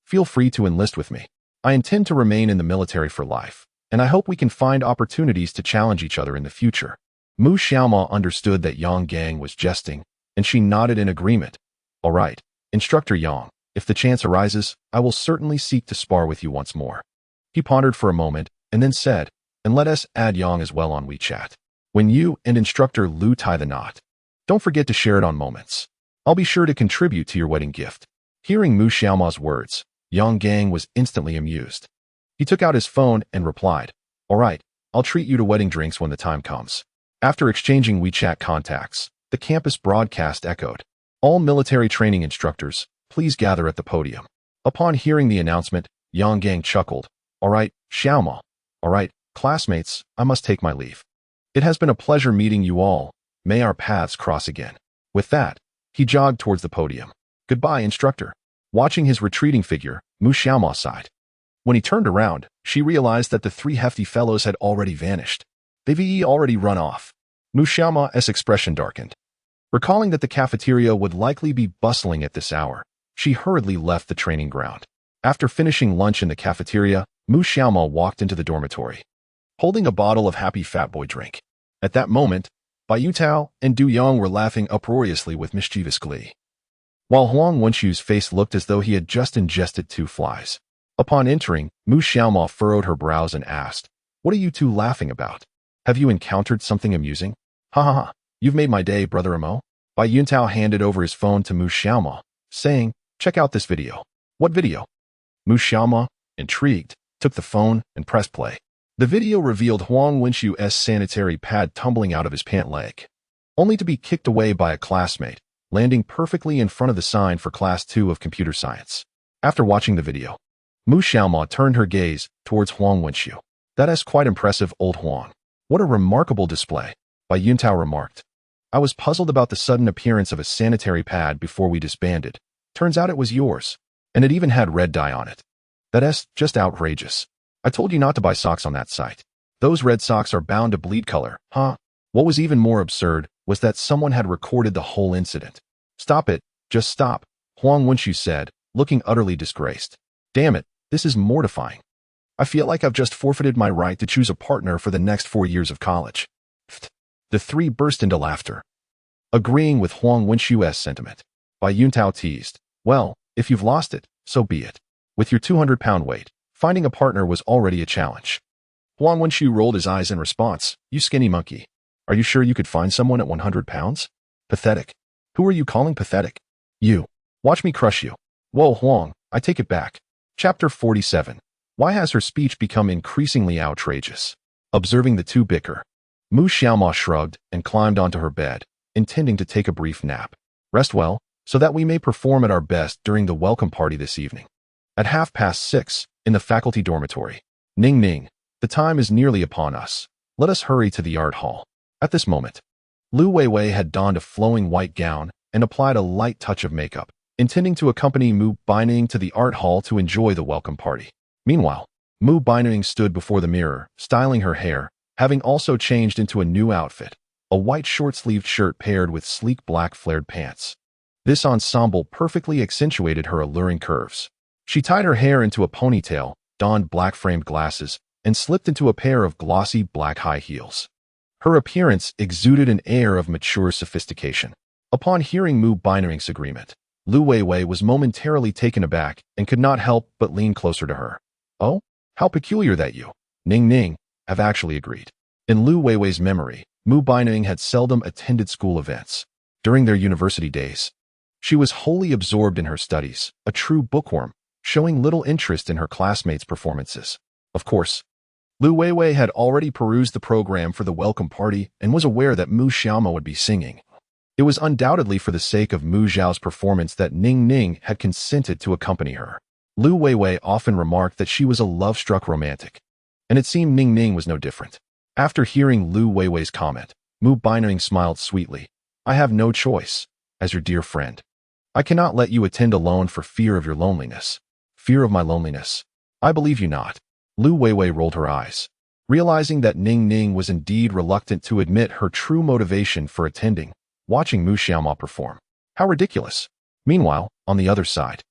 feel free to enlist with me. I intend to remain in the military for life, and I hope we can find opportunities to challenge each other in the future. Mu Xiaoma understood that Yang Gang was jesting, and she nodded in agreement. All right, Instructor Yang, if the chance arises, I will certainly seek to spar with you once more. He pondered for a moment, and then said, and let us add Yang as well on WeChat. When you and Instructor Lu tie the knot, don't forget to share it on Moments. I'll be sure to contribute to your wedding gift. Hearing Mu Xiaoma's words, Yang Gang was instantly amused. He took out his phone and replied, all right, I'll treat you to wedding drinks when the time comes. After exchanging WeChat contacts, the campus broadcast echoed. All military training instructors, please gather at the podium. Upon hearing the announcement, Yang Gang chuckled. All right, Xiaoma. All right, classmates, I must take my leave. It has been a pleasure meeting you all. May our paths cross again. With that, he jogged towards the podium. Goodbye, instructor. Watching his retreating figure, Mu Xiaoma sighed. When he turned around, she realized that the 3 hefty fellows had already vanished. They've already run off. Mu Xiaoma's expression darkened. Recalling that the cafeteria would likely be bustling at this hour, she hurriedly left the training ground. After finishing lunch in the cafeteria, Mu Xiaoma walked into the dormitory, holding a bottle of Happy Fat Boy drink. At that moment, Bai Yutao and Du Yong were laughing uproariously with mischievous glee, while Huang Wenxu's face looked as though he had just ingested 2 flies. Upon entering, Mu Xiaoma furrowed her brows and asked, "What are you two laughing about? Have you encountered something amusing?" "Ha ha ha, you've made my day, Brother Amo." Bai Yuntao handed over his phone to Mu Xiaoma, saying, "Check out this video." "What video?" Mu Xiaoma, intrigued, took the phone and pressed play. The video revealed Huang Wenxu's sanitary pad tumbling out of his pant leg, only to be kicked away by a classmate, landing perfectly in front of the sign for Class 2 of Computer Science. After watching the video, Mu Xiaoma turned her gaze towards Huang Wenxu. "That's quite impressive, old Huang. What a remarkable display," Bai Yuntao remarked. "I was puzzled about the sudden appearance of a sanitary pad before we disbanded. Turns out it was yours, and it even had red dye on it. That's just outrageous. I told you not to buy socks on that site. Those red socks are bound to bleed color, huh?" What was even more absurd was that someone had recorded the whole incident. "Stop it, just stop," Huang Wenxu said, looking utterly disgraced. "Damn it, this is mortifying. I feel like I've just forfeited my right to choose a partner for the next 4 years of college." The three burst into laughter, agreeing with Huang Wenxu's sentiment. Bai Yuntao teased, "Well, if you've lost it, so be it. With your 200-pound weight, finding a partner was already a challenge." Huang Wenxu rolled his eyes in response. "You skinny monkey. Are you sure you could find someone at 100 pounds? Pathetic. Who are you calling pathetic? You. Watch me crush you." "Whoa, Huang, I take it back." Chapter 47. Why has her speech become increasingly outrageous? Observing the two bicker, Mu Xiaoma shrugged and climbed onto her bed, intending to take a brief nap. "Rest well, so that we may perform at our best during the welcome party this evening." At 6:30, in the faculty dormitory. "Ning Ning, the time is nearly upon us. Let us hurry to the art hall." At this moment, Lu Weiwei had donned a flowing white gown and applied a light touch of makeup, intending to accompany Mu Baining to the art hall to enjoy the welcome party. Meanwhile, Mu Baining stood before the mirror, styling her hair, having also changed into a new outfit, a white short-sleeved shirt paired with sleek black flared pants. This ensemble perfectly accentuated her alluring curves. She tied her hair into a ponytail, donned black-framed glasses, and slipped into a pair of glossy black high heels. Her appearance exuded an air of mature sophistication. Upon hearing Mu Baining's agreement, Lu Weiwei was momentarily taken aback and could not help but lean closer to her. "Oh, how peculiar that you, Ning Ning, have actually agreed." In Lu Weiwei's memory, Mu Baining had seldom attended school events. During their university days, she was wholly absorbed in her studies, a true bookworm, showing little interest in her classmates' performances. Of course, Lu Weiwei had already perused the program for the welcome party and was aware that Mu Xiaoma would be singing. It was undoubtedly for the sake of Mu Zhao's performance that Ning Ning had consented to accompany her. Lu Weiwei often remarked that she was a love-struck romantic, and it seemed Ning Ning was no different. After hearing Lu Weiwei's comment, Mu Baining smiled sweetly. "I have no choice, as your dear friend. I cannot let you attend alone for fear of your loneliness." "Fear of my loneliness? I believe you not." Lu Weiwei rolled her eyes, realizing that Ning Ning was indeed reluctant to admit her true motivation for attending, watching Mu Xiaoma perform. How ridiculous. Meanwhile, on the other side,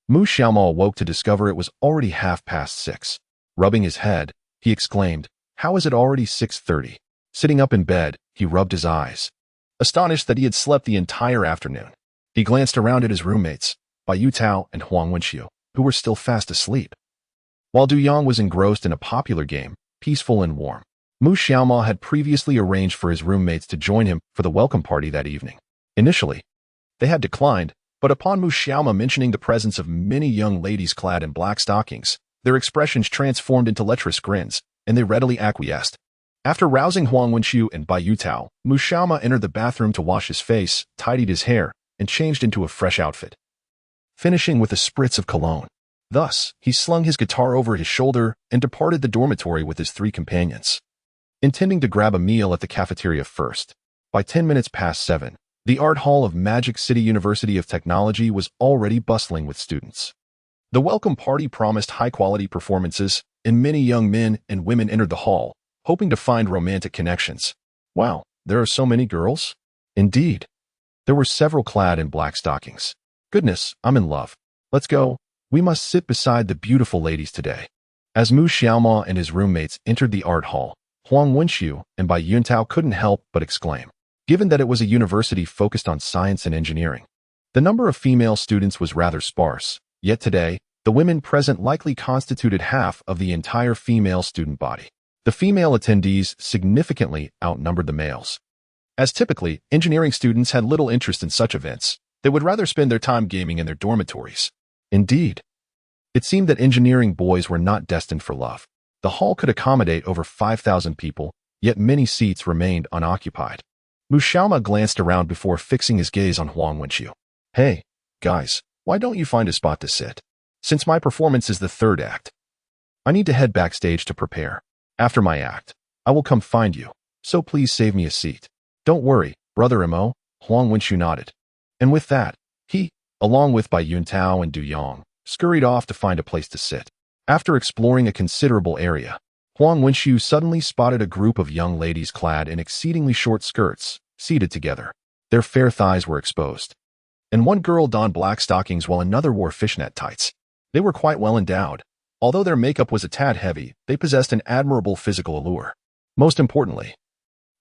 Mu Xiaoma awoke to discover it was already 6:30. Rubbing his head, he exclaimed, "How is it already 6:30? Sitting up in bed, he rubbed his eyes, astonished that he had slept the entire afternoon. He glanced around at his roommates, Bai Yutao and Huang Wenxiu, who were still fast asleep, while Du Yang was engrossed in a popular game, peaceful and warm. Mu Xiaoma had previously arranged for his roommates to join him for the welcome party that evening. Initially, they had declined, but upon Mu Xiaoma mentioning the presence of many young ladies clad in black stockings, their expressions transformed into lecherous grins, and they readily acquiesced. After rousing Huang Wenxiu and Bai Yutao, Mu Xiaoma entered the bathroom to wash his face, tidied his hair, and changed into a fresh outfit, finishing with a spritz of cologne. Thus, he slung his guitar over his shoulder and departed the dormitory with his 3 companions, intending to grab a meal at the cafeteria first. By 7:10, the art hall of Magic City University of Technology was already bustling with students. The welcome party promised high-quality performances, and many young men and women entered the hall, hoping to find romantic connections. Wow, there are so many girls? Indeed. There were several clad in black stockings. Goodness, I'm in love. Let's go. We must sit beside the beautiful ladies today. As Mu Xiaoma and his roommates entered the art hall, Huang Wenxiu and Bai Yuntao couldn't help but exclaim. Given that it was a university focused on science and engineering, the number of female students was rather sparse, yet today, the women present likely constituted half of the entire female student body. The female attendees significantly outnumbered the males. As typically, engineering students had little interest in such events. They would rather spend their time gaming in their dormitories. Indeed, it seemed that engineering boys were not destined for love. The hall could accommodate over 5,000 people, yet many seats remained unoccupied. Mu Xiaoma glanced around before fixing his gaze on Huang Wenxiu. Hey, guys, why don't you find a spot to sit? Since my performance is the third act, I need to head backstage to prepare. After my act, I will come find you, so please save me a seat. Don't worry, Brother Mo, Huang Wenxiu nodded. And with that, he, along with Bai Yuntao and Du Yong, scurried off to find a place to sit. After exploring a considerable area, Huang Wenxiu suddenly spotted a group of young ladies clad in exceedingly short skirts, seated together. Their fair thighs were exposed, and one girl donned black stockings while another wore fishnet tights. They were quite well endowed. Although their makeup was a tad heavy, they possessed an admirable physical allure. Most importantly,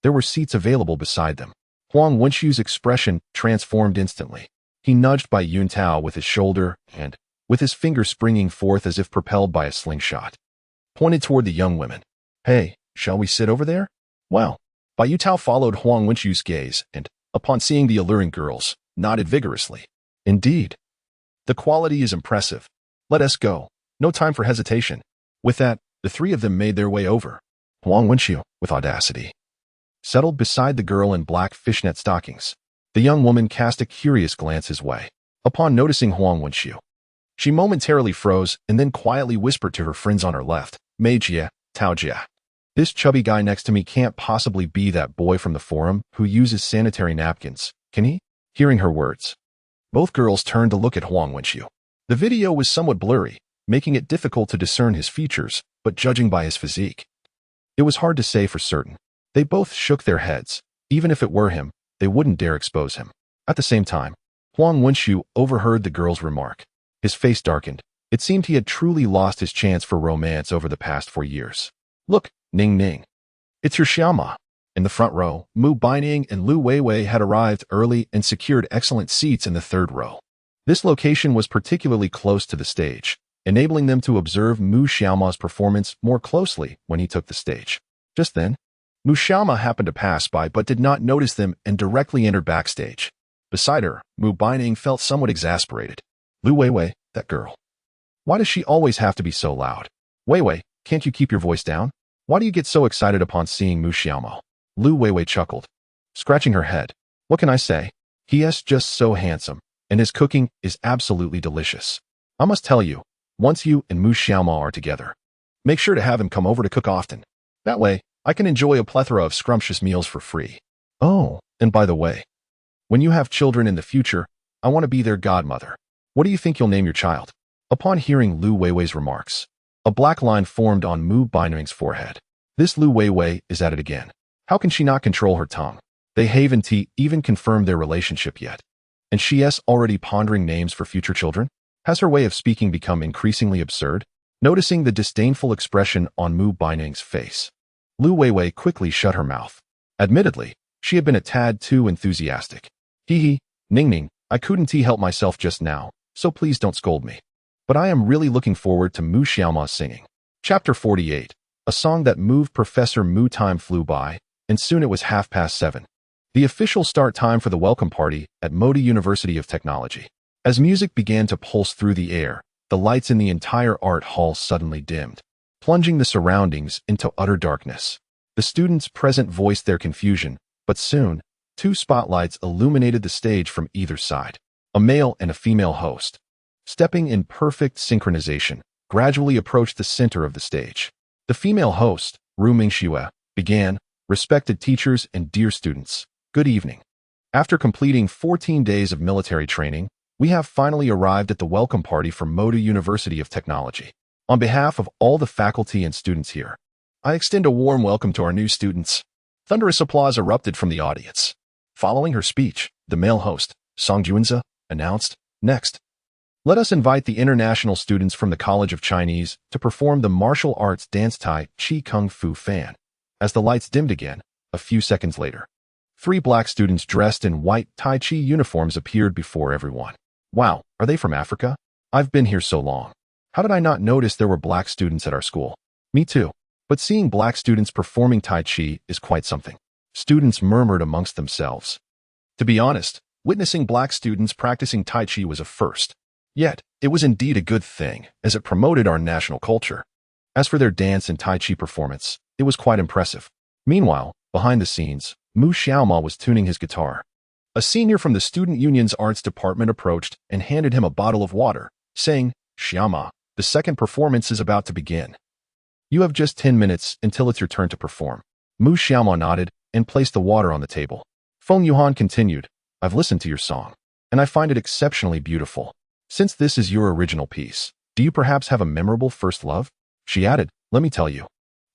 there were seats available beside them. Huang Wenxiu's expression transformed instantly. He nudged Bai Yuntao with his shoulder and, with his finger springing forth as if propelled by a slingshot, pointed toward the young women. Hey, shall we sit over there? Well, Bai Yuntao followed Huang Wenxiu's gaze and, upon seeing the alluring girls, nodded vigorously. Indeed, the quality is impressive. Let us go. No time for hesitation. With that, the three of them made their way over. Huang Wenxiu, with audacity, settled beside the girl in black fishnet stockings. The young woman cast a curious glance his way. Upon noticing Huang Wenxiu, she momentarily froze and then quietly whispered to her friends on her left, Mei Jie, Tao Jia. This chubby guy next to me can't possibly be that boy from the forum who uses sanitary napkins, can he? Hearing her words, both girls turned to look at Huang Wenxiu. The video was somewhat blurry, making it difficult to discern his features, but judging by his physique, it was hard to say for certain. They both shook their heads. Even if it were him, they wouldn't dare expose him. At the same time, Huang Wenxiu overheard the girl's remark. His face darkened. It seemed he had truly lost his chance for romance over the past 4 years. Look, Ning Ning. It's your Xiaoma. In the front row, Mu Baining and Lu Weiwei had arrived early and secured excellent seats in the third row. This location was particularly close to the stage, enabling them to observe Mu Xiaoma's performance more closely when he took the stage. Just then, Mu Xiaoma happened to pass by but did not notice them and directly entered backstage. Beside her, Mu Baining felt somewhat exasperated. Lu Weiwei, that girl. Why does she always have to be so loud? Weiwei, can't you keep your voice down? Why do you get so excited upon seeing Mu Xiaoma? Lu Weiwei chuckled, scratching her head. What can I say? He is just so handsome, and his cooking is absolutely delicious. I must tell you, once you and Mu Xiaoma are together, make sure to have him come over to cook often. That way, I can enjoy a plethora of scrumptious meals for free. Oh, and by the way, when you have children in the future, I want to be their godmother. What do you think you'll name your child? Upon hearing Lu Weiwei's remarks, a black line formed on Mu Baining's forehead. This Lu Weiwei is at it again. How can she not control her tongue? They haven't even confirmed their relationship yet. And she is already pondering names for future children? Has her way of speaking become increasingly absurd? Noticing the disdainful expression on Mu Baining's face, Lu Weiwei quickly shut her mouth. Admittedly, she had been a tad too enthusiastic. Hee, Ning Ning, I couldn't help myself just now, so please don't scold me. But I am really looking forward to Mu Xiaoma singing. Chapter 48, a song that moved Professor Mu. Time flew by, and soon it was 7:30. The official start time for the welcome party at Modi University of Technology. As music began to pulse through the air, the lights in the entire art hall suddenly dimmed, plunging the surroundings into utter darkness. The students present voiced their confusion, but soon, 2 spotlights illuminated the stage from either side. A male and a female host, stepping in perfect synchronization, gradually approached the center of the stage. The female host, Ru Mingxue, began, "Respected teachers and dear students, good evening. After completing 14 days of military training, we have finally arrived at the welcome party for Modi University of Technology. On behalf of all the faculty and students here, I extend a warm welcome to our new students. Thunderous applause erupted from the audience. Following her speech, the male host, Song Junza, announced, "Next, let us invite the international students from the College of Chinese to perform the martial arts dance Tai Chi Kung Fu Fan." As the lights dimmed again, a few seconds later, 3 black students dressed in white Tai Chi uniforms appeared before everyone. Wow, are they from Africa? I've been here so long. How did I not notice there were black students at our school? Me too. But seeing black students performing Tai Chi is quite something. Students murmured amongst themselves. To be honest, witnessing black students practicing Tai Chi was a first. Yet, it was indeed a good thing, as it promoted our national culture. As for their dance and Tai Chi performance, it was quite impressive. Meanwhile, behind the scenes, Mu Xiaoma was tuning his guitar. A senior from the Student Union's arts department approached and handed him a bottle of water, saying, "Xiaoma, the second performance is about to begin. You have just 10 minutes until it's your turn to perform." Mu Xiaoma nodded and placed the water on the table. Feng Yuhan continued, "I've listened to your song, and I find it exceptionally beautiful. Since this is your original piece, do you perhaps have a memorable first love?" She added, "Let me tell you,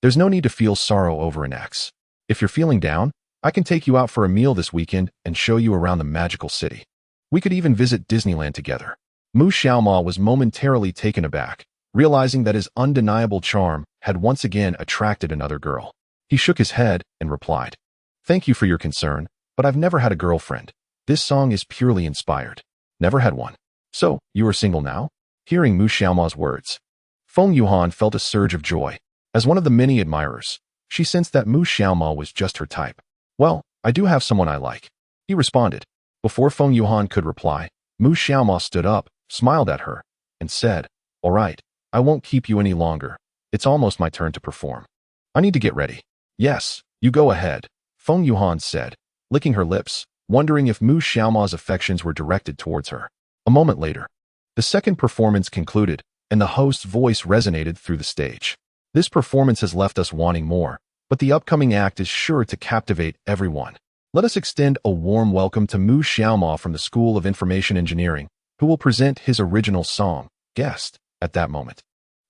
there's no need to feel sorrow over an ex. If you're feeling down, I can take you out for a meal this weekend and show you around the magical city. We could even visit Disneyland together." Mu Xiaoma was momentarily taken aback, realizing that his undeniable charm had once again attracted another girl. He shook his head and replied, "Thank you for your concern, but I've never had a girlfriend. This song is purely inspired. Never had one. So, you are single now?" Hearing Mu Xiaoma's words, Feng Yuhan felt a surge of joy. As one of the many admirers, she sensed that Mu Xiaoma was just her type. "Well, I do have someone I like," he responded. Before Feng Yuhan could reply, Mu Xiaoma stood up, smiled at her, and said, "All right, I won't keep you any longer. It's almost my turn to perform. I need to get ready." "Yes, you go ahead," Feng Yuhan said, licking her lips, wondering if Mu Xiaoma's affections were directed towards her. A moment later, the second performance concluded, and the host's voice resonated through the stage. "This performance has left us wanting more, but the upcoming act is sure to captivate everyone. Let us extend a warm welcome to Mu Xiaoma from the School of Information Engineering, who will present his original song, Guest." At that moment,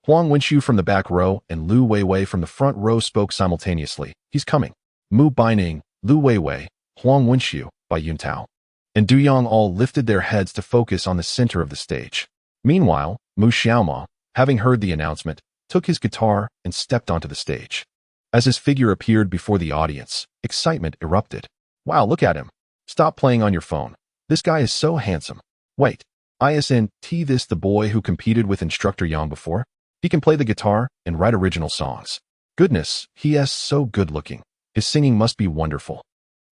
Huang Wenxiu from the back row and Lu Weiwei from the front row spoke simultaneously. "He's coming." Mu Baining, Lu Weiwei, Huang Wenxiu, by Yuntao, and Du Yang all lifted their heads to focus on the center of the stage. Meanwhile, Mu Xiaoma, having heard the announcement, took his guitar and stepped onto the stage. As his figure appeared before the audience, excitement erupted. "Wow, look at him. Stop playing on your phone. This guy is so handsome. Wait, isn't this the boy who competed with Instructor Yang before? He can play the guitar and write original songs. Goodness, he is so good-looking. His singing must be wonderful."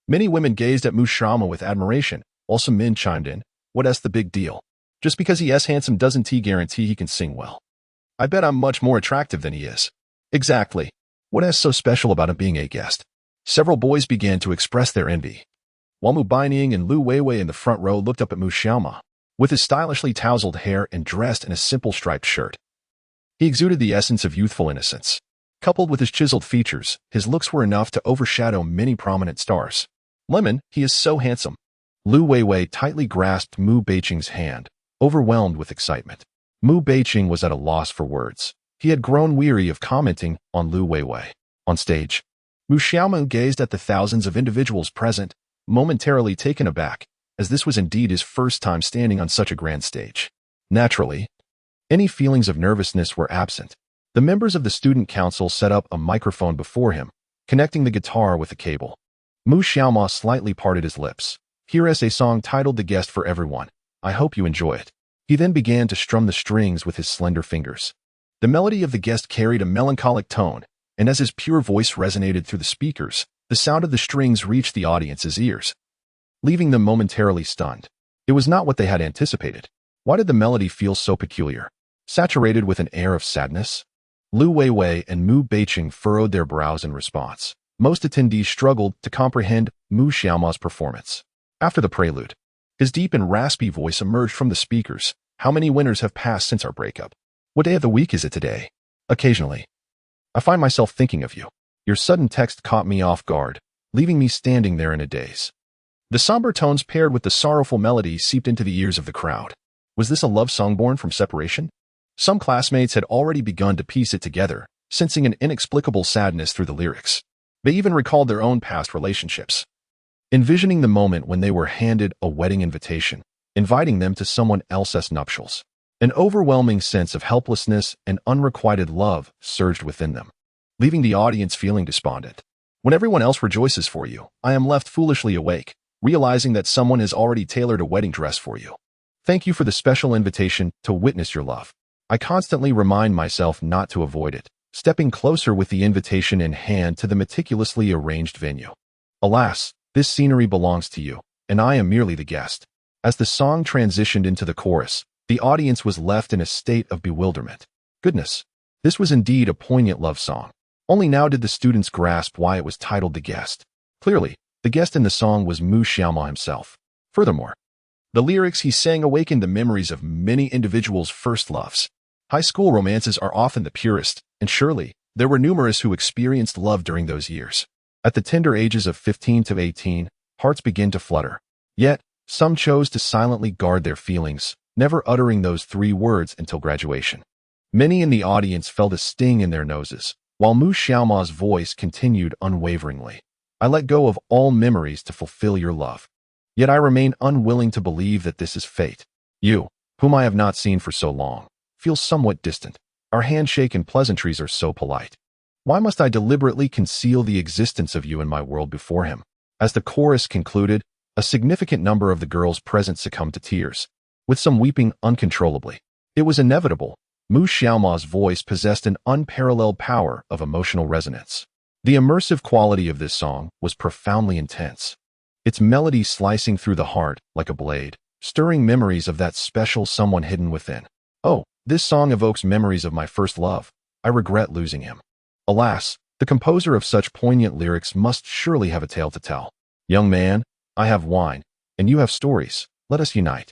Many women gazed at Mu Xiaoma with admiration, while some men chimed in, "What's the big deal? Just because he is handsome doesn't guarantee he can sing well. I bet I'm much more attractive than he is." "Exactly. What is so special about him being a guest?" Several boys began to express their envy, while Mu Baining and Lu Weiwei in the front row looked up at Mu Xiaoma. With his stylishly tousled hair and dressed in a simple striped shirt, he exuded the essence of youthful innocence. Coupled with his chiseled features, his looks were enough to overshadow many prominent stars. "Lemon, he is so handsome." Lu Weiwei tightly grasped Mu Beiqing's hand, overwhelmed with excitement. Mu Beiqing was at a loss for words. He had grown weary of commenting on Lu Weiwei. On stage, Mu Xiaoma gazed at the thousands of individuals present, momentarily taken aback, as this was indeed his first time standing on such a grand stage. Naturally, any feelings of nervousness were absent. The members of the student council set up a microphone before him, connecting the guitar with a cable. Mu Xiaoma slightly parted his lips. "Here is a song titled The Guest for everyone. I hope you enjoy it." He then began to strum the strings with his slender fingers. The melody of The Guest carried a melancholic tone, and as his pure voice resonated through the speakers, the sound of the strings reached the audience's ears, leaving them momentarily stunned. It was not what they had anticipated. Why did the melody feel so peculiar? Saturated with an air of sadness? Lu Weiwei and Mu Beiqing furrowed their brows in response. Most attendees struggled to comprehend Mu Xiaoma's performance. After the prelude, his deep and raspy voice emerged from the speakers. "How many winters have passed since our breakup? What day of the week is it today? Occasionally, I find myself thinking of you. Your sudden text caught me off guard, leaving me standing there in a daze." The somber tones paired with the sorrowful melody seeped into the ears of the crowd. Was this a love song born from separation? Some classmates had already begun to piece it together, sensing an inexplicable sadness through the lyrics. They even recalled their own past relationships, envisioning the moment when they were handed a wedding invitation, inviting them to someone else's nuptials. An overwhelming sense of helplessness and unrequited love surged within them, leaving the audience feeling despondent. When everyone else rejoices for you, I am left foolishly awake, realizing that someone has already tailored a wedding dress for you. Thank you for the special invitation to witness your love. I constantly remind myself not to avoid it, stepping closer with the invitation in hand to the meticulously arranged venue. Alas, this scenery belongs to you, and I am merely the guest. As the song transitioned into the chorus, the audience was left in a state of bewilderment. Goodness, this was indeed a poignant love song. Only now did the students grasp why it was titled The Guest. Clearly, the guest in the song was Mu Xiaoma himself. Furthermore, the lyrics he sang awakened the memories of many individuals' first loves. High school romances are often the purest, and surely, there were numerous who experienced love during those years. At the tender ages of 15 to 18, hearts begin to flutter. Yet, some chose to silently guard their feelings, never uttering those 3 words until graduation. Many in the audience felt a sting in their noses, while Mu Xiaoma's voice continued unwaveringly. I let go of all memories to fulfill your love. Yet I remain unwilling to believe that this is fate. You, whom I have not seen for so long, feel somewhat distant. Our handshake and pleasantries are so polite. Why must I deliberately conceal the existence of you in my world before him? As the chorus concluded, a significant number of the girls present succumbed to tears, with some weeping uncontrollably. It was inevitable. Mu Xiaoma's voice possessed an unparalleled power of emotional resonance. The immersive quality of this song was profoundly intense, its melody slicing through the heart like a blade, stirring memories of that special someone hidden within. Oh, this song evokes memories of my first love. I regret losing him. Alas, the composer of such poignant lyrics must surely have a tale to tell. Young man, I have wine, and you have stories. Let us unite.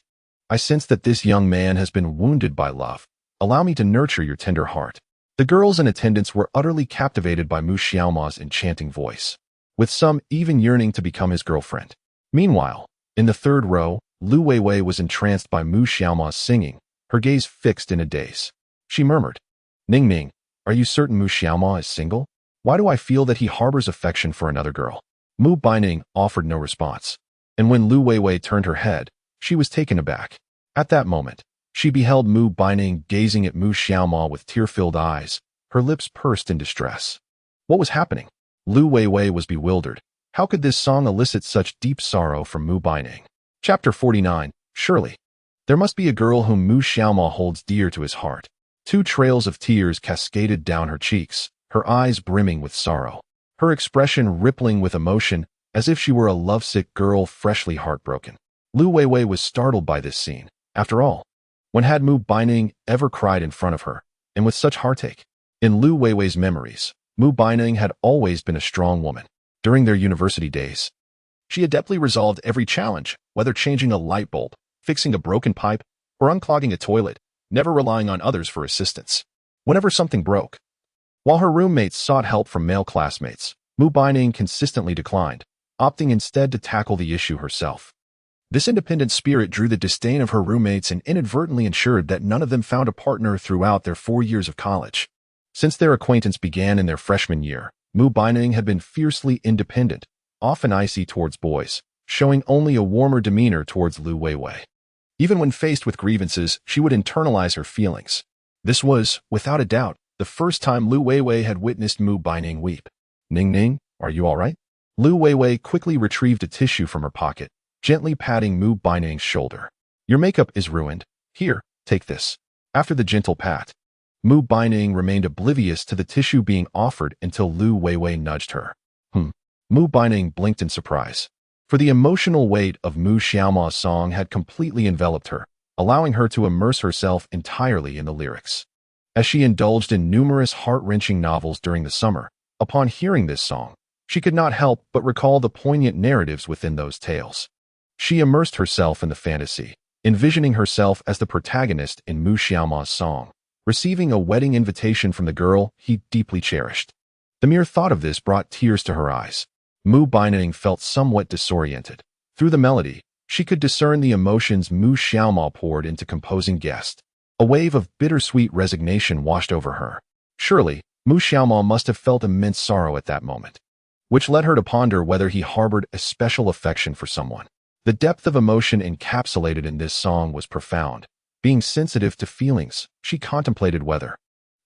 I sense that this young man has been wounded by love. Allow me to nurture your tender heart. The girls in attendance were utterly captivated by Mu Xiaoma's enchanting voice, with some even yearning to become his girlfriend. Meanwhile, in the third row, Lu Weiwei was entranced by Mu Xiaoma's singing, her gaze fixed in a daze. She murmured, "Ning Ning, are you certain Mu Xiaoma is single? Why do I feel that he harbors affection for another girl?" Mu Baining offered no response, and when Lu Weiwei turned her head, she was taken aback. At that moment, she beheld Mu Baining gazing at Mu Xiaoma with tear-filled eyes, her lips pursed in distress. What was happening? Lu Weiwei was bewildered. How could this song elicit such deep sorrow from Mu Baining? Chapter 49. Surely, there must be a girl whom Mu Xiaoma holds dear to his heart. 2 trails of tears cascaded down her cheeks, her eyes brimming with sorrow, her expression rippling with emotion as if she were a lovesick girl freshly heartbroken. Lu Weiwei was startled by this scene. After all, when had Mu Baining ever cried in front of her, and with such heartache? In Lu Weiwei's memories, Mu Baining had always been a strong woman. During their university days, she adeptly resolved every challenge, whether changing a light bulb, fixing a broken pipe, or unclogging a toilet, never relying on others for assistance. Whenever something broke, while her roommates sought help from male classmates, Mu Baining consistently declined, opting instead to tackle the issue herself. This independent spirit drew the disdain of her roommates and inadvertently ensured that none of them found a partner throughout their 4 years of college. Since their acquaintance began in their freshman year, Mu Baining had been fiercely independent, often icy towards boys, showing only a warmer demeanor towards Lu Weiwei. Even when faced with grievances, she would internalize her feelings. This was, without a doubt, the first time Lu Weiwei had witnessed Mu Baining weep. "Ning Ning, are you all right?" Lu Weiwei quickly retrieved a tissue from her pocket, gently patting Mu Baining's shoulder. "Your makeup is ruined. Here, take this." After the gentle pat, Mu Baining remained oblivious to the tissue being offered until Lu Weiwei nudged her. Mu Baining blinked in surprise, for the emotional weight of Mu Xiaoma's song had completely enveloped her, allowing her to immerse herself entirely in the lyrics. As she indulged in numerous heart-wrenching novels during the summer, upon hearing this song, she could not help but recall the poignant narratives within those tales. She immersed herself in the fantasy, envisioning herself as the protagonist in Mu Xiaoma's song, receiving a wedding invitation from the girl he deeply cherished. The mere thought of this brought tears to her eyes. Mu Baining felt somewhat disoriented. Through the melody, she could discern the emotions Mu Xiaoma poured into composing Guest. A wave of bittersweet resignation washed over her. Surely, Mu Xiaoma must have felt immense sorrow at that moment, which led her to ponder whether he harbored a special affection for someone. The depth of emotion encapsulated in this song was profound. Being sensitive to feelings, she contemplated whether,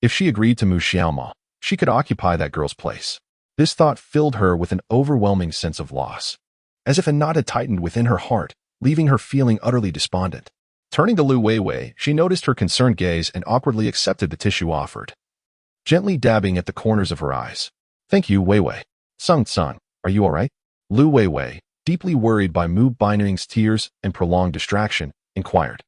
if she agreed to Mu Xiaoma, she could occupy that girl's place. This thought filled her with an overwhelming sense of loss, as if a knot had tightened within her heart, leaving her feeling utterly despondent. Turning to Lu Weiwei, she noticed her concerned gaze and awkwardly accepted the tissue offered, gently dabbing at the corners of her eyes. "Thank you, Weiwei. Sung-san, are you all right?" Lu Weiwei, deeply worried by Mu Beining's tears and prolonged distraction, inquired.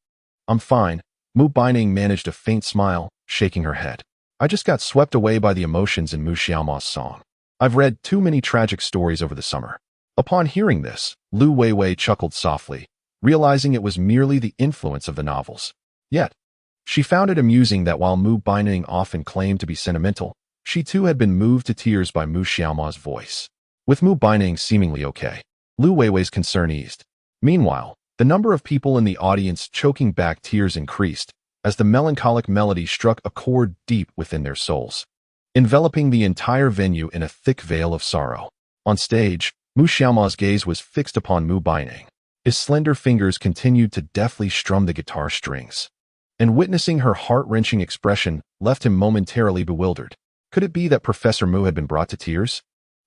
"I'm fine." Mu Beining managed a faint smile, shaking her head. "I just got swept away by the emotions in Mu Xiaoma's song. I've read too many tragic stories over the summer." Upon hearing this, Lu Weiwei chuckled softly, realizing it was merely the influence of the novels. Yet, she found it amusing that while Mu Beining often claimed to be sentimental, she too had been moved to tears by Mu Xiaoma's voice. With Mu Beining seemingly okay, Lu Weiwei's concern eased. Meanwhile, the number of people in the audience choking back tears increased as the melancholic melody struck a chord deep within their souls, enveloping the entire venue in a thick veil of sorrow. On stage, Mu Xiaoma's gaze was fixed upon Mu Beining. His slender fingers continued to deftly strum the guitar strings, and witnessing her heart-wrenching expression left him momentarily bewildered. Could it be that Professor Mu had been brought to tears?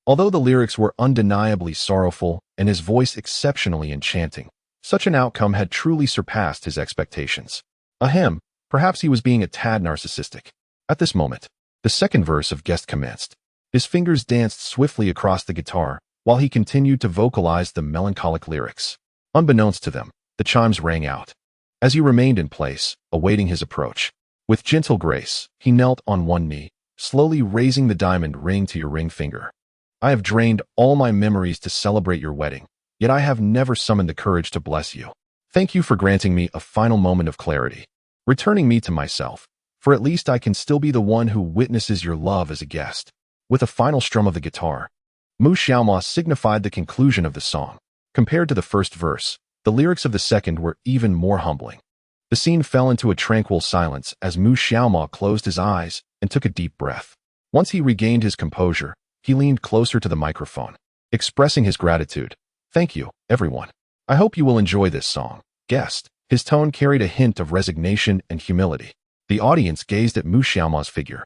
Although the lyrics were undeniably sorrowful and his voice exceptionally enchanting, such an outcome had truly surpassed his expectations. Ahem, perhaps he was being a tad narcissistic. At this moment, the second verse of Guest commenced. His fingers danced swiftly across the guitar while he continued to vocalize the melancholic lyrics. Unbeknownst to them, the chimes rang out. As he remained in place, awaiting his approach, with gentle grace, he knelt on one knee, slowly raising the diamond ring to your ring finger. "I have drained all my memories to celebrate your wedding, yet I have never summoned the courage to bless you. Thank you for granting me a final moment of clarity, returning me to myself, for at least I can still be the one who witnesses your love as a guest." With a final strum of the guitar, Mu Xiaoma signified the conclusion of the song. Compared to the first verse, the lyrics of the second were even more humbling. The scene fell into a tranquil silence as Mu Xiaoma closed his eyes and took a deep breath. Once he regained his composure, he leaned closer to the microphone, expressing his gratitude. "Thank you, everyone. I hope you will enjoy this song, guest." His tone carried a hint of resignation and humility. The audience gazed at Mu Xiaoma's figure,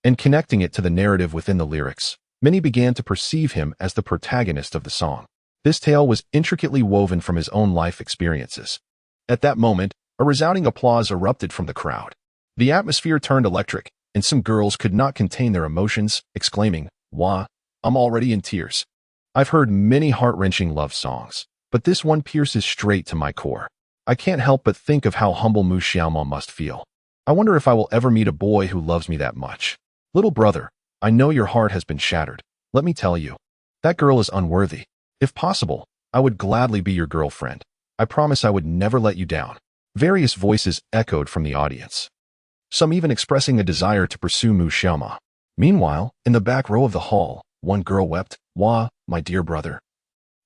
and connecting it to the narrative within the lyrics, many began to perceive him as the protagonist of the song. This tale was intricately woven from his own life experiences. At that moment, a resounding applause erupted from the crowd. The atmosphere turned electric, and some girls could not contain their emotions, exclaiming, "Wah, I'm already in tears. I've heard many heart-wrenching love songs, but this one pierces straight to my core. I can't help but think of how humble Mu Xiaoma must feel. I wonder if I will ever meet a boy who loves me that much. Little brother, I know your heart has been shattered. Let me tell you, that girl is unworthy. If possible, I would gladly be your girlfriend. I promise I would never let you down." Various voices echoed from the audience, some even expressing a desire to pursue Mu Xiaoma. Meanwhile, in the back row of the hall, one girl wept, "Wah, my dear brother.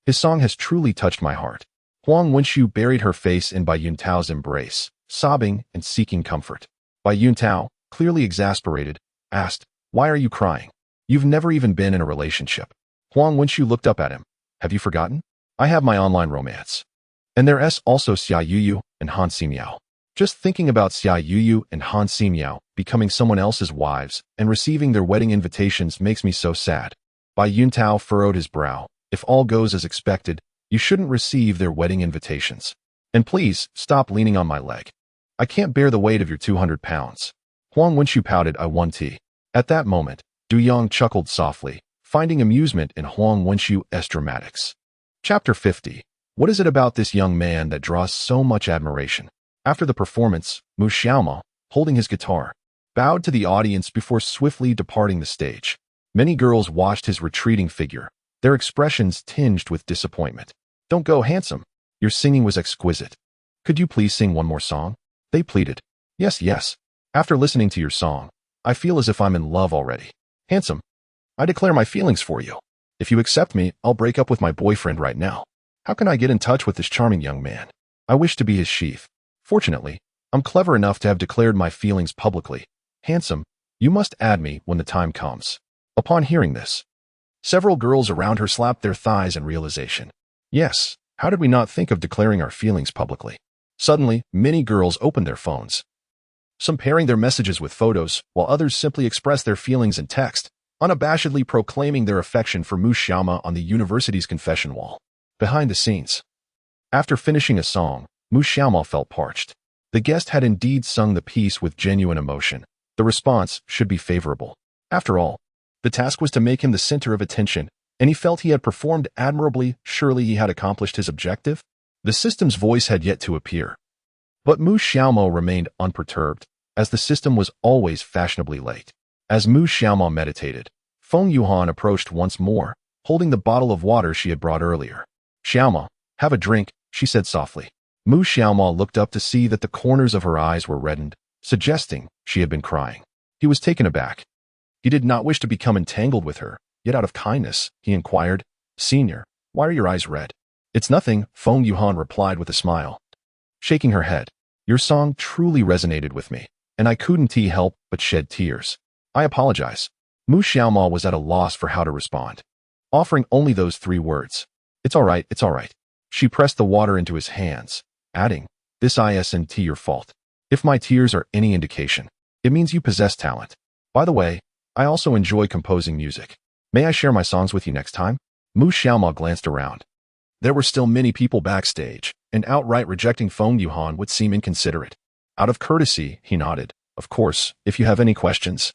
His song has truly touched my heart." Huang Wenxiu buried her face in Bai Yuntao's embrace, sobbing and seeking comfort. Bai Yuntao, clearly exasperated, asked, "Why are you crying? You've never even been in a relationship." Huang Wenxiu looked up at him. "Have you forgotten? I have my online romance. And there's also Xia Yuyu and Han Ximiao. Just thinking about Xia Yuyu and Han Ximiao becoming someone else's wives and receiving their wedding invitations makes me so sad." Bai Yuntao furrowed his brow. "If all goes as expected, you shouldn't receive their wedding invitations. And please, stop leaning on my leg. I can't bear the weight of your 200 pounds. Huang Wenxiu pouted, "I want tea." At that moment, Du Yang chuckled softly, finding amusement in Huang Wenxiu's dramatics. Chapter 50. What is it about this young man that draws so much admiration? After the performance, Mu Xiaoma, holding his guitar, bowed to the audience before swiftly departing the stage. Many girls watched his retreating figure, their expressions tinged with disappointment. "Don't go, handsome. Your singing was exquisite. Could you please sing one more song?" they pleaded. Yes. After listening to your song, I feel as if I'm in love already. Handsome, I declare my feelings for you. If you accept me, I'll break up with my boyfriend right now. How can I get in touch with this charming young man? I wish to be his sheaf. Fortunately, I'm clever enough to have declared my feelings publicly. Handsome, You must add me when the time comes. Upon hearing this, several girls around her slapped their thighs in realization. Yes, how did we not think of declaring our feelings publicly? Suddenly, many girls opened their phones, some pairing their messages with photos, while others simply expressed their feelings in text, unabashedly proclaiming their affection for Mu Xiaoma on the university's confession wall. Behind the scenes, after finishing a song, Mu Xiaoma felt parched. The guest had indeed sung the piece with genuine emotion. The response should be favorable. After all, the task was to make him the center of attention, and he felt he had performed admirably. Surely he had accomplished his objective? The system's voice had yet to appear. But Mu Xiaoma remained unperturbed, as the system was always fashionably late. As Mu Xiaoma meditated, Feng Yuhan approached once more, holding the bottle of water she had brought earlier. "Xiaoma, have a drink," she said softly. Mu Xiaoma looked up to see that the corners of her eyes were reddened, suggesting she had been crying. He was taken aback. He did not wish to become entangled with her, yet out of kindness, he inquired, "Senior, why are your eyes red?" "It's nothing," Feng Yuhan replied with a smile, shaking her head. "Your song truly resonated with me, and I couldn't help but shed tears. I apologize." Mu Xiaoma was at a loss for how to respond, offering only those 3 words. It's all right. She pressed the water into his hands, adding, "This isn't your fault. If my tears are any indication, it means you possess talent. By the way, I also enjoy composing music. May I share my songs with you next time?" Mu Xiaoma glanced around. There were still many people backstage, and outright rejecting Feng Yuhan would seem inconsiderate. Out of courtesy, he nodded. "Of course, if you have any questions,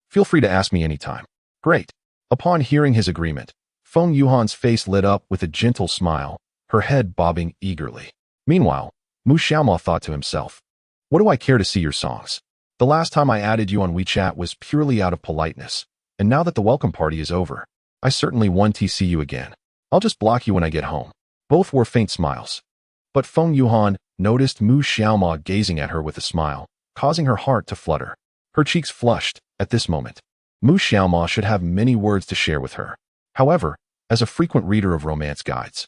feel free to ask me anytime." "Great." Upon hearing his agreement, Feng Yuhan's face lit up with a gentle smile, her head bobbing eagerly. Meanwhile, Mu Xiaoma thought to himself, "What do I care to see your songs? The last time I added you on WeChat was purely out of politeness, and now that the welcome party is over, I certainly want to see you again. I'll just block you when I get home." Both wore faint smiles. But Feng Yuhan noticed Mu Xiaoma gazing at her with a smile, causing her heart to flutter. Her cheeks flushed at this moment. Mu Xiaoma should have many words to share with her. However, as a frequent reader of romance guides,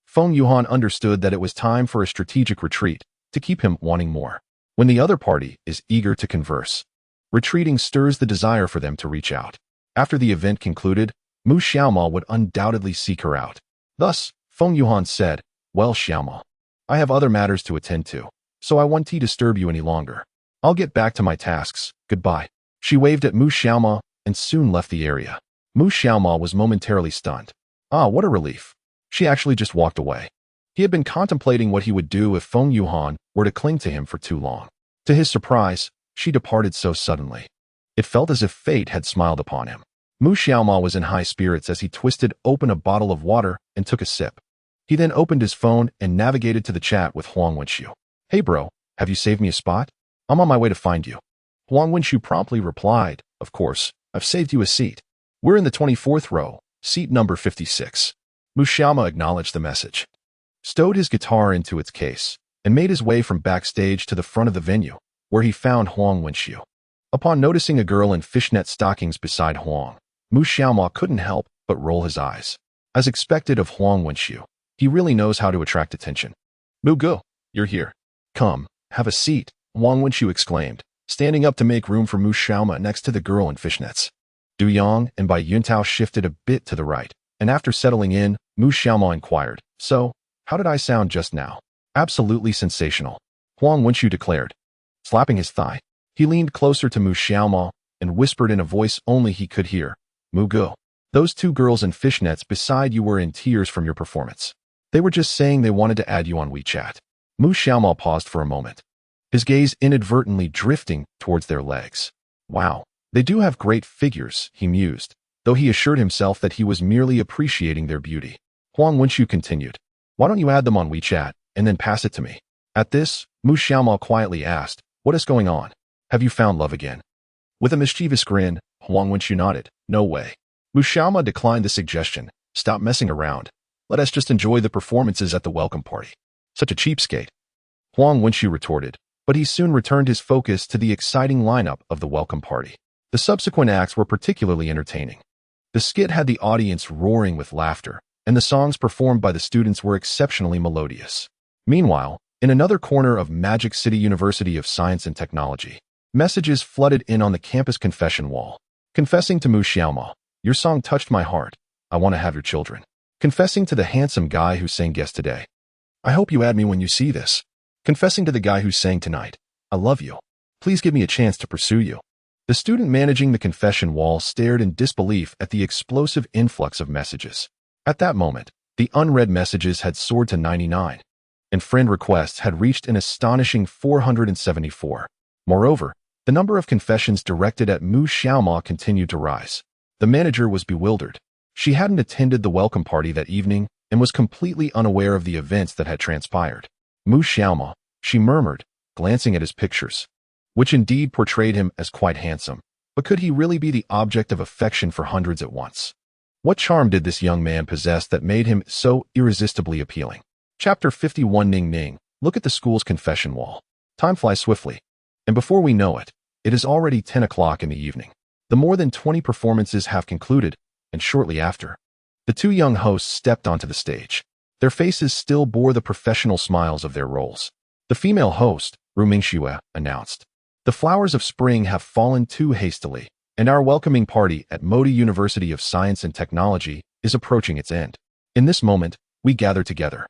Feng Yuhan understood that it was time for a strategic retreat to keep him wanting more. When the other party is eager to converse, retreating stirs the desire for them to reach out. After the event concluded, Mu Xiaoma would undoubtedly seek her out. Thus, Feng Yuhan said, "Well, Xiaoma, I have other matters to attend to, so I won't disturb you any longer. I'll get back to my tasks. Goodbye." She waved at Mu Xiaoma and soon left the area. Mu Xiaoma was momentarily stunned. What a relief. She actually just walked away. He had been contemplating what he would do if Feng Yuhan were to cling to him for too long. To his surprise, she departed so suddenly. It felt as if fate had smiled upon him. Mu Xiaoma was in high spirits as he twisted open a bottle of water and took a sip. He then opened his phone and navigated to the chat with Huang Wenxiu. "Hey bro, have you saved me a spot? I'm on my way to find you." Huang Wenxiu promptly replied, "Of course, I've saved you a seat. We're in the 24th row, seat number 56. Mu Xiaoma acknowledged the message, stowed his guitar into its case, and made his way from backstage to the front of the venue, where he found Huang Wenxiu. Upon noticing a girl in fishnet stockings beside Huang, Mu Xiaoma couldn't help but roll his eyes. As expected of Huang Wenxiu, he really knows how to attract attention. "Mu Gu, you're here. Come, have a seat," Huang Wenxiu exclaimed, standing up to make room for Mu Xiaoma next to the girl in fishnets. Du Yang and Bai Yuntao shifted a bit to the right, and after settling in, Mu Xiaoma inquired, "So, how did I sound just now?" "Absolutely sensational," Huang Wenxiu declared. Slapping his thigh, he leaned closer to Mu Xiaoma and whispered in a voice only he could hear, "Mu Gu, those 2 girls in fishnets beside you were in tears from your performance. They were just saying they wanted to add you on WeChat." Mu Xiaoma paused for a moment, his gaze inadvertently drifting towards their legs. "Wow, they do have great figures," he mused, though he assured himself that he was merely appreciating their beauty. Huang Wenxiu continued, "Why don't you add them on WeChat and then pass it to me?" At this, Mu Xiaoma quietly asked, "What is going on? Have you found love again?" With a mischievous grin, Huang Wenxiu nodded, "No way." Mu Xiaoma declined the suggestion. "Stop messing around. Let us just enjoy the performances at the welcome party." "Such a cheapskate," Huang Wenxiu retorted, but he soon returned his focus to the exciting lineup of the welcome party. The subsequent acts were particularly entertaining. The skit had the audience roaring with laughter, and the songs performed by the students were exceptionally melodious. Meanwhile, in another corner of Magic City University of Science and Technology, Messages flooded in on the campus confession wall. Confessing to Mu Xiaoma, your song touched my heart. I want to have your children. Confessing to the handsome guy who sang Guess Today. I hope you add me when you see this. Confessing to the guy who sang Tonight. I love you. Please give me a chance to pursue you. The student managing the confession wall stared in disbelief at the explosive influx of messages. At that moment, the unread messages had soared to 99, and friend requests had reached an astonishing 474. Moreover, the number of confessions directed at Mu Xiaoma continued to rise. The manager was bewildered. She hadn't attended the welcome party that evening and was completely unaware of the events that had transpired. Mu Xiaoma, she murmured, glancing at his pictures, which indeed portrayed him as quite handsome. But could he really be the object of affection for hundreds at once? What charm did this young man possess that made him so irresistibly appealing? Chapter 51. Ning Ning. Look at the school's confession wall. Time flies swiftly. And before we know it, it is already 10 o'clock in the evening. The more than 20 performances have concluded, and shortly after, the two young hosts stepped onto the stage. Their faces still bore the professional smiles of their roles. The female host, Ru Mingxue, announced, "The flowers of spring have fallen too hastily, and our welcoming party at Modi University of Science and Technology is approaching its end. In this moment, we gather together,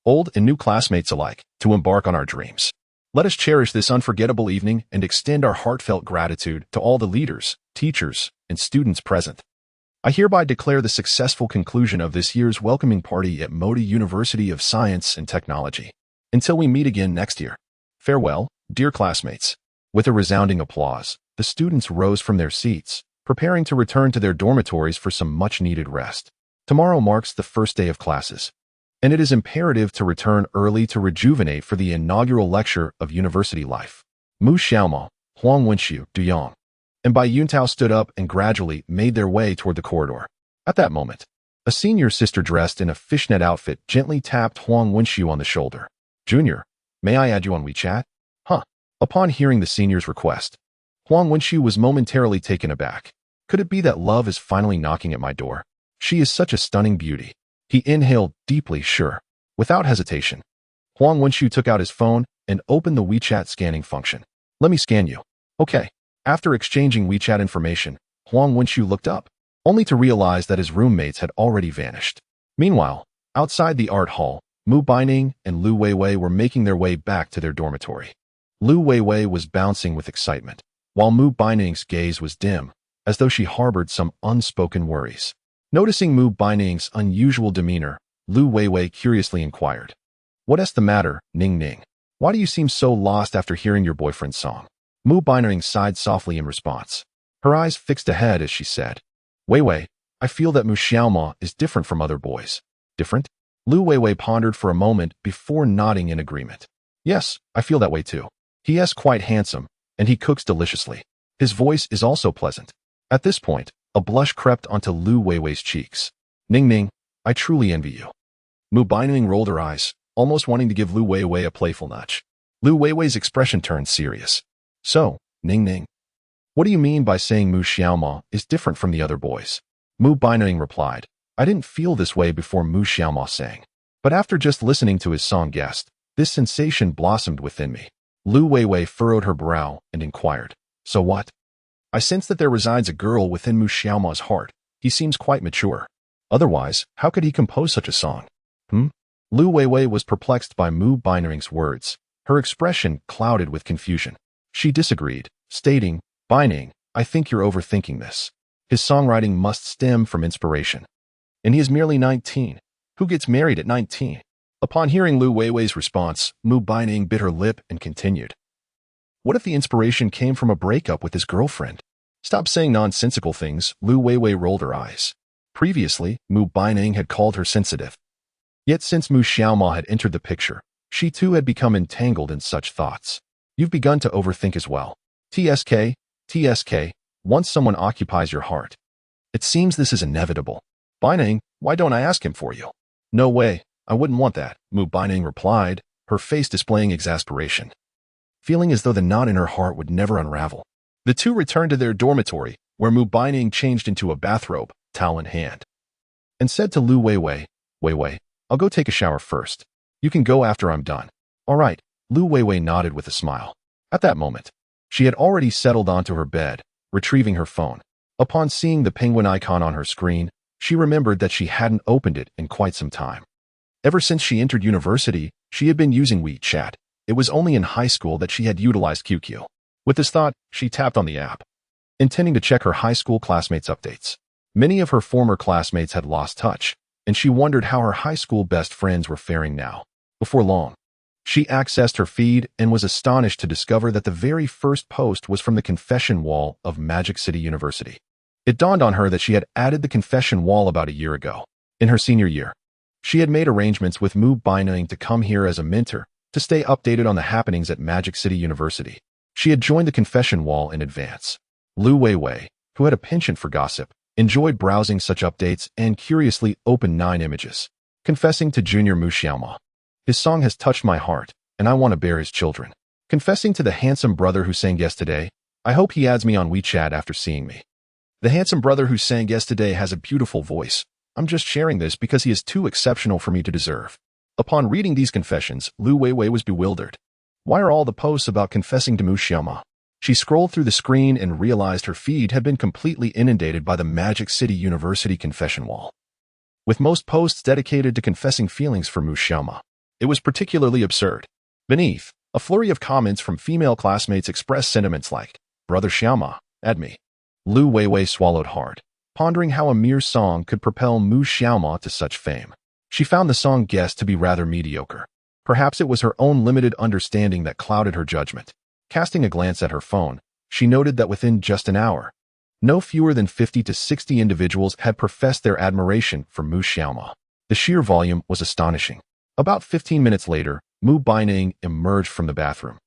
old and new classmates alike, to embark on our dreams. Let us cherish this unforgettable evening and extend our heartfelt gratitude to all the leaders, teachers, and students present. I hereby declare the successful conclusion of this year's welcoming party at Modi University of Science and Technology. Until we meet again next year. Farewell, dear classmates." With a resounding applause, the students rose from their seats, preparing to return to their dormitories for some much-needed rest. Tomorrow marks the first day of classes, and it is imperative to return early to rejuvenate for the inaugural lecture of university life. Mu Xiaoma, Huang Wenxiu, Duyang, and Bai Yuntao stood up and gradually made their way toward the corridor. At that moment, a senior sister dressed in a fishnet outfit gently tapped Huang Wenxiu on the shoulder. "Junior, may I add you on WeChat?" "Huh." Upon hearing the senior's request, Huang Wenxiu was momentarily taken aback. Could it be that love is finally knocking at my door? She is such a stunning beauty. He inhaled deeply, sure. Without hesitation, Huang Wenxiu took out his phone and opened the WeChat scanning function. "Let me scan you." "Okay." After exchanging WeChat information, Huang Wenxiu looked up, only to realize that his roommates had already vanished. Meanwhile, outside the art hall, Mu Baining and Lu Weiwei were making their way back to their dormitory. Lu Weiwei was bouncing with excitement, while Mu Baining's gaze was dim, as though she harbored some unspoken worries. Noticing Mu Baining's unusual demeanor, Lu Weiwei curiously inquired, "What's the matter, Ning Ning? Why do you seem so lost after hearing your boyfriend's song?" Mu Baining sighed softly in response. Her eyes fixed ahead as she said, "Weiwei, I feel that Mu Xiaoma is different from other boys." "Different?" Lu Weiwei pondered for a moment before nodding in agreement. "Yes, I feel that way too. He is quite handsome, and he cooks deliciously. His voice is also pleasant." At this point, a blush crept onto Lu Weiwei's cheeks. "Ning Ning, I truly envy you." Mu Baining rolled her eyes, almost wanting to give Lu Weiwei a playful nudge. Lu Weiwei's expression turned serious. "So, Ning Ning, what do you mean by saying Mu Xiaoma is different from the other boys?" Mu Baining replied, "I didn't feel this way before Mu Xiaoma sang. But after just listening to his song Guest, this sensation blossomed within me." Lu Weiwei furrowed her brow and inquired, "So what?" "I sense that there resides a girl within Mu Xiaoma's heart. He seems quite mature. Otherwise, how could he compose such a song?" Lu Weiwei was perplexed by Mu Baining's words. Her expression clouded with confusion. She disagreed, stating, "Baining, I think you're overthinking this. His songwriting must stem from inspiration. And he is merely 19. Who gets married at 19? Upon hearing Lu Weiwei's response, Mu Baining bit her lip and continued, "What if the inspiration came from a breakup with his girlfriend?" "Stop saying nonsensical things." Lu Weiwei rolled her eyes. Previously, Mu Baining had called her sensitive. Yet since Mu Xiaoma had entered the picture, she too had become entangled in such thoughts. "You've begun to overthink as well. TSK, once someone occupies your heart, it seems this is inevitable. Baining, why don't I ask him for you?" "No way, I wouldn't want that," Mu Baining replied, her face displaying exasperation, feeling as though the knot in her heart would never unravel. The two returned to their dormitory, where Mu Baining changed into a bathrobe, towel in hand, and said to Lu Weiwei, "Weiwei, I'll go take a shower first. You can go after I'm done." "All right," Lu Weiwei nodded with a smile. At that moment, She had already settled onto her bed, retrieving her phone. Upon seeing the penguin icon on her screen, she remembered that she hadn't opened it in quite some time. Ever since she entered university, she had been using WeChat. It was only in high school that she had utilized QQ. With this thought, she tapped on the app, intending to check her high school classmates' updates. Many of her former classmates had lost touch, and she wondered how her high school best friends were faring now. Before long, she accessed her feed and was astonished to discover that the very first post was from the confession wall of Magic City University. It dawned on her that she had added the confession wall about a year ago. In her senior year, she had made arrangements with Mu Baining to come here as a mentor to stay updated on the happenings at Magic City University. She had joined the confession wall in advance. Lu Weiwei, who had a penchant for gossip, enjoyed browsing such updates and curiously opened 9 images, confessing to Junior Mu Xiaoma. His song has touched my heart, and I want to bear his children. Confessing to the handsome brother who sang yesterday, I hope he adds me on WeChat after seeing me. The handsome brother who sang yesterday has a beautiful voice. I'm just sharing this because he is too exceptional for me to deserve. Upon reading these confessions, Lu Weiwei was bewildered. Why are all the posts about confessing to Mu Xiaoma? She scrolled through the screen and realized her feed had been completely inundated by the Magic City University confession wall, with most posts dedicated to confessing feelings for Mu Xiaoma. It was particularly absurd. Beneath, a flurry of comments from female classmates expressed sentiments like, "Brother Xiaoma, add me." Lu Weiwei swallowed hard, pondering how a mere song could propel Mu Xiaoma to such fame. She found the song guessed to be rather mediocre. Perhaps it was her own limited understanding that clouded her judgment. Casting a glance at her phone, she noted that within just an hour, no fewer than 50 to 60 individuals had professed their admiration for Mu Xiaoma. The sheer volume was astonishing. About 15 minutes later, Mu Baining emerged from the bathroom.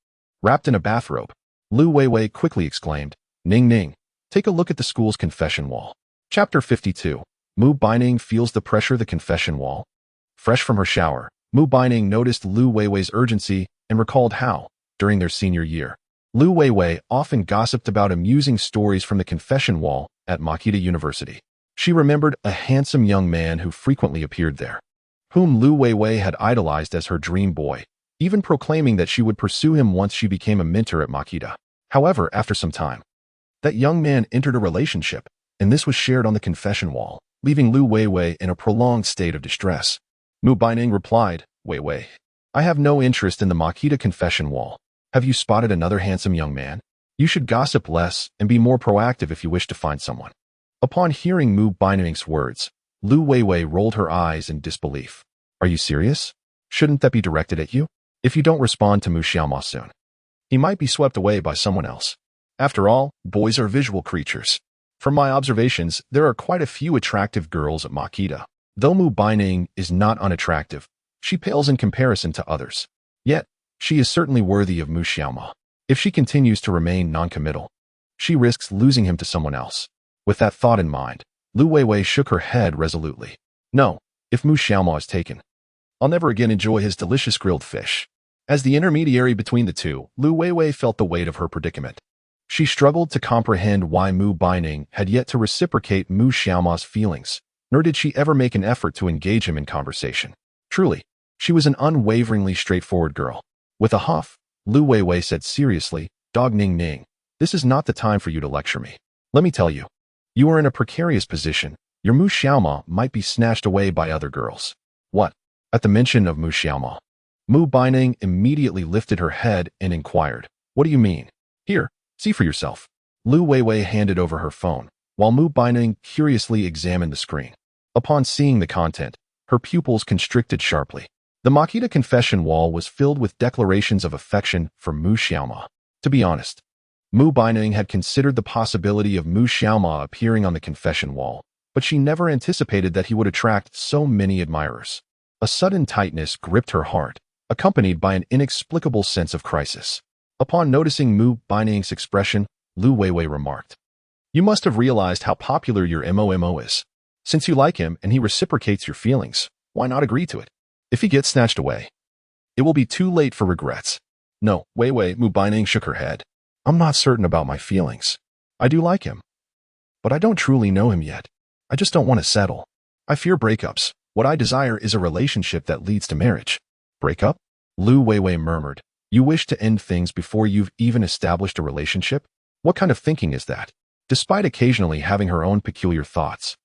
Wrapped in a bathrobe, Lu Weiwei quickly exclaimed, "Ning Ning, take a look at the school's confession wall." Chapter 52. Mu Baining feels the pressure of the confession wall. Fresh from her shower, Mu Baining noticed Lu Weiwei's urgency and recalled how, during their senior year, Lu Weiwei often gossiped about amusing stories from the confession wall at Makita University. She remembered a handsome young man who frequently appeared there, whom Lu Weiwei had idolized as her dream boy, even proclaiming that she would pursue him once she became a mentor at Makita. However, after some time, that young man entered a relationship, and this was shared on the confession wall, leaving Lu Weiwei in a prolonged state of distress. Mu Baining replied, "Weiwei, I have no interest in the Makita confession wall. Have you spotted another handsome young man? You should gossip less and be more proactive if you wish to find someone." Upon hearing Mu Baining's words, Lu Weiwei rolled her eyes in disbelief. "Are you serious? Shouldn't that be directed at you? If you don't respond to Mu Xiaoma soon, he might be swept away by someone else. After all, boys are visual creatures. From my observations, there are quite a few attractive girls at Makita. Though Mu Baining is not unattractive, she pales in comparison to others. Yet, she is certainly worthy of Mu Xiaoma. If she continues to remain non-committal, she risks losing him to someone else." With that thought in mind, Lu Weiwei shook her head resolutely. "No, if Mu Xiaoma is taken, I'll never again enjoy his delicious grilled fish." As the intermediary between the two, Lu Weiwei felt the weight of her predicament. She struggled to comprehend why Mu Baining had yet to reciprocate Mu Xiaoma's feelings, nor did she ever make an effort to engage him in conversation. Truly, she was an unwaveringly straightforward girl. With a huff, Lu Weiwei said seriously, "Dog Ning Ning, this is not the time for you to lecture me. Let me tell you, you are in a precarious position. Your Mu Xiaoma might be snatched away by other girls." "What?" At the mention of Mu Xiaoma, Mu Baining immediately lifted her head and inquired, "What do you mean?" "Here, see for yourself." Lu Weiwei handed over her phone, while Mu Baining curiously examined the screen. Upon seeing the content, her pupils constricted sharply. The Makita confession wall was filled with declarations of affection for Mu Xiaoma. To be honest, Mu Baining had considered the possibility of Mu Xiaoma appearing on the confession wall, but she never anticipated that he would attract so many admirers. A sudden tightness gripped her heart, accompanied by an inexplicable sense of crisis. Upon noticing Mu Baining's expression, Lu Weiwei remarked, "You must have realized how popular your MOMO is. Since you like him and he reciprocates your feelings, why not agree to it? If he gets snatched away, it will be too late for regrets." "No, Weiwei," Mu Baining shook her head. "I'm not certain about my feelings. I do like him, but I don't truly know him yet. I just don't want to settle. I fear breakups. What I desire is a relationship that leads to marriage." "Breakup?" Lu Weiwei murmured. You wish to end things before you've even established a relationship? What kind of thinking is that? Despite occasionally having her own peculiar thoughts,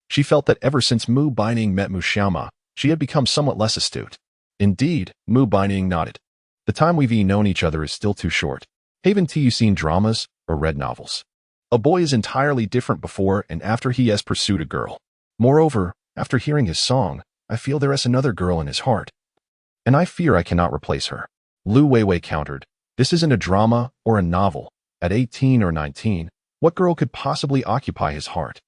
she felt that ever since Mu Baining met Mu Xiaoma, she had become somewhat less astute. Indeed, Mu Baining nodded. The time we've known each other is still too short. Haven't you seen dramas or read novels? A boy is entirely different before and after he has pursued a girl. Moreover, after hearing his song, I feel there is another girl in his heart. And I fear I cannot replace her. Lu Weiwei countered. This isn't a drama or a novel. At 18 or 19, what girl could possibly occupy his heart?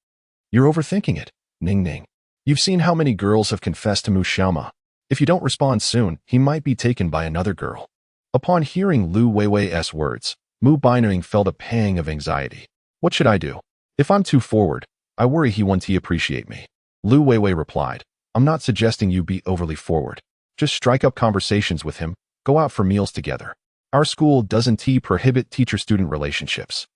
You're overthinking it, Ning Ning. You've seen how many girls have confessed to Mu Xiaoma. If you don't respond soon, he might be taken by another girl. Upon hearing Lu Weiwei's words, Mu Baining felt a pang of anxiety. What should I do? If I'm too forward, I worry he won't appreciate me. Lu Weiwei replied, I'm not suggesting you be overly forward. Just strike up conversations with him, go out for meals together. Our school doesn't prohibit teacher-student relationships.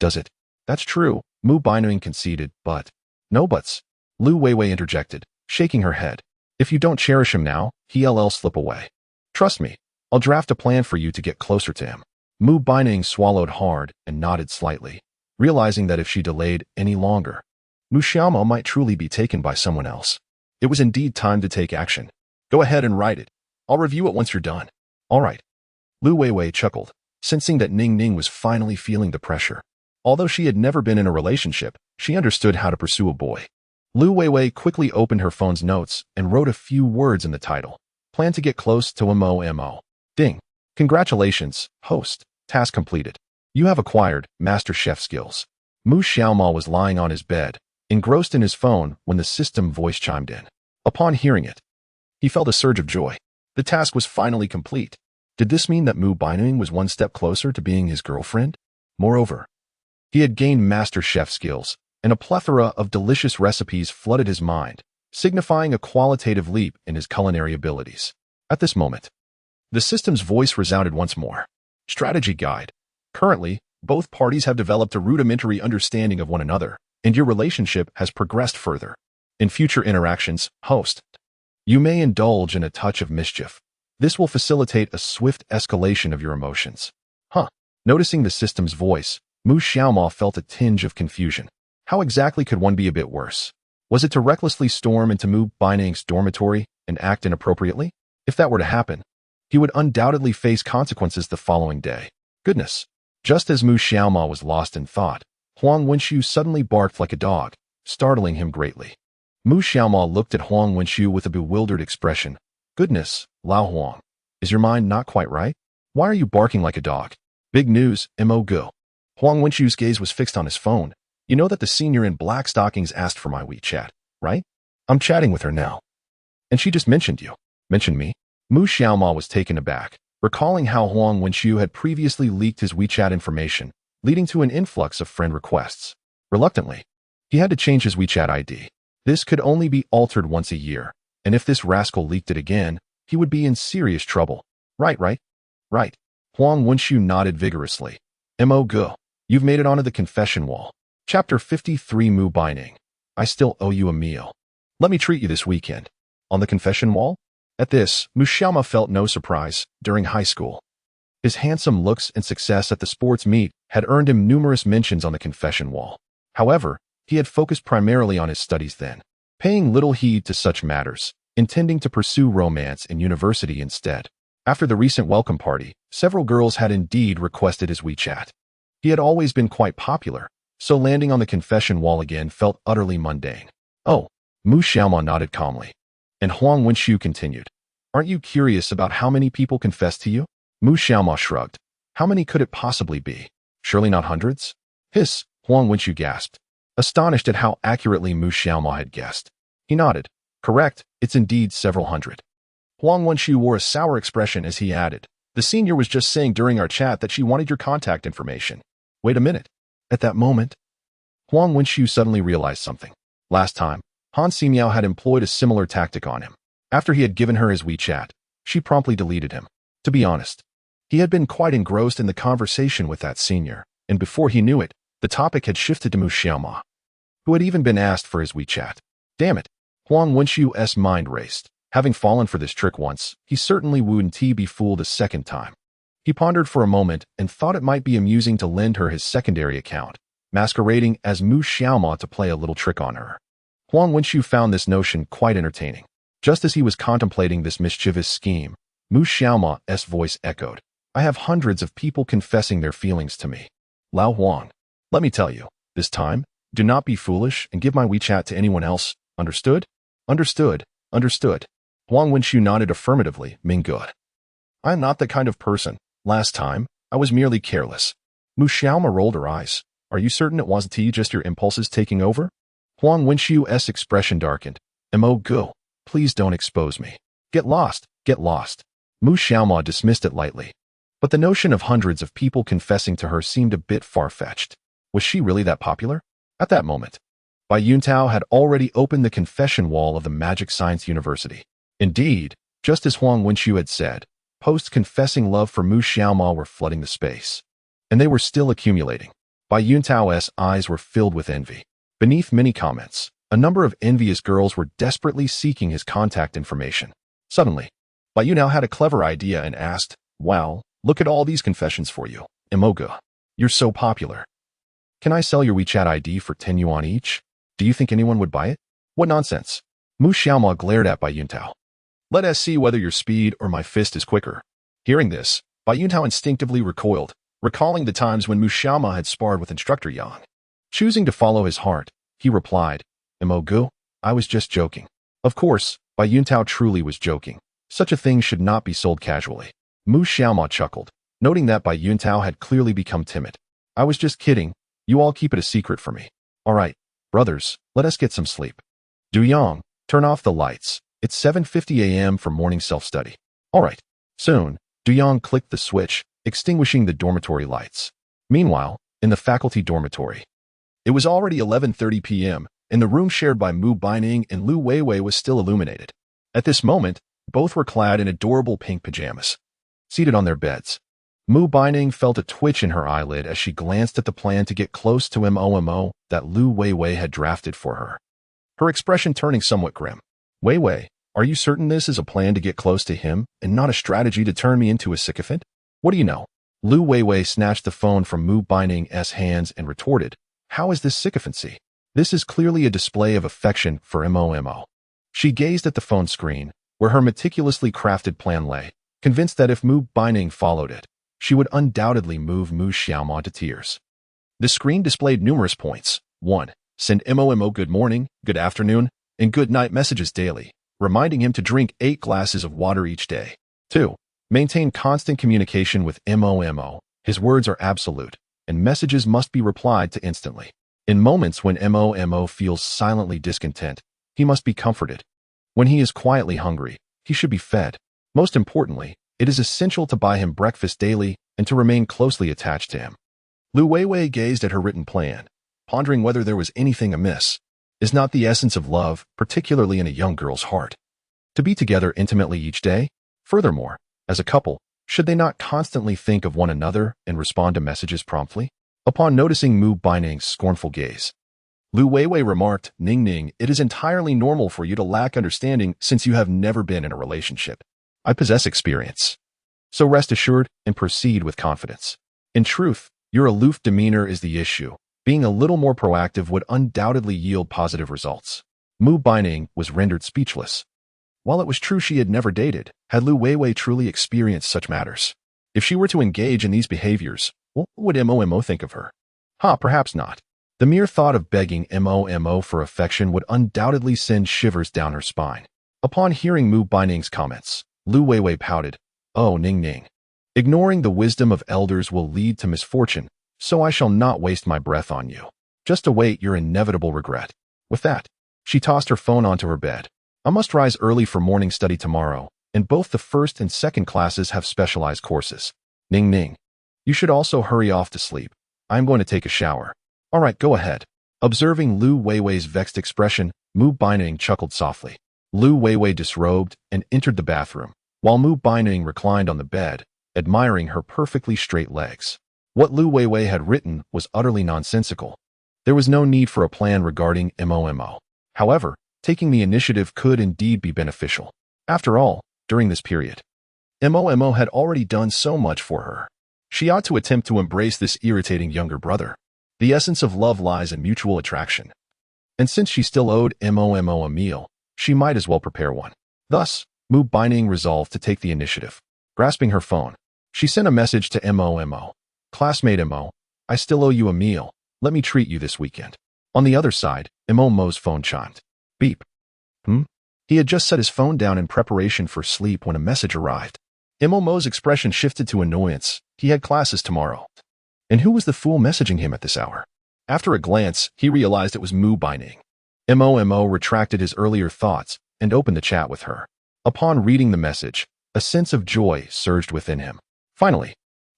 Does it? That's true, Mu Baining conceded, but... No buts. Lu Weiwei interjected, shaking her head. If you don't cherish him now, he'll slip away. Trust me, I'll draft a plan for you to get closer to him. Mu Baining swallowed hard and nodded slightly, realizing that if she delayed any longer, Mu Xiaoma might truly be taken by someone else. It was indeed time to take action. Go ahead and write it. I'll review it once you're done. All right. Lu Weiwei chuckled, sensing that Ning Ning was finally feeling the pressure. Although she had never been in a relationship, she understood how to pursue a boy. Lu Weiwei quickly opened her phone's notes and wrote a few words in the title. Plan to get close to MO. Ding. Congratulations, host. Task completed. You have acquired Master Chef skills. Mu Xiaoma was lying on his bed, engrossed in his phone when the system voice chimed in. Upon hearing it, he felt a surge of joy. The task was finally complete. Did this mean that Mu Baining was one step closer to being his girlfriend? Moreover, he had gained Master Chef skills, and a plethora of delicious recipes flooded his mind, signifying a qualitative leap in his culinary abilities. At this moment, the system's voice resounded once more. Strategy Guide. Currently, both parties have developed a rudimentary understanding of one another, and your relationship has progressed further. In future interactions, host, you may indulge in a touch of mischief. This will facilitate a swift escalation of your emotions. Noticing the system's voice, Mu Xiaoma felt a tinge of confusion. How exactly could one be a bit worse? Was it to recklessly storm into Mu Baining's dormitory and act inappropriately? If that were to happen, he would undoubtedly face consequences the following day. Goodness! Just as Mu Xiaoma was lost in thought, Huang Wenxiu suddenly barked like a dog, startling him greatly. Mu Xiaoma looked at Huang Wenxiu with a bewildered expression. Goodness, Lao Huang, is your mind not quite right? Why are you barking like a dog? Big news, Mo Go. Huang Wenxiu's gaze was fixed on his phone. You know that the senior in black stockings asked for my WeChat, right? I'm chatting with her now. And she just mentioned you. Mentioned me? Mu Xiaoma was taken aback, recalling how Huang Wenxiu had previously leaked his WeChat information, leading to an influx of friend requests. Reluctantly, he had to change his WeChat ID. This could only be altered once a year, and if this rascal leaked it again, he would be in serious trouble. Right. Huang Wenxiu nodded vigorously. Mo Go. You've made it onto the confession wall. Chapter 53 Mu Baining. I still owe you a meal. Let me treat you this weekend. On the confession wall? At this, Mu Xiaoma felt no surprise. During high school, his handsome looks and success at the sports meet had earned him numerous mentions on the confession wall. However, he had focused primarily on his studies then, paying little heed to such matters, intending to pursue romance in university instead. After the recent welcome party, several girls had indeed requested his WeChat. He had always been quite popular, so landing on the confession wall again felt utterly mundane. Oh, Mu Xiaoma nodded calmly. And Huang Wenxiu continued. Aren't you curious about how many people confessed to you? Mu Xiaoma shrugged. How many could it possibly be? Surely not hundreds? Hiss, Huang Wenxiu gasped, astonished at how accurately Mu Xiaoma had guessed. He nodded. Correct, it's indeed several hundred. Huang Wenxiu wore a sour expression as he added. The senior was just saying during our chat that she wanted your contact information. Wait a minute. At that moment, Huang Wenxiu suddenly realized something. Last time, Han Ximiao had employed a similar tactic on him. After he had given her his WeChat, she promptly deleted him. To be honest, he had been quite engrossed in the conversation with that senior, and before he knew it, the topic had shifted to Mu Xiaoma, who had even been asked for his WeChat. Damn it, Huang Wenxiu's mind raced. Having fallen for this trick once, he certainly wouldn't be fooled a second time. He pondered for a moment and thought it might be amusing to lend her his secondary account, masquerading as Mu Xiaoma to play a little trick on her. Huang Wenxiu found this notion quite entertaining. Just as he was contemplating this mischievous scheme, Mu Xiaoma's voice echoed, "I have hundreds of people confessing their feelings to me. Lao Huang, let me tell you, this time, do not be foolish and give my WeChat to anyone else. Understood? Understood. Understood." Huang Wenxiu nodded affirmatively, "Ming good. I am not that kind of person. Last time, I was merely careless." Mu Xiaoma rolled her eyes. "Are you certain it wasn't just your impulses taking over?" Huang Wenxiu's expression darkened. "Mo go. Please don't expose me. Get lost, get lost." Mu Xiaoma dismissed it lightly. But the notion of hundreds of people confessing to her seemed a bit far-fetched. Was she really that popular? At that moment, Bai Yuntao had already opened the confession wall of the Magic Science University. Indeed, just as Huang Wenxiu had said, posts confessing love for Mu Xiaoma were flooding the space. And they were still accumulating. Bai Yuntao's eyes were filled with envy. Beneath many comments, a number of envious girls were desperately seeking his contact information. Suddenly, Bai Yuntao had a clever idea and asked, "Wow, look at all these confessions for you. Imoga, you're so popular. Can I sell your WeChat ID for 10 yuan each? Do you think anyone would buy it?" "What nonsense." Mu Xiaoma glared at Bai Yuntao. "Let us see whether your speed or my fist is quicker." Hearing this, Bai Yuntao instinctively recoiled, recalling the times when Mu Xiaoma had sparred with instructor Yang. Choosing to follow his heart, he replied, "Imogu, I was just joking." Of course, Bai Yuntao truly was joking. Such a thing should not be sold casually. Mu Xiaoma chuckled, noting that Bai Yuntao had clearly become timid. "I was just kidding. You all keep it a secret for me. All right, brothers, let us get some sleep. Du Yang, turn off the lights. It's 7:50 a.m. for morning self-study." "All right." Soon, Du Yang clicked the switch, extinguishing the dormitory lights. Meanwhile, in the faculty dormitory, it was already 11:30 p.m., and the room shared by Mu Baining and Lu Weiwei was still illuminated. At this moment, both were clad in adorable pink pajamas. Seated on their beds, Mu Baining felt a twitch in her eyelid as she glanced at the plan to get close to Mo that Lu Weiwei had drafted for her. Her expression turning somewhat grim. "Weiwei, are you certain this is a plan to get close to him and not a strategy to turn me into a sycophant? What do you know?" Lu Weiwei snatched the phone from Mu Baining's hands and retorted, "How is this sycophancy? This is clearly a display of affection for Mo." She gazed at the phone screen, where her meticulously crafted plan lay, convinced that if Mu Baining followed it, she would undoubtedly move Mu Xiaoma to tears. The screen displayed numerous points. 1. Send Mo good morning, good afternoon, and good night messages daily, reminding him to drink 8 glasses of water each day. 2. Maintain constant communication with Mo. His words are absolute, and messages must be replied to instantly. In moments when Mo feels silently discontent, he must be comforted. When he is quietly hungry, he should be fed. Most importantly, it is essential to buy him breakfast daily and to remain closely attached to him. Lu Weiwei gazed at her written plan, pondering whether there was anything amiss. Is not the essence of love, particularly in a young girl's heart, to be together intimately each day? Furthermore, as a couple, should they not constantly think of one another and respond to messages promptly? Upon noticing Mu Baining's scornful gaze, Lu Weiwei remarked, "Ning, it is entirely normal for you to lack understanding since you have never been in a relationship. I possess experience. So rest assured and proceed with confidence. In truth, your aloof demeanor is the issue. Being a little more proactive would undoubtedly yield positive results." Mu Baining was rendered speechless. While it was true she had never dated, had Lu Weiwei truly experienced such matters? If she were to engage in these behaviors, what would Mo think of her? Perhaps not. The mere thought of begging Mo for affection would undoubtedly send shivers down her spine. Upon hearing Mu Baining's comments, Lu Weiwei pouted, "Oh, Ning. Ignoring the wisdom of elders will lead to misfortune, so I shall not waste my breath on you. Just await your inevitable regret." With that, she tossed her phone onto her bed. "I must rise early for morning study tomorrow, and both the first and second classes have specialized courses. Ning, you should also hurry off to sleep. I'm going to take a shower." "All right, go ahead." Observing Lu Weiwei's vexed expression, Mu Baining chuckled softly. Lu Weiwei disrobed and entered the bathroom, while Mu Baining reclined on the bed, admiring her perfectly straight legs. What Lu Weiwei had written was utterly nonsensical. There was no need for a plan regarding Mo. However, taking the initiative could indeed be beneficial. After all, during this period, Mo had already done so much for her. She ought to attempt to embrace this irritating younger brother. The essence of love lies in mutual attraction. And since she still owed Mo a meal, she might as well prepare one. Thus, Mu Baining resolved to take the initiative. Grasping her phone, she sent a message to Mo. Classmate Mo, I still owe you a meal. Let me treat you this weekend. On the other side, Mo's phone chimed. Beep. He had just set his phone down in preparation for sleep when a message arrived. Mo's expression shifted to annoyance. He had classes tomorrow. And who was the fool messaging him at this hour? After a glance, he realized it was Mu Baining. Mo retracted his earlier thoughts and opened the chat with her. Upon reading the message, a sense of joy surged within him. Finally,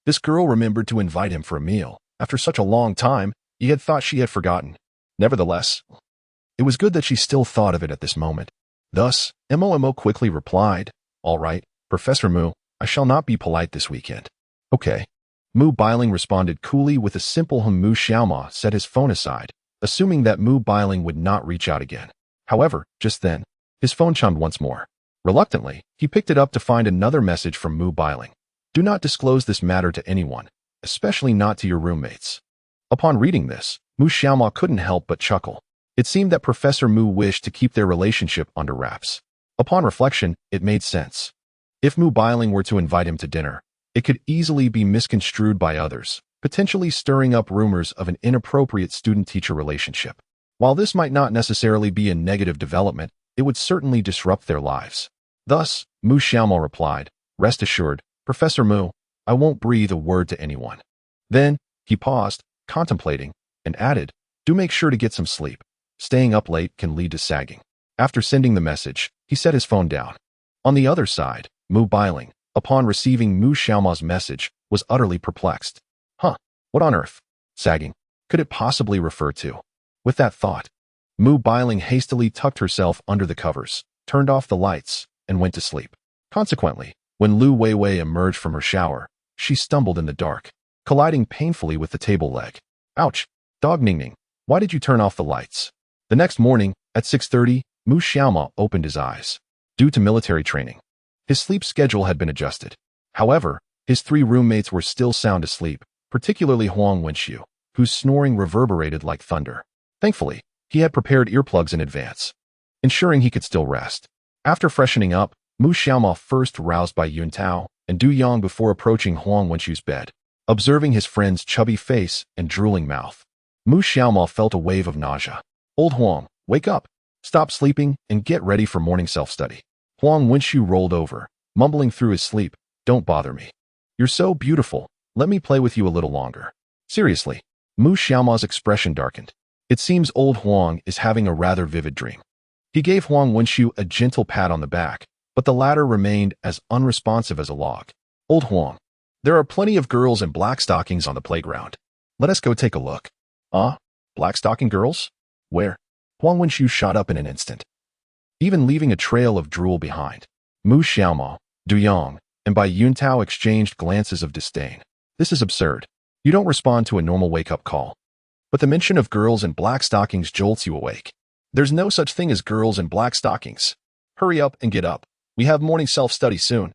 this girl remembered to invite him for a meal. After such a long time, he had thought she had forgotten. Nevertheless, it was good that she still thought of it at this moment. Thus, Mo quickly replied, All right, Professor Mu, I shall not be polite this weekend. Okay. Mu Bailing responded coolly with a simple Mu Xiaoma set his phone aside, assuming that Mu Bailing would not reach out again. However, just then, his phone chimed once more. Reluctantly, he picked it up to find another message from Mu Bailing. Do not disclose this matter to anyone, especially not to your roommates. Upon reading this, Mu Xiaoma couldn't help but chuckle. It seemed that Professor Mu wished to keep their relationship under wraps. Upon reflection, it made sense. If Mu Bailing were to invite him to dinner, it could easily be misconstrued by others, potentially stirring up rumors of an inappropriate student-teacher relationship. While this might not necessarily be a negative development, it would certainly disrupt their lives. Thus, Mu Xiaoma replied, Rest assured, Professor Mu, I won't breathe a word to anyone. Then, he paused, contemplating, and added, Do make sure to get some sleep. Staying up late can lead to sagging. After sending the message, he set his phone down. On the other side, Mu Bailing, upon receiving Mu Xiaoma's message, was utterly perplexed. What on earth? Sagging. Could it possibly refer to? With that thought, Mu Bailing hastily tucked herself under the covers, turned off the lights, and went to sleep. Consequently, when Lu Weiwei emerged from her shower, she stumbled in the dark, colliding painfully with the table leg. Ouch! Dog Ningning, why did you turn off the lights? The next morning, at 6:30, Mu Xiaoma opened his eyes. Due to military training, his sleep schedule had been adjusted. However, his 3 roommates were still sound asleep, particularly Huang Wenxiu, whose snoring reverberated like thunder. Thankfully, he had prepared earplugs in advance, ensuring he could still rest. After freshening up, Mu Xiaoma first roused by Yun Tao and Du Yang before approaching Huang Wenxiu's bed. Observing his friend's chubby face and drooling mouth, Mu Xiaoma felt a wave of nausea. Old Huang, wake up, stop sleeping, and get ready for morning self-study. Huang Wenxiu rolled over, mumbling through his sleep, Don't bother me. You're so beautiful, let me play with you a little longer. Seriously, Mu Xiaoma's expression darkened. It seems old Huang is having a rather vivid dream. He gave Huang Wenxiu a gentle pat on the back, but the latter remained as unresponsive as a log. Old Huang, there are plenty of girls in black stockings on the playground. Let us go take a look. Black stocking girls? Where? Huang Wenxiu shot up in an instant, even leaving a trail of drool behind. Mu Xiaoma, Du Yang, and Bai Yuntao exchanged glances of disdain. This is absurd. You don't respond to a normal wake-up call. But the mention of girls in black stockings jolts you awake. There's no such thing as girls in black stockings. Hurry up and get up. We have morning self-study soon.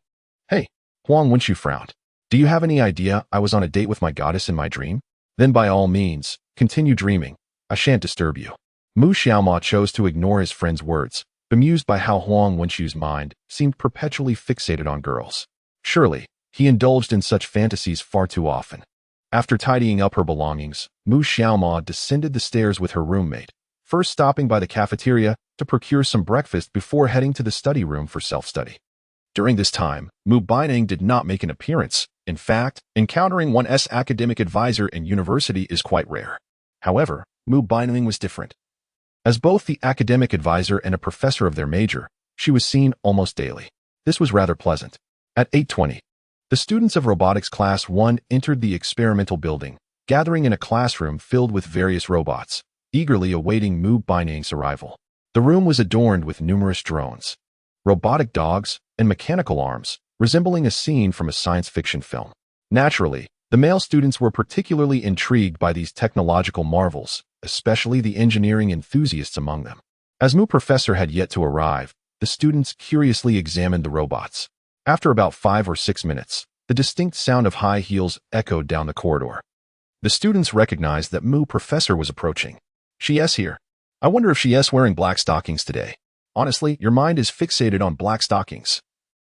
Hey, Huang Wenxiu frowned. Do you have any idea I was on a date with my goddess in my dream? Then by all means, continue dreaming. I shan't disturb you. Mu Xiaoma chose to ignore his friend's words, bemused by how Huang Wenxiu's mind seemed perpetually fixated on girls. Surely, he indulged in such fantasies far too often. After tidying up her belongings, Mu Xiaoma descended the stairs with her roommate, first stopping by the cafeteria to procure some breakfast before heading to the study room for self-study. During this time, Mu Baining did not make an appearance. In fact, encountering one's academic advisor in university is quite rare. However, Mu Baining was different. As both the academic advisor and a professor of their major, she was seen almost daily. This was rather pleasant. At 8:20, the students of robotics class 1 entered the experimental building, gathering in a classroom filled with various robots, eagerly awaiting Mu Baining's arrival. The room was adorned with numerous drones, robotic dogs, and mechanical arms, resembling a scene from a science fiction film. Naturally, the male students were particularly intrigued by these technological marvels, especially the engineering enthusiasts among them. As Mu Professor had yet to arrive, the students curiously examined the robots. After about 5 or 6 minutes, the distinct sound of high heels echoed down the corridor. The students recognized that Professor was approaching. She's here. I wonder if she's wearing black stockings today. Honestly, your mind is fixated on black stockings.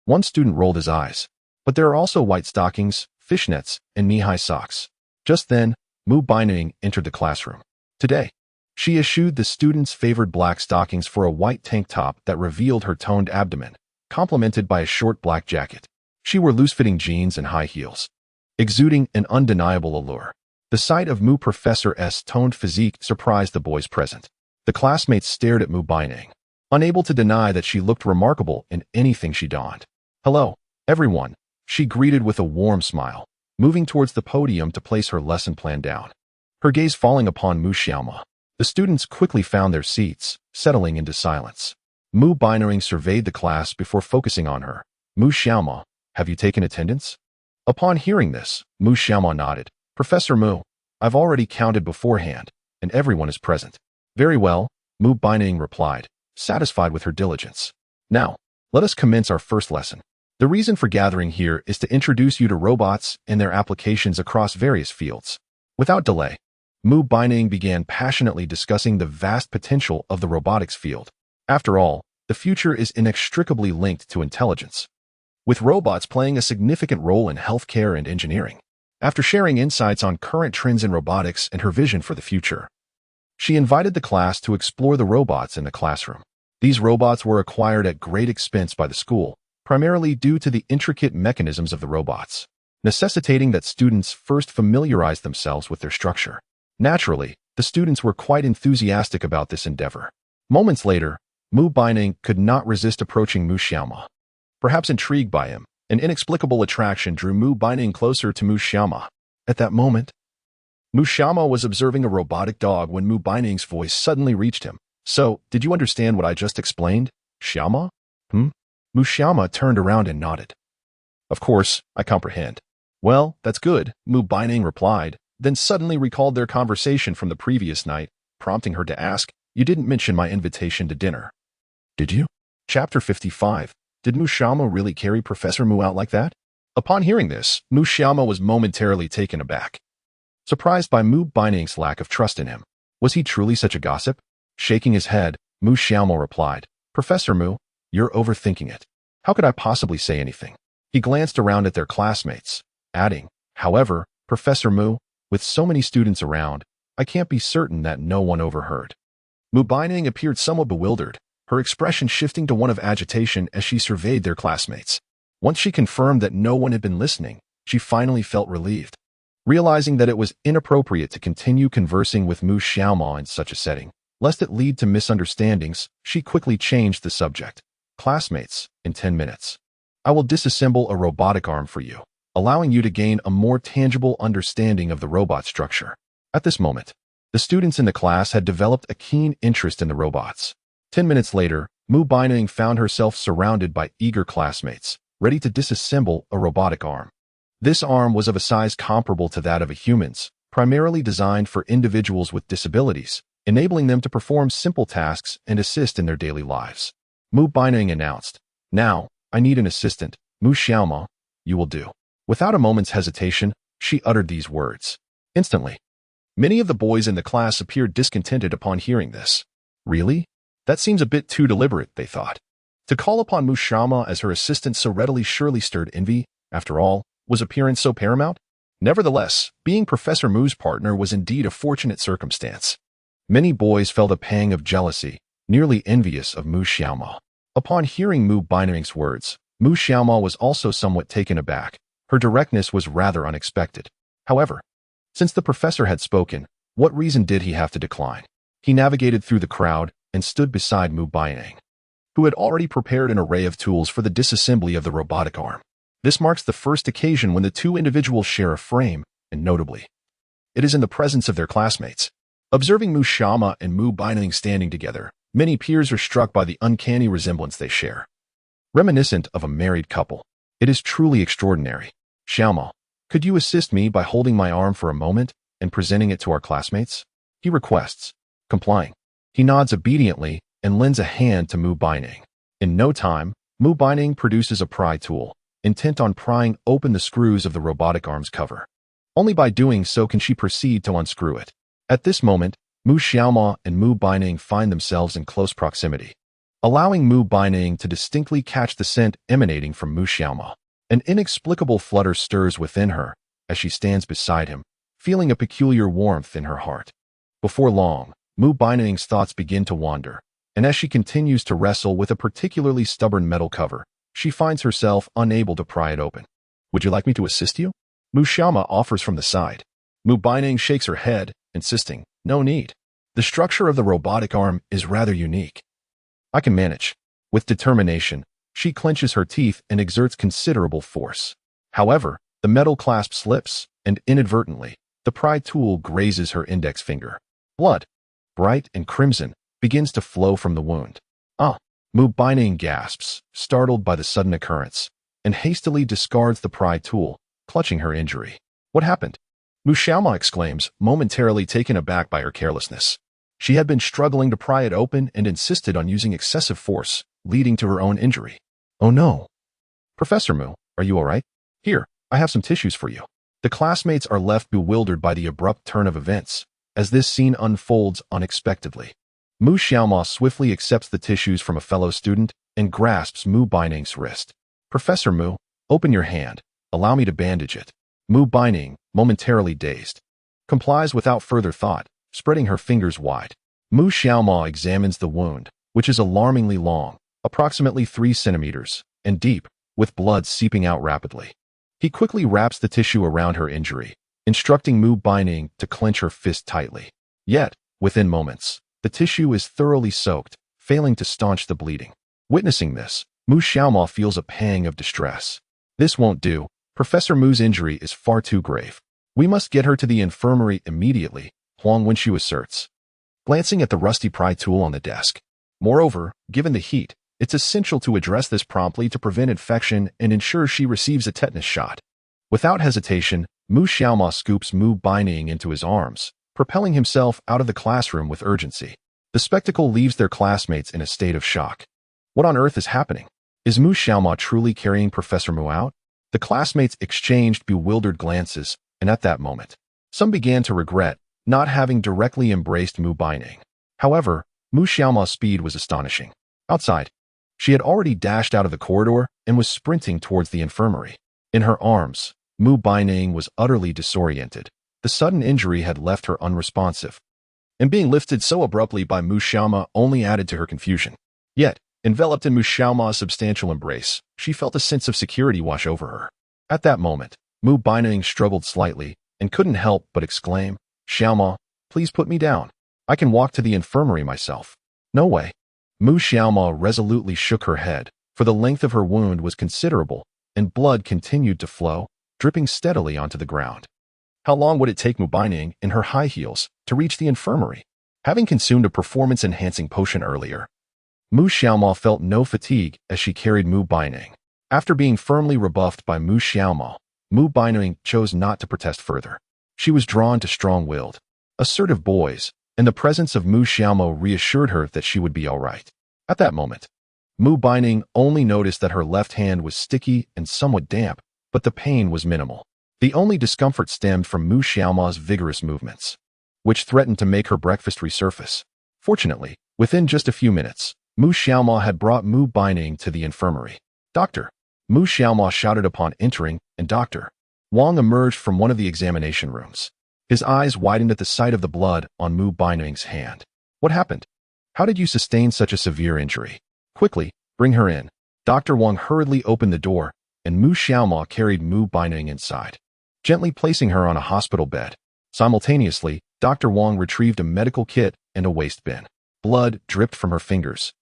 One student rolled his eyes. But there are also white stockings, fishnets, and knee-high socks. Just then, Baining entered the classroom. Today, she eschewed the students' favored black stockings for a white tank top that revealed her toned abdomen, complemented by a short black jacket. She wore loose-fitting jeans and high heels, exuding an undeniable allure. The sight of Professor's toned physique surprised the boys present. The classmates stared at Baining, unable to deny that she looked remarkable in anything she donned. "Hello, everyone," she greeted with a warm smile, moving towards the podium to place her lesson plan down. Her gaze falling upon Mu Xiaoma. The students quickly found their seats, settling into silence. Baining surveyed the class before focusing on her. "Mu Xiaoma, have you taken attendance?" Upon hearing this, Mu Xiaoma nodded. "Professor Mu, I've already counted beforehand, and everyone is present." "Very well," Baining replied, satisfied with her diligence. "Now, let us commence our first lesson. The reason for gathering here is to introduce you to robots and their applications across various fields." Without delay, Baining began passionately discussing the vast potential of the robotics field. After all, the future is inextricably linked to intelligence, with robots playing a significant role in healthcare and engineering. After sharing insights on current trends in robotics and her vision for the future, she invited the class to explore the robots in the classroom. These robots were acquired at great expense by the school, primarily due to the intricate mechanisms of the robots, necessitating that students first familiarize themselves with their structure. Naturally, the students were quite enthusiastic about this endeavor. Moments later, Baining could not resist approaching Mu Xiaoma. Perhaps intrigued by him, an inexplicable attraction drew Baining closer to Mu Xiaoma. At that moment, Mu Xiaoma was observing a robotic dog when Baining's voice suddenly reached him. "So, did you understand what I just explained, Xiaoma?" Mu Xiaoma turned around and nodded. "Of course, I comprehend." "Well, that's good," Baining replied, then suddenly recalled their conversation from the previous night, prompting her to ask, "You didn't mention my invitation to dinner, did you?" Chapter 55. Did Mu Xiaoma really carry Professor Mu out like that? Upon hearing this, Mu Xiaoma was momentarily taken aback, surprised by Baining's lack of trust in him. Was he truly such a gossip? Shaking his head, Mu Xiaoma replied, "Professor Mu, you're overthinking it. How could I possibly say anything?" He glanced around at their classmates, adding, "However, Professor Mu, with so many students around, I can't be certain that no one overheard." Baining appeared somewhat bewildered, her expression shifting to one of agitation as she surveyed their classmates. Once she confirmed that no one had been listening, she finally felt relieved. Realizing that it was inappropriate to continue conversing with Mu Xiaoma in such a setting, lest it lead to misunderstandings, she quickly changed the subject. "Classmates, in 10 minutes, I will disassemble a robotic arm for you, allowing you to gain a more tangible understanding of the robot structure." At this moment, the students in the class had developed a keen interest in the robots. 10 minutes later, Baining found herself surrounded by eager classmates, ready to disassemble a robotic arm. This arm was of a size comparable to that of a human's, primarily designed for individuals with disabilities, enabling them to perform simple tasks and assist in their daily lives. Baining announced, "Now, I need an assistant. Mu Xiaoma, you will do." Without a moment's hesitation, she uttered these words. Instantly, many of the boys in the class appeared discontented upon hearing this. Really? That seems a bit too deliberate, they thought. To call upon Mu Xiaoma as her assistant so readily surely stirred envy. After all, was appearance so paramount? Nevertheless, being Professor Mu's partner was indeed a fortunate circumstance. Many boys felt a pang of jealousy, nearly envious of Mu Xiaoma. Upon hearing Baining's words, Mu Xiaoma was also somewhat taken aback. Her directness was rather unexpected. However, since the professor had spoken, what reason did he have to decline? He navigated through the crowd and stood beside Baining, who had already prepared an array of tools for the disassembly of the robotic arm. This marks the first occasion when the two individuals share a frame, and notably, it is in the presence of their classmates. Observing Mu Xiaoma and Baining standing together, many peers are struck by the uncanny resemblance they share. Reminiscent of a married couple, it is truly extraordinary. "Xiaoma, could you assist me by holding my arm for a moment and presenting it to our classmates?" he requests. Complying, he nods obediently and lends a hand to Baining. In no time, Baining produces a pry tool, intent on prying open the screws of the robotic arm's cover. Only by doing so can she proceed to unscrew it. At this moment, Mu Xiaoma and Mu Baining find themselves in close proximity, allowing Mu Baining to distinctly catch the scent emanating from Mu Xiaoma. An inexplicable flutter stirs within her as she stands beside him, feeling a peculiar warmth in her heart. Before long, Mu Baining's thoughts begin to wander, and as she continues to wrestle with a particularly stubborn metal cover, she finds herself unable to pry it open. "Would you like me to assist you?" Mu Xiaoma offers from the side. Mu Baining shakes her head, insisting, "No need. The structure of the robotic arm is rather unique. I can manage." With determination, she clenches her teeth and exerts considerable force. However, the metal clasp slips, and inadvertently, the pry tool grazes her index finger. Blood, bright and crimson, begins to flow from the wound. Mu Baining gasps, startled by the sudden occurrence, and hastily discards the pry tool, clutching her injury. "What happened?" Mu Xiaoma exclaims, momentarily taken aback by her carelessness. She had been struggling to pry it open and insisted on using excessive force, leading to her own injury. "Oh no. Professor Mu, are you all right? Here, I have some tissues for you." The classmates are left bewildered by the abrupt turn of events, as this scene unfolds unexpectedly. Mu Xiaoma swiftly accepts the tissues from a fellow student and grasps Mu Baining's wrist. "Professor Mu, open your hand. Allow me to bandage it." Mu Baining, momentarily dazed, complies without further thought, spreading her fingers wide. Mu Xiaoma examines the wound, which is alarmingly long, approximately 3 centimeters, and deep, with blood seeping out rapidly. He quickly wraps the tissue around her injury, instructing Mu Baining to clench her fist tightly. Yet, within moments, the tissue is thoroughly soaked, failing to staunch the bleeding. Witnessing this, Mu Xiaoma feels a pang of distress. "This won't do. Professor Mu's injury is far too grave. We must get her to the infirmary immediately," Huang Wenshu asserts, glancing at the rusty pry tool on the desk. Moreover, given the heat, it's essential to address this promptly to prevent infection and ensure she receives a tetanus shot. Without hesitation, Mu Xiaoma scoops Mu Baining into his arms, propelling himself out of the classroom with urgency. The spectacle leaves their classmates in a state of shock. What on earth is happening? Is Mu Xiaoma truly carrying Professor Mu out? The classmates exchanged bewildered glances, and at that moment, some began to regret not having directly embraced Mu Baining. However, Mu Xiaoma's speed was astonishing. Outside, she had already dashed out of the corridor and was sprinting towards the infirmary. In her arms, Mu Baining was utterly disoriented. The sudden injury had left her unresponsive, and being lifted so abruptly by Mu Xiaoma only added to her confusion. Yet, enveloped in Mu Xiaoma's substantial embrace, she felt a sense of security wash over her. At that moment, Mu Baining struggled slightly and couldn't help but exclaim, "Xiaoma, please put me down. I can walk to the infirmary myself." "No way." Mu Xiaoma resolutely shook her head, for the length of her wound was considerable, and blood continued to flow, dripping steadily onto the ground. How long would it take Mu Baining, in her high heels, to reach the infirmary? Having consumed a performance-enhancing potion earlier, Mu Xiaoma felt no fatigue as she carried Mu Baining. After being firmly rebuffed by Mu Xiaoma, Mu Baining chose not to protest further. She was drawn to strong-willed, assertive boys, and the presence of Mu Xiaoma reassured her that she would be all right. At that moment, Mu Baining only noticed that her left hand was sticky and somewhat damp, but the pain was minimal. The only discomfort stemmed from Mu Xiaoma's vigorous movements, which threatened to make her breakfast resurface. Fortunately, within just a few minutes, Mu Xiaoma had brought Mu Baining to the infirmary. "Doctor!" Mu Xiaoma shouted upon entering, and Dr. Wang emerged from one of the examination rooms. His eyes widened at the sight of the blood on Mu Baining's hand. "What happened? How did you sustain such a severe injury? Quickly, bring her in." Dr. Wang hurriedly opened the door, and Mu Xiaoma carried Mu Baining inside, gently placing her on a hospital bed. Simultaneously, Dr. Wang retrieved a medical kit and a waste bin. Blood dripped from her fingers,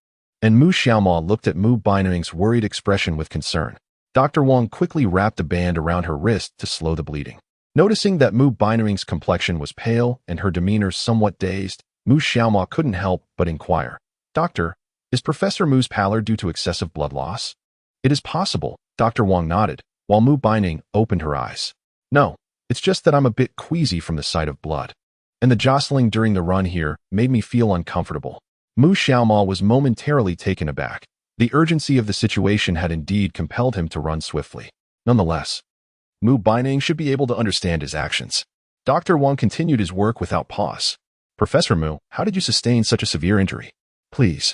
and Mu Xiaoma looked at Mu Baining's worried expression with concern. Dr. Wang quickly wrapped a band around her wrist to slow the bleeding. Noticing that Mu Baining's complexion was pale and her demeanor somewhat dazed, Mu Xiaoma couldn't help but inquire, "Doctor, is Professor Mu's pallor due to excessive blood loss?" "It is possible," Dr. Wang nodded, while Mu Baining opened her eyes. "No, it's just that I'm a bit queasy from the sight of blood, and the jostling during the run here made me feel uncomfortable." Mu Xiaoma was momentarily taken aback, The urgency of the situation had indeed compelled him to run swiftly. Nonetheless, Mu Baining should be able to understand his actions. Dr. Wang continued his work without pause. Professor Mu, how did you sustain such a severe injury? Please,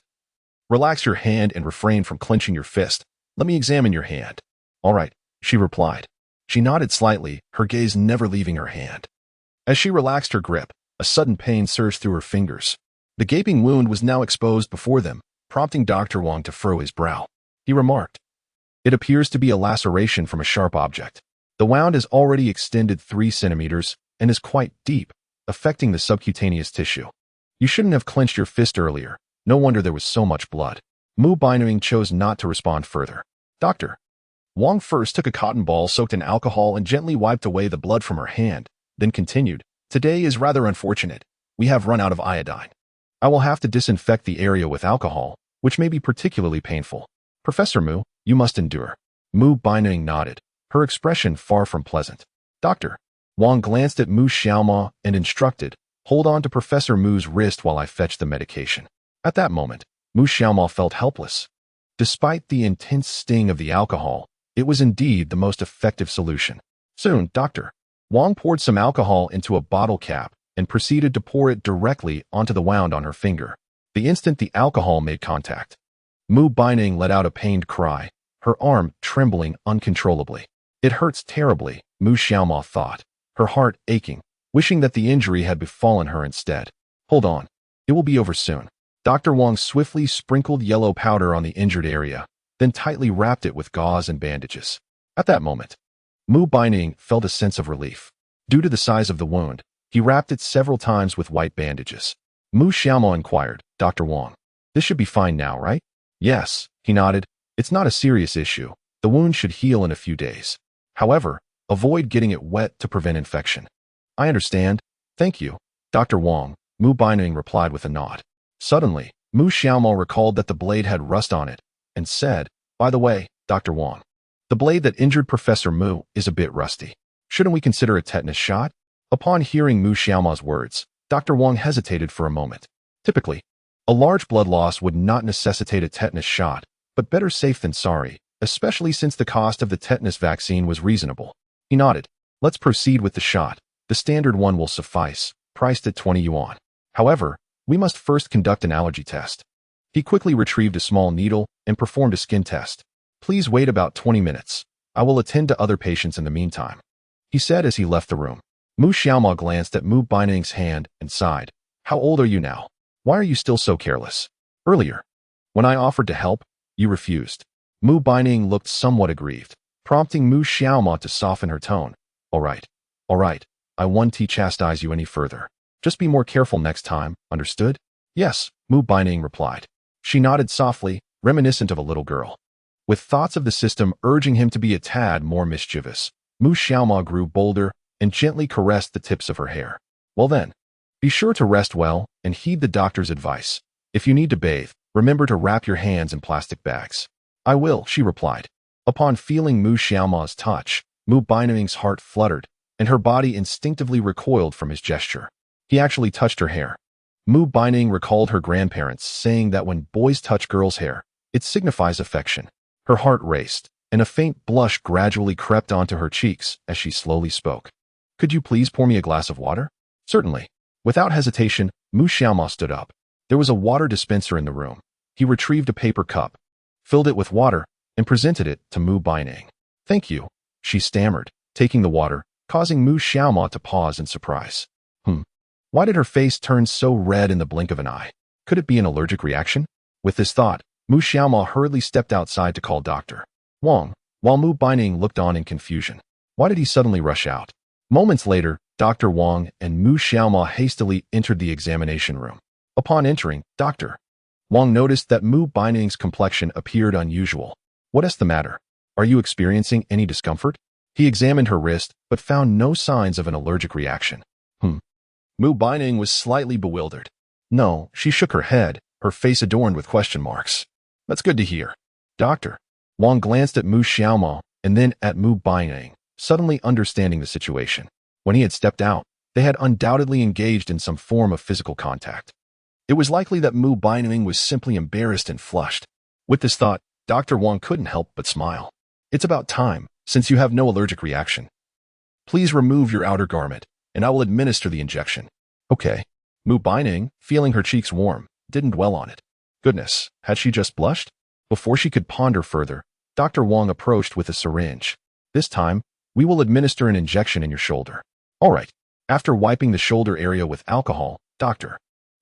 relax your hand and refrain from clenching your fist. Let me examine your hand. All right, she replied. She nodded slightly, her gaze never leaving her hand. As she relaxed her grip, a sudden pain surged through her fingers. The gaping wound was now exposed before them, prompting Dr. Wang to furrow his brow. He remarked, "It appears to be a laceration from a sharp object. The wound has already extended 3 centimeters and is quite deep, affecting the subcutaneous tissue. You shouldn't have clenched your fist earlier. No wonder there was so much blood." Mu Baining chose not to respond further. Dr. Wang first took a cotton ball soaked in alcohol and gently wiped away the blood from her hand, then continued, "Today is rather unfortunate. We have run out of iodine. I will have to disinfect the area with alcohol, which may be particularly painful. Professor Mu, you must endure." Mu Baining nodded, her expression far from pleasant. Dr. Wang glanced at Mu Xiaoma and instructed, "Hold on to Professor Mu's wrist while I fetch the medication." At that moment, Mu Xiaoma felt helpless. Despite the intense sting of the alcohol, it was indeed the most effective solution. Soon, Dr. Wang poured some alcohol into a bottle cap and proceeded to pour it directly onto the wound on her finger. The instant the alcohol made contact, Mu Baining let out a pained cry, her arm trembling uncontrollably. "It hurts terribly," Mu Xiaoma thought, her heart aching, wishing that the injury had befallen her instead. "Hold on. It will be over soon." Dr. Wang swiftly sprinkled yellow powder on the injured area, then tightly wrapped it with gauze and bandages. At that moment, Mu Baining felt a sense of relief. Due to the size of the wound, he wrapped it several times with white bandages. Mu Xiaoma inquired, "Dr. Wang, this should be fine now, right?" "Yes," he nodded. "It's not a serious issue. The wound should heal in a few days. However, avoid getting it wet to prevent infection." "I understand. Thank you, Dr. Wang," Mu Baining replied with a nod. Suddenly, Mu Xiaoma recalled that the blade had rust on it and said, "By the way, Dr. Wang, the blade that injured Professor Mu is a bit rusty. Shouldn't we consider a tetanus shot?" Upon hearing Mu Xiaoma's words, Dr. Wang hesitated for a moment. Typically, a large blood loss would not necessitate a tetanus shot, but better safe than sorry, especially since the cost of the tetanus vaccine was reasonable. He nodded. "Let's proceed with the shot. The standard one will suffice, priced at 20 yuan. However, we must first conduct an allergy test." He quickly retrieved a small needle and performed a skin test. "Please wait about 20 minutes. I will attend to other patients in the meantime," he said as he left the room. Mu Xiaoma glanced at Mu Baining's hand and sighed. "How old are you now? Why are you still so careless? Earlier, when I offered to help, you refused." Mu Baining looked somewhat aggrieved, prompting Mu Xiaoma to soften her tone. All right, I won't chastise you any further. Just be more careful next time, understood?" "Yes," Mu Baining replied. She nodded softly, reminiscent of a little girl. With thoughts of the system urging him to be a tad more mischievous, Mu Xiaoma grew bolder and gently caressed the tips of her hair. "Well then, be sure to rest well and heed the doctor's advice. If you need to bathe, remember to wrap your hands in plastic bags." "I will," she replied. Upon feeling Mu Xiaoma's touch, Mu Baining's heart fluttered, and her body instinctively recoiled from his gesture. He actually touched her hair. Mu Baining recalled her grandparents saying that when boys touch girls' hair, it signifies affection. Her heart raced, and a faint blush gradually crept onto her cheeks as she slowly spoke. "Could you please pour me a glass of water?" "Certainly." Without hesitation, Mu Xiaoma stood up. There was a water dispenser in the room. He retrieved a paper cup, filled it with water, and presented it to Mu Baining. "Thank you," she stammered, taking the water, causing Mu Xiaoma to pause in surprise. Why did her face turn so red in the blink of an eye? Could it be an allergic reaction? With this thought, Mu Xiaoma hurriedly stepped outside to call Dr. Wang, while Mu Baining looked on in confusion. Why did he suddenly rush out? Moments later, Dr. Wang and Mu Xiaoma hastily entered the examination room. Upon entering, Dr. Wang noticed that Mu Baining's complexion appeared unusual. "What is the matter? Are you experiencing any discomfort?" He examined her wrist, but found no signs of an allergic reaction. Mu Baining was slightly bewildered. "No," she shook her head, her face adorned with question marks. "That's good to hear." Dr. Wang glanced at Mu Xiaoma and then at Mu Baining, suddenly understanding the situation. When he had stepped out, they had undoubtedly engaged in some form of physical contact. It was likely that Mu Baining was simply embarrassed and flushed. With this thought, Dr. Wang couldn't help but smile. It's about time, since you have no allergic reaction. Please remove your outer garment, and I will administer the injection. Okay. Mu Baining, feeling her cheeks warm, didn't dwell on it. Goodness, had she just blushed? Before she could ponder further, Dr. Wang approached with a syringe. This time, we will administer an injection in your shoulder. All right. After wiping the shoulder area with alcohol, Dr.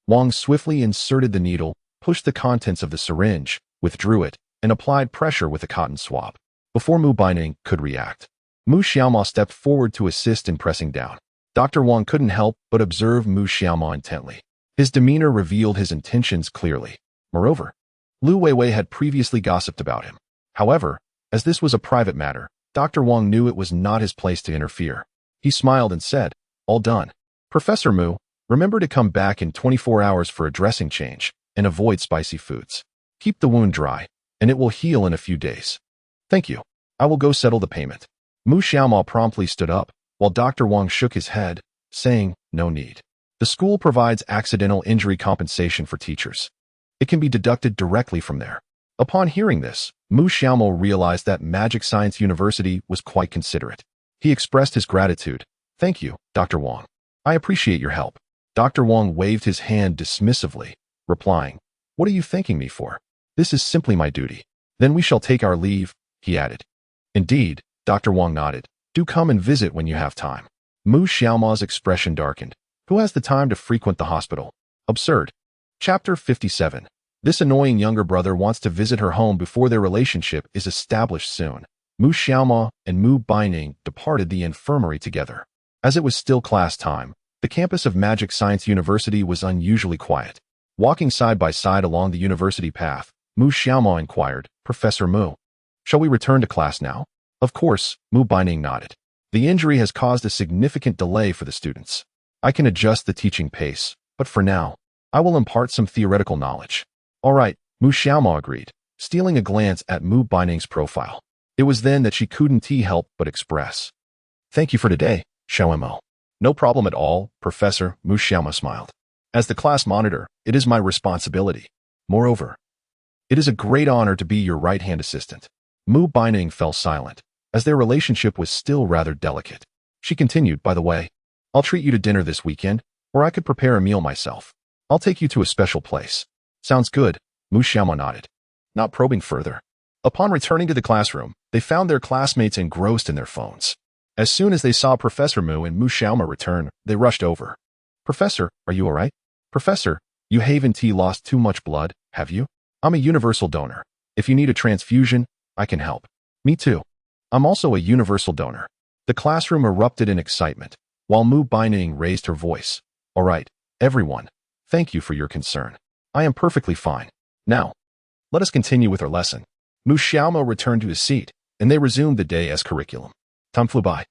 Wang swiftly inserted the needle, pushed the contents of the syringe, withdrew it, and applied pressure with a cotton swab. Before Mu Baining could react, Mu Xiaoma stepped forward to assist in pressing down. Dr. Wang couldn't help but observe Mu Xiaoma intently. His demeanor revealed his intentions clearly. Moreover, Lu Weiwei had previously gossiped about him. However, as this was a private matter, Dr. Wang knew it was not his place to interfere. He smiled and said, "All done. Professor Mu, remember to come back in 24 hours for a dressing change, and avoid spicy foods. Keep the wound dry, and it will heal in a few days." "Thank you. I will go settle the payment." Mu Xiaoma promptly stood up, while Dr. Wang shook his head, saying, "No need. The school provides accidental injury compensation for teachers. It can be deducted directly from there." Upon hearing this, Mu Xiaoma realized that Magic Science University was quite considerate. He expressed his gratitude. "Thank you, Dr. Wang. I appreciate your help." Dr. Wang waved his hand dismissively, replying, "What are you thanking me for? This is simply my duty." "Then we shall take our leave," he added. "Indeed," Dr. Wang nodded. "Do come and visit when you have time." Mu Xiaoma's expression darkened. Who has the time to frequent the hospital? Absurd. Chapter 57. This annoying younger brother wants to visit her home before their relationship is established soon. Mu Xiaoma and Mu Baining departed the infirmary together. As it was still class time, the campus of Magic Science University was unusually quiet. Walking side by side along the university path, Mu Xiaoma inquired, "Professor Mu, shall we return to class now?" "Of course," Mu Baining nodded. "The injury has caused a significant delay for the students. I can adjust the teaching pace, but for now, I will impart some theoretical knowledge." "All right," Mu Xiaoma agreed, stealing a glance at Mu Baining's profile. It was then that she couldn't help but express, "Thank you for today, Xiaomo." "No problem at all, Professor," Mu Xiaoma smiled. "As the class monitor, it is my responsibility. Moreover, it is a great honor to be your right-hand assistant." Mu Baining fell silent, as their relationship was still rather delicate. She continued, "By the way, I'll treat you to dinner this weekend, or I could prepare a meal myself. I'll take you to a special place." "Sounds good," Mu Xiaoma nodded, not probing further. Upon returning to the classroom, they found their classmates engrossed in their phones. As soon as they saw Professor Mu and Mu Xiaoma return, they rushed over. "Professor, are you all right?" "Professor, you haven't lost too much blood, have you? I'm a universal donor. If you need a transfusion, I can help." "Me too. I'm also a universal donor." The classroom erupted in excitement, while Mu Baining raised her voice. "All right, everyone, thank you for your concern. I am perfectly fine. Now, let us continue with our lesson." Mu Xiaoma returned to his seat, and they resumed the day as curriculum. Time flew by,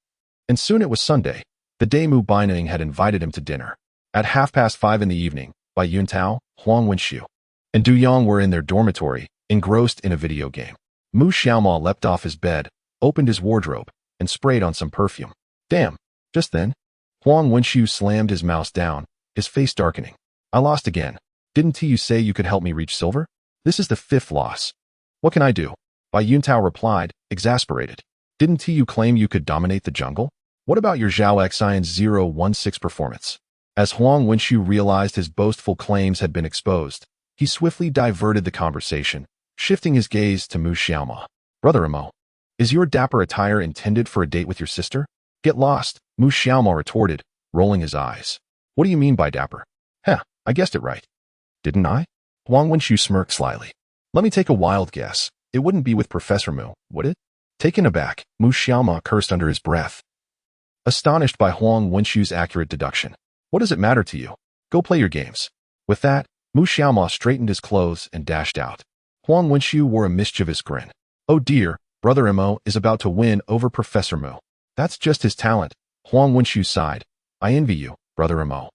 and soon it was Sunday, the day Mu Baining had invited him to dinner. At 5:30 in the evening, Bai Yuntao, Huang Wenxiu, and Du Yang were in their dormitory, engrossed in a video game. Mu Xiaoma leapt off his bed, opened his wardrobe, and sprayed on some perfume. "Damn!" Just then, Huang Wenxiu slammed his mouse down, his face darkening. "I lost again. Didn't you say you could help me reach silver? This is the 5th loss. What can I do?" Bai Yuntao replied, exasperated. "Didn't you claim you could dominate the jungle? What about your Zhao X Science 016 performance?" As Huang Wenxiu realized his boastful claims had been exposed, he swiftly diverted the conversation, shifting his gaze to Mu Xiaoma. "Brother Imo, is your dapper attire intended for a date with your sister?" "Get lost," Mu Xiaoma retorted, rolling his eyes. "What do you mean by dapper?" "Heh, I guessed it right. Didn't I?" Huang Wenxiu smirked slyly. "Let me take a wild guess. It wouldn't be with Professor Mu, would it?" Taken aback, Mu Xiaoma cursed under his breath, astonished by Huang Wenxiu's accurate deduction. "What does it matter to you? Go play your games." With that, Mu Xiaoma straightened his clothes and dashed out. Huang Wenxiu wore a mischievous grin. "Oh dear, Brother Imo is about to win over Professor Mu. That's just his talent." Huang Wenxiu sighed. "I envy you, Brother Imo.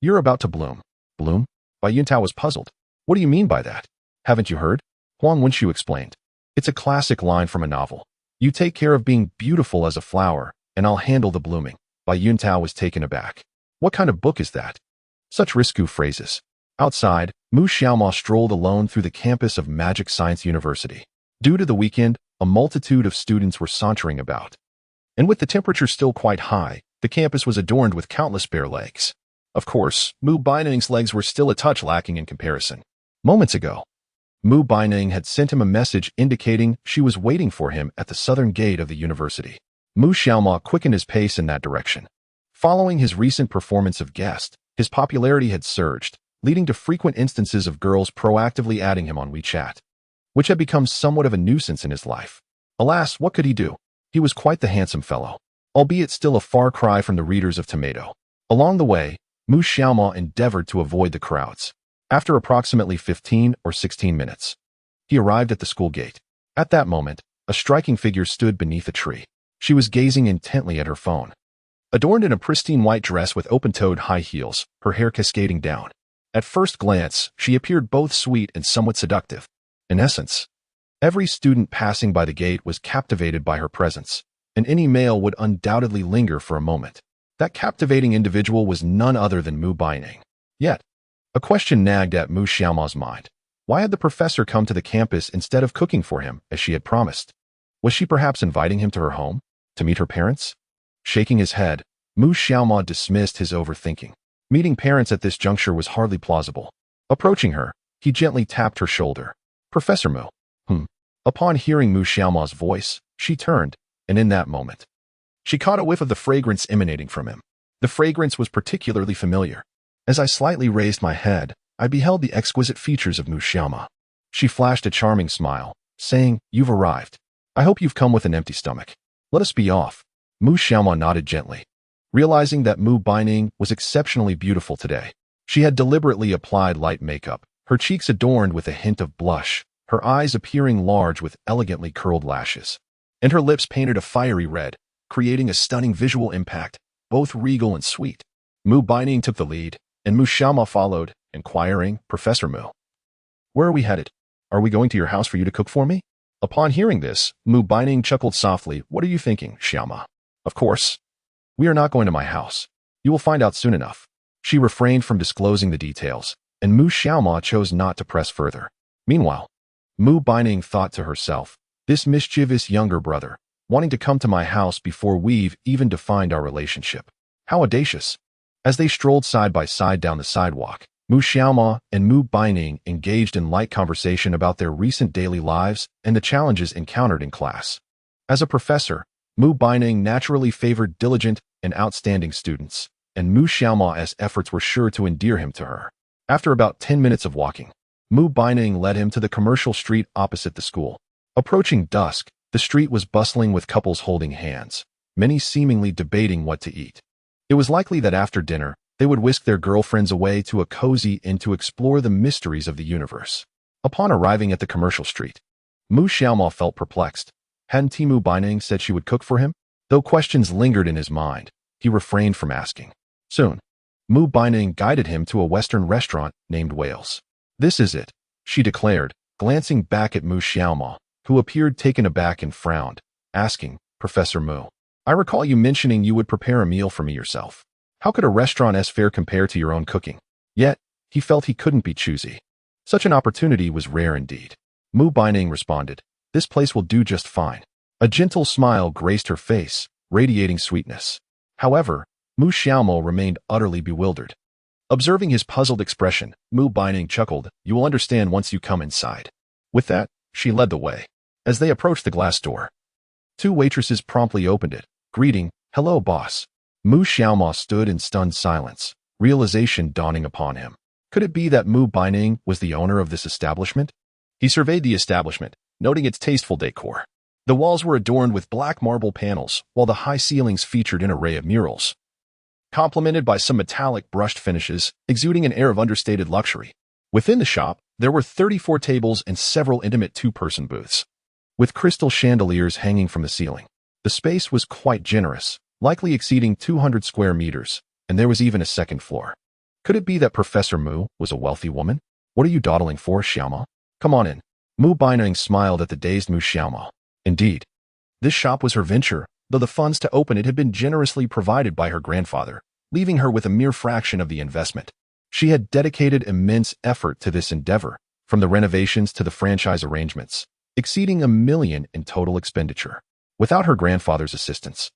You're about to bloom." "Bloom?" Bai Yuntao was puzzled. "What do you mean by that?" "Haven't you heard?" Huang Wenxiu explained. "It's a classic line from a novel. You take care of being beautiful as a flower, and I'll handle the blooming." Bai Yuntao was taken aback. "What kind of book is that? Such risque phrases. Outside, Mu Xiaoma strolled alone through the campus of Magic Science University. Due to the weekend, a multitude of students were sauntering about. And with the temperature still quite high, the campus was adorned with countless bare legs. Of course, Mu Baining's legs were still a touch lacking in comparison. Moments ago, Mu Baining had sent him a message indicating she was waiting for him at the southern gate of the university. Mu Xiaoma quickened his pace in that direction. Following his recent performance of Guest, his popularity had surged, leading to frequent instances of girls proactively adding him on WeChat, which had become somewhat of a nuisance in his life. Alas, what could he do? He was quite the handsome fellow, albeit still a far cry from the readers of Tomato. Along the way, Mu Xiaoma endeavored to avoid the crowds. After approximately 15 or 16 minutes, he arrived at the school gate. At that moment, a striking figure stood beneath a tree. She was gazing intently at her phone. Adorned in a pristine white dress with open-toed high heels, her hair cascading down. At first glance, she appeared both sweet and somewhat seductive. In essence, every student passing by the gate was captivated by her presence, and any male would undoubtedly linger for a moment. That captivating individual was none other than Mu Baining. Yet, a question nagged at Mu Xiaoma's mind. Why had the professor come to the campus instead of cooking for him, as she had promised? Was she perhaps inviting him to her home, to meet her parents? Shaking his head, Mu Xiaoma dismissed his overthinking. Meeting parents at this juncture was hardly plausible. Approaching her, he gently tapped her shoulder. Professor Mu. Upon hearing Mu Xiaoma's voice, she turned, and in that moment, she caught a whiff of the fragrance emanating from him. The fragrance was particularly familiar. As I slightly raised my head, I beheld the exquisite features of Mu Xiaoma. She flashed a charming smile, saying, "You've arrived. I hope you've come with an empty stomach. Let us be off." Mu Xiaoma nodded gently. Realizing that Mu Baining was exceptionally beautiful today, she had deliberately applied light makeup, her cheeks adorned with a hint of blush, her eyes appearing large with elegantly curled lashes, and her lips painted a fiery red, creating a stunning visual impact, both regal and sweet. Mu Baining took the lead, and Mu Xiaoma followed, inquiring, "Professor Mu, where are we headed? Are we going to your house for you to cook for me?" Upon hearing this, Mu Baining chuckled softly. "What are you thinking, Xiaoma? Of course, we are not going to my house. You will find out soon enough." She refrained from disclosing the details, and Mu Xiaoma chose not to press further. Meanwhile, Mu Baining thought to herself, "This mischievous younger brother, wanting to come to my house before we've even defined our relationship. How audacious." As they strolled side by side down the sidewalk, Mu Xiaoma and Mu Baining engaged in light conversation about their recent daily lives and the challenges encountered in class. As a professor, Mu Baining naturally favored diligent and outstanding students, and Mu Xiaoma's efforts were sure to endear him to her. After about 10 minutes of walking, Mu Baining led him to the commercial street opposite the school. Approaching dusk, the street was bustling with couples holding hands, many seemingly debating what to eat. It was likely that after dinner, they would whisk their girlfriends away to a cozy inn to explore the mysteries of the universe. Upon arriving at the commercial street, Mu Xiaoma felt perplexed. Hadn't Mu Baining said she would cook for him? Though questions lingered in his mind, he refrained from asking. Soon, Mu Baining guided him to a Western restaurant named Wales. "This is it," she declared, glancing back at Mu Xiaoma, who appeared taken aback and frowned, asking, "Professor Mu, I recall you mentioning you would prepare a meal for me yourself. How could a restaurant's fare compare to your own cooking?" Yet, he felt he couldn't be choosy. Such an opportunity was rare indeed. Mu Baining responded, "This place will do just fine." A gentle smile graced her face, radiating sweetness. However, Mu Xiaomo remained utterly bewildered. Observing his puzzled expression, Mu Baining chuckled, "You will understand once you come inside." With that, she led the way. As they approached the glass door, two waitresses promptly opened it, greeting, "Hello, boss." Mu Xiaoma stood in stunned silence, realization dawning upon him. Could it be that Mu Baining was the owner of this establishment? He surveyed the establishment, noting its tasteful decor. The walls were adorned with black marble panels, while the high ceilings featured an array of murals, complemented by some metallic brushed finishes, exuding an air of understated luxury. Within the shop, there were 34 tables and several intimate two-person booths, with crystal chandeliers hanging from the ceiling. The space was quite generous, likely exceeding 200 square meters, and there was even a second floor. Could it be that Professor Mu was a wealthy woman? "What are you dawdling for, Xiaoma? Come on in." Mu Baining smiled at the dazed Mu Xiaoma. Indeed, this shop was her venture, though the funds to open it had been generously provided by her grandfather, leaving her with a mere fraction of the investment. She had dedicated immense effort to this endeavor, from the renovations to the franchise arrangements, exceeding $1 million in total expenditure. Without her grandfather's assistance,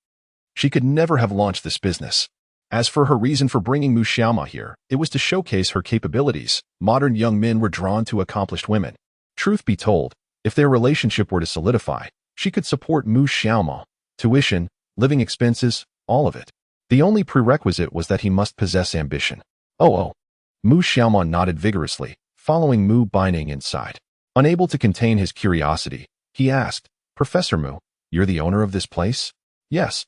she could never have launched this business. As for her reason for bringing Mu Xiaoma here, it was to showcase her capabilities. Modern young men were drawn to accomplished women. Truth be told, if their relationship were to solidify, she could support Mu Xiaoma, tuition, living expenses, all of it. The only prerequisite was that he must possess ambition. Oh. Mu Xiaoma nodded vigorously, following Mu Baining inside. Unable to contain his curiosity, he asked, "Professor Mu, you're the owner of this place?" "Yes."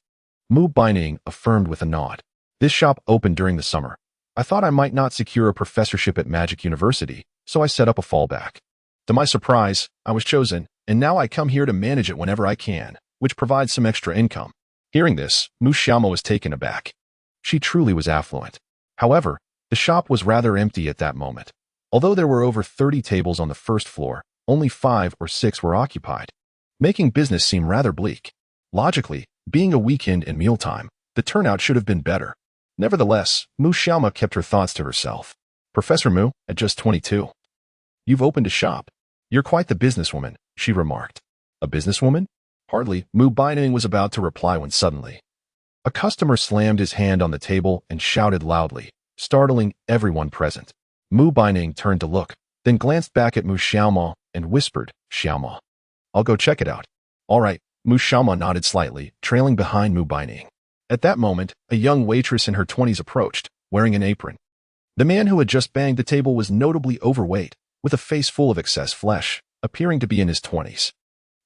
Mu Baining affirmed with a nod. "This shop opened during the summer. I thought I might not secure a professorship at Magic University, so I set up a fallback. To my surprise, I was chosen, and now I come here to manage it whenever I can, which provides some extra income." Hearing this, Mu Xiaoma was taken aback. She truly was affluent. However, the shop was rather empty at that moment. Although there were over 30 tables on the first floor, only 5 or 6 were occupied, making business seem rather bleak. Logically, being a weekend and mealtime, the turnout should have been better. Nevertheless, Mu Xiaoma kept her thoughts to herself. "Professor Mu, at just 22. You've opened a shop. You're quite the businesswoman," she remarked. "A businesswoman?" Hardly. Mu Baining was about to reply when suddenly a customer slammed his hand on the table and shouted loudly, startling everyone present. Mu Baining turned to look, then glanced back at Mu Xiaoma and whispered, "Xiaoma, I'll go check it out." "All right." Mu Xiaoma nodded slightly, trailing behind Mu Baining. At that moment, a young waitress in her 20s approached, wearing an apron. The man who had just banged the table was notably overweight, with a face full of excess flesh, appearing to be in his 20s.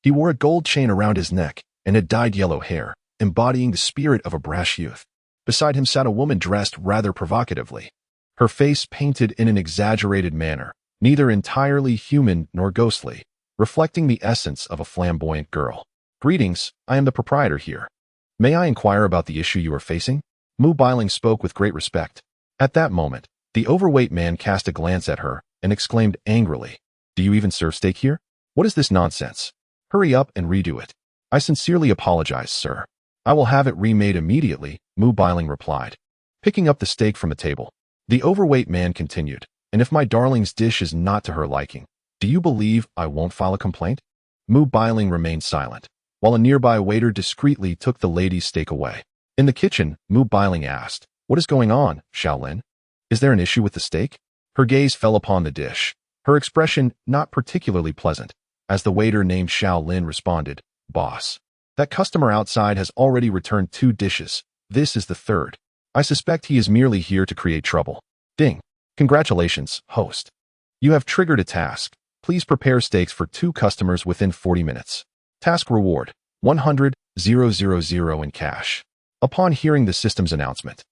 He wore a gold chain around his neck and had dyed yellow hair, embodying the spirit of a brash youth. Beside him sat a woman dressed rather provocatively, her face painted in an exaggerated manner, neither entirely human nor ghostly, reflecting the essence of a flamboyant girl. "Greetings, I am the proprietor here. May I inquire about the issue you are facing?" Mu Bailing spoke with great respect. At that moment, the overweight man cast a glance at her and exclaimed angrily, "Do you even serve steak here? What is this nonsense? Hurry up and redo it." "I sincerely apologize, sir. I will have it remade immediately," Mu Bailing replied, picking up the steak from the table. The overweight man continued, "And if my darling's dish is not to her liking, do you believe I won't file a complaint?" Mu Bailing remained silent, while a nearby waiter discreetly took the lady's steak away. In the kitchen, Mu Bailing asked, "What is going on, Xiaolin? Is there an issue with the steak?" Her gaze fell upon the dish, her expression not particularly pleasant, as the waiter named Xiaolin responded, "Boss, that customer outside has already returned 2 dishes. This is the 3rd. I suspect he is merely here to create trouble." Ding. "Congratulations, host. You have triggered a task. Please prepare steaks for 2 customers within 40 minutes. Task reward, 100,000 in cash." Upon hearing the system's announcement,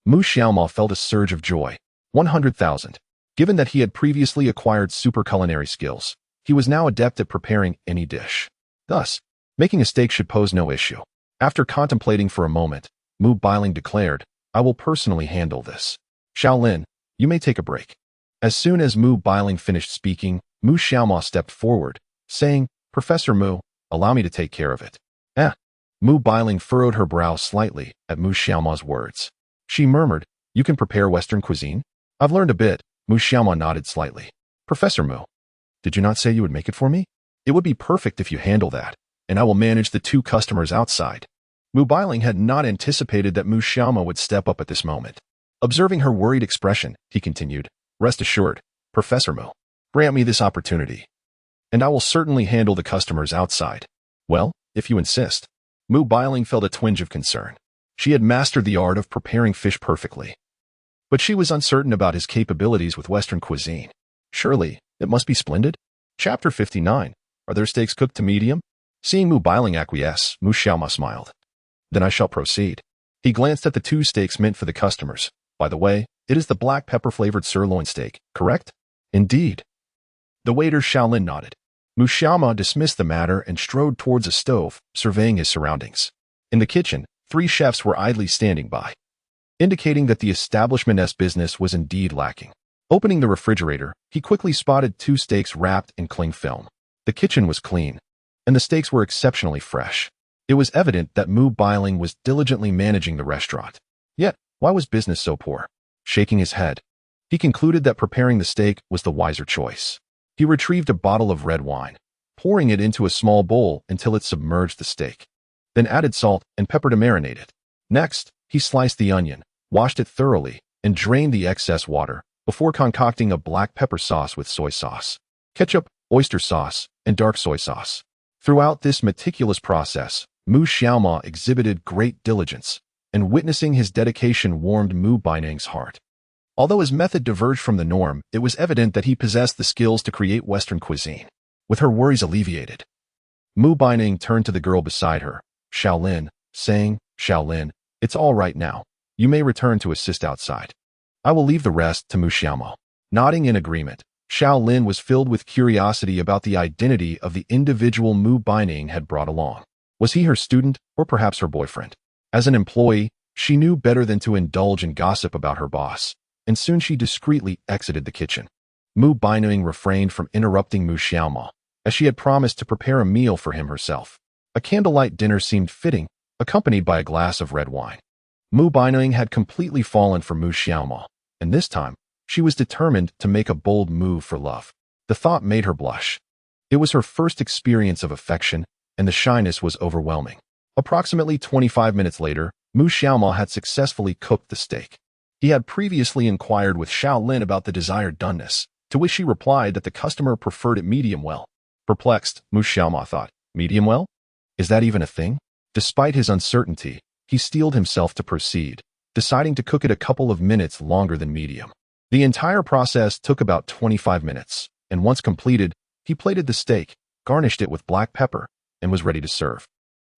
Mu Xiaoma felt a surge of joy. 100,000. Given that he had previously acquired super culinary skills, he was now adept at preparing any dish. Thus, making a steak should pose no issue. After contemplating for a moment, Mu Bailing declared, "I will personally handle this. Xiaolin, you may take a break." As soon as Mu Bailing finished speaking, Mu Xiaoma stepped forward, saying, "Professor Mu, allow me to take care of it." Mu Bailing furrowed her brow slightly at Mu Xiaoma's words. She murmured, "You can prepare Western cuisine?" "I've learned a bit." Mu Xiaoma nodded slightly. "Professor Mu, did you not say you would make it for me? It would be perfect if you handle that, and I will manage the 2 customers outside." Mu Bailing had not anticipated that Mu Xiaoma would step up at this moment. Observing her worried expression, he continued, "Rest assured, Professor Mu, grant me this opportunity, and I will certainly handle the customers outside." "Well, if you insist." Mu Bailing felt a twinge of concern. She had mastered the art of preparing fish perfectly, but she was uncertain about his capabilities with Western cuisine. Surely, it must be splendid. Chapter 59. Are their steaks cooked to medium? Seeing Mu Bailing acquiesce, Mu Xiaoma smiled. "Then I shall proceed." He glanced at the 2 steaks meant for the customers. "By the way, it is the black pepper-flavored sirloin steak, correct?" "Indeed." The waiter Xiaolin nodded. Mu Xiaoma dismissed the matter and strode towards a stove, surveying his surroundings. In the kitchen, 3 chefs were idly standing by, indicating that the establishment's business was indeed lacking. Opening the refrigerator, he quickly spotted 2 steaks wrapped in cling film. The kitchen was clean, and the steaks were exceptionally fresh. It was evident that Mu Bailing was diligently managing the restaurant. Yet, why was business so poor? Shaking his head, He concluded that preparing the steak was the wiser choice. He retrieved a bottle of red wine, pouring it into a small bowl until it submerged the steak, then added salt and pepper to marinate it. Next, he sliced the onion, washed it thoroughly, and drained the excess water before concocting a black pepper sauce with soy sauce, ketchup, oyster sauce, and dark soy sauce. Throughout this meticulous process, Mu Xiaoma exhibited great diligence, and witnessing his dedication warmed Mu Baining's heart. Although his method diverged from the norm, it was evident that he possessed the skills to create Western cuisine. With her worries alleviated, Mu Baining turned to the girl beside her, Xiaolin, saying, "Xiaolin, it's all right now. You may return to assist outside. I will leave the rest to Mu Xiaomo." Nodding in agreement, Xiaolin was filled with curiosity about the identity of the individual Mu Baining had brought along. Was he her student, or perhaps her boyfriend? As an employee, she knew better than to indulge in gossip about her boss, and soon she discreetly exited the kitchen. Mu Baining refrained from interrupting Mu Xiaomo, as she had promised to prepare a meal for him herself. A candlelight dinner seemed fitting, accompanied by a glass of red wine. Mu Baining had completely fallen for Mu Xiaomo, and this time, she was determined to make a bold move for love. The thought made her blush. It was her first experience of affection, and the shyness was overwhelming. Approximately 25 minutes later, Mu Xiaomo had successfully cooked the steak. He had previously inquired with Xiaolin about the desired doneness, to which she replied that the customer preferred it medium well. Perplexed, Mu Xiaomo thought, medium well? Is that even a thing? Despite his uncertainty, he steeled himself to proceed, deciding to cook it a couple of minutes longer than medium. The entire process took about 25 minutes, and once completed, he plated the steak, garnished it with black pepper, and was ready to serve.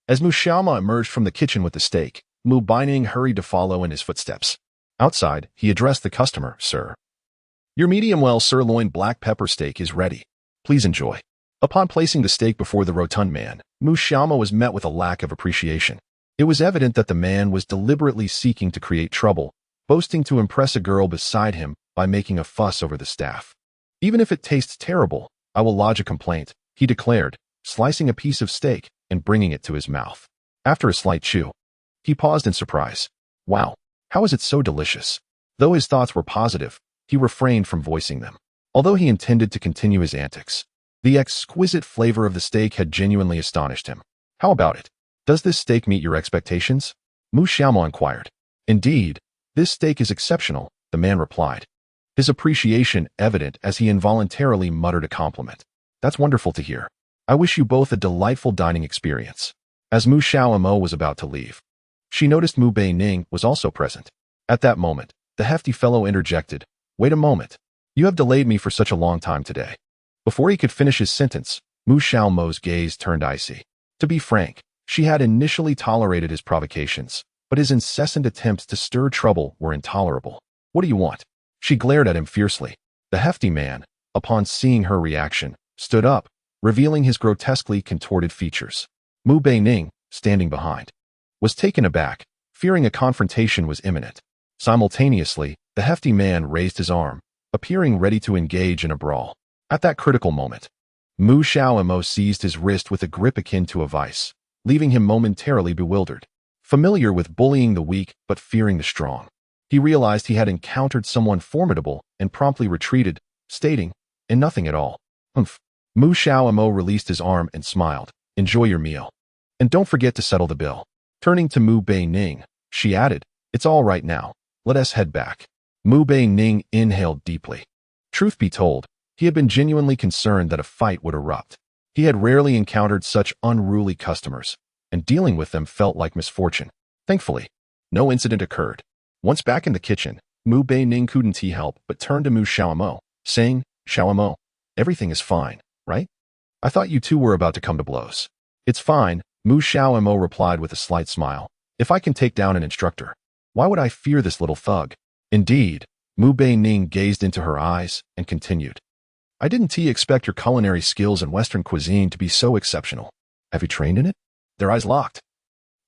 As Mu Xiaomo emerged from the kitchen with the steak, Mu Baining hurried to follow in his footsteps. Outside, he addressed the customer, "Sir, your medium-well sirloin black pepper steak is ready. Please enjoy." Upon placing the steak before the rotund man, Mu Xiaomo was met with a lack of appreciation. It was evident that the man was deliberately seeking to create trouble, boasting to impress a girl beside him by making a fuss over the staff. "Even if it tastes terrible, I will lodge a complaint," he declared, slicing a piece of steak and bringing it to his mouth. After a slight chew, he paused in surprise. "Wow, how is it so delicious?" Though his thoughts were positive, he refrained from voicing them. Although he intended to continue his antics, the exquisite flavor of the steak had genuinely astonished him. "How about it? Does this steak meet your expectations?" Mu Xiaomo inquired. "Indeed, this steak is exceptional," the man replied, his appreciation evident as he involuntarily muttered a compliment. "That's wonderful to hear. I wish you both a delightful dining experience." As Mu Xiaomo was about to leave, she noticed Mu Baining was also present. At that moment, the hefty fellow interjected, "Wait a moment. You have delayed me for such a long time today." Before he could finish his sentence, Mu Xiaomo's gaze turned icy. To be frank, she had initially tolerated his provocations, but his incessant attempts to stir trouble were intolerable. "What do you want?" She glared at him fiercely. The hefty man, upon seeing her reaction, stood up, revealing his grotesquely contorted features. Mu Baining, standing behind, was taken aback, fearing a confrontation was imminent. Simultaneously, the hefty man raised his arm, appearing ready to engage in a brawl. At that critical moment, Mu Xiaomo seized his wrist with a grip akin to a vice, leaving him momentarily bewildered. Familiar with bullying the weak but fearing the strong, he realized he had encountered someone formidable and promptly retreated, stating, "In nothing at all." "Humph." Mu Xiaomo released his arm and smiled. "Enjoy your meal. And don't forget to settle the bill." Turning to Mu Baining, she added, "It's all right now. Let us head back." Mu Baining inhaled deeply. Truth be told, he had been genuinely concerned that a fight would erupt. He had rarely encountered such unruly customers, and dealing with them felt like misfortune. Thankfully, no incident occurred. Once back in the kitchen, Mu Baining couldn't help but turn to Mu Xiaomo, saying, "Xiaomo, everything is fine, right? I thought you two were about to come to blows." "It's fine," Mu Xiaomo replied with a slight smile. "If I can take down an instructor, why would I fear this little thug?" Indeed, Mu Baining gazed into her eyes and continued, "I didn't expect your culinary skills in Western cuisine to be so exceptional. Have you trained in it?" Their eyes locked,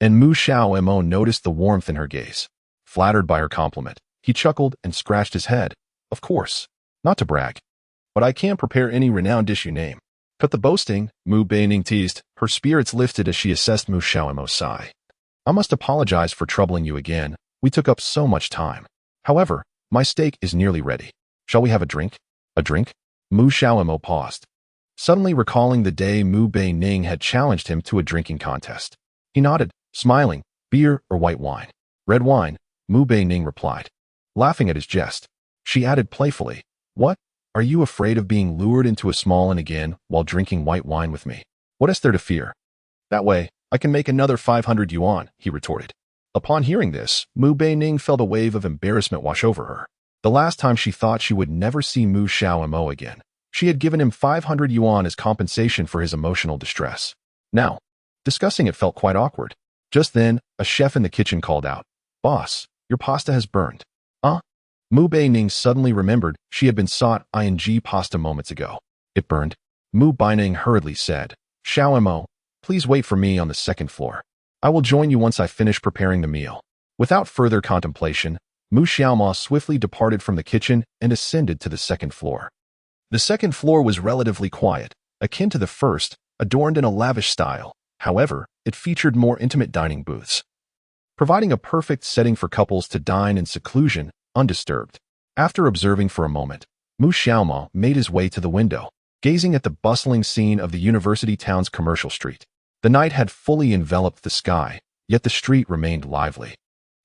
and Mu Xiaomo noticed the warmth in her gaze. Flattered by her compliment, he chuckled and scratched his head. "Of course, not to brag, but I can't prepare any renowned dish you name." "Cut the boasting," Mu Baining teased, her spirits lifted as she assessed Mu Xiaomo's sigh. "I must apologize for troubling you again. We took up so much time. However, My steak is nearly ready. Shall we have a drink? A drink? Mu Xiaomo paused, suddenly recalling the day Mu Beining had challenged him to a drinking contest. He nodded, smiling. Beer or white wine? Red wine, Mu Beining replied, laughing at his jest. She added playfully, What? Are you afraid of being lured into a small inn again while drinking white wine with me? What is there to fear? That way, I can make another 500 yuan, he retorted. Upon hearing this, Mu Beining felt a wave of embarrassment wash over her. The last time she thought she would never see Mu Xiaomo again, she had given him 500 yuan as compensation for his emotional distress. Now, discussing it felt quite awkward. Just then, a chef in the kitchen called out, Boss, your pasta has burned. Mu Beining suddenly remembered she had been sought ing pasta moments ago. It burned. Mu Beining hurriedly said, Xiaomo, please wait for me on the second floor. I will join you once I finish preparing the meal. Without further contemplation, Mu Xiaomo swiftly departed from the kitchen and ascended to the second floor. The second floor was relatively quiet, akin to the first, adorned in a lavish style. However, it featured more intimate dining booths, providing a perfect setting for couples to dine in seclusion, undisturbed. After observing for a moment, Mu Xiaomo made his way to the window, gazing at the bustling scene of the university town's commercial street. The night had fully enveloped the sky, yet the street remained lively,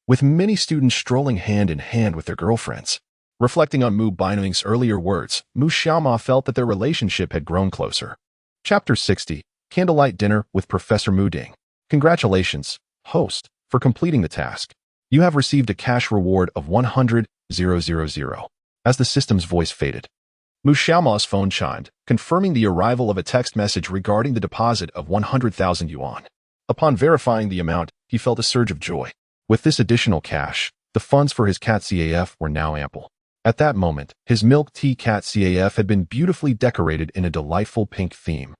with many students strolling hand in hand with their girlfriends. Reflecting on Mu Beining's earlier words, Mu Xiaomo felt that their relationship had grown closer. Chapter 60, Candlelight Dinner with Professor Mu Ding. Congratulations, host, for completing the task. You have received a cash reward of 100,000. As the system's voice faded, Mu Xiaomo's phone chimed, confirming the arrival of a text message regarding the deposit of 100,000 yuan. Upon verifying the amount, he felt a surge of joy. With this additional cash, the funds for his cat CAF were now ample. At that moment, his milk tea cat CAF had been beautifully decorated in a delightful pink theme,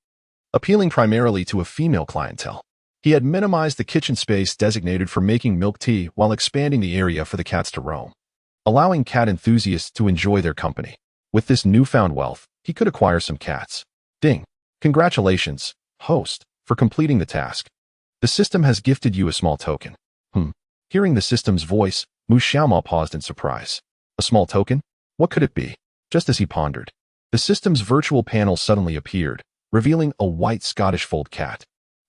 appealing primarily to a female clientele. He had minimized the kitchen space designated for making milk tea while expanding the area for the cats to roam, allowing cat enthusiasts to enjoy their company. With this newfound wealth, he could acquire some cats. Ding. Congratulations, host, for completing the task. The system has gifted you a small token. Hearing the system's voice, Mu Xiaomo paused in surprise. A small token? What could it be? Just as he pondered, the system's virtual panel suddenly appeared, revealing a white Scottish fold cat.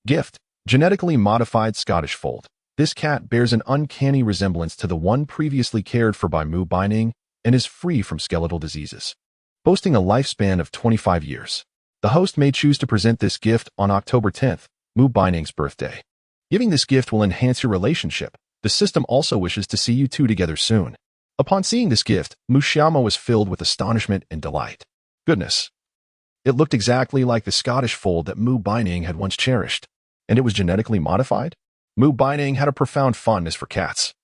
Gift. Genetically modified Scottish fold. This cat bears an uncanny resemblance to the one previously cared for by Mu Beining and is free from skeletal diseases, boasting a lifespan of 25 years. The host may choose to present this gift on October 10th, Mu Beining's birthday. Giving this gift will enhance your relationship. The system also wishes to see you two together soon. Upon seeing this gift, Mu Xiaomo was filled with astonishment and delight. Goodness! It looked exactly like the Scottish fold that Mu Beining had once cherished. And it was genetically modified? Mu Beining had a profound fondness for cats.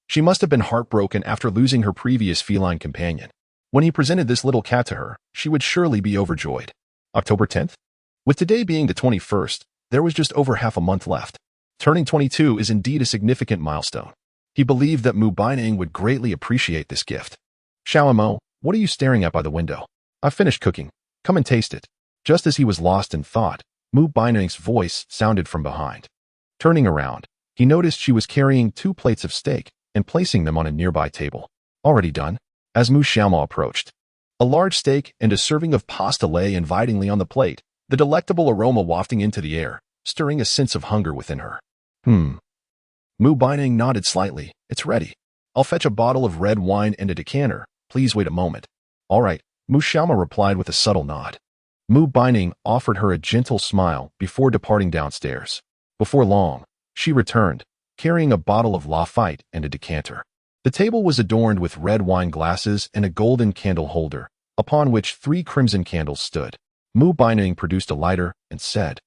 She must have been heartbroken after losing her previous feline companion. When he presented this little cat to her, she would surely be overjoyed. October 10th? With today being the 21st, there was just over half a month left. Turning 22 is indeed a significant milestone. He believed that Mu Beining would greatly appreciate this gift. Xiaomo, what are you staring at by the window? I've finished cooking. Come and taste it. Just as he was lost in thought, Mu Beining's voice sounded from behind. Turning around, he noticed she was carrying 2 plates of steak and placing them on a nearby table. Already done? As Mu Xiaomo approached, a large steak and a serving of pasta lay invitingly on the plate, the delectable aroma wafting into the air, stirring a sense of hunger within her. Mu Beining nodded slightly. It's ready. I'll fetch a bottle of red wine and a decanter. Please wait a moment. All right, Mu Xiaomo replied with a subtle nod. Mu Beining offered her a gentle smile before departing downstairs. Before long, she returned, carrying a bottle of Lafite and a decanter. The table was adorned with red wine glasses and a golden candle holder, upon which 3 crimson candles stood. Mu Beining produced a lighter and said,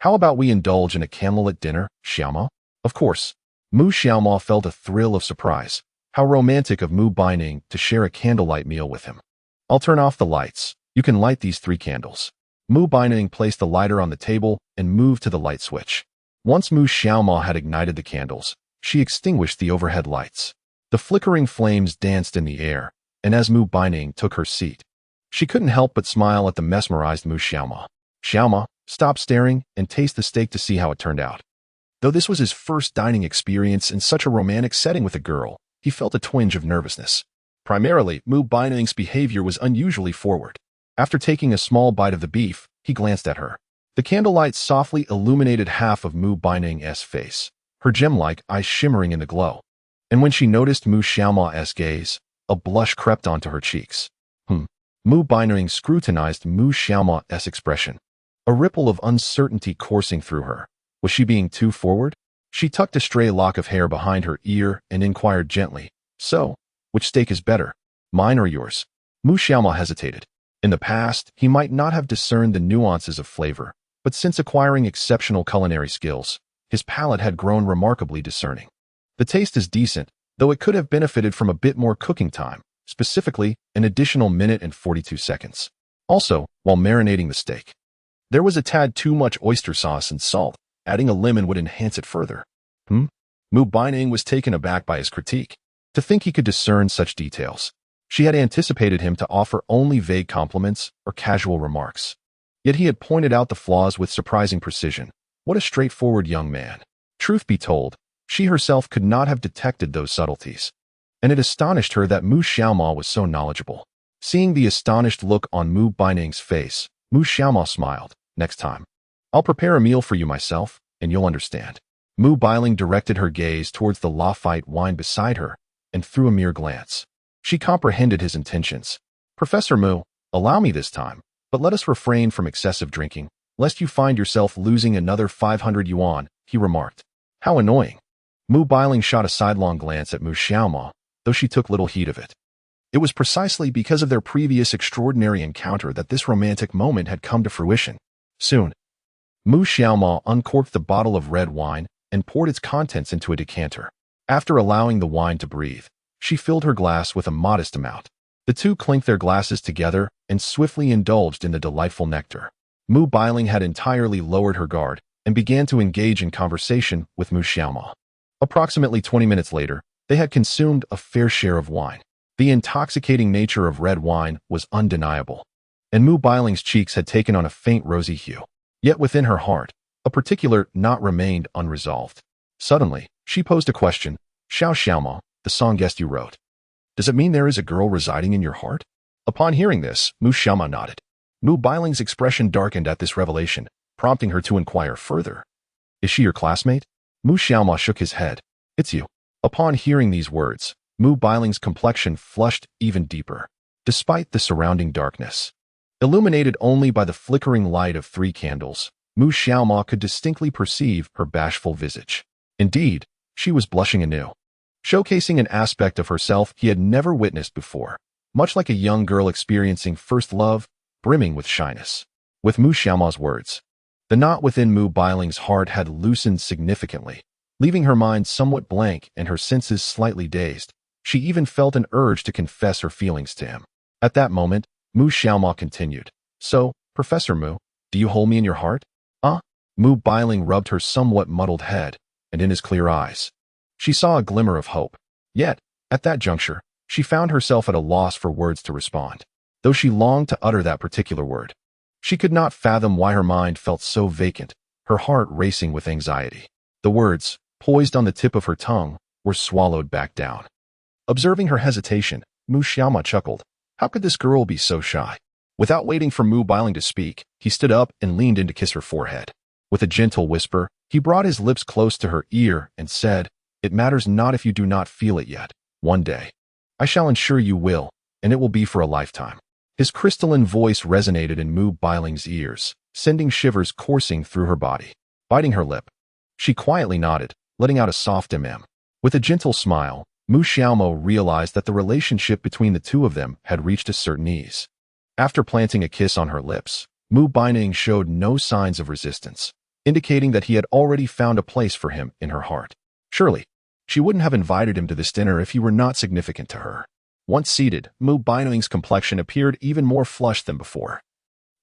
How about we indulge in a candlelit dinner, Xiaomo? Of course. Mu Xiaomo felt a thrill of surprise. How romantic of Mu Beining to share a candlelight meal with him. I'll turn off the lights. You can light these 3 candles. Mu Beining placed the lighter on the table and moved to the light switch. Once Mu Xiaomo had ignited the candles, she extinguished the overhead lights. The flickering flames danced in the air, and as Mu Beining took her seat, she couldn't help but smile at the mesmerized Mu Xiaomo. Xiaomo, stop staring and taste the steak to see how it turned out. Though this was his first dining experience in such a romantic setting with a girl, he felt a twinge of nervousness. Primarily, Mu Baining's behavior was unusually forward. After taking a small bite of the beef, he glanced at her. The candlelight softly illuminated half of Mu Baining's face, her gem-like eyes shimmering in the glow. And when she noticed Mu Xiaoma's gaze, a blush crept onto her cheeks. Mu Baining scrutinized Mu Xiaoma's expression. A ripple of uncertainty coursing through her. Was she being too forward? She tucked a stray lock of hair behind her ear and inquired gently, "So, which steak is better, mine or yours?" Mu Xiaoma hesitated. In the past, he might not have discerned the nuances of flavor, but since acquiring exceptional culinary skills, his palate had grown remarkably discerning. The taste is decent, though it could have benefited from a bit more cooking time, specifically an additional minute and 42 seconds. Also, while marinating the steak, there was a tad too much oyster sauce and salt. Adding a lemon would enhance it further. Mu Baining was taken aback by his critique. To think he could discern such details. She had anticipated him to offer only vague compliments or casual remarks. Yet he had pointed out the flaws with surprising precision. What a straightforward young man. Truth be told, she herself could not have detected those subtleties. And it astonished her that Mu Xiaoma was so knowledgeable. Seeing the astonished look on Mu Baining's face, Mu Xiaoma smiled. "Next time, I'll prepare a meal for you myself, and you'll understand." Mu Bailing directed her gaze towards the Lafite wine beside her, and threw a mere glance. She comprehended his intentions. "Professor Mu, allow me this time, but let us refrain from excessive drinking, lest you find yourself losing another 500 yuan, he remarked. How annoying. Mu Bailing shot a sidelong glance at Mu Xiaoma, though she took little heed of it. It was precisely because of their previous extraordinary encounter that this romantic moment had come to fruition. Soon, Mu Xiaoma uncorked the bottle of red wine and poured its contents into a decanter. After allowing the wine to breathe, she filled her glass with a modest amount. The two clinked their glasses together and swiftly indulged in the delightful nectar. Mu Bailing had entirely lowered her guard and began to engage in conversation with Mu Xiaoma. Approximately 20 minutes later, they had consumed a fair share of wine. The intoxicating nature of red wine was undeniable, and Mu Bailing's cheeks had taken on a faint rosy hue. Yet within her heart, a particular knot remained unresolved. Suddenly, she posed a question. "Xiao Xiaoma, the song guest you wrote. Does it mean there is a girl residing in your heart?" Upon hearing this, Mu Xiaoma nodded. Mu Bailing's expression darkened at this revelation, prompting her to inquire further. "Is she your classmate?" Mu Xiaoma shook his head. "It's you." Upon hearing these words, Mu Bailing's complexion flushed even deeper, despite the surrounding darkness. Illuminated only by the flickering light of 3 candles, Mu Xiaoma could distinctly perceive her bashful visage. Indeed, she was blushing anew, showcasing an aspect of herself he had never witnessed before, much like a young girl experiencing first love, brimming with shyness. With Mu Xiaoma's words, the knot within Mu Bailing's heart had loosened significantly, leaving her mind somewhat blank and her senses slightly dazed. She even felt an urge to confess her feelings to him. At that moment, Mu Xiaoma continued. "So, Professor Mu, do you hold me in your heart?" Mu Bailing rubbed her somewhat muddled head, and in his clear eyes, she saw a glimmer of hope. Yet, at that juncture, she found herself at a loss for words to respond, though she longed to utter that particular word. She could not fathom why her mind felt so vacant, her heart racing with anxiety. The words, poised on the tip of her tongue, were swallowed back down. Observing her hesitation, Mu Xiaoma chuckled. How could this girl be so shy? Without waiting for Mu Bailing to speak, he stood up and leaned in to kiss her forehead. With a gentle whisper, he brought his lips close to her ear and said, "It matters not if you do not feel it yet. One day, I shall ensure you will, and it will be for a lifetime." His crystalline voice resonated in Mu Bailing's ears, sending shivers coursing through her body. Biting her lip, she quietly nodded, letting out a soft With a gentle smile, Mu Xiaomo realized that the relationship between the two of them had reached a certain ease. After planting a kiss on her lips, Mu Baining showed no signs of resistance, indicating that he had already found a place for him in her heart. Surely, she wouldn't have invited him to this dinner if he were not significant to her. Once seated, Mu Baining's complexion appeared even more flushed than before,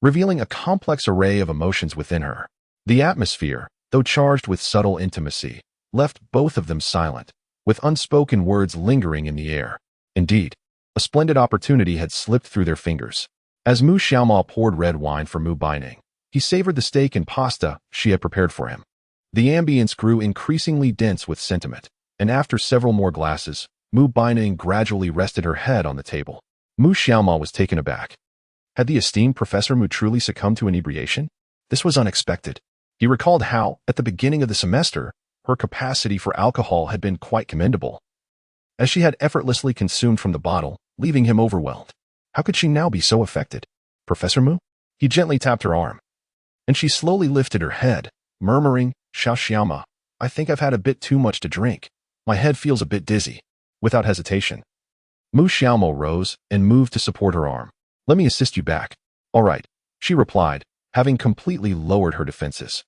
revealing a complex array of emotions within her. The atmosphere, though charged with subtle intimacy, left both of them silent, with unspoken words lingering in the air. Indeed, a splendid opportunity had slipped through their fingers. As Mu Xiaoma poured red wine for Mu Baining, he savored the steak and pasta she had prepared for him. The ambience grew increasingly dense with sentiment, and after several more glasses, Mu Baining gradually rested her head on the table. Mu Xiaoma was taken aback. Had the esteemed Professor Mu truly succumbed to inebriation? This was unexpected. He recalled how, at the beginning of the semester, her capacity for alcohol had been quite commendable, as she had effortlessly consumed from the bottle, leaving him overwhelmed. How could she now be so affected? Professor Mu? He gently tapped her arm, and she slowly lifted her head, murmuring, Xiaoma, I think I've had a bit too much to drink. My head feels a bit dizzy. Without hesitation, Mu Xiaoma rose and moved to support her arm. Let me assist you back. All right, she replied, having completely lowered her defenses.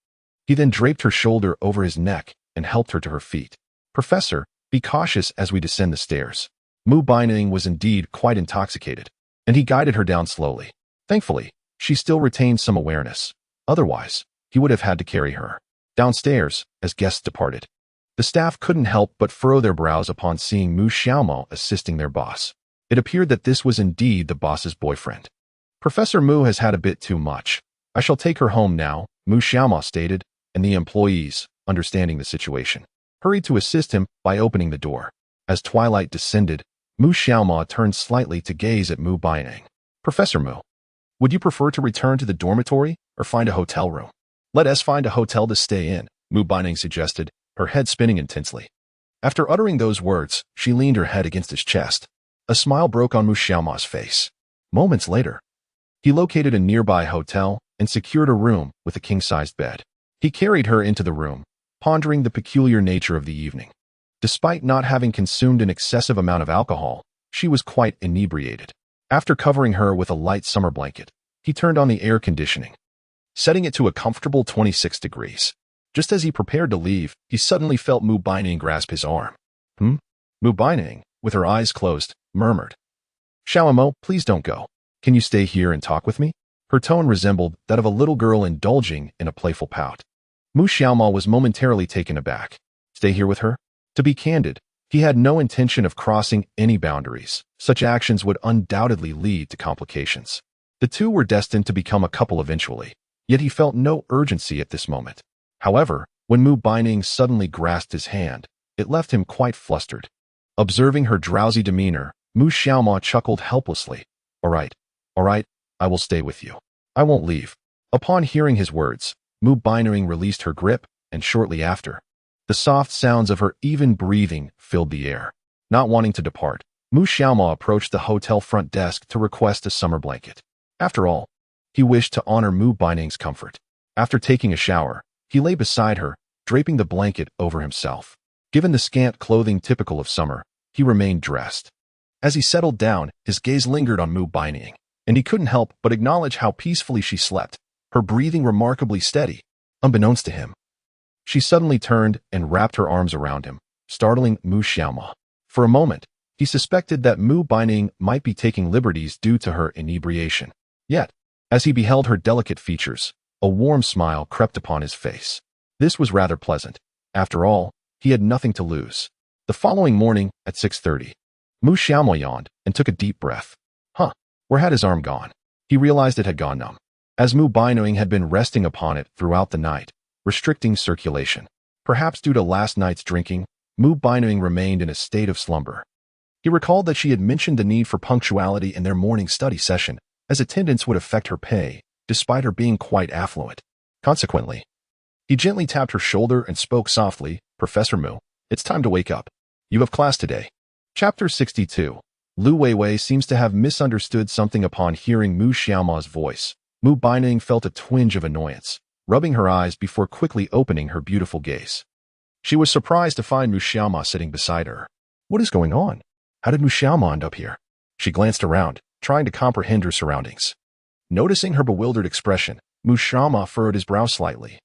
He then draped her shoulder over his neck and helped her to her feet. Professor, be cautious as we descend the stairs. Mu Baining was indeed quite intoxicated, and he guided her down slowly. Thankfully, she still retained some awareness. Otherwise, he would have had to carry her downstairs as guests departed. The staff couldn't help but furrow their brows upon seeing Mu Xiaoma assisting their boss. It appeared that this was indeed the boss's boyfriend. Professor Mu has had a bit too much. I shall take her home now, Mu Xiaoma stated, and the employees, understanding the situation, hurried to assist him by opening the door. As twilight descended, Mu Xiaoma turned slightly to gaze at Mu Baining. Professor Mu, would you prefer to return to the dormitory or find a hotel room? Let us find a hotel to stay in, Mu Baining suggested, her head spinning intensely. After uttering those words, she leaned her head against his chest. A smile broke on Mu Xiaoma's face. Moments later, he located a nearby hotel and secured a room with a king-sized bed. He carried her into the room, pondering the peculiar nature of the evening. Despite not having consumed an excessive amount of alcohol, she was quite inebriated. After covering her with a light summer blanket, he turned on the air conditioning, setting it to a comfortable 26 degrees. Just as he prepared to leave, he suddenly felt Mu Baining grasp his arm. Mu Baining, with her eyes closed, murmured, Xiaomo, please don't go. Can you stay here and talk with me? Her tone resembled that of a little girl indulging in a playful pout. Mu Xiaoma was momentarily taken aback. Stay here with her? To be candid, he had no intention of crossing any boundaries. Such actions would undoubtedly lead to complications. The two were destined to become a couple eventually, yet he felt no urgency at this moment. However, when Mu Baining suddenly grasped his hand, it left him quite flustered. Observing her drowsy demeanor, Mu Xiaoma chuckled helplessly. All right, I will stay with you. I won't leave. Upon hearing his words, Mu Baining released her grip, and shortly after, the soft sounds of her even breathing filled the air. Not wanting to depart, Mu Xiaoma approached the hotel front desk to request a summer blanket. After all, he wished to honor Mu Baining's comfort. After taking a shower, he lay beside her, draping the blanket over himself. Given the scant clothing typical of summer, he remained dressed. As he settled down, his gaze lingered on Mu Baining, and he couldn't help but acknowledge how peacefully she slept, her breathing remarkably steady. Unbeknownst to him, she suddenly turned and wrapped her arms around him, startling Mu Xiaoma. For a moment, he suspected that Mu Baining might be taking liberties due to her inebriation. Yet, as he beheld her delicate features, a warm smile crept upon his face. This was rather pleasant. After all, he had nothing to lose. The following morning, at 6:30, Mu Xiaoma yawned and took a deep breath. Where had his arm gone? He realized it had gone numb, as Mu Baining had been resting upon it throughout the night, restricting circulation. Perhaps due to last night's drinking, Mu Baining remained in a state of slumber. He recalled that she had mentioned the need for punctuality in their morning study session, as attendance would affect her pay, despite her being quite affluent. Consequently, he gently tapped her shoulder and spoke softly, Professor Mu, it's time to wake up. You have class today. Chapter 62. Lu Weiwei seems to have misunderstood something upon hearing Mu Xiaoma's voice. Mu Baining felt a twinge of annoyance, rubbing her eyes before quickly opening her beautiful gaze. She was surprised to find Mu Xiaoma sitting beside her. What is going on? How did Mu Xiaoma end up here? She glanced around, trying to comprehend her surroundings. Noticing her bewildered expression, Mu Xiaoma furrowed his brow slightly.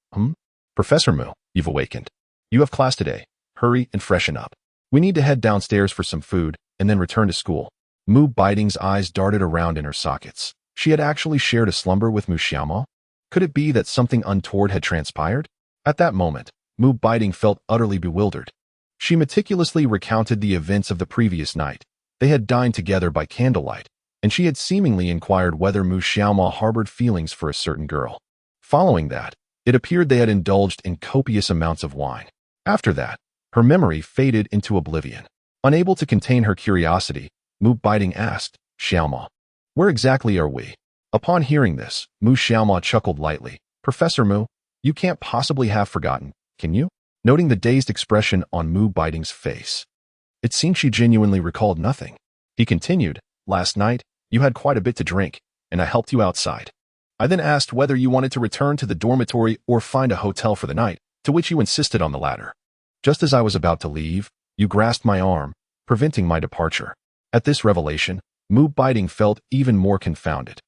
Professor Mu, you've awakened. You have class today. Hurry and freshen up. We need to head downstairs for some food and then return to school. Mu Baining's eyes darted around in her sockets. She had actually shared a slumber with Mu Xiaoma? Could it be that something untoward had transpired? At that moment, Mu Baining felt utterly bewildered. She meticulously recounted the events of the previous night. They had dined together by candlelight, and she had seemingly inquired whether Mu Xiaoma harbored feelings for a certain girl. Following that, it appeared they had indulged in copious amounts of wine. After that, her memory faded into oblivion. Unable to contain her curiosity, Mu Baiting asked, Xiaoma, where exactly are we? Upon hearing this, Mu Xiaoma chuckled lightly. Professor Mu, you can't possibly have forgotten, can you? Noting the dazed expression on Mu Baiting's face. It seemed she genuinely recalled nothing. He continued, last night, you had quite a bit to drink, and I helped you outside. I then asked whether you wanted to return to the dormitory or find a hotel for the night, to which you insisted on the latter. Just as I was about to leave, you grasped my arm, preventing my departure. At this revelation, Mu Baiting felt even more confounded.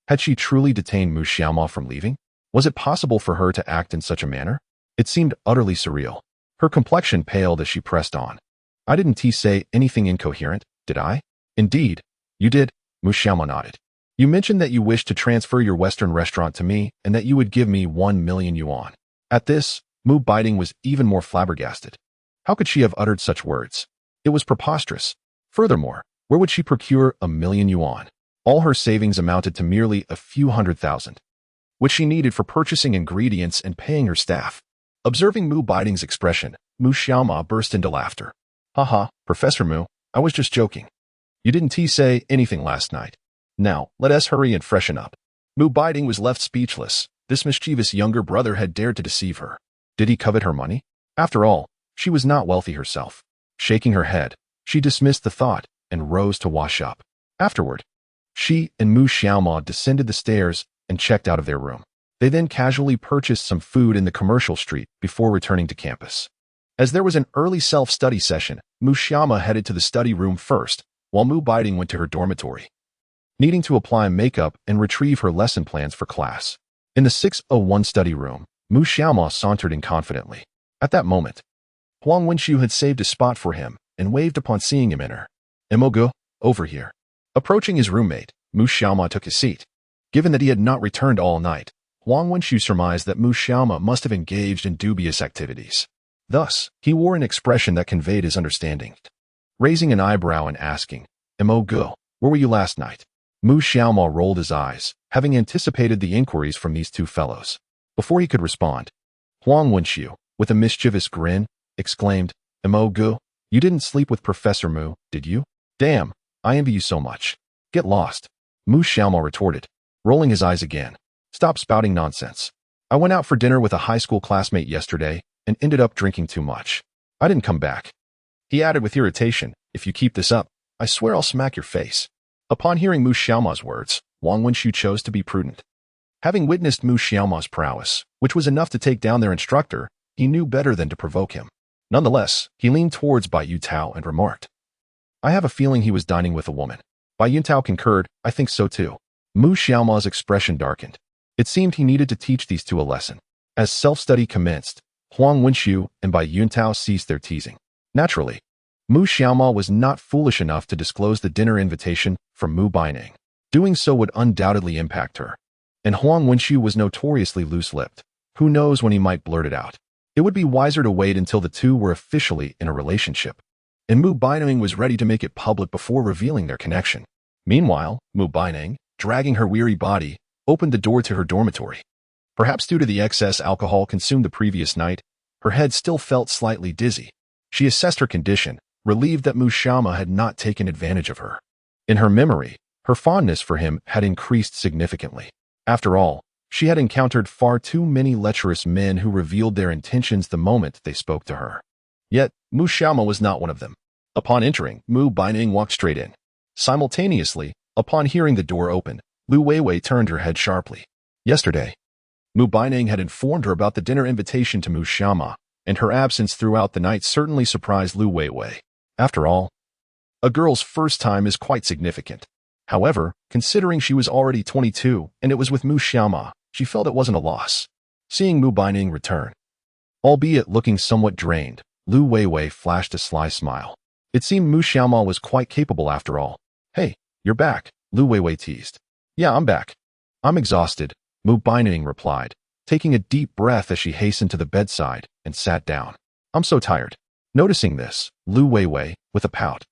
Had she truly detained Mu Xiaoma from leaving? Was it possible for her to act in such a manner? It seemed utterly surreal. Her complexion paled as she pressed on. I didn't say anything incoherent, did I? Indeed, you did, Mu Xiaoma nodded. You mentioned that you wished to transfer your Western restaurant to me and that you would give me 1 million yuan. At this, Mu Baiting was even more flabbergasted. How could she have uttered such words? It was preposterous. Furthermore, where would she procure 1 million yuan? All her savings amounted to merely a few 100,000, which she needed for purchasing ingredients and paying her staff. Observing Mu Baiting's expression, Mu Xiaoma burst into laughter. Haha, Professor Mu, I was just joking. You didn't say anything last night. Now, let us hurry and freshen up. Mu Baiting was left speechless. This mischievous younger brother had dared to deceive her. Did he covet her money? After all, she was not wealthy herself. Shaking her head, she dismissed the thought and rose to wash up. Afterward, she and Mu Xiaoma descended the stairs and checked out of their room. They then casually purchased some food in the commercial street before returning to campus. As there was an early self-study session, Mu Xiaoma headed to the study room first, while Mu Baiting went to her dormitory, needing to apply makeup and retrieve her lesson plans for class. In the 601 study room, Mu Xiaoma sauntered in confidently. At that moment, Huang Wenxiu had saved a spot for him and waved upon seeing him enter. Emogu, over here. Approaching his roommate, Mu Xiaoma took his seat. Given that he had not returned all night, Huang Wenxiu surmised that Mu Xiaoma must have engaged in dubious activities. Thus, he wore an expression that conveyed his understanding. Raising an eyebrow and asking, Emogu, where were you last night? Mu Xiaoma rolled his eyes, having anticipated the inquiries from these two fellows. Before he could respond, Huang Wenxiu, with a mischievous grin, exclaimed, Emogu, you didn't sleep with Professor Mu, did you? Damn, I envy you so much. Get lost. Mu Xiaoma retorted, rolling his eyes again. Stop spouting nonsense. I went out for dinner with a high school classmate yesterday and ended up drinking too much. I didn't come back. He added with irritation, if you keep this up, I swear I'll smack your face. Upon hearing Mu Xiaoma's words, Huang Wenxiu chose to be prudent. Having witnessed Mu Xiaoma's prowess, which was enough to take down their instructor, he knew better than to provoke him. Nonetheless, he leaned towards Bai Yutao and remarked, I have a feeling he was dining with a woman. Bai Yutao concurred, I think so too. Mu Xiaoma's expression darkened. It seemed he needed to teach these two a lesson. As self-study commenced, Huang Wenxiu and Bai Yutao ceased their teasing. Naturally, Mu Xiaoma was not foolish enough to disclose the dinner invitation from Mu Baining. Doing so would undoubtedly impact her. And Huang Wenxiu was notoriously loose-lipped. Who knows when he might blurt it out? It would be wiser to wait until the two were officially in a relationship. And Mu Baining was ready to make it public before revealing their connection. Meanwhile, Mu Baining, dragging her weary body, opened the door to her dormitory. Perhaps due to the excess alcohol consumed the previous night, her head still felt slightly dizzy. She assessed her condition, relieved that Mu Xiaoma had not taken advantage of her. In her memory, her fondness for him had increased significantly. After all, she had encountered far too many lecherous men who revealed their intentions the moment they spoke to her. Yet, Mu Xiaoma was not one of them. Upon entering, Mu Baining walked straight in. Simultaneously, upon hearing the door open, Lu Weiwei turned her head sharply. Yesterday, Mu Baining had informed her about the dinner invitation to Mu Xiaoma, and her absence throughout the night certainly surprised Lu Weiwei. After all, a girl's first time is quite significant. However, considering she was already 22 and it was with Mu Xiaoma, she felt it wasn't a loss. Seeing Mu Baining return, albeit looking somewhat drained, Lu Weiwei flashed a sly smile. It seemed Mu Xiaoma was quite capable after all. Hey, you're back, Lu Weiwei teased. Yeah, I'm back. I'm exhausted, Mu Baining replied, taking a deep breath as she hastened to the bedside and sat down. I'm so tired. Noticing this, Lu Weiwei, with a pout,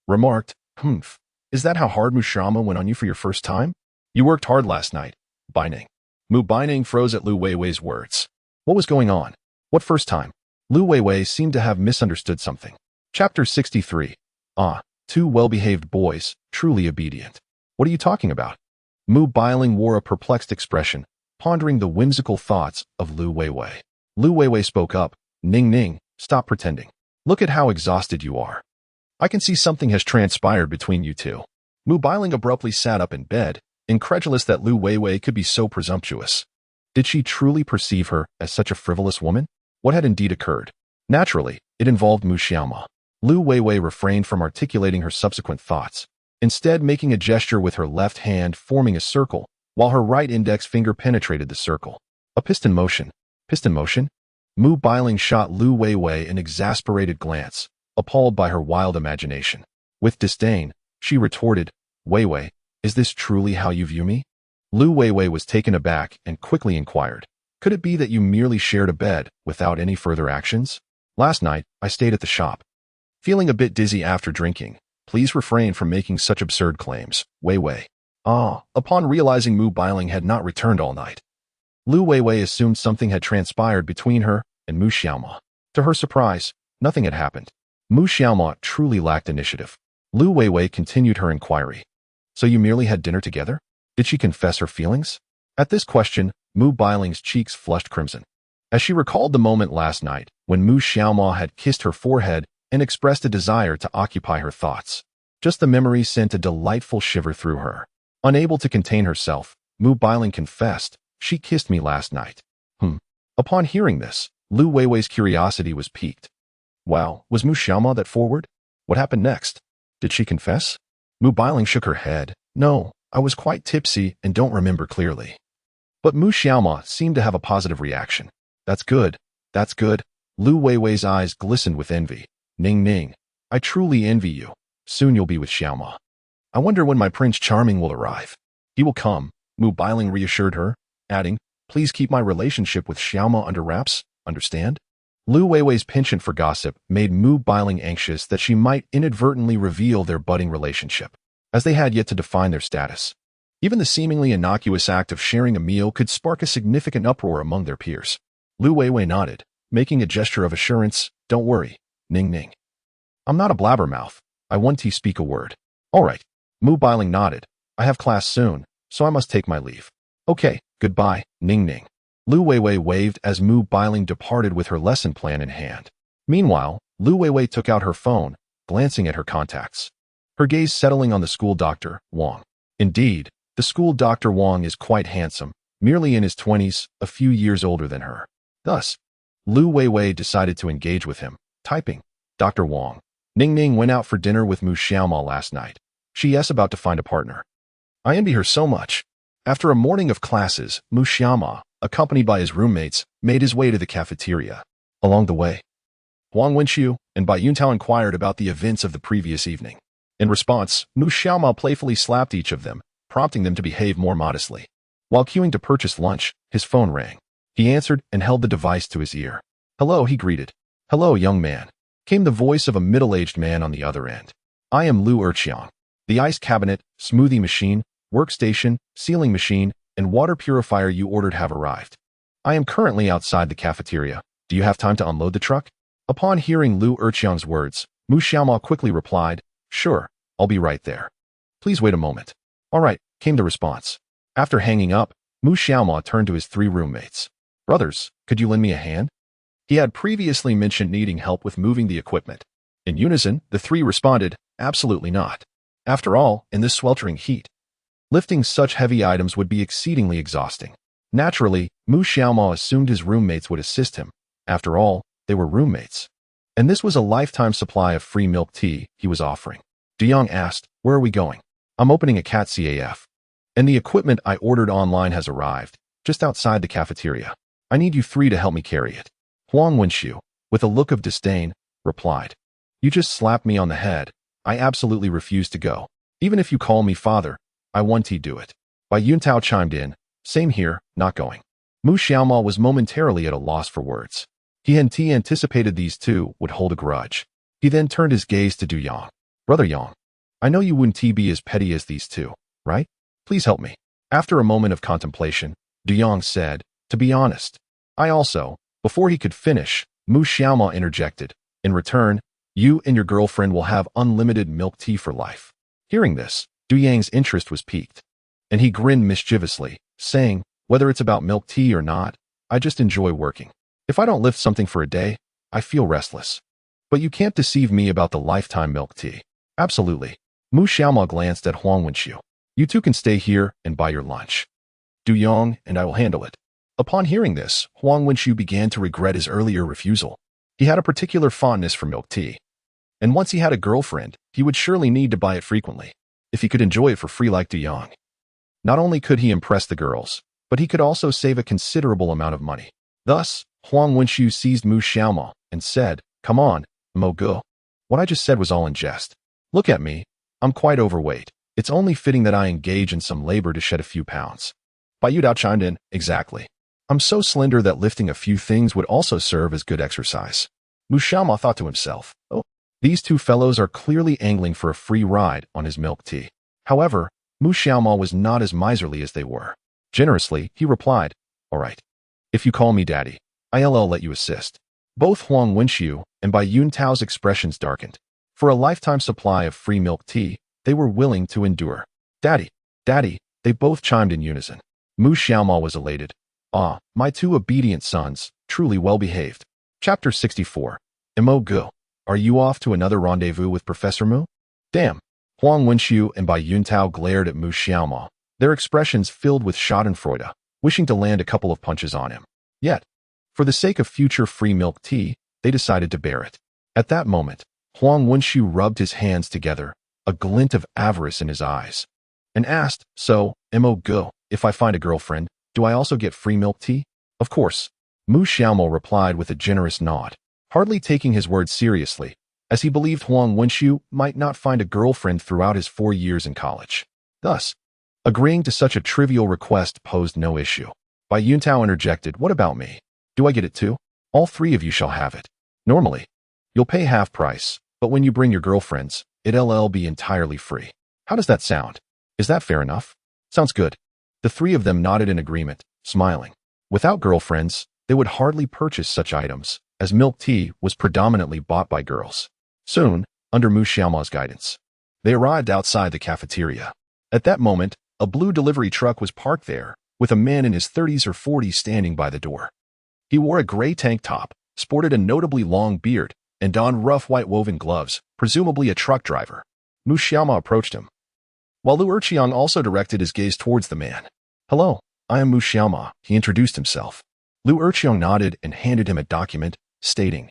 remarked, Humph, is that how hard Mu Xiaoma went on you for your first time? You worked hard last night, Baining. Mu Baining froze at Lu Weiwei's words. What was going on? What first time? Lu Weiwei seemed to have misunderstood something. Chapter 63. Ah, two well-behaved boys, truly obedient. What are you talking about? Mu Bailing wore a perplexed expression, pondering the whimsical thoughts of Lu Weiwei. Lu Weiwei spoke up. Ning Ning, stop pretending. Look at how exhausted you are. I can see something has transpired between you two. Mu Bailing abruptly sat up in bed, incredulous that Lu Weiwei could be so presumptuous. Did she truly perceive her as such a frivolous woman? What had indeed occurred? Naturally, it involved Mu Xiaoma. Lu Weiwei refrained from articulating her subsequent thoughts, instead making a gesture with her left hand forming a circle, while her right index finger penetrated the circle. A piston motion. Piston motion? Mu Bailing shot Lu Weiwei an exasperated glance, appalled by her wild imagination. With disdain, she retorted, Weiwei, is this truly how you view me? Lu Weiwei was taken aback and quickly inquired, could it be that you merely shared a bed without any further actions? Last night, I stayed at the shop. Feeling a bit dizzy after drinking, please refrain from making such absurd claims, Weiwei. Upon realizing Mu Bailing had not returned all night, Lu Weiwei assumed something had transpired between her and Mu Xiaoma. To her surprise, nothing had happened. Mu Xiaoma truly lacked initiative. Lu Weiwei continued her inquiry. So you merely had dinner together? Did she confess her feelings? At this question, Mu Bailing's cheeks flushed crimson, as she recalled the moment last night when Mu Xiaoma had kissed her forehead and expressed a desire to occupy her thoughts. Just the memory sent a delightful shiver through her. Unable to contain herself, Mu Bailing confessed, she kissed me last night. Upon hearing this, Lu Weiwei's curiosity was piqued. Wow, was Mu Xiaoma that forward? What happened next? Did she confess? Mu Bailing shook her head. No, I was quite tipsy and don't remember clearly. But Mu Xiaoma seemed to have a positive reaction. That's good. That's good. Lu Weiwei's eyes glistened with envy. Ning Ning, I truly envy you. Soon you'll be with Xiaoma. I wonder when my Prince Charming will arrive. He will come, Mu Bailing reassured her, adding, please keep my relationship with Xiaoma under wraps, understand? Lu Weiwei's penchant for gossip made Mu Bailing anxious that she might inadvertently reveal their budding relationship, as they had yet to define their status. Even the seemingly innocuous act of sharing a meal could spark a significant uproar among their peers. Lu Weiwei nodded, making a gesture of assurance, don't worry, Ning Ning. I'm not a blabbermouth. I want to speak a word. All right. Mu Bailing nodded. I have class soon, so I must take my leave. Okay, goodbye, Ning Ning. Lu Weiwei waved as Mu Bailing departed with her lesson plan in hand. Meanwhile, Lu Weiwei took out her phone, glancing at her contacts. Her gaze settling on the school doctor, Wang. Indeed, the school Dr. Wang is quite handsome, merely in his 20s, a few years older than her. Thus, Lu Weiwei decided to engage with him, typing, Dr. Wang. Ning Ning went out for dinner with Mu Xiaoma last night. She is about to find a partner. I envy her so much. After a morning of classes, Mu Xiaoma, accompanied by his roommates, made his way to the cafeteria. Along the way, Huang Wenqiu and Bai Yuntao inquired about the events of the previous evening. In response, Mu Xiaoma playfully slapped each of them, prompting them to behave more modestly. While queuing to purchase lunch, his phone rang. He answered and held the device to his ear. Hello, he greeted. Hello, young man, came the voice of a middle-aged man on the other end. I am Lu Erqiang. The ice cabinet, smoothie machine, workstation, sealing machine, and water purifier you ordered have arrived. I am currently outside the cafeteria. Do you have time to unload the truck? Upon hearing Lu Erqiang's words, Mu Xiaoma quickly replied, Sure, I'll be right there. Please wait a moment. All right, came the response. After hanging up, Mu Xiaoma turned to his three roommates. Brothers, could you lend me a hand? He had previously mentioned needing help with moving the equipment. In unison, the three responded, Absolutely not. After all, in this sweltering heat, lifting such heavy items would be exceedingly exhausting. Naturally, Mu Xiaoma assumed his roommates would assist him. After all, they were roommates. And this was a lifetime supply of free milk tea he was offering. De Jong asked, Where are we going? I'm opening a cat CAF. And the equipment I ordered online has arrived, just outside the cafeteria. I need you three to help me carry it. Huang Wenqiu, with a look of disdain, replied, You just slapped me on the head. I absolutely refuse to go. Even if you call me father, I want to do it. Bai Yuntao chimed in, Same here, not going. Mu Xiaoma was momentarily at a loss for words. He had anticipated these two would hold a grudge. He then turned his gaze to Du Yang. Brother Yang, I know you wouldn't be as petty as these two, right? Please help me. After a moment of contemplation, Du Yang said, To be honest, I also, before he could finish, Mu Xiaoma interjected. In return, You and your girlfriend will have unlimited milk tea for life. Hearing this, Du Yang's interest was piqued, and he grinned mischievously, saying, whether it's about milk tea or not, I just enjoy working. If I don't lift something for a day, I feel restless. But you can't deceive me about the lifetime milk tea. Absolutely. Mu Xiaoma glanced at Huang Wenxiu. You two can stay here and buy your lunch. Du Yang and I will handle it. Upon hearing this, Huang Wenxiu began to regret his earlier refusal. He had a particular fondness for milk tea. And once he had a girlfriend, he would surely need to buy it frequently, if he could enjoy it for free like Du Yang. Not only could he impress the girls, but he could also save a considerable amount of money. Thus, Huang Wenxiu seized Mu Xiaoma and said, come on, Mo Ge. What I just said was all in jest. Look at me. I'm quite overweight. It's only fitting that I engage in some labor to shed a few pounds. Bai Yudao chimed in, exactly. I'm so slender that lifting a few things would also serve as good exercise. Mu Xiaoma thought to himself, oh, these two fellows are clearly angling for a free ride on his milk tea. However, Mu Xiaoma was not as miserly as they were. Generously, he replied, all right. If you call me daddy, I'll let you assist. Both Huang Wenxiu and Bai Yuntao's expressions darkened. For a lifetime supply of free milk tea, they were willing to endure. Daddy, daddy, they both chimed in unison. Mu Xiaoma was elated. Ah, my two obedient sons, truly well-behaved. Chapter 64. Mo Ge, are you off to another rendezvous with Professor Mu? Damn. Huang Wenxiu and Bai Yuntao glared at Mu Xiaoma, their expressions filled with schadenfreude, wishing to land a couple of punches on him. Yet, for the sake of future free milk tea, they decided to bear it. At that moment, Huang Wenxiu rubbed his hands together, a glint of avarice in his eyes, and asked, so, Mo Ge, if I find a girlfriend, do I also get free milk tea? Of course. Mu Xiaoma replied with a generous nod, hardly taking his words seriously, as he believed Huang Wenxiu might not find a girlfriend throughout his 4 years in college. Thus, agreeing to such a trivial request posed no issue. Bai Yuntao interjected, what about me? Do I get it too? All three of you shall have it. Normally, you'll pay half price, but when you bring your girlfriends, it'll be entirely free. How does that sound? Is that fair enough? Sounds good. The three of them nodded in agreement, smiling. Without girlfriends, they would hardly purchase such items, as milk tea was predominantly bought by girls. Soon, under Mu Xiaoma's guidance, they arrived outside the cafeteria. At that moment, a blue delivery truck was parked there, with a man in his 30s or 40s standing by the door. He wore a gray tank top, sported a notably long beard, and donned rough white woven gloves, presumably a truck driver. Mu Xiaoma approached him, while Lu Erqiang also directed his gaze towards the man. Hello, I am Mu Xiaoma, he introduced himself. Lu Erqiang nodded and handed him a document, stating,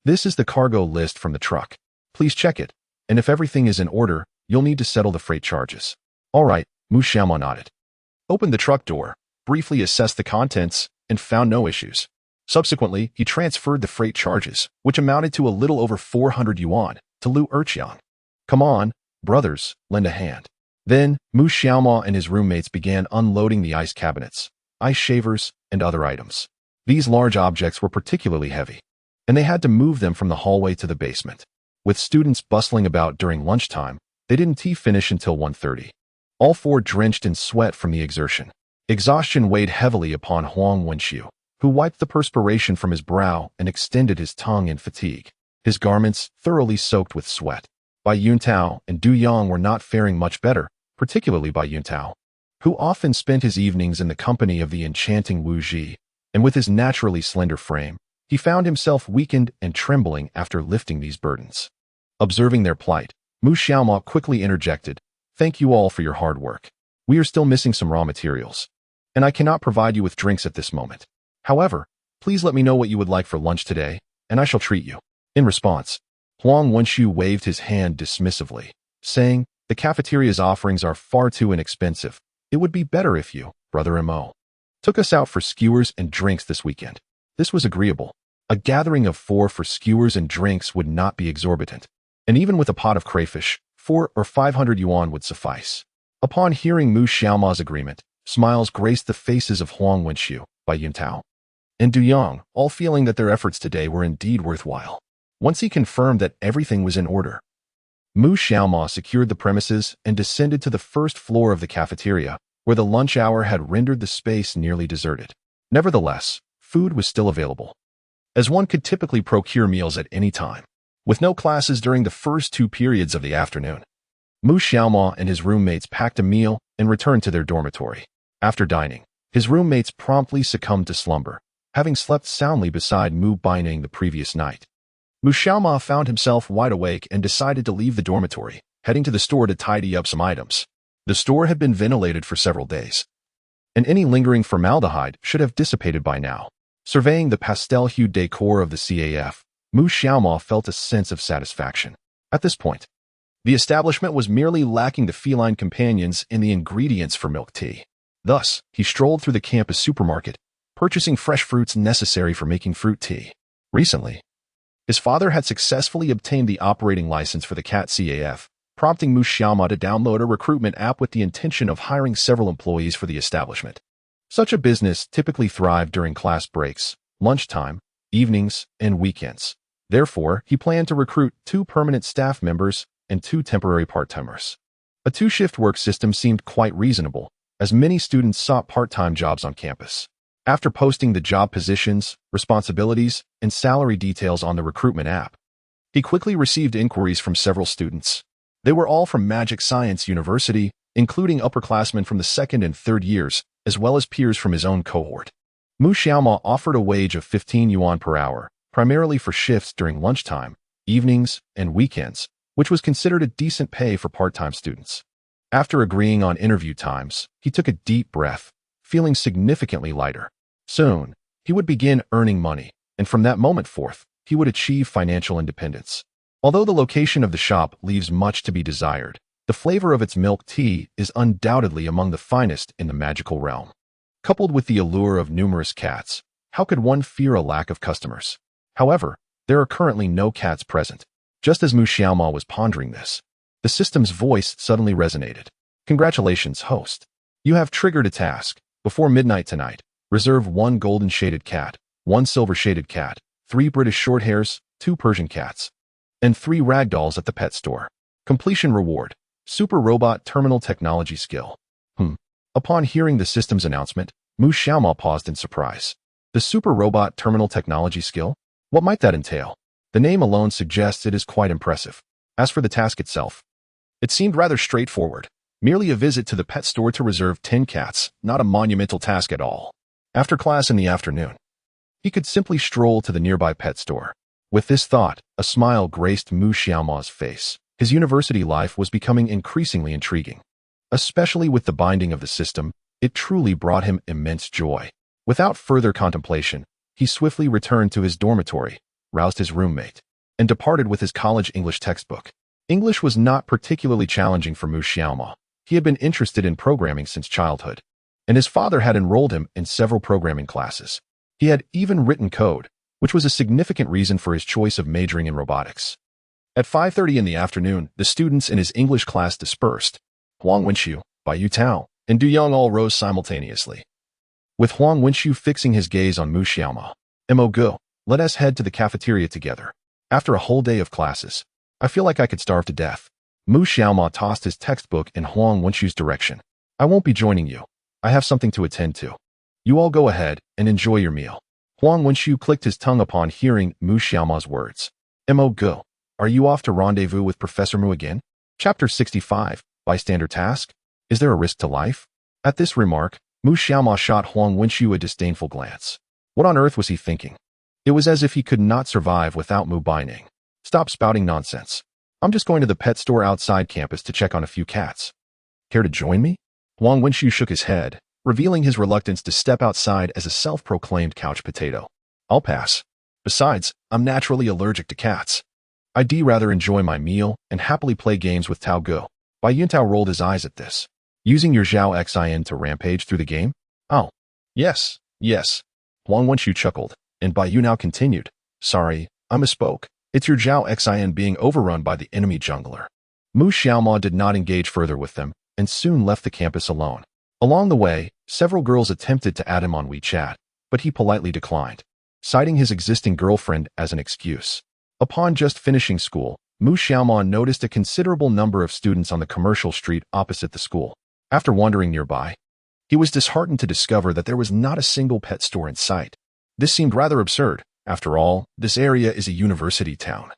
this is the cargo list from the truck. Please check it, and if everything is in order, you'll need to settle the freight charges. All right, Mu Xiaoma nodded. Opened the truck door, briefly assessed the contents, and found no issues. Subsequently, he transferred the freight charges, which amounted to a little over 400 yuan, to Lu Erqiang. Come on, brothers, lend a hand. Then, Mu Xiaoma and his roommates began unloading the ice cabinets, ice shavers, and other items. These large objects were particularly heavy, and they had to move them from the hallway to the basement. With students bustling about during lunchtime, they didn't tea finish until 1:30. All four drenched in sweat from the exertion. Exhaustion weighed heavily upon Huang Wenxiu, who wiped the perspiration from his brow and extended his tongue in fatigue. His garments thoroughly soaked with sweat. Bai Yuntao and Du Yang were not faring much better, particularly Bai Yuntao, who often spent his evenings in the company of the enchanting Wu Ji, and with his naturally slender frame, he found himself weakened and trembling after lifting these burdens. Observing their plight, Mu Xiaoma quickly interjected, thank you all for your hard work. We are still missing some raw materials, and I cannot provide you with drinks at this moment. However, please let me know what you would like for lunch today, and I shall treat you. In response, Huang Wenxiu waved his hand dismissively, saying, the cafeteria's offerings are far too inexpensive. It would be better if you, Brother Mo, took us out for skewers and drinks this weekend. This was agreeable. A gathering of 4 for skewers and drinks would not be exorbitant, and even with a pot of crayfish, 400 or 500 yuan would suffice. Upon hearing Mu Xiaoma's agreement, smiles graced the faces of Huang Wenxiu, Bai Yuntao, and Du Yang, all feeling that their efforts today were indeed worthwhile. Once he confirmed that everything was in order, Mu Xiaoma secured the premises and descended to the first floor of the cafeteria, where the lunch hour had rendered the space nearly deserted. Nevertheless, food was still available, as one could typically procure meals at any time. With no classes during the first 2 periods of the afternoon, Mu Xiaoma and his roommates packed a meal and returned to their dormitory. After dining, his roommates promptly succumbed to slumber, having slept soundly beside Mu Baining the previous night. Mu Xiaoma found himself wide awake and decided to leave the dormitory, heading to the store to tidy up some items. The store had been ventilated for several days, and any lingering formaldehyde should have dissipated by now. Surveying the pastel-hued decor of the CAF, Mu Xiaoma felt a sense of satisfaction. At this point, the establishment was merely lacking the feline companions and the ingredients for milk tea. Thus, he strolled through the campus supermarket, purchasing fresh fruits necessary for making fruit tea. Recently, his father had successfully obtained the operating license for the cat CAF, prompting Mu Xiaoma to download a recruitment app with the intention of hiring several employees for the establishment. Such a business typically thrived during class breaks, lunchtime, evenings, and weekends. Therefore, he planned to recruit 2 permanent staff members and 2 temporary part-timers. A 2-shift work system seemed quite reasonable, as many students sought part-time jobs on campus. After posting the job positions, responsibilities, and salary details on the recruitment app, he quickly received inquiries from several students. They were all from Magic Science University, including upperclassmen from the 2nd and 3rd years, as well as peers from his own cohort. Mu Xiaoma offered a wage of 15 yuan per hour, primarily for shifts during lunchtime, evenings, and weekends, which was considered a decent pay for part-time students. After agreeing on interview times, he took a deep breath, feeling significantly lighter. Soon, he would begin earning money, and from that moment forth, he would achieve financial independence. Although the location of the shop leaves much to be desired, the flavor of its milk tea is undoubtedly among the finest in the magical realm. Coupled with the allure of numerous cats, how could one fear a lack of customers? However, there are currently no cats present. Just as Mu Xiaoma was pondering this, the system's voice suddenly resonated. Congratulations, host. You have triggered a task. Before midnight tonight, reserve 1 golden-shaded cat, 1 silver-shaded cat, 3 British Shorthairs, 2 Persian cats, and 3 ragdolls at the pet store. Completion reward, Super Robot Terminal Technology Skill. Upon hearing the system's announcement, Mu Xiaoma paused in surprise. The Super Robot Terminal Technology Skill? What might that entail? The name alone suggests it is quite impressive. As for the task itself, it seemed rather straightforward. Merely a visit to the pet store to reserve 10 cats, not a monumental task at all. After class in the afternoon, he could simply stroll to the nearby pet store. With this thought, a smile graced Mu Xiaoma's face. His university life was becoming increasingly intriguing. Especially with the binding of the system, it truly brought him immense joy. Without further contemplation, he swiftly returned to his dormitory, roused his roommate, and departed with his college English textbook. English was not particularly challenging for Mu Xiaoma. He had been interested in programming since childhood, and his father had enrolled him in several programming classes. He had even written code, which was a significant reason for his choice of majoring in robotics. At 5:30 in the afternoon, the students in his English class dispersed. Huang Wenxiu, Bai Yu Tao, and Du Yang all rose simultaneously, with Huang Wenxiu fixing his gaze on Mu Xiaoma. Mo Go, let us head to the cafeteria together. After a whole day of classes, I feel like I could starve to death. Mu Xiaoma tossed his textbook in Huang Wenxiu's direction. I won't be joining you. I have something to attend to. You all go ahead and enjoy your meal. Huang Wenxiu clicked his tongue upon hearing Mu Xiaoma's words. Mo Go, are you off to rendezvous with Professor Mu again? Chapter 65, Bystander Task? Is there a risk to life? At this remark, Mu Xiaoma shot Huang Wenxiu a disdainful glance. What on earth was he thinking? It was as if he could not survive without Mu Baining. Stop spouting nonsense. I'm just going to the pet store outside campus to check on a few cats. Care to join me? Huang Wenxiu shook his head, revealing his reluctance to step outside as a self-proclaimed couch potato. I'll pass. Besides, I'm naturally allergic to cats. I'd rather enjoy my meal and happily play games with Tao Go. Bai Yuntao rolled his eyes at this. Using your Zhao Xin to rampage through the game? Oh, yes. Huang Wenxiu chuckled, and Bai Yu now continued. Sorry, I misspoke. It's your Zhao Xin being overrun by the enemy jungler. Mu Xiaoma did not engage further with them, and soon left the campus alone. Along the way, several girls attempted to add him on WeChat, but he politely declined, citing his existing girlfriend as an excuse. Upon just finishing school, Mu Xiaoma noticed a considerable number of students on the commercial street opposite the school. After wandering nearby, he was disheartened to discover that there was not a single pet store in sight. This seemed rather absurd. After all, this area is a university town.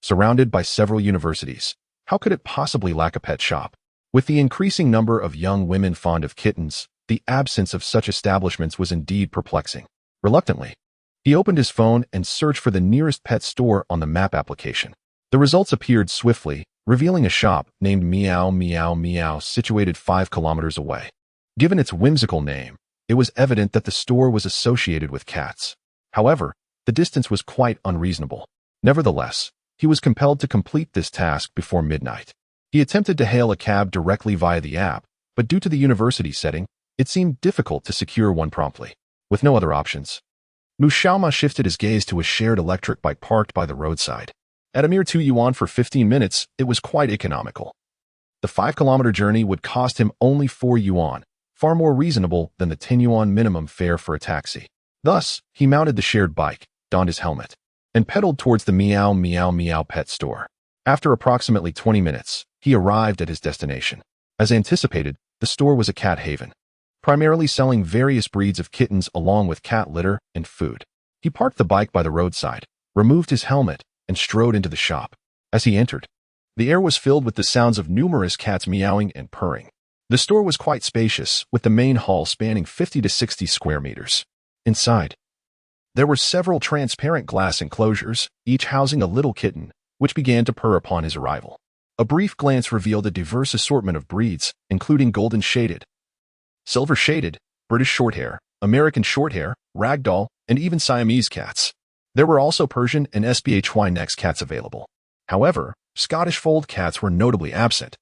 surrounded by several universities. How could it possibly lack a pet shop? With the increasing number of young women fond of kittens, the absence of such establishments was indeed perplexing. Reluctantly, he opened his phone and searched for the nearest pet store on the map application. The results appeared swiftly, revealing a shop named Meow Meow Meow situated 5 kilometers away. Given its whimsical name, it was evident that the store was associated with cats. However, the distance was quite unreasonable. Nevertheless, he was compelled to complete this task before midnight. He attempted to hail a cab directly via the app, but due to the university setting, it seemed difficult to secure one promptly. With no other options, Mu Xiaoma shifted his gaze to a shared electric bike parked by the roadside. At a mere 2 yuan for 15 minutes, it was quite economical. The 5-kilometer journey would cost him only 4 yuan, far more reasonable than the 10 yuan minimum fare for a taxi. Thus, he mounted the shared bike, donned his helmet, and pedaled towards the Meow Meow Meow pet store. After approximately 20 minutes, he arrived at his destination. As anticipated, the store was a cat haven, primarily selling various breeds of kittens along with cat litter and food. He parked the bike by the roadside, removed his helmet, and strode into the shop. As he entered, the air was filled with the sounds of numerous cats meowing and purring. The store was quite spacious, with the main hall spanning 50 to 60 square meters. Inside, there were several transparent glass enclosures, each housing a little kitten, which began to purr upon his arrival. A brief glance revealed a diverse assortment of breeds, including golden-shaded, silver-shaded, British Shorthair, American Shorthair, Ragdoll, and even Siamese cats. There were also Persian and SPHY next cats available. However, Scottish fold cats were notably absent,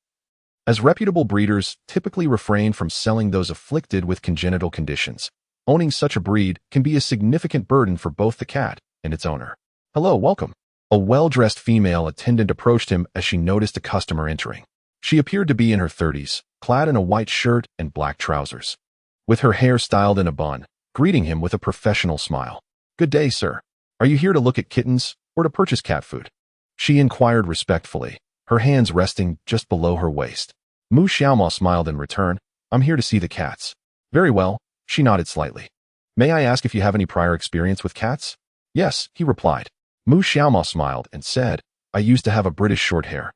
as reputable breeders typically refrain from selling those afflicted with congenital conditions. Owning such a breed can be a significant burden for both the cat and its owner. "Hello, welcome." A well-dressed female attendant approached him as she noticed a customer entering. She appeared to be in her 30s, clad in a white shirt and black trousers, with her hair styled in a bun, greeting him with a professional smile. "Good day, sir. Are you here to look at kittens or to purchase cat food?" She inquired respectfully, her hands resting just below her waist. Mu Xiaoma smiled in return. "I'm here to see the cats." "Very well." She nodded slightly. "May I ask if you have any prior experience with cats?" "Yes," he replied. Mu Xiaoma smiled and said, "I used to have a British Shorthair,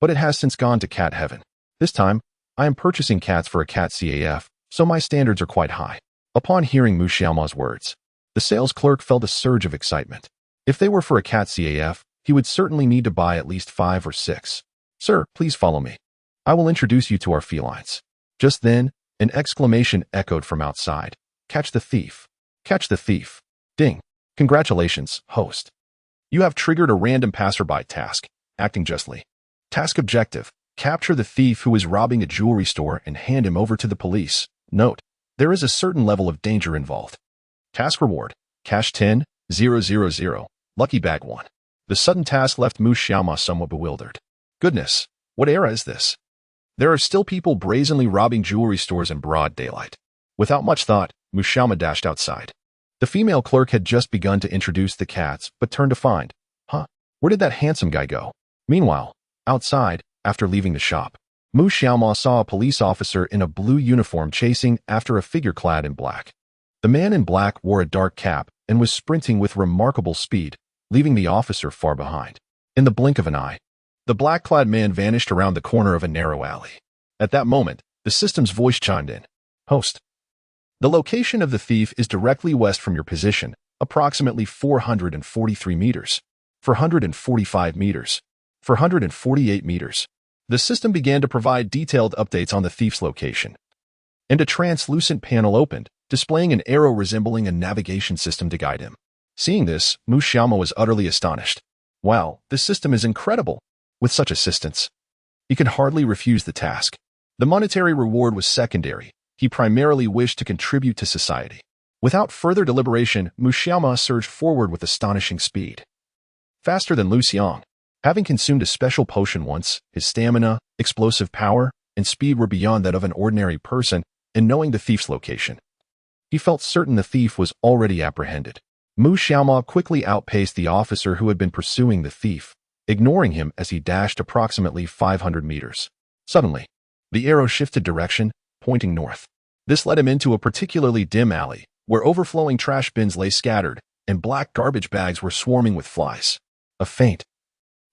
but it has since gone to cat heaven. This time, I am purchasing cats for a cat CAF, so my standards are quite high." Upon hearing Mu Xiaoma's words, the sales clerk felt a surge of excitement. If they were for a cat CAF, he would certainly need to buy at least 5 or 6. "Sir, please follow me. I will introduce you to our felines." Just then, an exclamation echoed from outside. "Catch the thief! Catch the thief!" Ding! "Congratulations, host. You have triggered a random passerby task, acting justly. Task objective: capture the thief who is robbing a jewelry store and hand him over to the police. Note: there is a certain level of danger involved. Task reward: cash 10,000, lucky bag 1. The sudden task left Mu Xiaoma somewhat bewildered. Goodness, what era is this? There are still people brazenly robbing jewelry stores in broad daylight. Without much thought, Mu Xiaoma dashed outside. The female clerk had just begun to introduce the cats, but turned to find, where did that handsome guy go? Meanwhile, outside, after leaving the shop, Mu Xiaoma saw a police officer in a blue uniform chasing after a figure clad in black. The man in black wore a dark cap and was sprinting with remarkable speed, leaving the officer far behind. In the blink of an eye, the black-clad man vanished around the corner of a narrow alley. At that moment, the system's voice chimed in. "Host, the location of the thief is directly west from your position, approximately 443 meters, 445 meters, 448 meters. The system began to provide detailed updates on the thief's location, and a translucent panel opened, displaying an arrow resembling a navigation system to guide him. Seeing this, Mu Xiaoma was utterly astonished. Wow, this system is incredible. With such assistance, he could hardly refuse the task. The monetary reward was secondary. He primarily wished to contribute to society. Without further deliberation, Mu Xiaoma surged forward with astonishing speed. Faster than Lu Xiang. Having consumed a special potion once, his stamina, explosive power, and speed were beyond that of an ordinary person, and knowing the thief's location, he felt certain the thief was already apprehended. Mu Xiaoma quickly outpaced the officer who had been pursuing the thief, ignoring him as he dashed approximately 500 meters. Suddenly, the arrow shifted direction, pointing north. This led him into a particularly dim alley, where overflowing trash bins lay scattered, and black garbage bags were swarming with flies. A faint,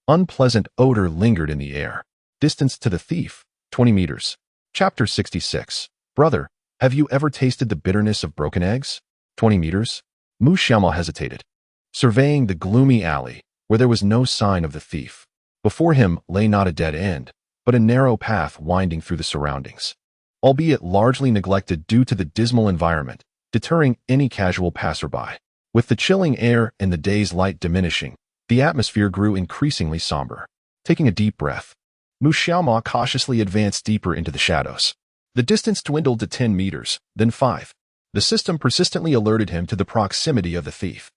Unpleasant odor lingered in the air. Distance to the thief, 20 meters. Chapter 66. Brother, have you ever tasted the bitterness of broken eggs? 20 meters. Mu Xiaomao hesitated, surveying the gloomy alley where there was no sign of the thief. Before him lay not a dead end, but a narrow path winding through the surroundings, albeit largely neglected due to the dismal environment, deterring any casual passerby. With the chilling air and the day's light diminishing, the atmosphere grew increasingly somber. Taking a deep breath, Mu Xiaomao cautiously advanced deeper into the shadows. The distance dwindled to 10 meters, then 5. The system persistently alerted him to the proximity of the thief.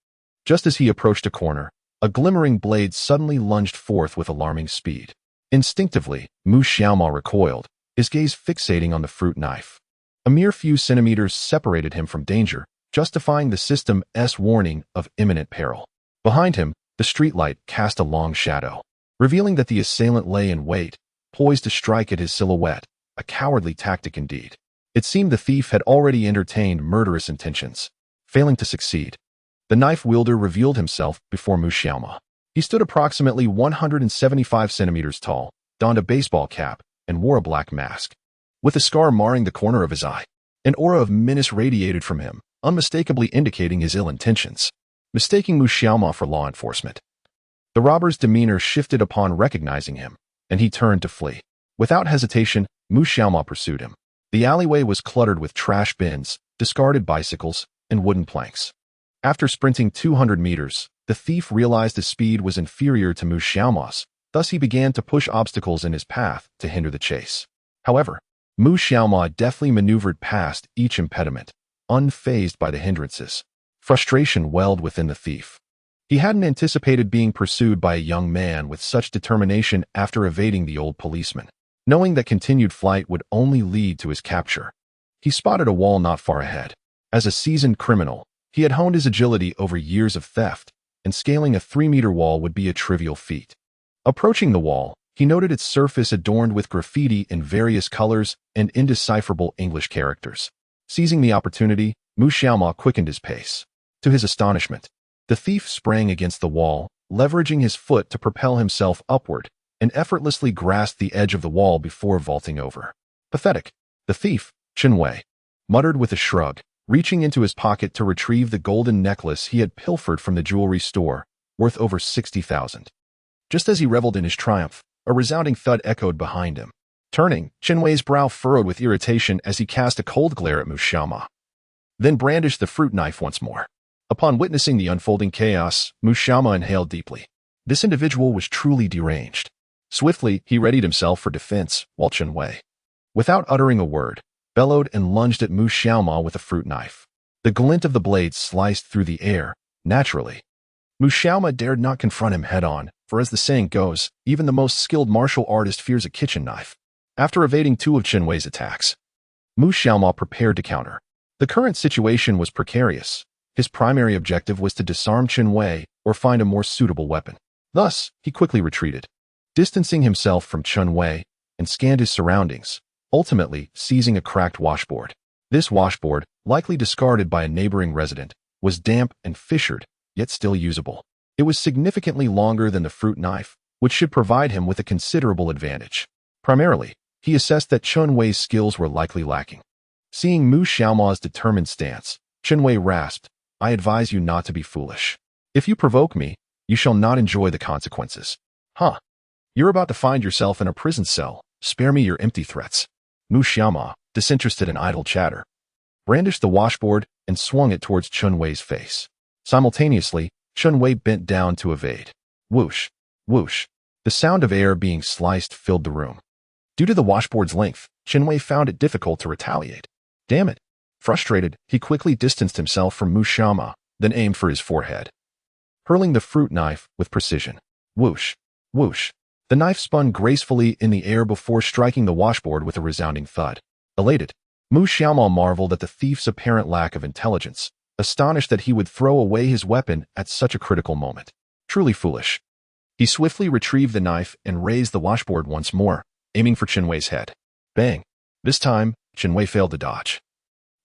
Just as he approached a corner, a glimmering blade suddenly lunged forth with alarming speed. Instinctively, Mu Xiaomao recoiled, his gaze fixating on the fruit knife. A mere few centimeters separated him from danger, justifying the system's warning of imminent peril. Behind him, the streetlight cast a long shadow, revealing that the assailant lay in wait, poised to strike at his silhouette, a cowardly tactic indeed. It seemed the thief had already entertained murderous intentions. Failing to succeed, the knife wielder revealed himself before Mu Xiaomao. He stood approximately 175 centimeters tall, donned a baseball cap, and wore a black mask. With a scar marring the corner of his eye, an aura of menace radiated from him, unmistakably indicating his ill intentions. Mistaking Mu Xiaomao for law enforcement, the robber's demeanor shifted upon recognizing him, and he turned to flee. Without hesitation, Mu Xiaomao pursued him. The alleyway was cluttered with trash bins, discarded bicycles, and wooden planks. After sprinting 200 meters, the thief realized his speed was inferior to Mu Xiaomao's, thus he began to push obstacles in his path to hinder the chase. However, Mu Xiaomao deftly maneuvered past each impediment, unfazed by the hindrances. Frustration welled within the thief. He hadn't anticipated being pursued by a young man with such determination after evading the old policeman. Knowing that continued flight would only lead to his capture, he spotted a wall not far ahead. As a seasoned criminal, he had honed his agility over years of theft, and scaling a 3-meter wall would be a trivial feat. Approaching the wall, he noted its surface adorned with graffiti in various colors and indecipherable English characters. Seizing the opportunity, Mu Xiaomao quickened his pace. To his astonishment, the thief sprang against the wall, leveraging his foot to propel himself upward, and effortlessly grasped the edge of the wall before vaulting over. Pathetic. The thief, Chen Wei, muttered with a shrug, reaching into his pocket to retrieve the golden necklace he had pilfered from the jewelry store, worth over 60,000. Just as he reveled in his triumph, a resounding thud echoed behind him. Turning, Chen Wei's brow furrowed with irritation as he cast a cold glare at Mu Xiaomao, then brandished the fruit knife once more. Upon witnessing the unfolding chaos, Mu Xiaomao inhaled deeply. This individual was truly deranged. Swiftly, he readied himself for defense, while Chen Wei, without uttering a word, bellowed and lunged at Mu Xiaomao with a fruit knife. The glint of the blade sliced through the air, naturally. Mu Xiaomao dared not confront him head-on, for as the saying goes, even the most skilled martial artist fears a kitchen knife. After evading 2 of Chen Wei's attacks, Mu Xiaomao prepared to counter. The current situation was precarious. His primary objective was to disarm Chen Wei or find a more suitable weapon. Thus, he quickly retreated, distancing himself from Chen Wei, and scanned his surroundings, ultimately seizing a cracked washboard. This washboard, likely discarded by a neighboring resident, was damp and fissured, yet still usable. It was significantly longer than the fruit knife, which should provide him with a considerable advantage. Primarily, he assessed that Chen Wei's skills were likely lacking. Seeing Mu Xiaomao's determined stance, Chen Wei rasped, "I advise you not to be foolish. If you provoke me, you shall not enjoy the consequences." "Huh. You're about to find yourself in a prison cell. Spare me your empty threats." Mu Xiaomao, disinterested in idle chatter, brandished the washboard and swung it towards Chen Wei's face. Simultaneously, Chen Wei bent down to evade. Whoosh, whoosh. The sound of air being sliced filled the room. Due to the washboard's length, Chen Wei found it difficult to retaliate. Damn it. Frustrated, he quickly distanced himself from Mu Xiaomao, then aimed for his forehead, hurling the fruit knife with precision. Whoosh, whoosh. The knife spun gracefully in the air before striking the washboard with a resounding thud. Elated, Mu Xiaomao marveled at the thief's apparent lack of intelligence, astonished that he would throw away his weapon at such a critical moment. Truly foolish. He swiftly retrieved the knife and raised the washboard once more, aiming for Chen Wei's head. Bang! This time, Chen Wei failed to dodge,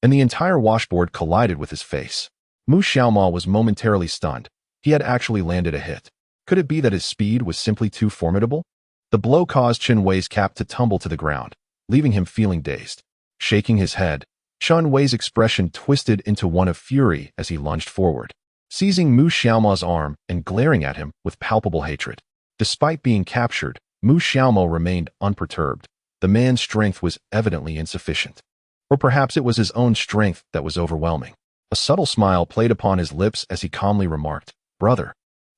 and the entire washboard collided with his face. Mu Xiaomao was momentarily stunned. He had actually landed a hit. Could it be that his speed was simply too formidable? The blow caused Chen Wei's cap to tumble to the ground, leaving him feeling dazed. Shaking his head, Chen Wei's expression twisted into one of fury as he lunged forward, seizing Mu Xiaoma's arm and glaring at him with palpable hatred. Despite being captured, Mu Xiaomo remained unperturbed. The man's strength was evidently insufficient. Or perhaps it was his own strength that was overwhelming. A subtle smile played upon his lips as he calmly remarked, "Brother,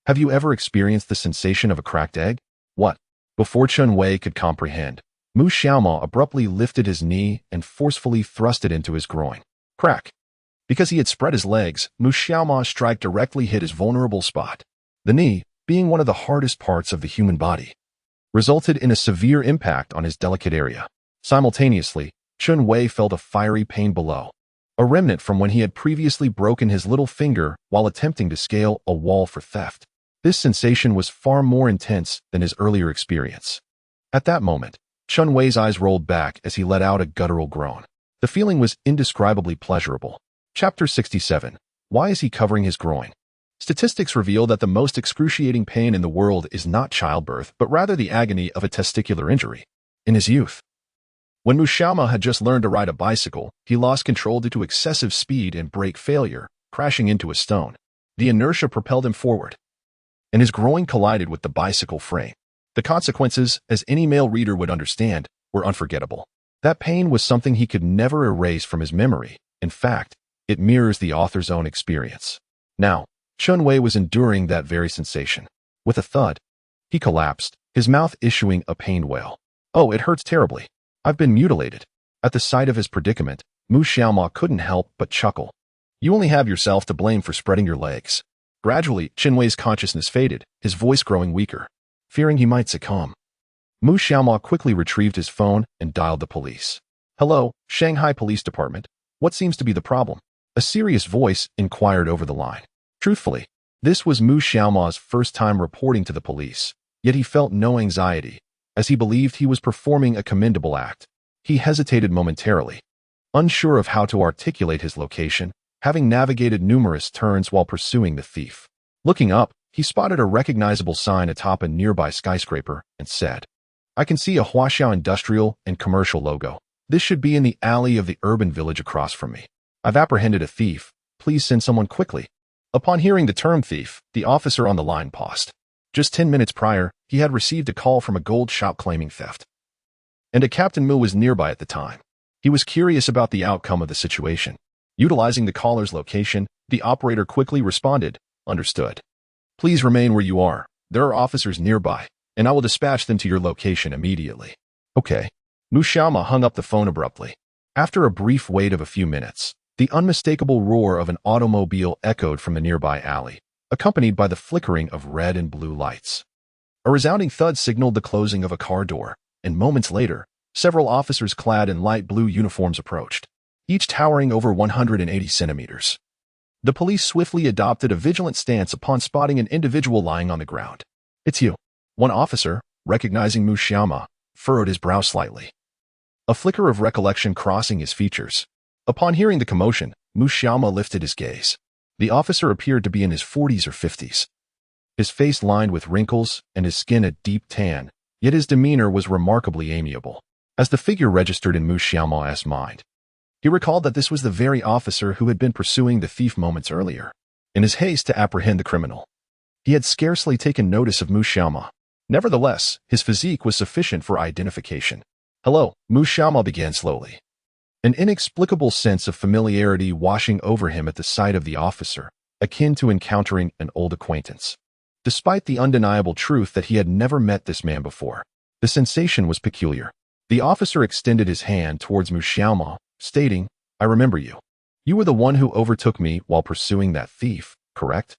have you ever experienced the sensation of a cracked egg?" What? Before Chen Wei could comprehend, Mu Xiaomo abruptly lifted his knee and forcefully thrust it into his groin. Crack! Because he had spread his legs, Mu Xiaomo's strike directly hit his vulnerable spot. The knee, being one of the hardest parts of the human body, resulted in a severe impact on his delicate area. Simultaneously, Chen Wei felt a fiery pain below, a remnant from when he had previously broken his little finger while attempting to scale a wall for theft. This sensation was far more intense than his earlier experience. At that moment, Chen Wei's eyes rolled back as he let out a guttural groan. The feeling was indescribably pleasurable. Chapter 67. Why is he covering his groin? Statistics reveal that the most excruciating pain in the world is not childbirth, but rather the agony of a testicular injury. In his youth, when Mu Xiaomo had just learned to ride a bicycle, he lost control due to excessive speed and brake failure, crashing into a stone. The inertia propelled him forward, and his groin collided with the bicycle frame. The consequences, as any male reader would understand, were unforgettable. That pain was something he could never erase from his memory. In fact, it mirrors the author's own experience. Now, Chen Wei was enduring that very sensation. With a thud, he collapsed, his mouth issuing a pained wail. "Oh, it hurts terribly. I've been mutilated." At the sight of his predicament, Mu Xiaomo couldn't help but chuckle. "You only have yourself to blame for spreading your legs." Gradually, Chen Wei's consciousness faded, his voice growing weaker. Fearing he might succumb, Mu Xiaomo quickly retrieved his phone and dialed the police. "Hello, Shanghai Police Department. What seems to be the problem?" A serious voice inquired over the line. Truthfully, this was Mu Xiaomo's first time reporting to the police, yet he felt no anxiety, as he believed he was performing a commendable act. He hesitated momentarily, unsure of how to articulate his location, having navigated numerous turns while pursuing the thief. Looking up, he spotted a recognizable sign atop a nearby skyscraper and said, "I can see a Huaxiao Industrial and Commercial logo. This should be in the alley of the urban village across from me. I've apprehended a thief. Please send someone quickly." Upon hearing the term thief, the officer on the line paused. Just 10 minutes prior, he had received a call from a gold shop claiming theft, and a Captain Mu was nearby at the time. He was curious about the outcome of the situation. Utilizing the caller's location, the operator quickly responded, "Understood. Please remain where you are. There are officers nearby, and I will dispatch them to your location immediately." Okay. Mu Xiaomo hung up the phone abruptly. After a brief wait of a few minutes, the unmistakable roar of an automobile echoed from the nearby alley, accompanied by the flickering of red and blue lights. A resounding thud signaled the closing of a car door, and moments later, several officers clad in light blue uniforms approached, each towering over 180 centimeters. The police swiftly adopted a vigilant stance upon spotting an individual lying on the ground. "It's you." One officer, recognizing Mu Xiaomo, furrowed his brow slightly, a flicker of recollection crossing his features. Upon hearing the commotion, Mu Xiaomo lifted his gaze. The officer appeared to be in his 40s or 50s. His face lined with wrinkles and his skin a deep tan, yet his demeanor was remarkably amiable. As the figure registered in Mu Xiaomo's mind, he recalled that this was the very officer who had been pursuing the thief moments earlier. In his haste to apprehend the criminal, he had scarcely taken notice of Mu Xiaomo. Nevertheless, his physique was sufficient for identification. "Hello," Mu Xiaomo began slowly, an inexplicable sense of familiarity washing over him at the sight of the officer, akin to encountering an old acquaintance. Despite the undeniable truth that he had never met this man before, the sensation was peculiar. The officer extended his hand towards Mu Xiaomo, stating, "I remember you. You were the one who overtook me while pursuing that thief, correct?"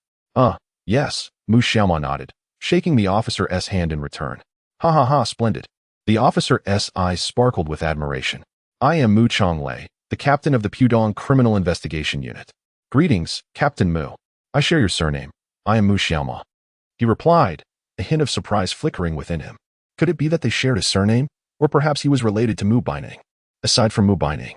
Yes," Mu Xiaomo nodded, shaking the officer's hand in return. "Ha ha ha, splendid." The officer's eyes sparkled with admiration. "I am Mu Chonglei, the captain of the Pudong Criminal Investigation Unit." "Greetings, Captain Mu. I share your surname. I am Mu Xiaomo," he replied, a hint of surprise flickering within him. Could it be that they shared a surname, or perhaps he was related to Mu Baining? Aside from Mu Baining,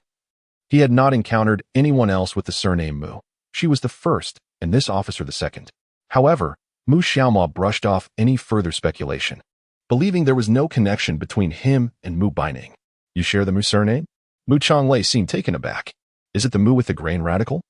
he had not encountered anyone else with the surname Mu. She was the first, and this officer the second. However, Mu Xiaoma brushed off any further speculation, believing there was no connection between him and Mu Baining. You share the Mu surname? Mu Changlei seemed taken aback. Is it the Mu with the grain radical?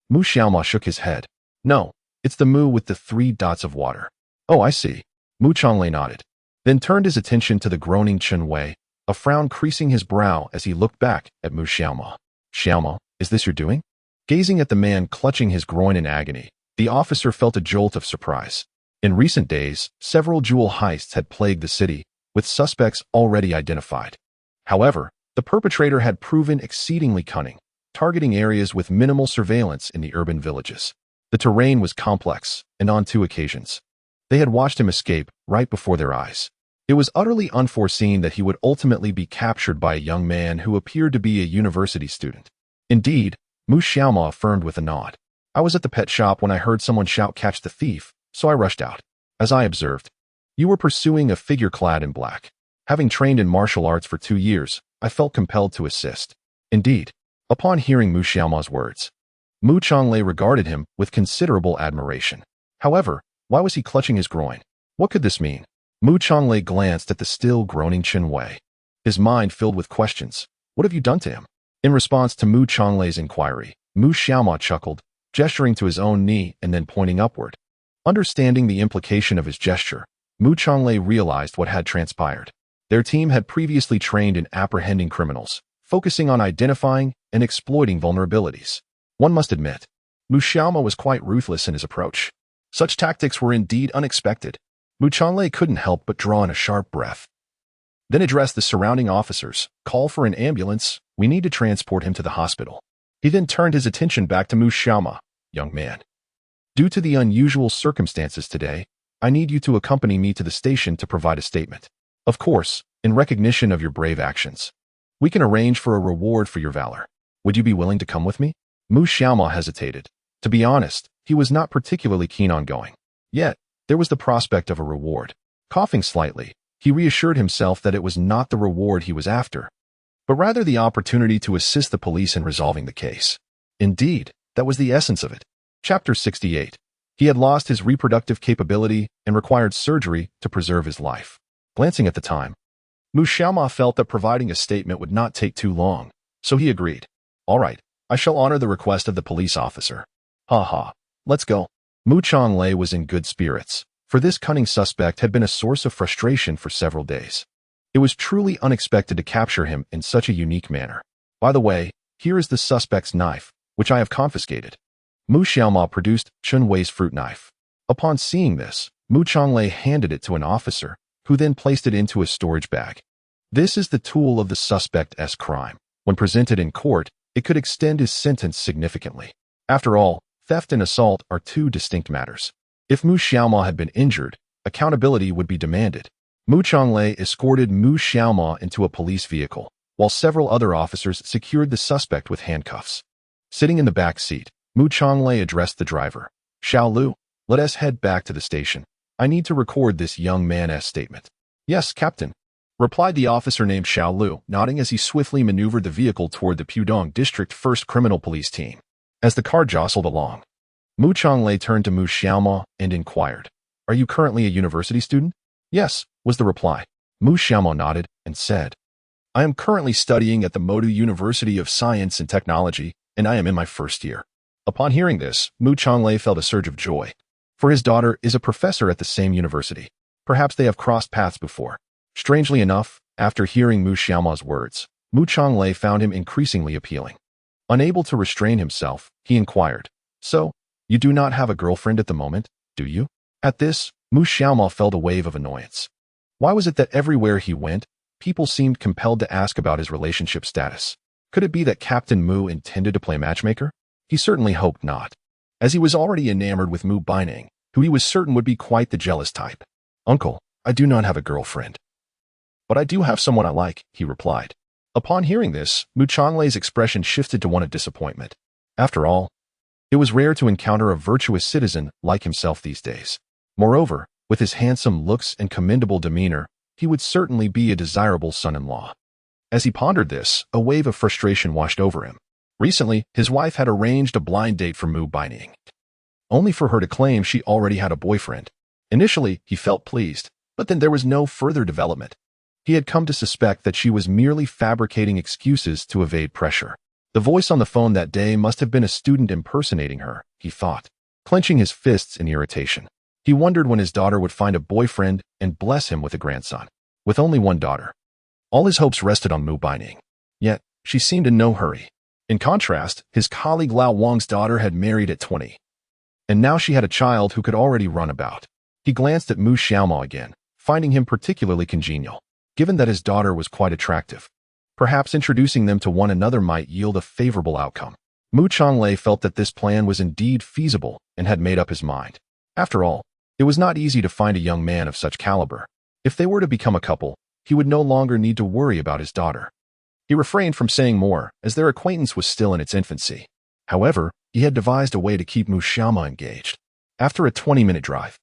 Mu Xiaoma shook his head. No, it's the Mu with the 3 dots of water. Oh, I see. Mu Changlei nodded, then turned his attention to the groaning Chen Wei, a frown creasing his brow as he looked back at Mu Xiaoma. Xiaoma, is this your doing? Gazing at the man clutching his groin in agony, the officer felt a jolt of surprise. In recent days, several jewel heists had plagued the city, with suspects already identified. However, the perpetrator had proven exceedingly cunning, targeting areas with minimal surveillance in the urban villages. The terrain was complex, and on 2 occasions, they had watched him escape right before their eyes. It was utterly unforeseen that he would ultimately be captured by a young man who appeared to be a university student. Indeed, Mu Xiaoma affirmed with a nod. I was at the pet shop when I heard someone shout "Catch the thief," so I rushed out. As I observed, you were pursuing a figure clad in black. Having trained in martial arts for 2 years, I felt compelled to assist. Indeed, upon hearing Mu Xiaoma's words, Mu Changlei regarded him with considerable admiration. However, why was he clutching his groin? What could this mean? Mu Changlei glanced at the still groaning Chen Wei, his mind filled with questions. What have you done to him? In response to Mu Changlei's inquiry, Mu Xiaoma chuckled, gesturing to his own knee and then pointing upward. Understanding the implication of his gesture, Mu Changlei realized what had transpired. Their team had previously trained in apprehending criminals, focusing on identifying and exploiting vulnerabilities. One must admit, Mu Xiaoma was quite ruthless in his approach. Such tactics were indeed unexpected. Mu Changlei couldn't help but draw in a sharp breath, then addressed the surrounding officers. Call for an ambulance. We need to transport him to the hospital. He then turned his attention back to Mu Xiaoma. Young man, due to the unusual circumstances today, I need you to accompany me to the station to provide a statement. Of course, in recognition of your brave actions. We can arrange for a reward for your valor. Would you be willing to come with me? Mu Xiaoma hesitated. To be honest, he was not particularly keen on going. Yet, there was the prospect of a reward. Coughing slightly, he reassured himself that it was not the reward he was after, but rather the opportunity to assist the police in resolving the case. Indeed, that was the essence of it. Chapter 68. He had lost his reproductive capability and required surgery to preserve his life. Glancing at the time, Mu Xiaoma felt that providing a statement would not take too long, so he agreed. All right, I shall honor the request of the police officer. Ha ha, let's go. Mu Changlei was in good spirits, for this cunning suspect had been a source of frustration for several days. It was truly unexpected to capture him in such a unique manner. By the way, here is the suspect's knife, which I have confiscated. Mu Xiaoma produced Chen Wei's fruit knife. Upon seeing this, Mu Changlei handed it to an officer, who then placed it into a storage bag. This is the tool of the suspect's crime. When presented in court, it could extend his sentence significantly. After all, theft and assault are 2 distinct matters. If Mu Xiaoma had been injured, accountability would be demanded. Mu Changlei escorted Mu Xiaoma into a police vehicle, while several other officers secured the suspect with handcuffs. Sitting in the back seat, Mu Changlei addressed the driver. Xiao Lu, let us head back to the station. I need to record this young man's statement. Yes, Captain, replied the officer named Xiao Lu, nodding as he swiftly maneuvered the vehicle toward the Pudong District 1st Criminal Police Team. As the car jostled along, Mu Changlei turned to Mu Xiaoma and inquired, Are you currently a university student? Yes, was the reply. Mu Xiaoma nodded and said, I am currently studying at the Modu University of Science and Technology, and I am in my 1st year. Upon hearing this, Mu Changlei felt a surge of joy, for his daughter is a professor at the same university. Perhaps they have crossed paths before. Strangely enough, after hearing Mu Xiaoma's words, Mu Changlei found him increasingly appealing. Unable to restrain himself, he inquired, So, you do not have a girlfriend at the moment, do you? At this, Mu Xiaoma felt a wave of annoyance. Why was it that everywhere he went, people seemed compelled to ask about his relationship status? Could it be that Captain Mu intended to play matchmaker? He certainly hoped not, as he was already enamored with Mu Baining, who he was certain would be quite the jealous type. Uncle, I do not have a girlfriend. But I do have someone I like, he replied. Upon hearing this, Mu Changlei's expression shifted to one of disappointment. After all, it was rare to encounter a virtuous citizen like himself these days. Moreover, with his handsome looks and commendable demeanor, he would certainly be a desirable son-in-law. As he pondered this, a wave of frustration washed over him. Recently, his wife had arranged a blind date for Mu Baining, only for her to claim she already had a boyfriend. Initially, he felt pleased, but then there was no further development. He had come to suspect that she was merely fabricating excuses to evade pressure. The voice on the phone that day must have been a student impersonating her, he thought, clenching his fists in irritation. He wondered when his daughter would find a boyfriend and bless him with a grandson. With only one daughter, all his hopes rested on Mu Baining. Yet, she seemed in no hurry. In contrast, his colleague Lao Wang's daughter had married at 20. And now she had a child who could already run about. He glanced at Mu Xiaoma again, finding him particularly congenial, given that his daughter was quite attractive. Perhaps introducing them to one another might yield a favorable outcome. Mu Changlei felt that this plan was indeed feasible and had made up his mind. After all, it was not easy to find a young man of such caliber. If they were to become a couple, he would no longer need to worry about his daughter. He refrained from saying more, as their acquaintance was still in its infancy. However, he had devised a way to keep Mu Xiaoma engaged. After a 20-minute drive,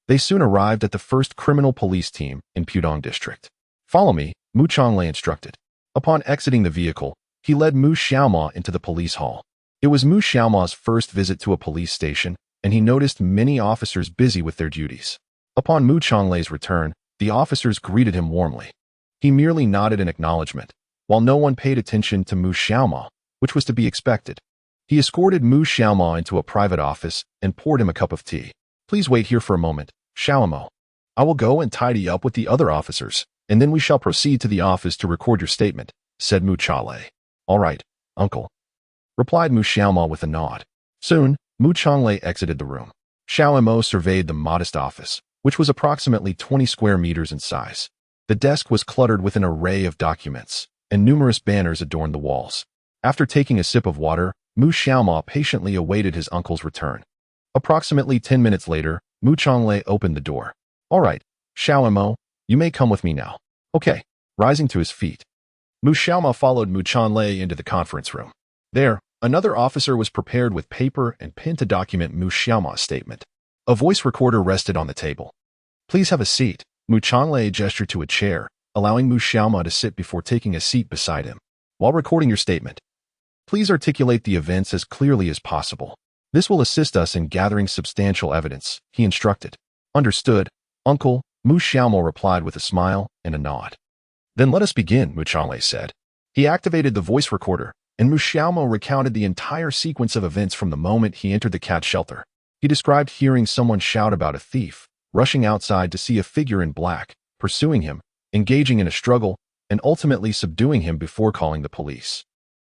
they soon arrived at the first criminal police team in Pudong District. "Follow me," Mu Changlei instructed. Upon exiting the vehicle, he led Mu Xiaoma into the police hall. It was Mu Xiaoma's first visit to a police station, and he noticed many officers busy with their duties. Upon Mu Changlei's return, the officers greeted him warmly. He merely nodded in acknowledgement, while no one paid attention to Mu Xiaoma, which was to be expected. He escorted Mu Xiaoma into a private office and poured him a cup of tea. "Please wait here for a moment, Xiaomo. I will go and tidy up with the other officers, and then we shall proceed to the office to record your statement," said Mu Changlei. "All right, uncle," replied Mu Xiaoma with a nod. Soon, Mu Changlei exited the room. Xiaomo surveyed the modest office, which was approximately 20 square meters in size. The desk was cluttered with an array of documents, and numerous banners adorned the walls. After taking a sip of water, Mu Xiaoma patiently awaited his uncle's return. Approximately 10 minutes later, Mu Changlei opened the door. "All right, Xiaomo, you may come with me now." "Okay." Rising to his feet, Mu Xiaoma followed Mu Changlei into the conference room. There, another officer was prepared with paper and pen to document Mu Xiaoma's statement. A voice recorder rested on the table. "Please have a seat." Mu Changlei gestured to a chair, allowing Mu Xiaoma to sit before taking a seat beside him. "While recording your statement, please articulate the events as clearly as possible. This will assist us in gathering substantial evidence," he instructed. "Understood, uncle," Mu Xiaoma replied with a smile and a nod. "Then let us begin," Mu Changlei said. He activated the voice recorder, and Mu Xiaoma recounted the entire sequence of events from the moment he entered the cat shelter. He described hearing someone shout about a thief, rushing outside to see a figure in black, pursuing him, engaging in a struggle, and ultimately subduing him before calling the police.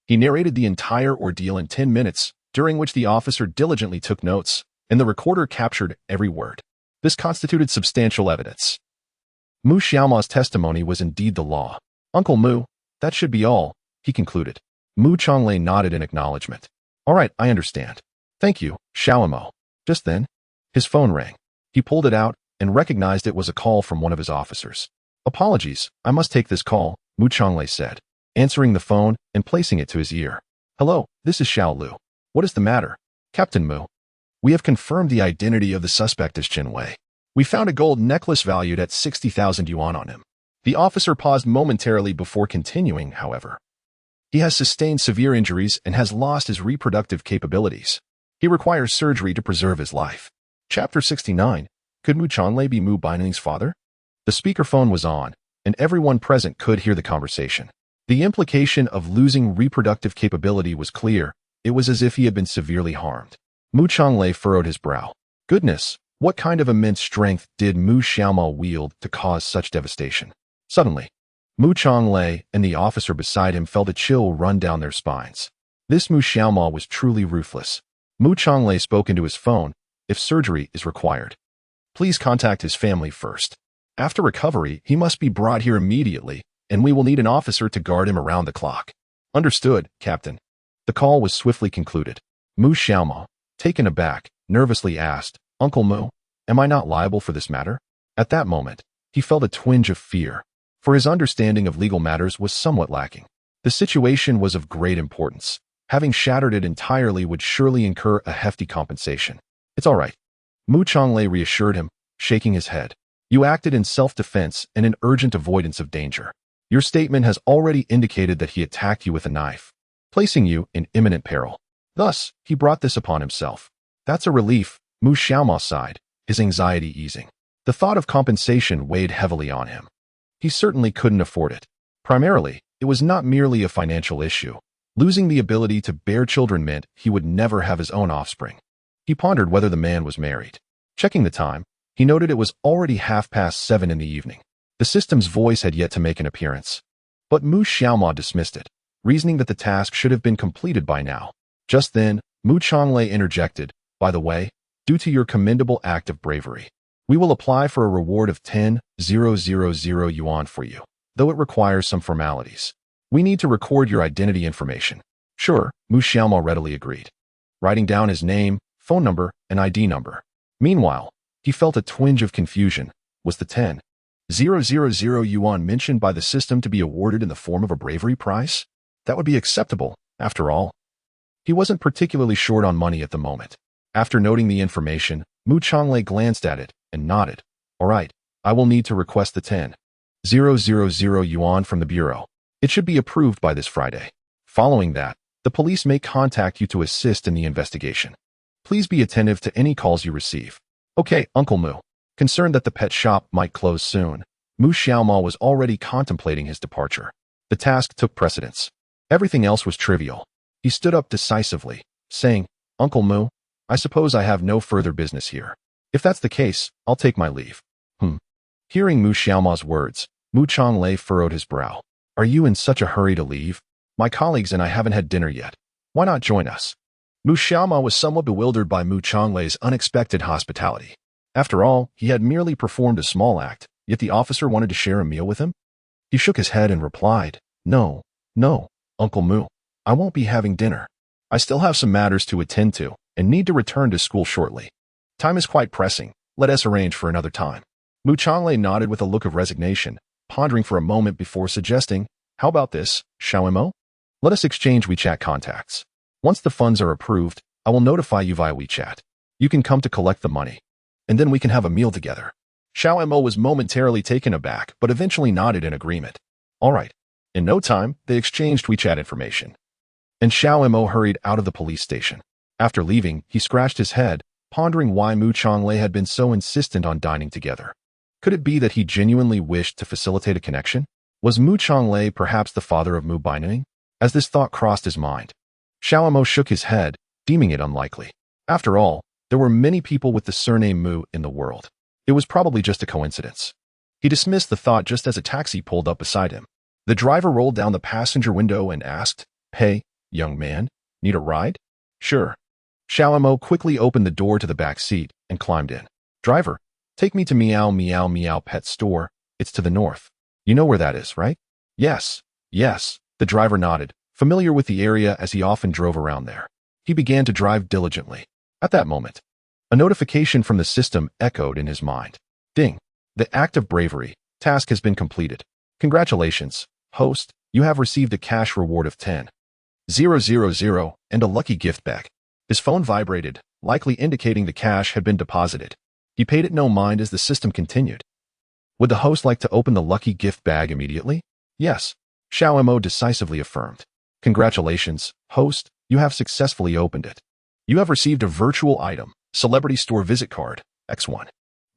He narrated the entire ordeal in 10 minutes, during which the officer diligently took notes, and the recorder captured every word. This constituted substantial evidence. Mu Xiaoma's testimony was indeed the law. "Uncle Mu, that should be all," he concluded. Mu Changlei nodded in acknowledgement. "All right, I understand. Thank you, Xiaomo." Just then, his phone rang. He pulled it out and recognized it was a call from one of his officers. "Apologies, I must take this call," Mu Changlei said, answering the phone and placing it to his ear. "Hello, this is Xiao Lu. What is the matter?" "Captain Mu, we have confirmed the identity of the suspect as Chen Wei. We found a gold necklace valued at 60,000 yuan on him." The officer paused momentarily before continuing, however. "He has sustained severe injuries and has lost his reproductive capabilities. He requires surgery to preserve his life." Chapter 69. Could Mu Changlei be Mu Baining's father? The speakerphone was on, and everyone present could hear the conversation. The implication of losing reproductive capability was clear. It was as if he had been severely harmed. Mu Changlei furrowed his brow. Goodness, what kind of immense strength did Mu Xiaoma wield to cause such devastation? Suddenly, Mu Changlei and the officer beside him felt a chill run down their spines. This Mu Xiaoma was truly ruthless. Mu Changlei spoke into his phone. "If surgery is required, please contact his family first. After recovery, he must be brought here immediately, and we will need an officer to guard him around the clock." "Understood, Captain." The call was swiftly concluded. Mu Xiaoma, taken aback, nervously asked, "Uncle Mu, am I not liable for this matter?" At that moment, he felt a twinge of fear, for his understanding of legal matters was somewhat lacking. The situation was of great importance. Having shattered it entirely would surely incur a hefty compensation. "It's all right," Mu Changlei reassured him, shaking his head. "You acted in self-defense and in urgent avoidance of danger. Your statement has already indicated that he attacked you with a knife, placing you in imminent peril. Thus, he brought this upon himself." "That's a relief," Mu Xiaoma sighed. his anxiety easing. The thought of compensation weighed heavily on him. He certainly couldn't afford it. Primarily, it was not merely a financial issue. Losing the ability to bear children meant he would never have his own offspring. He pondered whether the man was married. Checking the time, he noted it was already 7:30 in the evening. The system's voice had yet to make an appearance. But Mu Xiaoma dismissed it, reasoning that the task should have been completed by now. Just then, Mu Chonglei interjected, "By the way, due to your commendable act of bravery, we will apply for a reward of 10,000 yuan for you, though it requires some formalities. We need to record your identity information." Sure, Mu Xiaoma readily agreed, writing down his name, phone number, and ID number. Meanwhile, he felt a twinge of confusion. Was the 10,000 yuan mentioned by the system to be awarded in the form of a bravery prize? That would be acceptable, after all. He wasn't particularly short on money at the moment. After noting the information, Mu Chonglei glanced at it and nodded. "All right, I will need to request the 10,000 yuan from the bureau. It should be approved by this Friday. Following that, the police may contact you to assist in the investigation. Please be attentive to any calls you receive." "Okay, Uncle Mu." Concerned that the pet shop might close soon, Mu Xiaoma was already contemplating his departure. The task took precedence. Everything else was trivial. He stood up decisively, saying, "Uncle Mu, I suppose I have no further business here. If that's the case, I'll take my leave." Hearing Mu Xiaoma's words, Mu Chonglei furrowed his brow. "Are you in such a hurry to leave? My colleagues and I haven't had dinner yet. Why not join us?" Mu Xiaoma was somewhat bewildered by Mu Chonglei's unexpected hospitality. After all, he had merely performed a small act, yet the officer wanted to share a meal with him? He shook his head and replied, No, Uncle Mu. I won't be having dinner. I still have some matters to attend to and need to return to school shortly. Time is quite pressing. Let us arrange for another time." Mu Chonglei nodded with a look of resignation, pondering for a moment before suggesting, "How about this, Xiaomo? Let us exchange WeChat contacts. Once the funds are approved, I will notify you via WeChat. You can come to collect the money, and then we can have a meal together." Xiaomo was momentarily taken aback, but eventually nodded in agreement. All right. In no time, they exchanged WeChat information, and Xiaomo hurried out of the police station. After leaving, he scratched his head, pondering why Mu Chonglei had been so insistent on dining together. Could it be that he genuinely wished to facilitate a connection? Was Mu Chonglei perhaps the father of Mu Baining? As this thought crossed his mind, Xiaomo shook his head, deeming it unlikely. After all, there were many people with the surname Mu in the world. It was probably just a coincidence. He dismissed the thought just as a taxi pulled up beside him. The driver rolled down the passenger window and asked, "Hey, young man, need a ride?" "Sure." Xiaomo quickly opened the door to the back seat and climbed in. "Driver, take me to Meow Meow Meow Pet Store. It's to the north. You know where that is, right?" Yes. The driver nodded, familiar with the area as he often drove around there. He began to drive diligently. At that moment, a notification from the system echoed in his mind. Ding! The act of bravery task has been completed. Congratulations, host. You have received a cash reward of 10,000 and a lucky gift bag. His phone vibrated, likely indicating the cash had been deposited. He paid it no mind as the system continued. Would the host like to open the lucky gift bag immediately? Yes, Xiaomo decisively affirmed. Congratulations, host. You have successfully opened it. You have received a virtual item, Celebrity Store Visit Card, X1.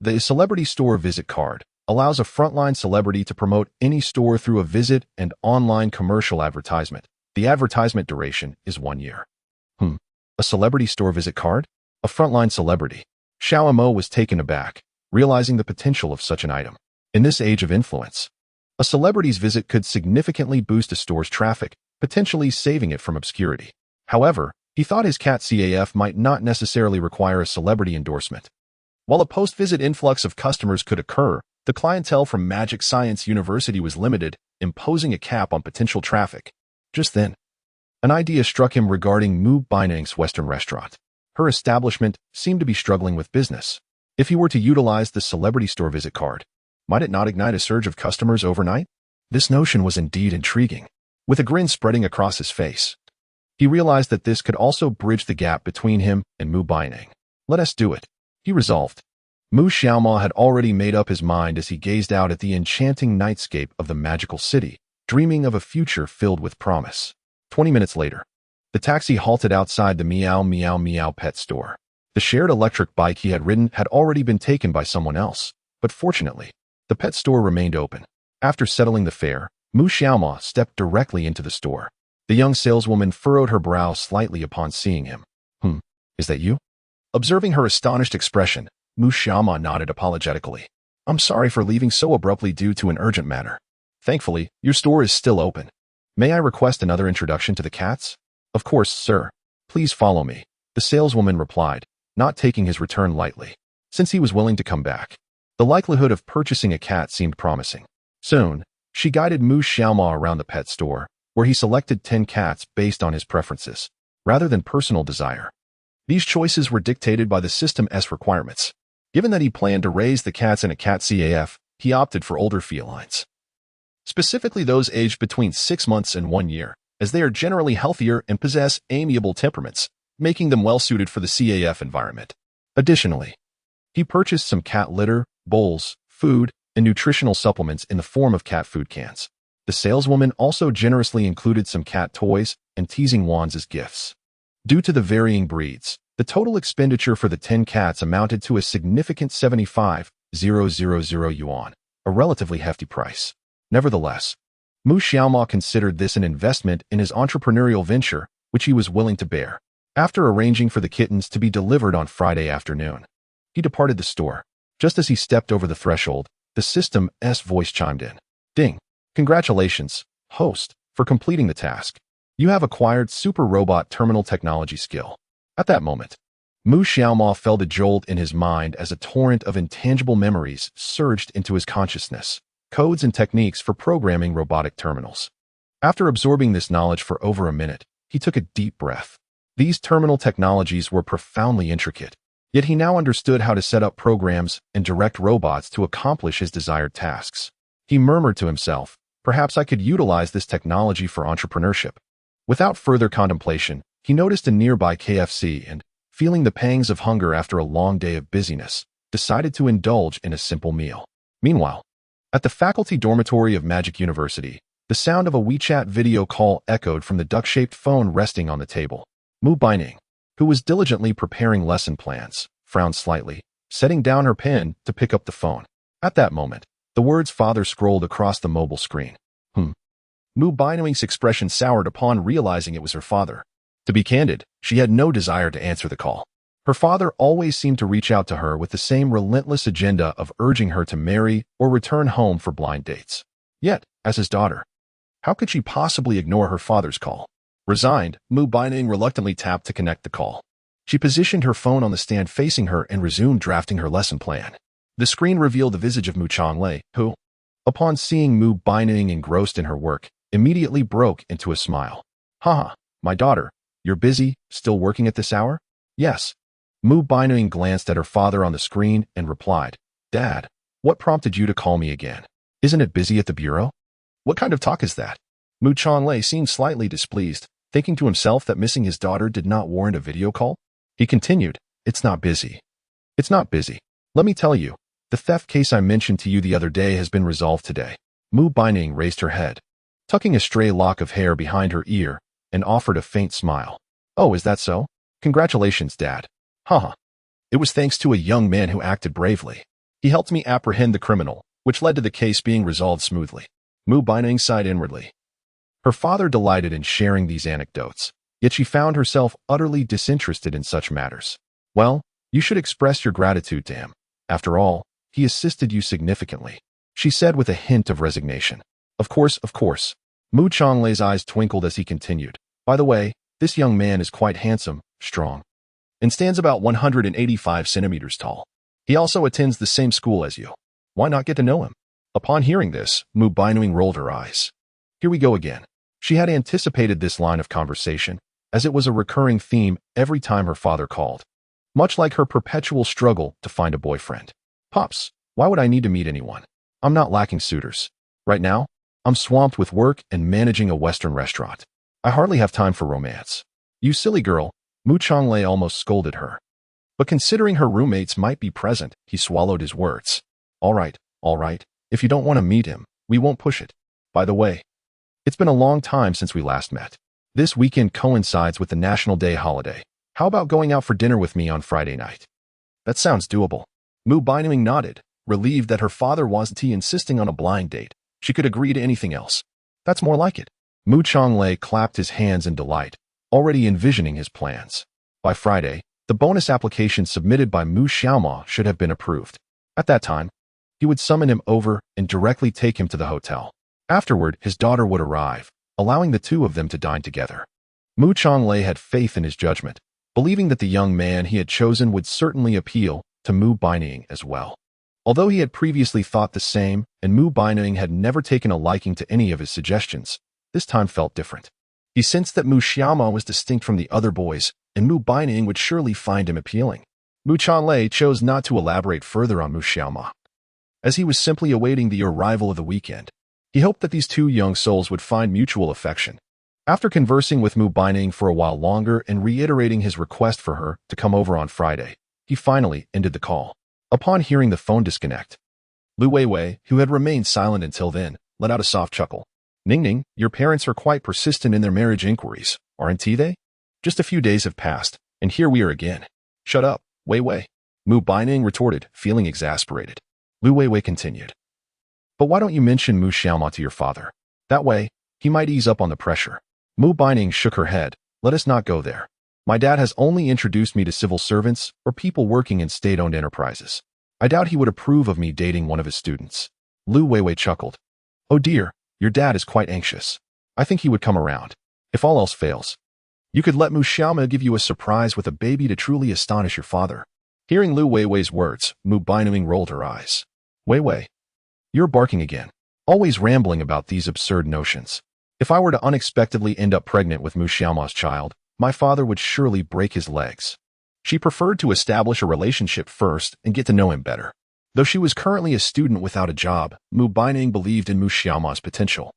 The Celebrity Store Visit Card allows a frontline celebrity to promote any store through a visit and online commercial advertisement. The advertisement duration is 1 year. A Celebrity Store Visit Card? A frontline celebrity? Xiaomo was taken aback, realizing the potential of such an item. In this age of influence, a celebrity's visit could significantly boost a store's traffic, potentially saving it from obscurity. However, he thought his cat CAF might not necessarily require a celebrity endorsement. While a post-visit influx of customers could occur, the clientele from Magic Science University was limited, imposing a cap on potential traffic. Just then, an idea struck him regarding Mu Baining's Western restaurant. Her establishment seemed to be struggling with business. If he were to utilize the Celebrity Store Visit Card, might it not ignite a surge of customers overnight? This notion was indeed intriguing. With a grin spreading across his face, he realized that this could also bridge the gap between him and Mu Baining. Let us do it, he resolved. Mu Xiaoma had already made up his mind as he gazed out at the enchanting nightscape of the magical city, dreaming of a future filled with promise. 20 minutes later, the taxi halted outside the Meow Meow Meow Pet Store. The shared electric bike he had ridden had already been taken by someone else, but fortunately, the pet store remained open. After settling the fare, Mu Xiaoma stepped directly into the store. The young saleswoman furrowed her brow slightly upon seeing him. Is that you? Observing her astonished expression, Mu Xiaoma nodded apologetically. I'm sorry for leaving so abruptly due to an urgent matter. Thankfully, your store is still open. May I request another introduction to the cats? Of course, sir. Please follow me, the saleswoman replied, not taking his return lightly. Since he was willing to come back, the likelihood of purchasing a cat seemed promising. Soon, she guided Mu Xiaoma around the pet store, where he selected 10 cats based on his preferences, rather than personal desire. These choices were dictated by the system's requirements. Given that he planned to raise the cats in a cat CAF, he opted for older felines. Specifically those aged between 6 months and 1 year, as they are generally healthier and possess amiable temperaments, making them well-suited for the CAF environment. Additionally, he purchased some cat litter, bowls, food, and nutritional supplements in the form of cat food cans. The saleswoman also generously included some cat toys and teasing wands as gifts. Due to the varying breeds, the total expenditure for the 10 cats amounted to a significant 75,000 yuan, a relatively hefty price. Nevertheless, Mu Xiaoma considered this an investment in his entrepreneurial venture, which he was willing to bear. After arranging for the kittens to be delivered on Friday afternoon, he departed the store. Just as he stepped over the threshold, the system's voice chimed in. Ding! Congratulations, host, for completing the task. You have acquired Super Robot Terminal Technology skill. At that moment, Mu Xiaoma felt a jolt in his mind as a torrent of intangible memories surged into his consciousness, codes and techniques for programming robotic terminals. After absorbing this knowledge for over a minute, he took a deep breath. These terminal technologies were profoundly intricate, yet he now understood how to set up programs and direct robots to accomplish his desired tasks. He murmured to himself, perhaps I could utilize this technology for entrepreneurship. Without further contemplation, he noticed a nearby KFC and, feeling the pangs of hunger after a long day of busyness, decided to indulge in a simple meal. Meanwhile, at the faculty dormitory of Magic University, the sound of a WeChat video call echoed from the duck-shaped phone resting on the table. Mu Baining, who was diligently preparing lesson plans, frowned slightly, setting down her pen to pick up the phone. At that moment, the words father scrolled across the mobile screen. Mu Baining's expression soured upon realizing it was her father. To be candid, she had no desire to answer the call. Her father always seemed to reach out to her with the same relentless agenda of urging her to marry or return home for blind dates. Yet, as his daughter, how could she possibly ignore her father's call? Resigned, Mu Baining reluctantly tapped to connect the call. She positioned her phone on the stand facing her and resumed drafting her lesson plan. The screen revealed the visage of Mu Changlei, who, upon seeing Mu Baining engrossed in her work, immediately broke into a smile. Haha, my daughter, you're busy, still working at this hour? Yes. Mu Baining glanced at her father on the screen and replied, Dad, what prompted you to call me again? Isn't it busy at the bureau? What kind of talk is that? Mu Changlei seemed slightly displeased, thinking to himself that missing his daughter did not warrant a video call. He continued, It's not busy. It's not busy. Let me tell you, the theft case I mentioned to you the other day has been resolved today. Mu Baining raised her head, tucking a stray lock of hair behind her ear, and offered a faint smile. Oh, is that so? Congratulations, Dad. Haha. It was thanks to a young man who acted bravely. He helped me apprehend the criminal, which led to the case being resolved smoothly. Mu Baining sighed inwardly. Her father delighted in sharing these anecdotes, yet she found herself utterly disinterested in such matters. Well, you should express your gratitude to him. After all, he assisted you significantly, she said with a hint of resignation. Of course, of course. Mu Changlei's eyes twinkled as he continued. By the way, this young man is quite handsome, strong, and stands about 185 centimeters tall. He also attends the same school as you. Why not get to know him? Upon hearing this, Mu Baining rolled her eyes. Here we go again. She had anticipated this line of conversation, as it was a recurring theme every time her father called. Much like her perpetual struggle to find a boyfriend. Pops, why would I need to meet anyone? I'm not lacking suitors. Right now, I'm swamped with work and managing a Western restaurant. I hardly have time for romance. You silly girl, Mu Changlei almost scolded her. But considering her roommates might be present, he swallowed his words. All right. If you don't want to meet him, we won't push it. By the way, it's been a long time since we last met. This weekend coincides with the National Day holiday. How about going out for dinner with me on Friday night? That sounds doable. Mu Baining nodded, relieved that her father wasn't insisting on a blind date. She could agree to anything else. That's more like it. Mu Chonglei clapped his hands in delight, already envisioning his plans. By Friday, the bonus application submitted by Mu Xiaoma should have been approved. At that time, he would summon him over and directly take him to the hotel. Afterward, his daughter would arrive, allowing the two of them to dine together. Mu Chonglei had faith in his judgment, believing that the young man he had chosen would certainly appeal to Mu Baining as well. Although he had previously thought the same, and Mu Baining had never taken a liking to any of his suggestions, this time felt different. He sensed that Mu Xiaoma was distinct from the other boys, and Mu Baining would surely find him appealing. Mu Chonglei chose not to elaborate further on Mu Xiaoma, as he was simply awaiting the arrival of the weekend. He hoped that these two young souls would find mutual affection. After conversing with Mu Baining for a while longer and reiterating his request for her to come over on Friday, he finally ended the call. Upon hearing the phone disconnect, Lu Weiwei, who had remained silent until then, let out a soft chuckle. Ningning, your parents are quite persistent in their marriage inquiries, aren't they? Just a few days have passed, and here we are again. Shut up, Weiwei. Mu Baining retorted, feeling exasperated. Lu Weiwei continued. But why don't you mention Mu Xiaoma to your father? That way, he might ease up on the pressure. Mu Baining shook her head. Let us not go there. My dad has only introduced me to civil servants or people working in state-owned enterprises. I doubt he would approve of me dating one of his students. Lu Weiwei chuckled. Oh dear, your dad is quite anxious. I think he would come around. If all else fails, you could let Mu Xiaoma give you a surprise with a baby to truly astonish your father. Hearing Lu Weiwei's words, Mu Baining rolled her eyes. Weiwei, you're barking again, always rambling about these absurd notions. If I were to unexpectedly end up pregnant with Mu Xiaoma's child, my father would surely break his legs. She preferred to establish a relationship first and get to know him better. Though she was currently a student without a job, Mu Baining believed in Mu Xiaoma's potential.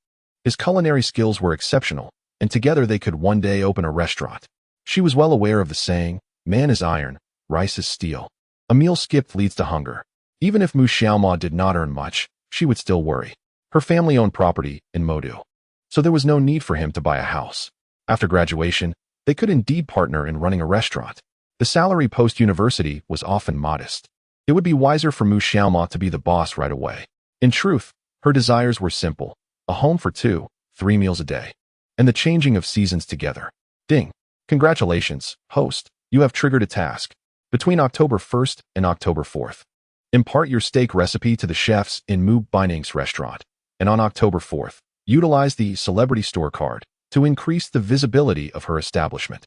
His culinary skills were exceptional, and together they could one day open a restaurant. She was well aware of the saying, man is iron, rice is steel. A meal skipped leads to hunger. Even if Mu Xiaoma did not earn much, she would still worry. Her family owned property in Modu, so there was no need for him to buy a house. After graduation, they could indeed partner in running a restaurant. The salary post-university was often modest. It would be wiser for Mu Xiaoma to be the boss right away. In truth, her desires were simple: a home for 2, 3 meals a day, and the changing of seasons together. Ding! Congratulations, host, you have triggered a task. Between October 1st and October 4th, impart your steak recipe to the chefs in Mu Baining's restaurant, and on October 4th, utilize the celebrity store card to increase the visibility of her establishment.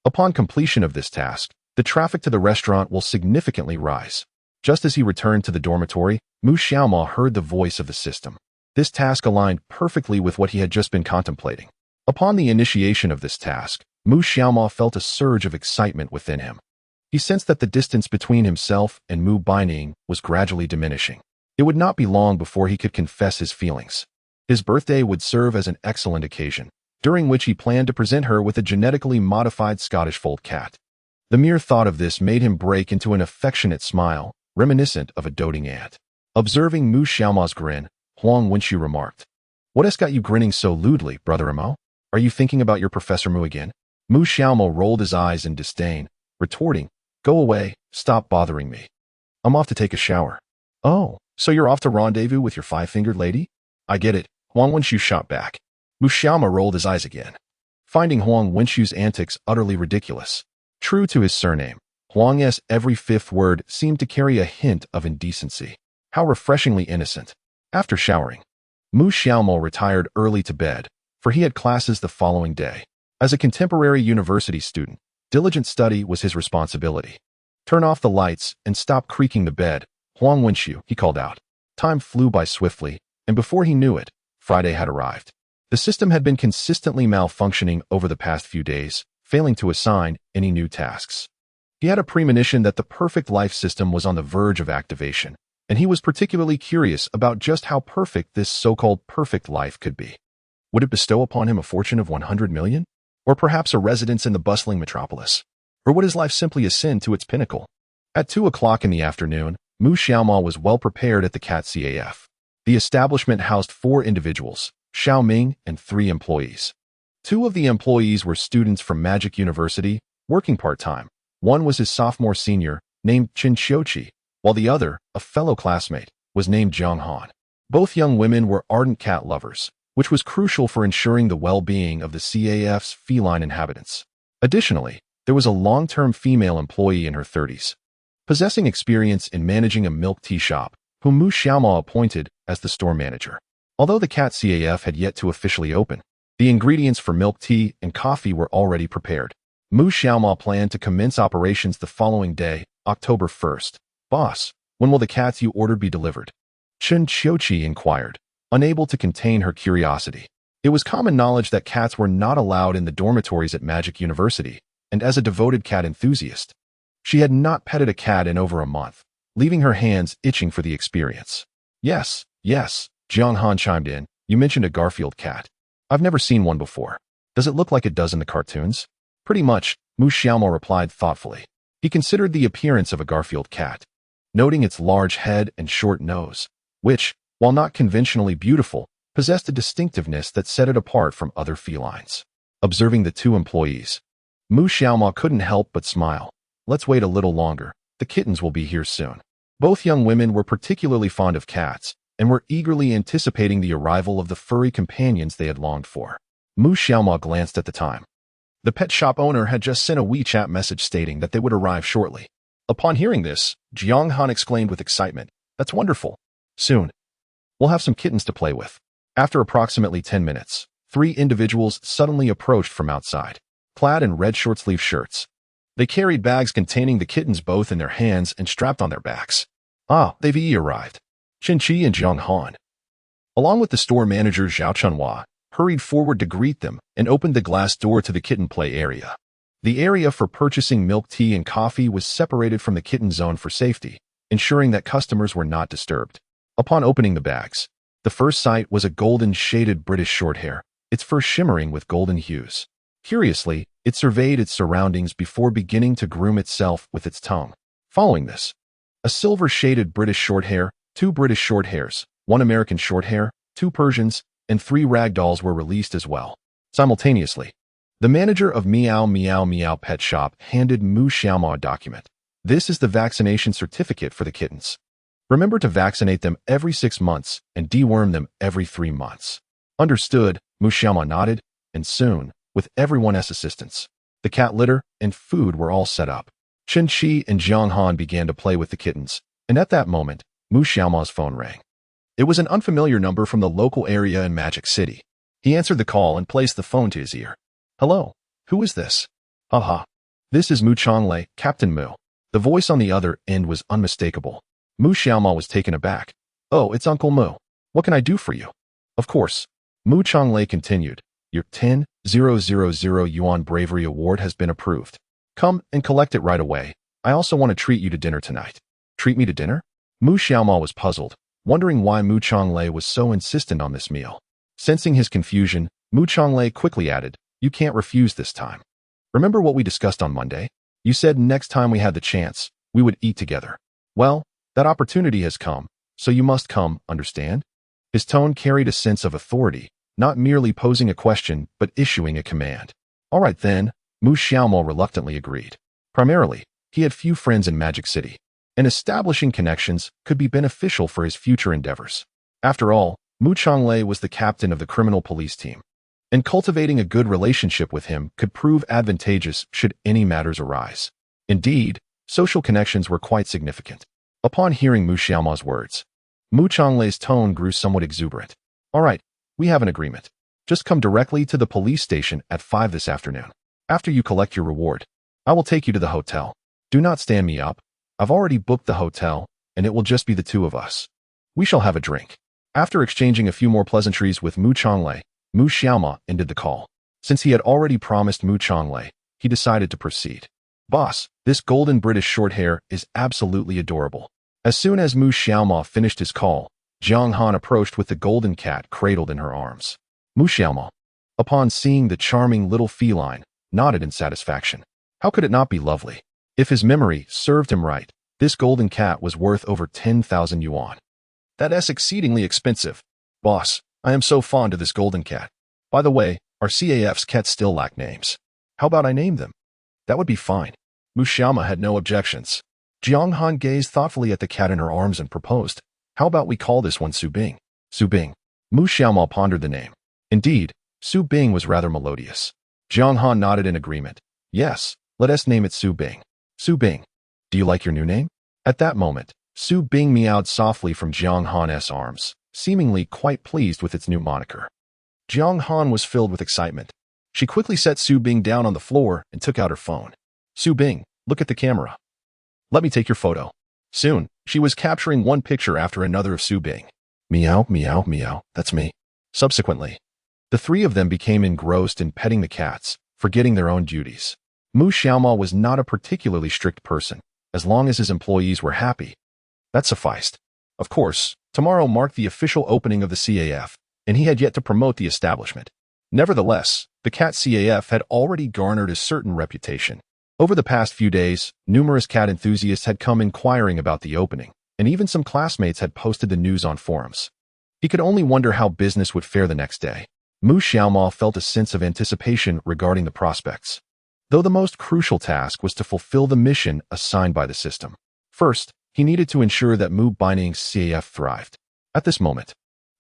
Upon completion of this task, the traffic to the restaurant will significantly rise. Just as he returned to the dormitory, Mu Xiaoma heard the voice of the system. This task aligned perfectly with what he had just been contemplating. Upon the initiation of this task, Mu Xiaoma felt a surge of excitement within him. He sensed that the distance between himself and Mu Baining was gradually diminishing. It would not be long before he could confess his feelings. His birthday would serve as an excellent occasion, during which he planned to present her with a genetically modified Scottish fold cat. The mere thought of this made him break into an affectionate smile, reminiscent of a doting aunt. Observing Mu Xiaoma's grin, Huang Wenxiu remarked, "What has got you grinning so lewdly, Brother Imo? Are you thinking about your Professor Mu again?" Mu Xiaoma rolled his eyes in disdain, retorting, "Go away, stop bothering me. I'm off to take a shower." "Oh, so you're off to rendezvous with your five-fingered lady?" "I get it," Huang Wenxiu shot back. Mu Xiaoma rolled his eyes again, finding Huang Wenxiu's antics utterly ridiculous. True to his surname, Huang's every fifth word seemed to carry a hint of indecency. How refreshingly innocent. After showering, Mu Xiaoma retired early to bed, for he had classes the following day. As a contemporary university student, diligent study was his responsibility. "Turn off the lights and stop creaking the bed, Huang Wenxiu," he called out. Time flew by swiftly, and before he knew it, Friday had arrived. The system had been consistently malfunctioning over the past few days, failing to assign any new tasks. He had a premonition that the perfect life system was on the verge of activation, and he was particularly curious about just how perfect this so-called perfect life could be. Would it bestow upon him a fortune of 100 million? Or perhaps a residence in the bustling metropolis? Or would his life simply ascend to its pinnacle? At 2 o'clock in the afternoon, Mu Xiaoma was well prepared at the CAT CAF. The establishment housed 4 individuals, Xiao Ming and 3 employees. 2 of the employees were students from Magic University, working part-time. One was his sophomore senior, named Chen Xiuqi, while the other, a fellow classmate, was named Jiang Han. Both young women were ardent cat lovers, which was crucial for ensuring the well-being of the CAF's feline inhabitants. Additionally, there was a long-term female employee in her 30s, possessing experience in managing a milk tea shop, whom Mu Xiaoma appointed as the store manager. Although the cat CAF had yet to officially open, the ingredients for milk tea and coffee were already prepared. Mu Xiaoma planned to commence operations the following day, October 1st. Boss, when will the cats you ordered be delivered? Chen Xiuqi inquired, unable to contain her curiosity. It was common knowledge that cats were not allowed in the dormitories at Magic University, and as a devoted cat enthusiast, she had not petted a cat in over a month, leaving her hands itching for the experience. Yes, Jiang Han chimed in. You mentioned a Garfield cat. I've never seen one before. Does it look like it does in the cartoons? Pretty much, Mu Xiaoma replied thoughtfully. He considered the appearance of a Garfield cat, noting its large head and short nose, which, while not conventionally beautiful, possessed a distinctiveness that set it apart from other felines. Observing the two employees, Mu Xiaoma couldn't help but smile. Let's wait a little longer. The kittens will be here soon. Both young women were particularly fond of cats and were eagerly anticipating the arrival of the furry companions they had longed for. Mu Xiaoma glanced at the time. The pet shop owner had just sent a WeChat message stating that they would arrive shortly. Upon hearing this, Jiang Han exclaimed with excitement, "That's wonderful. Soon, we'll have some kittens to play with." After approximately 10 minutes, 3 individuals suddenly approached from outside, clad in red short-sleeve shirts. They carried bags containing the kittens both in their hands and strapped on their backs. They've arrived. Chen Qi and Jiang Han, along with the store manager Zhao Chunhua, hurried forward to greet them and opened the glass door to the kitten play area. The area for purchasing milk tea and coffee was separated from the kitten zone for safety, ensuring that customers were not disturbed. Upon opening the bags, the first sight was a golden-shaded British Shorthair, its fur shimmering with golden hues. Curiously, it surveyed its surroundings before beginning to groom itself with its tongue. Following this, a silver-shaded British Shorthair, 2 British Shorthairs, 1 American Shorthair, 2 Persians, and 3 ragdolls were released as well. Simultaneously, the manager of Meow Meow Meow Pet Shop handed Mu Xiaoma a document. This is the vaccination certificate for the kittens. Remember to vaccinate them every 6 months and deworm them every 3 months. Understood, Mu Xiaoma nodded, and soon, with everyone's assistance, the cat litter and food were all set up. Chen Qi and Jiang Han began to play with the kittens, and at that moment, Mu Xiaoma's phone rang. It was an unfamiliar number from the local area in Magic City. He answered the call and placed the phone to his ear. Hello, who is this? Haha. This is Mu Chonglei, Captain Mu. The voice on the other end was unmistakable. Mu Xiaoma was taken aback. Oh, it's Uncle Mu. What can I do for you? Of course. Mu Chonglei continued. Your 10,000 yuan bravery award has been approved. Come and collect it right away. I also want to treat you to dinner tonight. Treat me to dinner? Mu Xiaoma was puzzled, wondering why Mu Chonglei was so insistent on this meal. Sensing his confusion, Mu Chonglei quickly added, You can't refuse this time. Remember what we discussed on Monday? You said next time we had the chance, we would eat together. Well, that opportunity has come, so you must come, understand? His tone carried a sense of authority, not merely posing a question, but issuing a command. All right then, Mu Xiaoma reluctantly agreed. Primarily, he had few friends in Magic City, and establishing connections could be beneficial for his future endeavors. After all, Mu Chonglei was the captain of the criminal police team, and cultivating a good relationship with him could prove advantageous should any matters arise. Indeed, social connections were quite significant. Upon hearing Mu Xiaoma's words, Mu Chonglei's tone grew somewhat exuberant. All right, we have an agreement. Just come directly to the police station at 5 this afternoon. After you collect your reward, I will take you to the hotel. Do not stand me up. I've already booked the hotel, and it will just be the two of us. We shall have a drink. After exchanging a few more pleasantries with Mu Chonglei, Mu Xiaoma ended the call. Since he had already promised Mu Chonglei, he decided to proceed. Boss, this golden British Shorthair is absolutely adorable. As soon as Mu Xiaoma finished his call, Jiang Han approached with the golden cat cradled in her arms. Mu Xiaoma, upon seeing the charming little feline, nodded in satisfaction. How could it not be lovely? If his memory served him right, this golden cat was worth over 10,000 yuan. That's exceedingly expensive. Boss, I am so fond of this golden cat. By the way, our CAF's cats still lack names. How about I name them? That would be fine. Mu Xiaoma had no objections. Jiang Han gazed thoughtfully at the cat in her arms and proposed, how about we call this one Su Bing? Su Bing. Mu Xiaoma pondered the name. Indeed, Su Bing was rather melodious. Jiang Han nodded in agreement. Yes, let us name it Su Bing. Su Bing. Do you like your new name? At that moment, Su Bing meowed softly from Jiang Han's arms, seemingly quite pleased with its new moniker. Jiang Han was filled with excitement. She quickly set Su Bing down on the floor and took out her phone. Su Bing, look at the camera. Let me take your photo. Soon, she was capturing one picture after another of Su Bing. Meow, meow, meow, that's me. Subsequently, the three of them became engrossed in petting the cats, forgetting their own duties. Mu Xiaoma was not a particularly strict person, as long as his employees were happy. That sufficed. Of course, tomorrow marked the official opening of the CAF, and he had yet to promote the establishment. Nevertheless, the cat CAF had already garnered a certain reputation. Over the past few days, numerous cat enthusiasts had come inquiring about the opening, and even some classmates had posted the news on forums. He could only wonder how business would fare the next day. Mu Xiaoma felt a sense of anticipation regarding the prospects, though the most crucial task was to fulfill the mission assigned by the system. First, he needed to ensure that Mu Bining's CAF thrived. At this moment,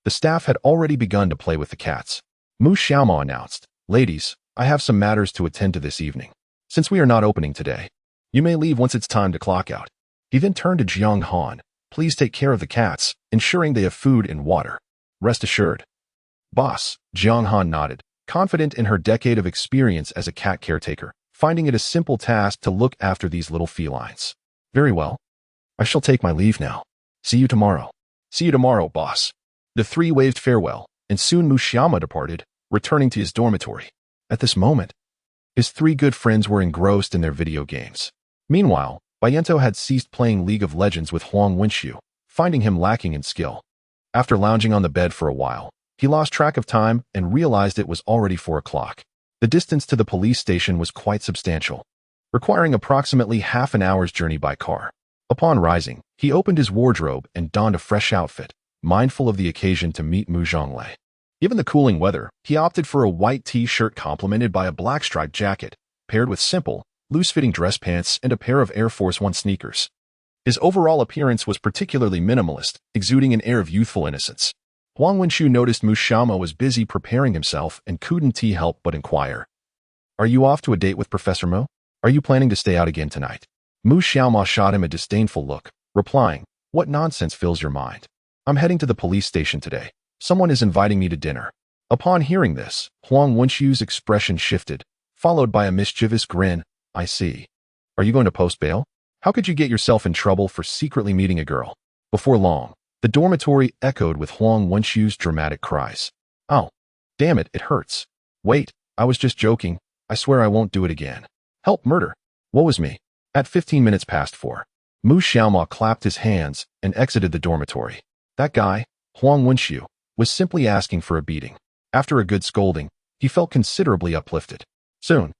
the staff had already begun to play with the cats. Mu Xiaoma announced, "Ladies, I have some matters to attend to this evening. Since we are not opening today, you may leave once it's time to clock out." He then turned to Jiang Han. "Please take care of the cats, ensuring they have food and water. Rest assured." "Boss," Jiang Han nodded, confident in her decade of experience as a cat caretaker, finding it a simple task to look after these little felines. "Very well. I shall take my leave now. See you tomorrow." "See you tomorrow, boss." The three waved farewell, and soon Mu Xiaoma departed, returning to his dormitory. At this moment, his three good friends were engrossed in their video games. Meanwhile, Bayento had ceased playing League of Legends with Huang Wenxiu, finding him lacking in skill. After lounging on the bed for a while, he lost track of time and realized it was already 4 o'clock. The distance to the police station was quite substantial, requiring approximately half an hour's journey by car. Upon rising, he opened his wardrobe and donned a fresh outfit, mindful of the occasion to meet Mu Zhonglei. Given the cooling weather, he opted for a white t-shirt complemented by a black striped jacket, paired with simple, loose-fitting dress pants and a pair of Air Force One sneakers. His overall appearance was particularly minimalist, exuding an air of youthful innocence. Huang Wenxiu noticed Mu Xiaoma was busy preparing himself and couldn't help but inquire, "Are you off to a date with Professor Mo? Are you planning to stay out again tonight?" Mu Xiaoma shot him a disdainful look, replying, "What nonsense fills your mind? I'm heading to the police station today. Someone is inviting me to dinner." Upon hearing this, Huang Wenxiu's expression shifted, followed by a mischievous grin. "I see. Are you going to post bail? How could you get yourself in trouble for secretly meeting a girl?" Before long, the dormitory echoed with Huang Wenxiu's dramatic cries. "Oh, damn it, it hurts. Wait, I was just joking. I swear I won't do it again. Help, murder. Woe is me." At 15 minutes past 4, Mu Xiaoma clapped his hands and exited the dormitory. That guy, Huang Wenxiu, was simply asking for a beating. After a good scolding, he felt considerably uplifted. Soon,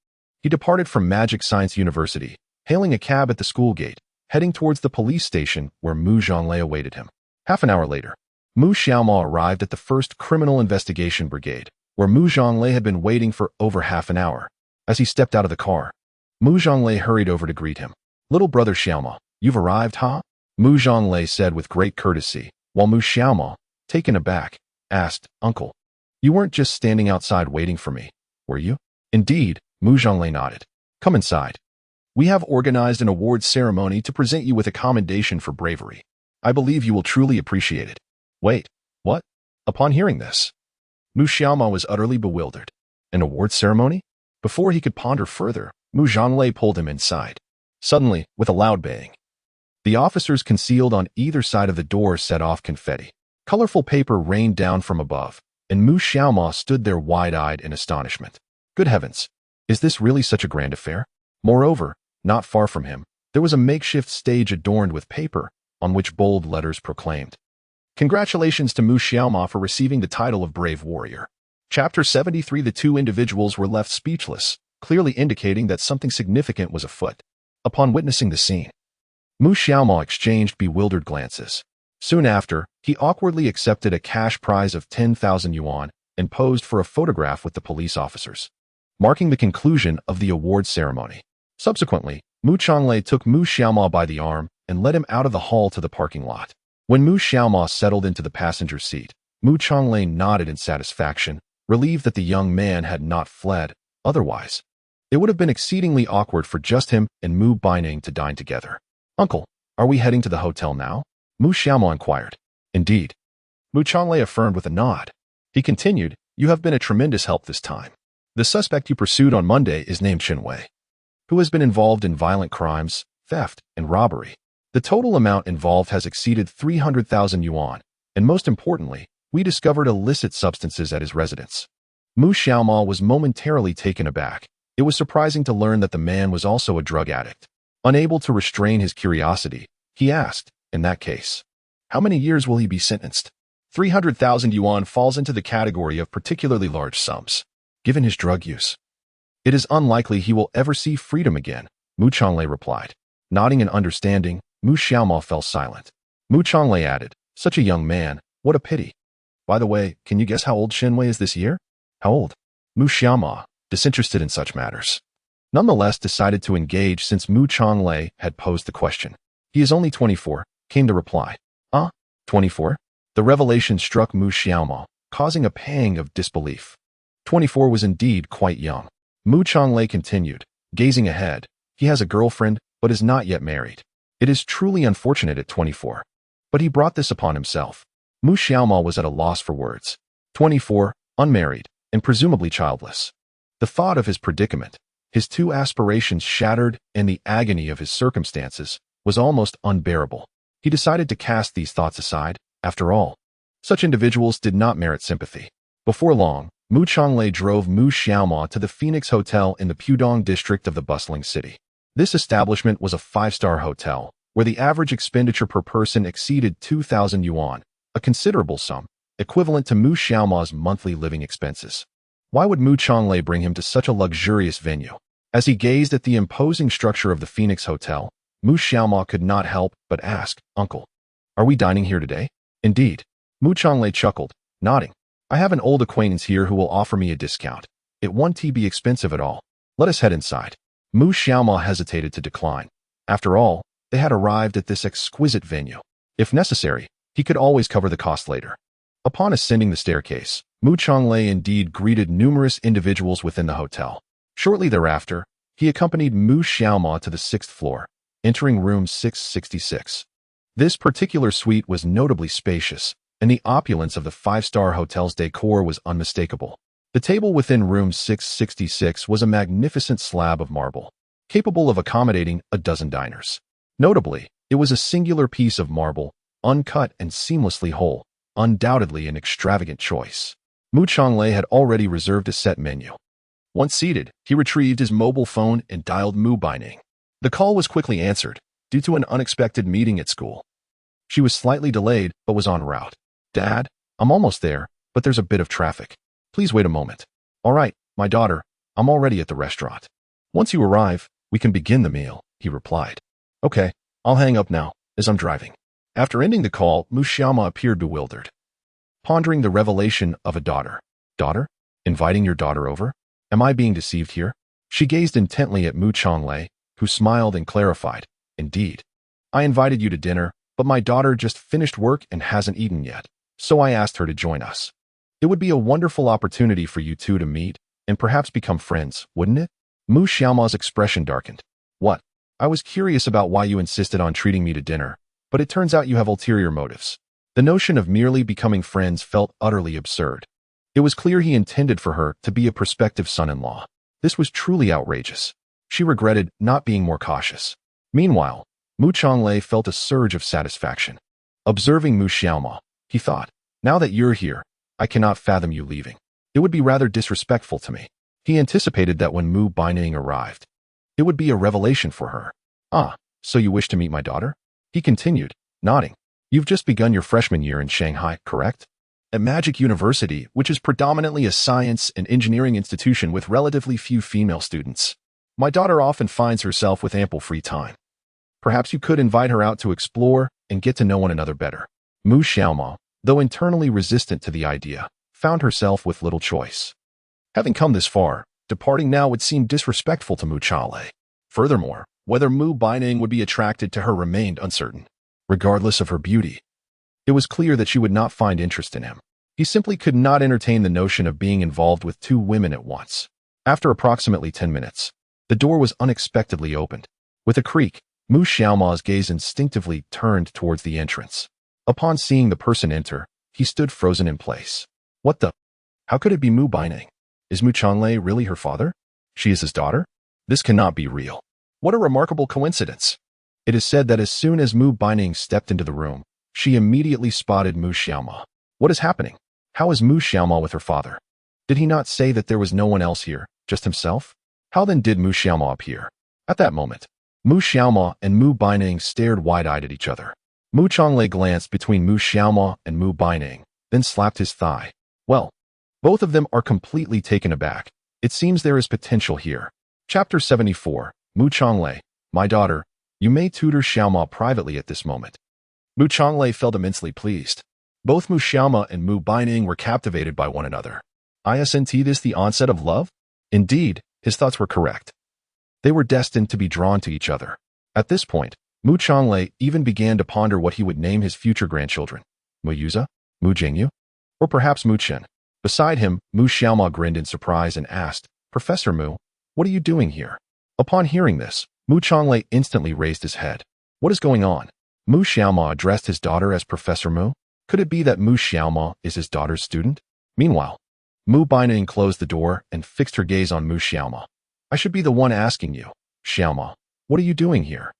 he departed from Magic Science University, hailing a cab at the school gate, heading towards the police station where Mu Zhonglei awaited him. Half an hour later, Mu Xiaoma arrived at the 1st Criminal Investigation Brigade, where Mu Zhonglei had been waiting for over half an hour. As he stepped out of the car, Mu Zhonglei hurried over to greet him. "Little brother Xiaoma, you've arrived, huh?" Mu Zhonglei said with great courtesy, while Mu Xiaoma, taken aback, asked, "Uncle, you weren't just standing outside waiting for me, were you?" "Indeed," Mu Zhonglei nodded. "Come inside. We have organized an awards ceremony to present you with a commendation for bravery. I believe you will truly appreciate it." "Wait, what?" Upon hearing this, Mu Xiaoma was utterly bewildered. An awards ceremony? Before he could ponder further, Mu Zhonglei pulled him inside. Suddenly, with a loud bang, the officers concealed on either side of the door set off confetti. Colorful paper rained down from above, and Mu Xiaoma stood there wide-eyed in astonishment. Good heavens, is this really such a grand affair? Moreover, not far from him, there was a makeshift stage adorned with paper, on which bold letters proclaimed, "Congratulations to Mu Xiaoma for receiving the title of Brave Warrior." Chapter 73. The two individuals were left speechless, clearly indicating that something significant was afoot. Upon witnessing the scene, Mu Xiaoma exchanged bewildered glances. Soon after, he awkwardly accepted a cash prize of 10,000 yuan and posed for a photograph with the police officers, marking the conclusion of the award ceremony. Subsequently, Mu Changlei took Mu Xiaoma by the arm and led him out of the hall to the parking lot. When Mu Xiaoma settled into the passenger seat, Mu Changlei nodded in satisfaction, relieved that the young man had not fled. Otherwise, it would have been exceedingly awkward for just him and Mu Baining to dine together. "Uncle, are we heading to the hotel now?" Mu Xiaoma inquired. "Indeed." Mu Changlei affirmed with a nod. He continued, "You have been a tremendous help this time. The suspect you pursued on Monday is named Chen Wei, who has been involved in violent crimes, theft, and robbery. The total amount involved has exceeded 300,000 yuan, and most importantly, we discovered illicit substances at his residence." Mu Xiaoma was momentarily taken aback. It was surprising to learn that the man was also a drug addict. Unable to restrain his curiosity, he asked, "In that case, how many years will he be sentenced?" 300,000 yuan falls into the category of particularly large sums. Given his drug use, it is unlikely he will ever see freedom again, Mu Changlei replied. Nodding in understanding, Mu Xiaoma fell silent. Mu Changlei added, "Such a young man, what a pity. By the way, can you guess how old Chen Wei is this year?" "How old?" Mu Xiaoma, disinterested in such matters, nonetheless decided to engage since Mu Changlei had posed the question. "He is only 24, came the reply. 24? The revelation struck Mu Xiaoma, causing a pang of disbelief. 24 was indeed quite young. Mu Changlei continued, gazing ahead. "He has a girlfriend, but is not yet married. It is truly unfortunate at 24. But he brought this upon himself." Mu Xiaoma was at a loss for words. 24, unmarried, and presumably childless. The thought of his predicament, his two aspirations shattered, and the agony of his circumstances was almost unbearable. He decided to cast these thoughts aside. After all, such individuals did not merit sympathy. Before long, Mu Changlei drove Mu Xiaoma to the Phoenix Hotel in the Pudong district of the bustling city. This establishment was a 5-star hotel, where the average expenditure per person exceeded 2,000 yuan, a considerable sum, equivalent to Mu Xiaoma's monthly living expenses. Why would Mu Changlei bring him to such a luxurious venue? As he gazed at the imposing structure of the Phoenix Hotel, Mu Xiaoma could not help but ask, "Uncle, are we dining here today?" "Indeed." Mu Changlei chuckled, nodding. "I have an old acquaintance here who will offer me a discount. It won't be expensive at all. Let us head inside." Mu Xiaoma hesitated to decline. After all, they had arrived at this exquisite venue. If necessary, he could always cover the cost later. Upon ascending the staircase, Mu Changlei indeed greeted numerous individuals within the hotel. Shortly thereafter, he accompanied Mu Xiaoma to the 6th floor, entering room 666. This particular suite was notably spacious, and the opulence of the 5-star hotel's decor was unmistakable. The table within room 666 was a magnificent slab of marble, capable of accommodating a dozen diners. Notably, it was a singular piece of marble, uncut and seamlessly whole, undoubtedly an extravagant choice. Mu Changlei had already reserved a set menu. Once seated, he retrieved his mobile phone and dialed Mu Baining. The call was quickly answered, due to an unexpected meeting at school. She was slightly delayed, but was en route. "Dad, I'm almost there, but there's a bit of traffic. Please wait a moment." "All right, my daughter, I'm already at the restaurant. Once you arrive, we can begin the meal," he replied. "Okay, I'll hang up now, as I'm driving." After ending the call, Mu Xiaoma appeared bewildered, pondering the revelation of a daughter. "Daughter? Inviting your daughter over? Am I being deceived here?" She gazed intently at Mu Changlei, who smiled and clarified, "Indeed. I invited you to dinner, but my daughter just finished work and hasn't eaten yet, so I asked her to join us. It would be a wonderful opportunity for you two to meet and perhaps become friends, wouldn't it?" Mu Xiaoma's expression darkened. "What? I was curious about why you insisted on treating me to dinner, but it turns out you have ulterior motives." The notion of merely becoming friends felt utterly absurd. It was clear he intended for her to be a prospective son-in-law. This was truly outrageous. She regretted not being more cautious. Meanwhile, Mu Changlei felt a surge of satisfaction. Observing Mu Xiaoma, he thought, "Now that you're here, I cannot fathom you leaving. It would be rather disrespectful to me." He anticipated that when Mu Baining arrived, it would be a revelation for her. "Ah, so you wish to meet my daughter?" he continued, nodding. "You've just begun your freshman year in Shanghai, correct? At Magic University, which is predominantly a science and engineering institution with relatively few female students. My daughter often finds herself with ample free time. Perhaps you could invite her out to explore and get to know one another better." Mu Xiaoma, though internally resistant to the idea, found herself with little choice. Having come this far, departing now would seem disrespectful to Mu Changlei. Furthermore, whether Mu Baining would be attracted to her remained uncertain. Regardless of her beauty, it was clear that she would not find interest in him. He simply could not entertain the notion of being involved with two women at once. After approximately 10 minutes, the door was unexpectedly opened. With a creak, Mu Xiaoma's gaze instinctively turned towards the entrance. Upon seeing the person enter, he stood frozen in place. What the? How could it be Mu Baining? Is Mu Changlei really her father? She is his daughter? This cannot be real. What a remarkable coincidence. It is said that as soon as Mu Baining stepped into the room, she immediately spotted Mu Xiaoma. What is happening? How is Mu Xiaoma with her father? Did he not say that there was no one else here, just himself? How then did Mu Xiaoma appear? At that moment, Mu Xiaoma and Mu Baining stared wide-eyed at each other. Mu Changlei glanced between Mu Xiaoma and Mu Baining, then slapped his thigh. Well, both of them are completely taken aback. It seems there is potential here. Chapter 74, Mu Changlei, my daughter, you may tutor Xiaoma privately at this moment. Mu Changlei felt immensely pleased. Both Mu Xiaoma and Mu Baining were captivated by one another. Isn't this the onset of love? Indeed, his thoughts were correct. They were destined to be drawn to each other. At this point, Mu Changlei even began to ponder what he would name his future grandchildren. Mu Yuza? Mu Jingyu? Or perhaps Mu Chen? Beside him, Mu Xiaoma grinned in surprise and asked, Professor Mu, what are you doing here? Upon hearing this, Mu Changlei instantly raised his head. What is going on? Mu Xiaoma addressed his daughter as Professor Mu. Could it be that Mu Xiaoma is his daughter's student? Meanwhile, Mu Baining closed the door and fixed her gaze on Mu Xiaoma. I should be the one asking you, Xiaoma, what are you doing here?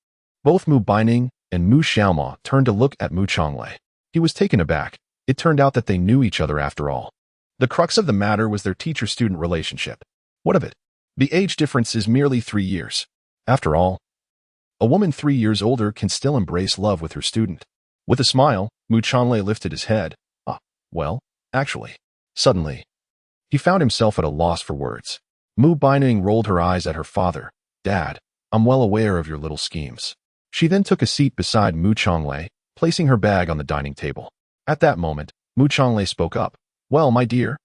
Both Mu Baining and Mu Xiaoma turned to look at Mu Changlei. He was taken aback. It turned out that they knew each other after all. The crux of the matter was their teacher-student relationship. What of it? The age difference is merely 3 years. After all, a woman 3 years older can still embrace love with her student. With a smile, Mu Changlei lifted his head. Well, actually. Suddenly, he found himself at a loss for words. Mu Baining rolled her eyes at her father. Dad, I'm well aware of your little schemes. She then took a seat beside Mu Changlei, placing her bag on the dining table. At that moment, Mu Changlei spoke up. Well, my dear,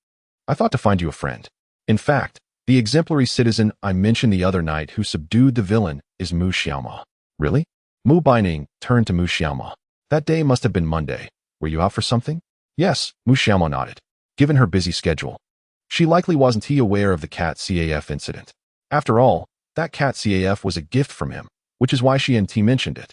I thought to find you a friend. In fact, the exemplary citizen I mentioned the other night who subdued the villain is Mu Xiaoma. Really? Mu Baining turned to Mu Xiaoma. That day must have been Monday. Were you out for something? Yes, Mu Xiaoma nodded. Given her busy schedule, she likely wasn't aware of the cat CAF incident. After all, that cat CAF was a gift from him, which is why she mentioned it.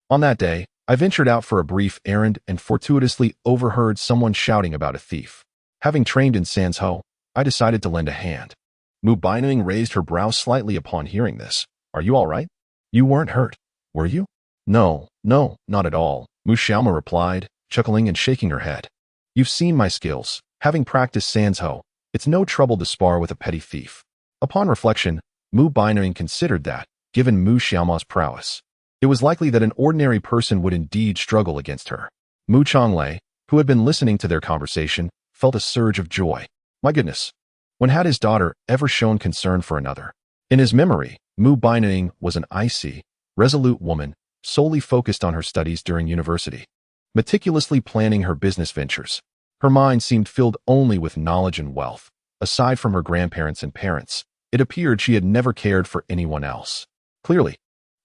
On that day, I ventured out for a brief errand and fortuitously overheard someone shouting about a thief. Having trained in Sanzhou, I decided to lend a hand. Mu Baining raised her brow slightly upon hearing this. Are you all right? You weren't hurt, were you? No, not at all, Mu Xiaoma replied, chuckling and shaking her head. You've seen my skills. Having practiced Sanzhou, it's no trouble to spar with a petty thief. Upon reflection, Mu Baining considered that, given Mu Xiaoma's prowess, it was likely that an ordinary person would indeed struggle against her. Mu Changlei, who had been listening to their conversation, felt a surge of joy. My goodness, when had his daughter ever shown concern for another? In his memory, Mu Baining was an icy, resolute woman, solely focused on her studies during university, meticulously planning her business ventures. Her mind seemed filled only with knowledge and wealth. Aside from her grandparents and parents, it appeared she had never cared for anyone else. Clearly,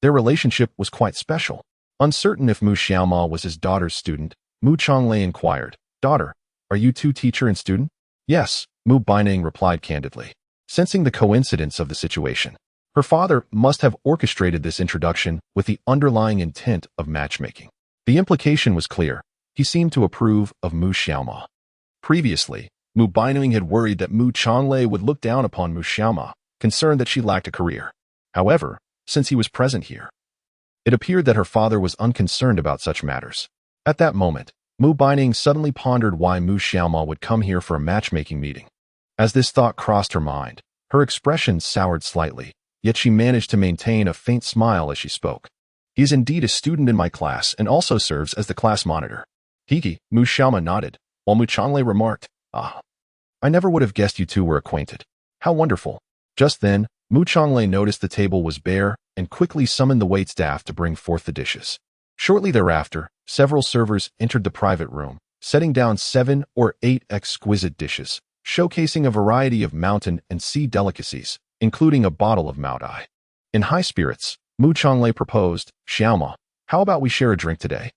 their relationship was quite special. Uncertain if Mu Xiaoma was his daughter's student, Mu Changlei inquired, Daughter, are you two teacher and student? Yes, Mu Baining replied candidly, sensing the coincidence of the situation. Her father must have orchestrated this introduction with the underlying intent of matchmaking. The implication was clear. He seemed to approve of Mu Xiaoma. Previously, Mu Baining had worried that Mu Changlei would look down upon Mu Xiaoma, concerned that she lacked a career. However, since he was present here, it appeared that her father was unconcerned about such matters. At that moment, Mu Baining suddenly pondered why Mu Xiaoma would come here for a matchmaking meeting. As this thought crossed her mind, her expression soured slightly, yet she managed to maintain a faint smile as she spoke. He is indeed a student in my class and also serves as the class monitor. Hiki, Mu Xiaoma nodded, while Mu Changlei remarked, I never would have guessed you two were acquainted. How wonderful. Just then, Mu Changlei noticed the table was bare and quickly summoned the waitstaff to bring forth the dishes. Shortly thereafter, several servers entered the private room, setting down 7 or 8 exquisite dishes, showcasing a variety of mountain and sea delicacies, including a bottle of Maodai. In high spirits, Mu Changlei proposed, Xiaoma, how about we share a drink today?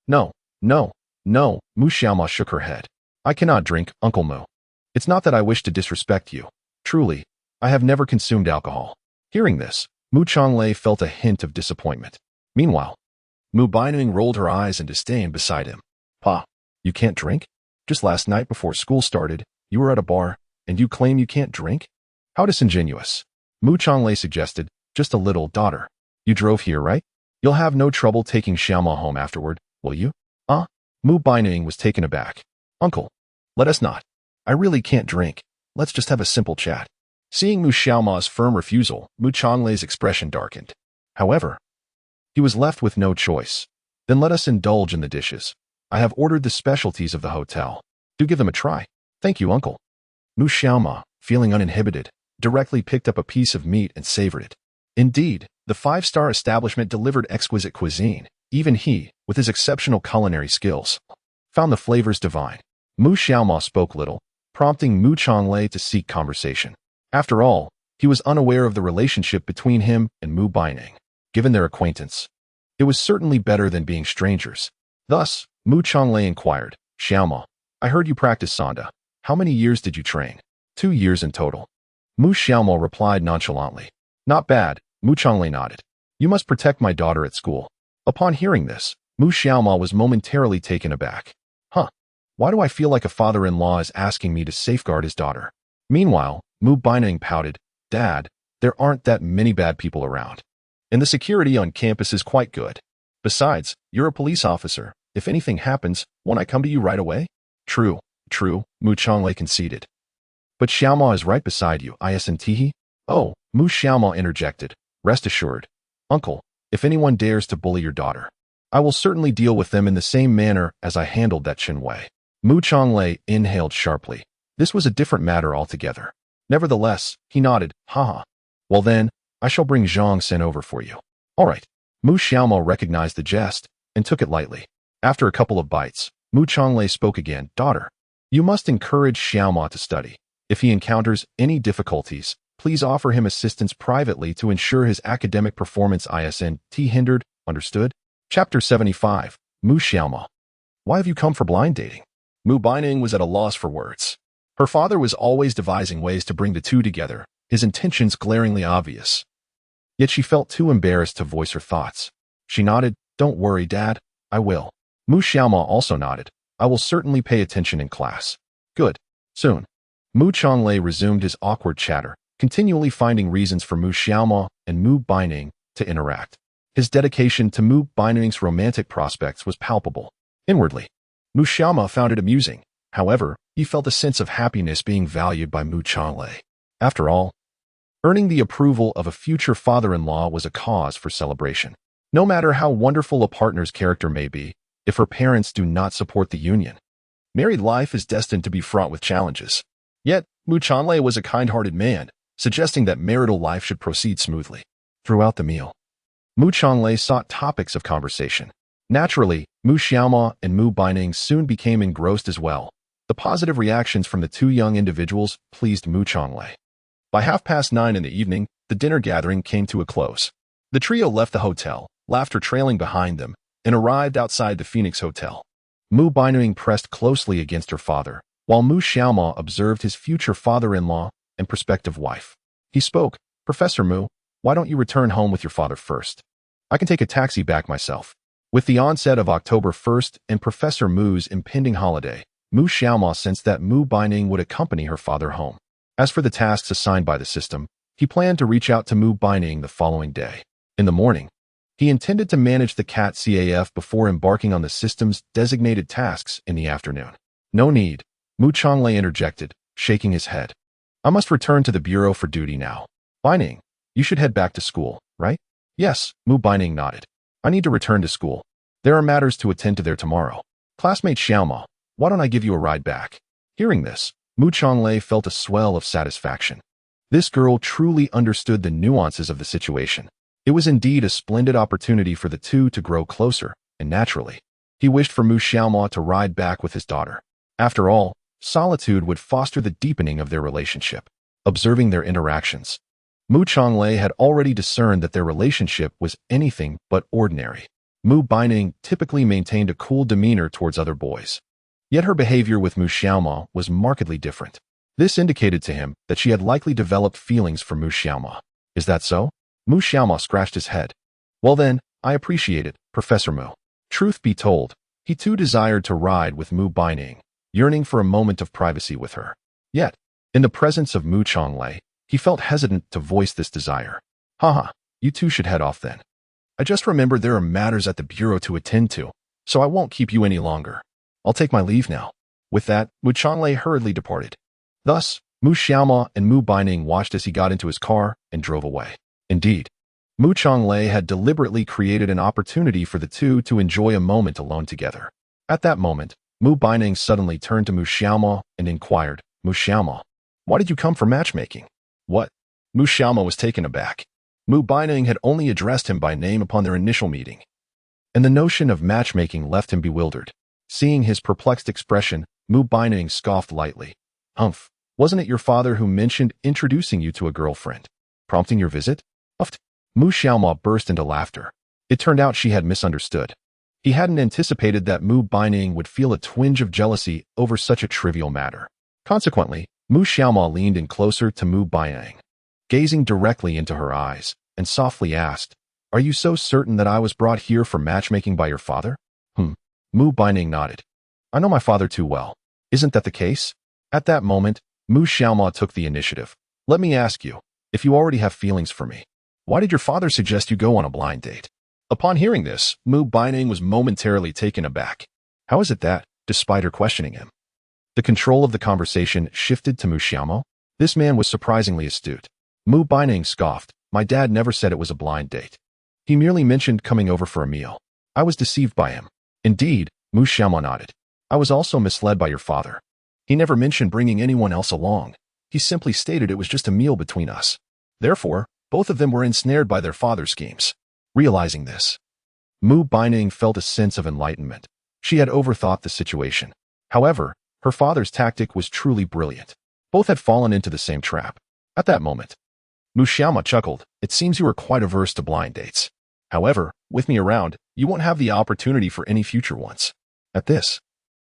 No, no, no, Mu Xiaoma shook her head. I cannot drink, Uncle Mu. It's not that I wish to disrespect you. Truly, I have never consumed alcohol. Hearing this, Mu Changlei felt a hint of disappointment. Meanwhile, Mu Baining rolled her eyes in disdain beside him. Pa, you can't drink? Just last night before school started, you were at a bar, and you claim you can't drink? How disingenuous. Mu Changlei suggested, just a little, daughter. You drove here, right? You'll have no trouble taking Xiaoma home afterward, will you? Mu Baining was taken aback. Uncle, let us not. I really can't drink. Let's just have a simple chat. Seeing Mu Xiaoma's firm refusal, Mu Changlei's expression darkened. However, he was left with no choice. Then let us indulge in the dishes. I have ordered the specialties of the hotel. Do give them a try. Thank you, Uncle. Mu Xiaoma, feeling uninhibited, directly picked up a piece of meat and savored it. Indeed, the five-star establishment delivered exquisite cuisine. Even he, with his exceptional culinary skills, found the flavors divine. Mu Xiaoma spoke little, prompting Mu Changlei to seek conversation. After all, he was unaware of the relationship between him and Mu Baining. Given their acquaintance, it was certainly better than being strangers. Thus, Mu Changlei inquired, Xiaoma, I heard you practice Sanda. How many years did you train? 2 years in total. Mu Xiaoma replied nonchalantly. Not bad, Mu Changlei nodded. You must protect my daughter at school. Upon hearing this, Mu Xiaoma was momentarily taken aback. Why do I feel like a father-in-law is asking me to safeguard his daughter? Meanwhile, Mu Baining pouted, Dad, there aren't that many bad people around. And the security on campus is quite good. Besides, you're a police officer. If anything happens, won't I come to you right away? True, Mu Changlei conceded. But Xiaoma is right beside you, isn't he? Oh, Mu Xiaoma interjected. Rest assured, Uncle, if anyone dares to bully your daughter, I will certainly deal with them in the same manner as I handled that Chen Wei. Mu Changlei inhaled sharply. This was a different matter altogether. Nevertheless, he nodded, haha. Well then, I shall bring Zhang Sen over for you. All right. Mu Xiaoma recognized the jest and took it lightly. After a couple of bites, Mu Changlei spoke again, Daughter, you must encourage Xiaoma to study. If he encounters any difficulties, please offer him assistance privately to ensure his academic performance isn't hindered, understood? Chapter 75, Mu Xiaoma. Why have you come for blind dating? Mu Baining was at a loss for words. Her father was always devising ways to bring the two together, his intentions glaringly obvious. Yet she felt too embarrassed to voice her thoughts. She nodded, Don't worry, Dad, I will. Mu Xiaoma also nodded, I will certainly pay attention in class. Good. Soon. Mu Changlei resumed his awkward chatter, continually finding reasons for Mu Xiaoma and Mu Baining to interact. His dedication to Mu Baining's romantic prospects was palpable. Inwardly, Mu Xiaoma found it amusing. However, he felt a sense of happiness being valued by Mu Changlei. After all, earning the approval of a future father-in-law was a cause for celebration. No matter how wonderful a partner's character may be, if her parents do not support the union, married life is destined to be fraught with challenges. Yet, Mu Changlei was a kind-hearted man, suggesting that marital life should proceed smoothly. Throughout the meal, Mu Changlei sought topics of conversation. Naturally, Mu Xiaoma and Mu Baining soon became engrossed as well. The positive reactions from the two young individuals pleased Mu Changlei. By 9:30 in the evening, the dinner gathering came to a close. The trio left the hotel, laughter trailing behind them, and arrived outside the Phoenix Hotel. Mu Baining pressed closely against her father, while Mu Xiaoma observed his future father-in-law and prospective wife. He spoke, Professor Mu, why don't you return home with your father first? I can take a taxi back myself. With the onset of October 1st and Professor Mu's impending holiday, Mu Xiaoma sensed that Mu Baining would accompany her father home. As for the tasks assigned by the system, he planned to reach out to Mu Baining the following day. In the morning, he intended to manage the CAT CAF before embarking on the system's designated tasks in the afternoon. No need, Mu Changlei interjected, shaking his head. I must return to the bureau for duty now. Baining, you should head back to school, right? Yes, Mu Baining nodded. I need to return to school. There are matters to attend to there tomorrow. Classmate Xiaoma, why don't I give you a ride back? Hearing this, Mu Changlei felt a swell of satisfaction. This girl truly understood the nuances of the situation. It was indeed a splendid opportunity for the two to grow closer, and naturally, he wished for Mu Xiaoma to ride back with his daughter. After all, solitude would foster the deepening of their relationship. Observing their interactions, Mu Chonglei had already discerned that their relationship was anything but ordinary. Mu Baining typically maintained a cool demeanor towards other boys. Yet her behavior with Mu Xiaoma was markedly different. This indicated to him that she had likely developed feelings for Mu Xiaoma. Is that so? Mu Xiaoma scratched his head. Well then, I appreciate it, Professor Mu. Truth be told, he too desired to ride with Mu Baining, yearning for a moment of privacy with her. Yet, in the presence of Mu Chonglei, he felt hesitant to voice this desire. Haha, you two should head off then. I just remembered there are matters at the bureau to attend to, so I won't keep you any longer. I'll take my leave now. With that, Mu Chonglei hurriedly departed. Thus, Mu Xiaoma and Mu Baining watched as he got into his car and drove away. Indeed, Mu Chonglei had deliberately created an opportunity for the two to enjoy a moment alone together. At that moment, Mu Baining suddenly turned to Mu Xiaoma and inquired, Mu Xiaoma, why did you come for matchmaking? What? Mu Xiaoma was taken aback. Mu Baining had only addressed him by name upon their initial meeting, and the notion of matchmaking left him bewildered. Seeing his perplexed expression, Mu Baining scoffed lightly. Humph, wasn't it your father who mentioned introducing you to a girlfriend, prompting your visit? Huffed. Mu Xiaoma burst into laughter. It turned out she had misunderstood. He hadn't anticipated that Mu Baining would feel a twinge of jealousy over such a trivial matter. Consequently, Mu Xiaoma leaned in closer to Mu Baining, gazing directly into her eyes, and softly asked, Are you so certain that I was brought here for matchmaking by your father? Mu Baining nodded. I know my father too well. Isn't that the case? At that moment, Mu Xiaoma took the initiative. Let me ask you, if you already have feelings for me, why did your father suggest you go on a blind date? Upon hearing this, Mu Baining was momentarily taken aback. How is it that, despite her questioning him, the control of the conversation shifted to Mu Xiaoma? This man was surprisingly astute. Mu Baining scoffed. My dad never said it was a blind date. He merely mentioned coming over for a meal. I was deceived by him. Indeed, Mu Xiaoma nodded. I was also misled by your father. He never mentioned bringing anyone else along. He simply stated it was just a meal between us. Therefore, both of them were ensnared by their father's schemes. Realizing this, Mu Baining felt a sense of enlightenment. She had overthought the situation. However, her father's tactic was truly brilliant. Both had fallen into the same trap. At that moment, Mu Xiaoma chuckled. It seems you are quite averse to blind dates. However, with me around, you won't have the opportunity for any future ones. At this,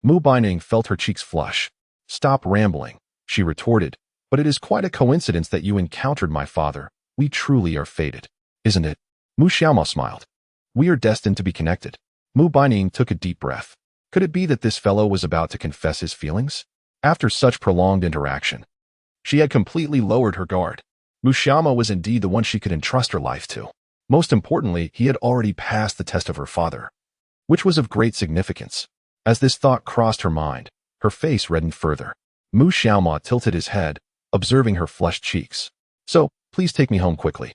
Mu Baining felt her cheeks flush. Stop rambling, she retorted, but it is quite a coincidence that you encountered my father. We truly are fated, isn't it? Mu Xiaoma smiled. We are destined to be connected. Mu Baining took a deep breath. Could it be that this fellow was about to confess his feelings? After such prolonged interaction, she had completely lowered her guard. Mu Xiaoma was indeed the one she could entrust her life to. Most importantly, he had already passed the test of her father, which was of great significance. As this thought crossed her mind, her face reddened further. Mu Xiaoma tilted his head, observing her flushed cheeks. So, please take me home quickly.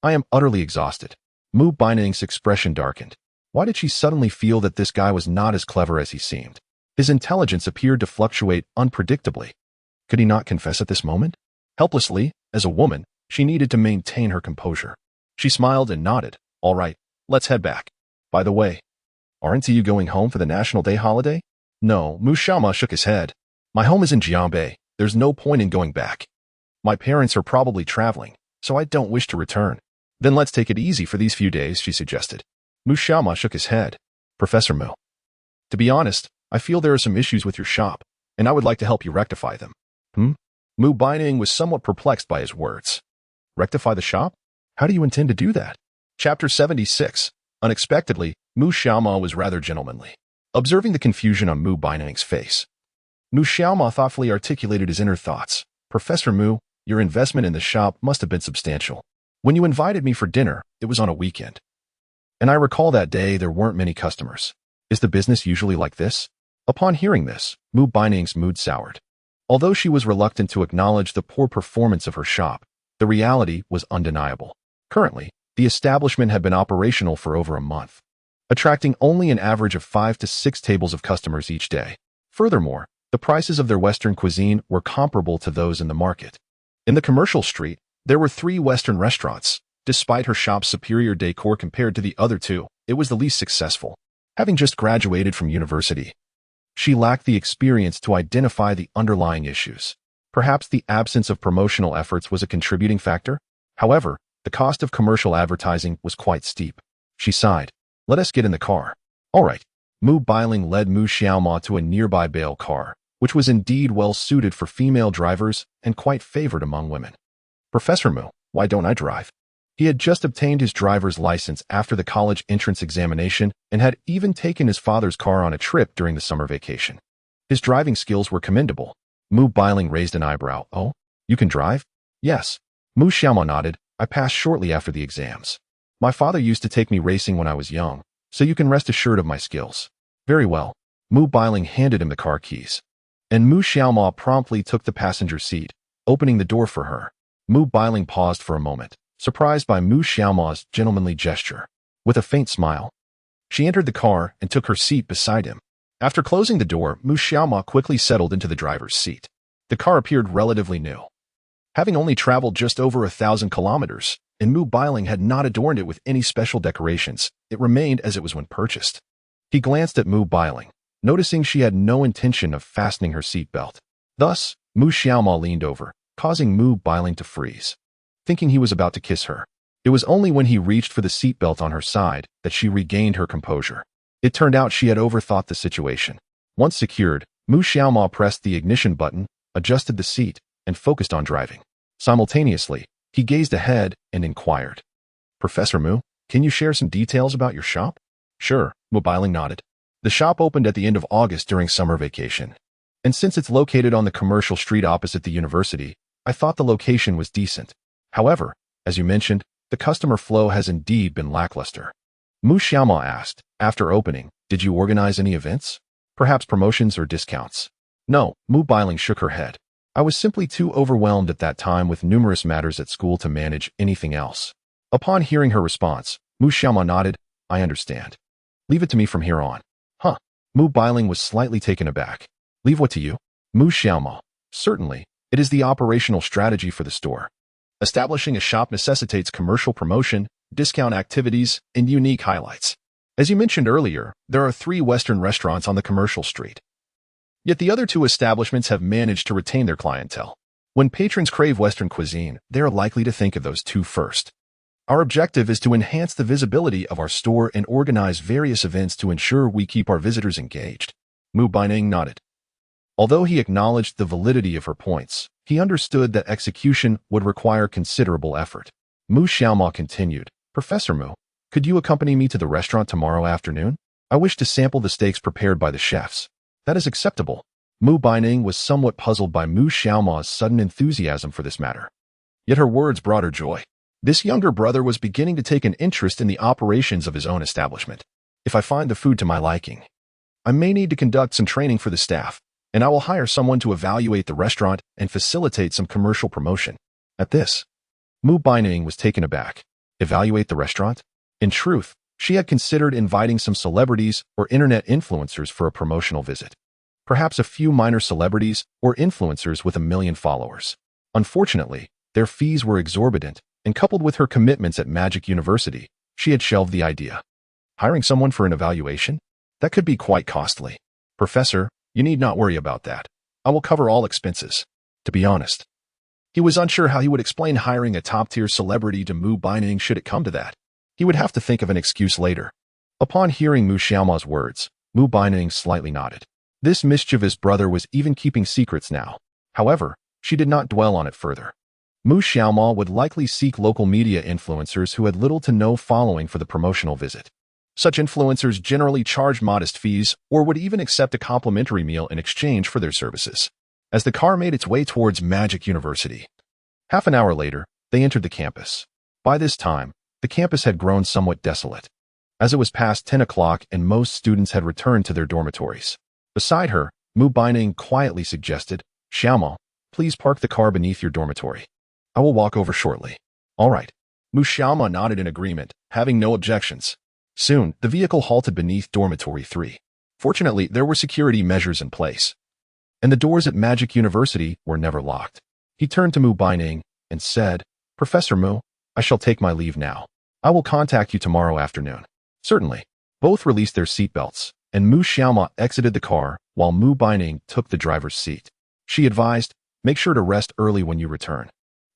I am utterly exhausted. Mu Baining's expression darkened. Why did she suddenly feel that this guy was not as clever as he seemed? His intelligence appeared to fluctuate unpredictably. Could he not confess at this moment? Helplessly, as a woman, she needed to maintain her composure. She smiled and nodded. All right, let's head back. By the way, aren't you going home for the National Day holiday? No, Mu Xiaoma shook his head. My home is in Jiangbei. There's no point in going back. My parents are probably traveling, so I don't wish to return. Then let's take it easy for these few days, she suggested. Mu Xiaoma shook his head. Professor Mu, to be honest, I feel there are some issues with your shop, and I would like to help you rectify them. Mu Baining was somewhat perplexed by his words. Rectify the shop? How do you intend to do that? Chapter 76. Unexpectedly, Mu Xiaoma was rather gentlemanly. Observing the confusion on Mu Baining's face, Mu Xiaoma thoughtfully articulated his inner thoughts. Professor Mu, your investment in the shop must have been substantial. When you invited me for dinner, it was on a weekend. And I recall that day there weren't many customers. Is the business usually like this? Upon hearing this, Mu Baining's mood soured. Although she was reluctant to acknowledge the poor performance of her shop, the reality was undeniable. Currently, the establishment had been operational for over a month, attracting only an average of 5 to 6 tables of customers each day. Furthermore, the prices of their Western cuisine were comparable to those in the market. In the commercial street, there were 3 Western restaurants. Despite her shop's superior decor compared to the other 2, it was the least successful. Having just graduated from university, she lacked the experience to identify the underlying issues. Perhaps the absence of promotional efforts was a contributing factor? However, the cost of commercial advertising was quite steep. She sighed. Let us get in the car. All right. Mu Bailing led Mu Xiaoma to a nearby bail car, which was indeed well suited for female drivers and quite favored among women. Professor Mu, why don't I drive? He had just obtained his driver's license after the college entrance examination and had even taken his father's car on a trip during the summer vacation. His driving skills were commendable. Mu Bailing raised an eyebrow. Oh, you can drive? Yes. Mu Xiaoma nodded. I passed shortly after the exams. My father used to take me racing when I was young, so you can rest assured of my skills. Very well. Mu Bailing handed him the car keys. And Mu Xiaoma promptly took the passenger seat, opening the door for her. Mu Bailing paused for a moment, surprised by Mu Xiaoma's gentlemanly gesture. With a faint smile, she entered the car and took her seat beside him. After closing the door, Mu Xiaoma quickly settled into the driver's seat. The car appeared relatively new. Having only traveled just over 1,000 kilometers, and Mu Bailing had not adorned it with any special decorations, it remained as it was when purchased. He glanced at Mu Bailing, noticing she had no intention of fastening her seatbelt. Thus, Mu Xiaoma leaned over, causing Mu Bailing to freeze, thinking he was about to kiss her. It was only when he reached for the seatbelt on her side that she regained her composure. It turned out she had overthought the situation. Once secured, Mu Xiaoma pressed the ignition button, adjusted the seat, and focused on driving. Simultaneously, he gazed ahead and inquired, Professor Mu, can you share some details about your shop? Sure, Mu Bailing nodded. The shop opened at the end of August during summer vacation. And since it's located on the commercial street opposite the university, I thought the location was decent. However, as you mentioned, the customer flow has indeed been lackluster. Mu Xiaoma asked, after opening, did you organize any events? Perhaps promotions or discounts? No, Mu Bailing shook her head. I was simply too overwhelmed at that time with numerous matters at school to manage anything else. Upon hearing her response, Mu Xiaoma nodded, I understand. Leave it to me from here on. Huh. Mu Bailing was slightly taken aback. Leave what to you? Mu Xiaoma. Certainly, it is the operational strategy for the store. Establishing a shop necessitates commercial promotion, discount activities, and unique highlights. As you mentioned earlier, there are 3 Western restaurants on the commercial street. Yet the other 2 establishments have managed to retain their clientele. When patrons crave Western cuisine, they are likely to think of those 2 first. Our objective is to enhance the visibility of our store and organize various events to ensure we keep our visitors engaged. Mu Baining nodded. Although he acknowledged the validity of her points, he understood that execution would require considerable effort. Mu Xiaoma continued, Professor Mu, could you accompany me to the restaurant tomorrow afternoon? I wish to sample the steaks prepared by the chefs. That is acceptable. Mu Baining was somewhat puzzled by Mu Xiaoma's sudden enthusiasm for this matter. Yet her words brought her joy. This younger brother was beginning to take an interest in the operations of his own establishment. If I find the food to my liking, I may need to conduct some training for the staff, and I will hire someone to evaluate the restaurant and facilitate some commercial promotion. At this, Mu Baining was taken aback. Evaluate the restaurant? In truth, she had considered inviting some celebrities or internet influencers for a promotional visit. Perhaps a few minor celebrities or influencers with 1 million followers. Unfortunately, their fees were exorbitant, and coupled with her commitments at Magic University, she had shelved the idea. Hiring someone for an evaluation? That could be quite costly. Professor, you need not worry about that. I will cover all expenses. To be honest, he was unsure how he would explain hiring a top-tier celebrity to Mu Baining should it come to that. He would have to think of an excuse later. Upon hearing Mu Xiaoma's words, Mu Baining slightly nodded. This mischievous brother was even keeping secrets now. However, she did not dwell on it further. Mu Xiaoma would likely seek local media influencers who had little to no following for the promotional visit. Such influencers generally charged modest fees or would even accept a complimentary meal in exchange for their services. As the car made its way towards Magic University, half an hour later, they entered the campus. By this time, the campus had grown somewhat desolate, as it was past 10 o'clock and most students had returned to their dormitories. Beside her, Mu Baining quietly suggested, Xiaoma, please park the car beneath your dormitory. I will walk over shortly. All right. Mu Xiaoma nodded in agreement, having no objections. Soon, the vehicle halted beneath dormitory 3. Fortunately, there were security measures in place, and the doors at Magic University were never locked. He turned to Mu Baining and said, Professor Mu, I shall take my leave now. I will contact you tomorrow afternoon. Certainly. Both released their seatbelts, and Mu Xiaoma exited the car while Mu Baining took the driver's seat. She advised, make sure to rest early when you return.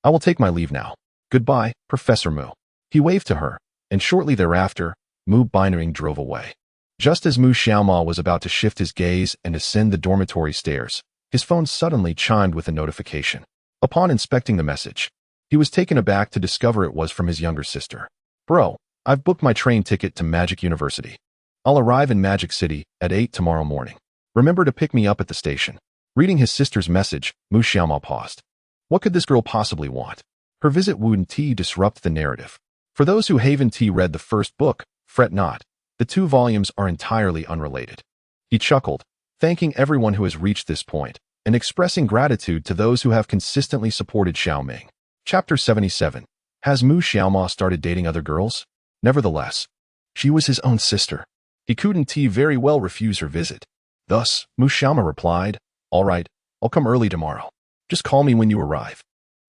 I will take my leave now. Goodbye, Professor Mu. He waved to her, and shortly thereafter, Mu Beinering drove away. Just as Mu Xiaoma was about to shift his gaze and ascend the dormitory stairs, his phone suddenly chimed with a notification. Upon inspecting the message, he was taken aback to discover it was from his younger sister. Bro, I've booked my train ticket to Magic University. I'll arrive in Magic City at 8 tomorrow morning. Remember to pick me up at the station. Reading his sister's message, Mu Xiaoma paused. What could this girl possibly want? Her visit wouldn't disrupt the narrative. For those who haven't read the first book, fret not. The two volumes are entirely unrelated. He chuckled, thanking everyone who has reached this point, and expressing gratitude to those who have consistently supported Xiaoming. Chapter 77. Has Mu Xiaoma started dating other girls? Nevertheless, she was his own sister. He couldn't very well refuse her visit. Thus, Mu Xiaoma replied, All right, I'll come early tomorrow. Just call me when you arrive.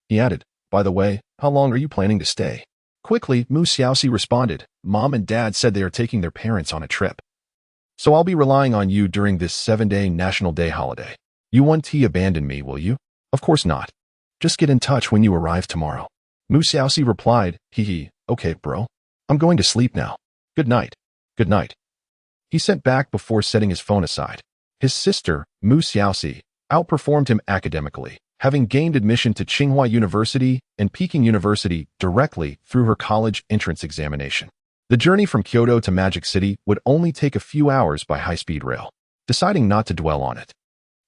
He added, By the way, how long are you planning to stay? Quickly, Mu Xiaoxi responded, Mom and Dad said they are taking their parents on a trip. So I'll be relying on you during this 7-day National Day holiday. You won't abandon me, will you? Of course not. Just get in touch when you arrive tomorrow. Mu Xiaoxi replied, Hee, okay, bro. I'm going to sleep now. Good night. Good night. He sent back before setting his phone aside. His sister, Mu Xiaoxi, outperformed him academically, having gained admission to Tsinghua University and Peking University directly through her college entrance examination. The journey from Kyoto to Magic City would only take a few hours by high-speed rail. Deciding not to dwell on it,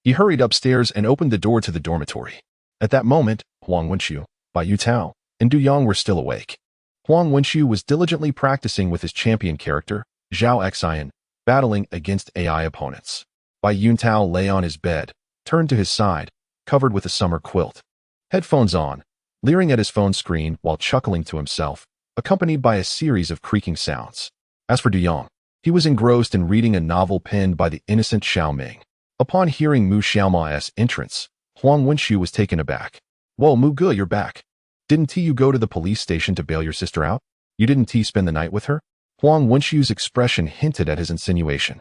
he hurried upstairs and opened the door to the dormitory. At that moment, Huang Wenxiu, Bai Yutao, and Du Yang were still awake. Huang Wenxiu was diligently practicing with his champion character, Zhao Xian, battling against AI opponents. Bai Yutao lay on his bed, turned to his side, covered with a summer quilt. Headphones on, leering at his phone screen while chuckling to himself, accompanied by a series of creaking sounds. As for Du Yang, he was engrossed in reading a novel penned by the innocent Xiaoming. Upon hearing Mu Xiaoma's entrance, Huang Wenxiu was taken aback. Whoa, Mu Ge, you're back. Didn't you go to the police station to bail your sister out? You didn't spend the night with her? Huang Wenxiu's expression hinted at his insinuation.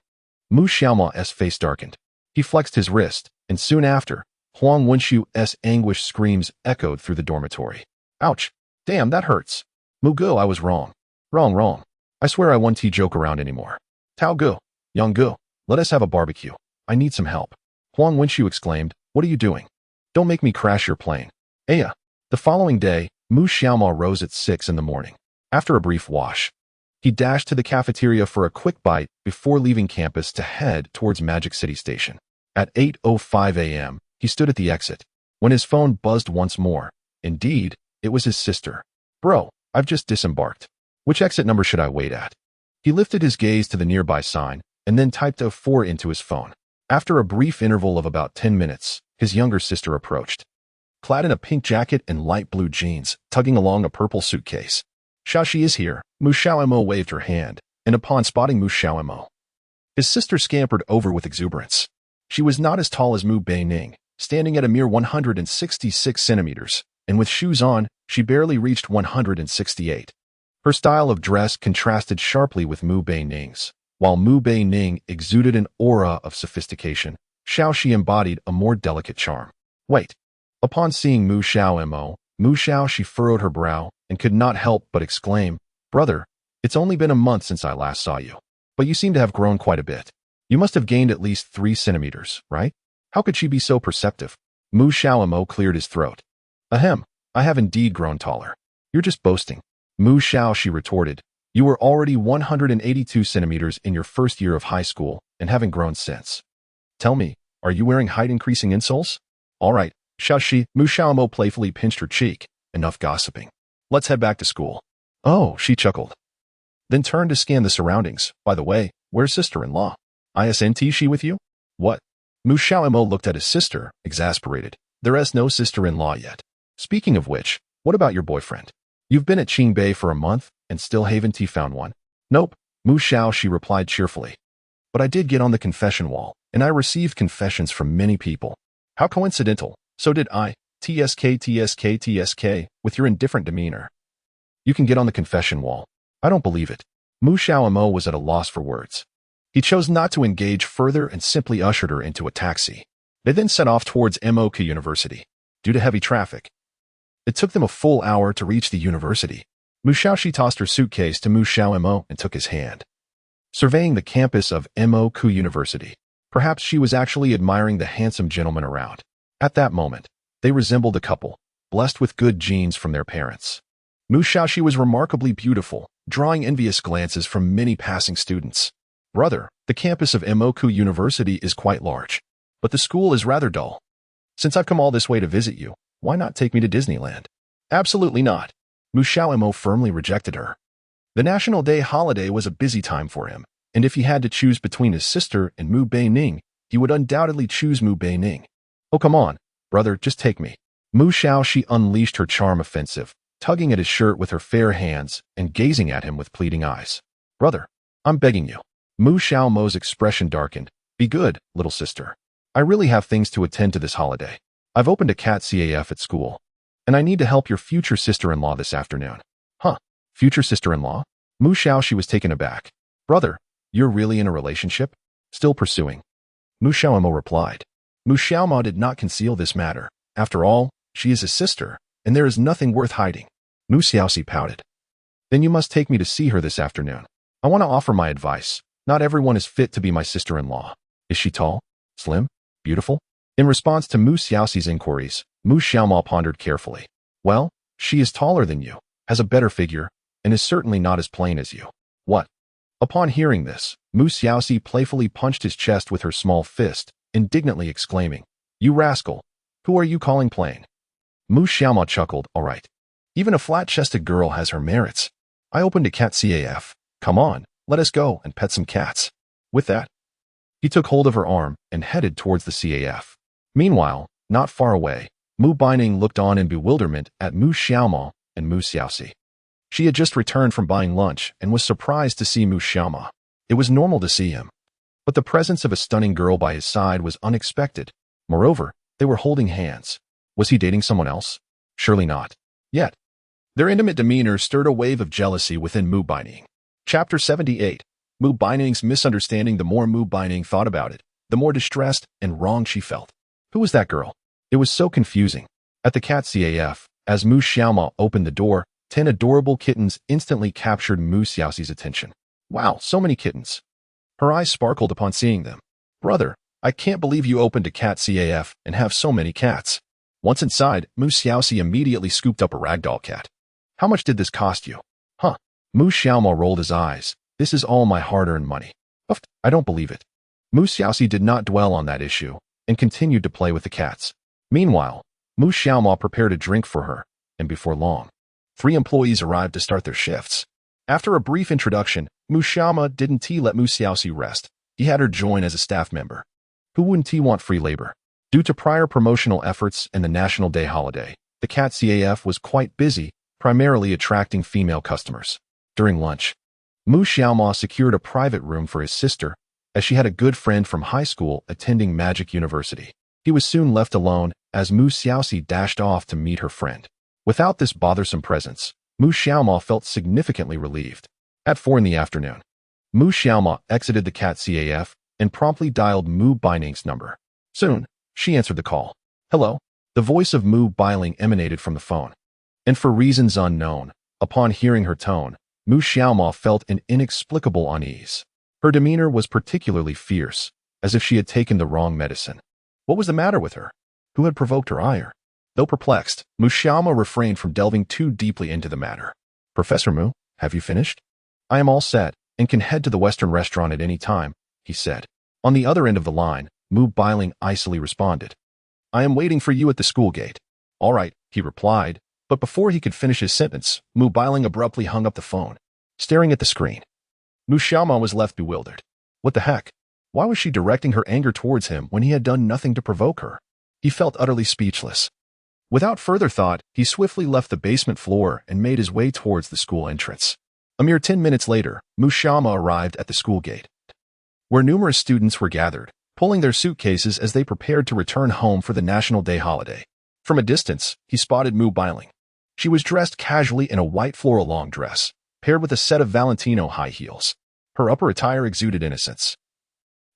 Mu Xiaoma's face darkened. He flexed his wrist, and soon after, Huang Wenxiu's anguished screams echoed through the dormitory. Ouch! Damn, that hurts. Mu Ge, I was wrong. Wrong. I swear I won't joke around anymore. Tao Ge, Yang Ge, let us have a barbecue. I need some help. Huang Wenxiu exclaimed, What are you doing? Don't make me crash your plane. Aya. The following day, Mu Xiaoma rose at 6 in the morning. After a brief wash, he dashed to the cafeteria for a quick bite before leaving campus to head towards Magic City Station. At 8:05 a.m., he stood at the exit, when his phone buzzed once more. Indeed, it was his sister. Bro, I've just disembarked. Which exit number should I wait at? He lifted his gaze to the nearby sign, and then typed a 4 into his phone. After a brief interval of about 10 minutes, his younger sister approached. Clad in a pink jacket and light blue jeans, tugging along a purple suitcase. Shaoxi is here. Mu Xiaomo waved her hand, and upon spotting Mu Xiaomo, his sister scampered over with exuberance. She was not as tall as Mu Beining, standing at a mere 166 centimeters, and with shoes on, she barely reached 168. Her style of dress contrasted sharply with Mu Beining's. While Mu Beining exuded an aura of sophistication, Shaoxi embodied a more delicate charm. Wait. Upon seeing Mu Xiaomo, Mu Xiaoxi furrowed her brow and could not help but exclaim, Brother, it's only been a month since I last saw you, but you seem to have grown quite a bit. You must have gained at least 3 centimeters, right? How could she be so perceptive? Mu Xiaomo cleared his throat. Ahem, I have indeed grown taller. You're just boasting. Mu Xiaoxi retorted, You were already 182 centimeters in your first year of high school and haven't grown since. Tell me, are you wearing height-increasing insoles? All right, Shaoxi, Mu Xiaomo playfully pinched her cheek. Enough gossiping. Let's head back to school. Oh, she chuckled. Then turned to scan the surroundings. By the way, where's sister-in-law? Isn't she with you? What? Mu Xiaomo looked at his sister, exasperated. There is no sister-in-law yet. Speaking of which, what about your boyfriend? You've been at Qingbei for a month and still haven't found one? Nope, Mu Xiaoxi replied cheerfully. But I did get on the confession wall, and I received confessions from many people. How coincidental. So did I. TSK, with your indifferent demeanor. You can get on the confession wall. I don't believe it. Mu Xiaomo was at a loss for words. He chose not to engage further and simply ushered her into a taxi. They then set off towards MOK University. Due to heavy traffic, It took them a full hour to reach the university. Mu Xiaoxi tossed her suitcase to Mu Xiaomo and took his hand, surveying the campus of Moku University. Perhaps she was actually admiring the handsome gentleman around. At that moment, they resembled a couple, blessed with good genes from their parents. Mu Xiaoxi was remarkably beautiful, drawing envious glances from many passing students. Brother, the campus of Moku University is quite large, but the school is rather dull. Since I've come all this way to visit you, why not take me to Disneyland? Absolutely not. Mu Xiaomo firmly rejected her. The National Day holiday was a busy time for him, and if he had to choose between his sister and Mu Beining, he would undoubtedly choose Mu Beining. Oh, come on, brother, just take me. Mu Xiaoxi unleashed her charm offensive, tugging at his shirt with her fair hands and gazing at him with pleading eyes. Brother, I'm begging you. Mu Xiaomo's expression darkened. Be good, little sister. I really have things to attend to this holiday. I've opened a cat CAF at school, and I need to help your future sister-in-law this afternoon. Huh, future sister-in-law? Mu Xiaoxi was taken aback. Brother, you're really in a relationship? Still pursuing? Mu Xiaomo replied. Mu Xiaomo did not conceal this matter. After all, she is his sister, and there is nothing worth hiding. Mu Xiaoxi pouted. Then you must take me to see her this afternoon. I want to offer my advice. Not everyone is fit to be my sister-in-law. Is she tall? Slim? Beautiful? In response to Mu Xiaoxi's inquiries, Mu Xiaomo pondered carefully. Well, she is taller than you, has a better figure, and is certainly not as plain as you. What? Upon hearing this, Mu Xiaoxi playfully punched his chest with her small fist, indignantly exclaiming, You rascal! Who are you calling plain? Mu Xiaomo chuckled, All right. Even a flat-chested girl has her merits. I opened a cat CAF. Come on, let us go and pet some cats. With that, he took hold of her arm and headed towards the CAF. Meanwhile, not far away, Mu Beining looked on in bewilderment at Mu Xiaomo and Mu Xiaoxi. She had just returned from buying lunch and was surprised to see Mu Xiaomo. It was normal to see him, but the presence of a stunning girl by his side was unexpected. Moreover, they were holding hands. Was he dating someone else? Surely not. Yet, their intimate demeanor stirred a wave of jealousy within Mu Beining. Chapter 78. Mu Beining's misunderstanding. The more Mu Beining thought about it, the more distressed and wronged she felt. Who was that girl? It was so confusing. At the cat CAF, as Mu Xiaomo opened the door, 10 adorable kittens instantly captured Mu Xiaoxi's attention. Wow, so many kittens. Her eyes sparkled upon seeing them. Brother, I can't believe you opened a cat CAF and have so many cats. Once inside, Mu Xiaoxi immediately scooped up a ragdoll cat. How much did this cost you? Huh. Mu Xiaomo rolled his eyes. This is all my hard-earned money. I don't believe it. Mu Xiaoxi did not dwell on that issue and continued to play with the cats. Meanwhile, Mu Xiaomo prepared a drink for her, and before long, 3 employees arrived to start their shifts. After a brief introduction, Mu Xiaomo didn't let Mu Xiaoxi rest. He had her join as a staff member. Who wouldn't want free labor? Due to prior promotional efforts and the National Day holiday, the cat CAF was quite busy, primarily attracting female customers. During lunch, Mu Xiaomo secured a private room for his sister, as she had a good friend from high school attending Magic University. He was soon left alone as Mu Xiaoxi dashed off to meet her friend. Without this bothersome presence, Mu Xiaomo felt significantly relieved. At 4 in the afternoon, Mu Xiaomo exited the cat CAF and promptly dialed Mu Beining's number. Soon, she answered the call. Hello. The voice of Mu Beining emanated from the phone. And for reasons unknown, upon hearing her tone, Mu Xiaomo felt an inexplicable unease. Her demeanor was particularly fierce, as if she had taken the wrong medicine. What was the matter with her? Who had provoked her ire? Though perplexed, Mu Xiaomo refrained from delving too deeply into the matter. Professor Mu, have you finished? I am all set, and can head to the Western restaurant at any time, he said. On the other end of the line, Mu Beining icily responded. I am waiting for you at the school gate. All right, he replied, but before he could finish his sentence, Mu Beining abruptly hung up the phone, staring at the screen. Mu Xiaomo was left bewildered. What the heck? Why was she directing her anger towards him when he had done nothing to provoke her? He felt utterly speechless. Without further thought, he swiftly left the basement floor and made his way towards the school entrance. A mere 10 minutes later, Mu Xiaomo arrived at the school gate, where numerous students were gathered, pulling their suitcases as they prepared to return home for the National Day holiday. From a distance, he spotted Mu Beining. She was dressed casually in a white floral long dress, paired with a set of Valentino high heels. Her upper attire exuded innocence.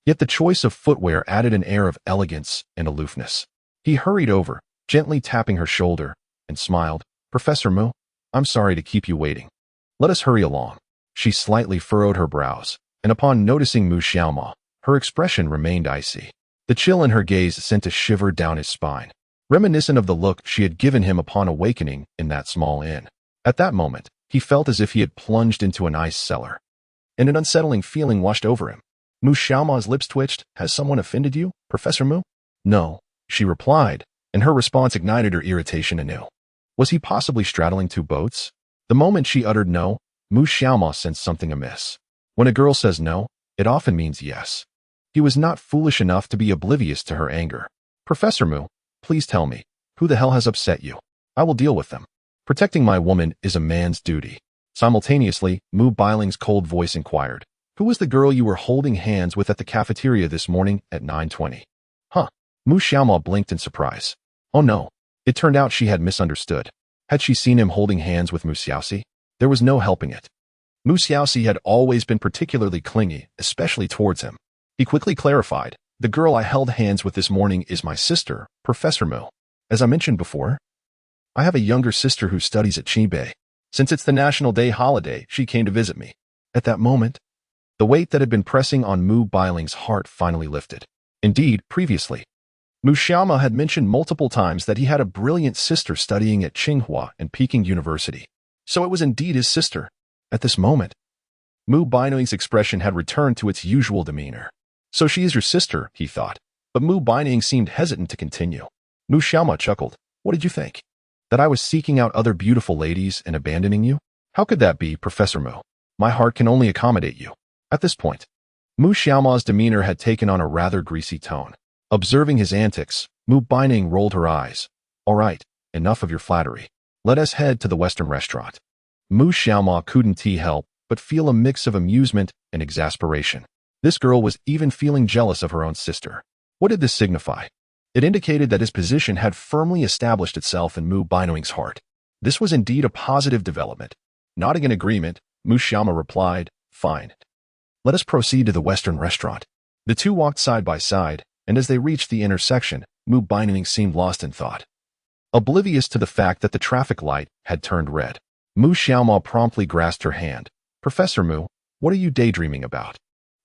Yet the choice of footwear added an air of elegance and aloofness. He hurried over, gently tapping her shoulder, and smiled. Professor Mu, I'm sorry to keep you waiting. Let us hurry along. She slightly furrowed her brows, and upon noticing Mu Xiaoma, her expression remained icy. The chill in her gaze sent a shiver down his spine, reminiscent of the look she had given him upon awakening in that small inn. At that moment, he felt as if he had plunged into an ice cellar, and an unsettling feeling washed over him. Mu Xiaoma's lips twitched. Has someone offended you, Professor Mu? No, she replied, and her response ignited her irritation anew. Was he possibly straddling two boats? The moment she uttered no, Mu Xiaoma sensed something amiss. When a girl says no, it often means yes. He was not foolish enough to be oblivious to her anger. Professor Mu, please tell me, who the hell has upset you? I will deal with them. Protecting my woman is a man's duty. Simultaneously, Mu Bailing's cold voice inquired, who was the girl you were holding hands with at the cafeteria this morning at 9:20? Huh. Mu Xiaoma blinked in surprise. Oh no. It turned out she had misunderstood. Had she seen him holding hands with Mu Xiaoxi? There was no helping it. Mu Xiaoxi had always been particularly clingy, especially towards him. He quickly clarified, the girl I held hands with this morning is my sister, Professor Mu. As I mentioned before, I have a younger sister who studies at Qibei. Since it's the National Day holiday, she came to visit me. At that moment, the weight that had been pressing on Mu Bailing's heart finally lifted. Indeed, previously, Mu Xiaoma had mentioned multiple times that he had a brilliant sister studying at Tsinghua and Peking University. So it was indeed his sister. At this moment, Mu Baining's expression had returned to its usual demeanor. So she is your sister, he thought, but Mu Baining seemed hesitant to continue. Mu Xiaoma chuckled. What did you think? That I was seeking out other beautiful ladies and abandoning you? How could that be, Professor Mu? My heart can only accommodate you. At this point, Mu Xiaoma's demeanor had taken on a rather greasy tone. Observing his antics, Mu Baining rolled her eyes. All right, enough of your flattery. Let us head to the Western restaurant. Mu Xiaoma couldn't help but feel a mix of amusement and exasperation. This girl was even feeling jealous of her own sister. What did this signify? It indicated that his position had firmly established itself in Mu Baining's heart. This was indeed a positive development. Nodding in agreement, Mu Xiaoma replied, Fine. Let us proceed to the Western restaurant. The two walked side by side, and as they reached the intersection, Mu Baining seemed lost in thought. Oblivious to the fact that the traffic light had turned red, Mu Xiaoma promptly grasped her hand. Professor Mu, what are you daydreaming about?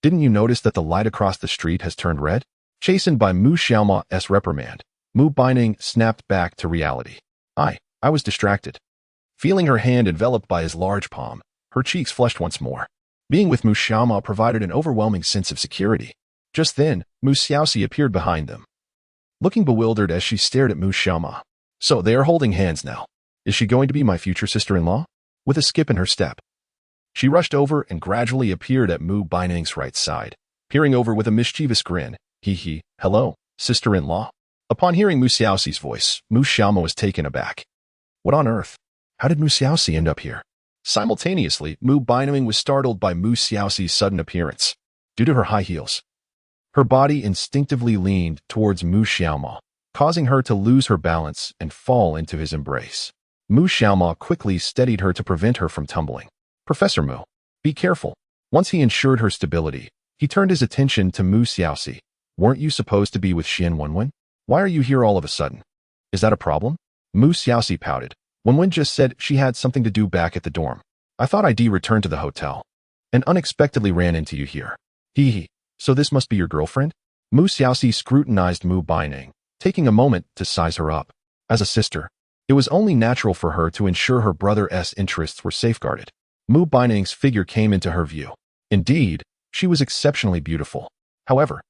Didn't you notice that the light across the street has turned red? Chastened by Mu Xiaoma's reprimand, Mu Baining snapped back to reality. I was distracted. Feeling her hand enveloped by his large palm, her cheeks flushed once more. Being with Mu Xiaoma provided an overwhelming sense of security. Just then, Mu Xiaoxi appeared behind them, looking bewildered as she stared at Mu Xiaoma. So they are holding hands now. Is she going to be my future sister-in-law? With a skip in her step, she rushed over and gradually appeared at Mu Baining's right side, peering over with a mischievous grin. Hee, hello, sister-in-law. Upon hearing Mu Xiaoxi's voice, Mu Xiaoma was taken aback. What on earth? How did Mu Xiaoxi end up here? Simultaneously, Mu Baining was startled by Mu Xiaoxi's sudden appearance. Due to her high heels, her body instinctively leaned towards Mu Xiaoma, causing her to lose her balance and fall into his embrace. Mu Xiaoma quickly steadied her to prevent her from tumbling. Professor Mu, be careful. Once he ensured her stability, he turned his attention to Mu Xiaoxi. Weren't you supposed to be with Xian Wenwen? Why are you here all of a sudden? Is that a problem? Mu Xiaoxi pouted. Wenwen just said she had something to do back at the dorm. I thought I'd returned to the hotel, and unexpectedly ran into you here. Hee, so this must be your girlfriend? Mu Xiaoxi scrutinized Mu Baining, taking a moment to size her up. As a sister, it was only natural for her to ensure her brother's interests were safeguarded. Mu Baining's figure came into her view. Indeed, she was exceptionally beautiful. However,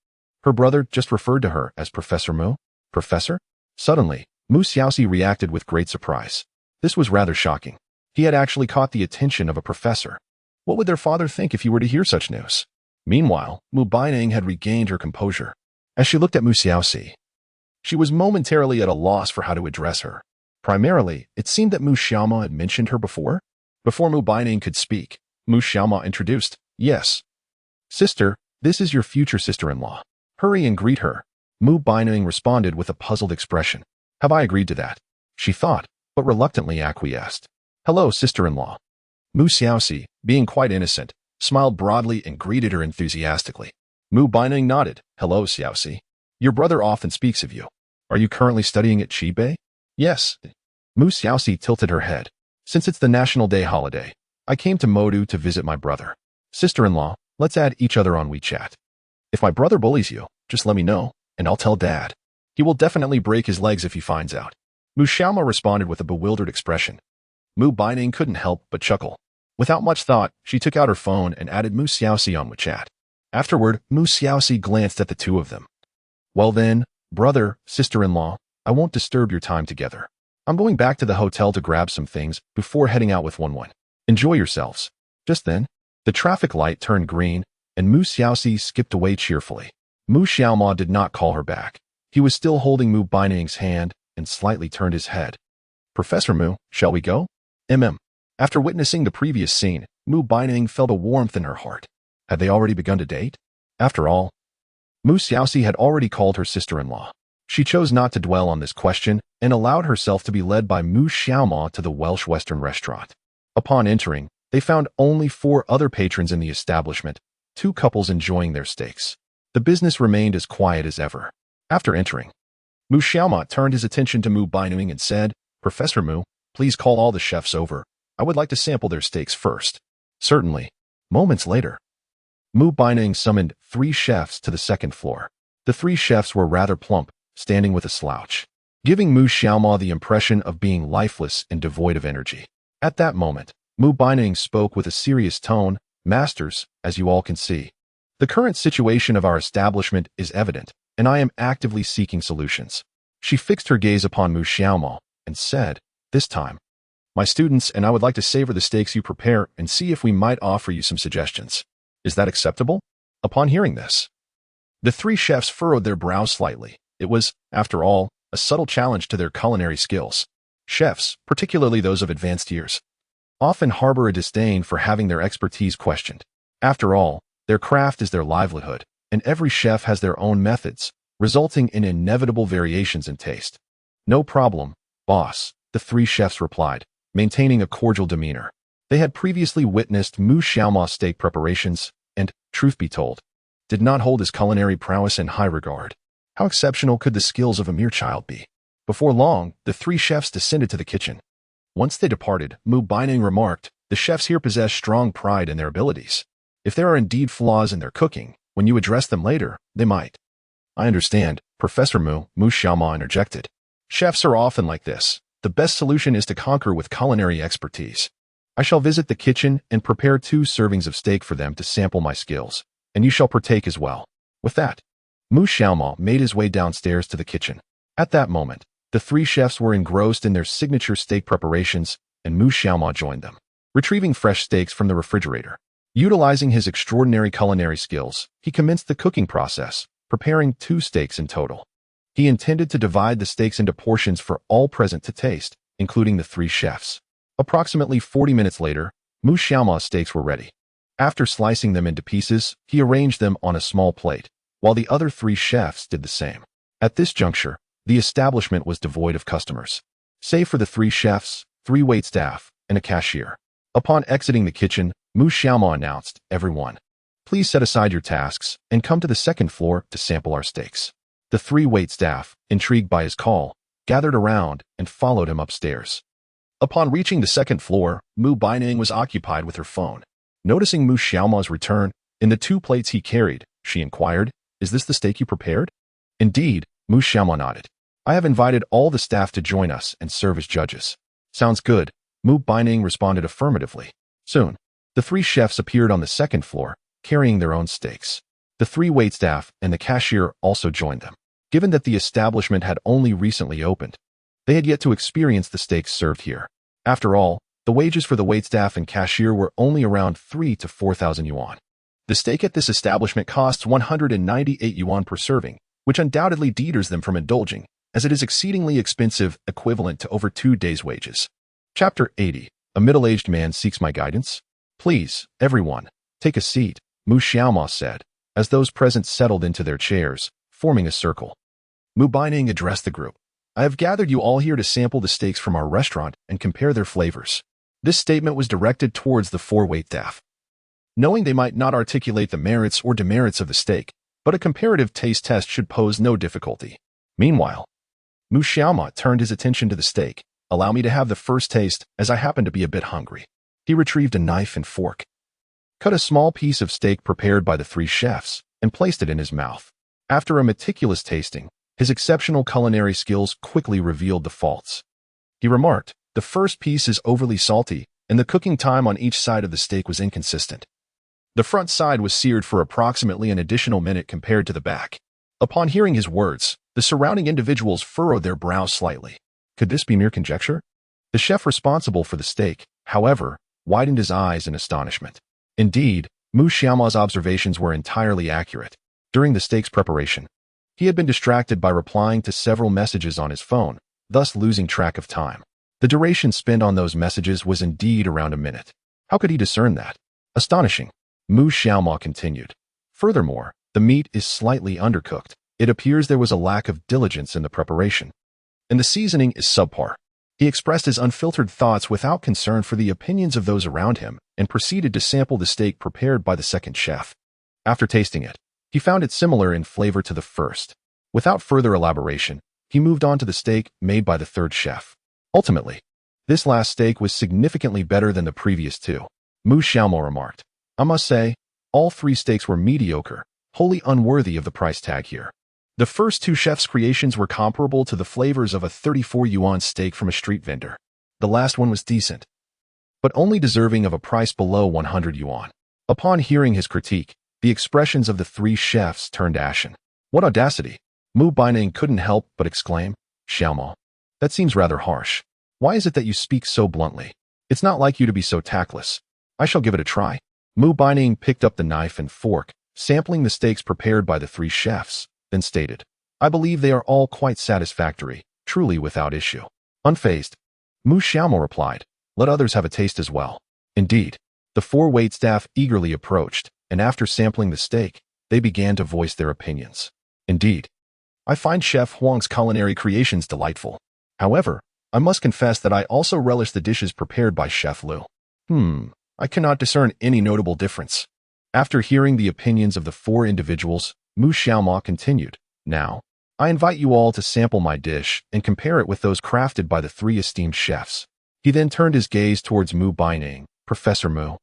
her brother just referred to her as Professor Mu. Professor? Suddenly, Mu Xiaoxi reacted with great surprise. This was rather shocking. He had actually caught the attention of a professor. What would their father think if he were to hear such news? Meanwhile, Mu Baining had regained her composure. As she looked at Mu Xiaoxi, she was momentarily at a loss for how to address her. Primarily, it seemed that Mu Xiaoma had mentioned her before. Before Mu Baining could speak, Mu Xiaoma introduced, Yes. Sister, this is your future sister-in-law. Hurry and greet her. Mu Baining responded with a puzzled expression. Have I agreed to that? She thought, but reluctantly acquiesced. Hello, sister-in-law. Mu Xiaoxi, being quite innocent, smiled broadly and greeted her enthusiastically. Mu Baining nodded. Hello, Xiaoxi. Your brother often speaks of you. Are you currently studying at Qibei? Yes. Mu Xiaoxi tilted her head. Since it's the National Day holiday, I came to Modu to visit my brother. Sister-in-law, let's add each other on WeChat. If my brother bullies you, just let me know, and I'll tell Dad. He will definitely break his legs if he finds out. Mu Xiaoma responded with a bewildered expression. Mu Baining couldn't help but chuckle. Without much thought, she took out her phone and added Mu Xiaoxi on WeChat. Afterward, Mu Xiaoxi glanced at the two of them. Well then, brother, sister-in-law, I won't disturb your time together. I'm going back to the hotel to grab some things before heading out with Wen. Enjoy yourselves. Just then, the traffic light turned green, and Mu Xiaoxi skipped away cheerfully. Mu Xiaoma did not call her back. He was still holding Mu Baining's hand and slightly turned his head. Professor Mu, shall we go? After witnessing the previous scene, Mu Baining felt a warmth in her heart. Had they already begun to date? After all, Mu Xiaoxi had already called her sister-in-law. She chose not to dwell on this question and allowed herself to be led by Mu Xiaoma to the Welsh Western restaurant. Upon entering, they found only 4 other patrons in the establishment, 2 couples enjoying their steaks. The business remained as quiet as ever. After entering, Mu Xiaoma turned his attention to Mu Baining and said, Professor Mu, please call all the chefs over. I would like to sample their steaks first. Certainly. Moments later, Mu Baining summoned 3 chefs to the second floor. The 3 chefs were rather plump, standing with a slouch, giving Mu Xiaoma the impression of being lifeless and devoid of energy. At that moment, Mu Baining spoke with a serious tone, Masters, as you all can see, the current situation of our establishment is evident, and I am actively seeking solutions. She fixed her gaze upon Mu Xiaoma and said, This time, my students and I would like to savor the steaks you prepare and see if we might offer you some suggestions. Is that acceptable? Upon hearing this, the 3 chefs furrowed their brows slightly. It was, after all, a subtle challenge to their culinary skills. Chefs, particularly those of advanced years, often harbor a disdain for having their expertise questioned. After all, their craft is their livelihood, and every chef has their own methods, resulting in inevitable variations in taste. No problem, boss, the 3 chefs replied, maintaining a cordial demeanor. They had previously witnessed Mu Xiaoma's steak preparations and, truth be told, did not hold his culinary prowess in high regard. How exceptional could the skills of a mere child be? Before long, the 3 chefs descended to the kitchen. Once they departed, Mu Baining remarked, The chefs here possess strong pride in their abilities. If there are indeed flaws in their cooking, when you address them later, they might. I understand, Professor Mu Xiaoma interjected. Chefs are often like this. The best solution is to conquer with culinary expertise. I shall visit the kitchen and prepare 2 servings of steak for them to sample my skills, and you shall partake as well. With that, Mu Xiaoma made his way downstairs to the kitchen. At that moment, the 3 chefs were engrossed in their signature steak preparations, and Mu Xiaoma joined them. Retrieving fresh steaks from the refrigerator, utilizing his extraordinary culinary skills, he commenced the cooking process, preparing 2 steaks in total. He intended to divide the steaks into portions for all present to taste, including the 3 chefs. Approximately 40 minutes later, Mu Xiaoma's steaks were ready. After slicing them into pieces, he arranged them on a small plate, while the other 3 chefs did the same. At this juncture, the establishment was devoid of customers, save for the 3 chefs, 3 waitstaff, and a cashier. Upon exiting the kitchen, Mu Xiaoma announced, Everyone, please set aside your tasks and come to the second floor to sample our steaks. The 3 waitstaff, intrigued by his call, gathered around and followed him upstairs. Upon reaching the second floor, Mu Baining was occupied with her phone. Noticing Mu Xiaoma's return, in the 2 plates he carried, she inquired, Is this the steak you prepared? Indeed, Mu Xiaoma nodded. I have invited all the staff to join us and serve as judges. Sounds good, Mu Baining responded affirmatively. Soon, the 3 chefs appeared on the second floor, carrying their own steaks. The 3 waitstaff and the cashier also joined them. Given that the establishment had only recently opened, they had yet to experience the steaks served here. After all, the wages for the waitstaff and cashier were only around 3,000 to 4,000 yuan. The steak at this establishment costs 198 yuan per serving, which undoubtedly deters them from indulging, as it is exceedingly expensive, equivalent to over 2 days' wages. Chapter 80. A middle-aged man seeks my guidance? Please, everyone, take a seat, Mu Xiaoma said, as those present settled into their chairs, forming a circle. Mu Baining addressed the group. I have gathered you all here to sample the steaks from our restaurant and compare their flavors. This statement was directed towards the 4 waitstaff. Knowing they might not articulate the merits or demerits of the steak, but a comparative taste test should pose no difficulty. Meanwhile, Mu Xiaoma turned his attention to the steak, Allow me to have the first taste, as I happen to be a bit hungry. He retrieved a knife and fork, cut a small piece of steak prepared by the three chefs, and placed it in his mouth. After a meticulous tasting, his exceptional culinary skills quickly revealed the faults. He remarked, "The first piece is overly salty, and the cooking time on each side of the steak was inconsistent. The front side was seared for approximately an additional minute compared to the back." Upon hearing his words, the surrounding individuals furrowed their brows slightly. Could this be mere conjecture? The chef responsible for the steak, however, widened his eyes in astonishment. Indeed, Mu Xiaoma's observations were entirely accurate. During the steak's preparation, he had been distracted by replying to several messages on his phone, thus losing track of time. The duration spent on those messages was indeed around a minute. How could he discern that? Astonishing. Mu Xiaoma continued. Furthermore, the meat is slightly undercooked. It appears there was a lack of diligence in the preparation, and the seasoning is subpar. He expressed his unfiltered thoughts without concern for the opinions of those around him and proceeded to sample the steak prepared by the second chef. After tasting it, he found it similar in flavor to the first. Without further elaboration, he moved on to the steak made by the third chef. Ultimately, this last steak was significantly better than the previous two. Mu Xiaomo remarked, "I must say, all three steaks were mediocre, wholly unworthy of the price tag here. The first two chefs' creations were comparable to the flavors of a 34 yuan steak from a street vendor. The last one was decent, but only deserving of a price below 100 yuan. Upon hearing his critique, the expressions of the three chefs turned ashen. What audacity! Mu Baining couldn't help but exclaim, "Xiaomo, that seems rather harsh. Why is it that you speak so bluntly? It's not like you to be so tactless. I shall give it a try." Mu Baining picked up the knife and fork, sampling the steaks prepared by the three chefs, then stated, "I believe they are all quite satisfactory, truly without issue." Unfazed, Mu Xiaomo replied, "Let others have a taste as well." Indeed, the four waitstaff eagerly approached, and after sampling the steak, they began to voice their opinions. "Indeed, I find Chef Huang's culinary creations delightful. However, I must confess that I also relish the dishes prepared by Chef Liu. I cannot discern any notable difference." After hearing the opinions of the four individuals, Mu Xiaoma continued, "Now, I invite you all to sample my dish and compare it with those crafted by the three esteemed chefs." He then turned his gaze towards Mu Baining. "Professor Mu,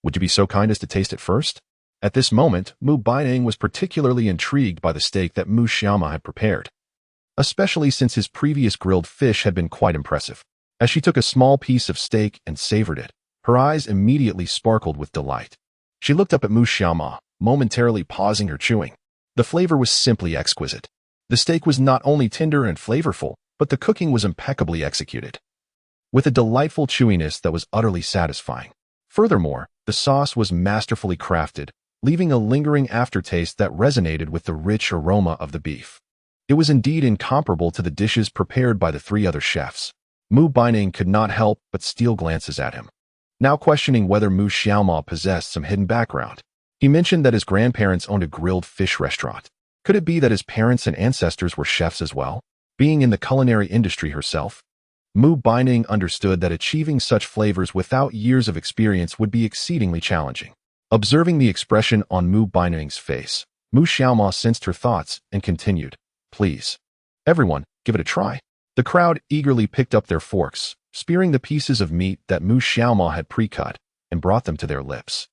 would you be so kind as to taste it first?" At this moment, Mu Baining was particularly intrigued by the steak that Mu Xiaoma had prepared, especially since his previous grilled fish had been quite impressive. As she took a small piece of steak and savored it, her eyes immediately sparkled with delight. She looked up at Mu Xiaoma, momentarily pausing her chewing. The flavor was simply exquisite. The steak was not only tender and flavorful, but the cooking was impeccably executed, with a delightful chewiness that was utterly satisfying. Furthermore, the sauce was masterfully crafted, leaving a lingering aftertaste that resonated with the rich aroma of the beef. It was indeed incomparable to the dishes prepared by the three other chefs. Mu Baining could not help but steal glances at him, now questioning whether Mu Xiaoma possessed some hidden background. He mentioned that his grandparents owned a grilled fish restaurant. Could it be that his parents and ancestors were chefs as well? Being in the culinary industry herself, Mu Baining understood that achieving such flavors without years of experience would be exceedingly challenging. Observing the expression on Mu Baining's face, Mu Xiaoma sensed her thoughts and continued, "Please, everyone, give it a try." The crowd eagerly picked up their forks, spearing the pieces of meat that Mu Xiaoma had pre-cut, and brought them to their lips.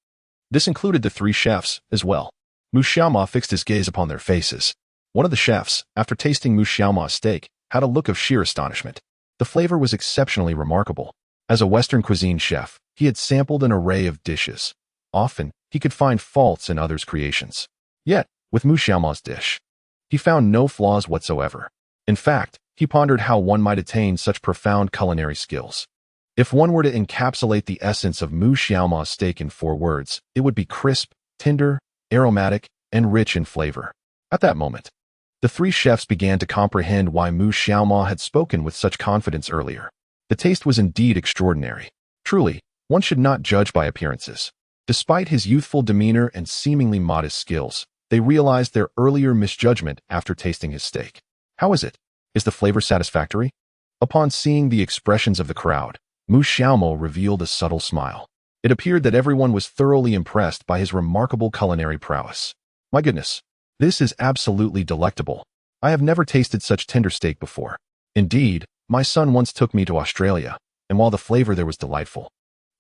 This included the three chefs as well. Mu Xiaoma fixed his gaze upon their faces. One of the chefs, after tasting Mu Xiaoma's steak, had a look of sheer astonishment. The flavor was exceptionally remarkable. As a Western cuisine chef, he had sampled an array of dishes. Often, he could find faults in others' creations. Yet, with Mu Xiaoma's dish, he found no flaws whatsoever. In fact, he pondered how one might attain such profound culinary skills. If one were to encapsulate the essence of Mu Xiaoma's steak in 4 words, it would be crisp, tender, aromatic, and rich in flavor. At that moment, the 3 chefs began to comprehend why Mu Xiaoma had spoken with such confidence earlier. The taste was indeed extraordinary. Truly, one should not judge by appearances. Despite his youthful demeanor and seemingly modest skills, they realized their earlier misjudgment after tasting his steak. How is it? Is the flavor satisfactory? Upon seeing the expressions of the crowd, Mu Xiaomo revealed a subtle smile. It appeared that everyone was thoroughly impressed by his remarkable culinary prowess. My goodness, this is absolutely delectable. I have never tasted such tender steak before. Indeed, My son once took me to Australia, and while the flavor there was delightful,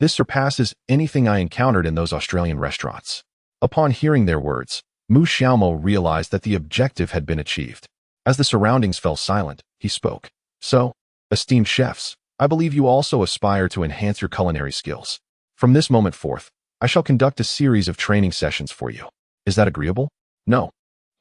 this surpasses anything I encountered in those Australian restaurants. Upon hearing their words, Mu Xiaomo realized that the objective had been achieved. As the surroundings fell silent, he spoke. So, esteemed chefs, I believe you also aspire to enhance your culinary skills. From this moment forth, I shall conduct a series of training sessions for you. Is that agreeable? No.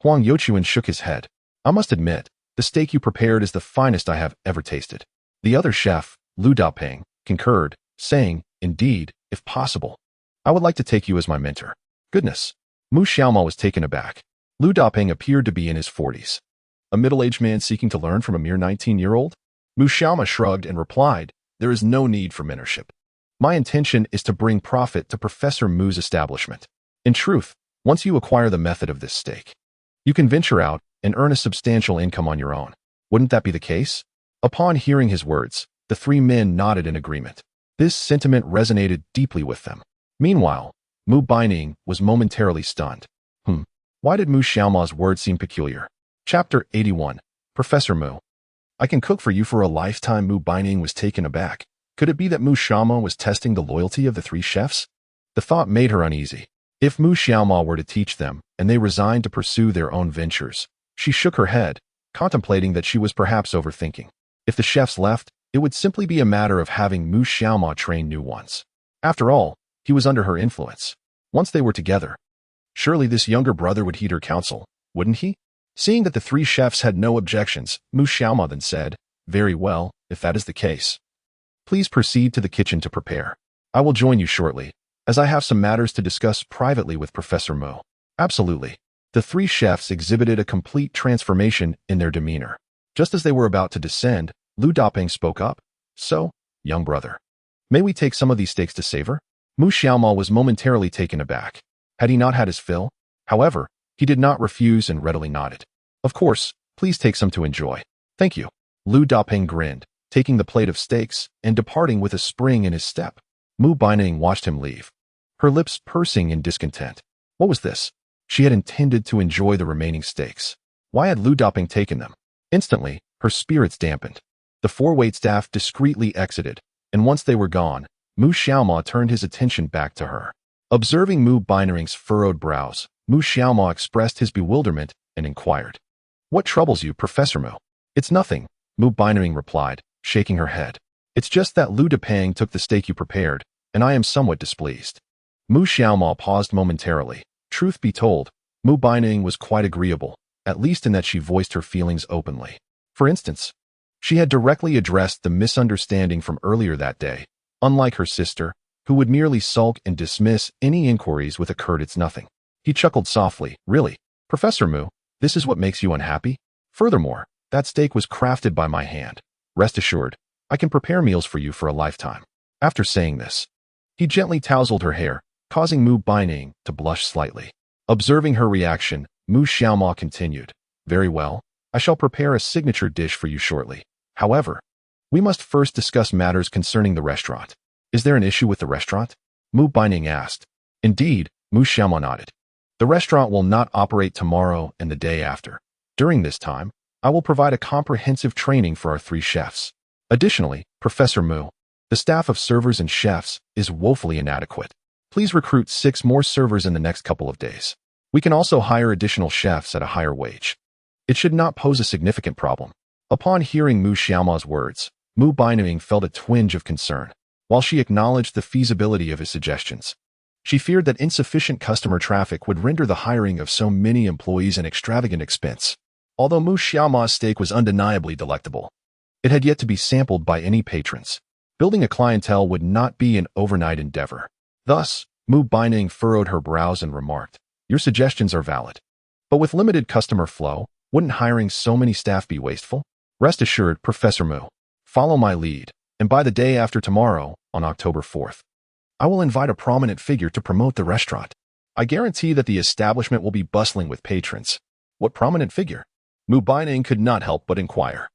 Huang Youchuan shook his head. I must admit, the steak you prepared is the finest I have ever tasted. The other chef, Lu Dapeng, concurred, saying, Indeed, if possible, I would like to take you as my mentor. Goodness. Mu Xiaomo was taken aback. Lu Dapeng appeared to be in his 40s. A middle-aged man seeking to learn from a mere 19-year-old? Mu Xiaomo shrugged and replied, There is no need for mentorship. My intention is to bring profit to Professor Mu's establishment. In truth, once you acquire the method of this steak, you can venture out and earn a substantial income on your own. Wouldn't that be the case? Upon hearing his words, the three men nodded in agreement. This sentiment resonated deeply with them. Meanwhile, Mu Baining was momentarily stunned. Why did Mu Xiaoma's words seem peculiar? Chapter 81. Professor Mu. I can cook for you for a lifetime. Mu Baining was taken aback. Could it be that Mu Xiaoma was testing the loyalty of the three chefs? The thought made her uneasy. If Mu Xiaoma were to teach them, and they resigned to pursue their own ventures, she shook her head, contemplating that she was perhaps overthinking. If the chefs left, it would simply be a matter of having Mu Xiaoma train new ones. After all, he was under her influence. Once they were together, surely this younger brother would heed her counsel, wouldn't he? Seeing that the three chefs had no objections, Mu Xiaoma then said, Very well, if that is the case. Please proceed to the kitchen to prepare. I will join you shortly, as I have some matters to discuss privately with Professor Mu. Absolutely. The three chefs exhibited a complete transformation in their demeanor. Just as they were about to descend, Lu Dapeng spoke up. So, young brother, may we take some of these steaks to savor? Mu Xiaomo was momentarily taken aback. Had he not had his fill? However, he did not refuse and readily nodded. Of course, please take some to enjoy. Thank you. Lu Dapeng grinned, taking the plate of steaks and departing with a spring in his step. Mu Baining watched him leave, her lips pursing in discontent. What was this? She had intended to enjoy the remaining steaks. Why had Lu Dapeng taken them? Instantly, her spirits dampened. The four waitstaff discreetly exited, and once they were gone, Mu Xiaoma turned his attention back to her. Observing Mu Baining's furrowed brows, Mu Xiaoma expressed his bewilderment and inquired, What troubles you, Professor Mu? It's nothing, Mu Baining replied, shaking her head. It's just that Lu Dapeng took the steak you prepared, and I am somewhat displeased. Mu Xiaoma paused momentarily. Truth be told, Mu Baining was quite agreeable, at least in that she voiced her feelings openly. For instance, she had directly addressed the misunderstanding from earlier that day, unlike her sister, who would merely sulk and dismiss any inquiries with a curt "it's nothing." He chuckled softly. Really, Professor Mu, this is what makes you unhappy? Furthermore, that steak was crafted by my hand. Rest assured, I can prepare meals for you for a lifetime. After saying this, he gently tousled her hair, causing Mu Baining to blush slightly. Observing her reaction, Mu Xiaoma continued, Very well, I shall prepare a signature dish for you shortly. However, we must first discuss matters concerning the restaurant. Is there an issue with the restaurant? Mu Baining asked. Indeed, Mu Xiaoma nodded. The restaurant will not operate tomorrow and the day after. During this time, I will provide a comprehensive training for our three chefs. Additionally, Professor Mu, the staff of servers and chefs is woefully inadequate. Please recruit 6 more servers in the next couple of days. We can also hire additional chefs at a higher wage. It should not pose a significant problem. Upon hearing Mu Xiaoma's words, Mu Baining felt a twinge of concern. While she acknowledged the feasibility of his suggestions, she feared that insufficient customer traffic would render the hiring of so many employees an extravagant expense. Although Mu Xiaoma's steak was undeniably delectable, it had yet to be sampled by any patrons. Building a clientele would not be an overnight endeavor. Thus, Mu Baining furrowed her brows and remarked, Your suggestions are valid. But with limited customer flow, wouldn't hiring so many staff be wasteful? Rest assured, Professor Mu, follow my lead, and by the day after tomorrow, on October 4th, I will invite a prominent figure to promote the restaurant. I guarantee that the establishment will be bustling with patrons. What prominent figure? Mu Baining could not help but inquire.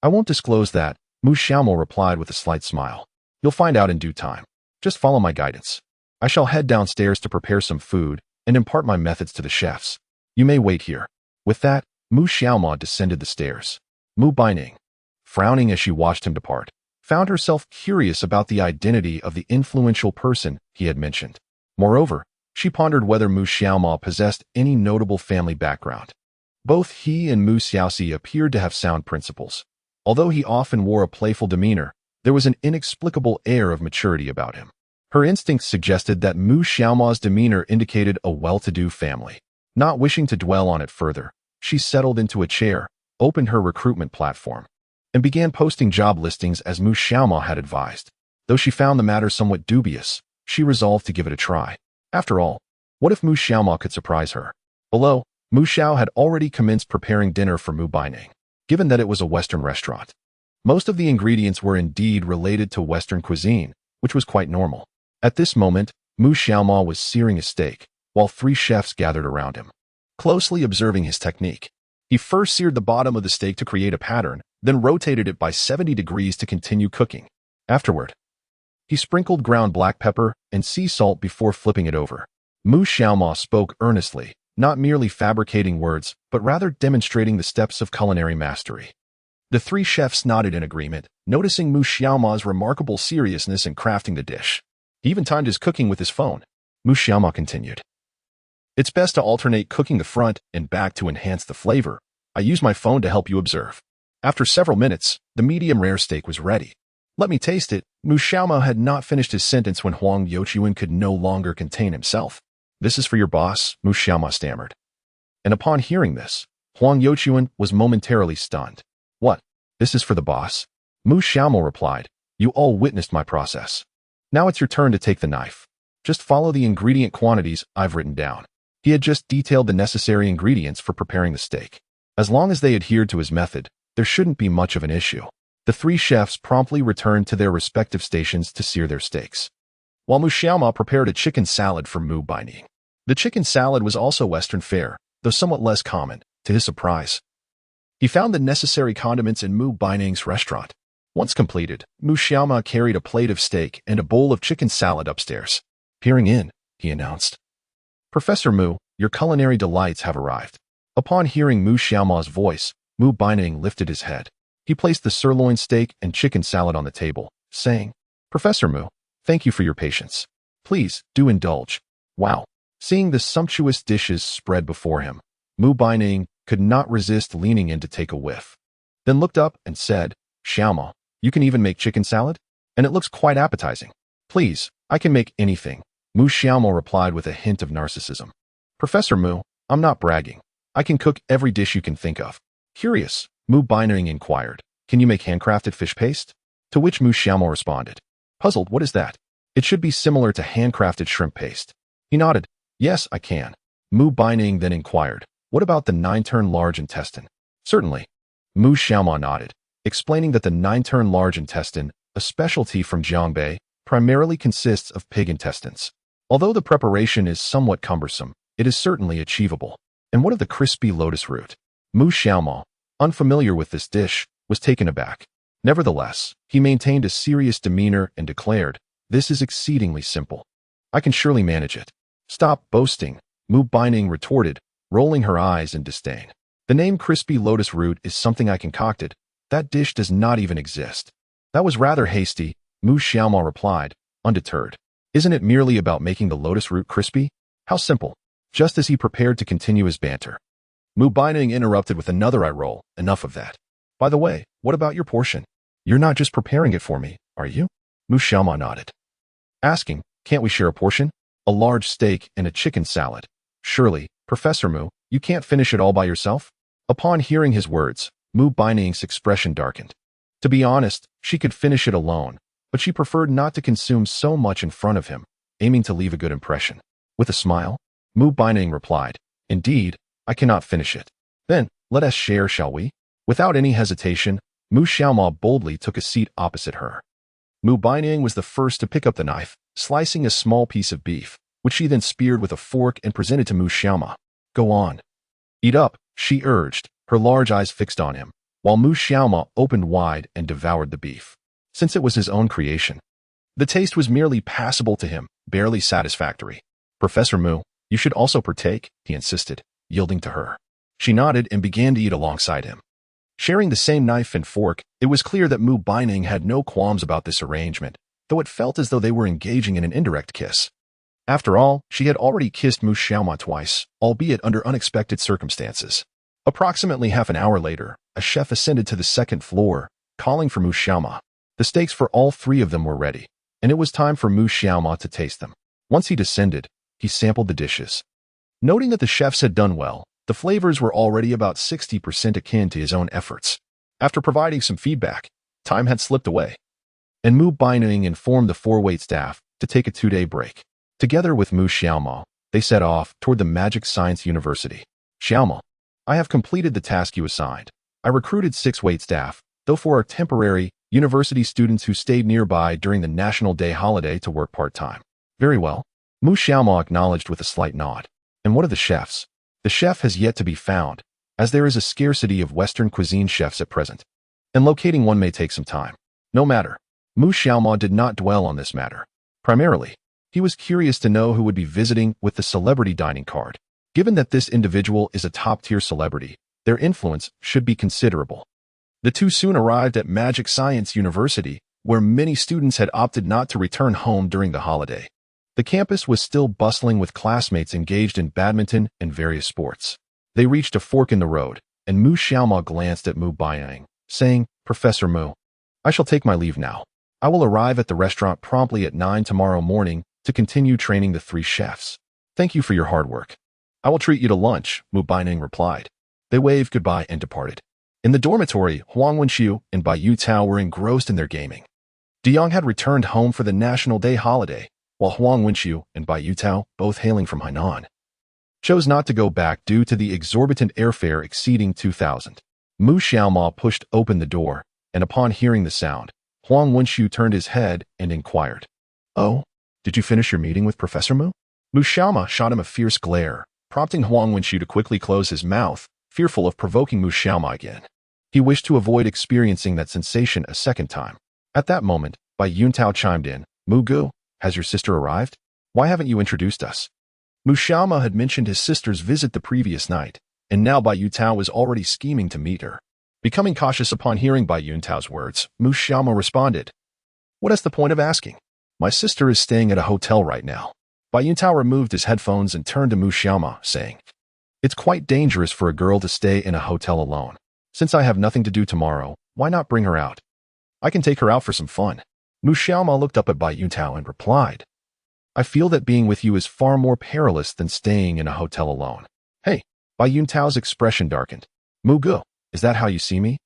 I won't disclose that, Mu Xiaomo replied with a slight smile. You'll find out in due time. Just follow my guidance. I shall head downstairs to prepare some food and impart my methods to the chefs. You may wait here. With that, Mu Xiaomo descended the stairs. Mu Baining, frowning as she watched him depart, found herself curious about the identity of the influential person he had mentioned. Moreover, she pondered whether Mu Xiaomao possessed any notable family background. Both he and Mu Xiaoxi appeared to have sound principles. Although he often wore a playful demeanor, there was an inexplicable air of maturity about him. Her instincts suggested that Mu Xiaomao's demeanor indicated a well-to-do family. Not wishing to dwell on it further, she settled into a chair, opened her recruitment platform, and began posting job listings as Mu Xiaomao had advised. Though she found the matter somewhat dubious, she resolved to give it a try. After all, what if Mu Xiaomao could surprise her? Below, Mu Xiao had already commenced preparing dinner for Mu Baining, given that it was a Western restaurant. Most of the ingredients were indeed related to Western cuisine, which was quite normal. At this moment, Mu Xiaomao was searing a steak, while 3 chefs gathered around him, closely observing his technique. He first seared the bottom of the steak to create a pattern, then rotated it by 70 degrees to continue cooking. Afterward, he sprinkled ground black pepper and sea salt before flipping it over. Mu Xiaomao spoke earnestly, not merely fabricating words, but rather demonstrating the steps of culinary mastery. The 3 chefs nodded in agreement, noticing Mu Xiaomao's remarkable seriousness in crafting the dish. He even timed his cooking with his phone. Mu Xiaomao continued. It's best to alternate cooking the front and back to enhance the flavor. I use my phone to help you observe. After several minutes, the medium-rare steak was ready. Let me taste it. Mu Xiaomao had not finished his sentence when Huang Youqian could no longer contain himself. This is for your boss, Mu Xiaomao stammered. And upon hearing this, Huang Youqian was momentarily stunned. What? This is for the boss? Mu Xiaomao replied. You all witnessed my process. Now it's your turn to take the knife. Just follow the ingredient quantities I've written down. He had just detailed the necessary ingredients for preparing the steak. As long as they adhered to his method, there shouldn't be much of an issue. The 3 chefs promptly returned to their respective stations to sear their steaks, while Mu Xiaomao prepared a chicken salad for Mu Baining. The chicken salad was also Western fare, though somewhat less common. To his surprise, he found the necessary condiments in Mu Baining's restaurant. Once completed, Mu Xiaomao carried a plate of steak and a bowl of chicken salad upstairs. Peering in, he announced, Professor Mu, your culinary delights have arrived. Upon hearing Mu Xiaomao's voice, Mu Baining lifted his head. He placed the sirloin steak and chicken salad on the table, saying, Professor Mu, thank you for your patience. Please, do indulge. Wow. Seeing the sumptuous dishes spread before him, Mu Baining could not resist leaning in to take a whiff. Then looked up and said, Xiaomao, you can even make chicken salad? And it looks quite appetizing. Please, I can make anything. Mu Xiaomao replied with a hint of narcissism. Professor Mu, I'm not bragging. I can cook every dish you can think of. Curious, Mu Baining inquired, can you make handcrafted fish paste? To which Mu Xiaomao responded. Puzzled, what is that? It should be similar to handcrafted shrimp paste. He nodded. Yes, I can. Mu Baining then inquired, what about the 9-turn large intestine? Certainly. Mu Xiaomao nodded, explaining that the 9-turn large intestine, a specialty from Jiangbei, primarily consists of pig intestines. Although the preparation is somewhat cumbersome, it is certainly achievable. And what of the crispy lotus root? Mu Xiaomao, unfamiliar with this dish, was taken aback. Nevertheless, he maintained a serious demeanor and declared, this is exceedingly simple. I can surely manage it. Stop boasting, Mu Baining retorted, rolling her eyes in disdain. The name crispy lotus root is something I concocted. That dish does not even exist. That was rather hasty, Mu Xiaomao replied, undeterred. Isn't it merely about making the lotus root crispy? How simple. Just as he prepared to continue his banter, Mu Baining interrupted with another eye roll. Enough of that. By the way, what about your portion? You're not just preparing it for me, are you? Mu Xiaomao nodded, asking, can't we share a portion? A large steak and a chicken salad. Surely, Professor Mu, you can't finish it all by yourself? Upon hearing his words, Mu Baining's expression darkened. To be honest, she could finish it alone, but she preferred not to consume so much in front of him, aiming to leave a good impression. With a smile, Mu Baining replied, indeed, I cannot finish it. Then, let us share, shall we? Without any hesitation, Mu Xiaomao boldly took a seat opposite her. Mu Baining was the first to pick up the knife, slicing a small piece of beef, which she then speared with a fork and presented to Mu Xiaomao. Go on. Eat up, she urged, her large eyes fixed on him, while Mu Xiaomao opened wide and devoured the beef. Since it was his own creation, the taste was merely passable to him, barely satisfactory. Professor Mu, you should also partake, he insisted, yielding to her. She nodded and began to eat alongside him. Sharing the same knife and fork, it was clear that Mu Baining had no qualms about this arrangement, though it felt as though they were engaging in an indirect kiss. After all, she had already kissed Mu Xiaoma twice, albeit under unexpected circumstances. Approximately half an hour later, a chef ascended to the second floor, calling for Mu Xiaoma. The steaks for all three of them were ready, and it was time for Mu Xiaoma to taste them. Once he descended, he sampled the dishes. Noting that the chefs had done well, the flavors were already about 60% akin to his own efforts. After providing some feedback, time had slipped away, and Mu Baining informed the four waitstaff to take a 2-day break. Together with Mu Xiaoma, they set off toward the Magic Science University. Xiaoma, I have completed the task you assigned. I recruited 6 waitstaff, though for our temporary university students who stayed nearby during the National Day holiday to work part-time. Very well. Mu Xiaoma acknowledged with a slight nod. And what of the chefs? The chef has yet to be found, as there is a scarcity of Western cuisine chefs at present, and locating one may take some time. No matter. Mu Xiaoma did not dwell on this matter. Primarily, he was curious to know who would be visiting with the celebrity dining card. Given that this individual is a top-tier celebrity, their influence should be considerable. The two soon arrived at Magic Science University, where many students had opted not to return home during the holiday. The campus was still bustling with classmates engaged in badminton and various sports. They reached a fork in the road, and Mu Xiaoma glanced at Mu Baining, saying, Professor Mu, I shall take my leave now. I will arrive at the restaurant promptly at 9 tomorrow morning to continue training the 3 chefs. Thank you for your hard work. I will treat you to lunch, Mu Baining replied. They waved goodbye and departed. In the dormitory, Huang Wenxiu and Bai Yutao were engrossed in their gaming. De Yong had returned home for the National Day holiday, while Huang Wenxiu and Bai Yutao, both hailing from Hainan, chose not to go back due to the exorbitant airfare exceeding 2,000. Mu Xiaoma pushed open the door, and upon hearing the sound, Huang Wenxiu turned his head and inquired, Oh, did you finish your meeting with Professor Mu? Mu Xiaoma shot him a fierce glare, prompting Huang Wenxiu to quickly close his mouth, fearful of provoking Mu Xiaoma again. He wished to avoid experiencing that sensation a second time. At that moment, Bai Yuntao chimed in, Mu Gu, has your sister arrived? Why haven't you introduced us? Mu Xiaoma had mentioned his sister's visit the previous night, and now Bai Yutao was already scheming to meet her. Becoming cautious upon hearing Bai Yuntao's words, Mu Xiaoma responded, What is the point of asking? My sister is staying at a hotel right now. Bai Yuntao removed his headphones and turned to Mu Xiaoma, saying, It's quite dangerous for a girl to stay in a hotel alone. Since I have nothing to do tomorrow, why not bring her out? I can take her out for some fun. Mu Xiaoma looked up at Bai Yuntao and replied, I feel that being with you is far more perilous than staying in a hotel alone. Hey, Bai Yuntao's expression darkened. Mu Gu, is that how you see me?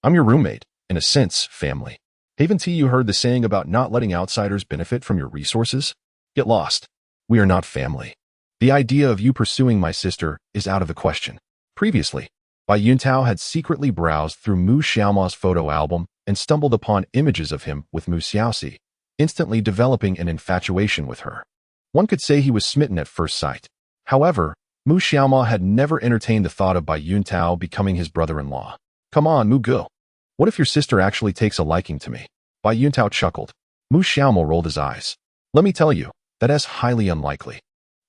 I'm your roommate, in a sense, family. Haven't you heard the saying about not letting outsiders benefit from your resources? Get lost. We are not family. The idea of you pursuing my sister is out of the question. Previously, Bai Yuntao had secretly browsed through Mu Xiaoma's photo album and stumbled upon images of him with Mu Xiaoxi, instantly developing an infatuation with her. One could say he was smitten at first sight. However, Mu Xiaoma had never entertained the thought of Bai Yuntao becoming his brother-in-law. Come on, Mu Gu. What if your sister actually takes a liking to me? Bai Yuntao chuckled. Mu Xiaoma rolled his eyes. Let me tell you, that is highly unlikely.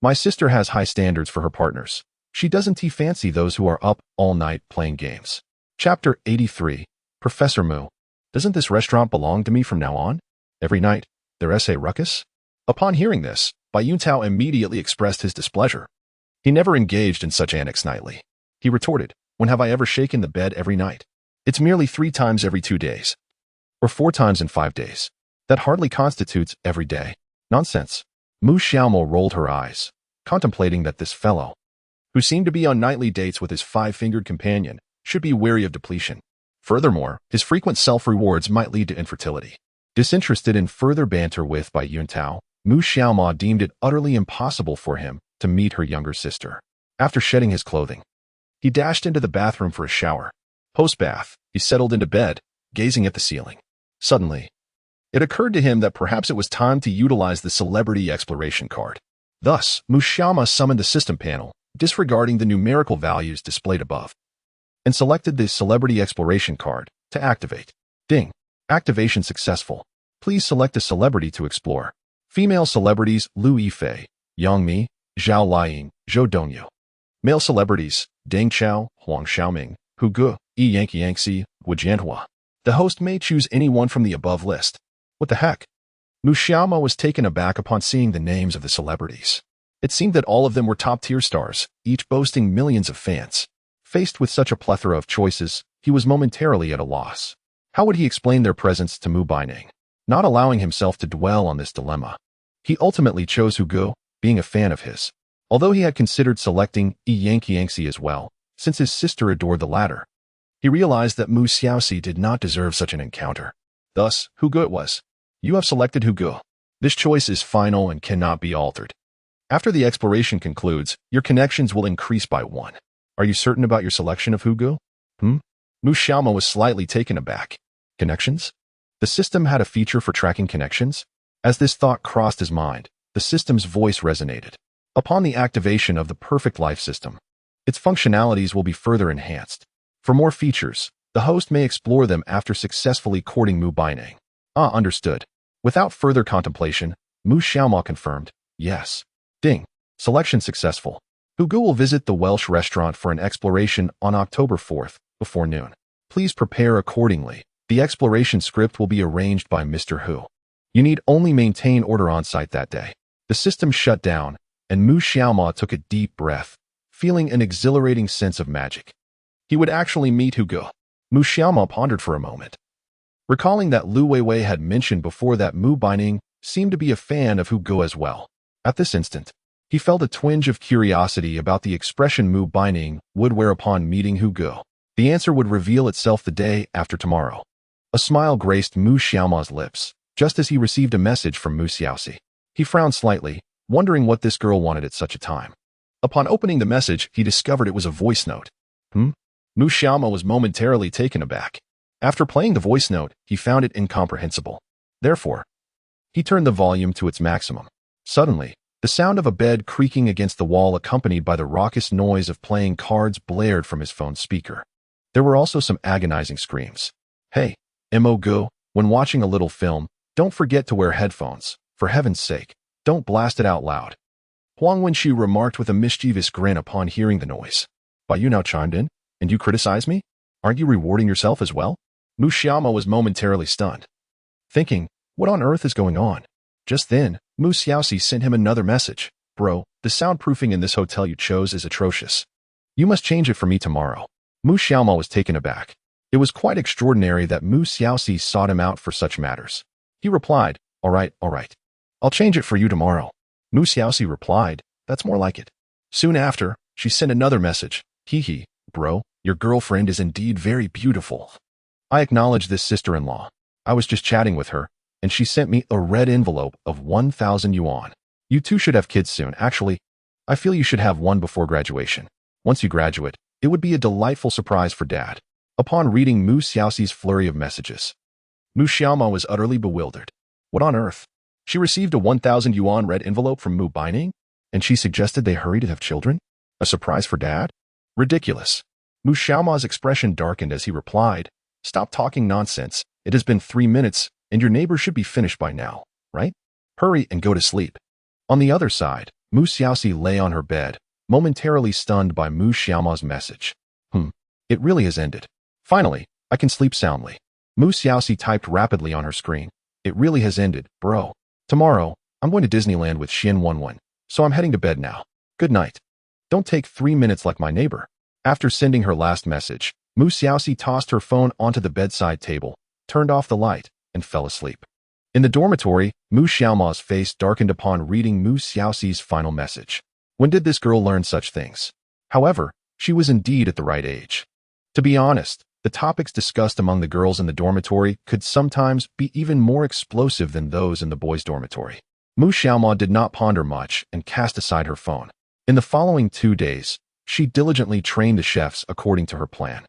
My sister has high standards for her partners. She doesn't fancy those who are up all night playing games. Chapter 83. Professor Mu. Doesn't this restaurant belong to me from now on? Every night, there is a ruckus? Upon hearing this, Bai Yuntao immediately expressed his displeasure. He never engaged in such antics nightly. He retorted, When have I ever shaken the bed every night? It's merely 3 times every 2 days. Or 4 times in 5 days. That hardly constitutes every day. Nonsense. Mu Xiaoma rolled her eyes, contemplating that this fellow, who seemed to be on nightly dates with his 5-fingered companion, should be wary of depletion. Furthermore, his frequent self-rewards might lead to infertility. Disinterested in further banter with Bai Yuntao, Mu Xiaoma deemed it utterly impossible for him to meet her younger sister. After shedding his clothing, he dashed into the bathroom for a shower. Post-bath, he settled into bed, gazing at the ceiling. Suddenly, it occurred to him that perhaps it was time to utilize the celebrity exploration card. Thus, Mu Xiaoma summoned the system panel, disregarding the numerical values displayed above, and selected the celebrity exploration card to activate. Ding. Activation successful. Please select a celebrity to explore. Female celebrities Lu Yifei, Yang Mi, Zhao Liang, Zhou Dongyu. Male celebrities Deng Chao, Huang Xiaoming, Hu Ge, Yankee Wajanhua. The host may choose anyone from the above list. What the heck? Mu Xiaoma was taken aback upon seeing the names of the celebrities. It seemed that all of them were top-tier stars, each boasting millions of fans. Faced with such a plethora of choices, he was momentarily at a loss. How would he explain their presence to Mu Baining? Not allowing himself to dwell on this dilemma, he ultimately chose Hugo, being a fan of his. Although he had considered selecting Yankee as well, since his sister adored the latter, he realized that Mu Xiaoxi did not deserve such an encounter. Thus, Hugo it was. You have selected Hugo. This choice is final and cannot be altered. After the exploration concludes, your connections will increase by 1. Are you certain about your selection of Hugo? Mu Xiaoma was slightly taken aback. Connections? The system had a feature for tracking connections? As this thought crossed his mind, the system's voice resonated. Upon the activation of the Perfect Life system, its functionalities will be further enhanced. For more features, the host may explore them after successfully courting Mu Baining. Understood. Without further contemplation, Mu Xiaoma confirmed, yes. Ding. Selection successful. Hugo will visit the Welsh restaurant for an exploration on October 4th, before noon. Please prepare accordingly. The exploration script will be arranged by Mr. Hu. You need only maintain order on site that day. The system shut down, and Mu Xiaoma took a deep breath, feeling an exhilarating sense of magic. He would actually meet Hugo. Mu Xiaoma pondered for a moment, recalling that Lu Weiwei had mentioned before that Mu Baining seemed to be a fan of Hugo as well. At this instant, he felt a twinge of curiosity about the expression Mu Baining would wear upon meeting Hugo. The answer would reveal itself the day after tomorrow. A smile graced Mu Xiaoma's lips, just as he received a message from Mu Xiaoxi. He frowned slightly, wondering what this girl wanted at such a time. Upon opening the message, he discovered it was a voice note. Mu Xiaoma was momentarily taken aback. After playing the voice note, he found it incomprehensible. Therefore, he turned the volume to its maximum. Suddenly, the sound of a bed creaking against the wall accompanied by the raucous noise of playing cards blared from his phone's speaker. There were also some agonizing screams. Hey, Go, when watching a little film, don't forget to wear headphones. For heaven's sake, don't blast it out loud. Huang Wenxu remarked with a mischievous grin upon hearing the noise. But you now chimed in, and you criticize me? Aren't you rewarding yourself as well? Mu Xiaoma was momentarily stunned, thinking, what on earth is going on? Just then, Mu Xiaoxi sent him another message. Bro, the soundproofing in this hotel you chose is atrocious. You must change it for me tomorrow. Mu Xiaoma was taken aback. It was quite extraordinary that Mu Xiaoxi sought him out for such matters. He replied, all right. I'll change it for you tomorrow. Mu Xiaoxi replied, that's more like it. Soon after, she sent another message. Hee, bro, your girlfriend is indeed very beautiful. I acknowledge this sister-in-law. I was just chatting with her, and she sent me a red envelope of 1,000 yuan. You two should have kids soon. Actually, I feel you should have one before graduation. Once you graduate, it would be a delightful surprise for Dad. Upon reading Mu Xiaoxi's flurry of messages, Mu Xiaoma was utterly bewildered. What on earth? She received a 1,000 yuan red envelope from Mu Baining, and she suggested they hurry to have children? A surprise for Dad? Ridiculous. Mu Xiaoma's expression darkened as he replied, stop talking nonsense. It has been 3 minutes, and your neighbor should be finished by now, right? Hurry and go to sleep. On the other side, Mu Xiaoxi lay on her bed, momentarily stunned by Mu Xiaoma's message. It really has ended. Finally, I can sleep soundly. Mu Xiaoxi typed rapidly on her screen. It really has ended, bro. Tomorrow, I'm going to Disneyland with Xin Wenwen, so I'm heading to bed now. Good night. Don't take 3 minutes like my neighbor. After sending her last message, Mu Xiaoxi tossed her phone onto the bedside table, turned off the light, and fell asleep. In the dormitory, Mu Xiaoma's face darkened upon reading Mu Xiaoxi's final message. When did this girl learn such things? However, she was indeed at the right age. To be honest, the topics discussed among the girls in the dormitory could sometimes be even more explosive than those in the boys' dormitory. Mu Xiaoma did not ponder much and cast aside her phone. In the following 2 days, she diligently trained the chefs according to her plan.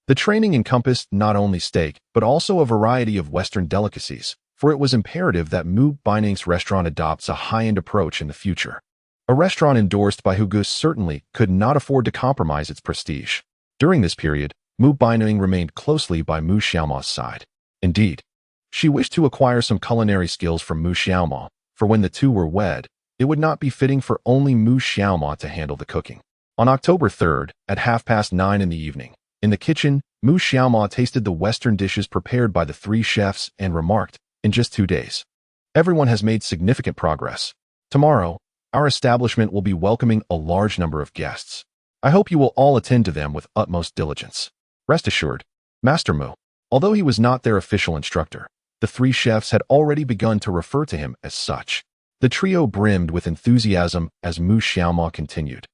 The training encompassed not only steak, but also a variety of Western delicacies, for it was imperative that Mu Baining's restaurant adopts a high-end approach in the future. A restaurant endorsed by Hugo certainly could not afford to compromise its prestige. During this period, Mu Baining remained closely by Mu Xiaoma's side. Indeed, she wished to acquire some culinary skills from Mu Xiaoma, for when the two were wed, it would not be fitting for only Mu Xiaoma to handle the cooking. On October 3rd, at 9:30 in the evening, In the kitchen, Mu Xiaoma tasted the Western dishes prepared by the three chefs and remarked, in just 2 days, everyone has made significant progress. Tomorrow, our establishment will be welcoming a large number of guests. I hope you will all attend to them with utmost diligence. Rest assured, Master Mu, although he was not their official instructor, the three chefs had already begun to refer to him as such. The trio brimmed with enthusiasm as Mu Xiaoma continued.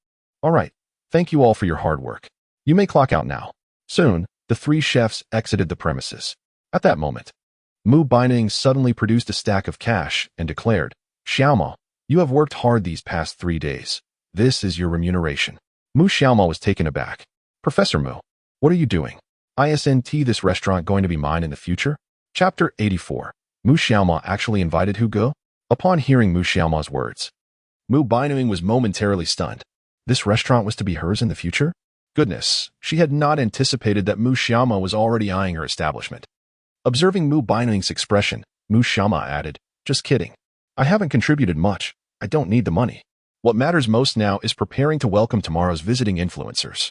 All right, thank you all for your hard work. You may clock out now. Soon, the three chefs exited the premises. At that moment, Mu Baining suddenly produced a stack of cash and declared, Xiaoma, you have worked hard these past 3 days. This is your remuneration. Mu Xiaoma was taken aback. Professor Mu, what are you doing? Isn't this restaurant going to be mine in the future? Chapter 84. Mu Xiaoma actually invited Hugo? Upon hearing Mu Xiaoma's words, Mu Baining was momentarily stunned. This restaurant was to be hers in the future? Goodness, she had not anticipated that Mu Xiaoma was already eyeing her establishment. Observing Mu Baining's expression, Mu Xiaoma added, just kidding. I haven't contributed much. I don't need the money. What matters most now is preparing to welcome tomorrow's visiting influencers.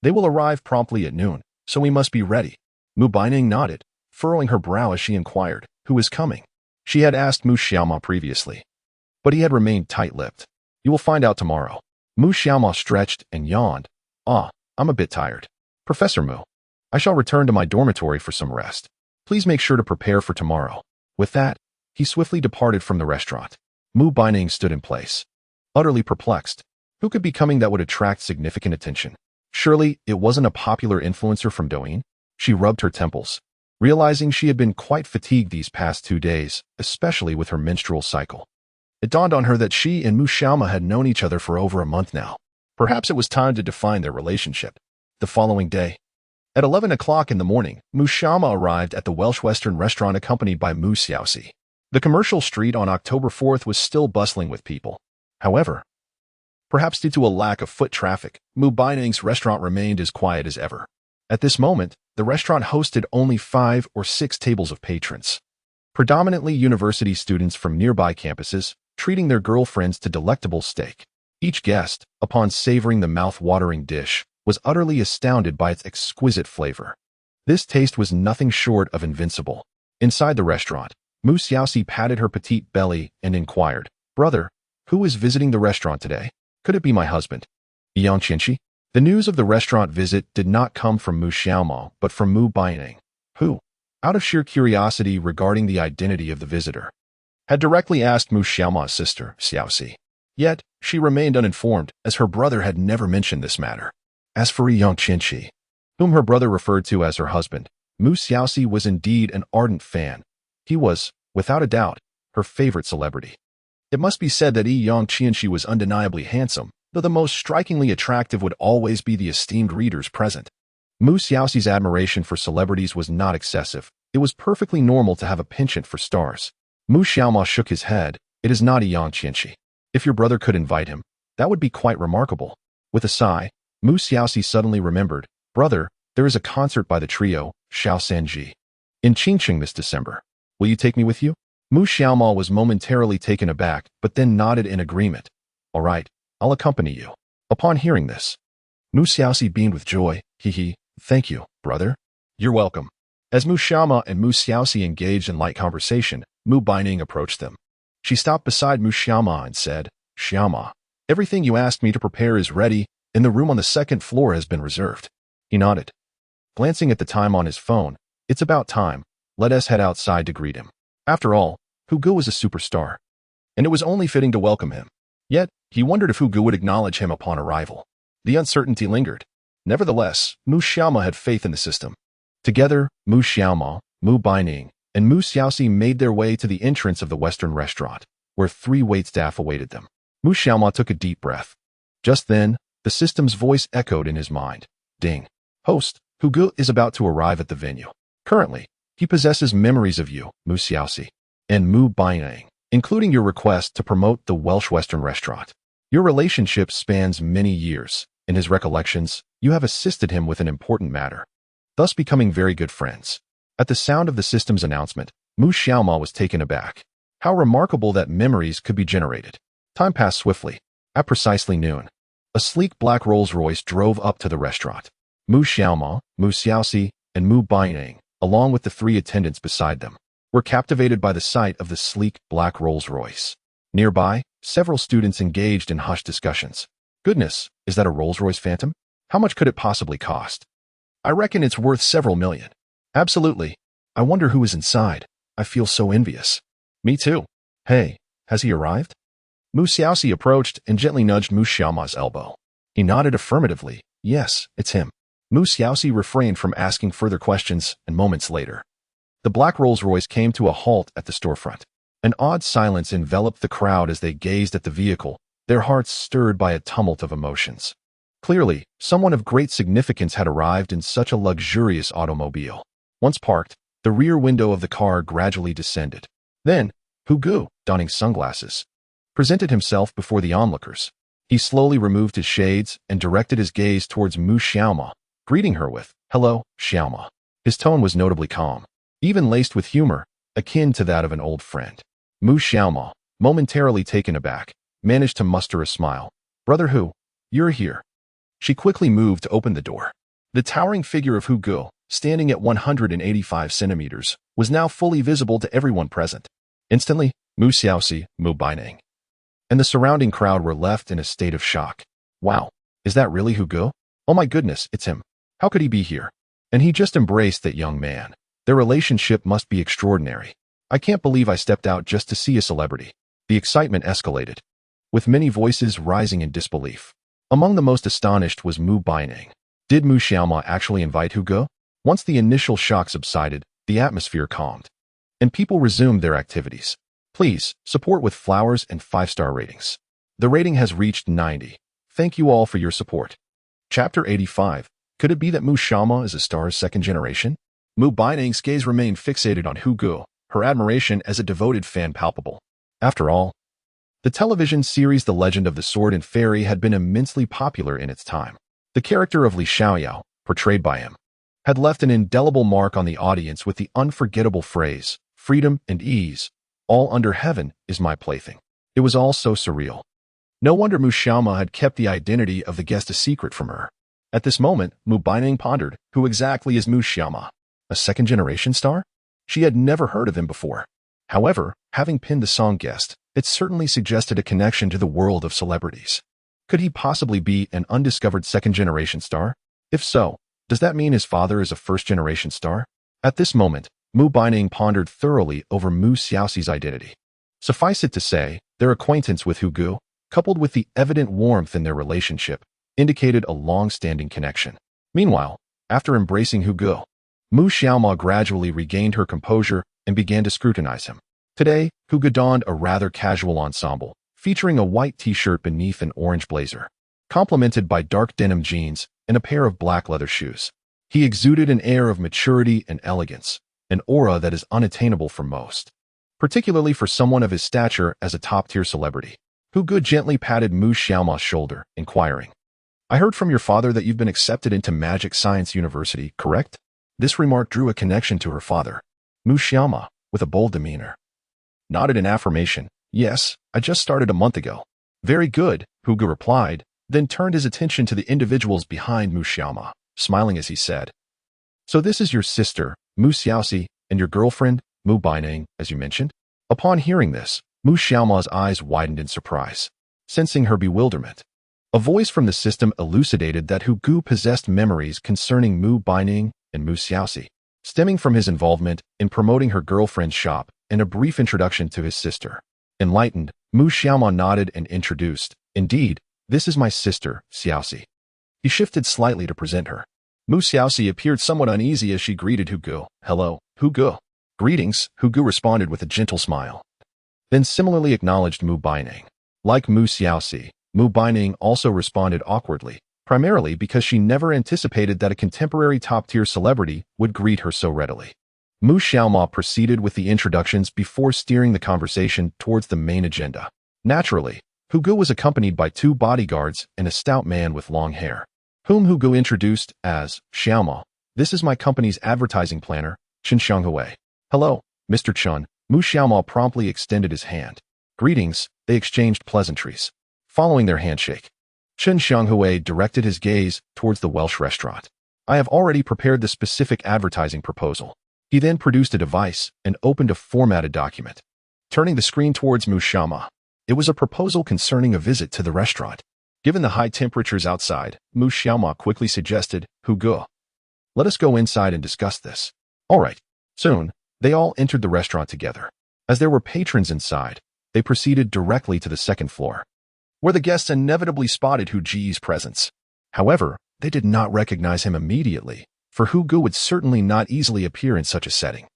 They will arrive promptly at noon, so we must be ready. Mu Baining nodded, furrowing her brow as she inquired, who is coming? She had asked Mu Xiaoma previously, but he had remained tight-lipped. You will find out tomorrow. Mu Xiaoma stretched and yawned. I'm a bit tired. Professor Mu, I shall return to my dormitory for some rest. Please make sure to prepare for tomorrow. With that, he swiftly departed from the restaurant. Mu Baining stood in place, utterly perplexed. Who could be coming that would attract significant attention? Surely, it wasn't a popular influencer from Douyin? She rubbed her temples, realizing she had been quite fatigued these past 2 days, especially with her menstrual cycle. It dawned on her that she and Mu Xiaoma had known each other for over a month now. Perhaps it was time to define their relationship. The following day, at 11 o'clock in the morning, Mu Xiaoma arrived at the Welsh Western restaurant accompanied by Mu Xiaoxi. The commercial street on October 4th was still bustling with people. However, perhaps due to a lack of foot traffic, Mu Baining's restaurant remained as quiet as ever. At this moment, the restaurant hosted only 5 or 6 tables of patrons, predominantly university students from nearby campuses, treating their girlfriends to delectable steak. Each guest, upon savoring the mouth-watering dish, was utterly astounded by its exquisite flavor. This taste was nothing short of invincible. Inside the restaurant, Mu Xiaoxi patted her petite belly and inquired, Brother, who is visiting the restaurant today? Could it be my husband, Yang Qianxi? The news of the restaurant visit did not come from Mu Xiaoma, but from Mu Baining, who, out of sheer curiosity regarding the identity of the visitor, had directly asked Mu Xiaoma's sister, Xiaoxi. Yet, she remained uninformed, as her brother had never mentioned this matter. As for Yang Qianxi, whom her brother referred to as her husband, Mu Xiaoxi was indeed an ardent fan. He was, without a doubt, her favorite celebrity. It must be said that Yang Qianxi was undeniably handsome, though the most strikingly attractive would always be the esteemed readers present. Mu Xiaoxi's admiration for celebrities was not excessive. It was perfectly normal to have a penchant for stars. Mu Xiaoma shook his head. It is not Yang Qianxi. If your brother could invite him, that would be quite remarkable. With a sigh, Mu Xiaoxi suddenly remembered, Brother, there is a concert by the trio, Xiao Sanji, in Qingqing this December. Will you take me with you? Mu Xiaoma was momentarily taken aback, but then nodded in agreement. All right, I'll accompany you. Upon hearing this, Mu Xiaoxi beamed with joy. Thank you, brother. You're welcome. As Mu Xiaoma and Mu Xiaoxi engaged in light conversation, Mu Baining approached them. She stopped beside Mu Xiaoma and said, Xiaoma, everything you asked me to prepare is ready, and the room on the 2nd floor has been reserved. He nodded. Glancing at the time on his phone, it's about time. Let us head outside to greet him. After all, Hugo was a superstar, and it was only fitting to welcome him. Yet, he wondered if Hugo would acknowledge him upon arrival. The uncertainty lingered. Nevertheless, Mu Xiaoma had faith in the system. Together, Mu Xiaoma, Mu Baining, and Mu Xiaoxi made their way to the entrance of the Western restaurant, where 3 waitstaff awaited them. Mu Xiaoma took a deep breath. Just then, the system's voice echoed in his mind. Ding. Host, Hugo is about to arrive at the venue. Currently, he possesses memories of you, Mu Xiaoxi, and Mu Baining, including your request to promote the Welsh Western restaurant. Your relationship spans many years. In his recollections, you have assisted him with an important matter, thus becoming very good friends. At the sound of the system's announcement, Mu Xiaoma was taken aback. How remarkable that memories could be generated. Time passed swiftly. At precisely noon, a sleek black Rolls-Royce drove up to the restaurant. Mu Xiaoma, Mu Xiaoxi, and Mu Baineng, along with the three attendants beside them, were captivated by the sight of the sleek black Rolls-Royce. Nearby, several students engaged in hushed discussions. Goodness, is that a Rolls-Royce Phantom? How much could it possibly cost? I reckon it's worth several million. Absolutely. I wonder who is inside. I feel so envious. Me too. Hey, has he arrived? Mu Xiaoxi approached and gently nudged Mu Xiaoma's elbow. He nodded affirmatively. Yes, it's him. Mu Xiaoxi refrained from asking further questions, and moments later, the black Rolls-Royce came to a halt at the storefront. An odd silence enveloped the crowd as they gazed at the vehicle, their hearts stirred by a tumult of emotions. Clearly, someone of great significance had arrived in such a luxurious automobile. Once parked, the rear window of the car gradually descended. Then, Hugo, donning sunglasses, presented himself before the onlookers. He slowly removed his shades and directed his gaze towards Mu Xiaoma, greeting her with, "Hello, Xiaoma." His tone was notably calm, even laced with humor, akin to that of an old friend. Mu Xiaoma, momentarily taken aback, managed to muster a smile. "Brother Hu, you're here." She quickly moved to open the door. The towering figure of Hugo, standing at 185 centimeters, was now fully visible to everyone present. Instantly, Mu Xiaoxi, Mu Baineng, and the surrounding crowd were left in a state of shock. Wow, is that really Hugo? Oh my goodness, it's him. How could he be here? And he just embraced that young man. Their relationship must be extraordinary. I can't believe I stepped out just to see a celebrity. The excitement escalated, with many voices rising in disbelief. Among the most astonished was Mu Baineng. Did Mu Xiaoma actually invite Hugo? Once the initial shock subsided, the atmosphere calmed, and people resumed their activities. Please, support with flowers and 5-star ratings. The rating has reached 90. Thank you all for your support. Chapter 85. Could it be that Mu Xiaoma is a star's second generation? Mu Baineng's gaze remained fixated on Hugo, her admiration as a devoted fan palpable. After all, the television series The Legend of the Sword and Fairy had been immensely popular in its time. The character of Li Xiaoyao, portrayed by him, had left an indelible mark on the audience with the unforgettable phrase, "Freedom and ease, all under heaven is my plaything." It was all so surreal. No wonder Mu Xiaoma had kept the identity of the guest a secret from her. At this moment, Mu Baineng pondered, who exactly is Mu Xiaoma? A second-generation star? She had never heard of him before. However, having pinned the song guest, it certainly suggested a connection to the world of celebrities. Could he possibly be an undiscovered second-generation star? If so, does that mean his father is a first-generation star? At this moment, Mu Baineng pondered thoroughly over Mu Xiaoxi's identity. Suffice it to say, their acquaintance with Hugo, coupled with the evident warmth in their relationship, indicated a long-standing connection. Meanwhile, after embracing Hugo, Mu Xiaoma gradually regained her composure and began to scrutinize him. Today, Hugo donned a rather casual ensemble, featuring a white t-shirt beneath an orange blazer, complemented by dark denim jeans and a pair of black leather shoes. He exuded an air of maturity and elegance, an aura that is unattainable for most, particularly for someone of his stature as a top-tier celebrity. Hugo gently patted Mu Xiaoma's shoulder, inquiring, "I heard from your father that you've been accepted into Magic Science University, correct?" This remark drew a connection to her father. Mu Xiaoma, with a bold demeanor, nodded in affirmation. "Yes, I just started a month ago." "Very good," Hugo replied, then turned his attention to the individuals behind Mu Xiaoma, smiling as he said, "So this is your sister, Mu Xiaoxi, and your girlfriend, Mu Baineng, as you mentioned?" Upon hearing this, Mu Xiaoma's eyes widened in surprise, sensing her bewilderment. A voice from the system elucidated that Hugo possessed memories concerning Mu Baineng and Mu Xiaoxi, stemming from his involvement in promoting her girlfriend's shop and a brief introduction to his sister. Enlightened, Mu Xiaoma nodded and introduced, "Indeed, this is my sister, Xiaoxi." He shifted slightly to present her. Mu Xiaoxi appeared somewhat uneasy as she greeted Hugo. "Hello, Hugo." "Greetings," Hugo responded with a gentle smile, then similarly acknowledged Mu Baineng. Like Mu Xiaoxi, Mu Baineng also responded awkwardly, primarily because she never anticipated that a contemporary top-tier celebrity would greet her so readily. Mu Xiaoma proceeded with the introductions before steering the conversation towards the main agenda. Naturally, Hugo was accompanied by 2 bodyguards and a stout man with long hair, whom Hugo introduced as Xiaoma. "This is my company's advertising planner, Chen Xianghui." "Hello, Mr. Chen." Mu Xiaoma promptly extended his hand. Greetings, they exchanged pleasantries. Following their handshake, Chen Xianghui directed his gaze towards the Welsh restaurant. I have already prepared the specific advertising proposal. He then produced a device and opened a formatted document. Turning the screen towards Mu Xiaoma, it was a proposal concerning a visit to the restaurant. Given the high temperatures outside, Mu Xiaoma quickly suggested, "Hu Ge, let us go inside and discuss this." All right. Soon, they all entered the restaurant together. As there were patrons inside, they proceeded directly to the second floor, where the guests inevitably spotted Hu Ji's presence. However, they did not recognize him immediately, for Hu Ge would certainly not easily appear in such a setting.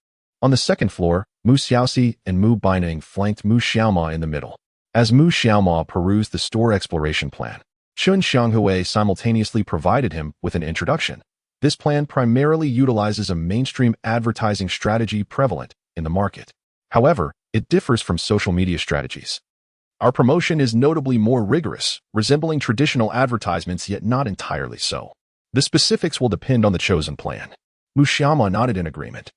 On the second floor, Mu Xiaoxi and Mu Baining flanked Mu Xiaoma in the middle. As Mu Xiaoma perused the store exploration plan, Chun Xianghui simultaneously provided him with an introduction. This plan primarily utilizes a mainstream advertising strategy prevalent in the market. However, it differs from social media strategies. Our promotion is notably more rigorous, resembling traditional advertisements yet not entirely so. The specifics will depend on the chosen plan. Mu Xiaoma nodded in agreement,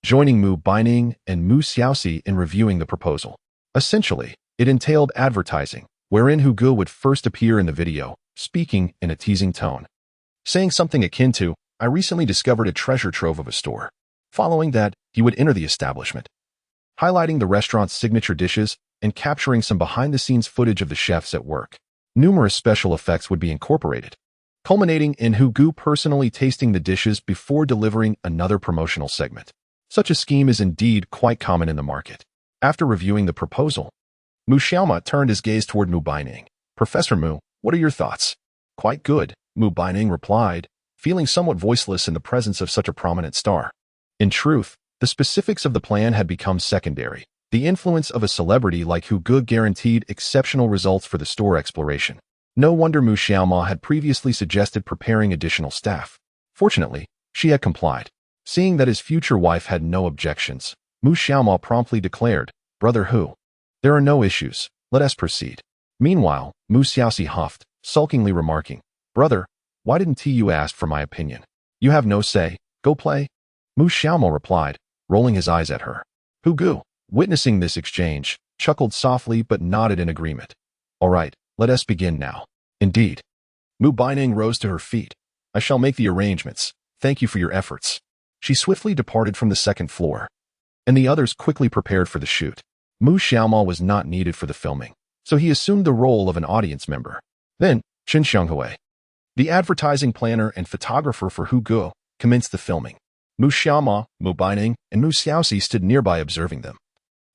joining Mu Baining and Mu Xiaoxi in reviewing the proposal. Essentially, it entailed advertising, wherein Hu Ge would first appear in the video, speaking in a teasing tone, saying something akin to, "I recently discovered a treasure trove of a store." Following that, he would enter the establishment, highlighting the restaurant's signature dishes and capturing some behind-the-scenes footage of the chefs at work. Numerous special effects would be incorporated, culminating in Hu Ge personally tasting the dishes before delivering another promotional segment. Such a scheme is indeed quite common in the market. After reviewing the proposal, Mu Xiaoma turned his gaze toward Mu Baining. "Professor Mu, what are your thoughts?" "Quite good," Mu Baining replied, feeling somewhat voiceless in the presence of such a prominent star. In truth, the specifics of the plan had become secondary. The influence of a celebrity like Hu Ge guaranteed exceptional results for the store exploration. No wonder Mu Xiaoma had previously suggested preparing additional staff. Fortunately, she had complied. Seeing that his future wife had no objections, Mu Xiaoma promptly declared, "Brother Hu, there are no issues. Let us proceed." Meanwhile, Mu Xiaoxi huffed, sulkingly remarking, "Brother, why didn't you ask for my opinion? You have no say. Go play." Mu Xiaoma replied, rolling his eyes at her. Hu Ge, witnessing this exchange, chuckled softly but nodded in agreement. "All right, let us begin now." "Indeed." Mu Baining rose to her feet. "I shall make the arrangements. Thank you for your efforts." She swiftly departed from the second floor, and the others quickly prepared for the shoot. Mu Xiaoma was not needed for the filming, so he assumed the role of an audience member. Then, Chun Xianghui, the advertising planner and photographer for Hu Ge, commenced the filming. Mu Xiaoma, Mu Baining, and Mu Xiaoxi stood nearby observing them.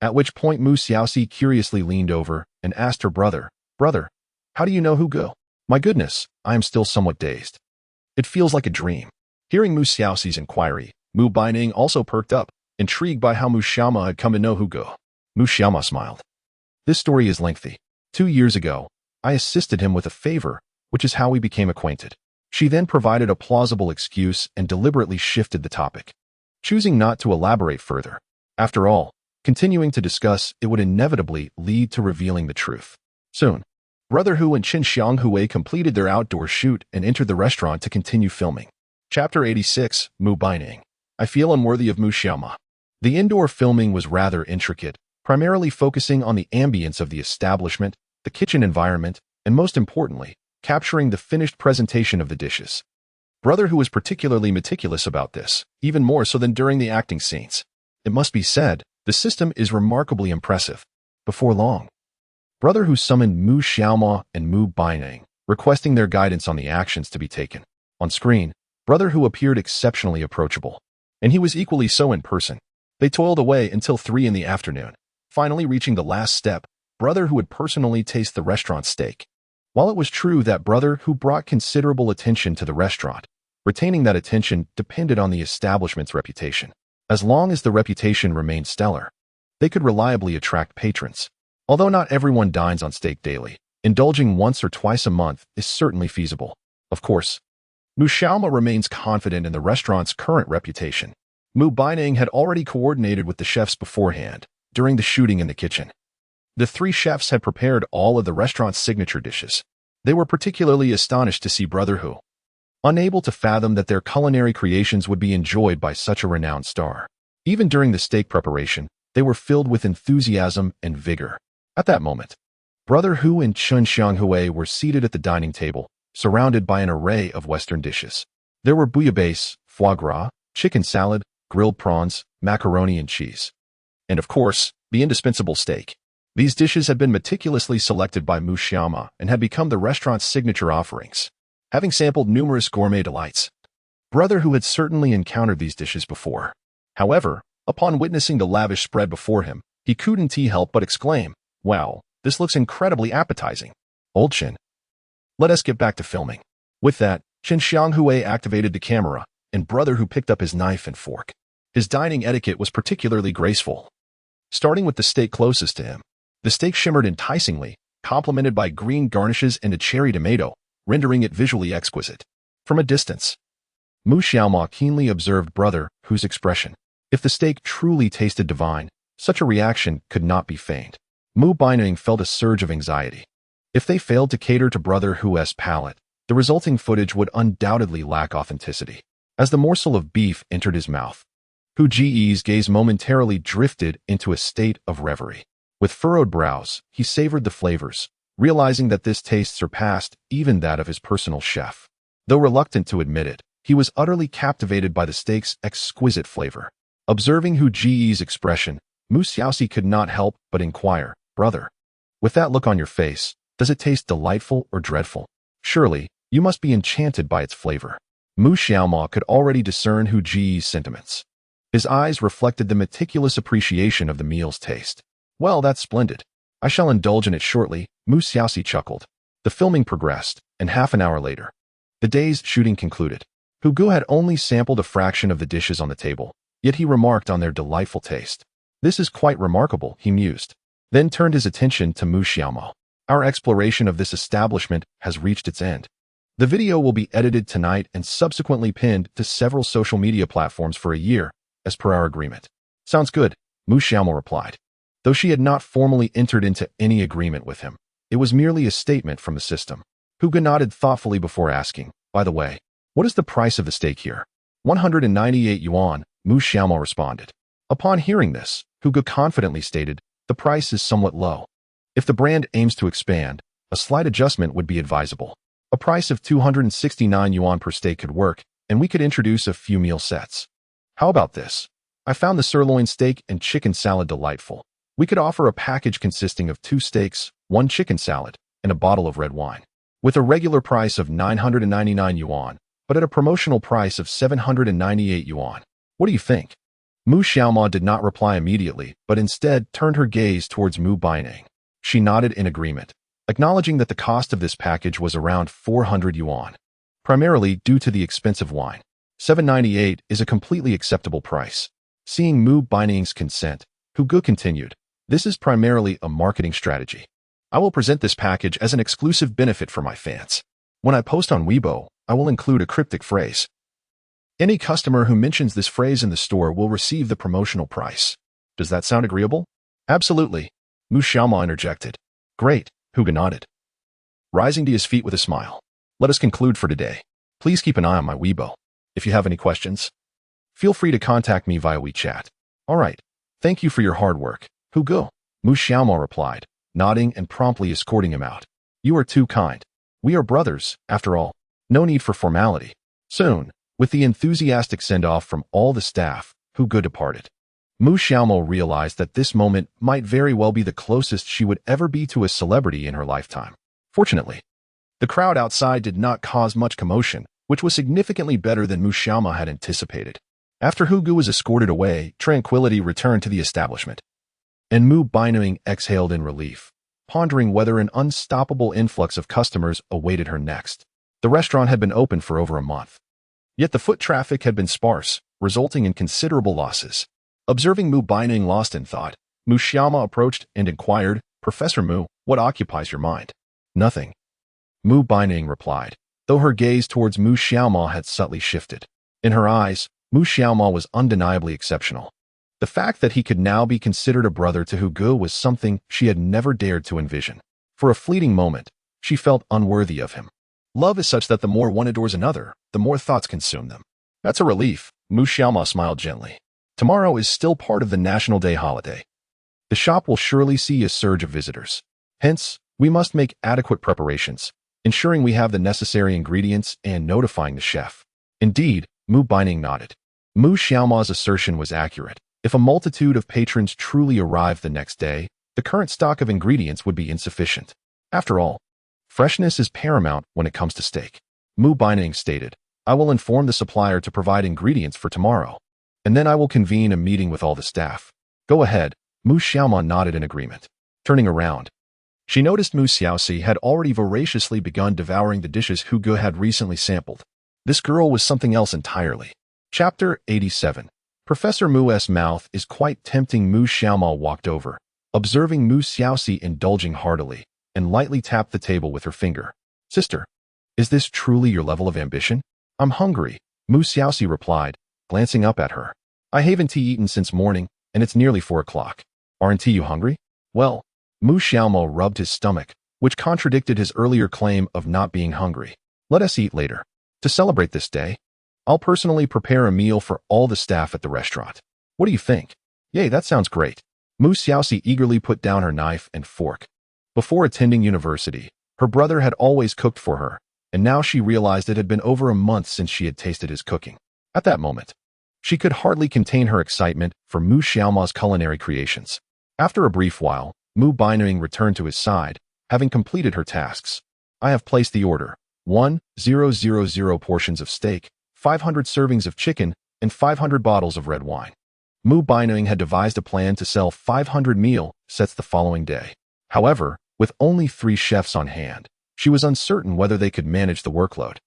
At which point Mu Xiaoxi curiously leaned over and asked her brother, "Brother, how do you know Hu Ge?" "My goodness, I am still somewhat dazed. It feels like a dream." Hearing Mu Xiaoxi's inquiry, Mu Baining also perked up, intrigued by how Mu Xiaoma had come to know Hu Ge. Mu Xiaoma smiled. "This story is lengthy. 2 years ago, I assisted him with a favor, which is how we became acquainted." She then provided a plausible excuse and deliberately shifted the topic, choosing not to elaborate further. After all, continuing to discuss it would inevitably lead to revealing the truth. Soon, Brother Hu and Qin Xianghui completed their outdoor shoot and entered the restaurant to continue filming. Chapter 86, Mu Baining. I feel unworthy of Mu Xiaoma. The indoor filming was rather intricate, primarily focusing on the ambience of the establishment, the kitchen environment, and most importantly, capturing the finished presentation of the dishes. Brother Hu was particularly meticulous about this, even more so than during the acting scenes. It must be said, the system is remarkably impressive. Before long, Brother Hu summoned Mu Xiaoma and Mu Baining, requesting their guidance on the actions to be taken. On screen, Brother Hu appeared exceptionally approachable, and he was equally so in person. They toiled away until 3 in the afternoon. Finally reaching the last step, Brother Hu would personally taste the restaurant's steak. While it was true that Brother Hu brought considerable attention to the restaurant, retaining that attention depended on the establishment's reputation. As long as the reputation remained stellar, they could reliably attract patrons. Although not everyone dines on steak daily, indulging once or twice a month is certainly feasible. Of course, Mu Xiaoma remains confident in the restaurant's current reputation. Mu Baining had already coordinated with the chefs beforehand, during the shooting in the kitchen. The 3 chefs had prepared all of the restaurant's signature dishes. They were particularly astonished to see Brother Hu, unable to fathom that their culinary creations would be enjoyed by such a renowned star. Even during the steak preparation, they were filled with enthusiasm and vigor. At that moment, Brother Hu and Chun Xianghui were seated at the dining table, surrounded by an array of Western dishes. There were bouillabaisse, foie gras, chicken salad, grilled prawns, macaroni and cheese. And of course, the indispensable steak. These dishes had been meticulously selected by Mu Xiaoma and had become the restaurant's signature offerings. Having sampled numerous gourmet delights, Brother who had certainly encountered these dishes before. However, upon witnessing the lavish spread before him, he couldn't help but exclaim, "Wow, this looks incredibly appetizing. Old Chen, let us get back to filming." With that, Chen Xianghui activated the camera, and Brother who picked up his knife and fork. His dining etiquette was particularly graceful. Starting with the steak closest to him, the steak shimmered enticingly, complemented by green garnishes and a cherry tomato, rendering it visually exquisite. From a distance, Mu Xiaoma keenly observed Brother whose expression. If the steak truly tasted divine, such a reaction could not be feigned. Mu Baining felt a surge of anxiety. If they failed to cater to Brother Hu's palate, the resulting footage would undoubtedly lack authenticity. As the morsel of beef entered his mouth, Hu Ji's gaze momentarily drifted into a state of reverie. With furrowed brows, he savored the flavors, realizing that this taste surpassed even that of his personal chef. Though reluctant to admit it, he was utterly captivated by the steak's exquisite flavor. Observing Hu Ji's expression, Mu Xiaoxi could not help but inquire, "Brother, with that look on your face, does it taste delightful or dreadful? Surely, you must be enchanted by its flavor." Mu Xiaoma could already discern Hu Ji's sentiments. His eyes reflected the meticulous appreciation of the meal's taste. "Well, that's splendid. I shall indulge in it shortly," Mu Xiaoxi chuckled. The filming progressed, and half an hour later, the day's shooting concluded. Hu Gu had only sampled a fraction of the dishes on the table, yet he remarked on their delightful taste. "This is quite remarkable," he mused, then turned his attention to Mu Xiaoma. "Our exploration of this establishment has reached its end. The video will be edited tonight and subsequently pinned to several social media platforms for a year, as per our agreement." "Sounds good," Mu Xiaoma replied. Though she had not formally entered into any agreement with him, it was merely a statement from the system. Hu Gu nodded thoughtfully before asking, "By the way, what is the price of the steak here?" 198 yuan, Mu Xiaoma responded. Upon hearing this, Hu Gu confidently stated, "The price is somewhat low. If the brand aims to expand, a slight adjustment would be advisable. A price of 269 yuan per steak could work, and we could introduce a few meal sets. How about this? I found the sirloin steak and chicken salad delightful. We could offer a package consisting of 2 steaks, 1 chicken salad, and a bottle of red wine. With a regular price of 999 yuan, but at a promotional price of 798 yuan. What do you think?" Mu Xiaoma did not reply immediately, but instead turned her gaze towards Mu Baining. She nodded in agreement, acknowledging that the cost of this package was around 400 yuan, primarily due to the expensive wine. 798 is a completely acceptable price. Seeing Mu Baining's consent, Hu Gu continued, "This is primarily a marketing strategy. I will present this package as an exclusive benefit for my fans. When I post on Weibo, I will include a cryptic phrase. Any customer who mentions this phrase in the store will receive the promotional price. Does that sound agreeable?" "Absolutely," Mu Xiaoma interjected. "Great," Hu Gu nodded. Rising to his feet with a smile, "Let us conclude for today. Please keep an eye on my Weibo. If you have any questions, feel free to contact me via WeChat." "All right. Thank you for your hard work, Hu Gu," Mu Xiaoma replied, nodding and promptly escorting him out. "You are too kind. We are brothers, after all. No need for formality." Soon, with the enthusiastic send-off from all the staff, Hu Gu departed. Mu Xiaoma realized that this moment might very well be the closest she would ever be to a celebrity in her lifetime. Fortunately, the crowd outside did not cause much commotion, which was significantly better than Mu Xiaoma had anticipated. After Hu Gu was escorted away, tranquility returned to the establishment, and Mu Baining exhaled in relief, pondering whether an unstoppable influx of customers awaited her next. The restaurant had been open for over a month, yet the foot traffic had been sparse, resulting in considerable losses. Observing Mu Baining lost in thought, Mu Xiaoma approached and inquired, "Professor Mu, what occupies your mind?" "Nothing," Mu Baining replied, though her gaze towards Mu Xiaoma had subtly shifted. In her eyes, Mu Xiaoma was undeniably exceptional. The fact that he could now be considered a brother to Hu Gu was something she had never dared to envision. For a fleeting moment, she felt unworthy of him. Love is such that the more one adores another, the more thoughts consume them. "That's a relief," Mu Xiaoma smiled gently. "Tomorrow is still part of the National Day holiday. The shop will surely see a surge of visitors. Hence, we must make adequate preparations, ensuring we have the necessary ingredients and notifying the chef." Indeed, Mu Baining nodded. Mu Xiaoma's assertion was accurate. If a multitude of patrons truly arrived the next day, the current stock of ingredients would be insufficient. After all, freshness is paramount when it comes to steak. Mu Baining stated, I will inform the supplier to provide ingredients for tomorrow, and then I will convene a meeting with all the staff. Go ahead. Mu Xiaoma nodded in agreement. Turning around, she noticed Mu Xiaoxi had already voraciously begun devouring the dishes Hu Ge had recently sampled. This girl was something else entirely. Chapter 87. Professor Mu's mouth is quite tempting. Mu Xiaoma walked over, observing Mu Xiaoxi indulging heartily, and lightly tapped the table with her finger. Sister, is this truly your level of ambition? I'm hungry, Mu Xiaoxi replied, glancing up at her. I haven't eaten since morning, and it's nearly 4 o'clock. Aren't you hungry? Well, Mu Xiaomo rubbed his stomach, which contradicted his earlier claim of not being hungry. Let us eat later. To celebrate this day, I'll personally prepare a meal for all the staff at the restaurant. What do you think? Yay, that sounds great. Mu Xiaoxi eagerly put down her knife and fork. Before attending university, her brother had always cooked for her, and now she realized it had been over a month since she had tasted his cooking. At that moment, she could hardly contain her excitement for Mu Xiaoma's culinary creations. After a brief while, Mu Baining returned to his side, having completed her tasks. I have placed the order. 1,000 portions of steak, 500 servings of chicken, and 500 bottles of red wine. Mu Baining had devised a plan to sell 500 meal sets the following day. However, with only 3 chefs on hand, she was uncertain whether they could manage the workload.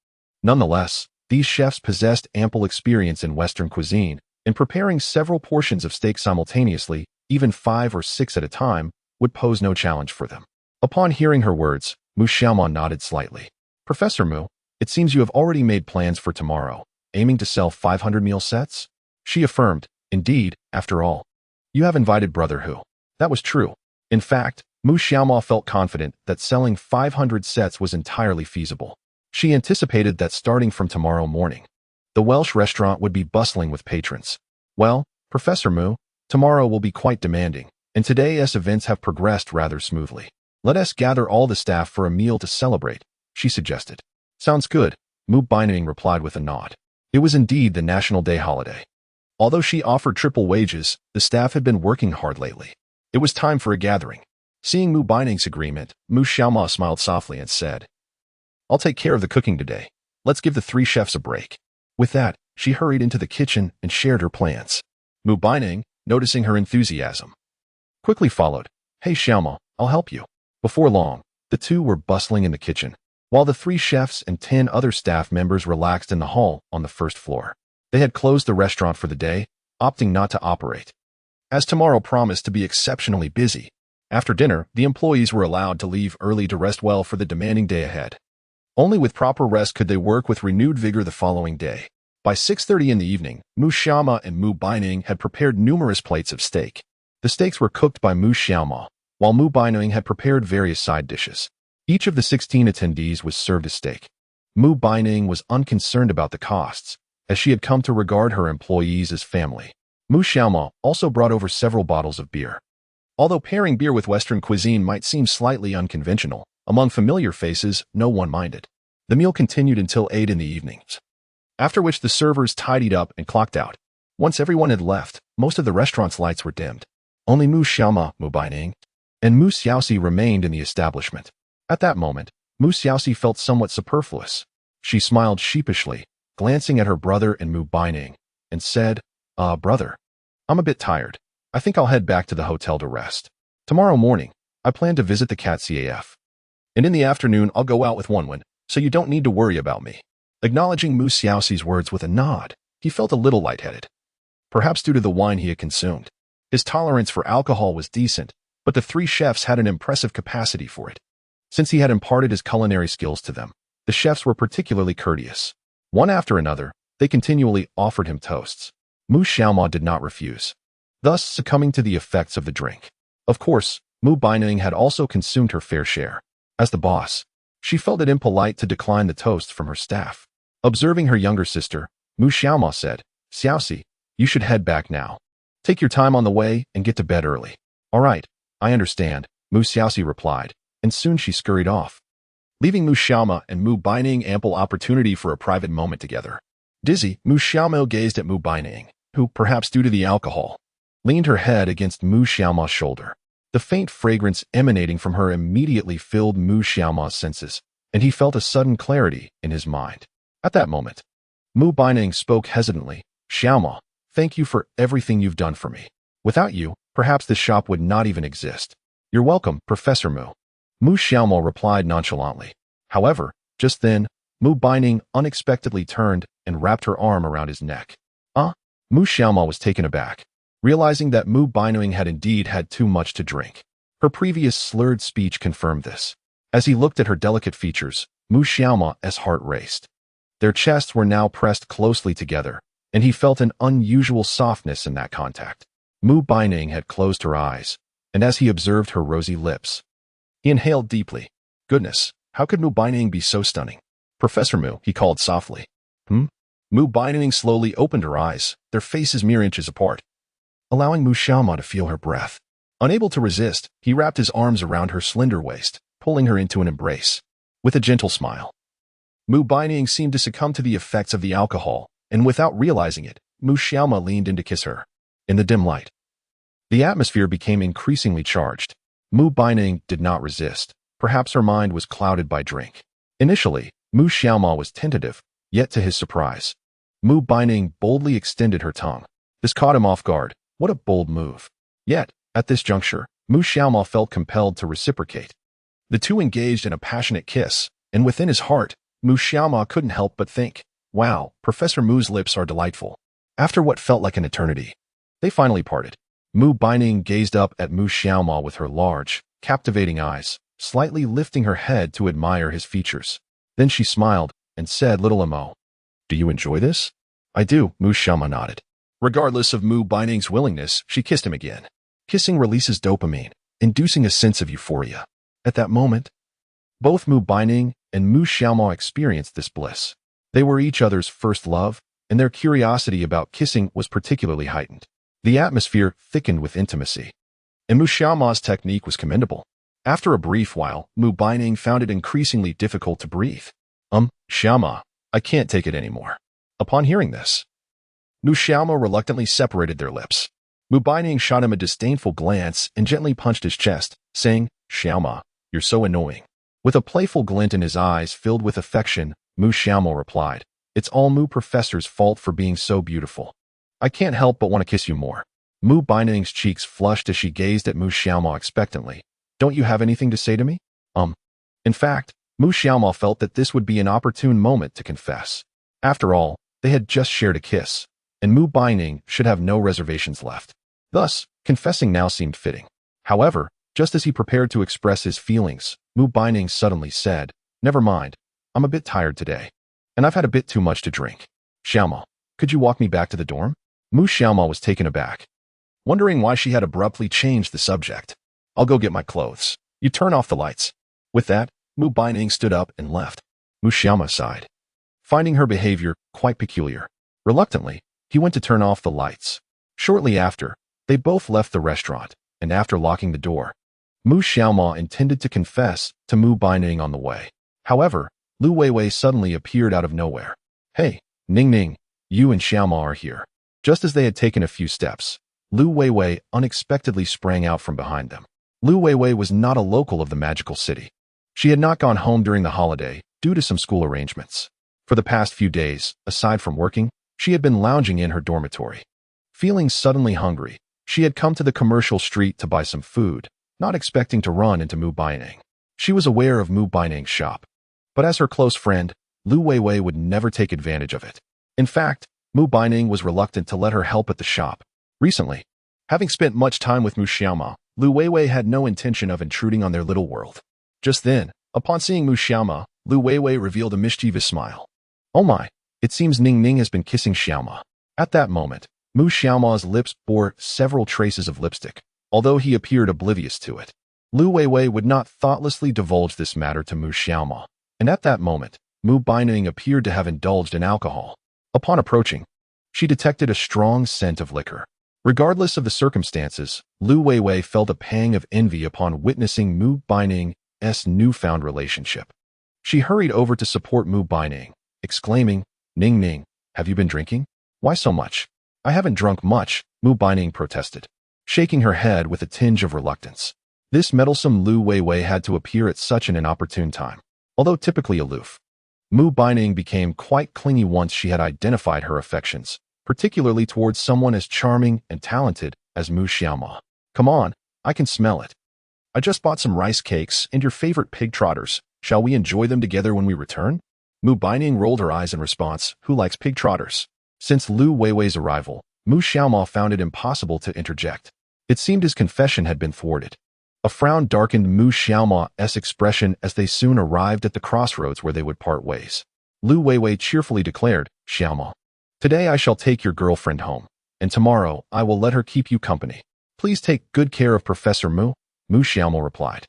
Nonetheless, these chefs possessed ample experience in Western cuisine, and preparing several portions of steak simultaneously, even 5 or 6 at a time, would pose no challenge for them. Upon hearing her words, Mu Xiaoma nodded slightly. Professor Mu, it seems you have already made plans for tomorrow, aiming to sell 500 meal sets? She affirmed, indeed, after all, you have invited Brother Hu. That was true. In fact, Mu Xiaoma felt confident that selling 500 sets was entirely feasible. She anticipated that starting from tomorrow morning, the Welsh restaurant would be bustling with patrons. Well, Professor Mu, tomorrow will be quite demanding, and today's events have progressed rather smoothly. Let us gather all the staff for a meal to celebrate, she suggested. Sounds good, Mu Baining replied with a nod. It was indeed the National Day holiday. Although she offered triple wages, the staff had been working hard lately. It was time for a gathering. Seeing Mu Baining's agreement, Mu Xiaoma smiled softly and said, I'll take care of the cooking today. Let's give the 3 chefs a break. With that, she hurried into the kitchen and shared her plans. Mu Baining, noticing her enthusiasm, quickly followed. Hey Xiaoma, I'll help you. Before long, the two were bustling in the kitchen, while the 3 chefs and 10 other staff members relaxed in the hall on the first floor. They had closed the restaurant for the day, opting not to operate, as tomorrow promised to be exceptionally busy. After dinner, the employees were allowed to leave early to rest well for the demanding day ahead. Only with proper rest could they work with renewed vigor the following day. By 6:30 in the evening, Mu Xiaoma and Mu Baining had prepared numerous plates of steak. The steaks were cooked by Mu Xiaoma, while Mu Baining had prepared various side dishes. Each of the 16 attendees was served a steak. Mu Baining was unconcerned about the costs, as she had come to regard her employees as family. Mu Xiaoma also brought over several bottles of beer. Although pairing beer with Western cuisine might seem slightly unconventional, among familiar faces, no one minded. The meal continued until 8 in the evenings, after which the servers tidied up and clocked out. Once everyone had left, most of the restaurant's lights were dimmed. Only Mu Xiaoma, Mu Baining, and Mu Xiaoxi remained in the establishment. At that moment, Mu Xiaoxi felt somewhat superfluous. She smiled sheepishly, glancing at her brother and Mu Baining, and said, brother, I'm a bit tired. I think I'll head back to the hotel to rest. Tomorrow morning, I plan to visit the cat CAF. And in the afternoon, I'll go out with Wenwen, so you don't need to worry about me. Acknowledging Mu Xiaoxi's words with a nod, he felt a little lightheaded. Perhaps due to the wine he had consumed. His tolerance for alcohol was decent, but the 3 chefs had an impressive capacity for it. Since he had imparted his culinary skills to them, the chefs were particularly courteous. One after another, they continually offered him toasts. Mu Xiaoma did not refuse, thus succumbing to the effects of the drink. Of course, Mu Baining had also consumed her fair share. As the boss, she felt it impolite to decline the toast from her staff. Observing her younger sister, Mu Xiaoma said, Xiaoxi, you should head back now. Take your time on the way and get to bed early. All right, I understand, Mu Xiaoxi replied, and soon she scurried off, leaving Mu Xiaoma and Mu Baining ample opportunity for a private moment together. Dizzy, Mu Xiaomao gazed at Mu Baining, who, perhaps due to the alcohol, leaned her head against Mu Xiaoma's shoulder. The faint fragrance emanating from her immediately filled Mu Xiaoma's senses, and he felt a sudden clarity in his mind. At that moment, Mu Baining spoke hesitantly, "Xiaoma, thank you for everything you've done for me. Without you, perhaps this shop would not even exist." "You're welcome, Professor Mu." Mu Xiaoma replied nonchalantly. However, just then, Mu Baining unexpectedly turned and wrapped her arm around his neck. Mu Xiaoma was taken aback, realizing that Mu Baining had indeed had too much to drink. Her previous slurred speech confirmed this. As he looked at her delicate features, Mu Xiaoma's heart raced. Their chests were now pressed closely together, and he felt an unusual softness in that contact. Mu Baining had closed her eyes, and as he observed her rosy lips, he inhaled deeply. Goodness, how could Mu Baining be so stunning? "Professor Mu," he called softly. Mu Baining slowly opened her eyes, their faces mere inches apart, allowing Mu Xiaoma to feel her breath. Unable to resist, he wrapped his arms around her slender waist, pulling her into an embrace. With a gentle smile, Mu Baining seemed to succumb to the effects of the alcohol, and without realizing it, Mu Xiaoma leaned in to kiss her. In the dim light, the atmosphere became increasingly charged. Mu Baining did not resist. Perhaps her mind was clouded by drink. Initially, Mu Xiaoma was tentative, yet to his surprise, Mu Baining boldly extended her tongue. This caught him off guard. What a bold move. Yet, at this juncture, Mu Xiaoma felt compelled to reciprocate. The two engaged in a passionate kiss, and within his heart, Mu Xiaoma couldn't help but think, wow, Professor Mu's lips are delightful. After what felt like an eternity, they finally parted. Mu Baining gazed up at Mu Xiaoma with her large, captivating eyes, slightly lifting her head to admire his features. Then she smiled and said, "Little Mo, do you enjoy this?" "I do," Mu Xiaoma nodded. Regardless of Mu Baining's willingness, she kissed him again. Kissing releases dopamine, inducing a sense of euphoria. At that moment, both Mu Baining and Mu Xiaoma experienced this bliss. They were each other's first love, and their curiosity about kissing was particularly heightened. The atmosphere thickened with intimacy, and Mu Xiaoma's technique was commendable. After a brief while, Mu Baining found it increasingly difficult to breathe. Xiaoma, I can't take it anymore." Upon hearing this, Mu Xiaoma reluctantly separated their lips. Mu Baining shot him a disdainful glance and gently punched his chest, saying, "Xiaoma, you're so annoying." With a playful glint in his eyes filled with affection, Mu Xiaoma replied, "It's all Mu Professor's fault for being so beautiful. I can't help but want to kiss you more." Mu Baining's cheeks flushed as she gazed at Mu Xiaoma expectantly. "Don't you have anything to say to me?" In fact, Mu Xiaoma felt that this would be an opportune moment to confess. After all, they had just shared a kiss, and Mu Baining should have no reservations left. Thus, confessing now seemed fitting. However, just as he prepared to express his feelings, Mu Baining suddenly said, "Never mind, I'm a bit tired today, and I've had a bit too much to drink. Xiaoma, could you walk me back to the dorm?" Mu Xiaoma was taken aback, wondering why she had abruptly changed the subject. "I'll go get my clothes. You turn off the lights." With that, Mu Baining stood up and left. Mu Xiaoma sighed, finding her behavior quite peculiar. Reluctantly, he went to turn off the lights. Shortly after, they both left the restaurant, and after locking the door, Mu Xiaoma intended to confess to Mu Baining on the way. However, Lu Weiwei suddenly appeared out of nowhere. "Hey, Ning Ning, you and Xiaoma are here." Just as they had taken a few steps, Lu Weiwei unexpectedly sprang out from behind them. Lu Weiwei was not a local of the magical city. She had not gone home during the holiday due to some school arrangements. For the past few days, aside from working, she had been lounging in her dormitory. Feeling suddenly hungry, she had come to the commercial street to buy some food, not expecting to run into Mu Baining. She was aware of Mu Baining's shop, but as her close friend, Lu Weiwei would never take advantage of it. In fact, Mu Baining was reluctant to let her help at the shop. Recently, having spent much time with Mu Xiaoma, Lu Weiwei had no intention of intruding on their little world. Just then, upon seeing Mu Xiaoma, Lu Weiwei revealed a mischievous smile. "Oh my, it seems Ning Ning has been kissing Xiaoma." At that moment, Mu Xiaoma's lips bore several traces of lipstick, although he appeared oblivious to it. Lu Weiwei would not thoughtlessly divulge this matter to Mu Xiaoma, and at that moment, Mu Baining appeared to have indulged in alcohol. Upon approaching, she detected a strong scent of liquor. Regardless of the circumstances, Lu Weiwei felt a pang of envy upon witnessing Mu Baining's newfound relationship. She hurried over to support Mu Baining, exclaiming, "Ning Ning, Have you been drinking? Why so much? I haven't drunk much, Mu Baining protested, shaking her head with a tinge of reluctance. This meddlesome Lu Weiwei had to appear at such an inopportune time. Although typically aloof, Mu Baining became quite clingy once she had identified her affections, particularly towards someone as charming and talented as Mu Xiaoma. Come on, I can smell it. I just bought some rice cakes and your favorite pig trotters. Shall we enjoy them together when we return? Mu Baining rolled her eyes in response. Who likes pig trotters? Since Lu Weiwei's arrival, Mu Xiaoma found it impossible to interject. It seemed his confession had been thwarted. A frown darkened Mu Xiaoma's expression as they soon arrived at the crossroads where they would part ways. Lu Weiwei cheerfully declared, Xiaoma, today I shall take your girlfriend home, and tomorrow I will let her keep you company. Please take good care of Professor Mu, Mu Xiaoma replied,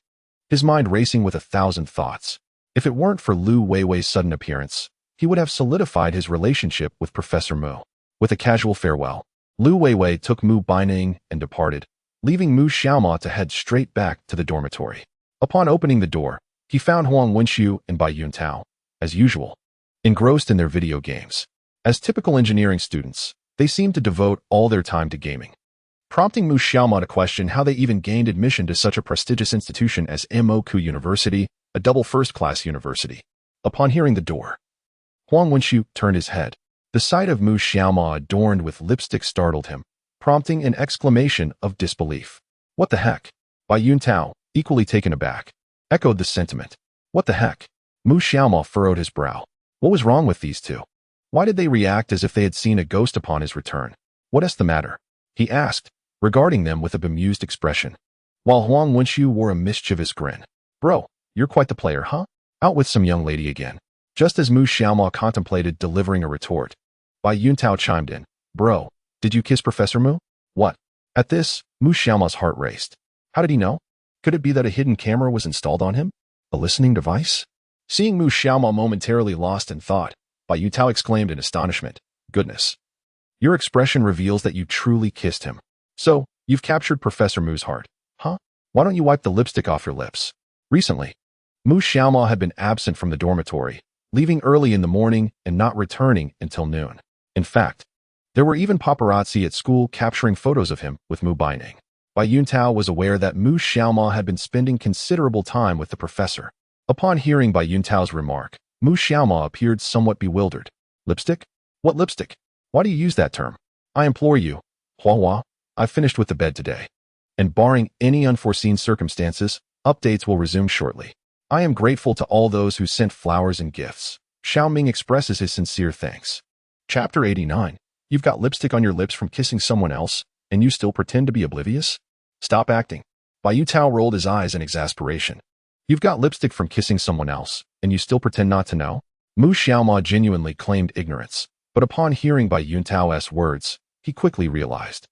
his mind racing with 1,000 thoughts. If it weren't for Lu Weiwei's sudden appearance, he would have solidified his relationship with Professor Mu. With a casual farewell, Lu Weiwei took Mu Baining and departed, leaving Mu Xiaoma to head straight back to the dormitory. Upon opening the door, he found Huang Wenxiu and Bai Yuntao, as usual, engrossed in their video games. As typical engineering students, they seemed to devote all their time to gaming, prompting Mu Xiaoma to question how they even gained admission to such a prestigious institution as Moku University, a double first-class university. Upon hearing the door, Huang Wenxiu turned his head. The sight of Mu Xiaoma adorned with lipstick startled him, prompting an exclamation of disbelief. What the heck? Bai Yuntao, equally taken aback, echoed the sentiment. What the heck? Mu Xiaoma furrowed his brow. What was wrong with these two? Why did they react as if they had seen a ghost upon his return? What is the matter? He asked, regarding them with a bemused expression, while Huang Wenxiu wore a mischievous grin. Bro, you're quite the player, huh? Out with some young lady again. Just as Mu Xiaoma contemplated delivering a retort, Bai Yuntao chimed in. Bro, did you kiss Professor Mu? What? At this, Mu Xiaoma's heart raced. How did he know? Could it be that a hidden camera was installed on him? A listening device? Seeing Mu Xiaoma momentarily lost in thought, Bai Yuntao exclaimed in astonishment. Goodness. Your expression reveals that you truly kissed him. So, you've captured Professor Mu's heart, huh? Why don't you wipe the lipstick off your lips? Recently, Mu Xiaoma had been absent from the dormitory, leaving early in the morning and not returning until noon. In fact, there were even paparazzi at school capturing photos of him with Mu Baining. Bai Yuntao was aware that Mu Xiaoma had been spending considerable time with the professor. Upon hearing Bai Yuntao's remark, Mu Xiaoma appeared somewhat bewildered. Lipstick? What lipstick? Why do you use that term? I implore you, Hua, I've finished with the bed today. And barring any unforeseen circumstances, updates will resume shortly. I am grateful to all those who sent flowers and gifts. Xiao Ming expresses his sincere thanks. Chapter 89. You've got lipstick on your lips from kissing someone else, and you still pretend to be oblivious? Stop acting. Bai Yutao rolled his eyes in exasperation. You've got lipstick from kissing someone else, and you still pretend not to know? Mu Xiaoma genuinely claimed ignorance, but upon hearing Bai Yuntao's words, he quickly realized.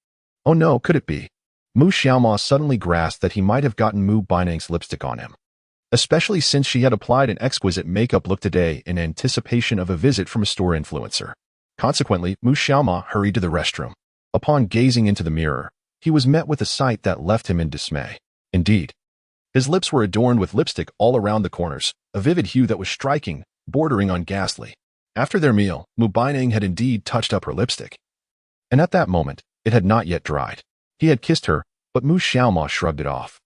Oh no, could it be? Mu Xiaoma suddenly grasped that he might have gotten Mu Baining's lipstick on him, especially since she had applied an exquisite makeup look today in anticipation of a visit from a store influencer. Consequently, Mu Xiaoma hurried to the restroom. Upon gazing into the mirror, he was met with a sight that left him in dismay. Indeed, his lips were adorned with lipstick all around the corners, a vivid hue that was striking, bordering on ghastly. After their meal, Mu Baining had indeed touched up her lipstick. And at that moment, it had not yet dried. He had kissed her, but Mu Xiaoma shrugged it off.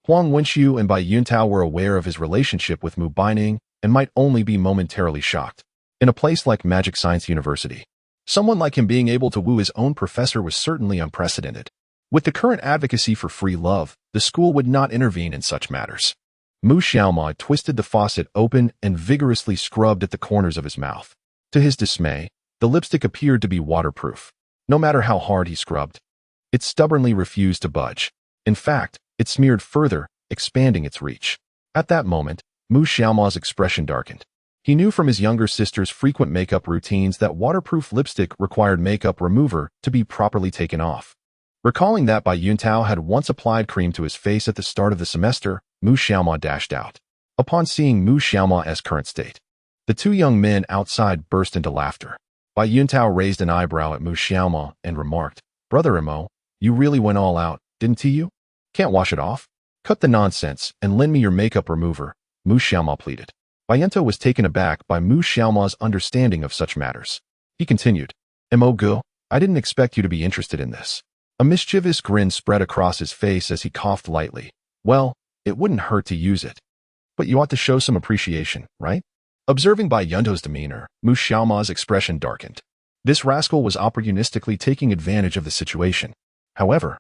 Huang Wenxiu and Bai Yuntao were aware of his relationship with Mu Baining and might only be momentarily shocked. In a place like Magic Science University, someone like him being able to woo his own professor was certainly unprecedented. With the current advocacy for free love, the school would not intervene in such matters. Mu Xiaoma twisted the faucet open and vigorously scrubbed at the corners of his mouth. To his dismay, the lipstick appeared to be waterproof. No matter how hard he scrubbed, it stubbornly refused to budge. In fact, it smeared further, expanding its reach. At that moment, Mu Xiaoma's expression darkened. He knew from his younger sister's frequent makeup routines that waterproof lipstick required makeup remover to be properly taken off. Recalling that Bai Yuntao had once applied cream to his face at the start of the semester, Mu Xiaoma dashed out. Upon seeing Mu Xiaoma's current state, the two young men outside burst into laughter. Bai Yuntao raised an eyebrow at Mu Xiaoma and remarked, Brother Mo, you really went all out, didn't you? Can't wash it off? Cut the nonsense and lend me your makeup remover, Mu Xiaoma pleaded. Bai Yunta was taken aback by Mu Xiaoma's understanding of such matters. He continued, Mo, I didn't expect you to be interested in this. A mischievous grin spread across his face as he coughed lightly. Well, it wouldn't hurt to use it. But you ought to show some appreciation, right? Observing Bai Yunto's demeanor, Mu Xiaoma's expression darkened. This rascal was opportunistically taking advantage of the situation. However,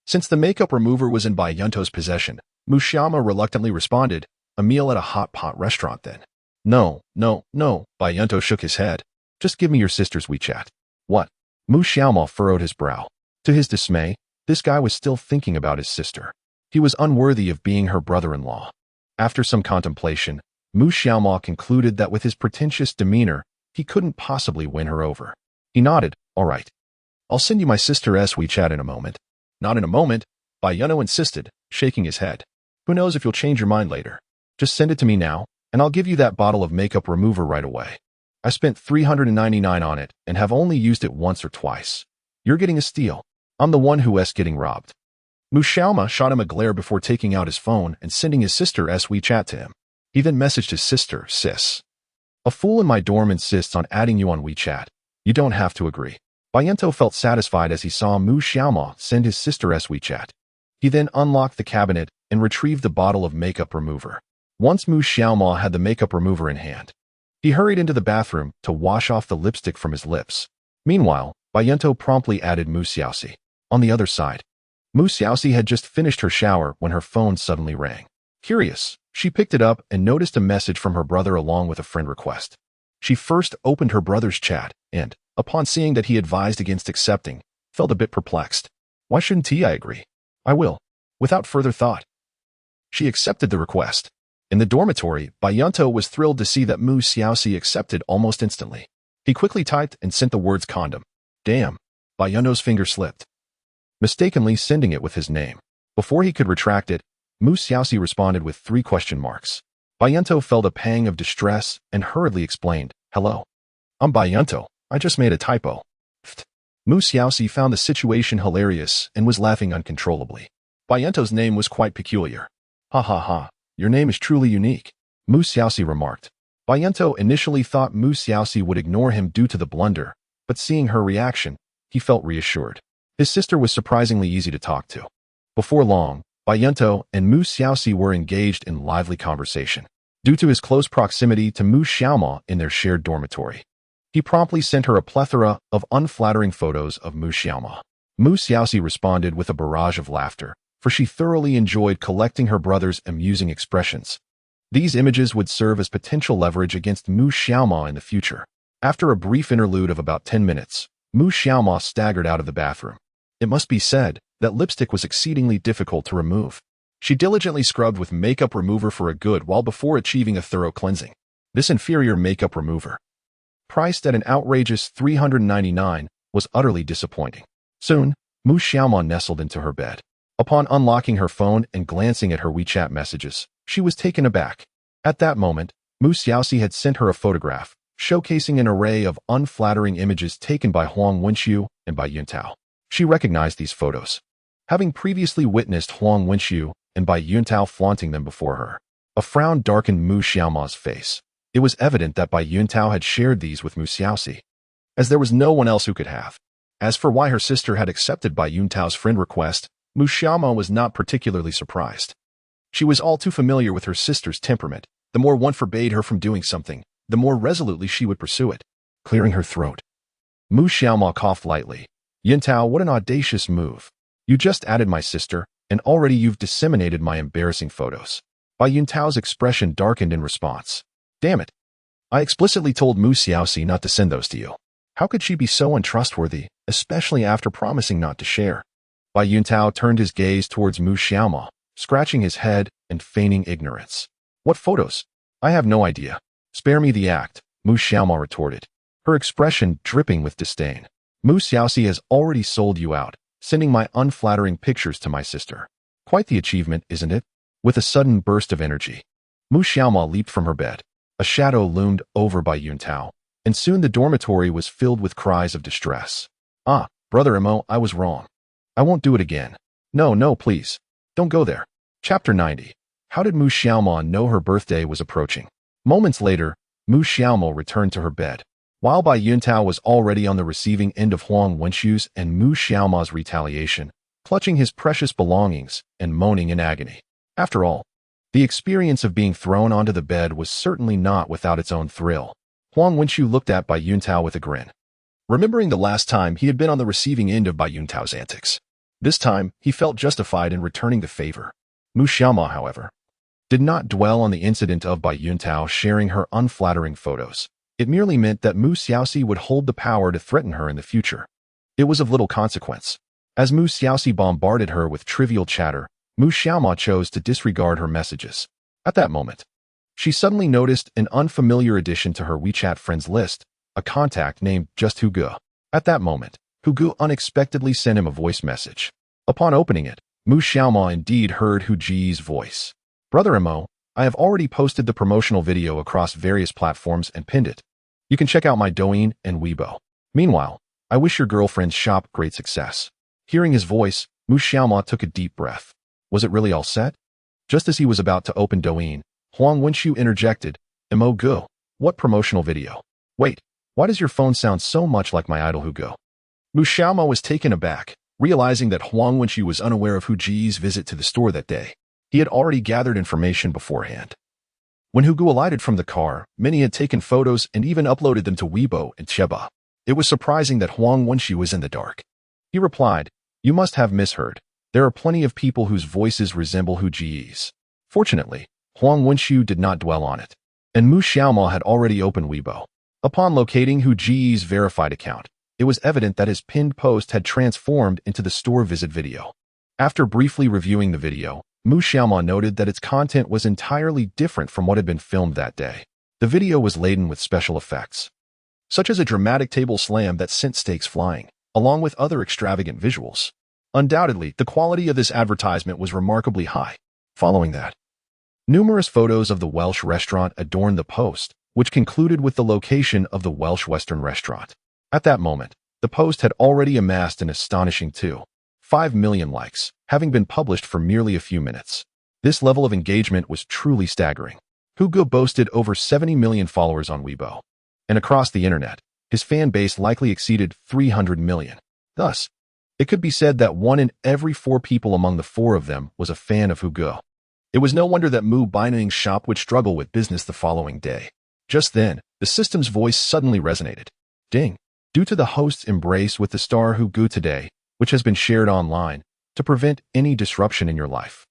since the makeup remover was in Bai Yunto's possession, Mu Xiaoma reluctantly responded, a meal at a hot pot restaurant then. No, Bai Yunto shook his head. Just give me your sister's WeChat. What? Mu Xiaoma furrowed his brow. To his dismay, this guy was still thinking about his sister. He was unworthy of being her brother-in-law. After some contemplation, Mu Xiaoma concluded that with his pretentious demeanor, he couldn't possibly win her over. He nodded, all right. I'll send you my sister's WeChat in a moment. Not in a moment, Bai Yunto insisted, shaking his head. Who knows if you'll change your mind later. Just send it to me now, and I'll give you that bottle of makeup remover right away. I spent $399 on it and have only used it once or twice. You're getting a steal. I'm the one who's getting robbed. Mu Xiaoma shot him a glare before taking out his phone and sending his sister's WeChat to him. He then messaged his sister, Sis. A fool in my dorm insists on adding you on WeChat. You don't have to agree. Bai Yunto felt satisfied as he saw Mu Xiaoma send his sister's WeChat. He then unlocked the cabinet and retrieved the bottle of makeup remover. Once Mu Xiaoma had the makeup remover in hand, he hurried into the bathroom to wash off the lipstick from his lips. Meanwhile, Bai Yunto promptly added Mu Xiaoxi. On the other side, Mu Xiaoxi had just finished her shower when her phone suddenly rang. Curious, she picked it up and noticed a message from her brother along with a friend request. She first opened her brother's chat and, upon seeing that he advised against accepting, felt a bit perplexed. Why shouldn't I agree? I will. Without further thought, she accepted the request. In the dormitory, Bai Yunto was thrilled to see that Mu Xiaoxi accepted almost instantly. He quickly typed and sent the words condom. Damn. Bai Yunto's finger slipped, mistakenly sending it with his name. Before he could retract it, Mu Xiaoxi responded with 3 question marks. Bai Yunto felt a pang of distress and hurriedly explained, Hello. I'm Bai Yunto. I just made a typo. Mu Xiaoxi found the situation hilarious and was laughing uncontrollably. Bai Yunto's name was quite peculiar. Ha ha ha. Your name is truly unique, Mu Xiaoxi remarked. Bai Yunto initially thought Mu Xiaoxi would ignore him due to the blunder, but seeing her reaction, he felt reassured. His sister was surprisingly easy to talk to. Before long, Bai Yunto and Mu Xiaoxi were engaged in lively conversation. Due to his close proximity to Mu Xiaoma in their shared dormitory, he promptly sent her a plethora of unflattering photos of Mu Xiaoma. Mu Xiaoxi responded with a barrage of laughter, for she thoroughly enjoyed collecting her brother's amusing expressions. These images would serve as potential leverage against Mu Xiaoma in the future. After a brief interlude of about 10 minutes, Mu Xiaoma staggered out of the bathroom. It must be said that lipstick was exceedingly difficult to remove. She diligently scrubbed with makeup remover for a good while before achieving a thorough cleansing. This inferior makeup remover, priced at an outrageous $399, was utterly disappointing. Soon, Mu Xiaoma nestled into her bed. Upon unlocking her phone and glancing at her WeChat messages, she was taken aback. At that moment, Mu Xiaoxi had sent her a photograph, showcasing an array of unflattering images taken by Huang Wenxiu and Bai Yuntao. She recognized these photos, having previously witnessed Huang Wenxiu and Bai Yuntao flaunting them before her. A frown darkened Mu Xiaoma's face. It was evident that Bai Yuntao had shared these with Mu Xiaoxi, as there was no one else who could have. As for why her sister had accepted Bai Yuntao's friend request, Mu Xiaoma was not particularly surprised. She was all too familiar with her sister's temperament. The more one forbade her from doing something, the more resolutely she would pursue it. Clearing her throat, Mu Xiaoma coughed lightly. Yuntao, what an audacious move. You just added my sister, and already you've disseminated my embarrassing photos. Bai Yuntao's expression darkened in response. Damn it. I explicitly told Mu Xiaoxi not to send those to you. How could she be so untrustworthy, especially after promising not to share? Bai Yuntao turned his gaze towards Mu Xiaoma, scratching his head and feigning ignorance. What photos? I have no idea. Spare me the act, Mu Xiaoma retorted, her expression dripping with disdain. Mu Xiaoxi has already sold you out, sending my unflattering pictures to my sister. Quite the achievement, isn't it? With a sudden burst of energy, Mu Xiaoma leaped from her bed. A shadow loomed over Bai Yuntao, and soon the dormitory was filled with cries of distress. Ah, Brother Mo, I was wrong. I won't do it again. No, please. Don't go there. Chapter 90. How did Mu Xiaoma know her birthday was approaching? Moments later, Mu Xiaoma returned to her bed. While Bai Yuntao was already on the receiving end of Huang Wenxu's and Mu Xiaoma's retaliation, clutching his precious belongings and moaning in agony. After all, the experience of being thrown onto the bed was certainly not without its own thrill. Huang Wenxu looked at Bai Yuntao with a grin, remembering the last time he had been on the receiving end of Bai Yuntao's antics. This time, he felt justified in returning the favor. Mu Xiaoma, however, did not dwell on the incident of Bai Yuntao sharing her unflattering photos. It merely meant that Mu Xiaoxi would hold the power to threaten her in the future. It was of little consequence. As Mu Xiaoxi bombarded her with trivial chatter, Mu Xiaoma chose to disregard her messages. At that moment, she suddenly noticed an unfamiliar addition to her WeChat friends list, a contact named Just Hugo. At that moment, Hugo unexpectedly sent him a voice message. Upon opening it, Mu Xiaoma indeed heard Hu Ji's voice. Brother Mo, I have already posted the promotional video across various platforms and pinned it. You can check out my Douyin and Weibo. Meanwhile, I wish your girlfriend's shop great success. Hearing his voice, Mu Xiaoma took a deep breath. Was it really all set? Just as he was about to open Douyin, Huang Wenxu interjected, Mo Go, what promotional video? Wait, why does your phone sound so much like my idol Hugo? Mu Xiaoma was taken aback, realizing that Huang Wenxu was unaware of Hu Ji's visit to the store that day. He had already gathered information beforehand. When Hugo alighted from the car, many had taken photos and even uploaded them to Weibo and Cheba. It was surprising that Huang Wenxu was in the dark. He replied, You must have misheard. There are plenty of people whose voices resemble Hu Ji's. Fortunately, Huang Wenxu did not dwell on it, and Mu Xiaoma had already opened Weibo. Upon locating Hu Ji's verified account, it was evident that his pinned post had transformed into the store visit video. After briefly reviewing the video, Mu Xiaoma noted that its content was entirely different from what had been filmed that day. The video was laden with special effects, such as a dramatic table slam that sent steaks flying, along with other extravagant visuals. Undoubtedly, the quality of this advertisement was remarkably high. Following that, numerous photos of the Welsh restaurant adorned the post, which concluded with the location of the Welsh Western restaurant. At that moment, the post had already amassed an astonishing 2.5 million likes, having been published for merely a few minutes. This level of engagement was truly staggering. Hugo boasted over 70 million followers on Weibo, and across the internet, his fan base likely exceeded 300 million. Thus, it could be said that 1 in every 4 people among the 4 of them was a fan of Hugo. It was no wonder that Mu Baining's shop would struggle with business the following day. Just then, the system's voice suddenly resonated. Ding! Due to the host's embrace with the star Hugo today, which has been shared online, to prevent any disruption in your life,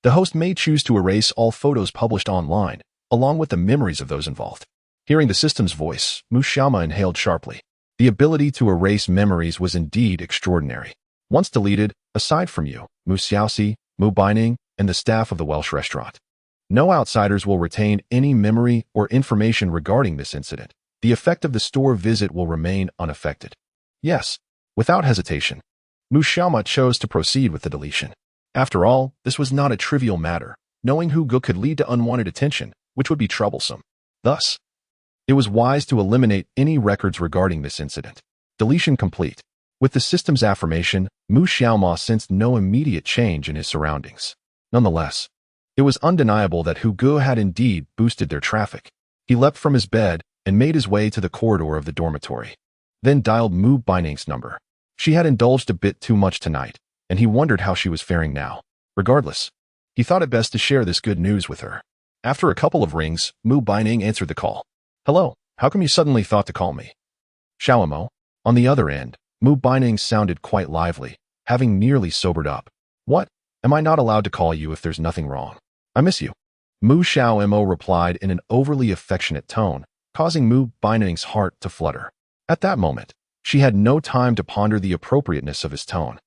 the host may choose to erase all photos published online, along with the memories of those involved. Hearing the system's voice, Mu Xiaoma inhaled sharply. The ability to erase memories was indeed extraordinary. Once deleted, aside from you, Mu Xiaoxi, Mu Baining, and the staff of the Welsh restaurant, no outsiders will retain any memory or information regarding this incident. The effect of the store visit will remain unaffected. Yes, without hesitation, Mu Xiaoma chose to proceed with the deletion. After all, this was not a trivial matter. Knowing Hugo could lead to unwanted attention, which would be troublesome. Thus, it was wise to eliminate any records regarding this incident. Deletion complete. With the system's affirmation, Mu Xiaoma sensed no immediate change in his surroundings. Nonetheless, it was undeniable that Hugo had indeed boosted their traffic. He leapt from his bed and made his way to the corridor of the dormitory, then dialed Mu Baining's number. She had indulged a bit too much tonight, and he wondered how she was faring now. Regardless, he thought it best to share this good news with her. After a couple of rings, Mu Baining answered the call. Hello, how come you suddenly thought to call me? Xiaomo. On the other end, Mu Baining sounded quite lively, having nearly sobered up. What? Am I not allowed to call you if there's nothing wrong? I miss you. Mu Xiaomo replied in an overly affectionate tone, causing Mu Baining's heart to flutter. At that moment, she had no time to ponder the appropriateness of his tone.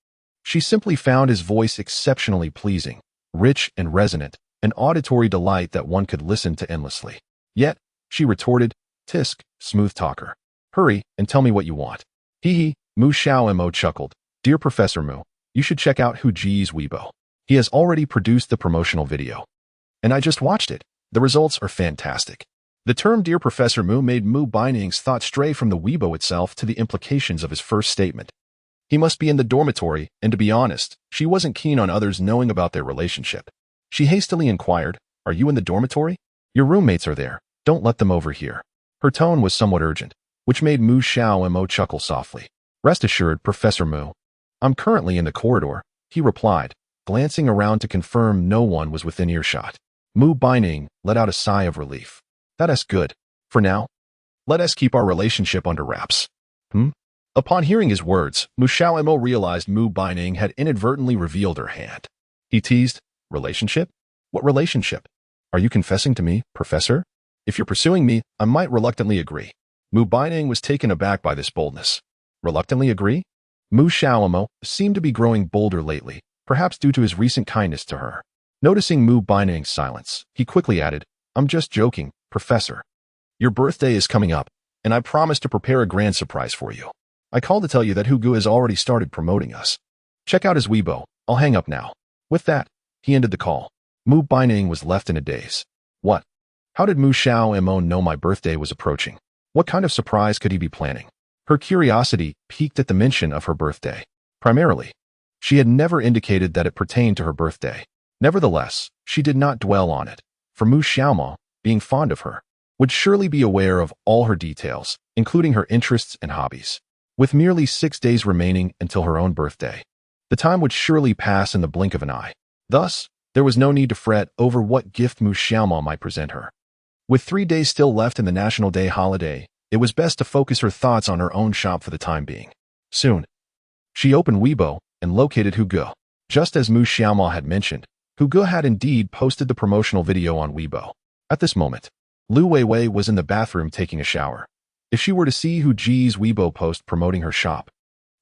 She simply found his voice exceptionally pleasing, rich and resonant, an auditory delight that one could listen to endlessly. Yet, she retorted, Tisk, smooth talker. Hurry and tell me what you want. Hee hee, Mu Xiaomo chuckled. Dear Professor Mu, you should check out Hu Ji's Weibo. He has already produced the promotional video. And I just watched it. The results are fantastic. The term Dear Professor Mu made Mu Baining's thought stray from the Weibo itself to the implications of his first statement. He must be in the dormitory, and to be honest, she wasn't keen on others knowing about their relationship. She hastily inquired, Are you in the dormitory? Your roommates are there. Don't let them overhear. Her tone was somewhat urgent. which made Mu Xiaomo chuckle softly. Rest assured, Professor Mu. I'm currently in the corridor, he replied, glancing around to confirm no one was within earshot. Mu Baining let out a sigh of relief. That's good. For now, let us keep our relationship under wraps. Upon hearing his words, Mu Xiaomo realized Mu Baining had inadvertently revealed her hand. He teased, relationship? What relationship? Are you confessing to me, Professor? If you're pursuing me, I might reluctantly agree. Mu Baining was taken aback by this boldness. Reluctantly agree? Mu Xiaomo seemed to be growing bolder lately, perhaps due to his recent kindness to her. Noticing Mu Baining's silence, he quickly added, I'm just joking, Professor. Your birthday is coming up, and I promised to prepare a grand surprise for you. I called to tell you that Hugo has already started promoting us. Check out his Weibo. I'll hang up now. With that, he ended the call. Mu Baining was left in a daze. What? How did Mu Xiaomo know my birthday was approaching? What kind of surprise could he be planning? Her curiosity piqued at the mention of her birthday. Primarily, she had never indicated that it pertained to her birthday. Nevertheless, she did not dwell on it, for Mu Xiaomo, being fond of her, would surely be aware of all her details, including her interests and hobbies. With merely 6 days remaining until her own birthday, the time would surely pass in the blink of an eye. Thus, there was no need to fret over what gift Mu Xiaomo might present her. With 3 days still left in the National Day holiday, it was best to focus her thoughts on her own shop for the time being. Soon, she opened Weibo and located Hugo. Just as Mu Xiaomo had mentioned, Hugo had indeed posted the promotional video on Weibo. At this moment, Lu Weiwei was in the bathroom taking a shower. If she were to see Hu Ji's Weibo post promoting her shop,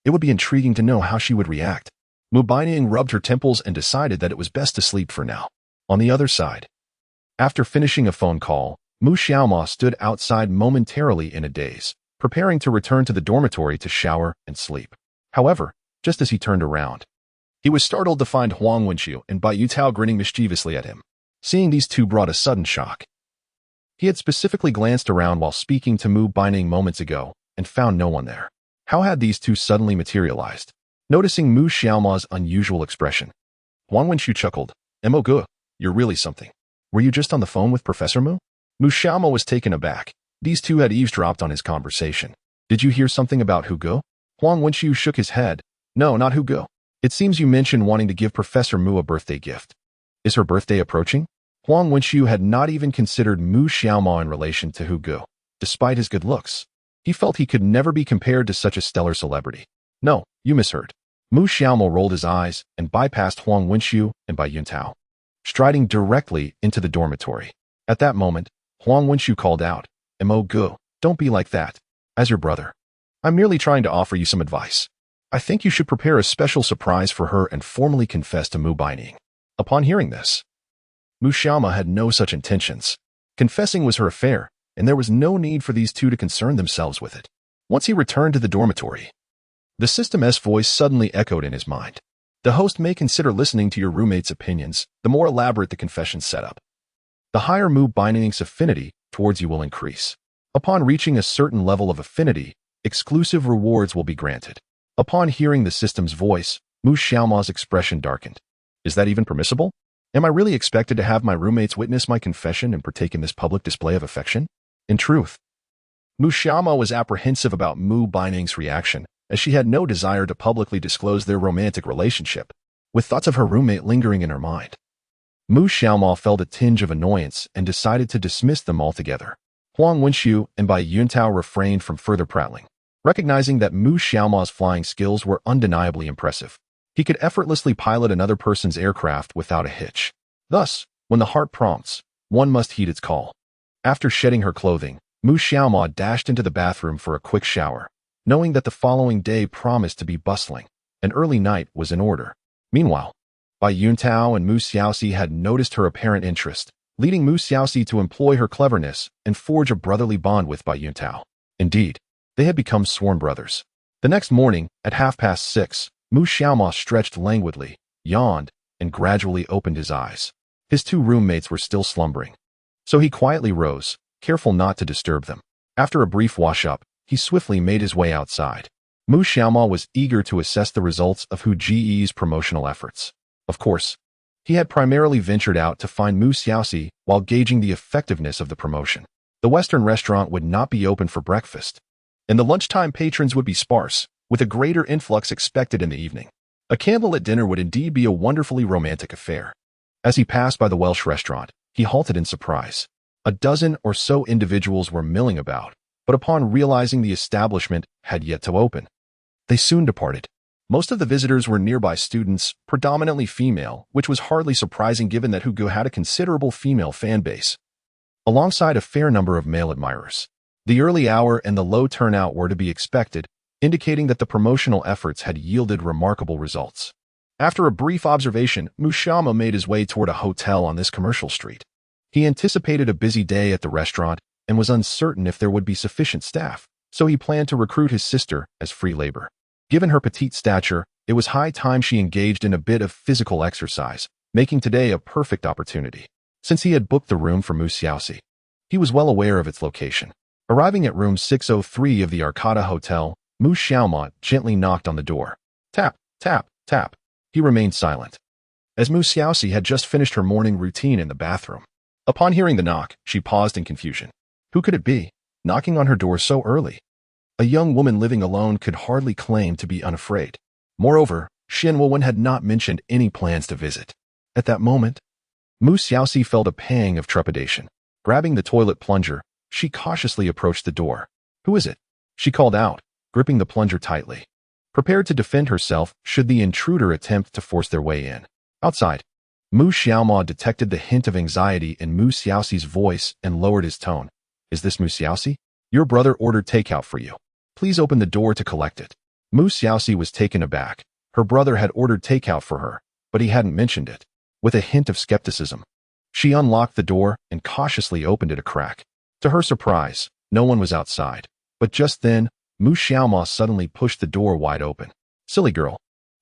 it would be intriguing to know how she would react. Mu Baining rubbed her temples and decided that it was best to sleep for now. On the other side, after finishing a phone call, Mu Xiaomo stood outside momentarily in a daze, preparing to return to the dormitory to shower and sleep. However, just as he turned around, he was startled to find Huang Wenxiu and Bai Yutao grinning mischievously at him. Seeing these two brought a sudden shock. He had specifically glanced around while speaking to Mu Baining moments ago and found no one there. How had these two suddenly materialized? Noticing Mu Xiaomo's unusual expression, Huang Wenxiu chuckled. Mo Gu, you're really something. Were you just on the phone with Professor Mu? Mu Xiaomo was taken aback. These two had eavesdropped on his conversation. Did you hear something about Hugo? Huang Wenxiu shook his head. No, not Hugo. It seems you mentioned wanting to give Professor Mu a birthday gift. Is her birthday approaching? Huang Wenxiu had not even considered Mu Xiaomo in relation to Hugo. Despite his good looks, he felt he could never be compared to such a stellar celebrity. No, you misheard. Mu Xiaomo rolled his eyes and bypassed Huang Wenxiu and Bai Yuntao, striding directly into the dormitory. At that moment, Huang Wenxiu called out, Mo Gu, don't be like that. As your brother, I'm merely trying to offer you some advice. I think you should prepare a special surprise for her and formally confess to Mu Baining. Upon hearing this, Mu Xiaomo had no such intentions. Confessing was her affair, and there was no need for these two to concern themselves with it. Once he returned to the dormitory, the system's voice suddenly echoed in his mind. The host may consider listening to your roommate's opinions, the more elaborate the confession setup. The higher Mu Baining's affinity towards you will increase. Upon reaching a certain level of affinity, exclusive rewards will be granted. Upon hearing the system's voice, Mu Xiaomo's expression darkened. Is that even permissible? Am I really expected to have my roommates witness my confession and partake in this public display of affection? In truth, Mu Xiaomo was apprehensive about Mu Baining's reaction, as she had no desire to publicly disclose their romantic relationship, with thoughts of her roommate lingering in her mind. Mu Xiaomo felt a tinge of annoyance and decided to dismiss them altogether. Huang Wenxiu and Bai Yuntao refrained from further prattling, recognizing that Mu Xiaomo's flying skills were undeniably impressive. He could effortlessly pilot another person's aircraft without a hitch. Thus, when the heart prompts, one must heed its call. After shedding her clothing, Mu Xiaomo dashed into the bathroom for a quick shower, knowing that the following day promised to be bustling. An early night was in order. Meanwhile, Bai Yuntao and Mu Xiaoxi had noticed her apparent interest, leading Mu Xiaoxi to employ her cleverness and forge a brotherly bond with Bai Yuntao. Indeed, they had become sworn brothers. The next morning, at 6:30, Mu Xiaomo stretched languidly, yawned, and gradually opened his eyes. His two roommates were still slumbering, so he quietly rose, careful not to disturb them. After a brief wash-up, he swiftly made his way outside. Mu Xiaomo was eager to assess the results of Hu Ji's promotional efforts. Of course, he had primarily ventured out to find Mu Xiaoxi while gauging the effectiveness of the promotion. The Western restaurant would not be open for breakfast, and the lunchtime patrons would be sparse, with a greater influx expected in the evening. A candlelit dinner would indeed be a wonderfully romantic affair. As he passed by the Welsh restaurant, he halted in surprise. A dozen or so individuals were milling about, but upon realizing the establishment had yet to open, they soon departed. Most of the visitors were nearby students, predominantly female, which was hardly surprising given that Hugo had a considerable female fan base, alongside a fair number of male admirers. The early hour and the low turnout were to be expected, indicating that the promotional efforts had yielded remarkable results. After a brief observation, Mushama made his way toward a hotel on this commercial street. He anticipated a busy day at the restaurant and was uncertain if there would be sufficient staff, so he planned to recruit his sister as free labor. Given her petite stature, it was high time she engaged in a bit of physical exercise, making today a perfect opportunity. Since he had booked the room for Mu Xiaoxi, he was well aware of its location. Arriving at room 603 of the Arcata Hotel, Mu Xiaoma gently knocked on the door. Tap, tap, tap. He remained silent, as Mu Xiaoxi had just finished her morning routine in the bathroom. Upon hearing the knock, she paused in confusion. Who could it be, knocking on her door so early? A young woman living alone could hardly claim to be unafraid. Moreover, Xin Wenwen had not mentioned any plans to visit. At that moment, Mu Xiaoxi felt a pang of trepidation. Grabbing the toilet plunger, she cautiously approached the door. Who is it? She called out, gripping the plunger tightly, prepared to defend herself should the intruder attempt to force their way in. Outside, Mu Xiaoma detected the hint of anxiety in Mu Xiaoxi's voice and lowered his tone. Is this Mu Xiaoxi? Your brother ordered takeout for you. Please open the door to collect it. Mu Xiaoxi was taken aback. Her brother had ordered takeout for her, but he hadn't mentioned it. With a hint of skepticism, she unlocked the door and cautiously opened it a crack. To her surprise, no one was outside. But just then, Mu Xiaoma suddenly pushed the door wide open. Silly girl.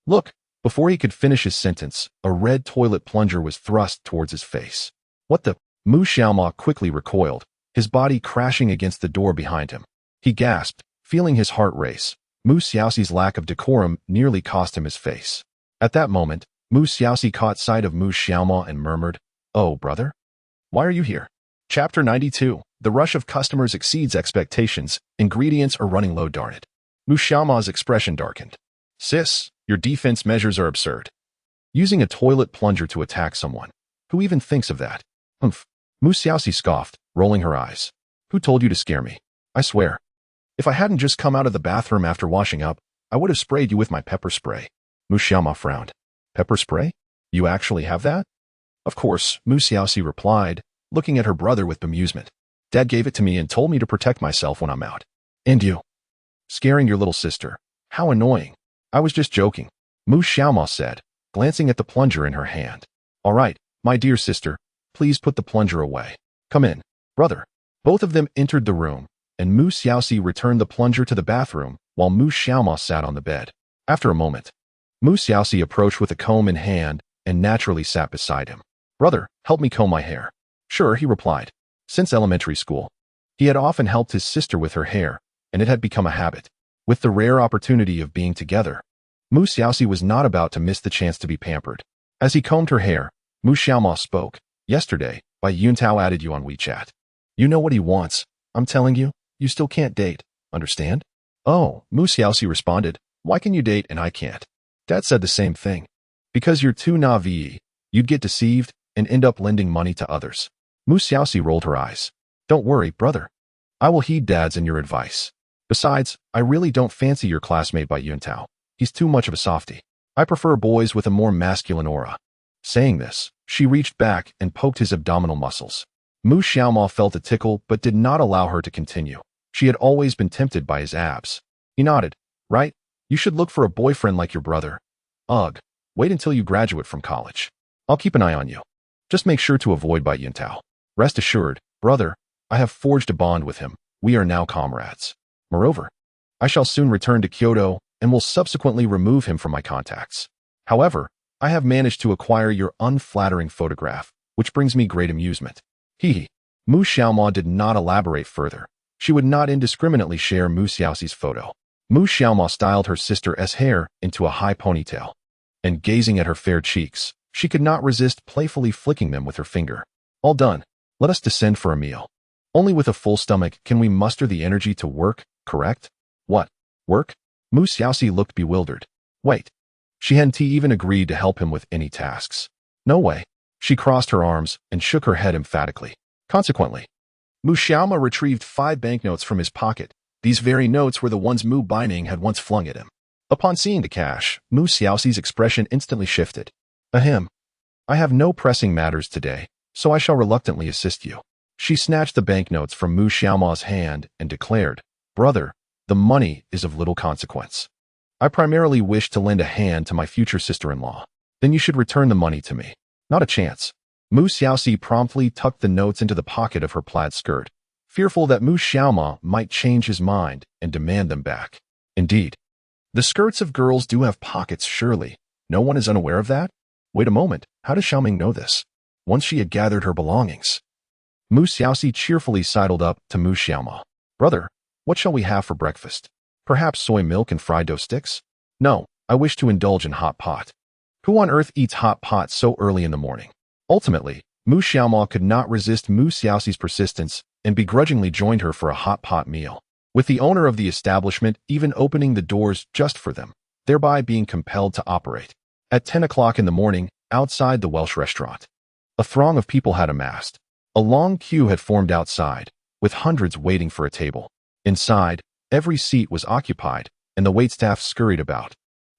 Look! Before he could finish his sentence, a red toilet plunger was thrust towards his face. What the? Mu Xiaoma quickly recoiled, his body crashing against the door behind him. He gasped, feeling his heart race. Mu Xiaoxi's lack of decorum nearly cost him his face. At that moment, Mu Xiaoxi caught sight of Mu Xiaoma and murmured, Oh, brother? Why are you here? Chapter 92. The rush of customers exceeds expectations. Ingredients are running low, darn it. Mu Xiaoma's expression darkened. Sis, your defense measures are absurd. Using a toilet plunger to attack someone. Who even thinks of that? Humph. Mu Xiaoxi scoffed, rolling her eyes. Who told you to scare me? I swear. If I hadn't just come out of the bathroom after washing up, I would have sprayed you with my pepper spray. Mu Xiaoma frowned. Pepper spray? You actually have that? Of course, Mu Xiaoxi replied, looking at her brother with bemusement. Dad gave it to me and told me to protect myself when I'm out. And you? Scaring your little sister. How annoying. I was just joking, Mu Xiaoma said, glancing at the plunger in her hand. All right, my dear sister, please put the plunger away. Come in, brother. Both of them entered the room, and Mu Xiaoxi returned the plunger to the bathroom, while Mu Xiaoma sat on the bed. After a moment, Mu Xiaoxi approached with a comb in hand and naturally sat beside him. Brother, help me comb my hair. Sure, he replied. Since elementary school, he had often helped his sister with her hair, and it had become a habit. With the rare opportunity of being together, Mu Xiaoxi was not about to miss the chance to be pampered. As he combed her hair, Mu Xiaoma spoke. Yesterday, Bai Yuntao added you on WeChat. You know what he wants. I'm telling you, you still can't date. Understand? Oh, Mu Xiaoxi responded. Why can you date and I can't? Dad said the same thing. Because you're too naive, you'd get deceived and end up lending money to others. Mu Xiaoxi rolled her eyes. Don't worry, brother. I will heed Dad's and your advice. Besides, I really don't fancy your classmate Bai Yuntao. He's too much of a softie. I prefer boys with a more masculine aura. Saying this, she reached back and poked his abdominal muscles. Mu Xiaoma felt a tickle but did not allow her to continue. She had always been tempted by his abs. He nodded. Right? You should look for a boyfriend like your brother. Ugh. Wait until you graduate from college. I'll keep an eye on you. Just make sure to avoid Bai Yuntao. Rest assured, brother, I have forged a bond with him. We are now comrades. Moreover, I shall soon return to Kyoto and will subsequently remove him from my contacts. However, I have managed to acquire your unflattering photograph, which brings me great amusement. Hee. Mu Xiaoma did not elaborate further. She would not indiscriminately share Mu Xiaoxi's photo. Mu Xiaoma styled her sister's hair into a high ponytail, and gazing at her fair cheeks, she could not resist playfully flicking them with her finger. All done. Let us descend for a meal. Only with a full stomach can we muster the energy to work correct? What? Work? Mu Xiaoxi looked bewildered. Wait. She hadn't even agreed to help him with any tasks. No way. She crossed her arms and shook her head emphatically. Consequently, Mu Xiaoma retrieved 5 banknotes from his pocket. These very notes were the ones Mu Baining had once flung at him. Upon seeing the cash, Mu Xiaoxi's expression instantly shifted. Ahem. I have no pressing matters today, so I shall reluctantly assist you. She snatched the banknotes from Mu Xiaoma's hand and declared, Brother, the money is of little consequence. I primarily wish to lend a hand to my future sister-in-law. Then you should return the money to me. Not a chance. Mu Xiaoxi promptly tucked the notes into the pocket of her plaid skirt, fearful that Mu Xiaoma might change his mind and demand them back. Indeed, the skirts of girls do have pockets, surely. No one is unaware of that? Wait a moment, how does Xiaoming know this? Once she had gathered her belongings, Mu Xiaoxi cheerfully sidled up to Mu Xiaoma. Brother, what shall we have for breakfast? Perhaps soy milk and fried dough sticks? No, I wish to indulge in hot pot. Who on earth eats hot pot so early in the morning? Ultimately, Mu Xiaoma could not resist Mu Xiaoxi's persistence and begrudgingly joined her for a hot pot meal, with the owner of the establishment even opening the doors just for them, thereby being compelled to operate. At 10 o'clock in the morning, outside the Welsh restaurant, a throng of people had amassed. A long queue had formed outside, with hundreds waiting for a table. Inside, every seat was occupied, and the waitstaff scurried about,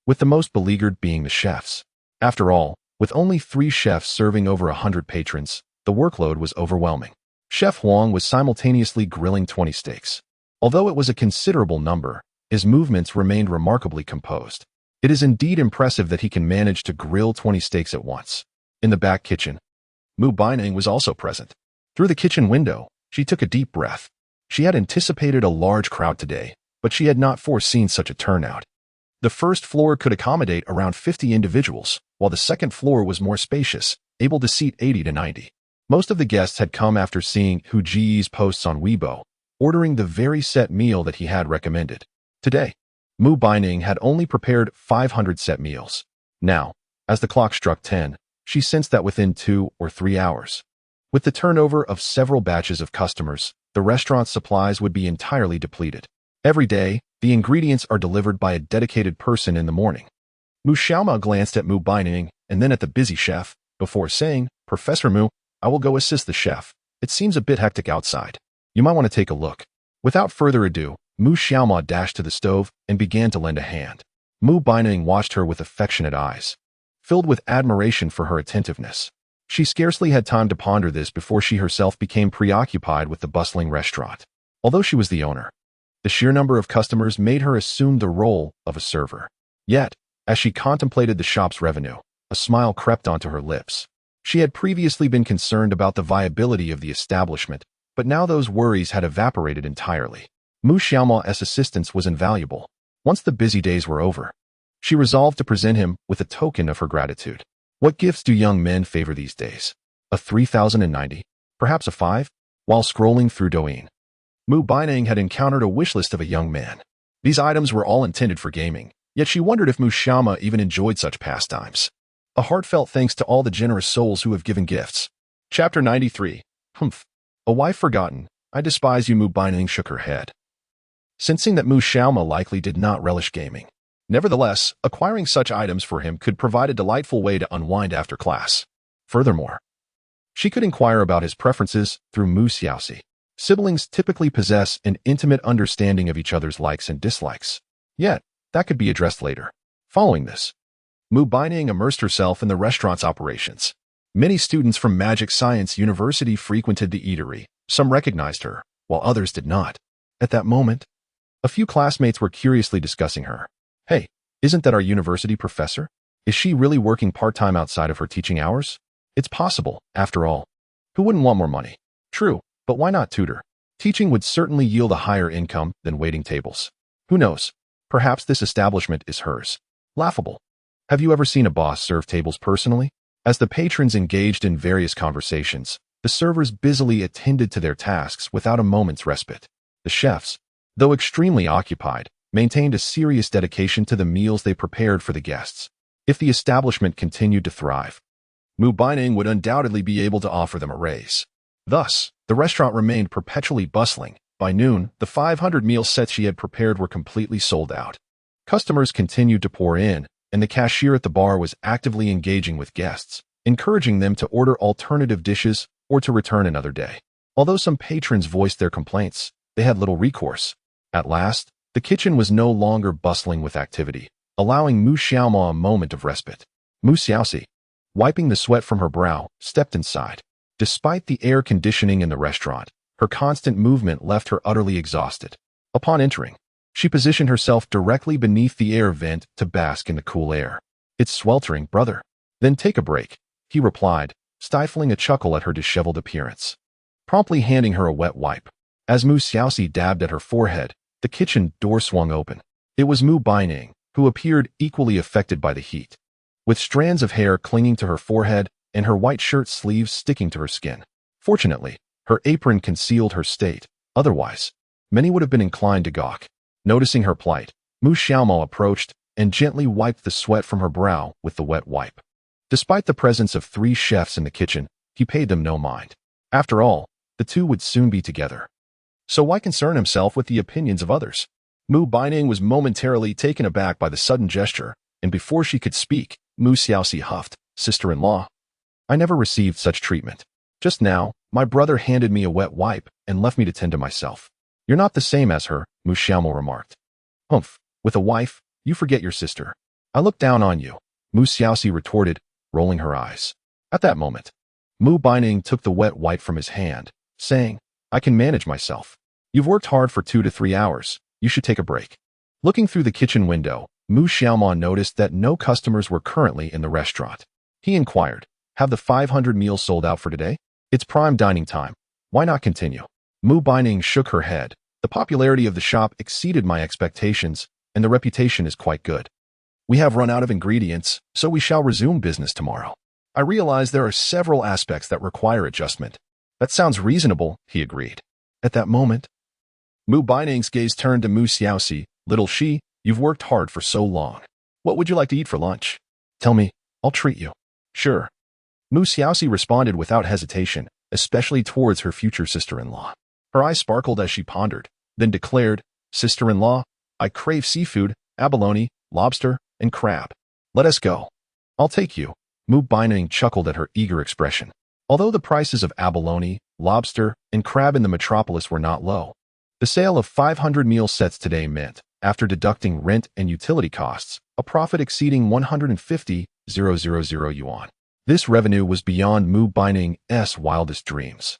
with the most beleaguered being the chefs. After all, with only 3 chefs serving over 100 patrons, the workload was overwhelming. Chef Huang was simultaneously grilling 20 steaks. Although it was a considerable number, his movements remained remarkably composed. It is indeed impressive that he can manage to grill 20 steaks at once. In the back kitchen, Mu Baining was also present. Through the kitchen window, she took a deep breath. She had anticipated a large crowd today, but she had not foreseen such a turnout. The first floor could accommodate around 50 individuals, while the second floor was more spacious, able to seat 80 to 90. Most of the guests had come after seeing Hu Ji's posts on Weibo, ordering the very set meal that he had recommended. Today, Mu Baining had only prepared 500 set meals. Now, as the clock struck 10, she sensed that within 2 or 3 hours, with the turnover of several batches of customers, the restaurant's supplies would be entirely depleted. Every day, the ingredients are delivered by a dedicated person in the morning. Mu Xiaoma glanced at Mu Baining and then at the busy chef, before saying, Professor Mu, I will go assist the chef. It seems a bit hectic outside. You might want to take a look. Without further ado, Mu Xiaoma dashed to the stove and began to lend a hand. Mu Baining watched her with affectionate eyes, filled with admiration for her attentiveness. She scarcely had time to ponder this before she herself became preoccupied with the bustling restaurant. Although she was the owner, the sheer number of customers made her assume the role of a server. Yet, as she contemplated the shop's revenue, a smile crept onto her lips. She had previously been concerned about the viability of the establishment, but now those worries had evaporated entirely. Mu Xiaoma's assistance was invaluable. Once the busy days were over, she resolved to present him with a token of her gratitude. What gifts do young men favor these days? A 3090? Perhaps a 5? While scrolling through Douyin, Mu Baining had encountered a wish list of a young man. These items were all intended for gaming, yet she wondered if Mu Xiaoma even enjoyed such pastimes. A heartfelt thanks to all the generous souls who have given gifts. Chapter 93. Humph. A wife forgotten. I despise you. Mu Baining shook her head, sensing that Mu Xiaoma likely did not relish gaming. Nevertheless, acquiring such items for him could provide a delightful way to unwind after class. Furthermore, she could inquire about his preferences through Mu Xiaoxi. Siblings typically possess an intimate understanding of each other's likes and dislikes. Yet, that could be addressed later. Following this, Mu Baining immersed herself in the restaurant's operations. Many students from Magic Science University frequented the eatery. Some recognized her, while others did not. At that moment, a few classmates were curiously discussing her. Hey, isn't that our university professor? Is she really working part-time outside of her teaching hours? It's possible, after all. Who wouldn't want more money? True, but why not tutor? Teaching would certainly yield a higher income than waiting tables. Who knows? Perhaps this establishment is hers. Laughable. Have you ever seen a boss serve tables personally? As the patrons engaged in various conversations, the servers busily attended to their tasks without a moment's respite. The chefs, though extremely occupied, maintained a serious dedication to the meals they prepared for the guests. If the establishment continued to thrive, Mu Baining would undoubtedly be able to offer them a raise. Thus, the restaurant remained perpetually bustling, By noon, the 500 meal sets she had prepared were completely sold out. Customers continued to pour in, and the cashier at the bar was actively engaging with guests, encouraging them to order alternative dishes or to return another day. Although some patrons voiced their complaints, they had little recourse. At last, the kitchen was no longer bustling with activity, allowing Mu Xiaoma a moment of respite. Mu Xiaoxi, wiping the sweat from her brow, stepped inside. Despite the air conditioning in the restaurant, her constant movement left her utterly exhausted. Upon entering, she positioned herself directly beneath the air vent to bask in the cool air. "It's sweltering, brother." "Then take a break," he replied, stifling a chuckle at her disheveled appearance. Promptly handing her a wet wipe. As Mu Xiaoxi dabbed at her forehead, the kitchen door swung open. It was Mu Baining, who appeared equally affected by the heat. With strands of hair clinging to her forehead and her white shirt sleeves sticking to her skin. Fortunately, her apron concealed her state. Otherwise, many would have been inclined to gawk. Noticing her plight, Mu Xiaomo approached and gently wiped the sweat from her brow with the wet wipe. Despite the presence of 3 chefs in the kitchen, he paid them no mind. After all, the two would soon be together. So why concern himself with the opinions of others? Mu Baining was momentarily taken aback by the sudden gesture, and before she could speak, Mu Xiaoxi huffed, "Sister-in-law, I never received such treatment. Just now, my brother handed me a wet wipe and left me to tend to myself." "You're not the same as her," Mu Xiaomo remarked. "Humph, with a wife, you forget your sister." "I look down on you," Mu Xiaoxi retorted, rolling her eyes. At that moment, Mu Baining took the wet wipe from his hand, saying, "I can manage myself. You've worked hard for 2 to 3 hours. You should take a break." Looking through the kitchen window, Mu Xiaomon noticed that no customers were currently in the restaurant. He inquired, "Have the 500 meals sold out for today? It's prime dining time. Why not continue?" Mu Baining shook her head. "The popularity of the shop exceeded my expectations, and the reputation is quite good. We have run out of ingredients, so we shall resume business tomorrow. I realize there are several aspects that require adjustment." "That sounds reasonable," he agreed. At that moment, Mu Baining's gaze turned to Mu Xiaoxi. "Little she, you've worked hard for so long. What would you like to eat for lunch? Tell me, I'll treat you." "Sure." Mu Xiaoxi responded without hesitation, especially towards her future sister-in-law. Her eyes sparkled as she pondered, then declared, "Sister-in-law, I crave seafood, abalone, lobster, and crab. Let us go." "I'll take you." Mu Baining chuckled at her eager expression. Although the prices of abalone, lobster, and crab in the metropolis were not low, the sale of 500 meal sets today meant, after deducting rent and utility costs, a profit exceeding 150,000 yuan. This revenue was beyond Mu Baining's wildest dreams.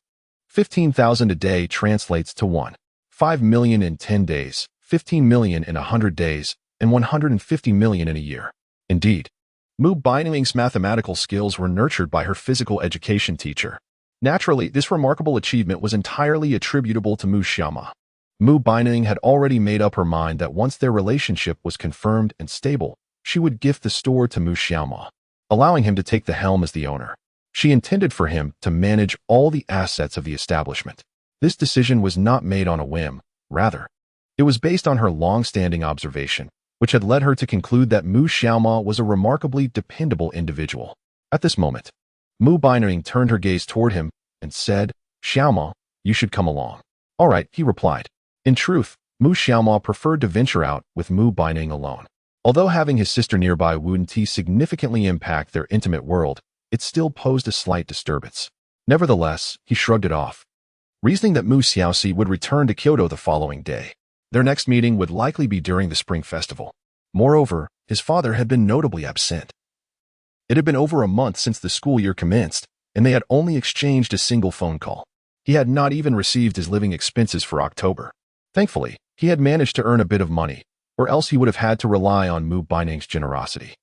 15,000 a day translates to 1.5 million in 10 days, 15 million in 100 days, and 150 million in a year. Indeed, Mu Baining's mathematical skills were nurtured by her physical education teacher. Naturally, this remarkable achievement was entirely attributable to Mu Xiaoma. Mu Baining had already made up her mind that once their relationship was confirmed and stable, she would gift the store to Mu Xiaoma, allowing him to take the helm as the owner. She intended for him to manage all the assets of the establishment. This decision was not made on a whim, rather, it was based on her long-standing observation, which had led her to conclude that Mu Xiaoma was a remarkably dependable individual. At this moment, Mu Baining turned her gaze toward him and said, "Xiaoma, you should come along." "All right," he replied. In truth, Mu Xiaoma preferred to venture out with Mu Baining alone. Although having his sister nearby wouldn't significantly impact their intimate world, it still posed a slight disturbance. Nevertheless, he shrugged it off, reasoning that Mu Xiaoxi would return to Kyoto the following day. Their next meeting would likely be during the spring festival. Moreover, his father had been notably absent. It had been over a month since the school year commenced, and they had only exchanged a single phone call. He had not even received his living expenses for October. Thankfully, he had managed to earn a bit of money, or else he would have had to rely on Mu Baining's generosity.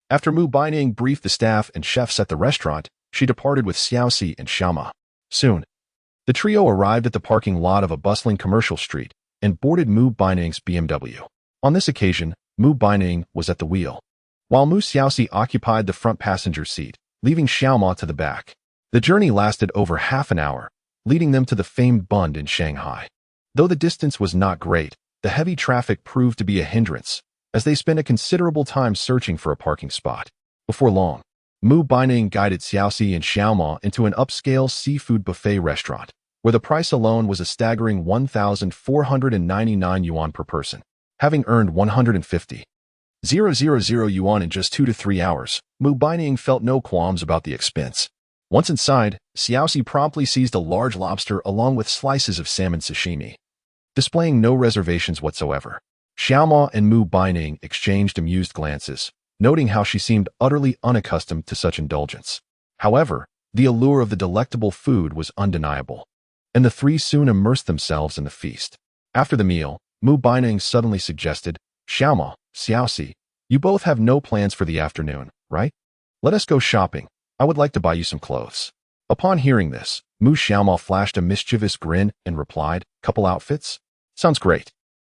After Mu Baining briefed the staff and chefs at the restaurant, she departed with Xiaoxi and Xiaoma. Soon, the trio arrived at the parking lot of a bustling commercial street and boarded Mu Baining's BMW. On this occasion, Mu Baining was at the wheel, while Mu Xiaoxi occupied the front passenger seat, leaving Xiaoma to the back. The journey lasted over half an hour, leading them to the famed Bund in Shanghai. Though the distance was not great, the heavy traffic proved to be a hindrance, as they spent a considerable time searching for a parking spot. Before long, Mu Baining guided Xiaoxi and Xiaoma into an upscale seafood buffet restaurant. where the price alone was a staggering 1,499 yuan per person. Having earned 150,000 yuan in just 2 to 3 hours, Mu Baining felt no qualms about the expense. Once inside, Xiaoxi promptly seized a large lobster along with slices of salmon sashimi. Displaying no reservations whatsoever, Xiaoma and Mu Baining exchanged amused glances, noting how she seemed utterly unaccustomed to such indulgence. However, the allure of the delectable food was undeniable, and the three soon immersed themselves in the feast. After the meal, Mu Baining suddenly suggested, "Xiaoma, Xiaoxi, you both have no plans for the afternoon, right? Let us go shopping. I would like to buy you some clothes." Upon hearing this, Mu Xiaoma flashed a mischievous grin and replied, "Couple outfits? Sounds great.